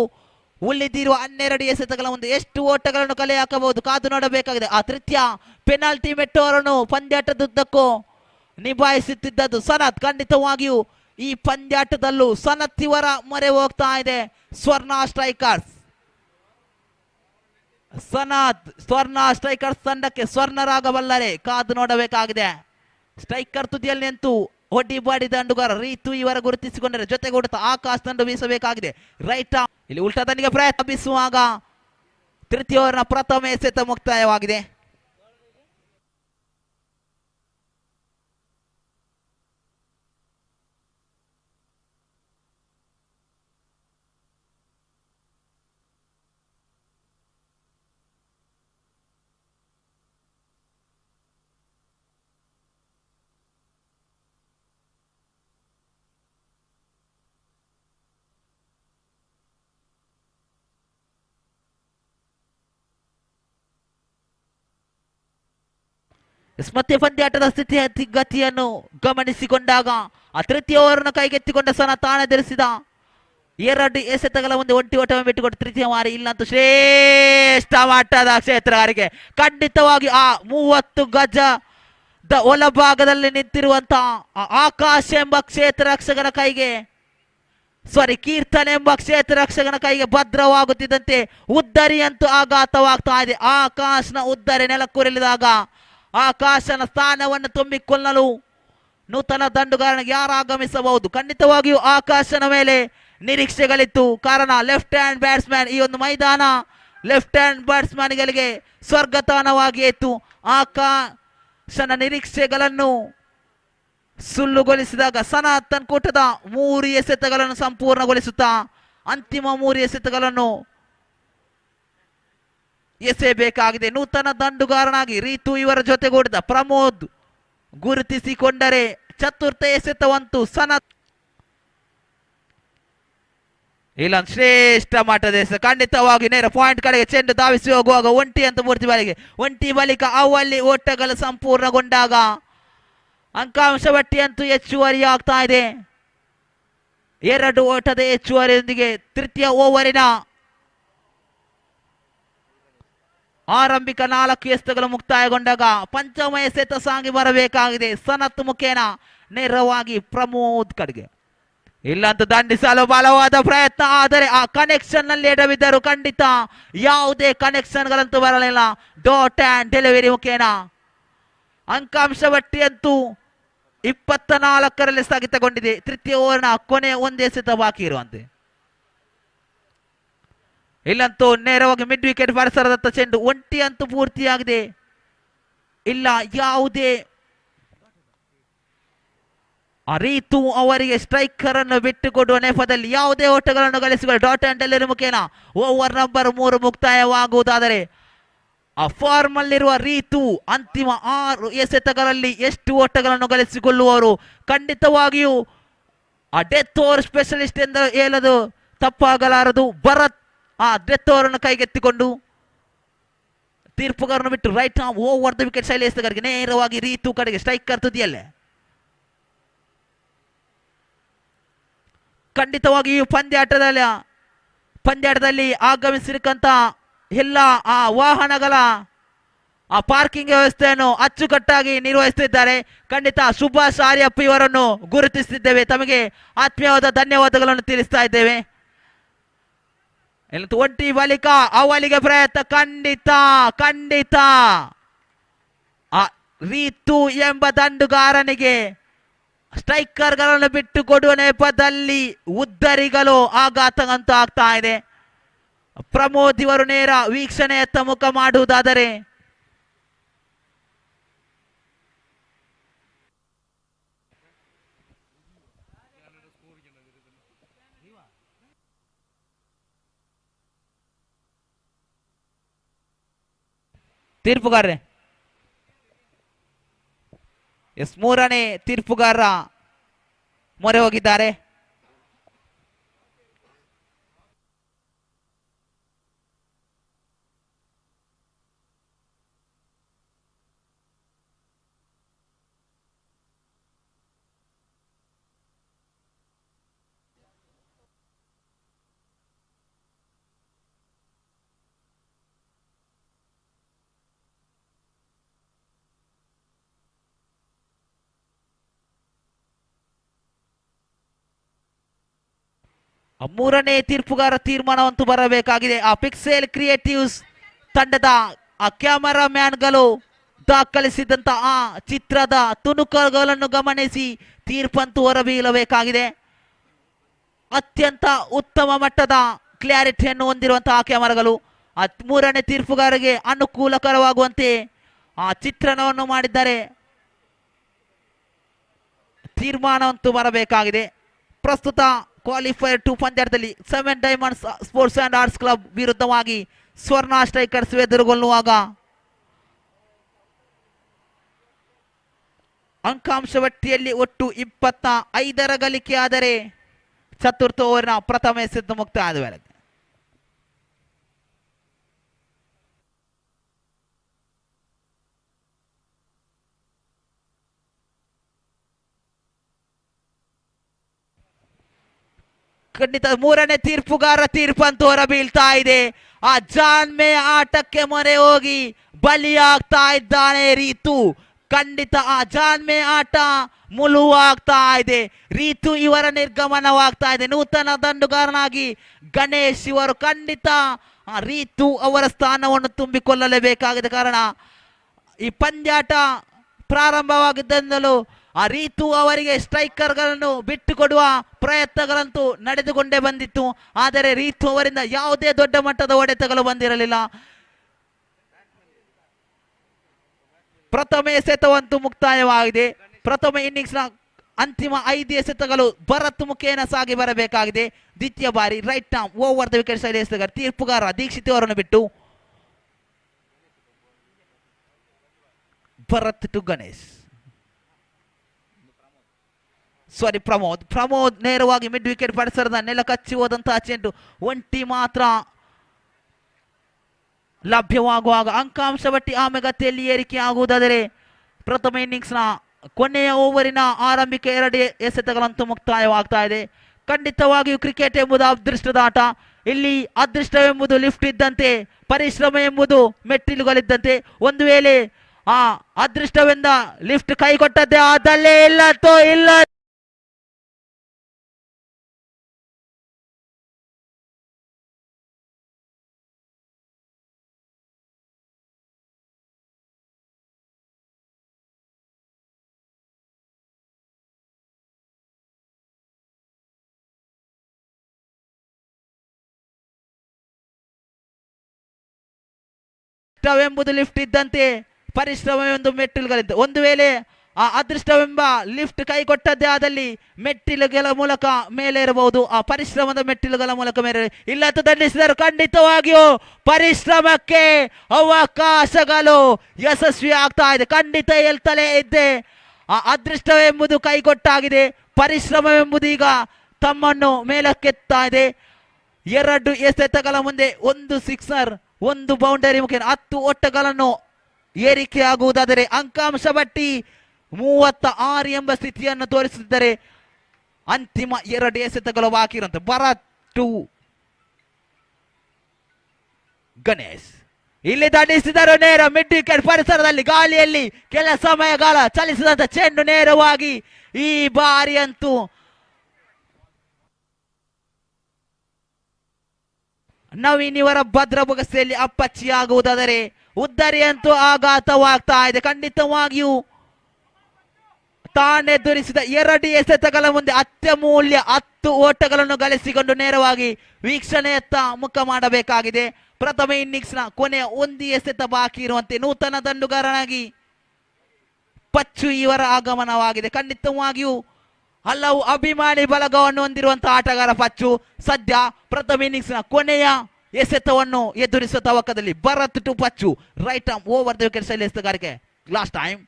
ಉಳಿದಿರುವ 12 ಎಸೆತಗಳ ಮುಂದೆ ಎಷ್ಟು ಓಟಗಳನ್ನು ಕಲೆ ಹಾಕಬಹುದು ಕಾದು ನೋಡಬೇಕಾಗಿದೆ. ಆ ತೃತೀಯ ಪೆನಾಲ್ಟಿ ಮೆಟ್ಟೋರನ್ನು ಪಂದ್ಯಾಟದುದ್ದಕ್ಕೂ ನಿಭಾಯಿಸುತ್ತಿದ್ದದ್ದು ಸನತ್. ಖಂಡಿತವಾಗಿಯೂ ಈ ಪಂದ್ಯಾಟದಲ್ಲೂ ಸನತ್ ಇವರ ಮೊರೆ ಹೋಗ್ತಾ ಇದೆ. ಸ್ವರ್ಣ ಸ್ಟ್ರೈಕರ್ಸ್ ತಂಡಕ್ಕೆ ಸ್ವರ್ಣರಾಗಬಲ್ಲರೆ ಕಾದು ನೋಡಬೇಕಾಗಿದೆ. ಸ್ಟ್ರೈಕರ್ ತುದಿಯಲ್ಲಿ ನಿಂತು ಹೊಡಿಬಾಡಿ ದಂಡುಗಾರ ರೀತು ಇವರ ಗುರುತಿಸಿಕೊಂಡರೆ ಜೊತೆಗೂಡುತ್ತಾ ಆಕಾಶ್ ದಂಡು ಬೀಸಬೇಕಾಗಿದೆ. ರೈಟ್ ಇಲ್ಲಿ ಉಲ್ಟಾ ದಂಡಿಗೆ ಪ್ರಯತ್ನ ಬೀಸುವಾಗ ತೃತೀಯ ಓವರ್ನ ಪ್ರಥಮ ಎಸೆತ ಮುಕ್ತಾಯವಾಗಿದೆ. ಮತ್ತೆ ಪಂದ್ಯಾಟದ ಸ್ಥಿತಿಗತಿಯನ್ನು ಗಮನಿಸಿಕೊಂಡಾಗ ಆ ತೃತೀಯ ಓವರ್ನ ಕೈಗೆತ್ತಿಕೊಂಡ ಸನ ತಾಣೆದರಿಸಿದ 2 ಎಸೆತಗಳ ಮುಂದೆ 1 ಓಟವನ್ನು ಬಿಟ್ಟುಕೊಟ್ಟು ತೃತೀಯ ಮಾರಿ ಇಲ್ಲಂತೂ ಶ್ರೇಷ್ಠ ಮಟ್ಟದ ಕ್ಷೇತ್ರಗಾರಿಕೆ. ಖಂಡಿತವಾಗಿ ಆ 30 ಗಜದ ಒಳಭಾಗದಲ್ಲಿ ನಿಂತಿರುವಂತಹ ಆಕಾಶ್ ಎಂಬ ಕ್ಷೇತ್ರ ರಕ್ಷಕನ ಕೈಗೆ ಕೀರ್ತನ್ ಎಂಬ ಕ್ಷೇತ್ರ ರಕ್ಷಕನ ಕೈಗೆ ಭದ್ರವಾಗುತ್ತಿದ್ದಂತೆ ಉದ್ದರಿಯಂತೂ ಆಘಾತವಾಗ್ತಾ ಇದೆ. ಆಕಾಶ್ನ ಉದ್ದರಿ ನೆಲಕ್ಕುರಿಳಿದಾಗ ಆಕಾಶನ ಸ್ಥಾನವನ್ನು ತುಂಬಿಕೊಳ್ಳಲು ನೂತನ ದಂಡುಗಾರನಿಗೆ ಯಾರು ಆಗಮಿಸಬಹುದು. ಖಂಡಿತವಾಗಿಯೂ ಆಕಾಶನ ಮೇಲೆ ನಿರೀಕ್ಷೆಗಳಿತ್ತು. ಕಾರಣ ಲೆಫ್ಟ್ ಹ್ಯಾಂಡ್ ಬ್ಯಾಟ್ಸ್ಮನ್. ಈ ಒಂದು ಮೈದಾನ ಲೆಫ್ಟ್ ಹ್ಯಾಂಡ್ ಬ್ಯಾಟ್ಸ್ಮನ್ಗಳಿಗೆ ಸ್ವರ್ಗತಾಣವಾಗಿಯೇ ಇತ್ತು. ಆಕಾಶನ ನಿರೀಕ್ಷೆಗಳನ್ನು ಸುಳ್ಳುಗೊಳಿಸಿದಾಗ ಸನಾತನ್ ಕೂಟದ 3 ಎಸೆತಗಳನ್ನು ಸಂಪೂರ್ಣಗೊಳಿಸುತ್ತಾ ಅಂತಿಮ 3 ಎಸೆತಗಳನ್ನು ಎಸೆಯಬೇಕಾಗಿದೆ. ನೂತನ ದಂಡುಗಾರನಾಗಿ ರೀತು ಇವರ ಜೊತೆಗೂಡಿದ ಪ್ರಮೋದ್ ಗುರುತಿಸಿಕೊಂಡರೆ ಚತುರ್ಥ ಎಸೆತವಂತೂ ಸನತ್. ಇಲ್ಲೊಂದು ಶ್ರೇಷ್ಠ ಮಟ್ಟದ ಎಸೆತ, ಖಂಡಿತವಾಗಿ ನೇರ ಪಾಯಿಂಟ್ ಕಡೆಗೆ ಚೆಂಡು ಧಾವಿಸಿ ಹೋಗುವಾಗ ಒಂಟಿ ಅಂತ ಪೂರ್ತಿ ಬಾಲಿಗೆ. ಒಂಟಿ ಬಳಿಕ ಅವಲ್ಲಿ ಓಟಗಳು ಸಂಪೂರ್ಣಗೊಂಡಾಗ ಅಂಕಾಂಶ ಪಟ್ಟಿಯಂತೂ ಹೆಚ್ಚುವರಿ ಆಗ್ತಾ ಇದೆ. 2 ಓಟದ ಹೆಚ್ಚುವರಿಯೊಂದಿಗೆ ತೃತೀಯ ಓವರಿನ ಆರಂಭಿಕ 4 ಎಸೆತಗಳು ಮುಕ್ತಾಯಗೊಂಡಾಗ ಪಂಚಮ ಎಸೆತ ಸಾಗಿ ಬರಬೇಕಾಗಿದೆ ಸನತ್ ಮುಖೇನ ನೇರವಾಗಿ ಪ್ರಮೋದ್ ಕಡೆಗೆ. ಇಲ್ಲಂತೂ ದಂಡಿಸಲು ಬಲವಾದ ಪ್ರಯತ್ನ, ಆದರೆ ಆ ಕನೆಕ್ಷನ್ ನಲ್ಲಿ ಎಡವಿದ್ದರು. ಖಂಡಿತ ಯಾವುದೇ ಕನೆಕ್ಷನ್ ಗಳಂತೂ ಬರಲಿಲ್ಲ. ಡಾಟ್ ಅಂಡ್ ಡೆಲಿವರಿ ಮುಖೇನ ಅಂಕಾಂಶ ಪಟ್ಟಿಯಂತೂ 24ರಲ್ಲಿ ಸ್ಥಗಿತಗೊಂಡಿದೆ. ತೃತೀಯ ಓವರ್ನ ಕೊನೆ 1 ಎಸೆತ ಬಾಕಿ ಇರುವಂತೆ. ಇಲ್ಲಂತೂ ನೇರವಾಗಿ ಮಿಡ್ ವಿಕೆಟ್ ಪರಿಸರದತ್ತ ಚೆಂಡು, ಒಂಟಿ ಅಂತೂ ಪೂರ್ತಿಯಾಗಿದೆ. ಇಲ್ಲ ಯಾವುದೇ ರೀತು ಅವರಿಗೆ ಸ್ಟ್ರೈಕರ್ ಅನ್ನು ಬಿಟ್ಟುಕೊಡುವ ನೆಪದಲ್ಲಿ ಯಾವುದೇ ಓಟಗಳನ್ನು ಗಳಿಸಿಕೊಳ್ಳಿ. ಡಾಟ್ ಅಂಡ್ ಡೆಲಿವರಿ ಮುಖೇನ ಓವರ್ ನಂಬರ್ 3 ಮುಕ್ತಾಯವಾಗುವುದಾದರೆ ಆ ಫಾರ್ಮ್ ಅಲ್ಲಿರುವ ರೀತು ಅಂತಿಮ 6 ಎಸೆತಗಳಲ್ಲಿ ಎಷ್ಟು ಓಟಗಳನ್ನು ಗಳಿಸಿಕೊಳ್ಳುವವರು. ಖಂಡಿತವಾಗಿಯೂ ಆ ಡೆತ್ ಓವರ್ ಸ್ಪೆಷಲಿಸ್ಟ್ ಎಂದು ಹೇಳಲು ತಪ್ಪಾಗಲಾರದು. ಭರತ್ ಆ ಡೆತ್ ಓವರನ್ನು ಕೈಗೆತ್ತಿಕೊಂಡು ತೀರ್ಪುಗಾರನ್ನು ಬಿಟ್ಟು ರೈಟ್ ಓವರ್ ದ ವಿಕೆಟ್ ಶೈಲಿ ಎಸೆತಗಾರರಿಗೆ ನೇರವಾಗಿ ರೀತು ಕಡೆಗೆ ಸ್ಟ್ರೈಕರ್ ತುದಿಯಲ್ಲೇ. ಖಂಡಿತವಾಗಿ ಈ ಪಂದ್ಯಾಟದಲ್ಲಿ ಆಗಮಿಸಿರಕ್ಕಂತ ಎಲ್ಲ ಆ ವಾಹನಗಳ ಆ ಪಾರ್ಕಿಂಗ್ ವ್ಯವಸ್ಥೆಯನ್ನು ಅಚ್ಚುಕಟ್ಟಾಗಿ ನಿರ್ವಹಿಸುತ್ತಿದ್ದಾರೆ. ಖಂಡಿತ ಸುಭಾಷ್ ಆರ್ಯಪ್ಪ ಇವರನ್ನು ಗುರುತಿಸುತ್ತಿದ್ದೇವೆ. ತಮಗೆ ಆತ್ಮೀಯವಾದ ಧನ್ಯವಾದಗಳನ್ನು ತಿಳಿಸ್ತಾ ಇದ್ದೇವೆ. ಒಂಟಿ ಬಳಿಕ ಅವಳಿಗೆ ಪ್ರಯತ್ನ, ಖಂಡಿತ ಆ ರೀತು ಎಂಬ ದಂಡುಗಾರನಿಗೆ ಸ್ಟ್ರೈಕರ್ಗಳನ್ನು ಬಿಟ್ಟು ಕೊಡುವ ನೆಪದಲ್ಲಿ ಉದ್ದರಿಗಳು ಆಘಾತ ಅಂತೂ ಆಗ್ತಾ ಇದೆ. ಪ್ರಮೋದ್ ಇವರು ನೇರ ವೀಕ್ಷಣೆಯತ್ತ ಮುಖ ಮಾಡುವುದಾದರೆ ತೀರ್ಪುಗಾರರೇ, ಎಸ್ 3ನೇ ತೀರ್ಪುಗಾರ ಮೊರೆ ಹೋಗಿದ್ದಾರೆ. ಆ 3ನೇ ತೀರ್ಪುಗಾರ ತೀರ್ಮಾನವಂತೂ ಬರಬೇಕಾಗಿದೆ. ಆ ಪಿಕ್ಸೆಲ್ ಕ್ರಿಯೇಟಿವ್ಸ್ ತಂಡದ ಆ ಕ್ಯಾಮರಾ ಮ್ಯಾನ್ಗಳು ದಾಖಲಿಸಿದಂತ ಆ ಚಿತ್ರದ ತುಣುಕುಗಳನ್ನು ಗಮನಿಸಿ ತೀರ್ಪಂತೂ ಹೊರಬೀಳಬೇಕಾಗಿದೆ. ಅತ್ಯಂತ ಉತ್ತಮ ಮಟ್ಟದ ಕ್ಲಾರಿಟಿಯನ್ನು ಹೊಂದಿರುವಂತಹ ಆ ಕ್ಯಾಮರಾಗಳು ಆ 3ನೇ ತೀರ್ಪುಗಾರರಿಗೆ ಅನುಕೂಲಕರವಾಗುವಂತೆ ಆ ಚಿತ್ರಣವನ್ನು ಮಾಡಿದ್ದಾರೆ. ತೀರ್ಮಾನವಂತೂ ಬರಬೇಕಾಗಿದೆ. ಪ್ರಸ್ತುತ qualifier 2 ಪಂದ್ಯಾಟದಲ್ಲಿ 7 diamonds sports and arts club ವಿರುದ್ಧವಾಗಿ ಸ್ವರ್ಣ ಸ್ಟ್ರೈಕರ್ಸ್ ಎದುರುಗೊಳ್ಳುವಾಗ ಅಂಕಾಂಶ ಪಟ್ಟಿಯಲ್ಲಿ ಒಟ್ಟು 25 ಗಳಿಕೆ ಆದರೆ ಚತುರ್ಥ ಓವರಿನ ಪ್ರಥಮ ಎಸೆತ ಮುಕ್ತಾಯದ ವೇಳೆಗೆ ಖಂಡಿತ 3ನೇ ತೀರ್ಪುಗಾರ ತೀರ್ಪಂತೂ ಹೊರ ಬೀಳ್ತಾ ಇದೆ. ಆ ಜಾನ್ಮೆ ಆಟಕ್ಕೆ ಮೊರೆ ಹೋಗಿ ಬಲಿಯಾಗ್ತಾ ಇದ್ದಾನೆ ರೀತು. ಖಂಡಿತ ಆ ಜಾನ್ಮೆ ಆಟ ಮುಳುವಾಗ್ತಾ ಇದೆ. ರೀತು ಇವರ ನಿರ್ಗಮನವಾಗ್ತಾ ಇದೆ. ನೂತನ ದಂಡುಗಾರನಾಗಿ ಗಣೇಶ್ ಇವರು ಖಂಡಿತ ರೀತು ಅವರ ಸ್ಥಾನವನ್ನು ತುಂಬಿಕೊಳ್ಳಲೇಬೇಕಾಗಿದೆ. ಕಾರಣ ಈ ಪಂದ್ಯಾಟ ಪ್ರಾರಂಭವಾಗಿದ್ದರಿಂದಲೂ ಆ ರೀತು ಅವರಿಗೆ ಸ್ಟ್ರೈಕರ್ಗಳನ್ನು ಬಿಟ್ಟುಕೊಡುವ ಪ್ರಯತ್ನಗಳಂತೂ ನಡೆದುಕೊಂಡೇ ಬಂದಿತ್ತು. ಆದರೆ ರೀತು ಅವರಿಂದ ಯಾವುದೇ ದೊಡ್ಡ ಮಟ್ಟದ ಹೊಡೆತಗಳು ಬಂದಿರಲಿಲ್ಲ. ಪ್ರಥಮ ಎಸೆತವಂತೂ ಮುಕ್ತಾಯವಾಗಿದೆ. ಪ್ರಥಮ ಇನ್ನಿಂಗ್ಸ್ನ ಅಂತಿಮ 5 ಎಸೆತಗಳು ಭರತ್ ಮುಖೇನ ಸಾಗಿ ಬರಬೇಕಾಗಿದೆ. ದ್ವಿತೀಯ ಬಾರಿ right arm over the wicket side ಎಸೆತಗಾರ ತೀರ್ಪುಗಾರ ದೀಕ್ಷಿತ್ ಅವರನ್ನು ಬಿಟ್ಟು ಭರತ್ ಟು ಗಣೇಶ್. ಪ್ರಮೋದ್ ನೇರವಾಗಿ ಮಿಡ್ ವಿಕೆಟ್ ಪರಿಸರದ ನೆಲ ಕಚ್ಚಿ ಹೋದಂತಹ ಚೆಂಡು ಒಂಟಿ ಮಾತ್ರ ಲಭ್ಯವಾಗುವಾಗ ಅಂಕಾಂಶ ಬಟ್ಟಿ ಆಮೆಗತಿಯಲ್ಲಿ ಏರಿಕೆ ಆಗುವುದಾದರೆ ಪ್ರಥಮ ಇನ್ನಿಂಗ್ಸ್ನ ಕೊನೆಯ ಓವರಿನ ಆರಂಭಿಕ 2 ಎಸೆತಗಳಂತೂ ಮುಕ್ತಾಯವಾಗ್ತಾ ಇದೆ. ಖಂಡಿತವಾಗಿಯೂ ಕ್ರಿಕೆಟ್ ಎಂಬುದು ಅದೃಷ್ಟದ ಆಟ. ಇಲ್ಲಿ ಅದೃಷ್ಟವೆಂಬುದು ಲಿಫ್ಟ್ ಇದ್ದಂತೆ, ಪರಿಶ್ರಮ ಎಂಬುದು ಮೆಟ್ಟಿಲುಗಳಿದ್ದಂತೆ. ಒಂದು ವೇಳೆ ಆ ಅದೃಷ್ಟವೆಂದ ಲಿಫ್ಟ್ ಕೈಗೊಟ್ಟದ್ದೇ ಆದಲ್ಲೇ ಇಲ್ಲತ್ತೋ ಇಲ್ಲ. ಅದೃಷ್ಟವೆಂಬುದು ಲಿಫ್ಟ್ ಇದ್ದಂತೆ, ಪರಿಶ್ರಮವೆಂದು ಮೆಟ್ಟಿಲುಗಳಿದ್ದ. ಒಂದು ವೇಳೆ ಆ ಅದೃಷ್ಟವೆಂಬ ಲಿಫ್ಟ್ ಕೈಗೊಟ್ಟದ್ದೇ ಆದಲ್ಲಿ ಮೆಟ್ಟಿಲುಗಳ ಮೂಲಕ ಮೇಲೆ ಇರಬಹುದು, ಆ ಪರಿಶ್ರಮದ ಮೆಟ್ಟಿಲುಗಳ ಮೂಲಕ ಮೇಲೆ ಇಲ್ಲತ್ತು ದಂಡಿಸಿದರು. ಖಂಡಿತವಾಗಿಯೂ ಪರಿಶ್ರಮಕ್ಕೆ ಅವಕಾಶಗಳು ಯಶಸ್ವಿ ಆಗ್ತಾ ಇದೆ. ಖಂಡಿತ ಹೇಳ್ತಲೇ ಇದ್ದೆ, ಆ ಅದೃಷ್ಟವೆಂಬುದು ಕೈಗೊಟ್ಟಾಗಿದೆ, ಪರಿಶ್ರಮವೆಂಬುದು ಈಗ ತಮ್ಮನ್ನು ಮೇಲಕ್ಕೆತ್ತಾ ಇದೆ. 2 ಎಸೆತಗಳ ಮುಂದೆ 1 ಸಿಕ್ಸರ್ 1 ಬೌಂಡರಿ ಮುಖೇನ 10 ಓಟಗಳನ್ನು ಏರಿಕೆ ಆಗುವುದಾದರೆ ಅಂಕಾಂಶ ಬಟ್ಟಿ 36 ಎಂಬ ಸ್ಥಿತಿಯನ್ನು ತೋರಿಸುತ್ತಿದ್ದರೆ ಅಂತಿಮ 2 ಎಸೆತಗಳು ಬಾಕಿ ಇರುವಂತೆ. ಭರತ್ ಟು ಗಣೇಶ್ ಇಲ್ಲಿ ದಂಡಿಸಿದರು. ನೇರ ಮಿಡ್ ವಿಕೆಟ್ ಪರಿಸರದಲ್ಲಿ ಗಾಳಿಯಲ್ಲಿ ಕೆಲ ಸಮಯಗಾಲ ಚಲಿಸಿದಂತ ಚೆಂಡು ನೇರವಾಗಿ ಈ ಬಾರಿ ಅಂತೂ ನವೀನ್ ಇವರ ಭದ್ರ ಬೊಗಸೆಯಲ್ಲಿ ಅಪ್ಪಚ್ಚಿಯಾಗುವುದಾದರೆ ಉದ್ದರಿ ಅಂತೂ ಆಘಾತವಾಗ್ತಾ ಇದೆ. ಖಂಡಿತವಾಗಿಯೂ ತಾನೆದುರಿಸಿದ 2 ಎಸೆತಗಳ ಮುಂದೆ ಅತ್ಯಮೂಲ್ಯ 10 ಓಟಗಳನ್ನು ಗಳಿಸಿಕೊಂಡು ನೇರವಾಗಿ ವೀಕ್ಷಣೆಯತ್ತ ಮುಖ ಮಾಡಬೇಕಾಗಿದೆ. ಪ್ರಥಮ ಇನ್ನಿಂಗ್ಸ್ನ ಕೊನೆಯ 1 ಎಸೆತ ಬಾಕಿ ಇರುವಂತೆ ನೂತನ ದಂಡುಗಾರನಾಗಿ ಪಚ್ಚು ಇವರ ಆಗಮನವಾಗಿದೆ. ಖಂಡಿತವಾಗಿಯೂ ಹಲವು ಅಭಿಮಾನಿ ಬಲಗವನ್ನು ಹೊಂದಿರುವಂತಹ ಆಟಗಾರ ಪಚ್ಚು ಸದ್ಯ ಪ್ರಥಮ ಇನ್ನಿಂಗ್ಸ್ನ ಕೊನೆಯ ಎಸೆತವನ್ನು ಎದುರಿಸುವ ತವಕದಲ್ಲಿ. Bharath to Pachu, right arm over the wicket ಶೈಲಿ ಎಸೆತಗಾರಿಕೆ ಲಾಸ್ಟ್ ಟೈಮ್.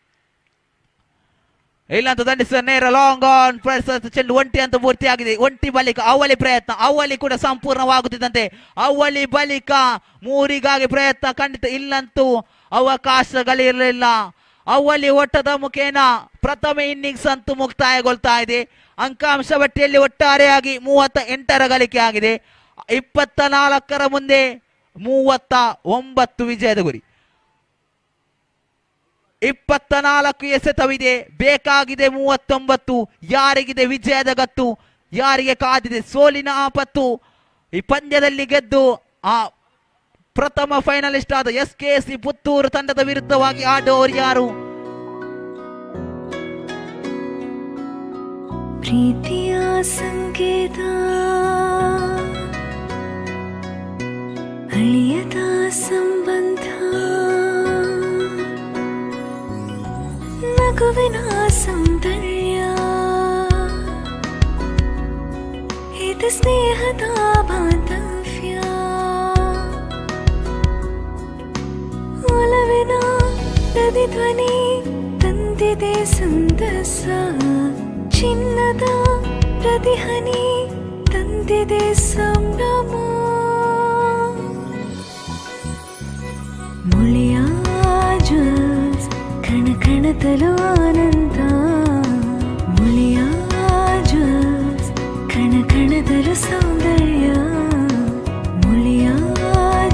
ಇಲ್ಲಂತ ದಂಡಿಸಿದ ನೇರ ಲಾಂಗ್ ಆನ್ ಚೆಂಡು ಒಂಟಿ ಅಂತ ಪೂರ್ತಿಯಾಗಿದೆ. ಒಂಟಿ ಬಳಿಕ ಅವಳಿ ಪ್ರಯತ್ನ, ಅವಳಿ ಕೂಡ ಸಂಪೂರ್ಣವಾಗುತ್ತಿದ್ದಂತೆ ಅವಳಿ ಬಳಿಕ 3ಗಾಗಿ ಪ್ರಯತ್ನ. ಖಂಡಿತ ಇಲ್ಲಂತೂ ಅವಕಾಶಗಳಿರಲಿಲ್ಲ. ಅವಳಿ ಓಟದ ಮುಖೇನ ಪ್ರಥಮ ಇನ್ನಿಂಗ್ಸ್ ಅಂತೂ ಮುಕ್ತಾಯಗೊಳ್ತಾ ಇದೆ. ಅಂಕಾಂಶ ಪಟ್ಟಿಯಲ್ಲಿ ಒಟ್ಟಾರೆಯಾಗಿ 38 ಗಳಿಕೆ ಆಗಿದೆ. 24 ಮುಂದೆ 39 ವಿಜಯದ ಗುರಿ. 24 ಎಸೆತವಿದೆ, ಬೇಕಾಗಿದೆ 39. ಯಾರಿಗಿದೆ ವಿಜಯದ ಗತ್ತು, ಯಾರಿಗೆ ಕಾದಿದೆ ಸೋಲಿನ ಆಪತ್ತು? ಈ ಪಂದ್ಯದಲ್ಲಿ ಗೆದ್ದು ಆ ಪ್ರಥಮ ಫೈನಲಿಸ್ಟ್ ಆದ SKC ಪುತ್ತೂರು ತಂಡದ ವಿರುದ್ಧವಾಗಿ ಆಡುವವರು ಯಾರು? ಪ್ರೀತಿಯ ಸಂಕೇತ ಅಳಿಯದ ಸಂಬಂಧ, ನಗುವಿನ ಸೌಂದರ್ಯ, ಇದು ಸ್ನೇಹದ ಬಾಂಧವ್ಯ, ಒಲವಿನ ಪ್ರತಿಧ್ವನಿ ತಂದಿದೆ ಸಂದಸ, ಚಿನ್ನದ ಪ್ರತಿಹನಿ ತಂದಿದೆ ಸಂಭ್ರಮ. ಮುಳಿಯ ಜ್ಯೂಸ್ ಕಣ ಕಣದಲು ಆನಂದ, ಮುಳಿಯ ಜ್ಯೂಸ್ ಕಣ ಕಣದಲು ಸೌಂದರ್ಯ, ಮುಳಿಯ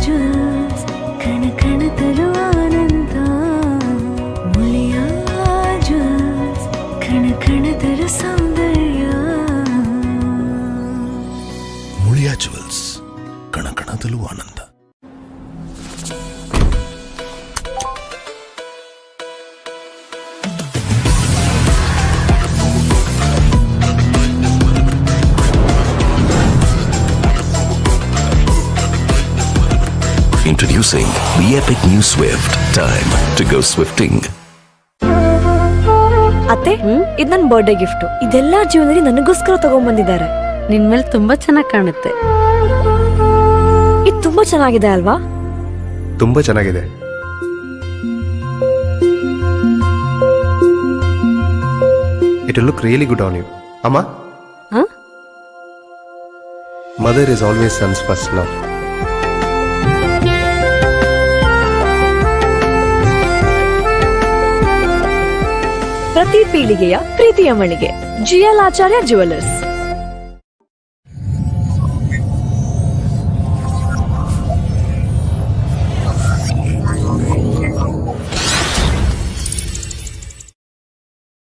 ಜ್ಯೂಸ್ ಕಣ ಕಣದಲು ಆನಂದ, ಮುಳಿಯ ಜ್ಯೂಸ್ ಕಣ ಕಣದಲು ಸೌಂದರ್ಯ. ಮುಳಿಯಾ ಜುವೆಲ್ಸ್, ಕಣ ಕಣದಲ್ಲೂ ಆನಂದ. Introducing the epic new Swift. Time to go swifting. ಅತ್ತೆ, ಇದು ನನ್ನ ಬರ್ಡೇ ಗಿಫ್ಟ್. ಇದೆಲ್ಲ ಜೀವನದಲ್ಲಿ ನನಗೋಸ್ಕರ ತಗೊಂಡ್ಬಂದಿದ್ದಾರೆ. ನಿನ್ ಮೇಲೆ ತುಂಬಾ ಚೆನ್ನಾಗಿ ಕಾಣುತ್ತೆ. ಇದು ತುಂಬಾ ಚೆನ್ನಾಗಿದೆ ಅಲ್ವಾ? ತುಂಬ ಚೆನ್ನಾಗಿದೆ. It will look really good on you. Amma, Huh? mother is always son's first love. ಪ್ರತಿ ಪೀಳಿಗೆಯ ಪ್ರೀತಿಯ ಮಳಿಗೆ ಜಿಎಲ್ ಆಚಾರ್ಯ ಜುವೆಲ್ಲರ್ಸ್.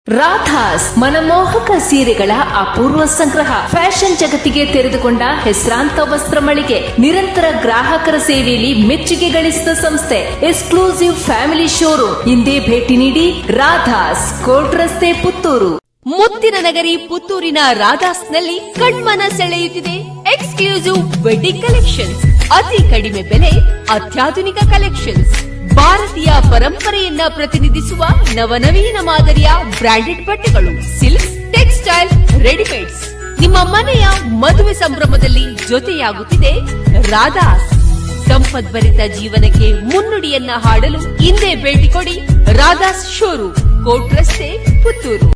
ರಾಧಾಸ್ ಮನಮೋಹಕ ಸೀರೆಗಳ ಅಪೂರ್ವ ಸಂಗ್ರಹ. ಫ್ಯಾಷನ್ ಜಗತ್ತಿಗೆ ತೆರೆದುಕೊಂಡ ಹೆಸರಾಂತ ವಸ್ತ್ರ ಮಳಿಗೆ. ನಿರಂತರ ಗ್ರಾಹಕರ ಸೇವೆಯಲ್ಲಿ ಮೆಚ್ಚುಗೆ ಗಳಿಸಿದ ಸಂಸ್ಥೆ. Exclusive family showroom. ಹಿಂದೆ ಭೇಟಿ ನೀಡಿ. ರಾಧಾಸ್, ಕೋರ್ಟ್ ರಸ್ತೆ, ಪುತ್ತೂರು. ಮುತ್ತಿನ ನಗರಿ ಪುತ್ತೂರಿನ ರಾಧಾಸ್ನಲ್ಲಿ ಕಣ್ಮನ ಸೆಳೆಯುತ್ತಿದೆ ಎಕ್ಸ್ಕ್ಲೂಸಿವ್ ವೆಡ್ಡಿಂಗ್ ಕಲೆಕ್ಷನ್ಸ್. ಅತಿ ಕಡಿಮೆ ಬೆಲೆ, ಅತ್ಯಾಧುನಿಕ ಕಲೆಕ್ಷನ್ಸ್. ಭಾರತೀಯ ಪರಂಪರೆಯನ್ನ ಪ್ರತಿನಿಧಿಸುವ ನವನವೀನ ಮಾದರಿಯ ಬ್ರಾಂಡೆಡ್ ಬಟ್ಟೆಗಳು, ಸಿಲ್ಕ್ಸ್, ಟೆಕ್ಸ್ಟೈಲ್, ರೆಡಿಮೇಡ್ಸ್. ನಿಮ್ಮ ಮನೆಯ ಮದುವೆ ಸಂಭ್ರಮದಲ್ಲಿ ಜೊತೆಯಾಗುತ್ತಿದೆ ರಾಧಾಸ್. ಸಂಪದ್ಭರಿತ ಜೀವನಕ್ಕೆ ಮುನ್ನುಡಿಯನ್ನ ಹಾಡಲು ಹಿಂದೆ ಭೇಟಿ ಕೊಡಿ. ರಾಧಾಸ್ ಶೋರೂಮ್, ಕೋರ್ಟ್ ರಸ್ತೆ, ಪುತ್ತೂರು.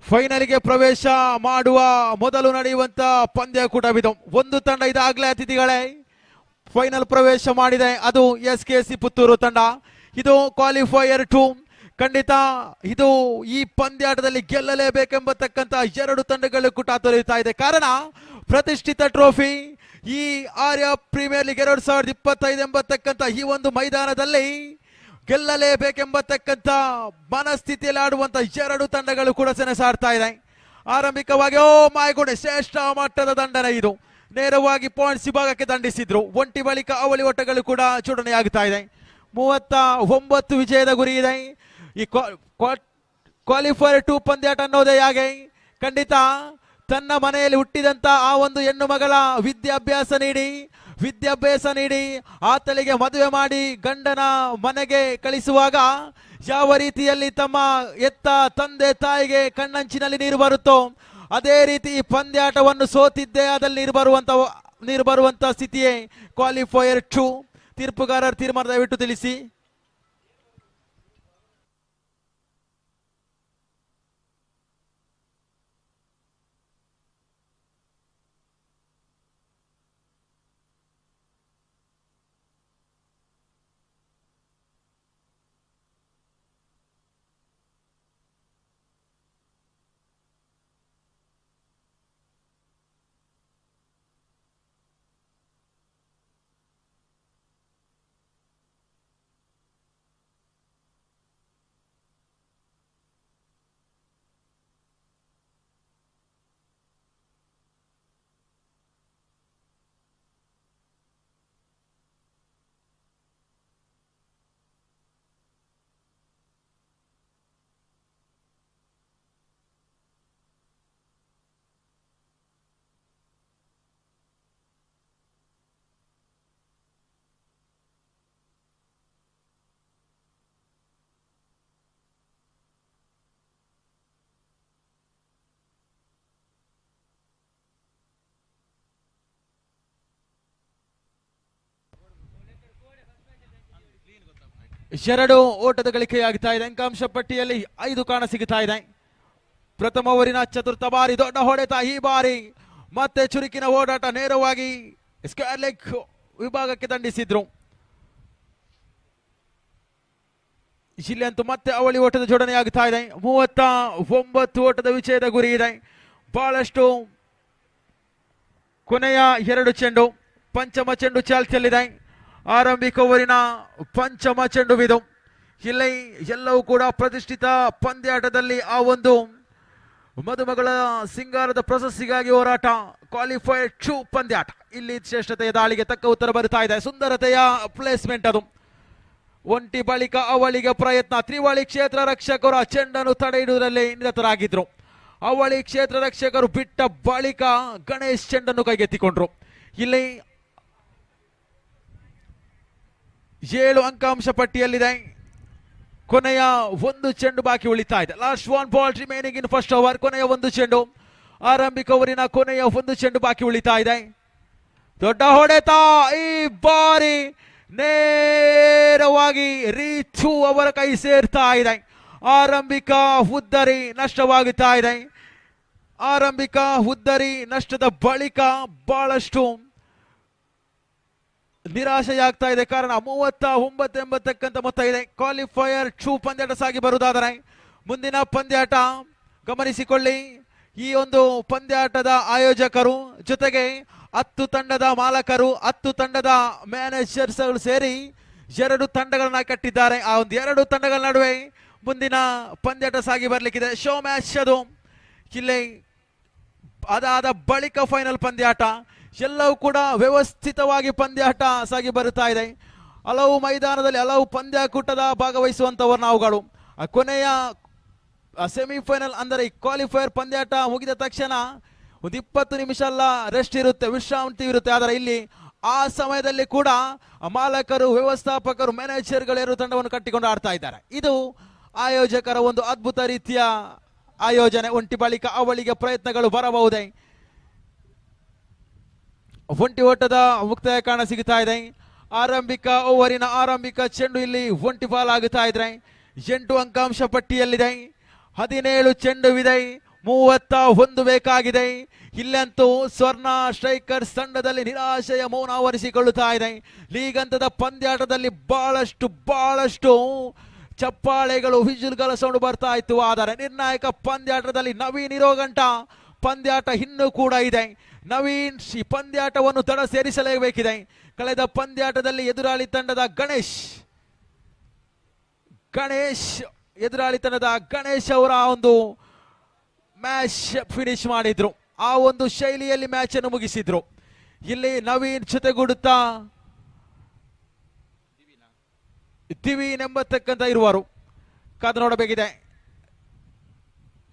ಫೈನಲ್ಗೆ ಪ್ರವೇಶ ಮಾಡುವ ಮೊದಲು ನಡೆಯುವಂತ ಪಂದ್ಯಕೂಟವಿದು. ಒಂದು ತಂಡ ಇದಾಗಲೇ ಅತಿಥಿಗಳೇ ಫೈನಲ್ ಪ್ರವೇಶ ಮಾಡಿದೆ, ಅದು SKC ಪುತ್ತೂರು ತಂಡ. ಇದು ಕ್ವಾಲಿಫೈಯರ್ 2. ಖಂಡಿತ ಇದು ಈ ಪಂದ್ಯಾಟದಲ್ಲಿ ಗೆಲ್ಲಲೇಬೇಕೆಂಬತಕ್ಕಂತ ಎರಡು ತಂಡಗಳು ಕೂಟ ತೊರೆಯುತ್ತಾ ಇದೆ. ಕಾರಣ ಪ್ರತಿಷ್ಠಿತ ಟ್ರೋಫಿ, ಈ ಆರ್ಯ ಪ್ರೀಮಿಯರ್ ಲೀಗ್ 2025 ಎಂಬತಕ್ಕಂತ ಈ ಒಂದು ಮೈದಾನದಲ್ಲಿ ಗೆಲ್ಲಲೇಬೇಕೆಂಬತಕ್ಕಂತ ಮನಸ್ಥಿತಿಯಲ್ಲಿ ಆಡುವಂತ ಎರಡು ತಂಡಗಳು ಕೂಡ ಸೆಣಸಾಡ್ತಾ ಇದೆ. ಆರಂಭಿಕವಾಗಿ ಮಾಯಗುಣೆ ಶ್ರೇಷ್ಠ ಮಟ್ಟದ ದಂಡನೆ ಇದು. ನೇರವಾಗಿ ಪಾಯಿಂಟ್ಸ್ ವಿಭಾಗಕ್ಕೆ ದಂಡಿಸಿದ್ರು. ಒಂಟಿ ಬಳಿಕ ಅವಳಿ ಓಟಗಳು ಕೂಡ ಚೂಡಣೆಯಾಗುತ್ತಾ ಇದೆ. 39 ವಿಜಯದ ಗುರಿ ಇದೆ. ಈ ಕ್ವಾಲಿಫೈರ್ 2 ಪಂದ್ಯಾಟ ಅನ್ನೋದೇ ಹಾಗೆ ಖಂಡಿತ ತನ್ನ ಮನೆಯಲ್ಲಿ ಹುಟ್ಟಿದಂತ ಆ ಒಂದು ಹೆಣ್ಣು ಮಗಳ ವಿದ್ಯಾಭ್ಯಾಸ ನೀಡಿ ಆತಳಿಗೆ ಮದುವೆ ಮಾಡಿ ಗಂಡನ ಮನೆಗೆ ಕಳಿಸುವಾಗ ಯಾವ ರೀತಿಯಲ್ಲಿ ತಮ್ಮ ಎತ್ತ ತಂದೆ ತಾಯಿಗೆ ಕಣ್ಣಂಚಿನಲ್ಲಿ ನೀರು ಬರುತ್ತೋ ಅದೇ ರೀತಿ ಪಂದ್ಯಾಟವನ್ನು ಸೋತಿದ್ದೇ ಅದಲ್ಲಿ ನೀರು ಬರುವಂತ ಸ್ಥಿತಿಯೇ ಕ್ವಾಲಿಫೈಯರ್ 2. ತೀರ್ಪುಗಾರರ ತೀರ್ಮಾನ ದಯವಿಟ್ಟು ತಿಳಿಸಿ. ಎರಡು ಓಟದ ಗಳಿಕೆಯಾಗ್ತಾ ಇದೆ. ಅಂಕಾಂಶ ಪಟ್ಟಿಯಲ್ಲಿ 5 ಕಾಣ ಸಿಗುತ್ತಾ ಇದೆ. ಪ್ರಥಮ ಓವರಿನ ಚತುರ್ಥ ಬಾರಿ ದೊಡ್ಡ ಹೊಡೆತ. ಈ ಬಾರಿ ಮತ್ತೆ ಚುರುಕಿನ ಓಡಾಟ, ನೇರವಾಗಿ ಸ್ಕ್ವೇರ್ ಲೆಗ್ ವಿಭಾಗಕ್ಕೆ ದಂಡಿಸಿದ್ರು. ಇಲ್ಲಿ ಅಂತೂ ಮತ್ತೆ ಅವಳಿ ಓಟದ ಜೋಡಣೆ ಆಗ್ತಾ ಇದೆ. 39 ಓಟದ ವಿಜಯದ ಗುರಿ ಇದೆ. ಬಹಳಷ್ಟು ಕೊನೆಯ 2 ಚೆಂಡು, ಪಂಚಮ ಚೆಂಡು ಚಾಲ್ತಿಯಲ್ಲಿದೆ. ಆರಂಭಿಕ ಓವರಿನ ಪಂಚಮ ಚೆಂಡುವಿದು. ಇಲ್ಲಿ ಎಲ್ಲವೂ ಕೂಡ ಪ್ರತಿಷ್ಠಿತ ಪಂದ್ಯಾಟದಲ್ಲಿ ಆ ಒಂದು ಮದುಮಗಳ ಸಿಂಗಾರದ ಪ್ರಶಸ್ತಿಗಾಗಿ ಹೋರಾಟ. ಕ್ವಾಲಿಫೈಡ್ 2 ಪಂದ್ಯಾಟ. ಇಲ್ಲಿ ಶ್ರೇಷ್ಠತೆಯ ದಾಳಿಗೆ ತಕ್ಕ ಉತ್ತರ ಬರುತ್ತಾ ಇದೆ. ಸುಂದರತೆಯ ಪ್ಲೇಸ್ಮೆಂಟ್ ಅದು. ಒಂಟಿ ಬಳಿಕ ಅವಳಿಗೆ ಪ್ರಯತ್ನ. ತ್ರಿವಳಿ ಕ್ಷೇತ್ರ ರಕ್ಷಕರು ಚೆಂಡನ್ನು ತಡೆ ಹಿಡಿಯುವುದರಲ್ಲಿ ನಿರತರಾಗಿದ್ರು. ಅವಳಿ ಕ್ಷೇತ್ರ ರಕ್ಷಕರು ಬಿಟ್ಟ ಬಳಿಕ ಗಣೇಶ್ ಚೆಂಡನ್ನು ಕೈಗೆತ್ತಿಕೊಂಡ್ರು. ಇಲ್ಲಿ 7 ಅಂಕಾಂಶ ಪಟ್ಟಿಯಲ್ಲಿದೆ. ಕೊನೆಯ 1 ಚೆಂಡು ಬಾಕಿ ಉಳಿತಾ ಇದೆ. Last 1 ball remaining in first over. ಕೊನೆಯ 1 ಚೆಂಡು. ಆರಂಭಿಕ ಓವರಿನ ಕೊನೆಯ 1 ಚೆಂಡು ಬಾಕಿ ಉಳಿತಾ ಇದೆ. ದೊಡ್ಡ ಹೊಡೆತ. ಈ ಬಾರಿ ನೇರವಾಗಿ ರೀತು ಅವರ ಕೈ ಸೇರ್ತಾ ಇದೆ. ಆರಂಭಿಕ ಉದ್ದರಿ ನಷ್ಟವಾಗುತ್ತಾ ಇದೆ. ಆರಂಭಿಕ ಉದ್ದರಿ ನಷ್ಟದ ಬಳಿಕ ಬಹಳಷ್ಟು ನಿರಾಶೆಯಾಗ್ತಾ ಇದೆ. ಕಾರಣ 39 ಎಂಬತಕ್ಕಂಥ ಮೊತ್ತ ಇದೆ. ಕ್ವಾಲಿಫೈಯರ್ 2 ಪಂದ್ಯಾಟ ಸಾಗಿ ಬರುವುದಾದರೆ ಮುಂದಿನ ಪಂದ್ಯಾಟ ಗಮನಿಸಿಕೊಳ್ಳಿ. ಈ ಒಂದು ಪಂದ್ಯಾಟದ ಆಯೋಜಕರು ಜೊತೆಗೆ 10 ತಂಡದ ಮಾಲಕರು 10 ತಂಡದ ಮ್ಯಾನೇಜರ್ಸ್ ಸೇರಿ 2 ತಂಡಗಳನ್ನ ಕಟ್ಟಿದ್ದಾರೆ. ಆ ಒಂದು 2 ತಂಡಗಳ ನಡುವೆ ಮುಂದಿನ ಪಂದ್ಯಾಟ ಸಾಗಿ ಬರ್ಲಿಕ್ಕಿದೆ. ಶೋ ಮ್ಯಾಚ್ ಅದು. ಇಲ್ಲಿ ಅದಾದ ಬಳಿಕ ಫೈನಲ್ ಪಂದ್ಯಾಟ. ಎಲ್ಲವೂ ಕೂಡ ವ್ಯವಸ್ಥಿತವಾಗಿ ಪಂದ್ಯಾಟ ಸಾಗಿ ಬರುತ್ತಾ ಇದೆ. ಹಲವು ಮೈದಾನದಲ್ಲಿ ಹಲವು ಪಂದ್ಯಾಕೂಟದ ಭಾಗವಹಿಸುವಂತವರು ನಾವುಗಳು. ಕೊನೆಯ ಸೆಮಿಫೈನಲ್ ಅಂದರೆ ಕ್ವಾಲಿಫೈಯರ್ ಪಂದ್ಯಾಟ ಮುಗಿದ ತಕ್ಷಣ ಒಂದು 20 ನಿಮಿಷ ಎಲ್ಲ ರೆಸ್ಟ್ ಇರುತ್ತೆ, ವಿಶ್ರಾಂತಿ ಇರುತ್ತೆ. ಆದರೆ ಇಲ್ಲಿ ಆ ಸಮಯದಲ್ಲಿ ಕೂಡ ಮಾಲಕರು, ವ್ಯವಸ್ಥಾಪಕರು, ಮ್ಯಾನೇಜರ್ಗಳು 2 ತಂಡವನ್ನು ಕಟ್ಟಿಕೊಂಡು ಆಡ್ತಾ ಇದ್ದಾರೆ. ಇದು ಆಯೋಜಕರ ಒಂದು ಅದ್ಭುತ ರೀತಿಯ ಆಯೋಜನೆ. ಒಂಟಿ ಬಳಿಕ ಅವಳಿಗೆ ಪ್ರಯತ್ನಗಳು ಬರಬಹುದೇ. ಒಂಟಿ ಓಟದ ಮುಕ್ತಾಯ ಕಾಣ ಸಿಗುತ್ತಾ ಇದೆ. ಆರಂಭಿಕ ಓವರಿನ ಆರಂಭಿಕ ಚೆಂಡು ಇಲ್ಲಿ ಒಂಟಿ ಬಾಲ್ ಆಗುತ್ತಾ ಇದ್ರೆ 8 ಅಂಕಾಂಶ ಪಟ್ಟಿಯಲ್ಲಿದೆ. 17 ಚೆಂಡುವಿದೆ, 31 ಬೇಕಾಗಿದೆ. ಇಲ್ಲಂತೂ ಸ್ವರ್ಣ ಸ್ಟ್ರೈಕರ್ಸ್ ತಂಡದಲ್ಲಿ ನಿರಾಶೆಯ ಮೌನ ಆವರಿಸಿಕೊಳ್ಳುತ್ತಾ ಇದೆ. ಲೀಗ್ ಹಂತದ ಪಂದ್ಯಾಟದಲ್ಲಿ ಬಹಳಷ್ಟು ಚಪ್ಪಾಳೆಗಳು, ವಿಜುಲ್ಗಳ ಸೌಂಡ್ ಬರ್ತಾ ಇತ್ತು. ಆದರೆ ನಿರ್ಣಾಯಕ ಪಂದ್ಯಾಟದಲ್ಲಿ ನವೀನ್ ಇರೋ ಗಂಟ ಪಂದ್ಯಾಟ ಇನ್ನೂ ಕೂಡ ಇದೆ. ನವೀನ್ ಈ ಪಂದ್ಯಾಟವನ್ನು ದಡ ಸೇರಿಸಲೇಬೇಕಿದೆ. ಕಳೆದ ಪಂದ್ಯಾಟದಲ್ಲಿ ಎದುರಾಳಿ ತಂಡದ ಗಣೇಶ್ ಅವರ ಒಂದು ಮ್ಯಾಚ್ ಫಿನಿಶ್ ಮಾಡಿದ್ರು. ಆ ಒಂದು ಶೈಲಿಯಲ್ಲಿ ಮ್ಯಾಚ್ ಅನ್ನು ಮುಗಿಸಿದ್ರು. ಇಲ್ಲಿ ನವೀನ್ ಜೊತೆಗೂಡುತ್ತಾ ದಿವೀನ್ ಎಂಬತಕ್ಕಂಥ ಇರುವರು. ಕಾದು ನೋಡಬೇಕಿದೆ.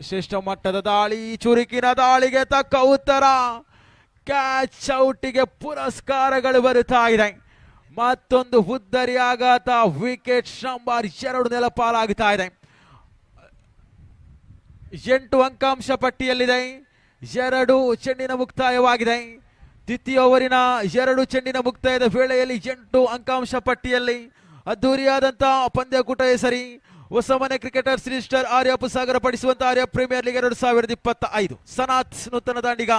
ಶ್ರೇಷ್ಠ ಮಟ್ಟದ ದಾಳಿ, ಚುರುಕಿನ ದಾಳಿಗೆ ತಕ್ಕ ಉತ್ತರ. ಕ್ಯಾಚ್ ಔಟಿಗೆ ಪುರಸ್ಕಾರಗಳು ಬರುತ್ತಾ ಇದೆ. ಮತ್ತೊಂದು ಉದ್ದರಿ ಆಘಾತ, ವಿಕೆಟ್ ನಂಬರ್ 2 ನೆಲಪಾಲಾಗುತ್ತಾ ಇದೆ. 8 ಅಂಕಾಂಶ ಪಟ್ಟಿಯಲ್ಲಿದೆ. 2 ಚೆಂಡಿನ ಮುಕ್ತಾಯವಾಗಿದೆ. ದ್ವಿತೀಯ ಓವರಿನ 2 ಚೆಂಡಿನ ಮುಕ್ತಾಯದ ವೇಳೆಯಲ್ಲಿ 8 ಅಂಕಾಂಶ ಪಟ್ಟಿಯಲ್ಲಿ ಅದ್ದೂರಿಯಾದಂತಹ ಪಂದ್ಯಕೂಟ ಹೆಸರಿ ಹೊಸಮನೆ ಕ್ರಿಕೆಟರ್ಸ್ ರಿಜಿಸ್ಟರ್ ಆರ್ಯ ಪುಸಾಗರ ಪಡಿಸುವಂತಹ ಆರ್ಯ ಪ್ರೀಮಿಯರ್ ಲೀಗ್ 2025. ಸನಾತ್ ನೂತನ ದಾಂಡಿಗ.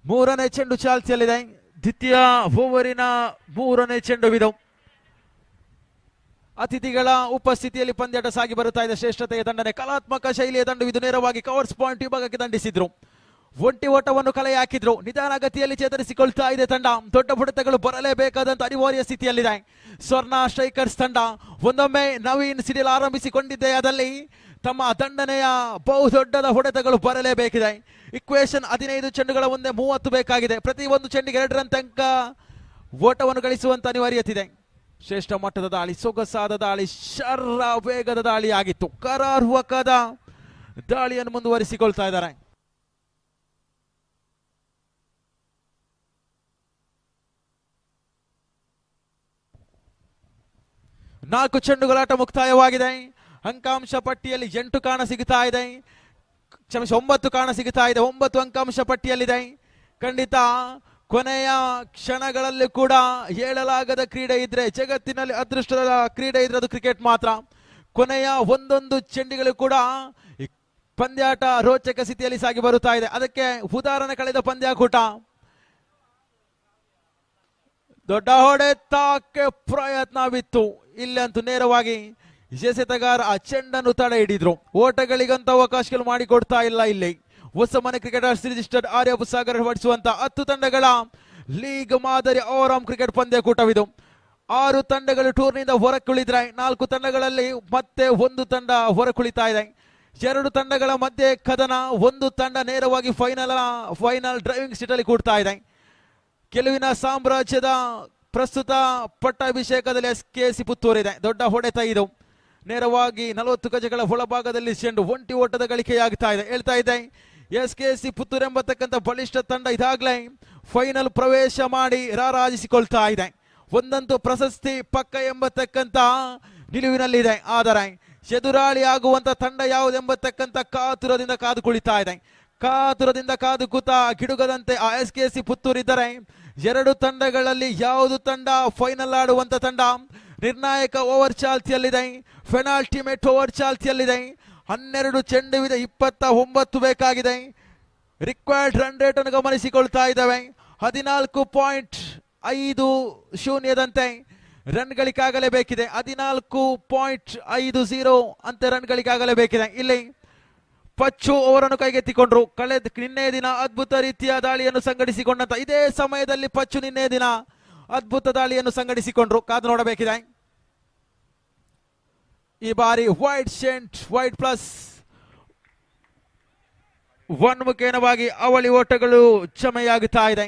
ಮೂರನೇ ಚೆಂಡು ಚಾಲ್ತಿಯಲ್ಲಿದೆ. ದ್ವಿತೀಯ ಓವರಿನ 3ನೇ ಚೆಂಡುವಿದು. ಅತಿಥಿಗಳ ಉಪಸ್ಥಿತಿಯಲ್ಲಿ ಪಂದ್ಯಾಟ ಸಾಗಿ ಬರುತ್ತಾ ಇದೆ. ಶ್ರೇಷ್ಠತೆಯ ದಂಡನೆ, ಕಲಾತ್ಮಕ ಶೈಲಿಯ ದಂಡವಿದು. ನೇರವಾಗಿ ಕವರ್ಸ್ ಪಾಯಿಂಟ್ ವಿಭಾಗಕ್ಕೆ ದಂಡಿಸಿದ್ರು. ಒಂಟಿ ಓಟವನ್ನು ಕಲೆ ಹಾಕಿದ್ರು. ನಿಧಾನಗತಿಯಲ್ಲಿ ಚೇತರಿಸಿಕೊಳ್ತಾ ಇದೆ ತಂಡ. ದೊಡ್ಡ ಹೊಡೆತಗಳು ಬರಲೇಬೇಕಾದಂತ ಅನಿವಾರ್ಯ ಸ್ಥಿತಿಯಲ್ಲಿದೆ ಸ್ವರ್ಣ ಸ್ಟ್ರೈಕರ್ಸ್ ತಂಡ. ಒಂದೊಮ್ಮೆ ನವೀನ್ ಸಿಡಿಯಲು ಆರಂಭಿಸಿಕೊಂಡಿದ್ದೆ ಅದಲ್ಲಿ ತಮ್ಮ ದಂಡನೆಯ ಬಹುದೊಡ್ಡದ ಹೊಡೆತಗಳು ಬರಲೇಬೇಕಿದೆ. ಇಕ್ವೇಷನ್ 15 ಚೆಂಡುಗಳ ಮುಂದೆ 30 ಬೇಕಾಗಿದೆ. ಪ್ರತಿ ಒಂದು ಚೆಂಡಿಗೆ 2 ರನ್ ತನಕ ಓಟವನ್ನು ಗಳಿಸುವಂತ ಅನಿವಾರ್ಯತೆ ಇದೆ. ಶ್ರೇಷ್ಠ ಮಟ್ಟದ ದಾಳಿ, ಸೊಗಸಾದ ದಾಳಿ, ಶರ್ರ ವೇಗದ ದಾಳಿ ಆಗಿತ್ತು. ಕರಾರ್ವಕದ ದಾಳಿಯನ್ನು ಮುಂದುವರಿಸಿಕೊಳ್ತಾ ಇದ್ದಾರೆ. ನಾಲ್ಕು ಚೆಂಡುಗಳಾಟ ಮುಕ್ತಾಯವಾಗಿದೆ. ಅಂಕಾಂಶ ಪಟ್ಟಿಯಲ್ಲಿ 8 ಕಾಣ ಸಿಗುತ್ತಾ ಇದೆ. 9 ಕಾಣ ಸಿಗುತ್ತಾ ಇದೆ. 9 ಅಂಕಾಂಶ ಪಟ್ಟಿಯಲ್ಲಿದೆ. ಖಂಡಿತ ಕೊನೆಯ ಕ್ಷಣಗಳಲ್ಲಿ ಕೂಡ ಹೇಳಲಾಗದ ಕ್ರೀಡೆ ಇದ್ರೆ, ಜಗತ್ತಿನಲ್ಲಿ ಅದೃಷ್ಟದ ಕ್ರೀಡೆ ಇದ್ರೆ ಅದು ಕ್ರಿಕೆಟ್ ಮಾತ್ರ. ಕೊನೆಯ ಒಂದೊಂದು ಚೆಂಡುಗಳು ಕೂಡ ಪಂದ್ಯಾಟ ರೋಚಕ ಸ್ಥಿತಿಯಲ್ಲಿ ಸಾಗಿ ಬರುತ್ತಾ ಇದೆ. ಅದಕ್ಕೆ ಉದಾಹರಣೆ ಕಳೆದ ಪಂದ್ಯಾಕೂಟ. ದೊಡ್ಡ ಹೊಡೆತಕ್ಕೆ ಪ್ರಯತ್ನವಿತ್ತು. ಇಲ್ಲಂತೂ ನೇರವಾಗಿ ಎಸೆತಗಾರ ಆ ಚೆಂಡನ್ನು ತಡೆ ಹಿಡಿದ್ರು. ಓಟಗಳಿಗಂತ ಅವಕಾಶಗಳು ಮಾಡಿಕೊಡ್ತಾ ಇಲ್ಲ. ಇಲ್ಲಿ ಹೊಸಮನೆ ಕ್ರಿಕೆಟರ್ಸ್ ರಿಜಿಸ್ಟರ್ಡ್ ಆರ್ಯ ಪುಸಾಗರ ಹೊರಡಿಸುವಂತ 10 ತಂಡಗಳ ಲೀಗ್ ಮಾದರಿ ಆಲ್ ಕ್ರಿಕೆಟ್ ಪಂದ್ಯಕೂಟವಿದು. 6 ತಂಡಗಳು ಟೂರ್ನಿಯಿಂದ ಹೊರಕುಳಿದ್ರೆ 4 ತಂಡಗಳಲ್ಲಿ ಮತ್ತೆ 1 ತಂಡ ಹೊರಕುಳಿತಾ ಇದೆ. 2 ತಂಡಗಳ ಮಧ್ಯೆ ಕದನ. 1 ತಂಡ ನೇರವಾಗಿ ಫೈನಲ್ ಡ್ರೈವಿಂಗ್ ಸೀಟ್ ಅಲ್ಲಿ ಕೂಡ್ತಾ ಇದೆ. ಗೆಲುವಿನ ಸಾಮ್ರಾಜ್ಯದ ಪ್ರಸ್ತುತ ಪಟ್ಟಾಭಿಷೇಕದಲ್ಲಿ SKC ಪುತ್ತೂರಿದೆ. ದೊಡ್ಡ ಹೊಡೆತ ಇದು. ನೇರವಾಗಿ 40 ಗಜಗಳ ಒಳಭಾಗದಲ್ಲಿ ಚೆಂಡು ಒಂಟಿ ಓಟದ ಗಳಿಕೆಯಾಗ್ತಾ ಇದೆ. ಹೇಳ್ತಾ ಇದೆ SKC ಪುತ್ತೂರು ಎಂಬತಕ್ಕಂಥ ಬಲಿಷ್ಠ ತಂಡ ಇದಾಗಲೇ ಫೈನಲ್ ಪ್ರವೇಶ ಮಾಡಿ ರಾರಾಜಿಸಿಕೊಳ್ತಾ ಇದೆ. ಒಂದಂತೂ ಪ್ರಶಸ್ತಿ ಪಕ್ಕ ಎಂಬತಕ್ಕಂತ ನಿಲುವಿನಲ್ಲಿದೆ. ಆದರೆ ಎದುರಾಳಿ ಆಗುವಂತ ತಂಡ ಯಾವುದೆಂಬತಕ್ಕಂತ ಕಾತುರದಿಂದ ಕಾದು ಕುಳಿತಾ ಇದೆ. ಕಾತುರದಿಂದ ಕಾದು ಕೂತ ಗಿಡುಗದಂತೆ SKC ಪುತ್ತೂರು ಇದ್ದರೆ ಎರಡು ತಂಡಗಳಲ್ಲಿ ಯಾವುದು ತಂಡ ಫೈನಲ್ ಆಡುವಂತ ತಂಡ ನಿರ್ಣಾಯಕ ಓವರ್ ಚಾಲ್ತಿಯಲ್ಲಿದೆ. ಫೆನಾಲ್ಟಿಮೇಟ್ ಓವರ್ ಚಾಲ್ತಿಯಲ್ಲಿದೆ. 12 ಚೆಂಡುವಿದೆ, 29 ಬೇಕಾಗಿದೆ. ರಿಕ್ವೈರ್ಡ್ ರನ್ ರೇಟ್ ಅನ್ನು ಗಮನಿಸಿಕೊಳ್ತಾ ಇದ್ದಾವೆ. 14.50 ರನ್ಗಳಿಗಾಗಲೇಬೇಕಿದೆ. 14.50 ಅಂತ ರನ್ಗಳಿಗಾಗಲೇಬೇಕಿದೆ. ಇಲ್ಲಿ ಪಚ್ಚು ಅವರನ್ನು ಕೈಗೆತ್ತಿಕೊಂಡ್ರು. ನಿನ್ನೆ ದಿನ ಅದ್ಭುತ ರೀತಿಯ ದಾಳಿಯನ್ನು ಸಂಘಟಿಸಿಕೊಂಡಂತ ಇದೇ ಸಮಯದಲ್ಲಿ ಪಚ್ಚು ನಿನ್ನೆ ದಿನ ಅದ್ಭುತ ದಾಳಿಯನ್ನು ಸಂಘಟಿಸಿಕೊಂಡ್ರು. ಕಾದು ನೋಡಬೇಕಿದೆ. ಈ ಬಾರಿ ವೈಟ್ ಪ್ಲಸ್ 1 ಮುಖೇನವಾಗಿ ಅವಳಿ ಓಟಗಳು ಕ್ಷಮೆಯಾಗುತ್ತಾ ಇದೆ.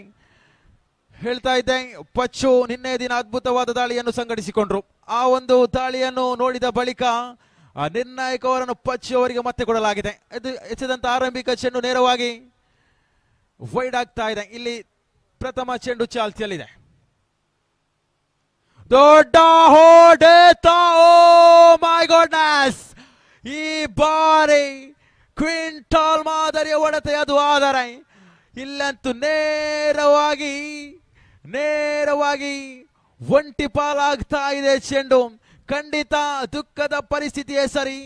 ಹೇಳ್ತಾ ಇದ್ದೆ, ಪಚ್ಚು ನಿನ್ನೆ ದಿನ ಅದ್ಭುತವಾದ ದಾಳಿಯನ್ನು ಸಂಘಟಿಸಿಕೊಂಡ್ರು. ಆ ಒಂದು ದಾಳಿಯನ್ನು ನೋಡಿದ ಬಳಿಕ ನಿರ್ಣಾಯಕ ಅವರನ್ನು ಪಚ್ಚು ಅವರಿಗೆ ಮತ್ತೆ ಕೊಡಲಾಗಿದೆ. ಇದು ಎಸೆದಂತ ಆರಂಭಿಕ ಚೆಂಡು ನೇರವಾಗಿ ವೈಡ್ ಆಗ್ತಾ ಇದೆ. ಇಲ್ಲಿ ಪ್ರಥಮ ಚೆಂಡು ಚಾಲ್ತಿಯಲ್ಲಿದೆ. ದೊಡ್ಡ ಹೊಡೆತ, ಓ ಮೈ ಗಾಡ್ನೆಸ್! ಈ ಬಾರಿ ಕ್ವಿಂಟಾಲ್ ಮಾದರಿಯ ಹೊಡೆತ ಅದು. ಆದರೆ ಇಲ್ಲಂತೂ ನೇರವಾಗಿ ಒಂಟಿ ಪಾಲಾಗ್ತಾ ಇದೆ ಚೆಂಡು. ಖಂಡಿತ ದುಃಖದ ಪರಿಸ್ಥಿತಿಯೇ ಸರಿ.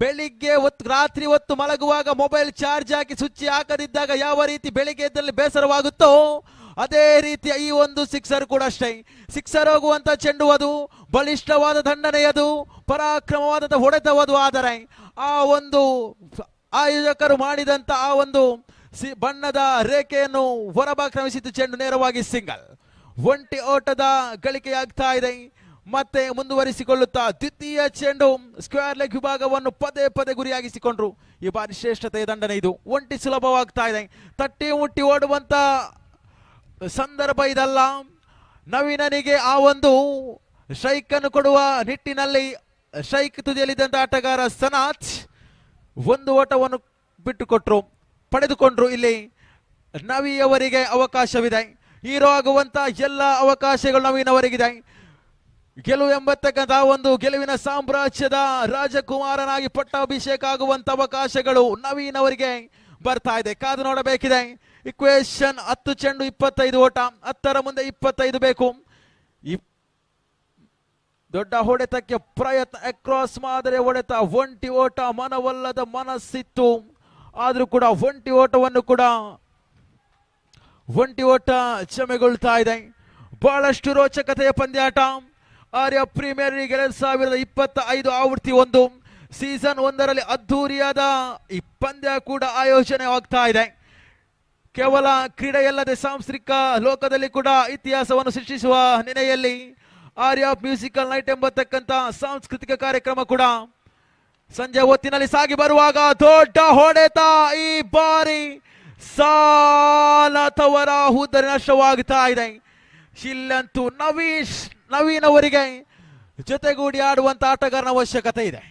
ಬೆಳಿಗ್ಗೆ ರಾತ್ರಿ ಹೊತ್ತು ಮಲಗುವಾಗ ಮೊಬೈಲ್ ಚಾರ್ಜ್ ಹಾಕಿ ಸ್ವಿಚ್ ಹಾಕದಿದ್ದಾಗ ಯಾವ ರೀತಿ ಬೆಳಿಗ್ಗೆ ಎದ್ದಲ್ಲಿ ಬೇಸರವಾಗುತ್ತೋ ಅದೇ ರೀತಿಯ ಈ ಒಂದು ಸಿಕ್ಸರ್ ಕೂಡ ಅಷ್ಟೇ. ಸಿಕ್ಸರ್ ಹೋಗುವಂತ ಚೆಂಡು ಅದು, ಬಲಿಷ್ಠವಾದ ದಂಡನೆಯದು, ಪರಾಕ್ರಮವಾದ ಹೊಡೆತವದು. ಆದರೆ ಆ ಒಂದು ಆಯೋಜಕರು ಮಾಡಿದಂತ ಆ ಒಂದು ಬಣ್ಣದ ರೇಖೆಯನ್ನು ಹೊರಬಾಕ್ರಮಿಸಿದ್ದು ಚೆಂಡು ನೇರವಾಗಿ ಸಿಂಗಲ್. ಒಂಟಿ ಓಟದ ಗಳಿಕೆಯಾಗ್ತಾ ಇದೆ. ಮತ್ತೆ ಮುಂದುವರಿಸಿಕೊಳ್ಳುತ್ತಾ ದ್ವಿತೀಯ ಚೆಂಡು ಸ್ಕ್ವೇರ್ ಲೆಗ್ ವಿಭಾಗವನ್ನು ಪದೇ ಗುರಿಯಾಗಿಸಿಕೊಂಡ್ರು. ಈ ಬಾರಿ ಶ್ರೇಷ್ಠತೆಯ ದಂಡನೆ ಇದು. ಒಂಟಿ ಸುಲಭವಾಗ್ತಾ ಇದೆ. ತಟ್ಟಿ ಮುಟ್ಟಿ ಓಡುವಂತ ಸಂದರ್ಭ ಇದಲ್ಲ. ನವೀನನಿಗೆ ಆ ಒಂದು ಸ್ಟ್ರೈಕ್ ಅನ್ನು ಕೊಡುವ ನಿಟ್ಟಿನಲ್ಲಿ ಸ್ಟ್ರೈಕ್ ತುದಿಯಲ್ಲಿದ್ದಂತ ಆಟಗಾರ ಸನಾಥ್ ಒಂದು ಓಟವನ್ನು ಪಡೆದುಕೊಂಡ್ರು. ಇಲ್ಲಿ ನವಿಯವರಿಗೆ ಅವಕಾಶವಿದೆ. ಹೀರೋ ಆಗುವಂತ ಎಲ್ಲ ಅವಕಾಶಗಳು ನವೀನ್ ಅವರಿಗಿದೆ. ಗೆಲುವು ಎಂಬತಕ್ಕಂಥ ಒಂದು ಗೆಲುವಿನ ಸಾಮ್ರಾಜ್ಯದ ರಾಜಕುಮಾರನಾಗಿ ಪಟ್ಟಾಭಿಷೇಕ ಆಗುವಂತ ಅವಕಾಶಗಳು ನವೀನ್ ಅವರಿಗೆ ಬರ್ತಾ ಇದೆ. ಕಾದು ನೋಡಬೇಕಿದೆ. ಇಕ್ವೇಶನ್ 10 ಚೆಂಡು 25 ಓಟ, 10ರ ಮುಂದೆ 25 ಬೇಕು. ದೊಡ್ಡ ಹೊಡೆತಕ್ಕೆ ಪ್ರಯತ್ನ, ಅಕ್ರಾಸ್ ಮಾದರಿಯ ಹೊಡೆತ, ಒಂಟಿ ಓಟ, ಮನವಲ್ಲದ ಮನಸ್ಸಿತ್ತು. ಆದ್ರೂ ಕೂಡ ಒಂಟಿ ಓಟ ಕ್ಷಮೆಗೊಳ್ತಾ ಇದೆ. ಬಹಳಷ್ಟು ರೋಚಕತೆಯ ಪಂದ್ಯಾಟ. ಆರ್ಯ ಪ್ರೀಮಿಯರ್ ಲೀಗ್ 2025 ಆವೃತ್ತಿ 1 ಸೀಸನ್ 1ರಲ್ಲಿ ಅದ್ಧೂರಿಯಾದ ಈ ಪಂದ್ಯ ಕೂಡ ಆಯೋಜನೆಯಾಗ್ತಾ ಇದೆ. ಕೇವಲ ಕ್ರೀಡೆಯಲ್ಲದೆ ಸಾಂಸ್ಕೃತಿಕ ಲೋಕದಲ್ಲಿ ಕೂಡ ಇತಿಹಾಸವನ್ನು ಸೃಷ್ಟಿಸುವ ನೆನೆಯಲ್ಲಿ ಆರ್ಯ ಮ್ಯೂಸಿಕಲ್ ನೈಟ್ ಎಂಬತಕ್ಕಂತ ಸಾಂಸ್ಕೃತಿಕ ಕಾರ್ಯಕ್ರಮ ಕೂಡ ಸಂಜೆ ಹೊತ್ತಿನಲ್ಲಿ ಸಾಗಿ ಬರುವಾಗ ದೊಡ್ಡ ಹೊಡೆತ. ಈ ಬಾರಿ ಸಾಲತವರ ಹುದ್ದರಿ ನಷ್ಟವಾಗ್ತಾ ಇದೆ. ಇಲ್ಲಂತೂ ನವೀನ್ ಅವರಿಗೆ ಜೊತೆಗೂಡಿ ಆಡುವಂತ ಆಟಗಾರನ ಅವಶ್ಯಕತೆ ಇದೆ.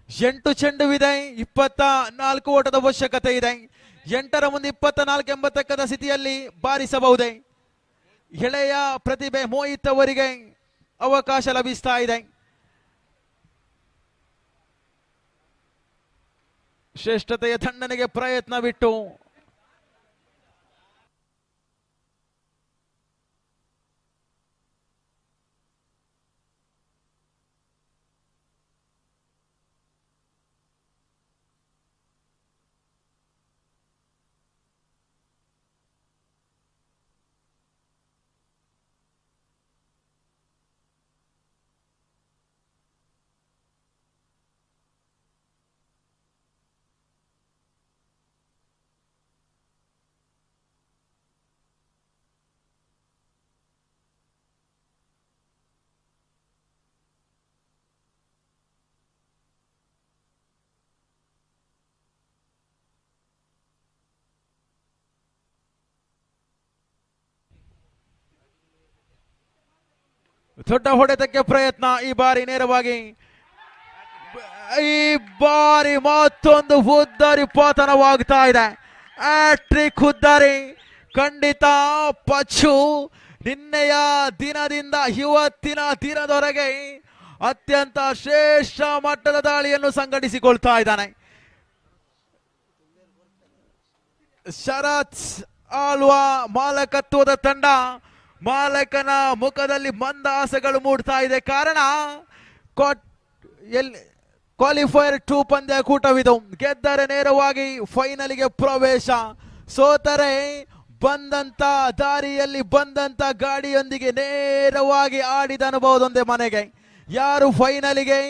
ಎಂಟು ಚೆಂಡುವಿದೆ, 24 ಓಟದ ಅವಶ್ಯಕತೆ ಇದೆ. 8ರ ಮುಂದೆ 24 ಎಂಬತಕ್ಕಂಥ ಸ್ಥಿತಿಯಲ್ಲಿ ಬಾರಿಸಬಹುದೇ. ಎಳೆಯ ಪ್ರತಿಭೆ ಮೋಹಿತ್ ಅವರಿಗೆ ಅವಕಾಶ ಲಭಿಸ್ತಾ ಇದೆ. ಶ್ರೇಷ್ಠತೆಯ ದಂಡನೆಗೆ ಪ್ರಯತ್ನವಿಟ್ಟು ದೊಡ್ಡ ಹೊಡೆತಕ್ಕೆ ಪ್ರಯತ್ನ. ಈ ಬಾರಿ ನೇರವಾಗಿ, ಈ ಬಾರಿ ಮತ್ತೊಂದು ಹುದ್ದಾರಿ ಪತನವಾಗ್ತಾ ಇದೆ. ಹ್ಯಾಟ್ರಿಕ್ ಹುದ್ದಾರಿ. ಖಂಡಿತ ಪಚ್ಚು ನಿನ್ನೆಯ ದಿನದಿಂದ ಇವತ್ತಿನ ದಿನದವರೆಗೆ ಅತ್ಯಂತ ಶ್ರೇಷ್ಠ ಮಟ್ಟದ ದಾಳಿಯನ್ನು ಸಂಘಟಿಸಿಕೊಳ್ತಾ ಇದ್ದಾನೆ. ಶರತ್ ಆಳ್ವಾ ಮಾಲಕತ್ವದ ತಂಡ, ಮಾಲಕನ ಮುಖದಲ್ಲಿ ಮಂದಹಾಸಗಳು ಮೂಡ್ತಾ ಇದೆ. ಕಾರಣ ಕ್ವಾಲಿಫೈಯರ್ 2 ಪಂದ್ಯಕೂಟವಿದು. ಗೆದ್ದರೆ ನೇರವಾಗಿ ಫೈನಲ್ಗೆ ಪ್ರವೇಶ, ಸೋತರೆ ಬಂದಂತ ದಾರಿಯಲ್ಲಿ ಬಂದಂತ ಗಾಡಿಯೊಂದಿಗೆ ನೇರವಾಗಿ ಆಡಿದ ಅನುಭವದೊಂದೇ ಮನೆಗೆ. ಯಾರು ಫೈನಲಿಗೆ,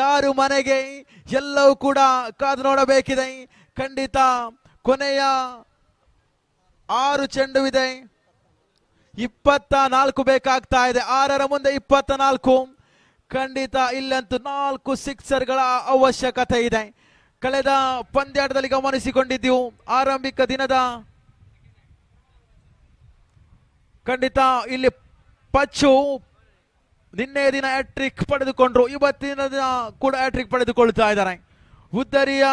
ಯಾರು ಮನೆಗೆ, ಎಲ್ಲವೂ ಕೂಡ ಕಾದು ನೋಡಬೇಕಿದೆ. ಖಂಡಿತ ಕೊನೆಯ 6 ಚೆಂಡುವಿದೆ, 24 ಬೇಕಾಗ್ತಾ ಇದೆ. 6ರ ಮುಂದೆ 24. ಖಂಡಿತ ಇಲ್ಲಂತೂ 4 ಸಿಕ್ಸರ್ಗಳ ಅವಶ್ಯಕತೆ ಇದೆ. ಕಳೆದ ಪಂದ್ಯಾಟದಲ್ಲಿ ಗಮನಿಸಿಕೊಂಡಿದ್ದೀವು. ಆರಂಭಿಕ ದಿನದ ಖಂಡಿತ ಇಲ್ಲಿ ಪಚ್ಚು ನಿನ್ನೆ ದಿನ ಹ್ಯಾಟ್ರಿಕ್ ಪಡೆದುಕೊಂಡ್ರು, ಇವತ್ತಿನ ದಿನ ಕೂಡ ಹ್ಯಾಟ್ರಿಕ್ ಪಡೆದುಕೊಳ್ತಾ ಇದ್ದಾರೆ. ಉದ್ದರಿಯ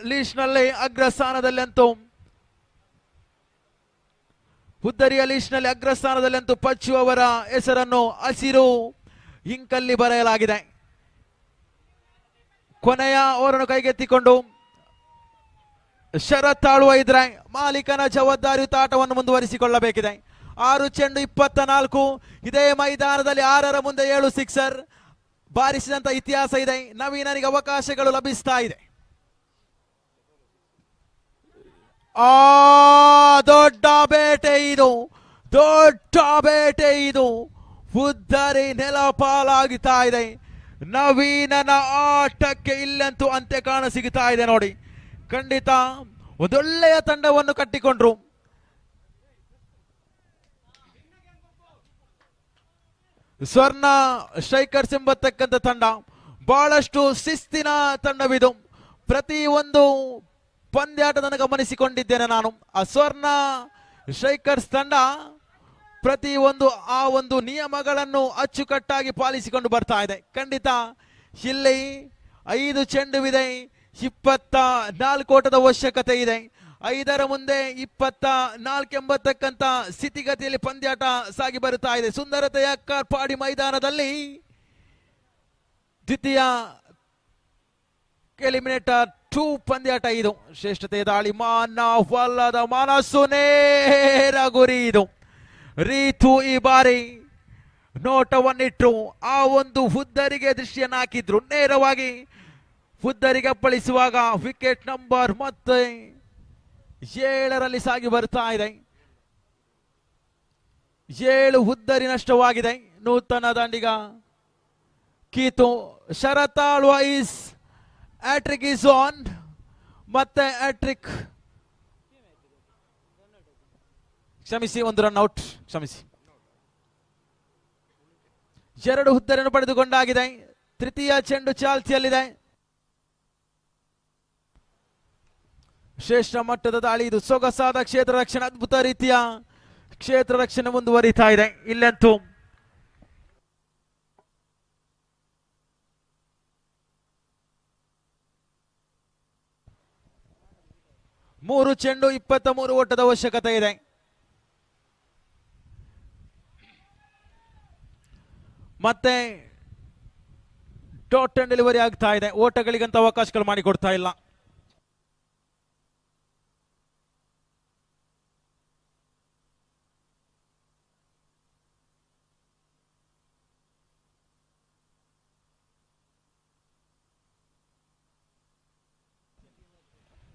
ಲೀಸ್ಟ್ನಲ್ಲಿ ಅಗ್ರಸ್ಥಾನದಲ್ಲಂತೂ ಪಚ್ಚು ಅವರ ಹೆಸರನ್ನು ಹಸಿರು ಇಂಕಲ್ಲಿ ಬರೆಯಲಾಗಿದೆ. ಕೊನೆಯ ಓವರನ್ನು ಕೈಗೆತ್ತಿಕೊಂಡು ಷರತ್ತಾಳುವ ಇದ್ರೆ ಮಾಲೀಕನ ಜವಾಬ್ದಾರಿಯುತ ಆಟವನ್ನು ಮುಂದುವರಿಸಿಕೊಳ್ಳಬೇಕಿದೆ. 6 ಚೆಂಡು 24. ಇದೇ ಮೈದಾನದಲ್ಲಿ 6ರ ಮುಂದೆ 7 ಸಿಕ್ಸರ್ ಬಾರಿಸಿದಂತ ಇತಿಹಾಸ ಇದೆ. ನವೀನನಿಗೆ ಅವಕಾಶಗಳು ಲಭಿಸ್ತಾ ಇದೆ. ದೊಡ್ಡ ಬೇಟೆ ಇದು. ಉದ್ದರಿ ನೆಲಪಾಲಾಗ್ತಾ ಇದೆ. ನವೀನನ ಆಟಕ್ಕೆ ಇಲ್ಲಂತೂ ಅಂತ್ಯ ಕಾಣ ಸಿಗ್ತಾ ಇದೆ ನೋಡಿ. ಖಂಡಿತ ಒಂದೊಳ್ಳೆಯ ತಂಡವನ್ನು ಕಟ್ಟಿಕೊಂಡ್ರು. ಸ್ವರ್ಣ ಸ್ಟ್ರೈಕರ್ಸ್ ಎಂಬತಕ್ಕಂಥ ತಂಡ ಬಹಳಷ್ಟು ಶಿಸ್ತಿನ ತಂಡವಿದು. ಪ್ರತಿ ಒಂದು ಪಂದ್ಯಾಟವನ್ನು ಗಮನಿಸಿಕೊಂಡಿದ್ದೇನೆ ನಾನು. ಆ ಸ್ವರ್ಣ ಸ್ಟ್ರೈಕರ್ಸ್ ತಂಡ ಪ್ರತಿ ಒಂದು ನಿಯಮಗಳನ್ನು ಅಚ್ಚುಕಟ್ಟಾಗಿ ಪಾಲಿಸಿಕೊಂಡು ಬರ್ತಾ ಇದೆ. ಖಂಡಿತ ಇಲ್ಲಿ 5 ಚೆಂಡುವಿದೆ, 24 ಓಟದ ಅವಶ್ಯಕತೆ ಇದೆ. 5ರ ಮುಂದೆ 24 ಎಂಬತಕ್ಕಂಥ ಸ್ಥಿತಿಗತಿಯಲ್ಲಿ ಪಂದ್ಯಾಟ ಸಾಗಿ ಬರುತ್ತಾ ಇದೆ. ಸುಂದರತೆಯ ಕಾರ್ಪಾಡಿ ಮೈದಾನದಲ್ಲಿ ದ್ವಿತೀಯ ಎಲಿಮಿನೇಟರ್ 2 ಪಂದ್ಯಾಟ ಇದು. ಶ್ರೇಷ್ಠತೆಯ ದಾಳಿ, ಮಾನವಲ್ಲದ ಮನಸ್ಸು, ನೇರ ಗುರಿ ಇದು. ರೀತು ಈ ಬಾರಿ ನೋಟವನ್ನಿಟ್ರು, ಆ ಒಂದು ಹುದ್ದರಿಗೆ ದೃಷ್ಟಿಯನ್ನು ಹಾಕಿದ್ರು. ನೇರವಾಗಿ ಹುದ್ದರಿಗೆ ಅಪ್ಪಳಿಸುವಾಗ ವಿಕೆಟ್ ನಂಬರ್ ಮತ್ತೆ 7ರಲ್ಲಿ ಸಾಗಿ ಬರ್ತಾ ಇದೆ. 7 ಹುದ್ದರಿ ನಷ್ಟವಾಗಿದೆ. ನೂತನ ದಾಂಡಿಗ ಕೀತು ಶರತಾಳ್ವ ಇಸ್ ಹ್ಯಾಟ್ರಿಕ್ ಇಸ್ ಆನ್. ಮತ್ತೆ ಹ್ಯಾಟ್ರಿಕ್, ಕ್ಷಮಿಸಿ, 1 ರನ್ ಔಟ್, ಕ್ಷಮಿಸಿ. 2 ಹುದ್ದರಿಯನ್ನು ಪಡೆದುಕೊಂಡಾಗಿದೆ. ತೃತೀಯ ಚೆಂಡು ಚಾಲ್ತಿಯಲ್ಲಿದೆ. ಶ್ರೇಷ್ಠ ಮಟ್ಟದ ದಾಳಿ ಇದು. ಸೊಗಸಾದ ಕ್ಷೇತ್ರ ರಕ್ಷಣೆ, ಅದ್ಭುತ ರೀತಿಯ ಕ್ಷೇತ್ರ ರಕ್ಷಣೆ ಮುಂದುವರಿತಾ ಇದೆ. ಇಲ್ಲಂತೂ ಮೂರು ಚೆಂಡು 23 ಓಟದ ಅವಶ್ಯಕತೆ ಇದೆ. ಮತ್ತೆ ಡಾಟ್ ಅಂಡ್ ಡೆಲಿವರಿ ಆಗ್ತಾ ಇದೆ. ಓಟಗಳಿಗಂತ ಅವಕಾಶಗಳು ಮಾಡಿಕೊಡ್ತಾ ಇಲ್ಲ.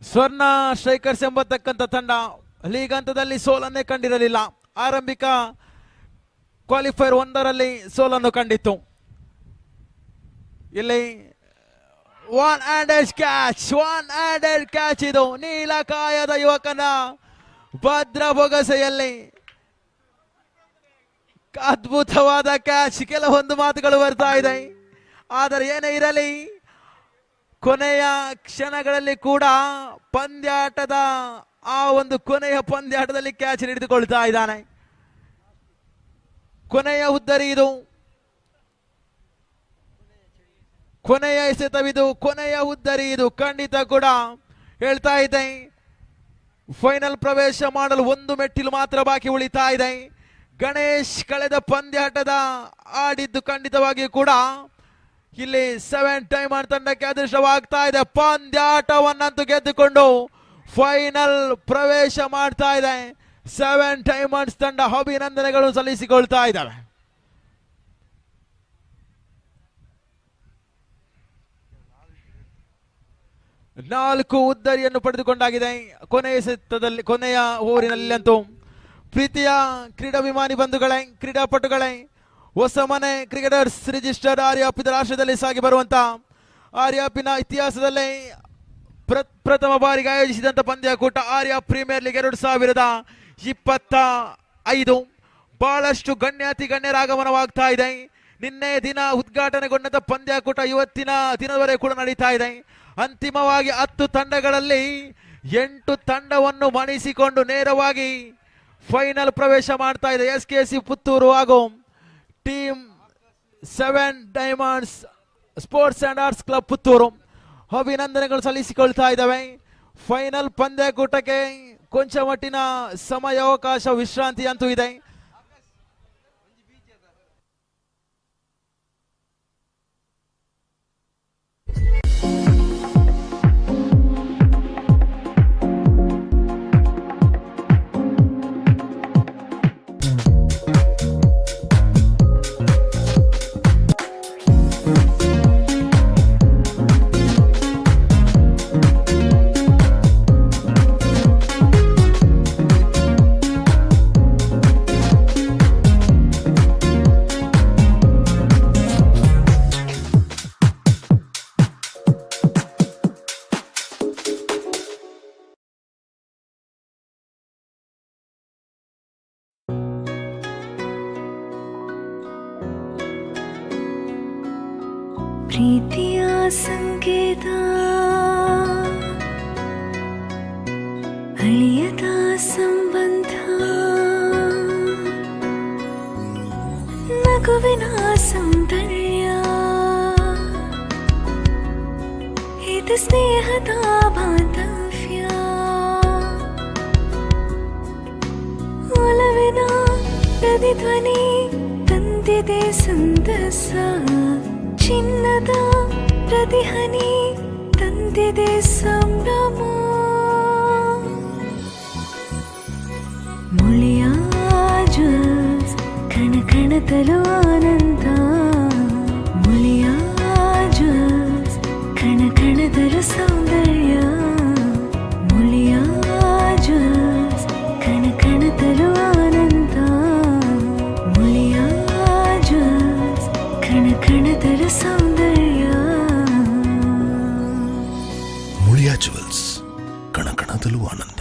ಸ್ವರ್ಣ ಸ್ಟ್ರೈಕರ್ಸ್ ಎಂಬತಕ್ಕಂಥ ತಂಡ ಲೀಗ್ ಹಂತದಲ್ಲಿ ಸೋಲನ್ನೇ ಕಂಡಿರಲಿಲ್ಲ. ಆರಂಭಿಕ ಕ್ವಾಲಿಫೈರ್ 1ರಲ್ಲಿ ಸೋಲನ್ನು ಕಂಡಿತ್ತು. ಇಲ್ಲಿ 1 ಹ್ಯಾಂಡೆಡ್ ಕ್ಯಾಚ್ ಇದು. ನೀಲಕಾಯದ ಯುವಕನ ಭದ್ರ ಬೊಗಸೆಯಲ್ಲಿ ಅದ್ಭುತವಾದ ಕ್ಯಾಚ್. ಕೆಲವೊಂದು ಮಾತುಗಳು ಬರ್ತಾ ಇದೆ, ಆದರೆ ಏನೇ ಇರಲಿ ಕೊನೆಯ ಕ್ಷಣಗಳಲ್ಲಿ ಕೂಡ ಪಂದ್ಯಾಟದ ಆ ಒಂದು ಕೊನೆಯ ಪಂದ್ಯಾಟದಲ್ಲಿ ಕ್ಯಾಚ್ ಹಿಡಿದುಕೊಳ್ತಾ ಇದ್ದಾನೆ. ಕೊನೆಯ ಉದ್ದರಿ ಇದು. ಕೊನೆಯ ಎಸೆತವಿದು, ಕೊನೆಯ ಉದ್ದರಿ ಇದು. ಖಂಡಿತ ಕೂಡ ಹೇಳ್ತಾ ಇದೆ, ಫೈನಲ್ ಪ್ರವೇಶ ಮಾಡಲು ಒಂದು ಮೆಟ್ಟಿಲು ಮಾತ್ರ ಬಾಕಿ ಉಳಿತಾ ಇದೆ. ಗಣೇಶ್ ಕಳೆದ ಪಂದ್ಯಾಟದ ಆಡಿದ್ದು ಖಂಡಿತವಾಗಿಯೂ ಕೂಡ ಇಲ್ಲಿ 7 ಡೈಮಂಡ್ ತಂಡಕ್ಕೆ ಅದೃಷ್ಟವಾಗ್ತಾ ಇದೆ. ಪಂದ್ಯಾಟವನ್ನಂತೂ ಗೆದ್ದುಕೊಂಡು ಫೈನಲ್ ಪ್ರವೇಶ ಮಾಡ್ತಾ ಇದೆ. 7 ಡೈಮಂಡ್ಸ್ ತಂಡ ಅಭಿನಂದನೆಗಳು ಸಲ್ಲಿಸಿಕೊಳ್ತಾ ಇದ್ದಾವೆ. ನಾಲ್ಕು ಉದ್ದರಿಯನ್ನು ಪಡೆದುಕೊಂಡಾಗಿದೆ ಕೊನೆಯ ಸೆತ್ತದಲ್ಲಿ, ಕೊನೆಯ ಓವರಿನಲ್ಲಿ ಅಂತೂ. ಪ್ರೀತಿಯ ಕ್ರೀಡಾಭಿಮಾನಿ ಬಂಧುಗಳೇ, ಕ್ರೀಡಾಪಟುಗಳೇ, ಹೊಸ ಮನೆ ಕ್ರಿಕೆಟರ್ಸ್ ರಿಜಿಸ್ಟರ್ ಆರ್ಯಾಪಿನ ರಾಷ್ಟ್ರದಲ್ಲಿ ಸಾಗಿ ಬರುವಂತ ಆರ್ಯಾಪಿನ ಇತಿಹಾಸದಲ್ಲೇ ಪ್ರಥಮ ಬಾರಿಗೆ ಆಯೋಜಿಸಿದಂತ ಪಂದ್ಯಕೂಟ ಆರ್ಯ ಪ್ರೀಮಿಯರ್ ಲೀಗ್ 2025 ಬಹಳಷ್ಟು ಗಣ್ಯಾತಿ ಗಣ್ಯರ ಆಗಮನವಾಗ್ತಾ ಇದೆ. ನಿನ್ನೆ ದಿನ ಉದ್ಘಾಟನೆಗೊಂಡಂತ ಪಂದ್ಯಕೂಟ ಇವತ್ತಿನ ದಿನದವರೆಗೆ ಕೂಡ ನಡೀತಾ ಇದೆ. ಅಂತಿಮವಾಗಿ 10 ತಂಡಗಳಲ್ಲಿ 8 ತಂಡವನ್ನು ಮಣಿಸಿಕೊಂಡು ನೇರವಾಗಿ ಫೈನಲ್ ಪ್ರವೇಶ ಮಾಡ್ತಾ ಇದೆ SKC ಪುತ್ತೂರು ಹಾಗೂ team 7 diamonds sports and arts club Puttur ಅಭಿನಂದನೆಗಳು ಸಲ್ಲಿಸಿಕೊಳ್ತಾ ಇದ್ದಾವೆ. ಫೈನಲ್ ಪಂದ್ಯಕೂಟಕ್ಕೆ ಕೊಂಚ ಮಟ್ಟಿನ ಸಮಯಾವಕಾಶ ವಿಶ್ರಾಂತಿ ಅಂತೂ ಇದೆ. ಪ್ರೀತಿಯ ಸಂಕೇತ ಅಳಿಯದ ಸಂಬಂಧ, ನಗುವಿನ ಸೌಂದರ್ಯ, ಇದು ಸ್ನೇಹದ ಬಾಂಧವ್ಯ, ಒಲವಿನ ಪ್ರತಿಧ್ವನಿ ತಂದಿದೆ ಸಂದಸ, ಚಿನ್ನದ ಪ್ರತಿಹನಿ ತಂದಿದೆ ಸಂಭ್ರಮ, ಮುಳಿಯ ಜ್ಯೂಸ್ ಕಣ ಕಣದಲು ಆನಂದ, ಮುಳಿಯ ಜ್ಯೂಸ್ ಕಣ ಕಣದಲು ಸೌಂದರ್ಯ, ಮುಳಿಯ ಜ್ಯೂಸ್ ಕಣ ಕಣದಲು ಆನಂದ, ಮುಳಿಯ ಜ್ಯೂಸ್ ಕಣ ಕಣದಲು ಸೌಂದರ್ಯ. ಮುಳಿಯ ಜುವೆಲ್ಸ್, ಕಣ ಕಣದಲ್ಲೂ ಆನಂದ.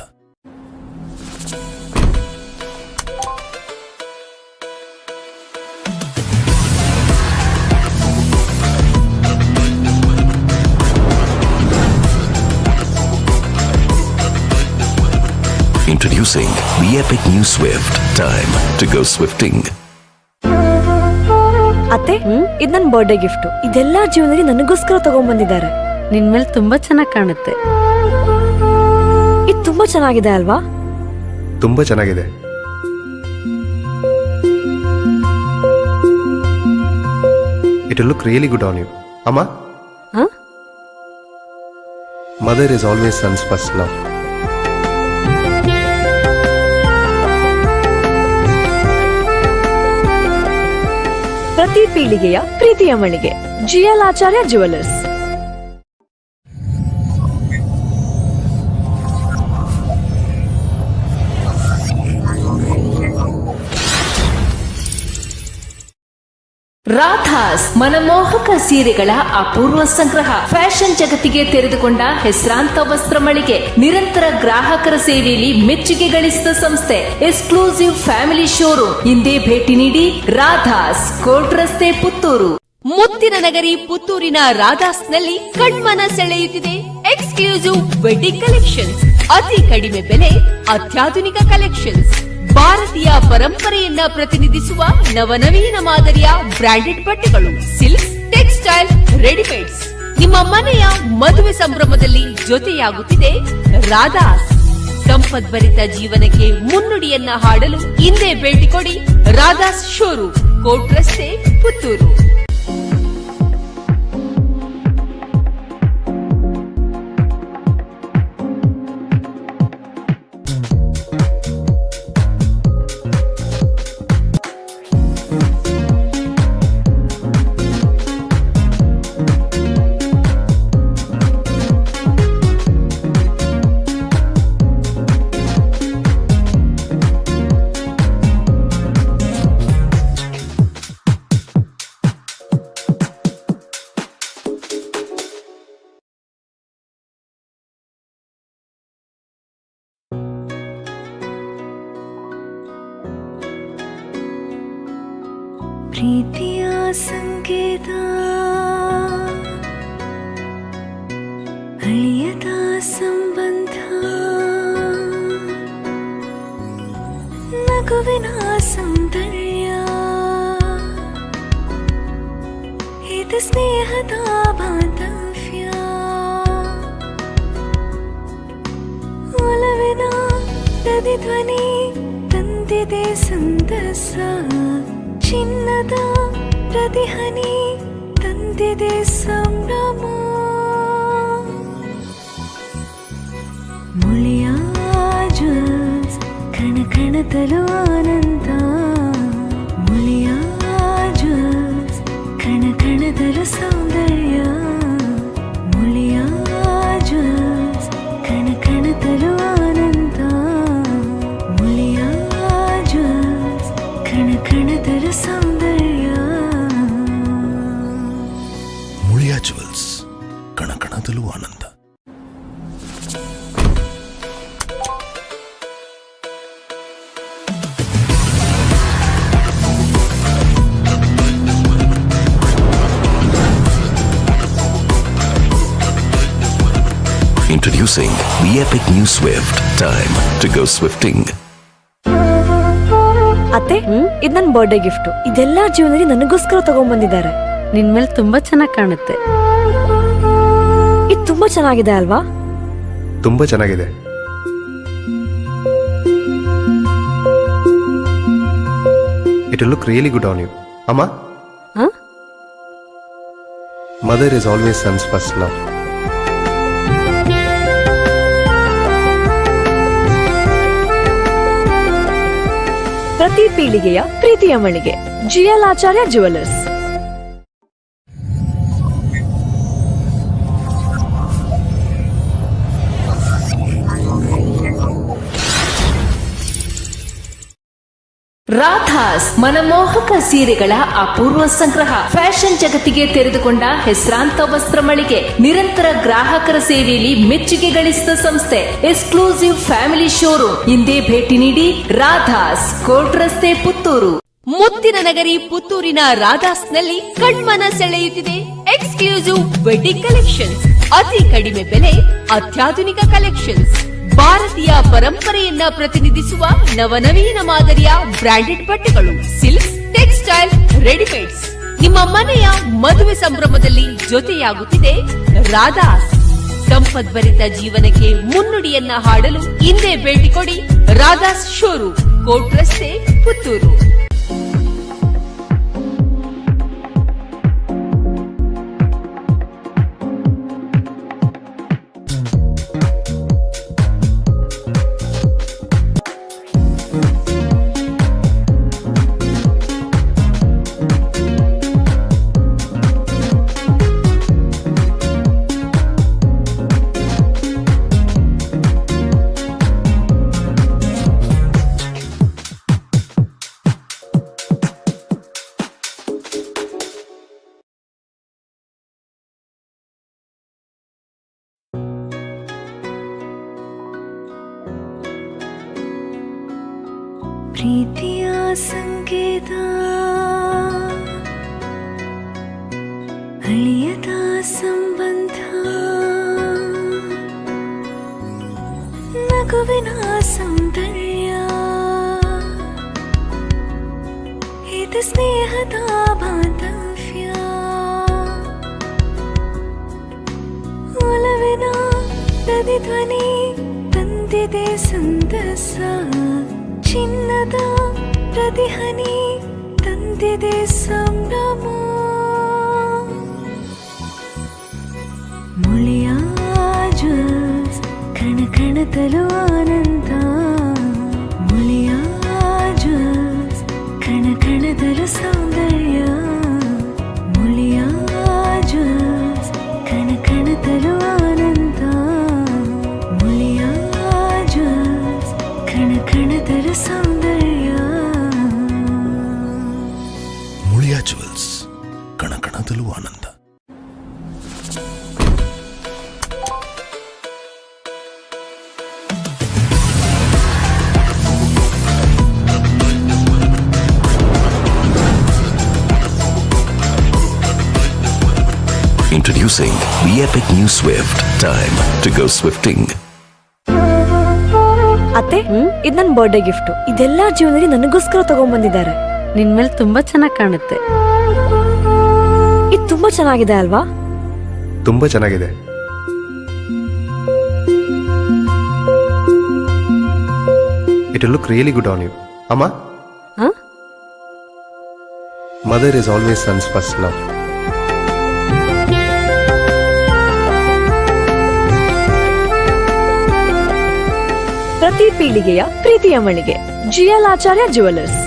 Introducing the epic new Swift. Time to go swifting. ಅತ್ತೆ, ಇದು ನನ್ನ ಬರ್ಡೇ ಗಿಫ್ಟ್. ಇದೆಲ್ಲ ಜೀವನದಲ್ಲಿ ನನಗೋಸ್ಕರ ತಗೊಂಡ್ಬಂದಿದ್ದಾರೆ. ನಿನ್ ಮೇಲೆ ತುಂಬಾ ಚೆನ್ನಾಗಿ ಕಾಣುತ್ತೆ. ಇದು ತುಂಬಾ ಚೆನ್ನಾಗಿದೆ ಅಲ್ವಾ? ತುಂಬ ಚೆನ್ನಾಗಿದೆ. It will look really good on you. Amma? Huh? Mother is always son's first love. ಪ್ರತಿ ಪೀಳಿಗೆಯ ಪ್ರೀತಿಯ ಮಳಿಗೆ GL ಆಚಾರ್ಯ ಜ್ಯುವೆಲರ್ಸ್. ರಾಧಾಸ್ ಮನಮೋಹಕ ಸೀರೆಗಳ ಅಪೂರ್ವ ಸಂಗ್ರಹ. ಫ್ಯಾಷನ್ ಜಗತ್ತಿಗೆ ತೆರೆದುಕೊಂಡ ಹೆಸರಾಂತ ವಸ್ತ್ರ ಮಳಿಗೆ. ನಿರಂತರ ಗ್ರಾಹಕರ ಸೇವೆಯಲ್ಲಿ ಮೆಚ್ಚುಗೆ ಗಳಿಸಿದ ಸಂಸ್ಥೆ. Exclusive family showroom. ಹಿಂದೆ ಭೇಟಿ ನೀಡಿ. ರಾಧಾಸ್, ಕೋರ್ಟ್ ರಸ್ತೆ, ಪುತ್ತೂರು. ಮುತ್ತಿನ ನಗರಿ ಪುತ್ತೂರಿನ ರಾಧಾಸ್ನಲ್ಲಿ ಕಣ್ಮನ ಸೆಳೆಯುತ್ತಿದೆ ಎಕ್ಸ್ಕ್ಲೂಸಿವ್ ವೆಡ್ಡಿಂಗ್ ಕಲೆಕ್ಷನ್ಸ್. ಅತಿ ಕಡಿಮೆ ಬೆಲೆ, ಅತ್ಯಾಧುನಿಕ ಕಲೆಕ್ಷನ್ಸ್. ಭಾರತೀಯ ಪರಂಪರೆಯನ್ನ ಪ್ರತಿನಿಧಿಸುವ ನವನವೀನ ಮಾದರಿಯ ಬ್ರಾಂಡೆಡ್ ಬಟ್ಟೆಗಳು, ಸಿಲ್ಕ್, ಟೆಕ್ಸ್ಟೈಲ್, ರೆಡಿಮೇಡ್ಸ್. ನಿಮ್ಮ ಮನೆಯ ಮದುವೆ ಸಂಭ್ರಮದಲ್ಲಿ ಜೊತೆಯಾಗುತ್ತಿದೆ ರಾಧಾಸ್. ಸಂಪದ್ಭರಿತ ಜೀವನಕ್ಕೆ ಮುನ್ನುಡಿಯನ್ನ ಹಾಡಲು ಹಿಂದೆ ಭೇಟಿ ಕೊಡಿ ರಾಧಾಸ್ ಶೋರೂಮ್, ಕೋಟ್ ರಸ್ತೆ, ಪುತ್ತೂರು. ಪ್ರೀತಿಯ ಸಂಕೇತ ಅಳಿಯದ ಸಂಬಂಧ, ನಗುವಿನ ಸೌಂದರ್ಯ, ಇದು ಸ್ನೇಹದ ಬಾಂಧವ್ಯ, ಒಲವಿನ ಪ್ರತಿಧ್ವನಿ ತಂದಿದೆ ಸಂತಸ, ಚಿನ್ನದ ಪ್ರತಿಹನಿ ತಂದಿದೆ ಸಂಭ್ರಮ. ಮುಳಿಯ ಜ್ಯೂಸ್ ಕಣ ಕಣದಲು ಆನಂದ, ಮುಳಿಯ ಜ್ಯೂಸ್ ಕಣ ಕಣದಲು ಸೌಂದರ್ಯ, ಮುಳಿಯ ಜ್ಯೂಸ್ ಕಣ ಕಣದಲು ಆನಂದ, ಮುಳಿಯ ಜ್ಯೂಸ್ ಕಣ ಕಣದಲು ಸೌಂದರ್ಯ. ಮುಳಿಯಾ ಜುವೆಲ್ಸ್, ಕಣ ಕಣದಲ್ಲೂ ಆನಂದ. Introducing the epic new Swift. Time to go swifting. ಅತ್ತೆ, ಇದು ನನ್ನ ಬರ್ಡೇ ಗಿಫ್ಟ್. ಇದೆಲ್ಲ ಜೀವನದಲ್ಲಿ ನನಗೋಸ್ಕರ ತಗೊಂಡ್ಬಂದಿದ್ದಾರೆ. ನಿನ್ ಮೇಲೆ ತುಂಬಾ ಚೆನ್ನಾಗಿ ಕಾಣುತ್ತೆ. ಇದು ತುಂಬಾ ಚೆನ್ನಾಗಿದೆ ಅಲ್ವಾ? ತುಂಬ ಚೆನ್ನಾಗಿದೆ. It will look really good on you. Amma? Huh? Mother is always son's first love. ಪ್ರತಿ ಪೀಳಿಗೆಯ ಪ್ರೀತಿಯ ಮಳಿಗೆ, ಜಿಎಲ್ ಆಚಾರ್ಯ ಜ್ಯುವೆಲರ್ಸ್. ರಾಧಾಸ್ ಮನಮೋಹಕ ಸೀರೆಗಳ ಅಪೂರ್ವ ಸಂಗ್ರಹ. ಫ್ಯಾಷನ್ ಜಗತ್ತಿಗೆ ತೆರೆದುಕೊಂಡ ಹೆಸರಾಂತ ವಸ್ತ್ರ ಮಳಿಗೆ. ನಿರಂತರ ಗ್ರಾಹಕರ ಸೇವೆಯಲ್ಲಿ ಮೆಚ್ಚುಗೆ ಗಳಿಸಿದ ಸಂಸ್ಥೆ. Exclusive family showroom. ಹಿಂದೆ ಭೇಟಿ ನೀಡಿ ರಾಧಾಸ್, ಕೋಟ್ ರಸ್ತೆ, ಪುತ್ತೂರು. ಮುತ್ತಿನ ನಗರಿ ಪುತ್ತೂರಿನ ರಾಧಾಸ್ನಲ್ಲಿ ಕಣ್ಮನ ಸೆಳೆಯುತ್ತಿದೆ ಎಕ್ಸ್ಕ್ಲೂಸಿವ್ ವೆಡ್ಡಿಂಗ್ ಕಲೆಕ್ಷನ್ಸ್. ಅತಿ ಕಡಿಮೆ ಬೆಲೆ, ಅತ್ಯಾಧುನಿಕ ಕಲೆಕ್ಷನ್ಸ್. ಭಾರತೀಯ ಪರಂಪರೆಯನ್ನ ಪ್ರತಿನಿಧಿಸುವ ನವನವೀನ ಮಾದರಿಯ ಬ್ರಾಂಡೆಡ್ ಬಟ್ಟೆಗಳು, ಸಿಲ್ಕ್, ಟೆಕ್ಸ್ಟೈಲ್, ರೆಡಿಮೇಡ್ಸ್. ನಿಮ್ಮ ಮನೆಯ ಮದುವೆ ಸಂಭ್ರಮದಲ್ಲಿ ಜೊತೆಯಾಗುತ್ತಿದೆ ರಾಧಾಸ್. ಸಂಪದ್ಭರಿತ ಜೀವನಕ್ಕೆ ಮುನ್ನುಡಿಯನ್ನ ಹಾಡಲು ಹಿಂದೆ ಭೇಟಿ ಕೊಡಿ ರಾಧಾಸ್ ಶೋರೂಮ್, ಕೋಟ್ ರಸ್ತೆ, ಪುತ್ತೂರು. ಪ್ರೀತಿಯ ಸಂಕೇತ ಅಳಿಯದ ಸಂಬಂಧ, ನಗುವಿನ ಸೌಂದರ್ಯ, ಇದು ಸ್ನೇಹದ ಬಾಂಧವ್ಯ, ಪ್ರತಿಧ್ವನಿ ತಂದಿದೆ ಸಂತಸ, ಚಿನ್ನದ ಪ್ರತಿಹನಿ ತಂದಿದೆ ಸಂಭ್ರಮ. ಮುಳಿಯ ಜ್ಯೂಸ್ ಕಣ ಕಣದಲು ಆನಂದ, ಮುಳಿಯ ಜ್ಯೂಸ್ ಕಣ ಕಣದಲು ಸೌಂದರ್ಯ, ಮುಳಿಯ ಜ್ಯೂಸ್ ಕಣ ಕಣದಲು ಆನಂದ, ಮುಳಿಯ ಜ್ಯೂಸ್ ಕಣ ಕಣದಲು ಸೌಂದರ್ಯ. ಮುಳಿಯಾ ಜುವೆಲ್ಸ್, ಕಣ ಕಣದಲ್ಲೂ ಆನಂದ. Introducing the epic new Swift. Time to go swifting. ಅತ್ತೆ, ಇದು ನನ್ನ ಬರ್ಡೇ ಗಿಫ್ಟ್. ಇದೆಲ್ಲ ಜೀವನದಲ್ಲಿ ನನಗೋಸ್ಕರ ತಗೊಂಡ್ಬಂದಿದ್ದಾರೆ. ನಿನ್ ಮೇಲೆ ತುಂಬಾ ಚೆನ್ನಾಗಿ ಕಾಣುತ್ತೆ. ಇದು ತುಂಬಾ ಚೆನ್ನಾಗಿದೆ ಅಲ್ವಾ? ತುಂಬ ಚೆನ್ನಾಗಿದೆ. It will look really good on you. Amma? Huh? Mother is always son's first love. ಪ್ರತಿ ಪೀಳಿಗೆಯ ಪ್ರೀತಿಯ ಮಳಿಗೆ ಜಿಎಲ್ ಆಚಾರ್ಯ ಜ್ಯುವೆಲರ್ಸ್.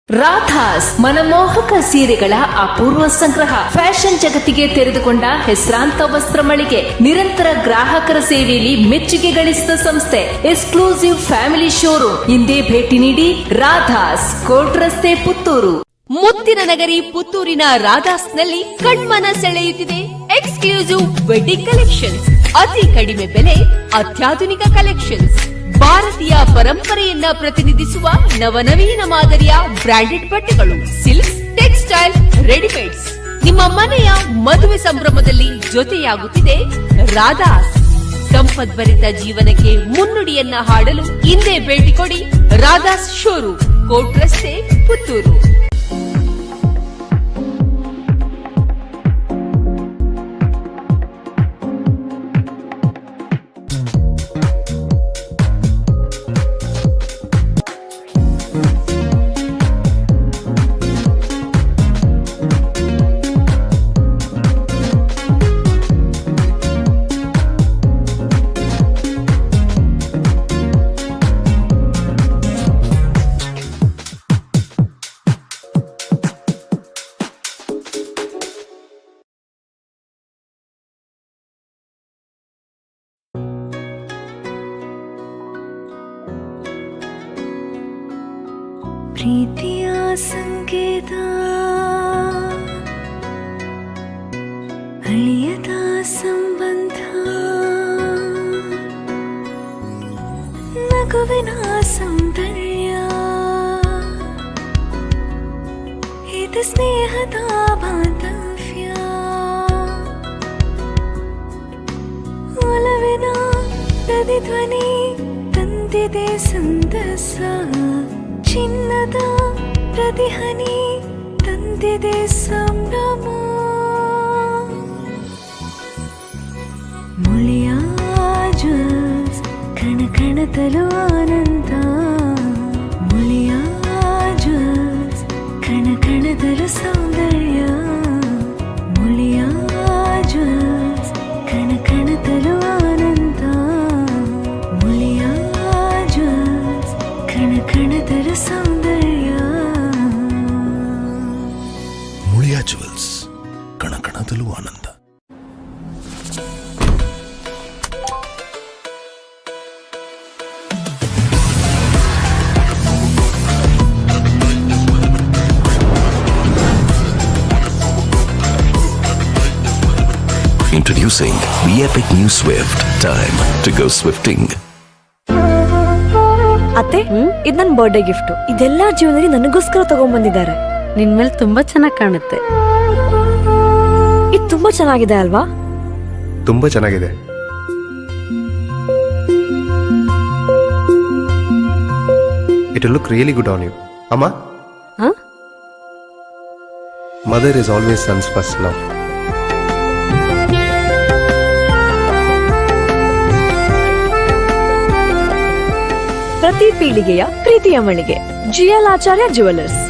ರಾಧಾಸ್ ಮನಮೋಹಕ ಸೀರೆಗಳ ಅಪೂರ್ವ ಸಂಗ್ರಹ. ಫ್ಯಾಷನ್ ಜಗತ್ತಿಗೆ ತೆರೆದುಕೊಂಡ ಹೆಸರಾಂತ ವಸ್ತ್ರ ಮಳಿಗೆ. ನಿರಂತರ ಗ್ರಾಹಕರ ಸೇವೆಯಲ್ಲಿ ಮೆಚ್ಚುಗೆ ಗಳಿಸಿದ ಸಂಸ್ಥೆ. Exclusive family showroom. ಹಿಂದೆ ಭೇಟಿ ನೀಡಿ. ರಾಧಾಸ್, ಕೋರ್ಟ್ ರಸ್ತೆ, ಪುತ್ತೂರು. ಮುತ್ತಿನ ನಗರಿ ಪುತ್ತೂರಿನ ರಾಧಾಸ್ನಲ್ಲಿ ಕಣ್ಮನ ಸೆಳೆಯುತ್ತಿದೆ ಎಕ್ಸ್ಕ್ಲೂಸಿವ್ ವೆಡ್ಡಿಂಗ್ ಕಲೆಕ್ಷನ್ಸ್. ಅತಿ ಕಡಿಮೆ ಬೆಲೆ, ಅತ್ಯಾಧುನಿಕ ಕಲೆಕ್ಷನ್ಸ್. ಭಾರತೀಯ ಪರಂಪರೆಯನ್ನ ಪ್ರತಿನಿಧಿಸುವ ನವನವೀನ ಮಾದರಿಯ ಬ್ರಾಂಡೆಡ್ ಬಟ್ಟೆಗಳು, ಸಿಲ್ಕ್ಸ್, ಟೆಕ್ಸ್ಟೈಲ್, ರೆಡಿಮೇಡ್ಸ್. ನಿಮ್ಮ ಮನೆಯ ಮದುವೆ ಸಂಭ್ರಮದಲ್ಲಿ ಜೊತೆಯಾಗುತ್ತಿದೆ ರಾಧಾಸ್. ಸಂಪದ್ಭರಿತ ಜೀವನಕ್ಕೆ ಮುನ್ನುಡಿಯನ್ನ ಹಾಡಲು ಹಿಂದೆ ಭೇಟಿ ಕೊಡಿ. ರಾಧಾಸ್ ಶೋರೂಮ್, ಕೋರ್ಟ್ ರಸ್ತೆ, ಪುತ್ತೂರು. ಪ್ರೀತಿಯ ಸಂಕೇತ, ಅಳಿಯದ ಸಂಬಂಧ, ನಗುವಿನ ಸೌಂದರ್ಯ, ಇದು ಸ್ನೇಹದ ಬಾಂಧವ್ಯ. ಒಲವಿನ ಪ್ರತಿಧ್ವನಿ ತಂದಿದೆ ಸಂತಸ, ಚಿನ್ನದ ಪ್ರತಿಹನಿ ತಂದಿದೆ ಸಂಭ್ರಮ. ಮುಳಿಯ ಜ್ಯೂಸ್ ಕಣ ಕಣದಲು ಆನಂದ, ಮುಳಿಯ ಜ್ಯೂಸ್ ಕಣ ಕಣದಲು ಸೌಂದರ್ಯ, ಮುಳಿಯ ಜ್ಯೂಸ್ ಕಣ ಕಣದಲು ಆನಂದ, ಮುಳಿಯ ಜ್ಯೂಸ್ ಕಣ ಕಣದಲು ಸೌಂದರ್ಯ. ಮುಳಿಯಾ ಜುವೆಲ್ಸ್, ಕಣ ಕಣದಲ್ಲೂ ಆನಂದ. Introducing the epic new Swift. Time to go swifting. ಅತ್ತೆ, ಇದು ನನ್ನ ಬರ್ಡೇ ಗಿಫ್ಟ್. ಇದೆಲ್ಲ ಜೀವನದಲ್ಲಿ ನನಗೋಸ್ಕರ ತಗೊಂಡ್ಬಂದಿದ್ದಾರೆ. ನಿನ್ ಮೇಲೆ ತುಂಬಾ ಚೆನ್ನಾಗಿ ಕಾಣುತ್ತೆ. ಇದು ತುಂಬಾ ಚೆನ್ನಾಗಿದೆ ಅಲ್ವಾ? ತುಂಬ ಚೆನ್ನಾಗಿದೆ. It will look really good on you. Amma? Huh? Mother is always son's first love. ಪ್ರತಿ ಪೀಳಿಗೆಯ ಪ್ರೀತಿಯ ಮಳಿಗೆ GL ಆಚಾರ್ಯ ಜುವೆಲ್ಲರ್ಸ್.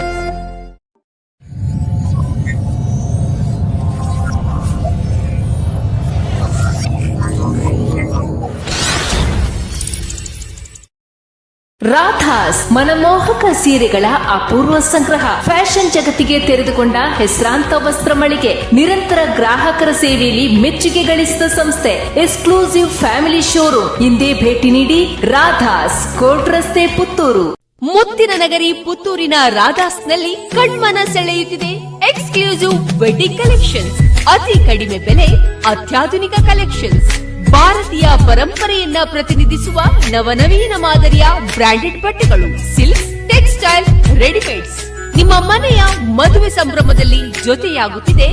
ರಾಧಾಸ್ ಮನಮೋಹಕ ಸೀರೆಗಳ ಅಪೂರ್ವ ಸಂಗ್ರಹ. ಫ್ಯಾಷನ್ ಜಗತ್ತಿಗೆ ತೆರೆದುಕೊಂಡ ಹೆಸರಾಂತ ವಸ್ತ್ರ ಮಳಿಗೆ. ನಿರಂತರ ಗ್ರಾಹಕರ ಸೇವೆಯಲ್ಲಿ ಮೆಚ್ಚುಗೆ ಗಳಿಸಿದ ಸಂಸ್ಥೆ. Exclusive family showroom. ಹಿಂದೆ ಭೇಟಿ ನೀಡಿ. ರಾಧಾಸ್, ಕೋಟ್ ರಸ್ತೆ, ಪುತ್ತೂರು. ಮುತ್ತಿನ ನಗರಿ ಪುತ್ತೂರಿನ ರಾಧಾಸ್ನಲ್ಲಿ ಕಣ್ಮನ ಸೆಳೆಯುತ್ತಿದೆ ಎಕ್ಸ್ಕ್ಲೂಸಿವ್ ವೆಡ್ಡಿಂಗ್ ಕಲೆಕ್ಷನ್ಸ್. ಅತಿ ಕಡಿಮೆ ಬೆಲೆ, ಅತ್ಯಾಧುನಿಕ ಕಲೆಕ್ಷನ್ಸ್. ಭಾರತೀಯ ಪರಂಪರೆಯನ್ನ ಪ್ರತಿನಿಧಿಸುವ ನವನವೀನ ಮಾದರಿಯ ಬ್ರಾಂಡೆಡ್ ಬಟ್ಟೆಗಳು, ಸಿಲ್ಕ್ಸ್, ಟೆಕ್ಸ್ಟೈಲ್, ರೆಡಿಮೇಡ್ಸ್. ನಿಮ್ಮ ಮನೆಯ ಮದುವೆ ಸಂಭ್ರಮದಲ್ಲಿ ಜೊತೆಯಾಗುತ್ತಿದೆ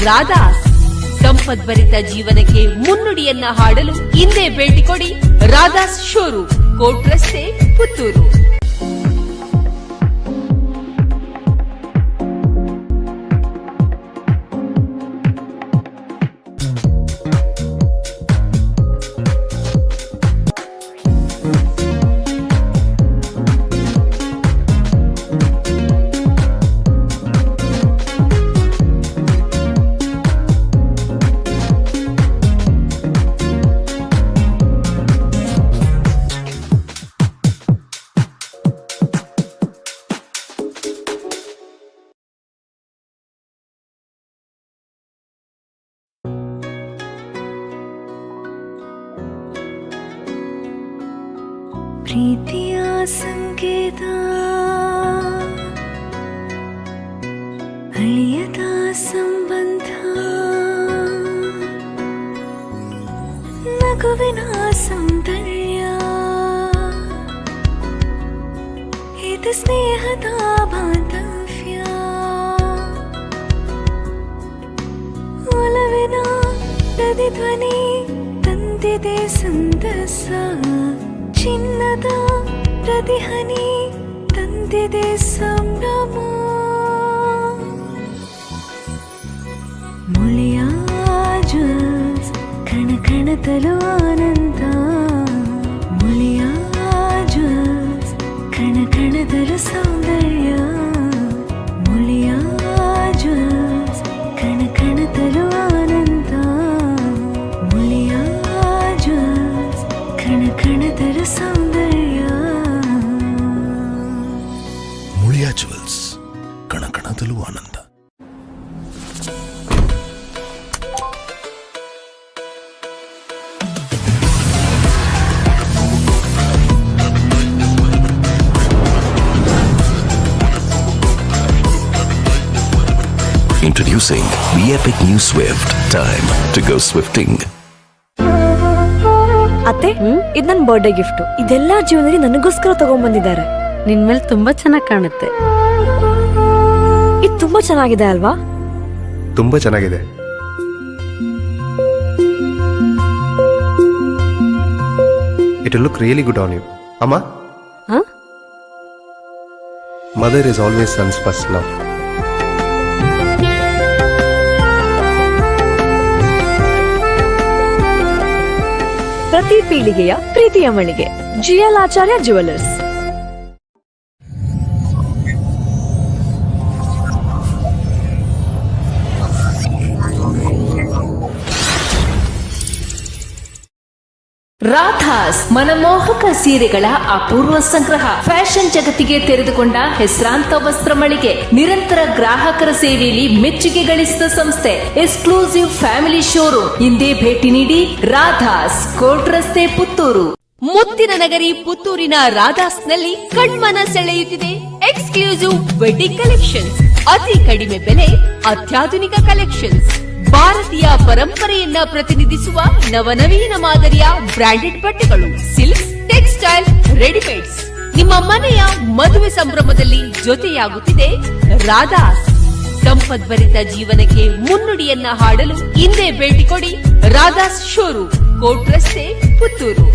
ರಾಧಾಸ್. ಸಂಪದ್ಭರಿತ ಜೀವನಕ್ಕೆ ಮುನ್ನುಡಿಯನ್ನ ಹಾಡಲು ಹಿಂದೆ ಭೇಟಿ ಕೊಡಿ. ರಾಧಾಸ್ ಶೋರೂಮ್, ಕೋಟ್ ರಸ್ತೆ, ಪುತ್ತೂರು. ಪ್ರೀತಿಯ ಸಂಕೇತ, ಅಳಿಯದ ಸಂಬಂಧ, ನಗುವಿನ ಸೌಂದರ್ಯ, ಇದು ಸ್ನೇಹದ ಬಾಂಧವ್ಯ. ಒಲವಿನ ಪ್ರತಿಧ್ವನಿ ತಂದಿದೆ ಸಂದಸ. ಚಿನ್ನದ ಪ್ರತಿಹನಿ ತಂದಿದೆ ಸಂಭ್ರಮ. ಮುಳಿಯ ಜ್ಯೂಸ್ ಕಣ ಕಣದಲು ಆನಂದ. ಮುಳಿಯ ಜ್ಯೂಸ್ ಕಣ ಕಣದಲು ಸೌಂದರ್ಯ. ಮುಳಿಯ ಜ್ಯೂಸ್ ಕಣ ಕಣದಲು ಆನಂದ. ಮುಳಿಯ ಜ್ಯೂಸ್ ಕಣ ಕಣದಲು ಸೌಂದರ್ಯ. ಮುಳಿಯ ಜುವೆಲ್ಸ್, ಕಣ ಕಣದಲ್ಲೂ ಆನಂದ. Introducing the epic new Swift. Time to go swifting. ಅತ್ತೆ, ಇದು ನನ್ನ ಬರ್ಡೇ ಗಿಫ್ಟ್. ಇದೆಲ್ಲ ಜೀವನದಲ್ಲಿ ನನಗೋಸ್ಕರ ತಗೊಂಡ್ಬಂದಿದ್ದಾರೆ. ನಿನ್ ಮೇಲೆ ತುಂಬಾ ಚೆನ್ನಾಗಿ ಕಾಣುತ್ತೆ. ಇದು ತುಂಬಾ ಚೆನ್ನಾಗಿದೆ ಅಲ್ವಾ? ತುಂಬ ಚೆನ್ನಾಗಿದೆ. It will look really good on you. Amma? Huh? Mother is always son's first love. ಪ್ರತಿ ಪೀಳಿಗೆಯ ಪ್ರೀತಿಯ ಮಳಿಗೆ GL ಆಚಾರ್ಯ ಜುವೆಲ್ಲರ್ಸ್. ರಾಧಾಸ್ ಮನಮೋಹಕ ಸೀರೆಗಳ ಅಪೂರ್ವ ಸಂಗ್ರಹ. ಫ್ಯಾಷನ್ ಜಗತ್ತಿಗೆ ತೆರೆದುಕೊಂಡ ಹೆಸರಾಂತ ವಸ್ತ್ರ ಮಳಿಗೆ. ನಿರಂತರ ಗ್ರಾಹಕರ ಸೇವೆಯಲ್ಲಿ ಮೆಚ್ಚುಗೆ ಗಳಿಸಿದ ಸಂಸ್ಥೆ. Exclusive family showroom. ಹಿಂದೆ ಭೇಟಿ ನೀಡಿ. ರಾಧಾಸ್, ಕೋಟ್ ರಸ್ತೆ, ಪುತ್ತೂರು. ಮುತ್ತಿನ ನಗರಿ ಪುತ್ತೂರಿನ ರಾಧಾಸ್ನಲ್ಲಿ ಕಣ್ಮನ ಸೆಳೆಯುತ್ತಿದೆ ಎಕ್ಸ್ಕ್ಲೂಸಿವ್ ವೆಡ್ಡಿಂಗ್ ಕಲೆಕ್ಷನ್ಸ್. ಅತಿ ಕಡಿಮೆ ಬೆಲೆ, ಅತ್ಯಾಧುನಿಕ ಕಲೆಕ್ಷನ್ಸ್. ಭಾರತೀಯ ಪರಂಪರೆಯನ್ನ ಪ್ರತಿನಿಧಿಸುವ ನವನವೀನ ಮಾದರಿಯ ಬ್ರಾಂಡೆಡ್ ಬಟ್ಟೆಗಳು, ಸಿಲ್ಕ್ಸ್, ಟೆಕ್ಸ್ಟೈಲ್, ರೆಡಿಮೇಡ್ಸ್. ನಿಮ್ಮ ಮನೆಯ ಮದುವೆ ಸಂಭ್ರಮದಲ್ಲಿ ಜೊತೆಯಾಗುತ್ತಿದೆ ರಾಧಾಸ್. ಸಂಪದ್ಭರಿತ ಜೀವನಕ್ಕೆ ಮುನ್ನುಡಿಯನ್ನ ಹಾಡಲು ಹಿಂದೆ ಭೇಟಿ ಕೊಡಿ. ರಾಧಾಸ್ ಶೋರೂಮ್, ಕೋಟ್ ರಸ್ತೆ, ಪುತ್ತೂರು.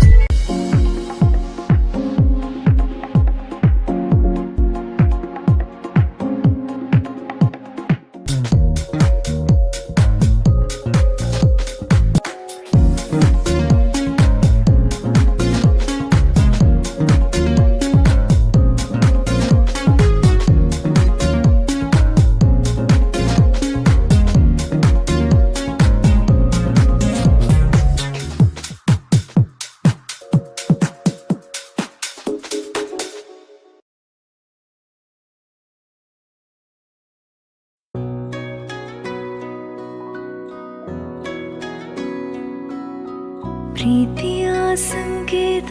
ಪ್ರೀತಿಯ ಸಂಕೇತ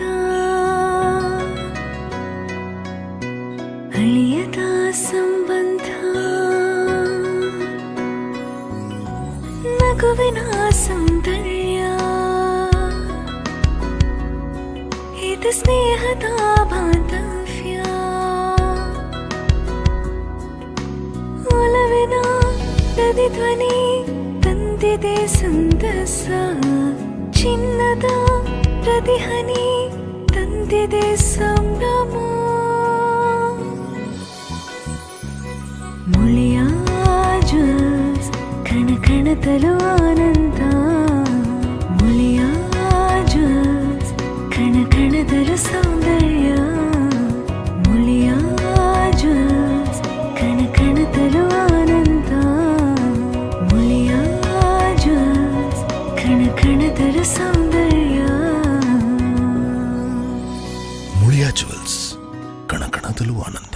ಅಳಿಯದ ಸಂಬಂಧ ನಗುವಿನ ಸೌಂದರ್ಯ ಇದು ಸ್ನೇಹದ ಬಾಂಧವ್ಯ ಒಲವಿನ ಪ್ರತಿಧ್ವನಿ ತಂದಿದೆ ಸಂತಸ ಚಿನ್ನದ ಪ್ರತಿಹನಿ ತಂದಿದೆ ಸಂಭ್ರಮ ಮುಳಿಯ ಜ್ಯೂಸ್ ಕಣ ಕಣದಲು ಆನಂದ ಮುಳಿಯ ಜ್ಯೂಸ್ ಕಣ ಕಣದಲು ಸೌಂದರ್ಯ ಮುಳಿಯ ಜ್ಯೂಸ್ ಕಣ ಕಣದಲು ಆನಂದ ಮುಳಿಯ ಜ್ಯೂಸ್ ಕಣ ಕಣದಲು ಸೌಂದರ್ಯ ಮುಳಿಯಾ ಜುವೆಲ್ಸ್ ಕಣಕಣದಲ್ಲೂ ಆನಂದ.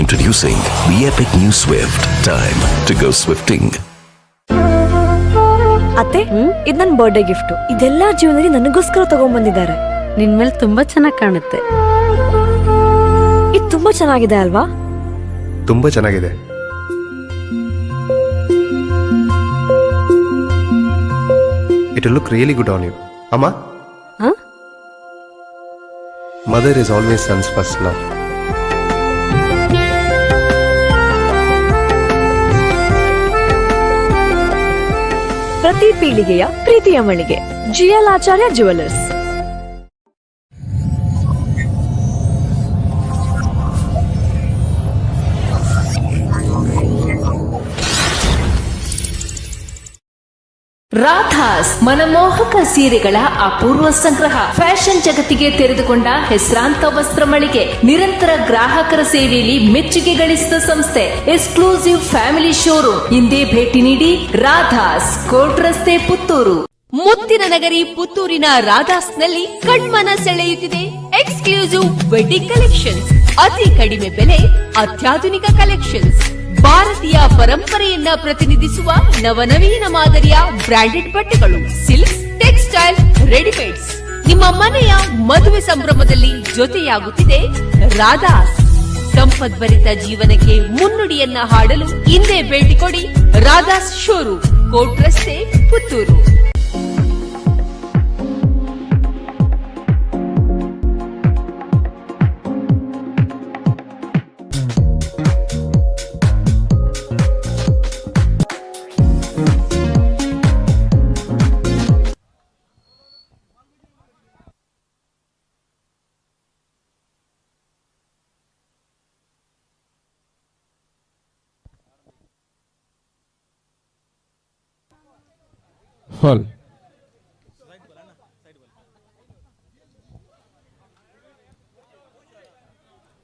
Introducing the epic new Swift. Time to go swifting. ಅತ್ತೆ ಇದು ನನ್ನ ಬರ್ಡೇ ಗಿಫ್ಟ್. ಇದೆಲ್ಲ ಜೀವನದಲ್ಲಿ ನನಗೋಸ್ಕರ ತಗೊಂಡ್ಬಂದಿದ್ದಾರೆ. ನಿನ್ ಮೇಲೆ ತುಂಬಾ ಚೆನ್ನಾಗಿ ಕಾಣುತ್ತೆ. ಇದು ತುಂಬಾ ಚೆನ್ನಾಗಿದೆ ಅಲ್ವಾ? ತುಂಬ ಚೆನ್ನಾಗಿದೆ. It will look really good on you. Amma? Huh? Mother is always son's first love. ಪ್ರತಿ ಪೀಳಿಗೆಯ ಪ್ರೀತಿಯ ಮಳಿಗೆ ಜಿಎಲ್ ಆಚಾರ್ಯ ಜುವೆಲ್ಲರ್ಸ್. ರಾಧಾಸ್ ಮನಮೋಹಕ ಸೀರೆಗಳ ಅಪೂರ್ವ ಸಂಗ್ರಹ. ಫ್ಯಾಷನ್ ಜಗತ್ತಿಗೆ ತೆರೆದುಕೊಂಡ ಹೆಸರಾಂತ ವಸ್ತ್ರ ಮಳಿಗೆ. ನಿರಂತರ ಗ್ರಾಹಕರ ಸೇವೆಯಲ್ಲಿ ಮೆಚ್ಚುಗೆ ಗಳಿಸಿದ ಸಂಸ್ಥೆ. Exclusive family showroom. ಹಿಂದೆ ಭೇಟಿ ನೀಡಿ. ರಾಧಾಸ್, ಕೋರ್ಟ್ ರಸ್ತೆ, ಪುತ್ತೂರು. ಮುತ್ತಿನ ನಗರಿ ಪುತ್ತೂರಿನ ರಾಧಾಸ್ನಲ್ಲಿ ಕಣ್ಮನ ಸೆಳೆಯುತ್ತಿದೆ ಎಕ್ಸ್ಕ್ಲೂಸಿವ್ ವೆಡ್ಡಿಂಗ್ ಕಲೆಕ್ಷನ್ಸ್. ಅತಿ ಕಡಿಮೆ ಬೆಲೆ, ಅತ್ಯಾಧುನಿಕ ಕಲೆಕ್ಷನ್ಸ್. ಭಾರತೀಯ ಪರಂಪರೆಯನ್ನ ಪ್ರತಿನಿಧಿಸುವ ನವನವೀನ ಮಾದರಿಯ ಬ್ರಾಂಡೆಡ್ ಬಟ್ಟೆಗಳು, ಸಿಲ್ಕ್ಸ್, ಟೆಕ್ಸ್ಟೈಲ್, ರೆಡಿಮೇಡ್ಸ್. ನಿಮ್ಮ ಮನೆಯ ಮದುವೆ ಸಂಭ್ರಮದಲ್ಲಿ ಜೊತೆಯಾಗುತ್ತಿದೆ ರಾಧಾಸ್. ಸಂಪದ್ಭರಿತ ಜೀವನಕ್ಕೆ ಮುನ್ನುಡಿಯನ್ನ ಹಾಡಲು ಹಿಂದೆ ಭೇಟಿ ಕೊಡಿ. ರಾಧಾಸ್ ಶೋರೂಮ್, ಕೋರ್ಟ್ ರಸ್ತೆ, ಪುತ್ತೂರು.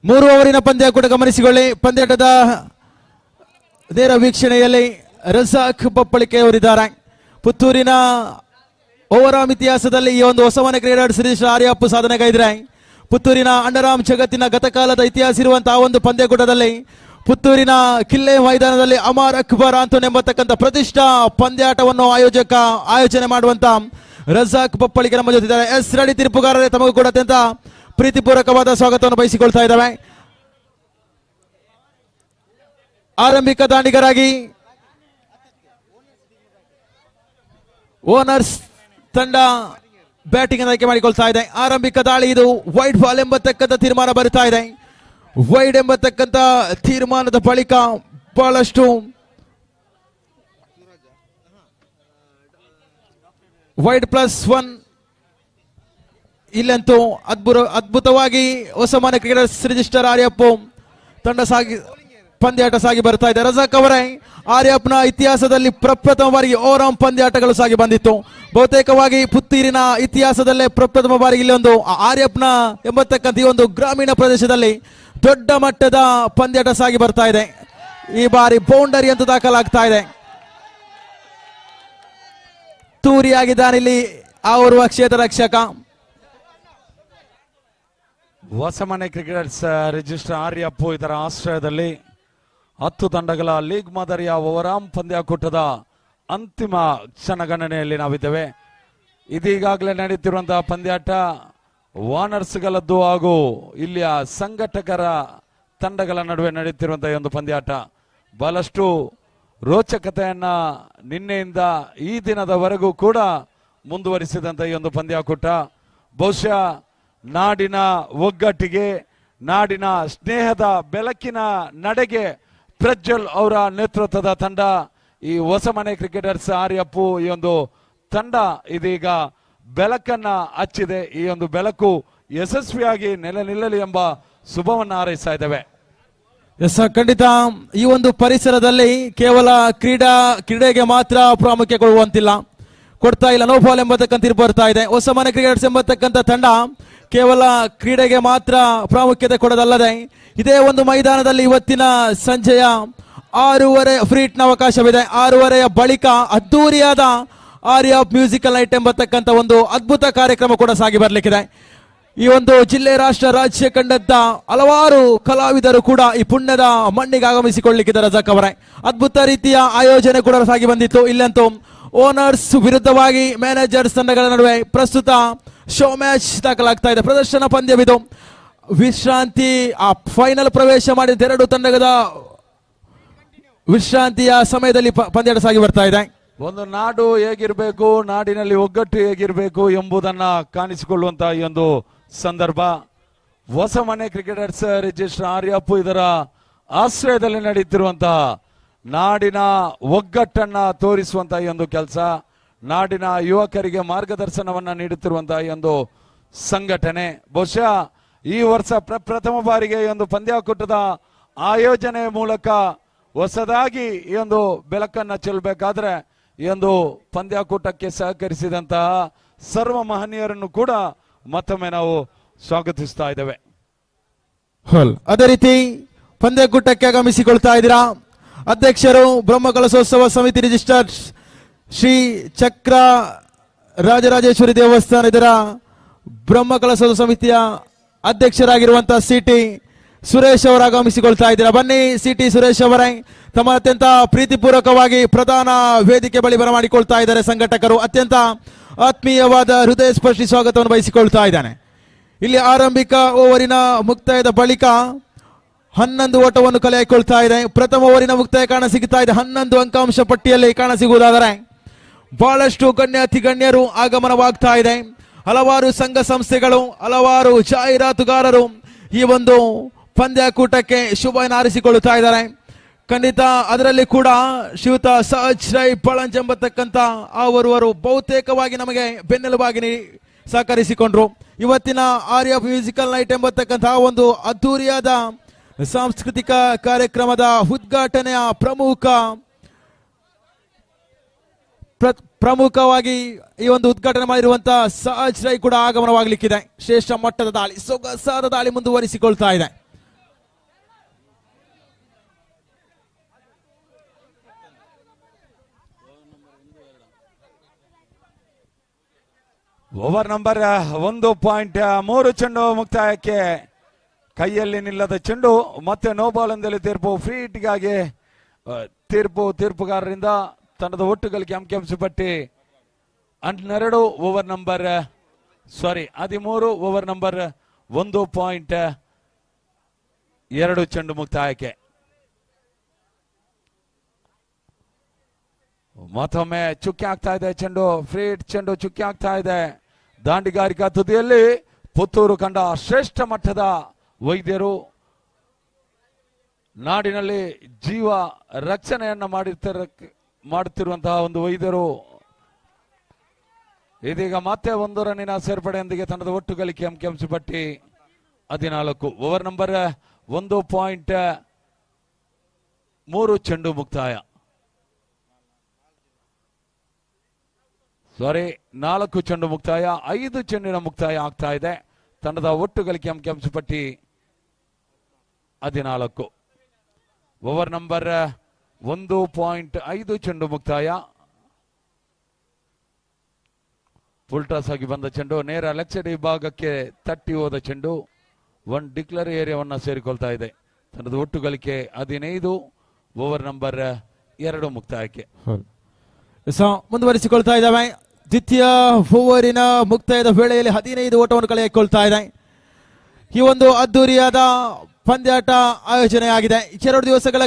ಮೂರು ಓವರಿನ ಪಂದ್ಯ ಕೂಡ ಗಮನಿಸಿಕೊಳ್ಳಿ. ಪಂದ್ಯಾಟದ ನೇರ ವೀಕ್ಷಣೆಯಲ್ಲಿ ರಜಾಕ್ ಬಪ್ಪಳಿಕೆ ಅವರಿದ್ದಾರೆ. ಪುತ್ತೂರಿನ ಓವರಾಮ್ ಇತಿಹಾಸದಲ್ಲಿ ಈ ಒಂದು ಹೊಸಮನೆ ಕ್ರೀಡಾಡು ಶ್ರೀ ಆರ್ಯಪ್ಪು ಸಾಧನೆಗೈದ್ರೆ ಪುತ್ತೂರಿನ ಅಂಡರಾಮ್ ಜಗತ್ತಿನ ಗತಕಾಲದ ಇತಿಹಾಸ ಇರುವಂತಹ ಒಂದು ಪಂದ್ಯಕೂಟದಲ್ಲಿ ಪುತ್ತೂರಿನ ಕಿಲ್ಲೆ ಮೈದಾನದಲ್ಲಿ ಅಮರ್ ಅಕ್ಬರ್ ಆಂಟೋನ್ ಎಂಬತಕ್ಕಂಥ ಪ್ರತಿಷ್ಠಾ ಪಂದ್ಯಾಟವನ್ನು ಆಯೋಜನೆ ಮಾಡುವಂತ ರಜಾಕ್ ಬಪ್ಪಳಿಕೆ ನಮ್ಮ ಜೊತೆ ಇದ್ದಾರೆ. ಎಸ್ ರೆಡಿ ತೀರ್ಪುಗಾರರೇ, ತಮಗೂ ಕೂಡ ಅತ್ಯಂತ ಪ್ರೀತಿಪೂರ್ವಕವಾದ ಸ್ವಾಗತವನ್ನು ಬಯಸಿಕೊಳ್ತಾ ಇದ್ದಾವೆ. ಆರಂಭಿಕ ದಾಂಡಿಗರಾಗಿ ಓನರ್ಸ್ ತಂಡ ಬ್ಯಾಟಿಂಗ್ ಆಯ್ಕೆ ಮಾಡಿಕೊಳ್ತಾ ಇದೆ. ಆರಂಭಿಕ ದಾಳಿ ಇದು ವೈಡ್ ಬಾಲ್ ಎಂಬತಕ್ಕಂಥ ತೀರ್ಮಾನ ಬರುತ್ತಾ ಇದೆ. ವೈಡ್ ಎಂಬತಕ್ಕಂಥ ತೀರ್ಮಾನದ ಬಳಿಕ ಬಹಳಷ್ಟು ವೈಡ್ +1 ಇಲ್ಲಂತೂ ಅದ್ಭುತವಾಗಿ ಹೊಸಮನೆ ಕ್ರಿಕೆಟರ್ಸ್ ರಿಜಿಸ್ಟರ್ ಆರ್ಯಪ್ಪ ತಂಡ ಪಂದ್ಯಾಟ ಸಾಗಿ ಬರ್ತಾ ಇದೆ. ರಜಾಕ್ ಅವರೇ, ಆರ್ಯಪ್ನ ಇತಿಹಾಸದಲ್ಲಿ ಪ್ರಪ್ರಥಮ ಬಾರಿಗೆ ಓವರಾಮ್ ಪಂದ್ಯಾಟಗಳು ಸಾಗಿ ಬಂದಿತ್ತು. ಬಹುತೇಕವಾಗಿ ಪುತ್ತೂರಿನ ಇತಿಹಾಸದಲ್ಲೇ ಪ್ರಪ್ರಥಮ ಬಾರಿಗೆ ಇಲ್ಲೊಂದು ಆರ್ಯಪ್ನ ಎಂಬತಕ್ಕಂಥ ಈ ಒಂದು ಗ್ರಾಮೀಣ ಪ್ರದೇಶದಲ್ಲಿ ದೊಡ್ಡ ಮಟ್ಟದ ಪಂದ್ಯಾಟ ಸಾಗಿ ಬರ್ತಾ ಇದೆ. ಈ ಬಾರಿ ಬೌಂಡರಿ ಅಂತ ದಾಖಲಾಗ್ತಾ ಇದೆ. ತೂರಿಯಾಗಿದ್ದಾನೆ ಇಲ್ಲಿ ಓರ್ವ ಕ್ಷೇತ್ರ ರಕ್ಷಕ. ಹೊಸಮನೆ ಕ್ರಿಕೆಟರ್ಸ್ ರಿಜಿಸ್ಟರ್ ಆರ್ಯಪ್ಪು ಇದರ ಆಶ್ರಯದಲ್ಲಿ 10 ತಂಡಗಳ ಲೀಗ್ ಮಾದರಿಯ ಓವರಾಮ್ ಪಂದ್ಯಾಕೂಟದ ಅಂತಿಮ ಕ್ಷಣಗಣನೆಯಲ್ಲಿ ನಾವಿದ್ದೇವೆ. ಇದೀಗಾಗಲೇ ನಡೆಯುತ್ತಿರುವಂತಹ ಪಂದ್ಯಾಟ ವಾನರ್ಸ್ಗಳದ್ದು ಹಾಗೂ ಇಲ್ಲಿಯ ಸಂಘಟಕರ ತಂಡಗಳ ನಡುವೆ ನಡೆಯುತ್ತಿರುವಂತಹ ಒಂದು ಪಂದ್ಯಾಟ ಬಹಳಷ್ಟು ರೋಚಕತೆಯನ್ನ ನಿನ್ನೆಯಿಂದ ಈ ದಿನದವರೆಗೂ ಕೂಡ ಮುಂದುವರಿಸಿದಂತ ಈ ಒಂದು ಪಂದ್ಯಾಕೂಟ ಬಹುಶಃ ನಾಡಿನ ಒಗ್ಗಟ್ಟಿಗೆ, ನಾಡಿನ ಸ್ನೇಹದ ಬೆಳಕಿನ ನಡೆಗೆ ಪ್ರಜ್ವಲ್ ಅವರ ನೇತೃತ್ವದ ತಂಡ, ಈ ಹೊಸಮನೆ ಕ್ರಿಕೆಟರ್ಸ್ ಆರ್ಯಪ್ಪು ಈ ಒಂದು ತಂಡ ಇದೀಗ ಬೆಳಕನ್ನ ಹಚ್ಚಿದೆ. ಈ ಒಂದು ಬೆಳಕು ಯಶಸ್ವಿಯಾಗಿ ನೆಲೆ ನಿಲ್ಲಲಿ ಎಂಬ ಶುಭವನ್ನು ಹಾರೈಸ್ತಾ ಇದ್ದೇವೆ. ಖಂಡಿತ ಈ ಒಂದು ಪರಿಸರದಲ್ಲಿ ಕೇವಲ ಕ್ರೀಡೆಗೆ ಮಾತ್ರ ಪ್ರಾಮುಖ್ಯ ಕೊಡ್ತಾ ಇಲ್ಲ. ನೋ ಬಾಲ್ ಎಂಬತಕ್ಕಂಥ ತೀರ್ಪು ಬರ್ತಾ ಇದೆ. ಹೊಸಮನೆ ಕ್ರಿಕೆಟರ್ಸ್ ಎಂಬತಕ್ಕಂಥ ತಂಡ ಕೇವಲ ಕ್ರೀಡೆಗೆ ಮಾತ್ರ ಪ್ರಾಮುಖ್ಯತೆ ಕೊಡೋದಲ್ಲದೆ ಇದೇ ಒಂದು ಮೈದಾನದಲ್ಲಿ ಇವತ್ತಿನ ಸಂಜೆಯ 6:30 ಫ್ರೀಟ್ನ ಅವಕಾಶವಿದೆ. 6:30ಯ ಬಳಿಕ ಅದ್ದೂರಿಯಾದ ಆರ್ಯ ಮ್ಯೂಸಿಕಲ್ ನೈಟ್ ಎಂಬತಕ್ಕಂಥ ಒಂದು ಅದ್ಭುತ ಕಾರ್ಯಕ್ರಮ ಕೂಡ ಸಾಗಿ ಬರಲಿಕ್ಕಿದೆ. ಈ ಒಂದು ಜಿಲ್ಲೆ, ರಾಷ್ಟ್ರ, ರಾಜ್ಯ ಕಂಡಂತ ಹಲವಾರು ಕಲಾವಿದರು ಕೂಡ ಈ ಪುಣ್ಯದ ಮಣ್ಣಿಗೆ ಆಗಮಿಸಿಕೊಳ್ಳಲಿಕ್ಕಿದ್ದಾರೆ. ರಜಾಕ್ ಅವರೇ, ಅದ್ಭುತ ರೀತಿಯ ಆಯೋಜನೆ ಕೂಡ ಸಾಗಿ ಬಂದಿತ್ತು. ಇಲ್ಲಂತೂ ಓನರ್ಸ್ ವಿರುದ್ಧವಾಗಿ ಮ್ಯಾನೇಜರ್ಸ್ ತಂಡಗಳ ನಡುವೆ ಪ್ರಸ್ತುತ ಶೋ ಮ್ಯಾಚ್ ದಾಖಲಾಗ್ತಾ ಇದೆ. ಪ್ರದರ್ಶನ ಪಂದ್ಯವಿದು. ವಿಶ್ರಾಂತಿ ಫೈನಲ್ ಪ್ರವೇಶ ಮಾಡಿದ 2 ತಂಡಗಳ ವಿಶ್ರಾಂತಿಯ ಸಮಯದಲ್ಲಿ ಪಂದ್ಯಾಟ ಸಾಗಿ ಬರ್ತಾ ಇದೆ. ಒಂದು ನಾಡು ಹೇಗಿರಬೇಕು, ನಾಡಿನಲ್ಲಿ ಒಗ್ಗಟ್ಟು ಹೇಗಿರಬೇಕು ಎಂಬುದನ್ನ ಕಾಣಿಸಿಕೊಳ್ಳುವಂತಹ ಈ ಒಂದು ಸಂದರ್ಭ ಹೊಸಮನೆ ಕ್ರಿಕೆಟರ್ಸ್ ರಿಜಿಸ್ಟರ್ ಆರ್ಯಪ್ಪು ಇದರ ಆಶ್ರಯದಲ್ಲಿ ನಡೆಯುತ್ತಿರುವಂತಹ ನಾಡಿನ ಒಗ್ಗಟ್ಟನ್ನ ತೋರಿಸುವಂತಹ ಈ ಒಂದು ಕೆಲಸ, ನಾಡಿನ ಯುವಕರಿಗೆ ಮಾರ್ಗದರ್ಶನವನ್ನ ನೀಡುತ್ತಿರುವಂತಹ ಈ ಒಂದು ಸಂಘಟನೆ ಬಹುಶಃ ಈ ವರ್ಷ ಪ್ರಥಮ ಬಾರಿಗೆ ಈ ಒಂದು ಪಂದ್ಯಾಕೂಟದ ಆಯೋಜನೆ ಮೂಲಕ ಹೊಸದಾಗಿ ಈ ಒಂದು ಬೆಳಕನ್ನ ಚೆಲ್ಲಬೇಕಾದ್ರೆ ಈ ಒಂದು ಪಂದ್ಯಾಕೂಟಕ್ಕೆ ಸಹಕರಿಸಿದಂತಹ ಸರ್ವ ಮಹನೀಯರನ್ನು ಕೂಡ ಮತ್ತೊಮ್ಮೆ ನಾವು ಸ್ವಾಗತಿಸ್ತಾ ಇದ್ದೇವೆ. ಅದೇ ರೀತಿ ಪಂದ್ಯಾಕೂಟಕ್ಕೆ ಆಗಮಿಸಿಕೊಳ್ತಾ ಇದ್ದೀರಾ ಅಧ್ಯಕ್ಷರು ಬ್ರಹ್ಮಕಲಶೋತ್ಸವ ಸಮಿತಿ ರಿಜಿಸ್ಟರ್ ಶ್ರೀ ಚಕ್ರ ರಾಜರಾಜೇಶ್ವರಿ ದೇವಸ್ಥಾನ ಇದರ ಬ್ರಹ್ಮಕಲಶೋತ್ಸವ ಸಮಿತಿಯ ಅಧ್ಯಕ್ಷರಾಗಿರುವಂತಹ ಸಿಟಿ ಸುರೇಶ್ ಅವರು ಆಗಮಿಸಿಕೊಳ್ತಾ ಇದ್ದೀರಾ. ಬನ್ನಿ ಸಿಟಿ ಸುರೇಶ್ ಅವರೇ, ತಮ್ಮ ಅತ್ಯಂತ ಪ್ರೀತಿಪೂರ್ವಕವಾಗಿ ಪ್ರಧಾನ ವೇದಿಕೆ ಬಳಿ ಬರಮಾಡಿಕೊಳ್ತಾ ಇದ್ದಾರೆ. ಸಂಘಟಕರು ಅತ್ಯಂತ ಆತ್ಮೀಯವಾದ ಹೃದಯ ಸ್ಪರ್ಶಿ ಸ್ವಾಗತವನ್ನು ಬಯಸಿಕೊಳ್ತಾ ಇದ್ದಾನೆ. ಇಲ್ಲಿ ಆರಂಭಿಕ ಓವರಿನ ಮುಕ್ತಾಯದ ಬಳಿಕ 11 ಓಟವನ್ನು ಕಲೆ ಹಾಕಿಕೊಳ್ತಾ ಇದೆ. ಪ್ರಥಮ ಓವರಿನ ಮುಕ್ತಾಯ ಕಾಣ ಸಿಗ್ತಾ ಇದೆ. 11 ಅಂಕಾಂಶ ಪಟ್ಟಿಯಲ್ಲಿ ಕಾಣ ಸಿಗುವುದಾದರೆ ಬಹಳಷ್ಟು ಗಣ್ಯಾತಿ ಗಣ್ಯರು ಆಗಮನವಾಗ್ತಾ ಇದೆ. ಹಲವಾರು ಸಂಘ ಸಂಸ್ಥೆಗಳು, ಹಲವಾರು ಜಾಹೀರಾತುಗಾರರು ಈ ಒಂದು ಪಂದ್ಯಾಕೂಟಕ್ಕೆ ಶುಭವನ್ನು ಹಾರೈಸಿಕೊಳ್ಳುತ್ತಾ ಇದ್ದಾರೆ. ಖಂಡಿತ ಅದರಲ್ಲಿ ಕೂಡ ಶ್ರೀಯುತ ಸಹಜ್ ರೈ ಬಳಂಜ್ ಎಂಬತಕ್ಕಂಥ ಅವರವರು ಬಹುತೇಕವಾಗಿ ನಮಗೆ ಬೆನ್ನೆಲುಬಾಗಿ ಸಹಕರಿಸಿಕೊಂಡ್ರು. ಇವತ್ತಿನ ಆರ್ಯ ಮ್ಯೂಸಿಕಲ್ ನೈಟ್ ಎಂಬತಕ್ಕಂತಹ ಒಂದು ಅದ್ದೂರಿಯಾದ ಸಾಂಸ್ಕೃತಿಕ ಕಾರ್ಯಕ್ರಮದ ಉದ್ಘಾಟನೆಯ ಪ್ರಮುಖವಾಗಿ ಈ ಒಂದು ಉದ್ಘಾಟನೆ ಮಾಡಿರುವಂತಹ ಸಹಜ್ ರೈ ಕೂಡ ಆಗಮನವಾಗಲಿಕ್ಕಿದೆ. ಶ್ರೇಷ್ಠ ಮಟ್ಟದ ದಾಳಿ, ಸೊಗಸಾದ ದಾಳಿ ಮುಂದುವರಿಸಿಕೊಳ್ತಾ ಇದೆ. ಓವರ್ ನಂಬರ್ 1.3 ಚೆಂಡು ಮುಕ್ತಾಯಕ್ಕೆ ಕೈಯಲ್ಲಿ ನಿಲ್ಲದ ಚೆಂಡು ಮತ್ತೆ ನೋ ಬಾಲ್ ಎಂದಲ್ಲಿ ತೀರ್ಪು. ಫ್ರೀ ಹಿಟ್ಗಾಗಿ ತೀರ್ಪುಗಾರರಿಂದ ತಂಡದ ಒಟ್ಟು ಗಳಿಕೆ ಅಂಕಿಅಂಶ ಪಟ್ಟಿ 13 ಓವರ್ ನಂಬರ್ 13 ಓವರ್ ನಂಬರ್ 1.2 ಚೆಂಡು ಮುಕ್ತಾಯಕ್ಕೆ. ಮತ್ತೊಮ್ಮೆ ಚುಕ್ಕಿ ಆಗ್ತಾ ಇದೆ ಚೆಂಡು. ಫ್ರೀ ಹಿಟ್ ಚೆಂಡು ಚುಕ್ಕಿ ಆಗ್ತಾ ಇದೆ. ದಾಂಡಿಗಾರಿಕಾ ತುದಿಯಲ್ಲಿ ಪುತ್ತೂರು ಕಂಡ ಶ್ರೇಷ್ಠ ಮಟ್ಟದ ವೈದ್ಯರು, ನಾಡಿನಲ್ಲಿ ಜೀವ ರಕ್ಷಣೆಯನ್ನ ಮಾಡುತ್ತಿರುವಂತಹ ಒಂದು ವೈದ್ಯರು ಇದೀಗ ಮತ್ತೆ 1 ರನ್ನಿನ ಸೇರ್ಪಡೆಯೊಂದಿಗೆ ತಂಡದ ಒಟ್ಟು ಗಳಿಕೆ ಅಂಕಿಅಂಶ ಪಟ್ಟಿ 14. ಓವರ್ ನಂಬರ್ 1.3 ಚೆಂಡು ಮುಕ್ತಾಯ. 4 ಚೆಂಡು ಮುಕ್ತಾಯ, 5 ಚೆಂಡಿನ ಮುಕ್ತಾಯ ಆಗ್ತಾ ಇದೆ. ತಂಡದ ಒಟ್ಟು ಗಳಿಕೆ ಅಂಕಿಅಂಶ ಪಟ್ಟಿ 14. ಓವರ್ ನಂಬರ್ 1.5 ಚೆಂಡು ಮುಕ್ತಾಯ. ಫುಲ್ ಟಾಸ್ ಆಗಿ ಬಂದ ಚೆಂಡು ನೇರ ಲೆಫ್ಟ್ ವಿಭಾಗಕ್ಕೆ ತಟ್ಟಿ ಹೋದ ಚೆಂಡು 1 ಡಿಕ್ಲರ್ ಏರಿಯಾವನ್ನ ಸೇರಿಕೊಳ್ತಾ ಇದೆ. ತನ್ನದು ಒಟ್ಟು ಗಳಿಕೆ 15. ಓವರ್ ನಂಬರ್ 2 ಮುಕ್ತಾಯಕ್ಕೆ. ಮುಂದುವರಿಸಿಕೊಳ್ತಾ ಇದ್ದಾವೆ. ದ್ವಿತೀಯ ಓವರಿನ ಮುಕ್ತಾಯದ ವೇಳೆಯಲ್ಲಿ 15 ಓಟವನ್ನು ಕಳೆದುಕೊಳ್ತಾ ಇದೆ. ಈ ಒಂದು ಅದ್ದೂರಿಯಾದ ಪಂದ್ಯಾಟ ಆಯೋಜನೆಯಾಗಿದೆ. 2 ದಿವಸಗಳ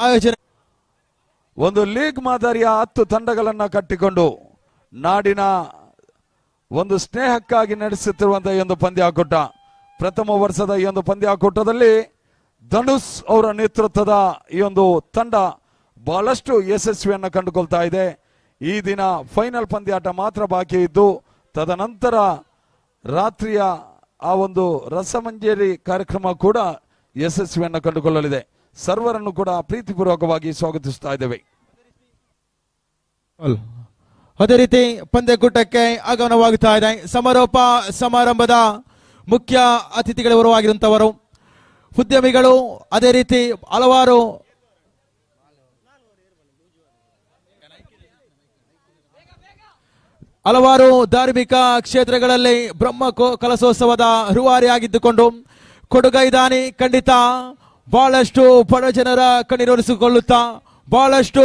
ಆಯೋಜನೆ ಒಂದು ಲೀಗ್ ಮಾದರಿಯ 10 ತಂಡಗಳನ್ನ ಕಟ್ಟಿಕೊಂಡು ನಾಡಿನ ಒಂದು ಸ್ನೇಹಕ್ಕಾಗಿ ನಡೆಸುತ್ತಿರುವಂತಹ ಈ ಒಂದು ಪಂದ್ಯಾಕೂಟ. ಪ್ರಥಮ ವರ್ಷದ ಈ ಒಂದು ಪಂದ್ಯಾಕೂಟದಲ್ಲಿ ಧನುಷ್ ಅವರ ನೇತೃತ್ವದ ಈ ಒಂದು ತಂಡ ಬಹಳಷ್ಟು ಯಶಸ್ವಿಯನ್ನು ಕಂಡುಕೊಳ್ತಾ ಇದೆ. ಈ ದಿನ ಫೈನಲ್ ಪಂದ್ಯಾಟ ಮಾತ್ರ ಬಾಕಿ ಇದ್ದು ತದನಂತರ ರಾತ್ರಿಯ ಆ ಒಂದು ರಸಮಂಜರಿ ಕಾರ್ಯಕ್ರಮ ಕೂಡ ಯಶಸ್ವಿಯನ್ನು ಕಂಡುಕೊಳ್ಳಲಿದೆ. ಸರ್ವರನ್ನು ಕೂಡ ಪ್ರೀತಿಪೂರ್ವಕವಾಗಿ ಸ್ವಾಗತಿಸ್ತಾ ಇದ್ದೇವೆ. ಅದೇ ರೀತಿ ಪಂದ್ಯಕೂಟಕ್ಕೆ ಆಗಮನವಾಗುತ್ತಾ ಇದೆ. ಸಮಾರೋಪ ಸಮಾರಂಭದ ಮುಖ್ಯ ಅತಿಥಿಗಳು ಆಗಿರುವಂತವರು ಉದ್ಯಮಿಗಳು, ಅದೇ ರೀತಿ ಹಲವಾರು ಧಾರ್ಮಿಕ ಕ್ಷೇತ್ರಗಳಲ್ಲಿ ಬ್ರಹ್ಮ ಕಲಶೋತ್ಸವದ ರೂವಾರಿಯಾಗಿದ್ದುಕೊಂಡು ಕೊಡುಗೈದಾನಿ ಖಂಡಿತ ಬಹಳಷ್ಟು ಬಡ ಜನರ ಕಣ್ಣೀರೊರೆಸಿಕೊಳ್ಳುತ್ತಾ ಬಹಳಷ್ಟು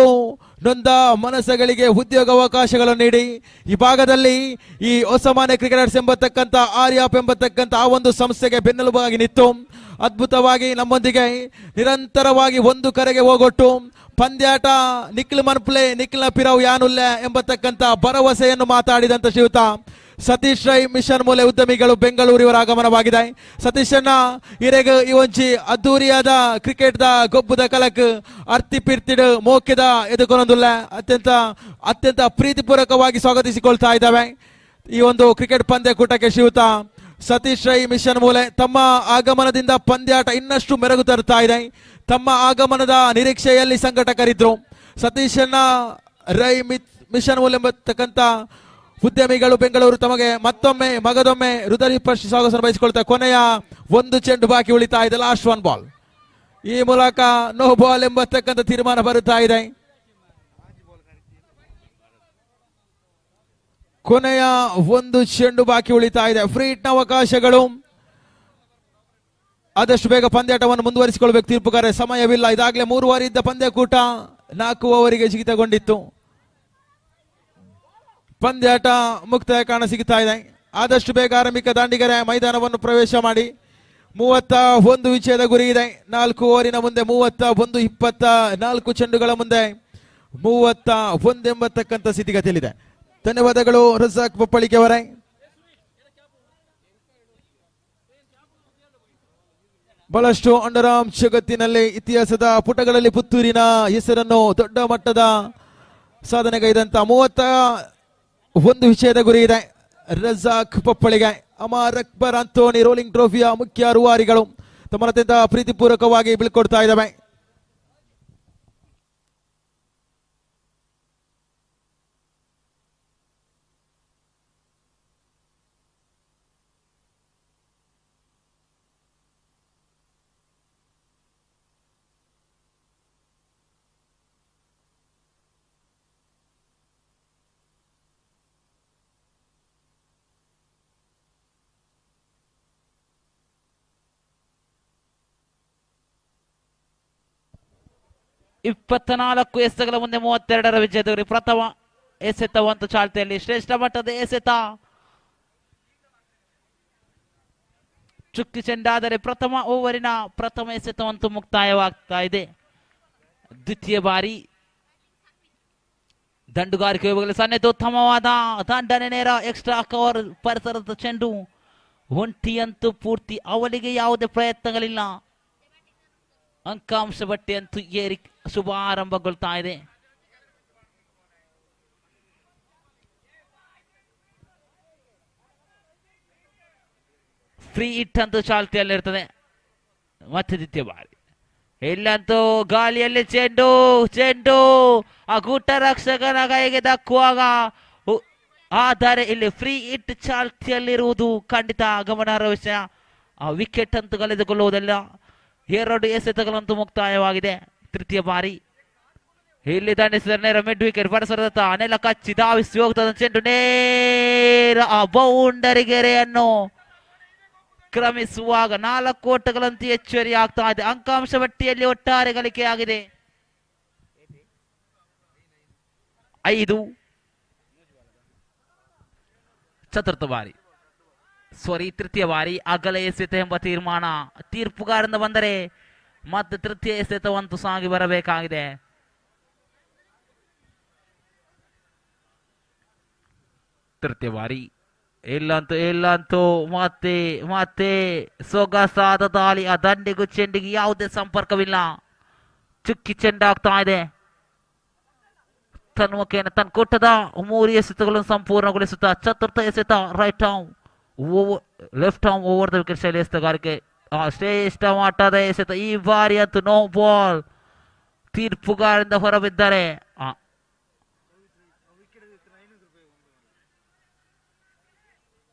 ನೊಂದ ಮನಸ್ಸುಗಳಿಗೆ ಉದ್ಯೋಗಾವಕಾಶಗಳನ್ನು ನೀಡಿ ಈ ಭಾಗದಲ್ಲಿ ಈ ಹೊಸಮನೆ ಕ್ರಿಕೆಟರ್ಸ್ ಎಂಬತಕ್ಕಂಥ ಆರ್ಯಾಪ್ ಎಂಬತಕ್ಕಂಥ ಆ ಒಂದು ಸಂಸ್ಥೆಗೆ ಬೆನ್ನೆಲುಬಾಗಿ ನಿಂತು ಅದ್ಭುತವಾಗಿ ನಮ್ಮೊಂದಿಗೆ ನಿರಂತರವಾಗಿ ಒಂದು ಕರೆಗೆ ಹೋಗೊಟ್ಟು ಪಂದ್ಯಾಟ ನಿಖಿಲ್ ಮನ್ಪ್ಲೆ ನಿಖಿಲ್ ಪಿರವ್ ಯಾನುಲ್ಲೆ ಎಂಬತಕ್ಕಂಥ ಭರವಸೆಯನ್ನು ಮಾತಾಡಿದಂತ ಶ್ರೀಯುತ ಸತೀಶ್ ರೈ ಮಿಷನ್ ಮೂಲೆ ಉದ್ಯಮಿಗಳು ಬೆಂಗಳೂರು ಇವರ ಆಗಮನವಾಗಿದೆ. ಸತೀಶಣ್ಣ ಇರೆಗ ಈ ಒಂಚಿ ಅದ್ದೂರಿಯಾದ ಕ್ರಿಕೆಟ್ ದ ಗೊಬ್ಬುದ ಕಲಕ್ ಅರ್ತಿ ಪಿರ್ತಿಡ್ ಮೋಕ್ಯದ ಎದುಕೊನೊಂದುಲ್ಲ ಅತ್ಯಂತ ಪ್ರೀತಿಪೂರ್ವಕವಾಗಿ ಸ್ವಾಗತಿಸಿಕೊಳ್ತಾ ಇದ್ದಾವೆ. ಈ ಒಂದು ಕ್ರಿಕೆಟ್ ಪಂದ್ಯಕೂಟಕ್ಕೆ ಶ್ರೀಯುತ ಸತೀಶ್ ರೈ ಮಿಷನ್ ಮೂಲೆ ತಮ್ಮ ಆಗಮನದಿಂದ ಪಂದ್ಯಾಟ ಇನ್ನಷ್ಟು ಮೆರುಗು ತರುತ್ತಾ ಇದೆ. ತಮ್ಮ ಆಗಮನದ ನಿರೀಕ್ಷೆಯಲ್ಲಿ ಸಂಘಟಕರಿದ್ರು. ಸತೀಶಣ್ಣ ರೈ ಮಿಷನ್ ಮೂಲೆ ಎಂಬತಕ್ಕಂಥ ಉದ್ಯಮಿಗಳು ಬೆಂಗಳೂರು ತಮಗೆ ಮತ್ತೊಮ್ಮೆ ಮಗದೊಮ್ಮೆ ಹೃದಯ ಸ್ಪರ್ಶಿ ಸ್ವಾಗತ ಬಯಸಿಕೊಳ್ತಾರೆ. ಕೊನೆಯ ಒಂದು ಚೆಂಡು ಬಾಕಿ ಉಳಿತಾ ಇದೆ, ಲಾಸ್ಟ್ ಒನ್ ಬಾಲ್. ಈ ಮೂಲಕ ನೋ ಬಾಲ್ ಎಂಬತಕ್ಕಂಥ ತೀರ್ಮಾನ ಬರುತ್ತಾ ಇದೆ. ಕೊನೆಯ ಒಂದು ಚೆಂಡು ಬಾಕಿ ಉಳಿತಾ ಇದೆ. ಫ್ರೀ ಹಿಟ್ನ ಅವಕಾಶಗಳು. ಆದಷ್ಟು ಬೇಗ ಪಂದ್ಯಾಟವನ್ನು ಮುಂದುವರಿಸಿಕೊಳ್ಳಬೇಕು ತೀರ್ಪುಗಾರ. ಸಮಯವಿಲ್ಲ. ಇದಾಗಲೇ 3 ಓವರ್ ಇದ್ದ ಪಂದ್ಯಕೂಟ 4 ಓವರಿಗೆ ಜಿಗಿತಗೊಂಡಿತ್ತು. ಪಂದ್ಯಾಟ ಮುಕ್ತಾಯ ಕಾಣ ಸಿಗುತ್ತಾ ಇದೆ. ಆದಷ್ಟು ಬೇಗ ಆರಂಭಿಕ ದಾಂಡಿಗರೆ ಮೈದಾನವನ್ನು ಪ್ರವೇಶ ಮಾಡಿ. 31 ವಿಜಯದ ಗುರಿ ಇದೆ. 4 ಓವರಿನ ಮುಂದೆ 31, 24 ಚೆಂಡುಗಳ ಮುಂದೆ 31 ಎಂಬತಕ್ಕಂಥ ಸ್ಥಿತಿಗತಿಯಲ್ಲಿದೆ. ಧನ್ಯವಾದಗಳು ರಜಾಕ್ ಪಪ್ಪಳಿಕೆ ಅವರೇ. ಬಹಳಷ್ಟು ಅಂಡರ್ ಆರ್ಮ್ ಜಗತ್ತಿನಲ್ಲಿ ಇತಿಹಾಸದ ಪುಟಗಳಲ್ಲಿ ಪುತ್ತೂರಿನ ಹೆಸರನ್ನು ದೊಡ್ಡ ಮಟ್ಟದ ಸಾಧನೆಗೈದಂತ 31 ವಿಜಯದ ಗುರಿ ಇದೆ ರಜಾಕ್ ಪಪ್ಪಳಿಗೆ. ಅಮರ್ ಅಕ್ಬರ್ ಅಂತೋನಿ ರೋಲಿಂಗ್ ಟ್ರೋಫಿಯ ಮುಖ್ಯ ರೂವಾರಿಗಳು ತಮ್ಮ ಅತ್ಯಂತ ಪ್ರೀತಿಪೂರ್ವಕವಾಗಿ ಬೀಳ್ಕೊಡ್ತಾ ಇದ್ದಾವೆ. ಇಪ್ಪತ್ನಾಲ್ಕು ಎಸೆತಗಳ ಮುಂದೆ 32ರ ವಿಜಯದ ಗುರಿ. ಪ್ರಥಮ ಎಸೆತವಂತೂ ಚಾಲ್ತಿಯಲ್ಲಿ ಶ್ರೇಷ್ಠ ಮಟ್ಟದ ಎಸೆತ. ಚುಕ್ಕಿ ಚೆಂಡಾದರೆ ಪ್ರಥಮ ಓವರಿನ ಪ್ರಥಮ ಎಸೆತವಂತೂ ಮುಕ್ತಾಯವಾಗ್ತಾ ಇದೆ. ದ್ವಿತೀಯ ಬಾರಿ ದಂಡುಗಾರಿಕೆ ವಿಭಾಗದಲ್ಲಿ ಸನ್ನಿಹಿತ ಉತ್ತಮವಾದ ದಂಡನೆ ನೇರ ಎಕ್ಸ್ಟ್ರಾ ಕವರ್ ಪರಿಸರದ ಚೆಂಡು. ಒಂಟಿಯಂತೂ ಪೂರ್ತಿ ಅವಳಿಗೆ ಯಾವುದೇ ಪ್ರಯತ್ನಗಳಿಲ್ಲ. ಅಂಕಾಂಶ ಬಟ್ಟೆಯಂತೂ ಏರಿ ಶುಭ ಆರಂಭಗೊಳ್ತಾ ಇದೆ. ಫ್ರೀ ಹಿಟ್ ಅಂತೂ ಚಾಲ್ತಿಯಲ್ಲಿರ್ತದೆ. ಮತ್ತೆ ದ್ವಿತೀಯ ಬಾರಿ ಇಲ್ಲಂತೂ ಗಾಳಿಯಲ್ಲಿ ಚೆಂಡು ಆ ಗೂಟ ರಕ್ಷಕನ ಕೈಗೆ ದಕ್ಕುವಾಗ ಆದರೆ ಇಲ್ಲಿ ಫ್ರೀ ಹಿಟ್ ಚಾಲ್ತಿಯಲ್ಲಿರುವುದು ಖಂಡಿತ ಗಮನಾರ್ಹ ವಿಷಯ. ಆ ವಿಕೆಟ್ ಅಂತೂ ಕಳೆದುಕೊಳ್ಳುವುದಿಲ್ಲ. 2 ಎಸೆತಗಳಂತೂ ಮುಕ್ತಾಯವಾಗಿದೆ. ತೃತೀಯ ಬಾರಿ ಇಲ್ಲಿ ದಂಡಿಸಿದ ನೇರ ಮಿಡ್ ವಿಕೆಟ್ ಪರಿಸರದತ್ತ ನೆಲ ಕಚ್ಚಿ ಧಾವಿಸಿ ಹೋಗ್ತದ ಚೆಂಡು ನೇರ ಆ ಬೌಂಡರಿ ಗೆರೆಯನ್ನು ಕ್ರಮಿಸುವಾಗ 4 ಓಟಗಳಂತೂ ಹೆಚ್ಚುವರಿ ಆಗ್ತಾ ಇದೆ. ಅಂಕಾಂಶ ಪಟ್ಟಿಯಲ್ಲಿ ಒಟ್ಟಾರೆ ಗಳಿಕೆಯಾಗಿದೆ 5. ಚತುರ್ಥ ಬಾರಿ ತೃತೀಯ ಬಾರಿ ಅಗಲ ಎಸೆತ ಎಂಬ ತೀರ್ಮಾನ ತೀರ್ಪುಗಾರರಿಂದ ಬಂದರೆ ಮತ್ತೆ ತೃತೀಯ ಎಸೆತವಂತೂ ಸಾಗಿ ಬರಬೇಕಾಗಿದೆ. ತೃತೀಯ ಬಾರಿ ಇಲ್ಲಂತೂ ಮತ್ತೆ ಸೊಗಸಾದ ದಾಳಿ. ಆ ದಂಡಿಗೂ ಚೆಂಡಿಗೆ ಯಾವುದೇ ಸಂಪರ್ಕವಿಲ್ಲ. ಚುಕ್ಕಿ ಚೆಂಡಾಗ್ತಾ ಇದೆ. ತನ್ಮುಖೇನ ತನ್ನ ಕೊಟ್ಟದ 3 ಎಸೆತಗಳನ್ನು ಸಂಪೂರ್ಣಗೊಳಿಸುತ್ತಾ ಚತುರ್ಥ ಎಸೆತ right arm left arm over the wicket ಶೈಲಿ ಎಸೆತಗಾರಿಕೆ ಶ್ರೇಷ್ಠ ಮಟ್ಟದ ಎಸೆತ. ಈ ಬಾರಿ ಅಂತೂ ನೋ ಬಾಲ್ ತೀರ್ಪುಗಾರರಿಂದ ಹೊರಬಿದ್ದಾರೆ.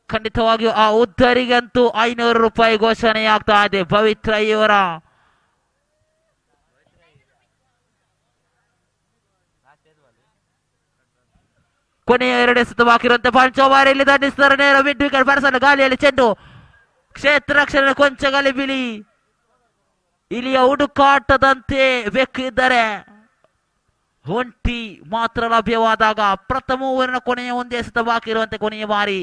ಖಂಡಿತವಾಗಿಯೂ ಆ ಉದ್ದರಿಗಂತೂ 500 ರೂಪಾಯಿ ಘೋಷಣೆಯಾಗ್ತಾ ಇದೆ. ಪವಿತ್ರ ಇವರ ಕೊನೆಯ 2 ಎಸೆತ ಬಾಕಿ ಇರುವಂತೆ ಪಂಚೋಬಾರಿಯಲ್ಲಿ ದಂಡಿಸ್ತಾರೆ. ನೇರ ಮಿಡ್ ವಿಕೆಟ್ ಪರಸಲು ಗಾಳಿಯಲ್ಲಿ ಚೆಂಡು ಕ್ಷೇತ್ರ ರಕ್ಷಣೆ ಕೊಂಚ ಗಲಿಬಿಲಿ ಇಲ್ಲಿಯ ಹುಡುಕಾಟದಂತೆ ಬೇಕಿದ್ದರೆ ಒಂಟಿ ಮಾತ್ರ ಲಭ್ಯವಾದಾಗ ಪ್ರಥಮ ಓವರಿನ ಕೊನೆಯ 1 ಎಸೆತ ಬಾಕಿ ಇರುವಂತೆ ಕೊನೆಯ ಬಾರಿ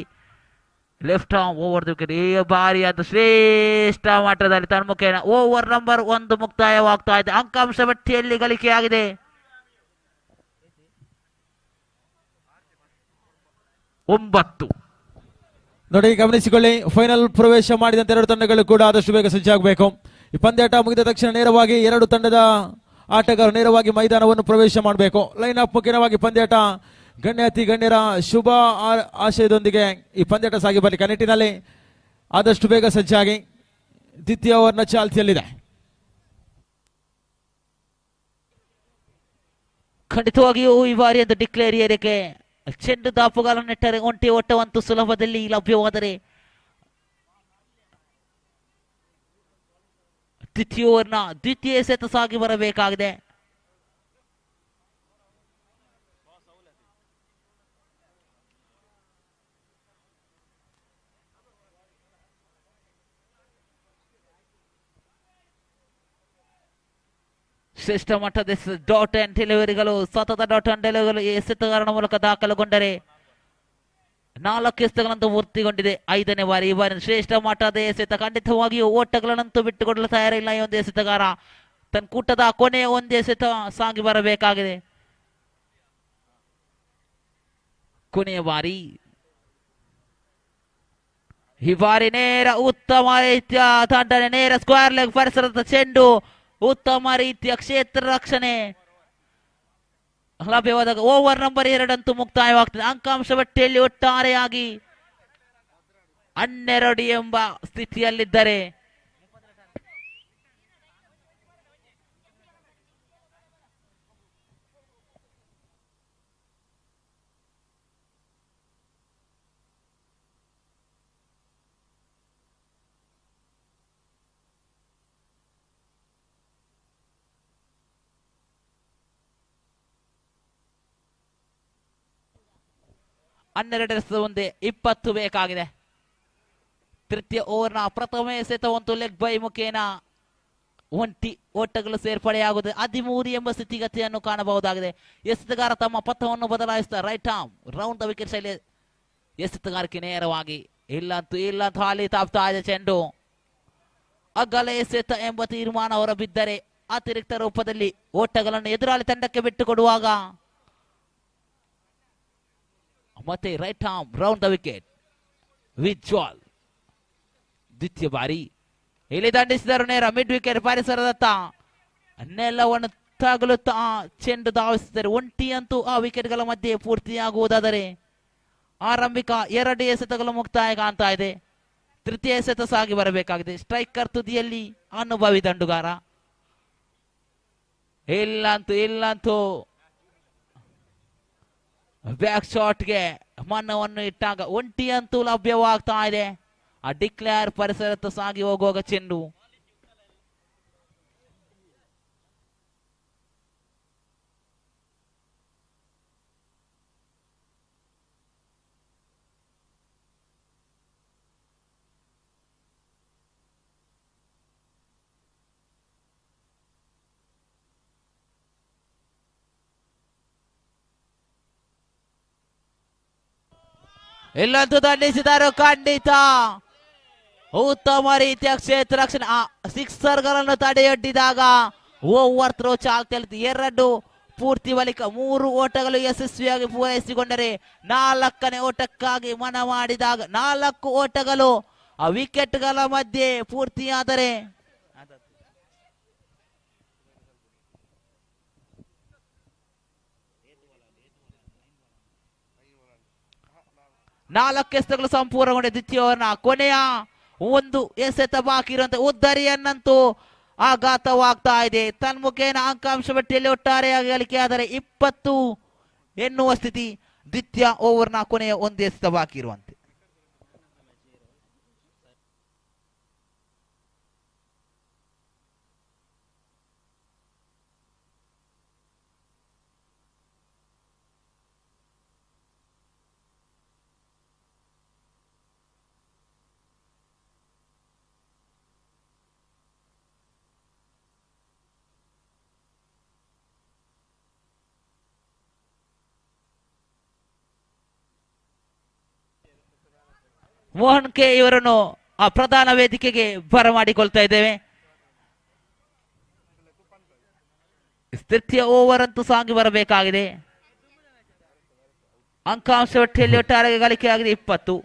left arm over the wicket. ಈ ಬಾರಿ ಅದು ಶ್ರೇಷ್ಠ ಮಟ್ಟದಲ್ಲಿ ತನ್ಮುಖೇನ ಓವರ್ ನಂಬರ್ 1 ಮುಕ್ತಾಯವಾಗ್ತಾ ಇದೆ. ಅಂಕಾಂಶ ಪಟ್ಟಿಯಲ್ಲಿ ಗಳಿಕೆಯಾಗಿದೆ 9. ನೋಡಿ ಗಮನಿಸಿಕೊಳ್ಳಿ, ಫೈನಲ್ ಪ್ರವೇಶ ಮಾಡಿದಂತೆ 2 ತಂಡಗಳು ಕೂಡ ಆದಷ್ಟು ಬೇಗ ಸಜ್ಜಾಗಬೇಕು. ಈ ಪಂದ್ಯಾಟ ಮುಗಿದ ತಕ್ಷಣ ನೇರವಾಗಿ 2 ತಂಡದ ಆಟಗಾರರು ನೇರವಾಗಿ ಮೈದಾನವನ್ನು ಪ್ರವೇಶ ಮಾಡಬೇಕು. ಲೈನ್ ಅಪ್ ಮುಖ್ಯವಾಗಿ ಪಂದ್ಯಾಟ ಗಣ್ಯಾತಿ ಗಣ್ಯರ ಶುಭ ಆಶಯದೊಂದಿಗೆ ಈ ಪಂದ್ಯಾಟ ಸಾಗಿ ಬರಲಿಕ್ಕೆ ನಿಟ್ಟಿನಲ್ಲಿ ಆದಷ್ಟು ಬೇಗ ಸಜ್ಜಾಗಿ ದ್ವಿತೀಯ ಓವರ್ನ ಚಾಲ್ತಿಯಲ್ಲಿದೆ. ಖಂಡಿತವಾಗಿಯೂ ಈ ಬಾರಿ ಅಂತ ಡಿಕ್ಲೇರ್ ಏರಿಕೆ ಚೆಂಡು ದಾಪುಗಾಲನ್ನಿಟ್ಟರೆ ಒಂಟಿ ಓಟವಂತೂ ಸುಲಭದಲ್ಲಿ ಲಭ್ಯವಾದರೆ ದ್ವಿತೀಯ ಓವರ್ನ ದ್ವಿತೀಯ ಎಸೆತ ಸಾಗಿ ಬರಬೇಕಾಗಿದೆ. ಶ್ರೇಷ್ಠ ಮಟ್ಟದ ಡಾಟ್ ಅಂಡ್ ಡೆಲಿವರಿಗಳು ಸತತ ಡಾಟ್ ಅಂಡ್ ಡೆಲಿವರಿಗಳು ಎಸೆತಗಾರನ ಮೂಲಕ ದಾಖಲುಗೊಂಡರೆ 4 ಎಸೆತಗಳಂತೂ ಪೂರ್ತಿಗೊಂಡಿದೆ. 5ನೇ ಬಾರಿ ಈ ಬಾರಿ ಶ್ರೇಷ್ಠ ಮಟ್ಟದ ಎಸೆತ. ಖಂಡಿತವಾಗಿಯೂ ಓಟಗಳನ್ನಂತೂ ಬಿಟ್ಟುಕೊಡಲು ತಯಾರಿಲ್ಲ ಈ ಒಂದು ಎಸೆತಗಾರ. ತನ್ನ ಕೂಟದ ಕೊನೆಯ 1 ಎಸೆತ ಸಾಗಿ ಬರಬೇಕಾಗಿದೆ. ಕೊನೆಯ ಬಾರಿ ಈ ಬಾರಿ ನೇರ ಉತ್ತಮ ರೀತಿಯ ತಂಡನೆ ನೇರ ಸ್ಕ್ವೇರ್ ಲೆಗ್ ಪರಿಸರದ ಚೆಂಡು ಉತ್ತಮ ರೀತಿಯ ಕ್ಷೇತ್ರ ರಕ್ಷಣೆ ಲಭ್ಯವಾದಾಗ ಓವರ್ ನಂಬರ್ 2 ಅಂತೂ ಮುಕ್ತಾಯವಾಗ್ತದೆ. ಅಂಕಾಂಶ ಪಟ್ಟಿಯಲ್ಲಿ ಒಟ್ಟಾರೆಯಾಗಿ 12 ಎಂಬ ಸ್ಥಿತಿಯಲ್ಲಿದ್ದರೆ ಮುಂದೆ 20 ಬೇಕಾಗಿದೆ. ತೃತೀಯ ಓವರ್ನ ಪ್ರಥಮ ಎಸೆತವಂತೂ ಲೆಗ್ ಬೈ ಮುಖೇನ ಒಂಟಿ ಓಟಗಳು ಸೇರ್ಪಡೆಯಾಗುತ್ತದೆ. 13 ಎಂಬ ಸ್ಥಿತಿಗತಿಯನ್ನು ಕಾಣಬಹುದಾಗಿದೆ. ಎಸೆತಗಾರ ತಮ್ಮ ಪಥವನ್ನು ಬದಲಾಯಿಸ್ತಾ right arm round the wicket ಶೈಲಿ ಎಸೆತಗಾರಿಕೆ ನೇರವಾಗಿ ಇಲ್ಲ ಹಾಲಿ ತಾಪ್ತಾ ಇದೆ ಚೆಂಡು. ಅಗಲ ಎಸೆತ ಎಂಬ ತೀರ್ಮಾನ ಹೊರಬಿದ್ದರೆ ಅತಿರಿಕ್ತ ರೂಪದಲ್ಲಿ ಓಟಗಳನ್ನು ಎದುರಾಳಿ ತಂಡಕ್ಕೆ ಬಿಟ್ಟುಕೊಡುವಾಗ ಮತ್ತೆ right arm round the wicket ವಿಜ್ವಾಲ್ ದ್ವಿತೀಯ ಬಾರಿ ಇಲ್ಲಿ ದಂಡಿಸಿದರು. ನೇರ ಮಿಡ್ ವಿಕೆಟ್ ಪರಿಸರದತ್ತ ನೆಲವನ್ನು ತಗುಲುತ್ತಾ ಚೆಂಡು ಧಾವಿಸಿದರೆ ಒಂಟಿ ಅಂತೂ ಆ ವಿಕೆಟ್ಗಳ ಮಧ್ಯೆ ಪೂರ್ತಿಯಾಗುವುದಾದರೆ ಆರಂಭಿಕ 2 ಎಸೆತಗಳು ಮುಕ್ತಾಯ ಕಾಣ್ತಾ ಇದೆ. ತೃತೀಯ ಎಸೆತ ಸಾಗಿ ಬರಬೇಕಾಗಿದೆ. ಸ್ಟ್ರೈಕರ್ ತುದಿಯಲ್ಲಿ ಅನುಭವಿ ದಂಡುಗಾರ. ಇಲ್ಲಂತೂ ಬ್ಯಾಕ್ ಶಾಟ್ಗೆ ಮನ್ನವನ್ನು ಇಟ್ಟಾಗ ಒಂಟಿ ಅಂತೂ ಲಭ್ಯವಾಗ್ತಾ ಇದೆ. ಆ ಡಿಕ್ಲೇರ್ ಪರಿಸರತ್ತ ಸಾಗಿ ಹೋಗುವಾಗ ಚೆಂಡು ಇಲ್ಲಂತೂ ದಂಡಿಸಿದರು. ಖಂಡಿತ ಉತ್ತಮ ರೀತಿಯ ಕ್ಷೇತ್ರ ರಕ್ಷಣೆ. ಸಿಕ್ಸರ್ಗಳನ್ನು ತಡೆಯೊಡ್ಡಿದಾಗ ಓವರ್ ಥ್ರೋ ಚಾಲ್ತಿಯಲ್ಲಿ 2 ಪೂರ್ತಿ ಬಳಿಕ 3 ಓಟಗಳು ಯಶಸ್ವಿಯಾಗಿ ಪೂರೈಸಿಕೊಂಡರೆ 4ನೇ ಓಟಕ್ಕಾಗಿ ಮನ ಮಾಡಿದಾಗ 4 ಓಟಗಳು ಆ ವಿಕೆಟ್ಗಳ ಮಧ್ಯೆ ಪೂರ್ತಿಯಾದರೆ 4 ಎಸೆತಗಳು ಸಂಪೂರ್ಣಗೊಂಡ ದ್ವಿತೀಯ ಓವರ್ನ ಕೊನೆಯ ಒಂದು ಎಸೆತ ಬಾಕಿ ಇರುವಂತ ಉದ್ದರಿಯನ್ನಂತೂ ಆಘಾತವಾಗ್ತಾ ಇದೆ. ತನ್ಮುಖೇನ ಅಂಕಾಂಶ ಪಟ್ಟಿಯಲ್ಲಿ ಒಟ್ಟಾರೆಯಾಗಿ ಗಳಿಕೆಯಾದರೆ 20 ಎನ್ನುವ ಸ್ಥಿತಿ. ದ್ವಿತೀಯ ಓವರ್ನ ಕೊನೆಯ ಒಂದು ಎಸೆತ ಬಾಕಿ ಇರುವಂತೆ. ಮೋಹನ್ ಕೆ ಇವರನ್ನು ಆ ಪ್ರಧಾನ ವೇದಿಕೆಗೆ ಬರಮಾಡಿಕೊಳ್ತಾ ಇದ್ದೇವೆ. ತೃತೀಯ ಓವರ್ ಅಂತೂ ಸಾಗಿ ಬರಬೇಕಾಗಿದೆ. ಅಂಕಾಂಶ ಪಟ್ಟಿಯಲ್ಲಿ ಒಟ್ಟಾರೆ ಗಳಿಕೆಯಾಗಿದೆ 20.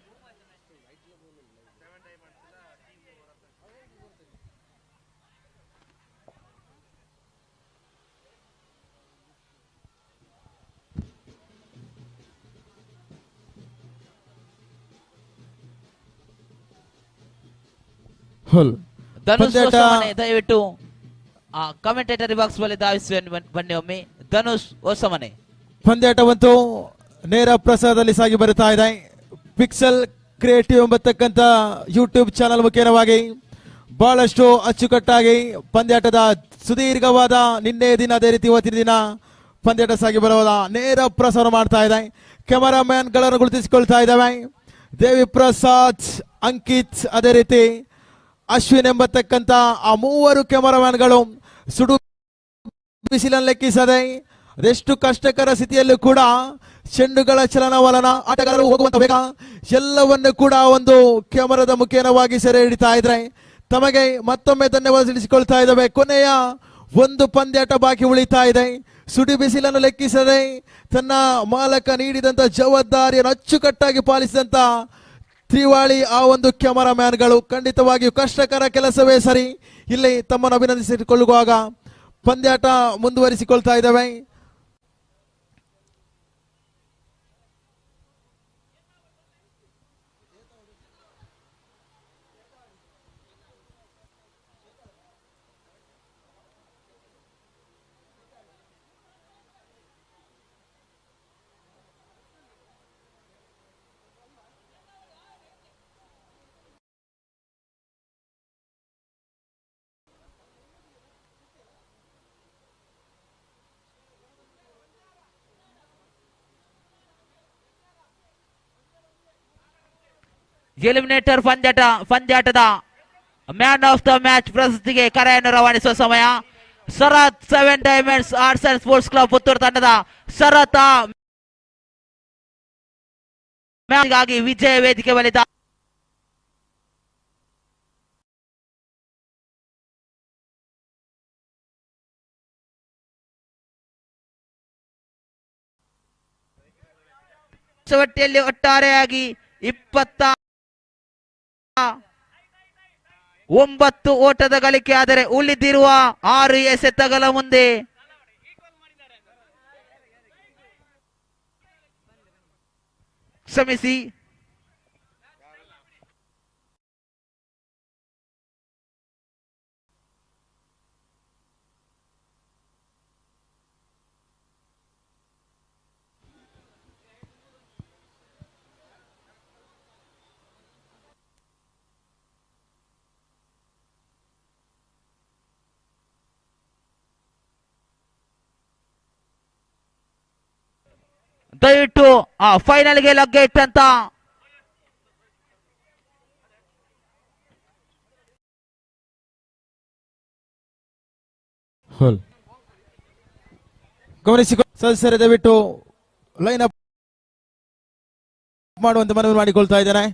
ಧನುಷ್ ಹೊಸಮನೆ ದಯವಿಟ್ಟು ಆ ಕಮೆಂಟೇಟರಿ ಬಾಕ್ಸ್ ಬಳಿ ಧಾವಿಸಿ ಬನ್ನಿ ಒಮ್ಮೆ. ಧನುಷ್ ಹೊಸಮನೆ. ಪಂದ್ಯಾಟವಂತೂ ನೇರ ಪ್ರಸಾರದಲ್ಲಿ ಸಾಗಿ ಬರುತ್ತಾ ಇದೆ. ಪಿಕ್ಸೆಲ್ ಕ್ರಿಯೇಟಿವ್ ಎಂಬತಕ್ಕಂಥ ಯೂಟ್ಯೂಬ್ ಚಾನಲ್ ಮುಖೇನವಾಗಿ ಬಹಳಷ್ಟು ಅಚ್ಚುಕಟ್ಟಾಗಿ ಪಂದ್ಯಾಟದ ಸುದೀರ್ಘವಾದ ನಿನ್ನೆ ದಿನ ಅದೇ ರೀತಿ ಇವತ್ತಿನ ದಿನ ಪಂದ್ಯಾಟ ಸಾಗಿ ಬರುವುದ ನೇರ ಪ್ರಸಾರ ಮಾಡ್ತಾ ಇದೆ. ಕ್ಯಾಮರಾಮ್ಯಾನ್ ಗಳನ್ನು ಗುರುತಿಸಿಕೊಳ್ತಾ ಇದ್ದಾವೆ. ದೇವಿ ಪ್ರಸಾದ್, ಅಂಕಿತ್, ಅದೇ ರೀತಿ ಅಶ್ವಿನ್ ಎಂಬತಕ್ಕಂಥ ಆ 3 ಕ್ಯಾಮರಾಮ್ಯಾನ್ಗಳು ಸುಡು ಬಿಸಿಲನ್ನು ಲೆಕ್ಕಿಸದೆ ಅದೆಷ್ಟು ಕಷ್ಟಕರ ಸ್ಥಿತಿಯಲ್ಲೂ ಕೂಡ ಚೆಂಡುಗಳ ಚಲನವಲನ, ಆಟಗಾರರು ಹೋಗುವಂತ ವೇಗ ಎಲ್ಲವನ್ನು ಕೂಡ ಒಂದು ಕ್ಯಾಮರಾದ ಮುಖೇನವಾಗಿ ಸೆರೆ ಹಿಡಿತಾ ಇದ್ರೆ ತಮಗೆ ಮತ್ತೊಮ್ಮೆ ಧನ್ಯವಾದ ತಿಳಿಸಿಕೊಳ್ತಾ ಇದ್ದಾವೆ. ಕೊನೆಯ ಒಂದು ಪಂದ್ಯಾಟ ಬಾಕಿ ಉಳಿತಾ ಇದೆ. ಸುಡಿ ಬಿಸಿಲನ್ನು ಲೆಕ್ಕಿಸದೆ ತನ್ನ ಮಾಲಕ ನೀಡಿದಂತ ಜವಾಬ್ದಾರಿಯನ್ನು ಅಚ್ಚುಕಟ್ಟಾಗಿ ಪಾಲಿಸಿದಂತ ತ್ರಿವಾಳಿ ಆ ಒಂದು ಕ್ಯಾಮರಾಮ್ಯಾನ್ಗಳು ಖಂಡಿತವಾಗಿಯೂ ಕಷ್ಟಕರ ಕೆಲಸವೇ ಸರಿ. ಇಲ್ಲಿ ತಮ್ಮನ್ನು ಅಭಿನಂದಿಸಿಕೊಳ್ಳುವಾಗ ಪಂದ್ಯಾಟ ಮುಂದುವರಿಸಿಕೊಳ್ತಾ ಇದ್ದಾವೆ. ಎಲಿಮಿನೇಟರ್ ಪಂದ್ಯಾಟದ ಮ್ಯಾನ್ ಆಫ್ ದ ಮ್ಯಾಚ್ ಪ್ರಶಸ್ತಿಗೆ ಕರೆಯನ್ನು ರವಾನಿಸುವ ಸಮಯ. Sharath 7 diamonds arts and sports club Puttur ತಂಡದ ಶರತ್ ಮ್ಯಾಚ್ಗಾಗಿ ವಿಜಯ ವೇದಿಕೆ ಬಲಿತ ಚವಟ್ಟಿಯಲ್ಲಿ ಒಟ್ಟಾರೆಯಾಗಿ 29 ಓಟದ ಗಳಿಕೆ. ಆದರೆ ಉಳಿದಿರುವ 6 ಎಸೆತಗಳ ಮುಂದೆ ಕ್ಷಮಿಸಿ ದಯವಿಟ್ಟು ಆ ಫೈನಲ್ಗೆ ಲಗ್ಗೆ ಇಟ್ಟಂತ ಗಮನಿಸಿಕೊಂಡು ಸದಸ್ಯರೇ ದಯವಿಟ್ಟು ಲೈನ್ ಅಪ್ ಮಾಡುವಂತೆ ಮನವಿ ಮಾಡಿಕೊಳ್ತಾ ಇದ್ದೇನೆ.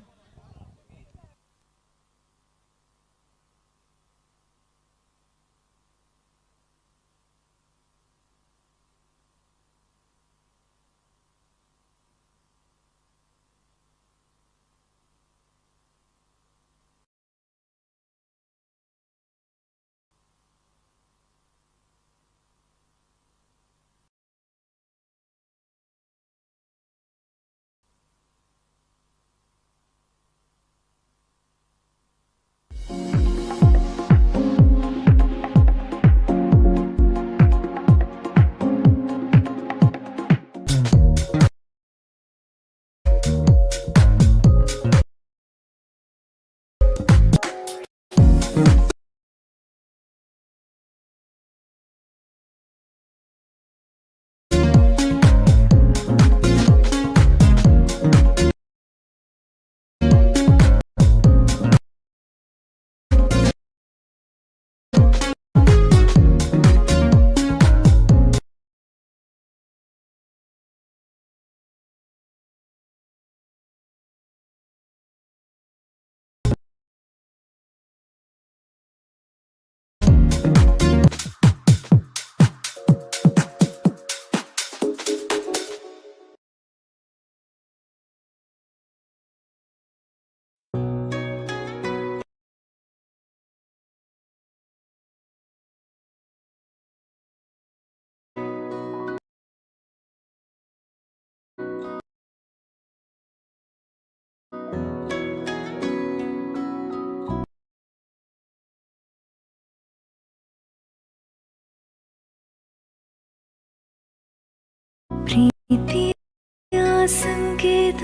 ಸಂಗೀತ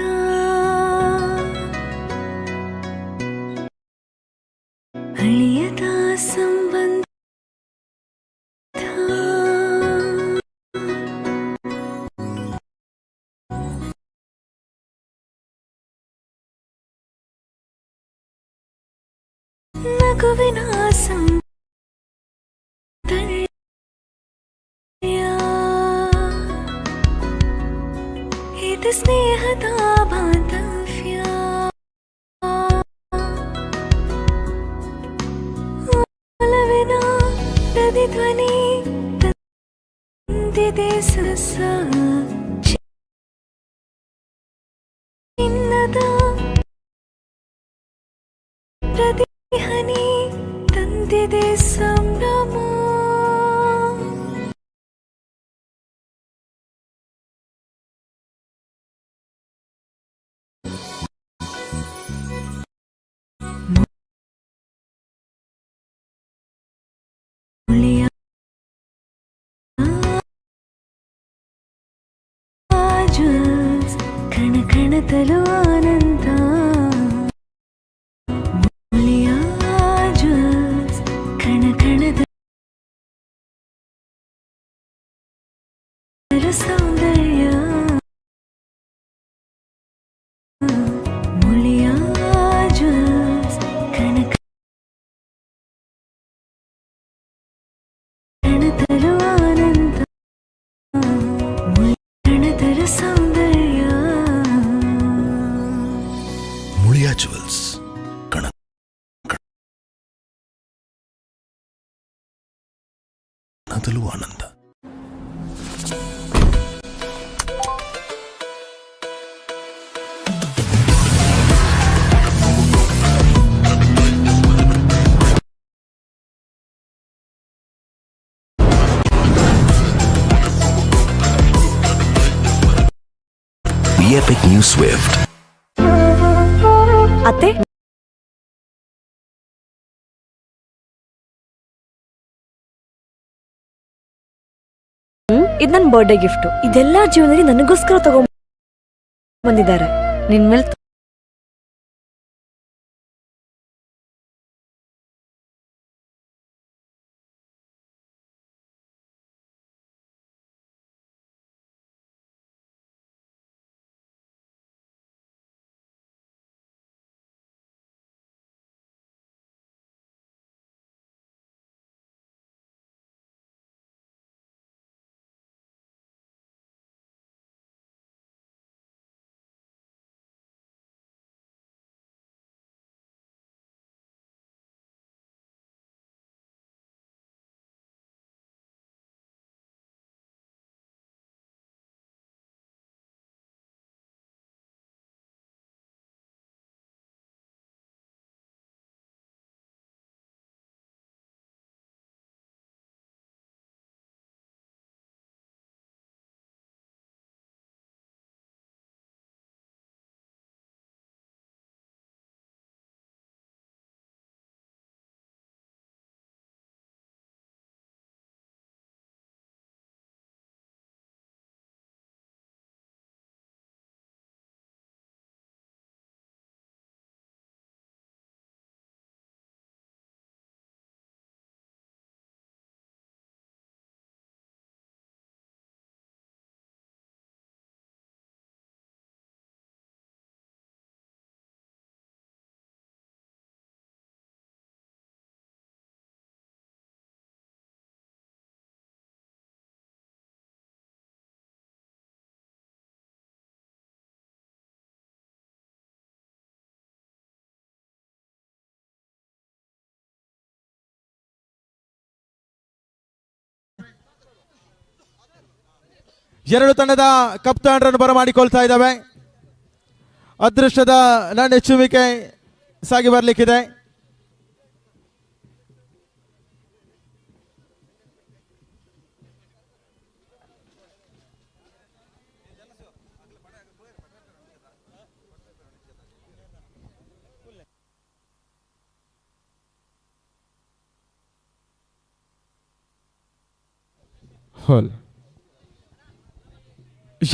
ಅಳಿಯದ ಸಂಬಂಧ ನಗುವಿನ ಇದು ಸ್ನೇಹದ ಬಾಂಧವ್ಯ ಒಲವಿನ ಪ್ರತಿಧ್ವನಿ ತಂದಿದೆ ಸರಸ ಚಿನ್ನದ ಪ್ರತಿಹನಿ ತಂದಿದೆ ಸಂಭ್ರಮ ಕಣ ಕಣದಲು ಆನಂದ ಮುಳಿಯ ಜ್ವಲ್ಸ್ ಕಣ ಕಣದಲು ಸೌಂದರ್ಯ ಮುಳಿಯ ಜ್ವಲ್ಸ್ ಕಣ ಕಣದಲು ಆನಂದ ಕಣದಲು ಸೌಂದರ್ಯ ಮುಳಿಯಾ ಜುವೆಲ್ಸ್ ಕಣದಲ್ಲೂ ಆನಂದ. The Epic New Swift. ಅತ್ತೆ ಇದು ನನ್ನ ಬರ್ಡೇ ಗಿಫ್ಟ್. ಇದೆಲ್ಲ ಜೀವನದಲ್ಲಿ ನನಗೋಸ್ಕರ ತಗೊಂಡ್ಬಂದಿದ್ದಾರೆ. ನಿನ್ಮೇಲೆ ಎರಡು ತಂಡದ ಕಪ್ತಾನರನ್ನು ಬರಮಾಡಿಕೊಳ್ತಾ ಇದ್ದಾವೆ. ಅದೃಷ್ಟದ ನಣ್ಣೆಚ್ಚುವಿಕೆ ಸಾಗಿ ಬರಲಿಕ್ಕಿದೆ.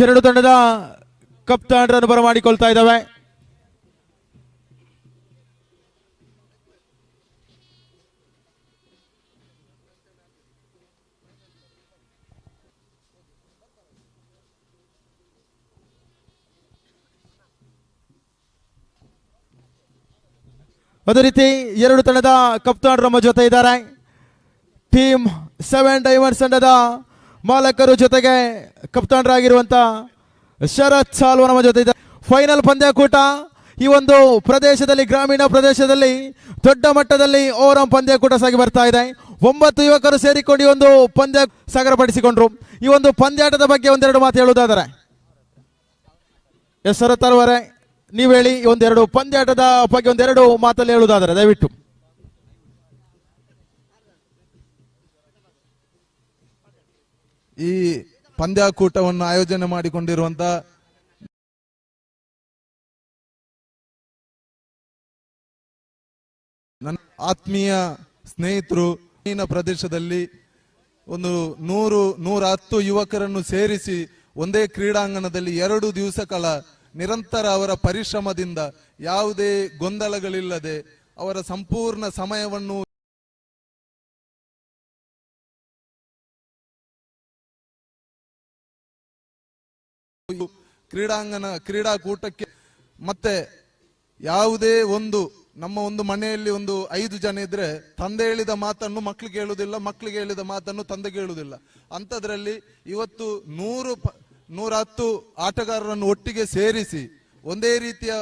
ಎರಡು ತಂಡದ ಕಪ್ತಾನರನ್ನು ಬರಮಾಡಿಕೊಳ್ತಾ ಇದ್ದಾವೆ. ಅದೇ ರೀತಿ ಎರಡು ತಂಡದ ಕಪ್ತಾನರು ನಮ್ಮ ಜೊತೆ ಇದ್ದಾರೆ. ಟೀಮ್ 7 ಡೈಮಂಡ್ಸ್ ತಂಡದ ಮಾಲಕರು ಜೊತೆಗೆ ಕಪ್ತಾನರಾಗಿರುವಂತ ಶರತ್ ಸಾಲ್ವ ನಮ್ಮ ಜೊತೆ ಇದ್ದಾರೆ. ಫೈನಲ್ ಪಂದ್ಯಾಕೂಟ ಈ ಒಂದು ಪ್ರದೇಶದಲ್ಲಿ, ಗ್ರಾಮೀಣ ಪ್ರದೇಶದಲ್ಲಿ ದೊಡ್ಡ ಮಟ್ಟದಲ್ಲಿ ಓವರಾಮ್ ಪಂದ್ಯಾಕೂಟ ಸಾಗಿ ಬರ್ತಾ ಇದೆ. 9 ಯುವಕರು ಸೇರಿಕೊಂಡು ಈ ಒಂದು ಪಂದ್ಯ ಸಾಗರಪಡಿಸಿಕೊಂಡ್ರು. ಈ ಒಂದು ಪಂದ್ಯಾಟದ ಬಗ್ಗೆ ಒಂದೆರಡು ಮಾತು ಹೇಳುವುದಾದರೆ ಎಸ್ ಶರತ್ ಅವರೇ, ನೀವು ಹೇಳಿ. ಒಂದೆರಡು ಪಂದ್ಯಾಟದ ಬಗ್ಗೆ ಒಂದೆರಡು ಮಾತಲ್ಲಿ ಹೇಳುವುದಾದರೆ ದಯವಿಟ್ಟು. ಈ ಪಂದ್ಯಾಕೂಟವನ್ನು ಆಯೋಜನೆ ಮಾಡಿಕೊಂಡಿರುವಂತ ನನ್ನ ಆತ್ಮೀಯ ಸ್ನೇಹಿತರು, ಪ್ರದೇಶದಲ್ಲಿ ಒಂದು 110 ಯುವಕರನ್ನು ಸೇರಿಸಿ ಒಂದೇ ಕ್ರೀಡಾಂಗಣದಲ್ಲಿ 2 ದಿವಸ ಕಾಲ ನಿರಂತರ ಅವರ ಪರಿಶ್ರಮದಿಂದ ಯಾವುದೇ ಗೊಂದಲಗಳಿಲ್ಲದೆ ಅವರ ಸಂಪೂರ್ಣ ಸಮಯವನ್ನು ಕ್ರೀಡಾಕೂಟಕ್ಕೆ ಮತ್ತೆ ಯಾವುದೇ ಒಂದು ನಮ್ಮ ಒಂದು ಮನೆಯಲ್ಲಿ ಒಂದು 5 ಜನ ಇದ್ರೆ ತಂದೆ ಹೇಳಿದ ಮಾತನ್ನು ಮಕ್ಕಳಿಗೆ ಹೇಳುವುದಿಲ್ಲ, ಮಕ್ಕಳಿಗೆ ಹೇಳಿದ ಮಾತನ್ನು ತಂದೆಗೆ ಹೇಳುವುದಿಲ್ಲ. ಅಂಥದ್ರಲ್ಲಿ ಇವತ್ತು 110 ಆಟಗಾರರನ್ನು ಒಟ್ಟಿಗೆ ಸೇರಿಸಿ ಒಂದೇ ರೀತಿಯ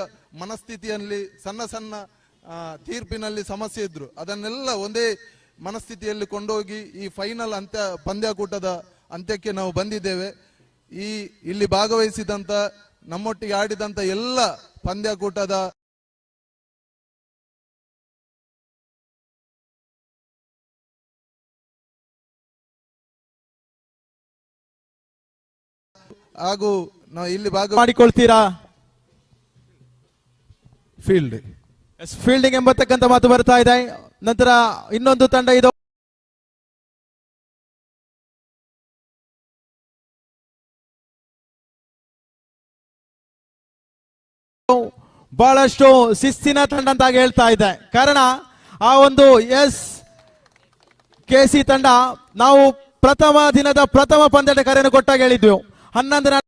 ಮನಸ್ಥಿತಿಯಲ್ಲಿ ಸಣ್ಣ ಸಣ್ಣ ತೀರ್ಪಿನಲ್ಲಿ ಸಮಸ್ಯೆ ಇದ್ರು ಅದನ್ನೆಲ್ಲ ಒಂದೇ ಮನಸ್ಥಿತಿಯಲ್ಲಿ ಕೊಂಡೋಗಿ ಈ ಫೈನಲ್ ಪಂದ್ಯಾಕೂಟದ ಅಂತ್ಯಕ್ಕೆ ನಾವು ಬಂದಿದ್ದೇವೆ. ಇಲ್ಲಿ ಭಾಗವಹಿಸಿದಂತ ನಮ್ಮೊಟ್ಟಿಗೆ ಆಡಿದಂತ ಎಲ್ಲ ಪಂದ್ಯಾಕೂಟದ ಹಾಗೂ ನಾವು ಇಲ್ಲಿ ಮಾಡಿಕೊಳ್ತೀರಾ? ಫೀಲ್ಡಿಂಗ್ ಎಂಬತಕ್ಕಂಥ ಮಾತು ಬರ್ತಾ ಇದೆ. ನಂತರ ಇನ್ನೊಂದು ತಂಡ ಇದು ಬಹಳಷ್ಟು ಶಿಸ್ತಿನ ತಂಡ ಅಂತ ಹೇಳ್ತಾ ಇದೆ. ಕಾರಣ ಆ ಒಂದು KC ತಂಡ ನಾವು ಪ್ರಥಮ ದಿನದ ಪ್ರಥಮ ಪಂದ್ಯದ ಕರೆಯನ್ನು ಕೊಟ್ಟಾಗ ಹೇಳಿದ್ವಿ 11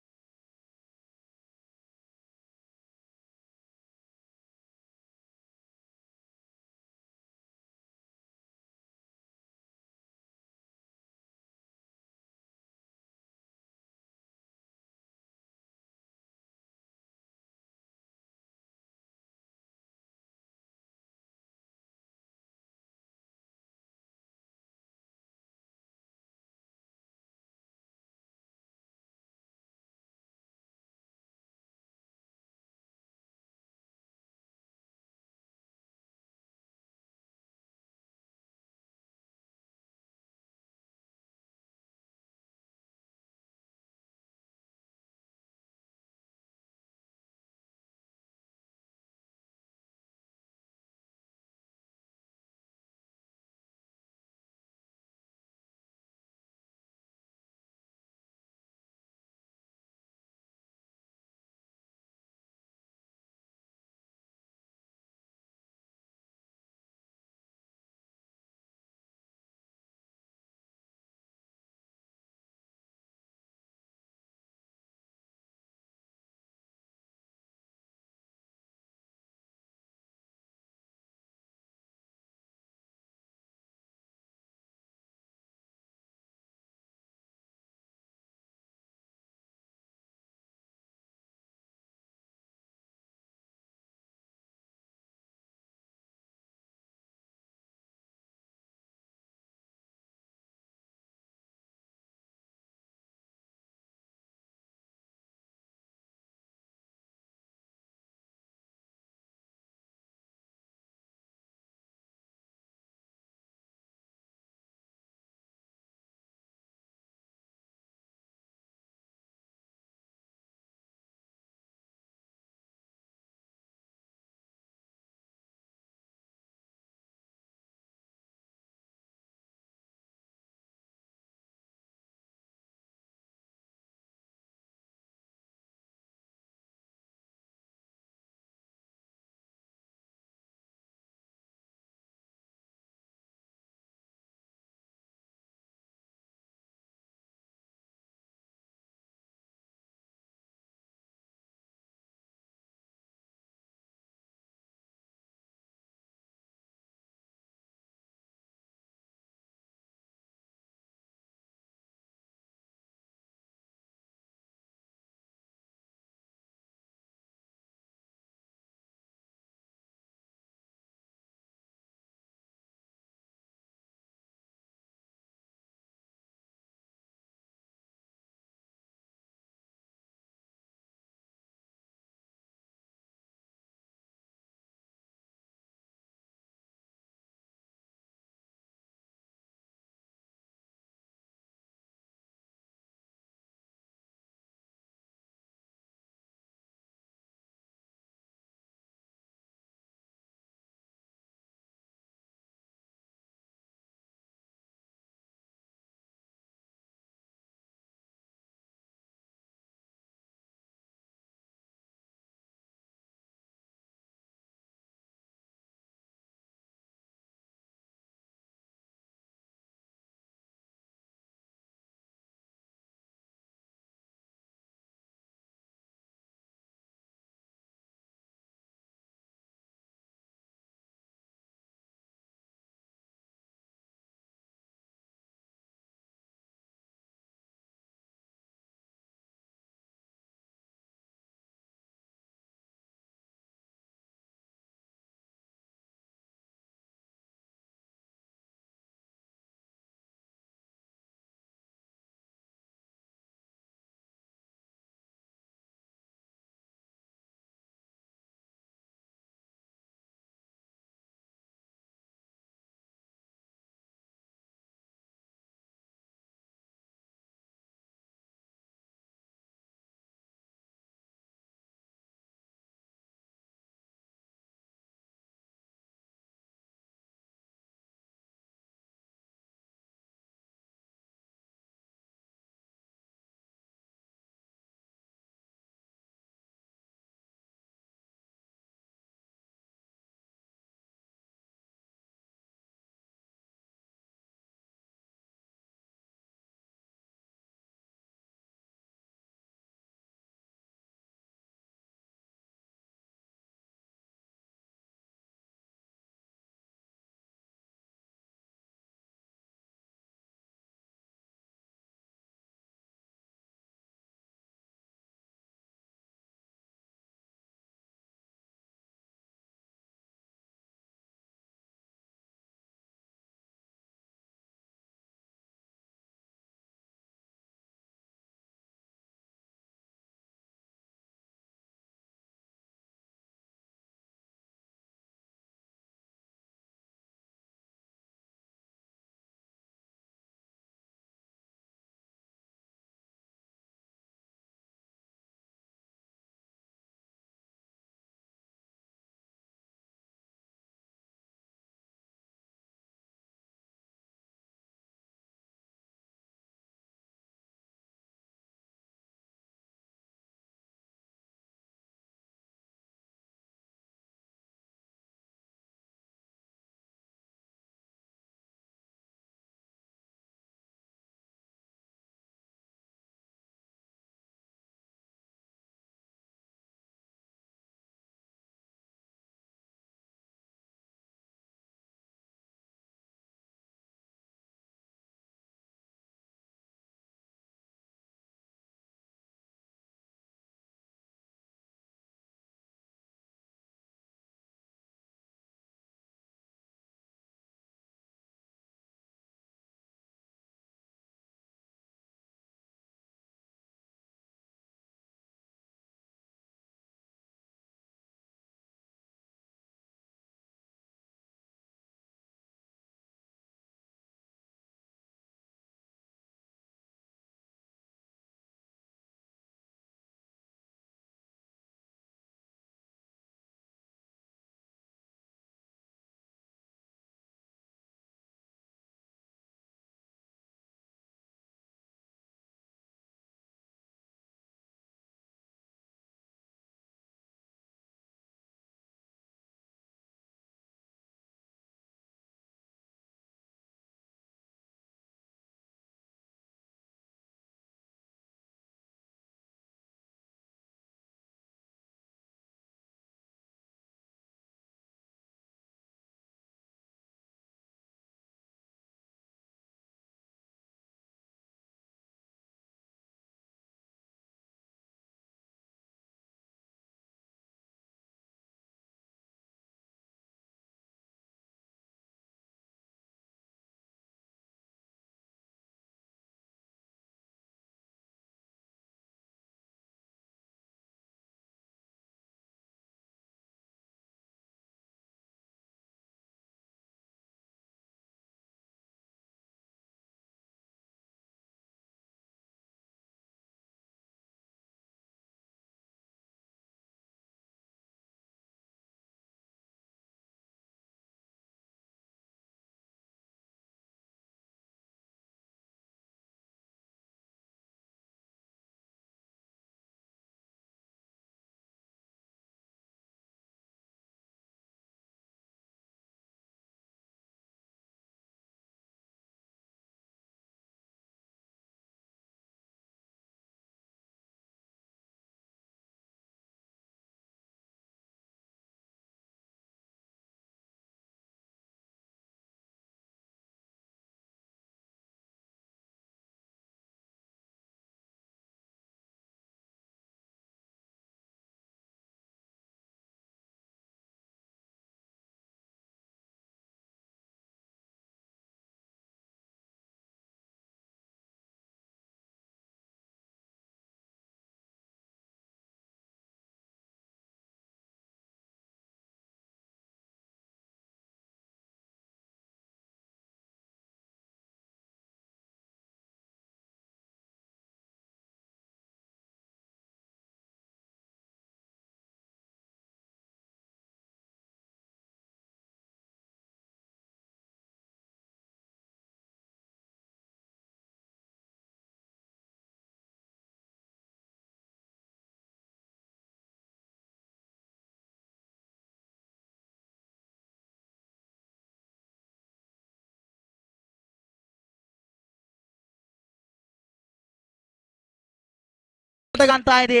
ಅಂತ ಇದೆ.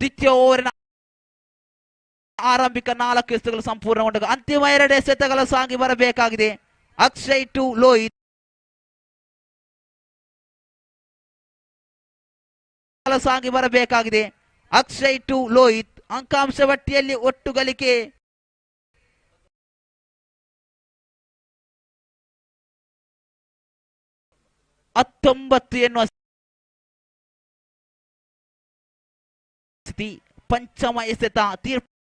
ದ್ವಿತೀಯ ಓವರಿನ ಆರಂಭಿಕ 4 ಎಸೆತಗಳು ಸಂಪೂರ್ಣಗೊಂಡಾಗ ಅಂತಿಮ 2 ಎಸೆತಗಳು ಸಾಗಿ ಬರಬೇಕಾಗಿದೆ. ಅಕ್ಷಯ್ ಟು ಲೋಹಿತ್ ಸಾಗಿ ಬರಬೇಕಾಗಿದೆ. ಅಕ್ಷಯ್ ಟು ಲೋಹಿತ್ ಅಂಕಾಂಶ ಪಟ್ಟಿಯಲ್ಲಿ ಒಟ್ಟು ಗಳಿಕೆ 19 ಎನ್ನುವ ಸ್ಥಿತಿ. ಪಂಚಮ ಎಸೆತ ತೀರ್ಪುಗಾರ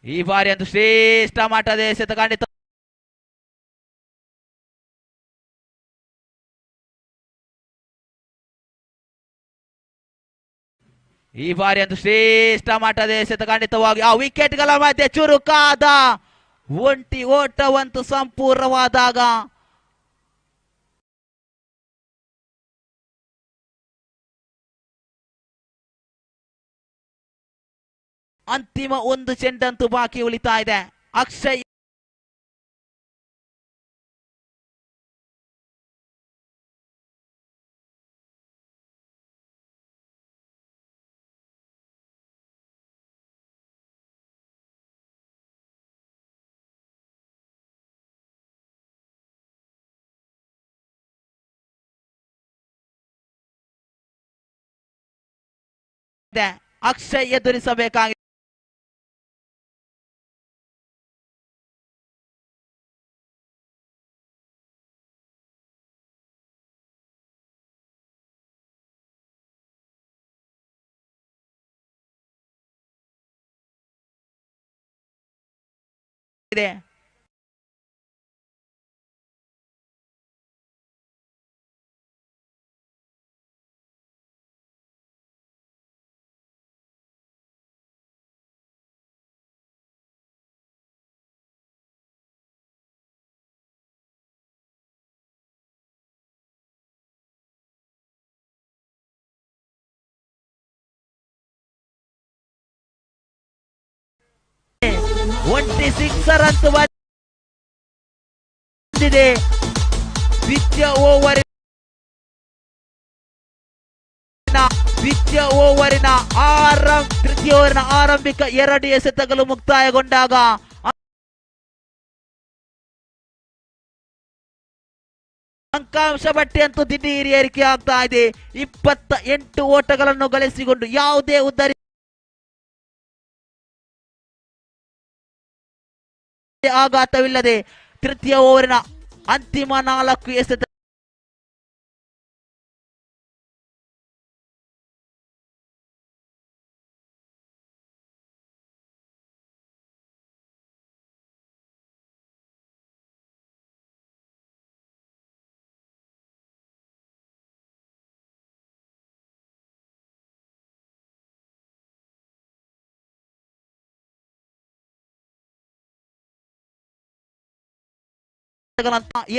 ಈ ಬಾರಿ ಒಂದು ಶ್ರೇಷ್ಠ ಮಟ್ಟದ ಎಸೆತ ಖಂಡಿತ ಈ ಬಾರಿ ಒಂದು ಶ್ರೇಷ್ಠ ಮಟ್ಟದ ಎಸೆತ ಖಂಡಿತವಾಗಿ ಆ ವಿಕೆಟ್ಗಳ ಮಧ್ಯೆ ಚುರುಕಾದ ಒಂಟಿ ಓಟವಂತೂ ಸಂಪೂರ್ಣವಾದಾಗ ಅಂತಿಮ 1 ಚೆಂಡಂತೂ ಬಾಕಿ ಉಳಿತಾ ಇದೆ. ಅಕ್ಷಯ್ ಅಕ್ಷಯ್ ಎದುರಿಸಬೇಕಾಗಿದೆ. ಒಂಟಿ ಸಿಕ್ಸರ್ ಅಂತೂ ಬಂದಿದೆ. ದ್ವಿತೀಯ ಓವರಿನ ತೃತೀಯ ಓವರಿನ ಆರಂಭಿಕ 2 ಎಸೆತಗಳು ಮುಕ್ತಾಯಗೊಂಡಾಗ ಅಂಕಾಂಶ ಪಟ್ಟಿಯಂತೂ ದಿಢೀರ್ ಏರಿಕೆ ಆಗ್ತಾ ಇದೆ. 28 ಓಟಗಳನ್ನು ಗಳಿಸಿಕೊಂಡು ಯಾವುದೇ ಉದ್ದರಿ ಆಘಾತವಿಲ್ಲದೆ ತೃತೀಯ ಓವರಿನ ಅಂತಿಮ 4 ಎಸೆತ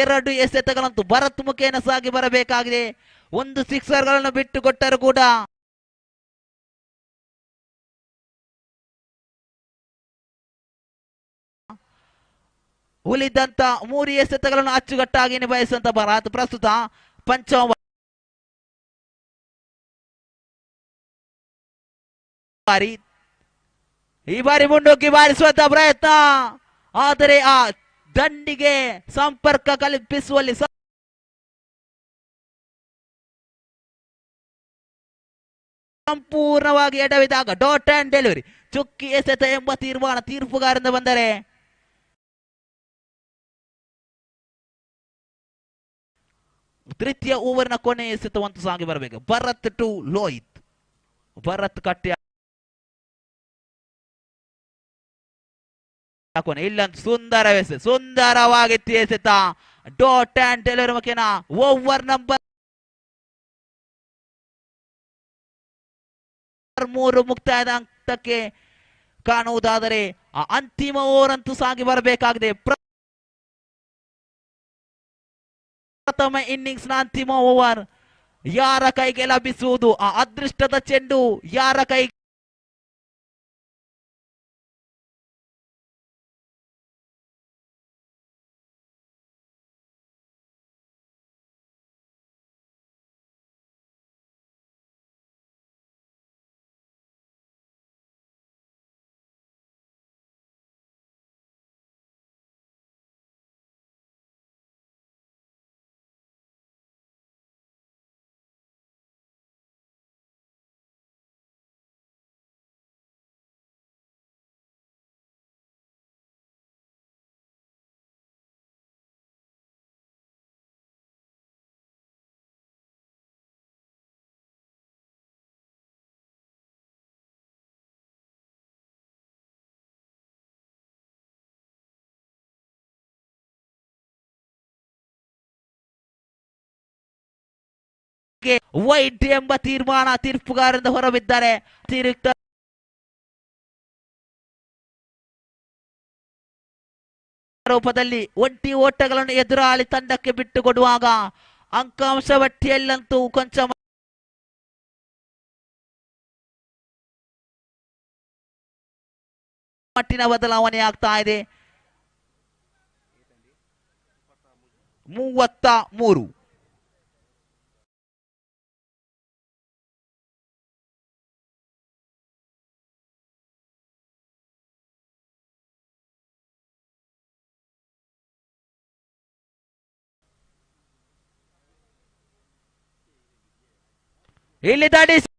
ಎರಡು ಎಸೆತಗಳಂತೂ ಭರತ್ ಮುಖೇನ ಸಾಗಿ ಬರಬೇಕಾಗಿದೆ. 1 ಸಿಕ್ಸರ್ಗಳನ್ನು ಬಿಟ್ಟು ಕೊಟ್ಟರು ಕೂಡ ಉಳಿದಂತ 3 ಎಸೆತಗಳನ್ನು ಅಚ್ಚುಕಟ್ಟಾಗಿ ನಿಭಾಯಿಸುವಂತ ಭಾರತ್ ಪ್ರಸ್ತುತ ಪಂಚಮ ಬಾರಿ ಈ ಬಾರಿ ಮುಂಡೋಗಿ ಬಾರಿಸುವಂತ ಪ್ರಯತ್ನ, ಆದರೆ ಆ ದಂಡಿಗೆ ಸಂಪರ್ಕ ಕಲ್ಪಿಸುವಲ್ಲಿ ಸಂಪೂರ್ಣವಾಗಿ ಎಡವಿದಾಗ ಡಾಟ್ ಅಂಡ್ ಡೆಲಿವರಿ ಚುಕ್ಕಿ ಎಸೆತ ಎಂಬ ತೀರ್ಪುಗಾರರಿಂದ ಬಂದರೆ ತೃತೀಯ ಓವರ್ನ ಕೊನೆ ಎಸೆತವಂತೂ ಸಾಗಿ ಬರಬೇಕು. ಭರತ್ ಟು ಲೋಹಿತ್. ಭರತ್ ಕಟ್ಟಿ ಇಲ್ಲೊಂದು ಸುಂದರ ಎಸೆತ, ಸುಂದರವಾಗಿತ್ತು ಎಸೆತ. ಡಾಟ್ ಅಂಡ್ ಡೆಲಿವರಿ ಮುಖೇನ ಓವರ್ ನಂಬರ್ 3 ಮುಕ್ತಾಯದ ಹಂತಕ್ಕೆ ಕಾಣುವುದಾದರೆ ಆ ಅಂತಿಮ ಓವರ್ ಅಂತೂ ಸಾಗಿ ಬರಬೇಕಾಗಿದೆ. ಪ್ರಥಮ ಇನ್ನಿಂಗ್ಸ್ ನ ಅಂತಿಮ ಓವರ್ ಯಾರ ಕೈಗೆ ಲಭಿಸುವುದು ಆ ಅದೃಷ್ಟದ ಚೆಂಡು? ಯಾರ ಕೈ ವೈಡ್ ಎಂಬ ತೀರ್ಪುಗಾರರಿಂದ ಹೊರಬಿದ್ದಾರೆ. ಅತಿರಿಕ್ತ ರೂಪದಲ್ಲಿ ಒಂಟಿ ಓಟಗಳನ್ನು ಎದುರಾಳಿ ತಂಡಕ್ಕೆ ಬಿಟ್ಟುಕೊಡುವಾಗ ಅಂಕಾಂಶ ಪಟ್ಟಿಯಲ್ಲಂತೂ ಕೊಂಚ ಮಟ್ಟಿನ ಬದಲಾವಣೆ ಆಗ್ತಾ ಇದೆ. 33. ಇಲ್ಲಿ ದಾಟಿಸಿದ್ದಾರೆ.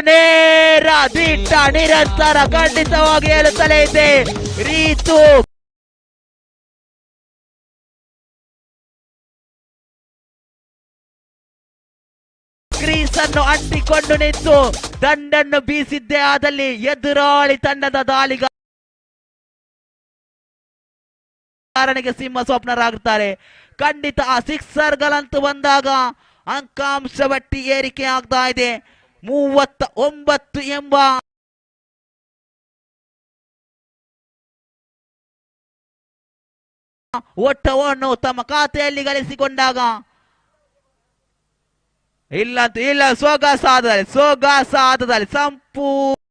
ನೇರ ದಿಟ್ಟ ನಿರಂತರ ಖಂಡಿತವಾಗಿ ಹೇಳುತ್ತಲೇ ಇದೆ. ರೀತು ಕ್ರೀಸ್ ಅನ್ನು ಅಂಟಿಕೊಂಡು ನಿಂತು ದಂಡನ್ನು ಬೀಸಿದ್ದೇ ಆದಲ್ಲಿ ಎದುರಾಳಿ ತಂಡದ ದಾಳಿಗಾರನಿಗೆ ಸಿಂಹ ಸ್ವಪ್ನರಾಗುತ್ತಾರೆ. ಖಂಡಿತ ಆ ಸಿಕ್ಸರ್ಗಳಂತೂ ಬಂದಾಗ ಅಂಕಾಂಶ ಪಟ್ಟಿ ಏರಿಕೆ ಆಗ್ತಾ ಇದೆ. 39 ಎಂಬ ಓಟವನ್ನು ತಮ್ಮ ಖಾತೆಯಲ್ಲಿ ಗಳಿಸಿಕೊಂಡಾಗ ಇಲ್ಲ ಸೊಗಸಾದಲ್ಲಿ ಸಂಪೂರ್ಣ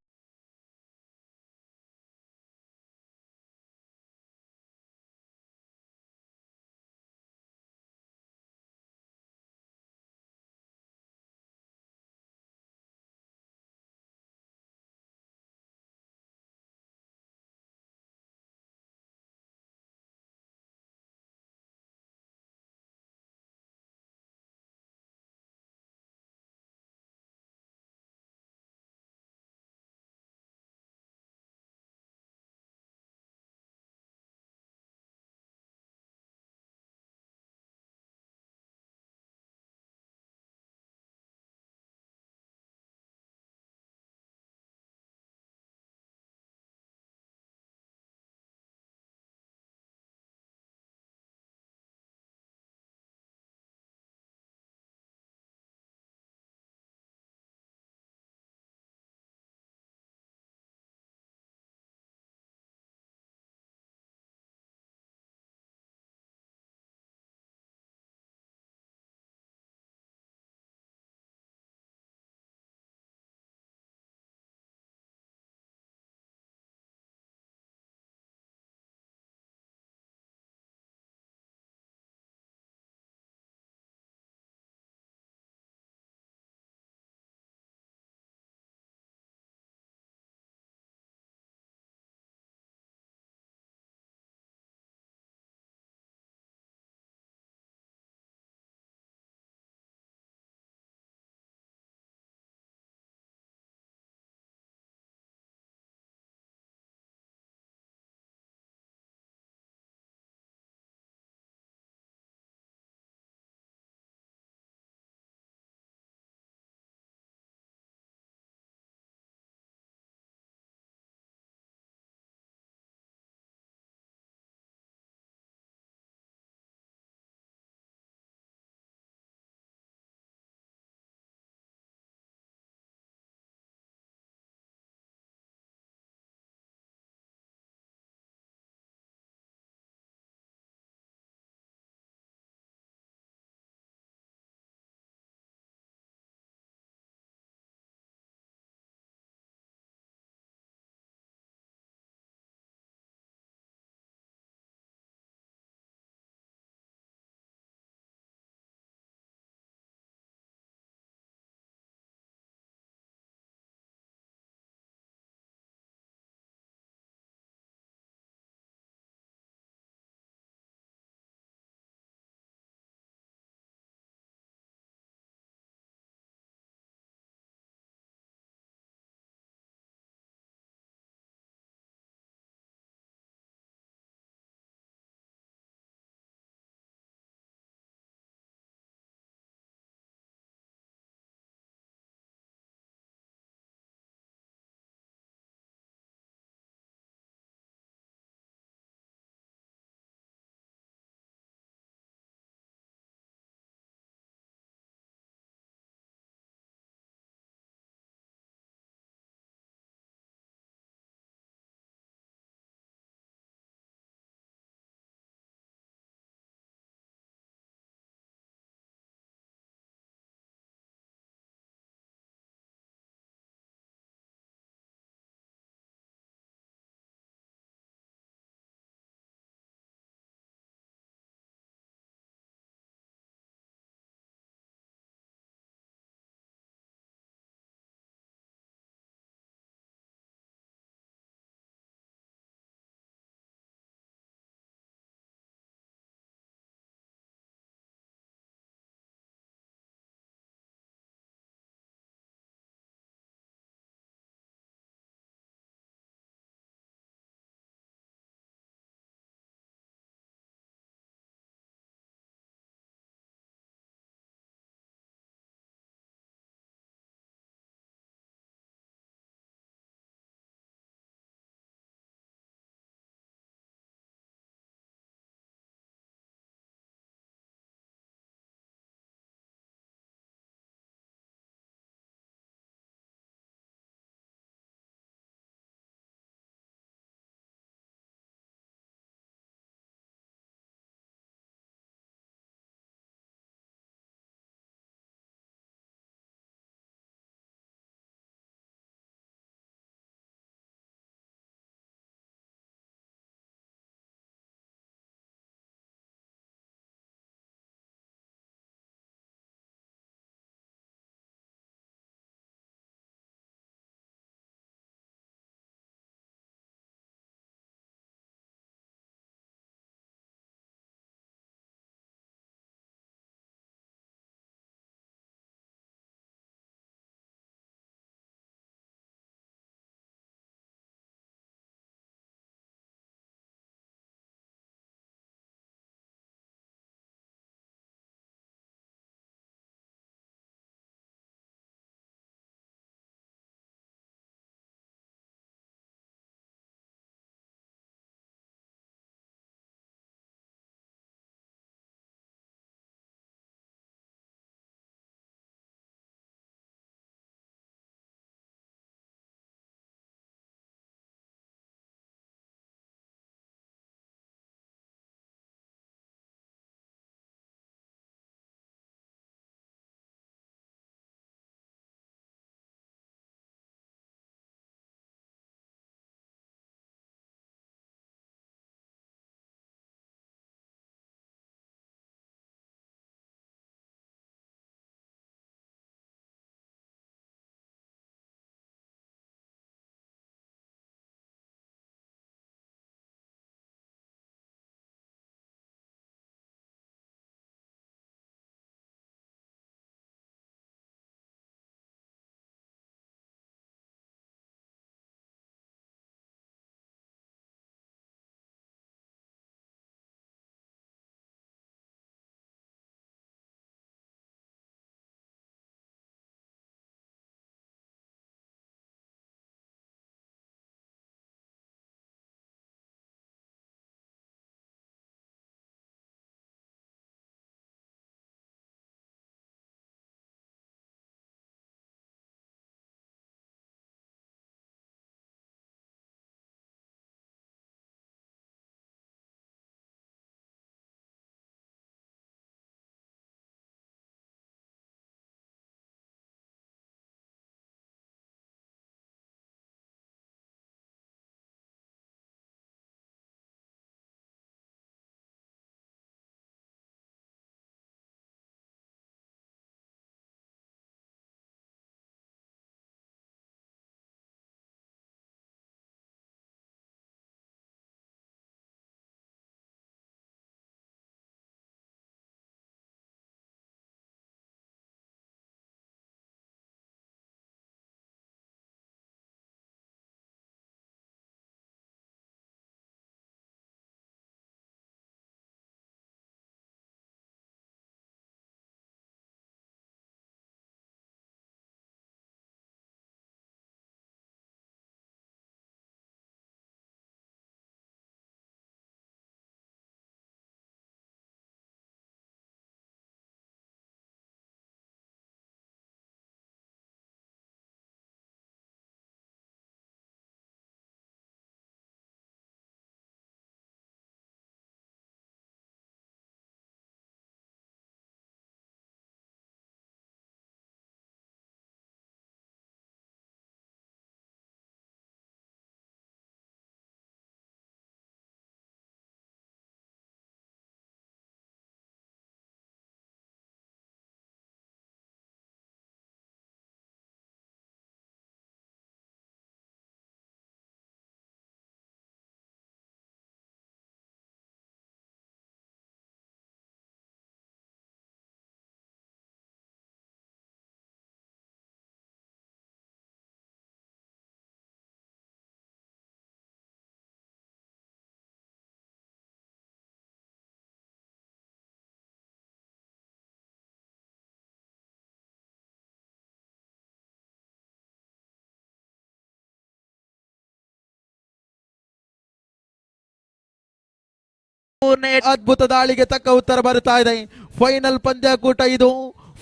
ಅದ್ಭುತ ದಾಳಿಗೆ ತಕ್ಕ ಉತ್ತರ ಬರುತ್ತಾ ಇದೆ. ಫೈನಲ್ ಪಂದ್ಯಾಕೂಟ ಇದು.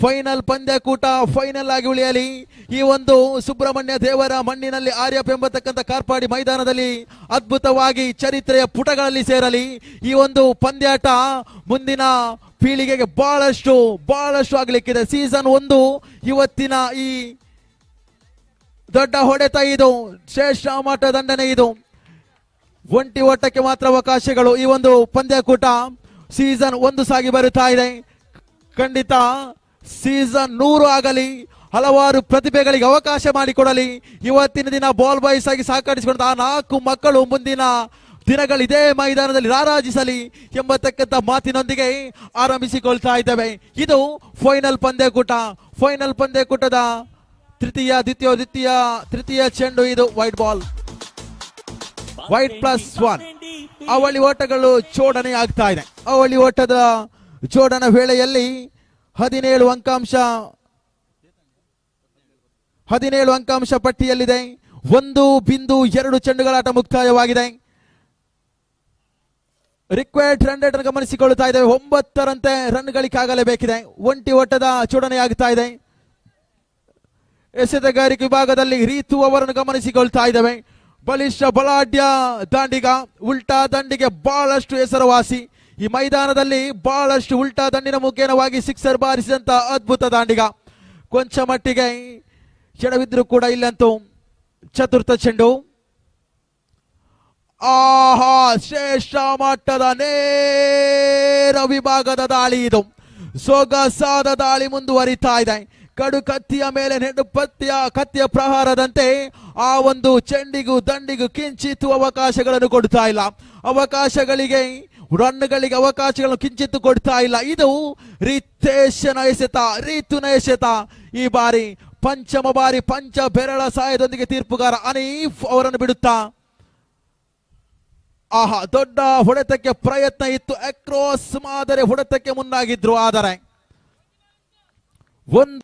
ಫೈನಲ್ ಪಂದ್ಯಾಕೂಟ ಫೈನಲ್ ಆಗಿ ಉಳಿಯಲಿ. ಈ ಒಂದು ಸುಬ್ರಹ್ಮಣ್ಯ ದೇವರ ಮಣ್ಣಿನಲ್ಲಿ ಆರ್ಯಪ್ ಎಂಬತಕ್ಕಂಥ ಕಾರ್ಪಾಡಿ ಮೈದಾನದಲ್ಲಿ ಅದ್ಭುತವಾಗಿ ಚರಿತ್ರೆಯ ಪುಟಗಳಲ್ಲಿ ಸೇರಲಿ. ಈ ಒಂದು ಪಂದ್ಯಾಟ ಮುಂದಿನ ಪೀಳಿಗೆಗೆ ಬಹಳಷ್ಟು ಆಗ್ಲಿಕ್ಕಿದೆ. ಸೀಸನ್ 1 ಇವತ್ತಿನ ಈ ದೊಡ್ಡ ಹೊಡೆತ ಇದು. ಶ್ರೇಷ್ಠ ಮಟ್ಟ ದಂಡನೆ ಇದು. ಒಂಟಿ ಓಟಕ್ಕೆ ಮಾತ್ರ ಅವಕಾಶಗಳು. ಈ ಒಂದು ಪಂದ್ಯಾಕೂಟ ಸೀಸನ್ 1 ಸಾಗಿ ಬರುತ್ತಾ ಇದೆ. ಖಂಡಿತ ಸೀಸನ್ 100 ಆಗಲಿ. ಹಲವಾರು ಪ್ರತಿಭೆಗಳಿಗೆ ಅವಕಾಶ ಮಾಡಿಕೊಡಲಿ. ಇವತ್ತಿನ ದಿನ ಬಾಲ್ ಬಾಯ್ಸ್ ಆಗಿ ಸಹಕರಿಸಿಕೊಂಡ ಆ 4 ಮಕ್ಕಳು ಮುಂದಿನ ದಿನಗಳು ಇದೇ ಮೈದಾನದಲ್ಲಿ ರಾರಾಜಿಸಲಿ ಎಂಬತಕ್ಕಂಥ ಮಾತಿನೊಂದಿಗೆ ಆರಂಭಿಸಿಕೊಳ್ತಾ ಇದ್ದೇವೆ. ಇದು ಫೈನಲ್ ಪಂದ್ಯಾಕೂಟ. ಫೈನಲ್ ಪಂದ್ಯಾಕೂಟದ ತೃತೀಯ ಚೆಂಡು. ಇದು ವೈಟ್ ಬಾಲ್. ವೈಟ್ +1. ಅವಳಿ ಓಟಗಳು ಜೋಡಣೆ ಆಗ್ತಾ ಇದೆ. ಅವಳಿ ಓಟದ ಜೋಡಣಾ ವೇಳೆಯಲ್ಲಿ 17 ಅಂಕಾಂಶ ಪಟ್ಟಿಯಲ್ಲಿದೆ. 1.2 ಚೆಂಡುಗಳಾಟ ಮುಕ್ತಾಯವಾಗಿದೆ. ರಿಕ್ವೈರ್ಡ್ ರನ್ ರೇಟ್ ಗಮನಿಸಿಕೊಳ್ಳುತ್ತಾ ಇದ್ದೇವೆ. 9ರಂತೆ ರನ್ ಗಳಿಕಾಗಲೇಬೇಕಿದೆ. ಒಂಟಿ ಓಟದ ಜೋಡಣೆ ಆಗ್ತಾ ಇದೆ. ಎಸೆತಗಾರಿಕೆ ವಿಭಾಗದಲ್ಲಿ ರೀತು ಅವರನ್ನು ಗಮನಿಸಿಕೊಳ್ತಾ ಇದ್ದೇವೆ. ಬಲಿಷ್ಠ ಬಲಾಢ್ಯ ದಾಂಡಿಗ. ಉಲ್ಟಾ ದಂಡಿಗೆ ಬಹಳಷ್ಟು ಹೆಸರುವಾಸಿ. ಈ ಮೈದಾನದಲ್ಲಿ ಬಹಳಷ್ಟು ಉಲ್ಟಾ ದಂಡಿನ ಮುಖೇನವಾಗಿ ಸಿಕ್ಸರ್ ಬಾರಿಸಿದಂತ ಅದ್ಭುತ ದಾಂಡಿಗ. ಕೊಂಚ ಮಟ್ಟಿಗೆ ಎಡವಿದ್ರು ಕೂಡ ಇಲ್ಲಂತೂ ಚತುರ್ಥ ಚೆಂಡು. ಆಹಾ, ಶ್ರೇಷ್ಠ ಮಟ್ಟದ ನೇರ ವಿಭಾಗದ ದಾಳಿ ಇದು. ಸೊಗಸಾದ ದಾಳಿ ಮುಂದುವರಿತಾ ಇದೆ. ಕಡು ಕತ್ತಿಯ ಮೇಲೆ ಕತ್ತಿಯ ಪ್ರಹಾರದಂತೆ ಆ ಒಂದು ಚೆಂಡಿಗೂ ದಂಡಿಗೂ ಕಿಂಚಿತ್ತು ಅವಕಾಶಗಳನ್ನು ಕೊಡ್ತಾ ಇಲ್ಲ. ರನ್ಗಳಿಗೆ ಅವಕಾಶಗಳನ್ನು ಕಿಂಚಿತ್ತು ಕೊಡ್ತಾ ಇಲ್ಲ. ಇದು ರೀತುನ ಎಸೆತ. ಈ ಬಾರಿ ಪಂಚಮ ಬಾರಿ ಪಂಚ ಬೆರಳ ಸಹಾಯದೊಂದಿಗೆ ತೀರ್ಪುಗಾರ ಅನೀಫ್ ಅವರನ್ನು ಬಿಡುತ್ತಾ ದೊಡ್ಡ ಹೊಡೆತಕ್ಕೆ ಪ್ರಯತ್ನ ಇತ್ತು. ಅಕ್ರಾಸ್ ಮಾದರಿ ಹೊಡೆತಕ್ಕೆ ಮುಂದಾಗಿದ್ರು. ಆದರೆ ಒಂದು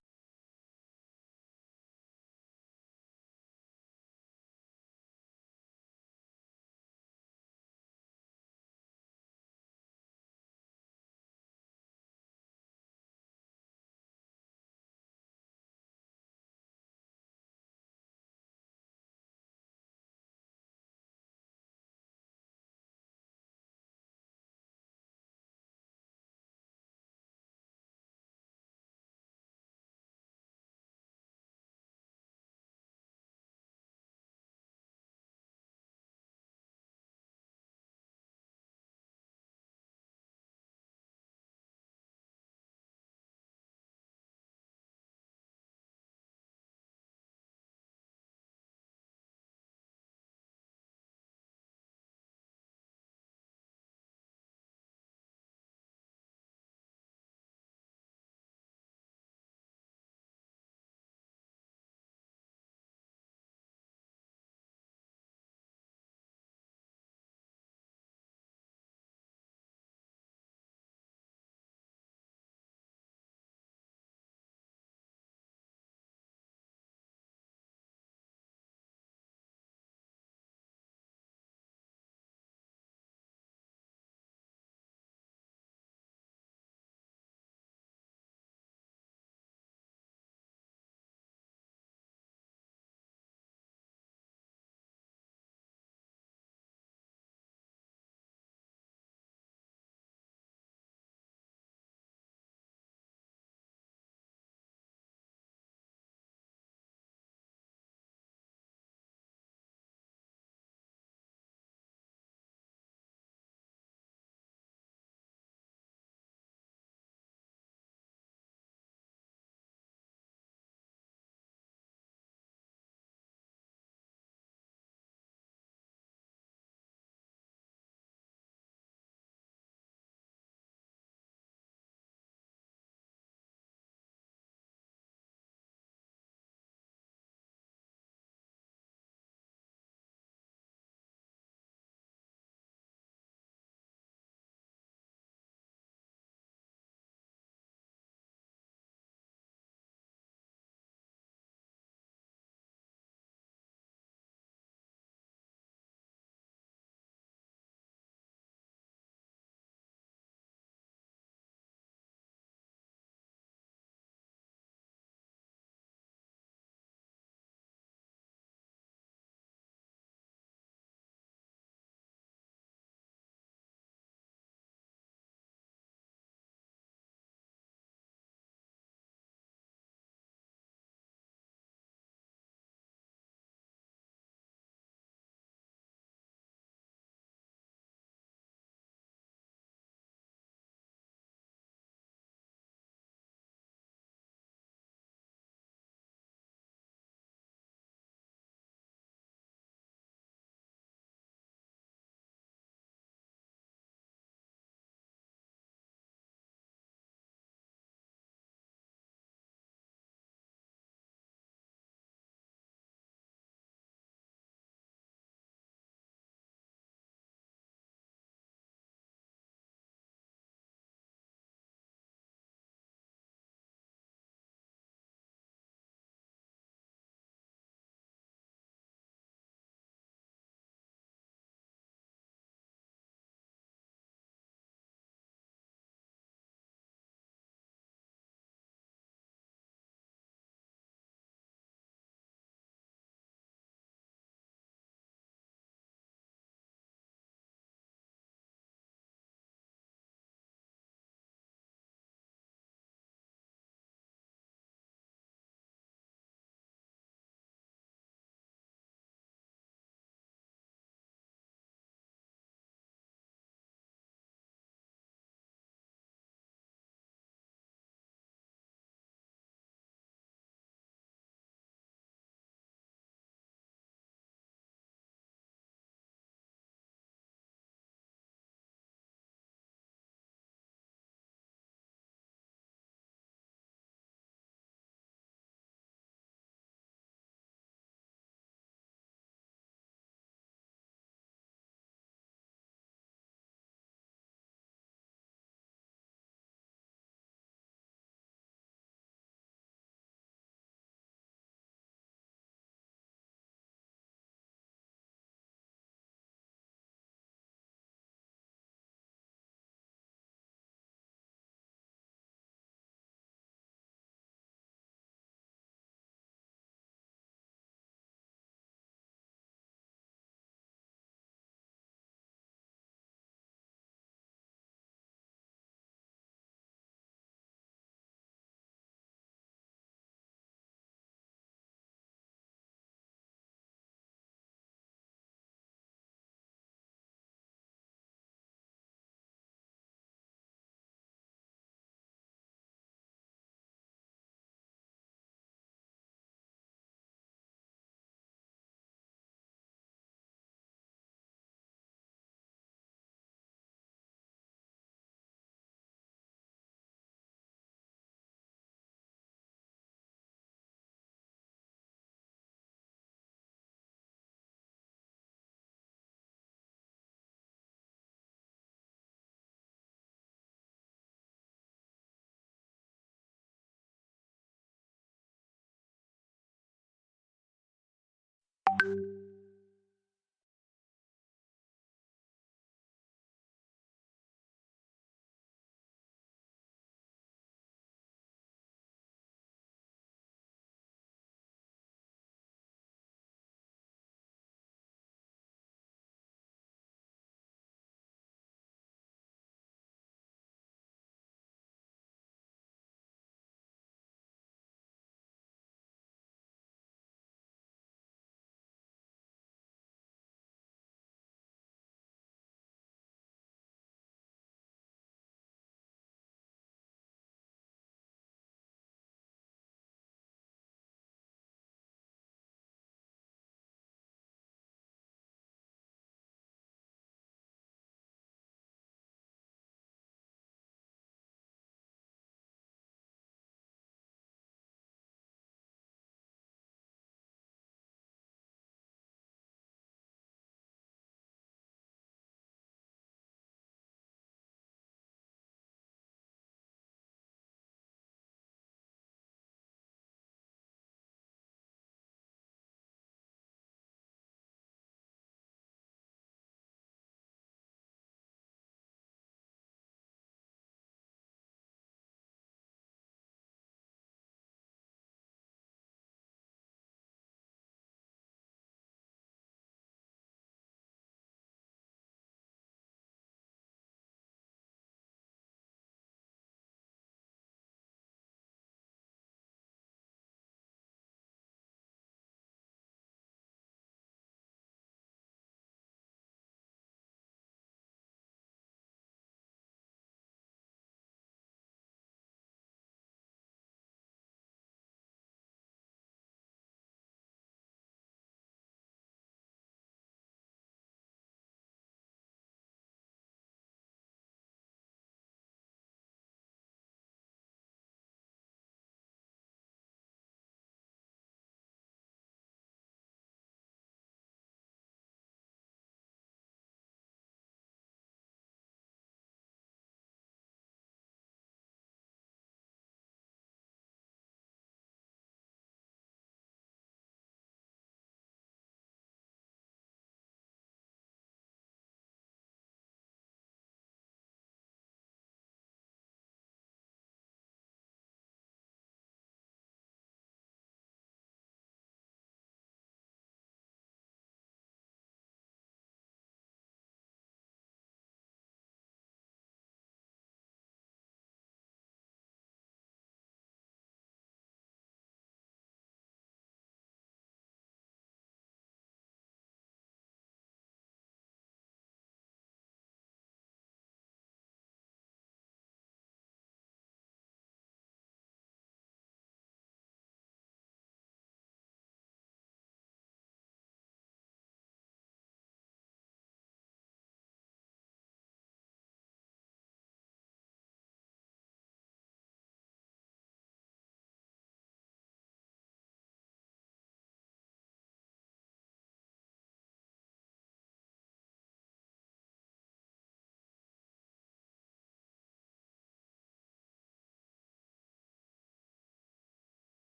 ಧನ್ಯವಾದ.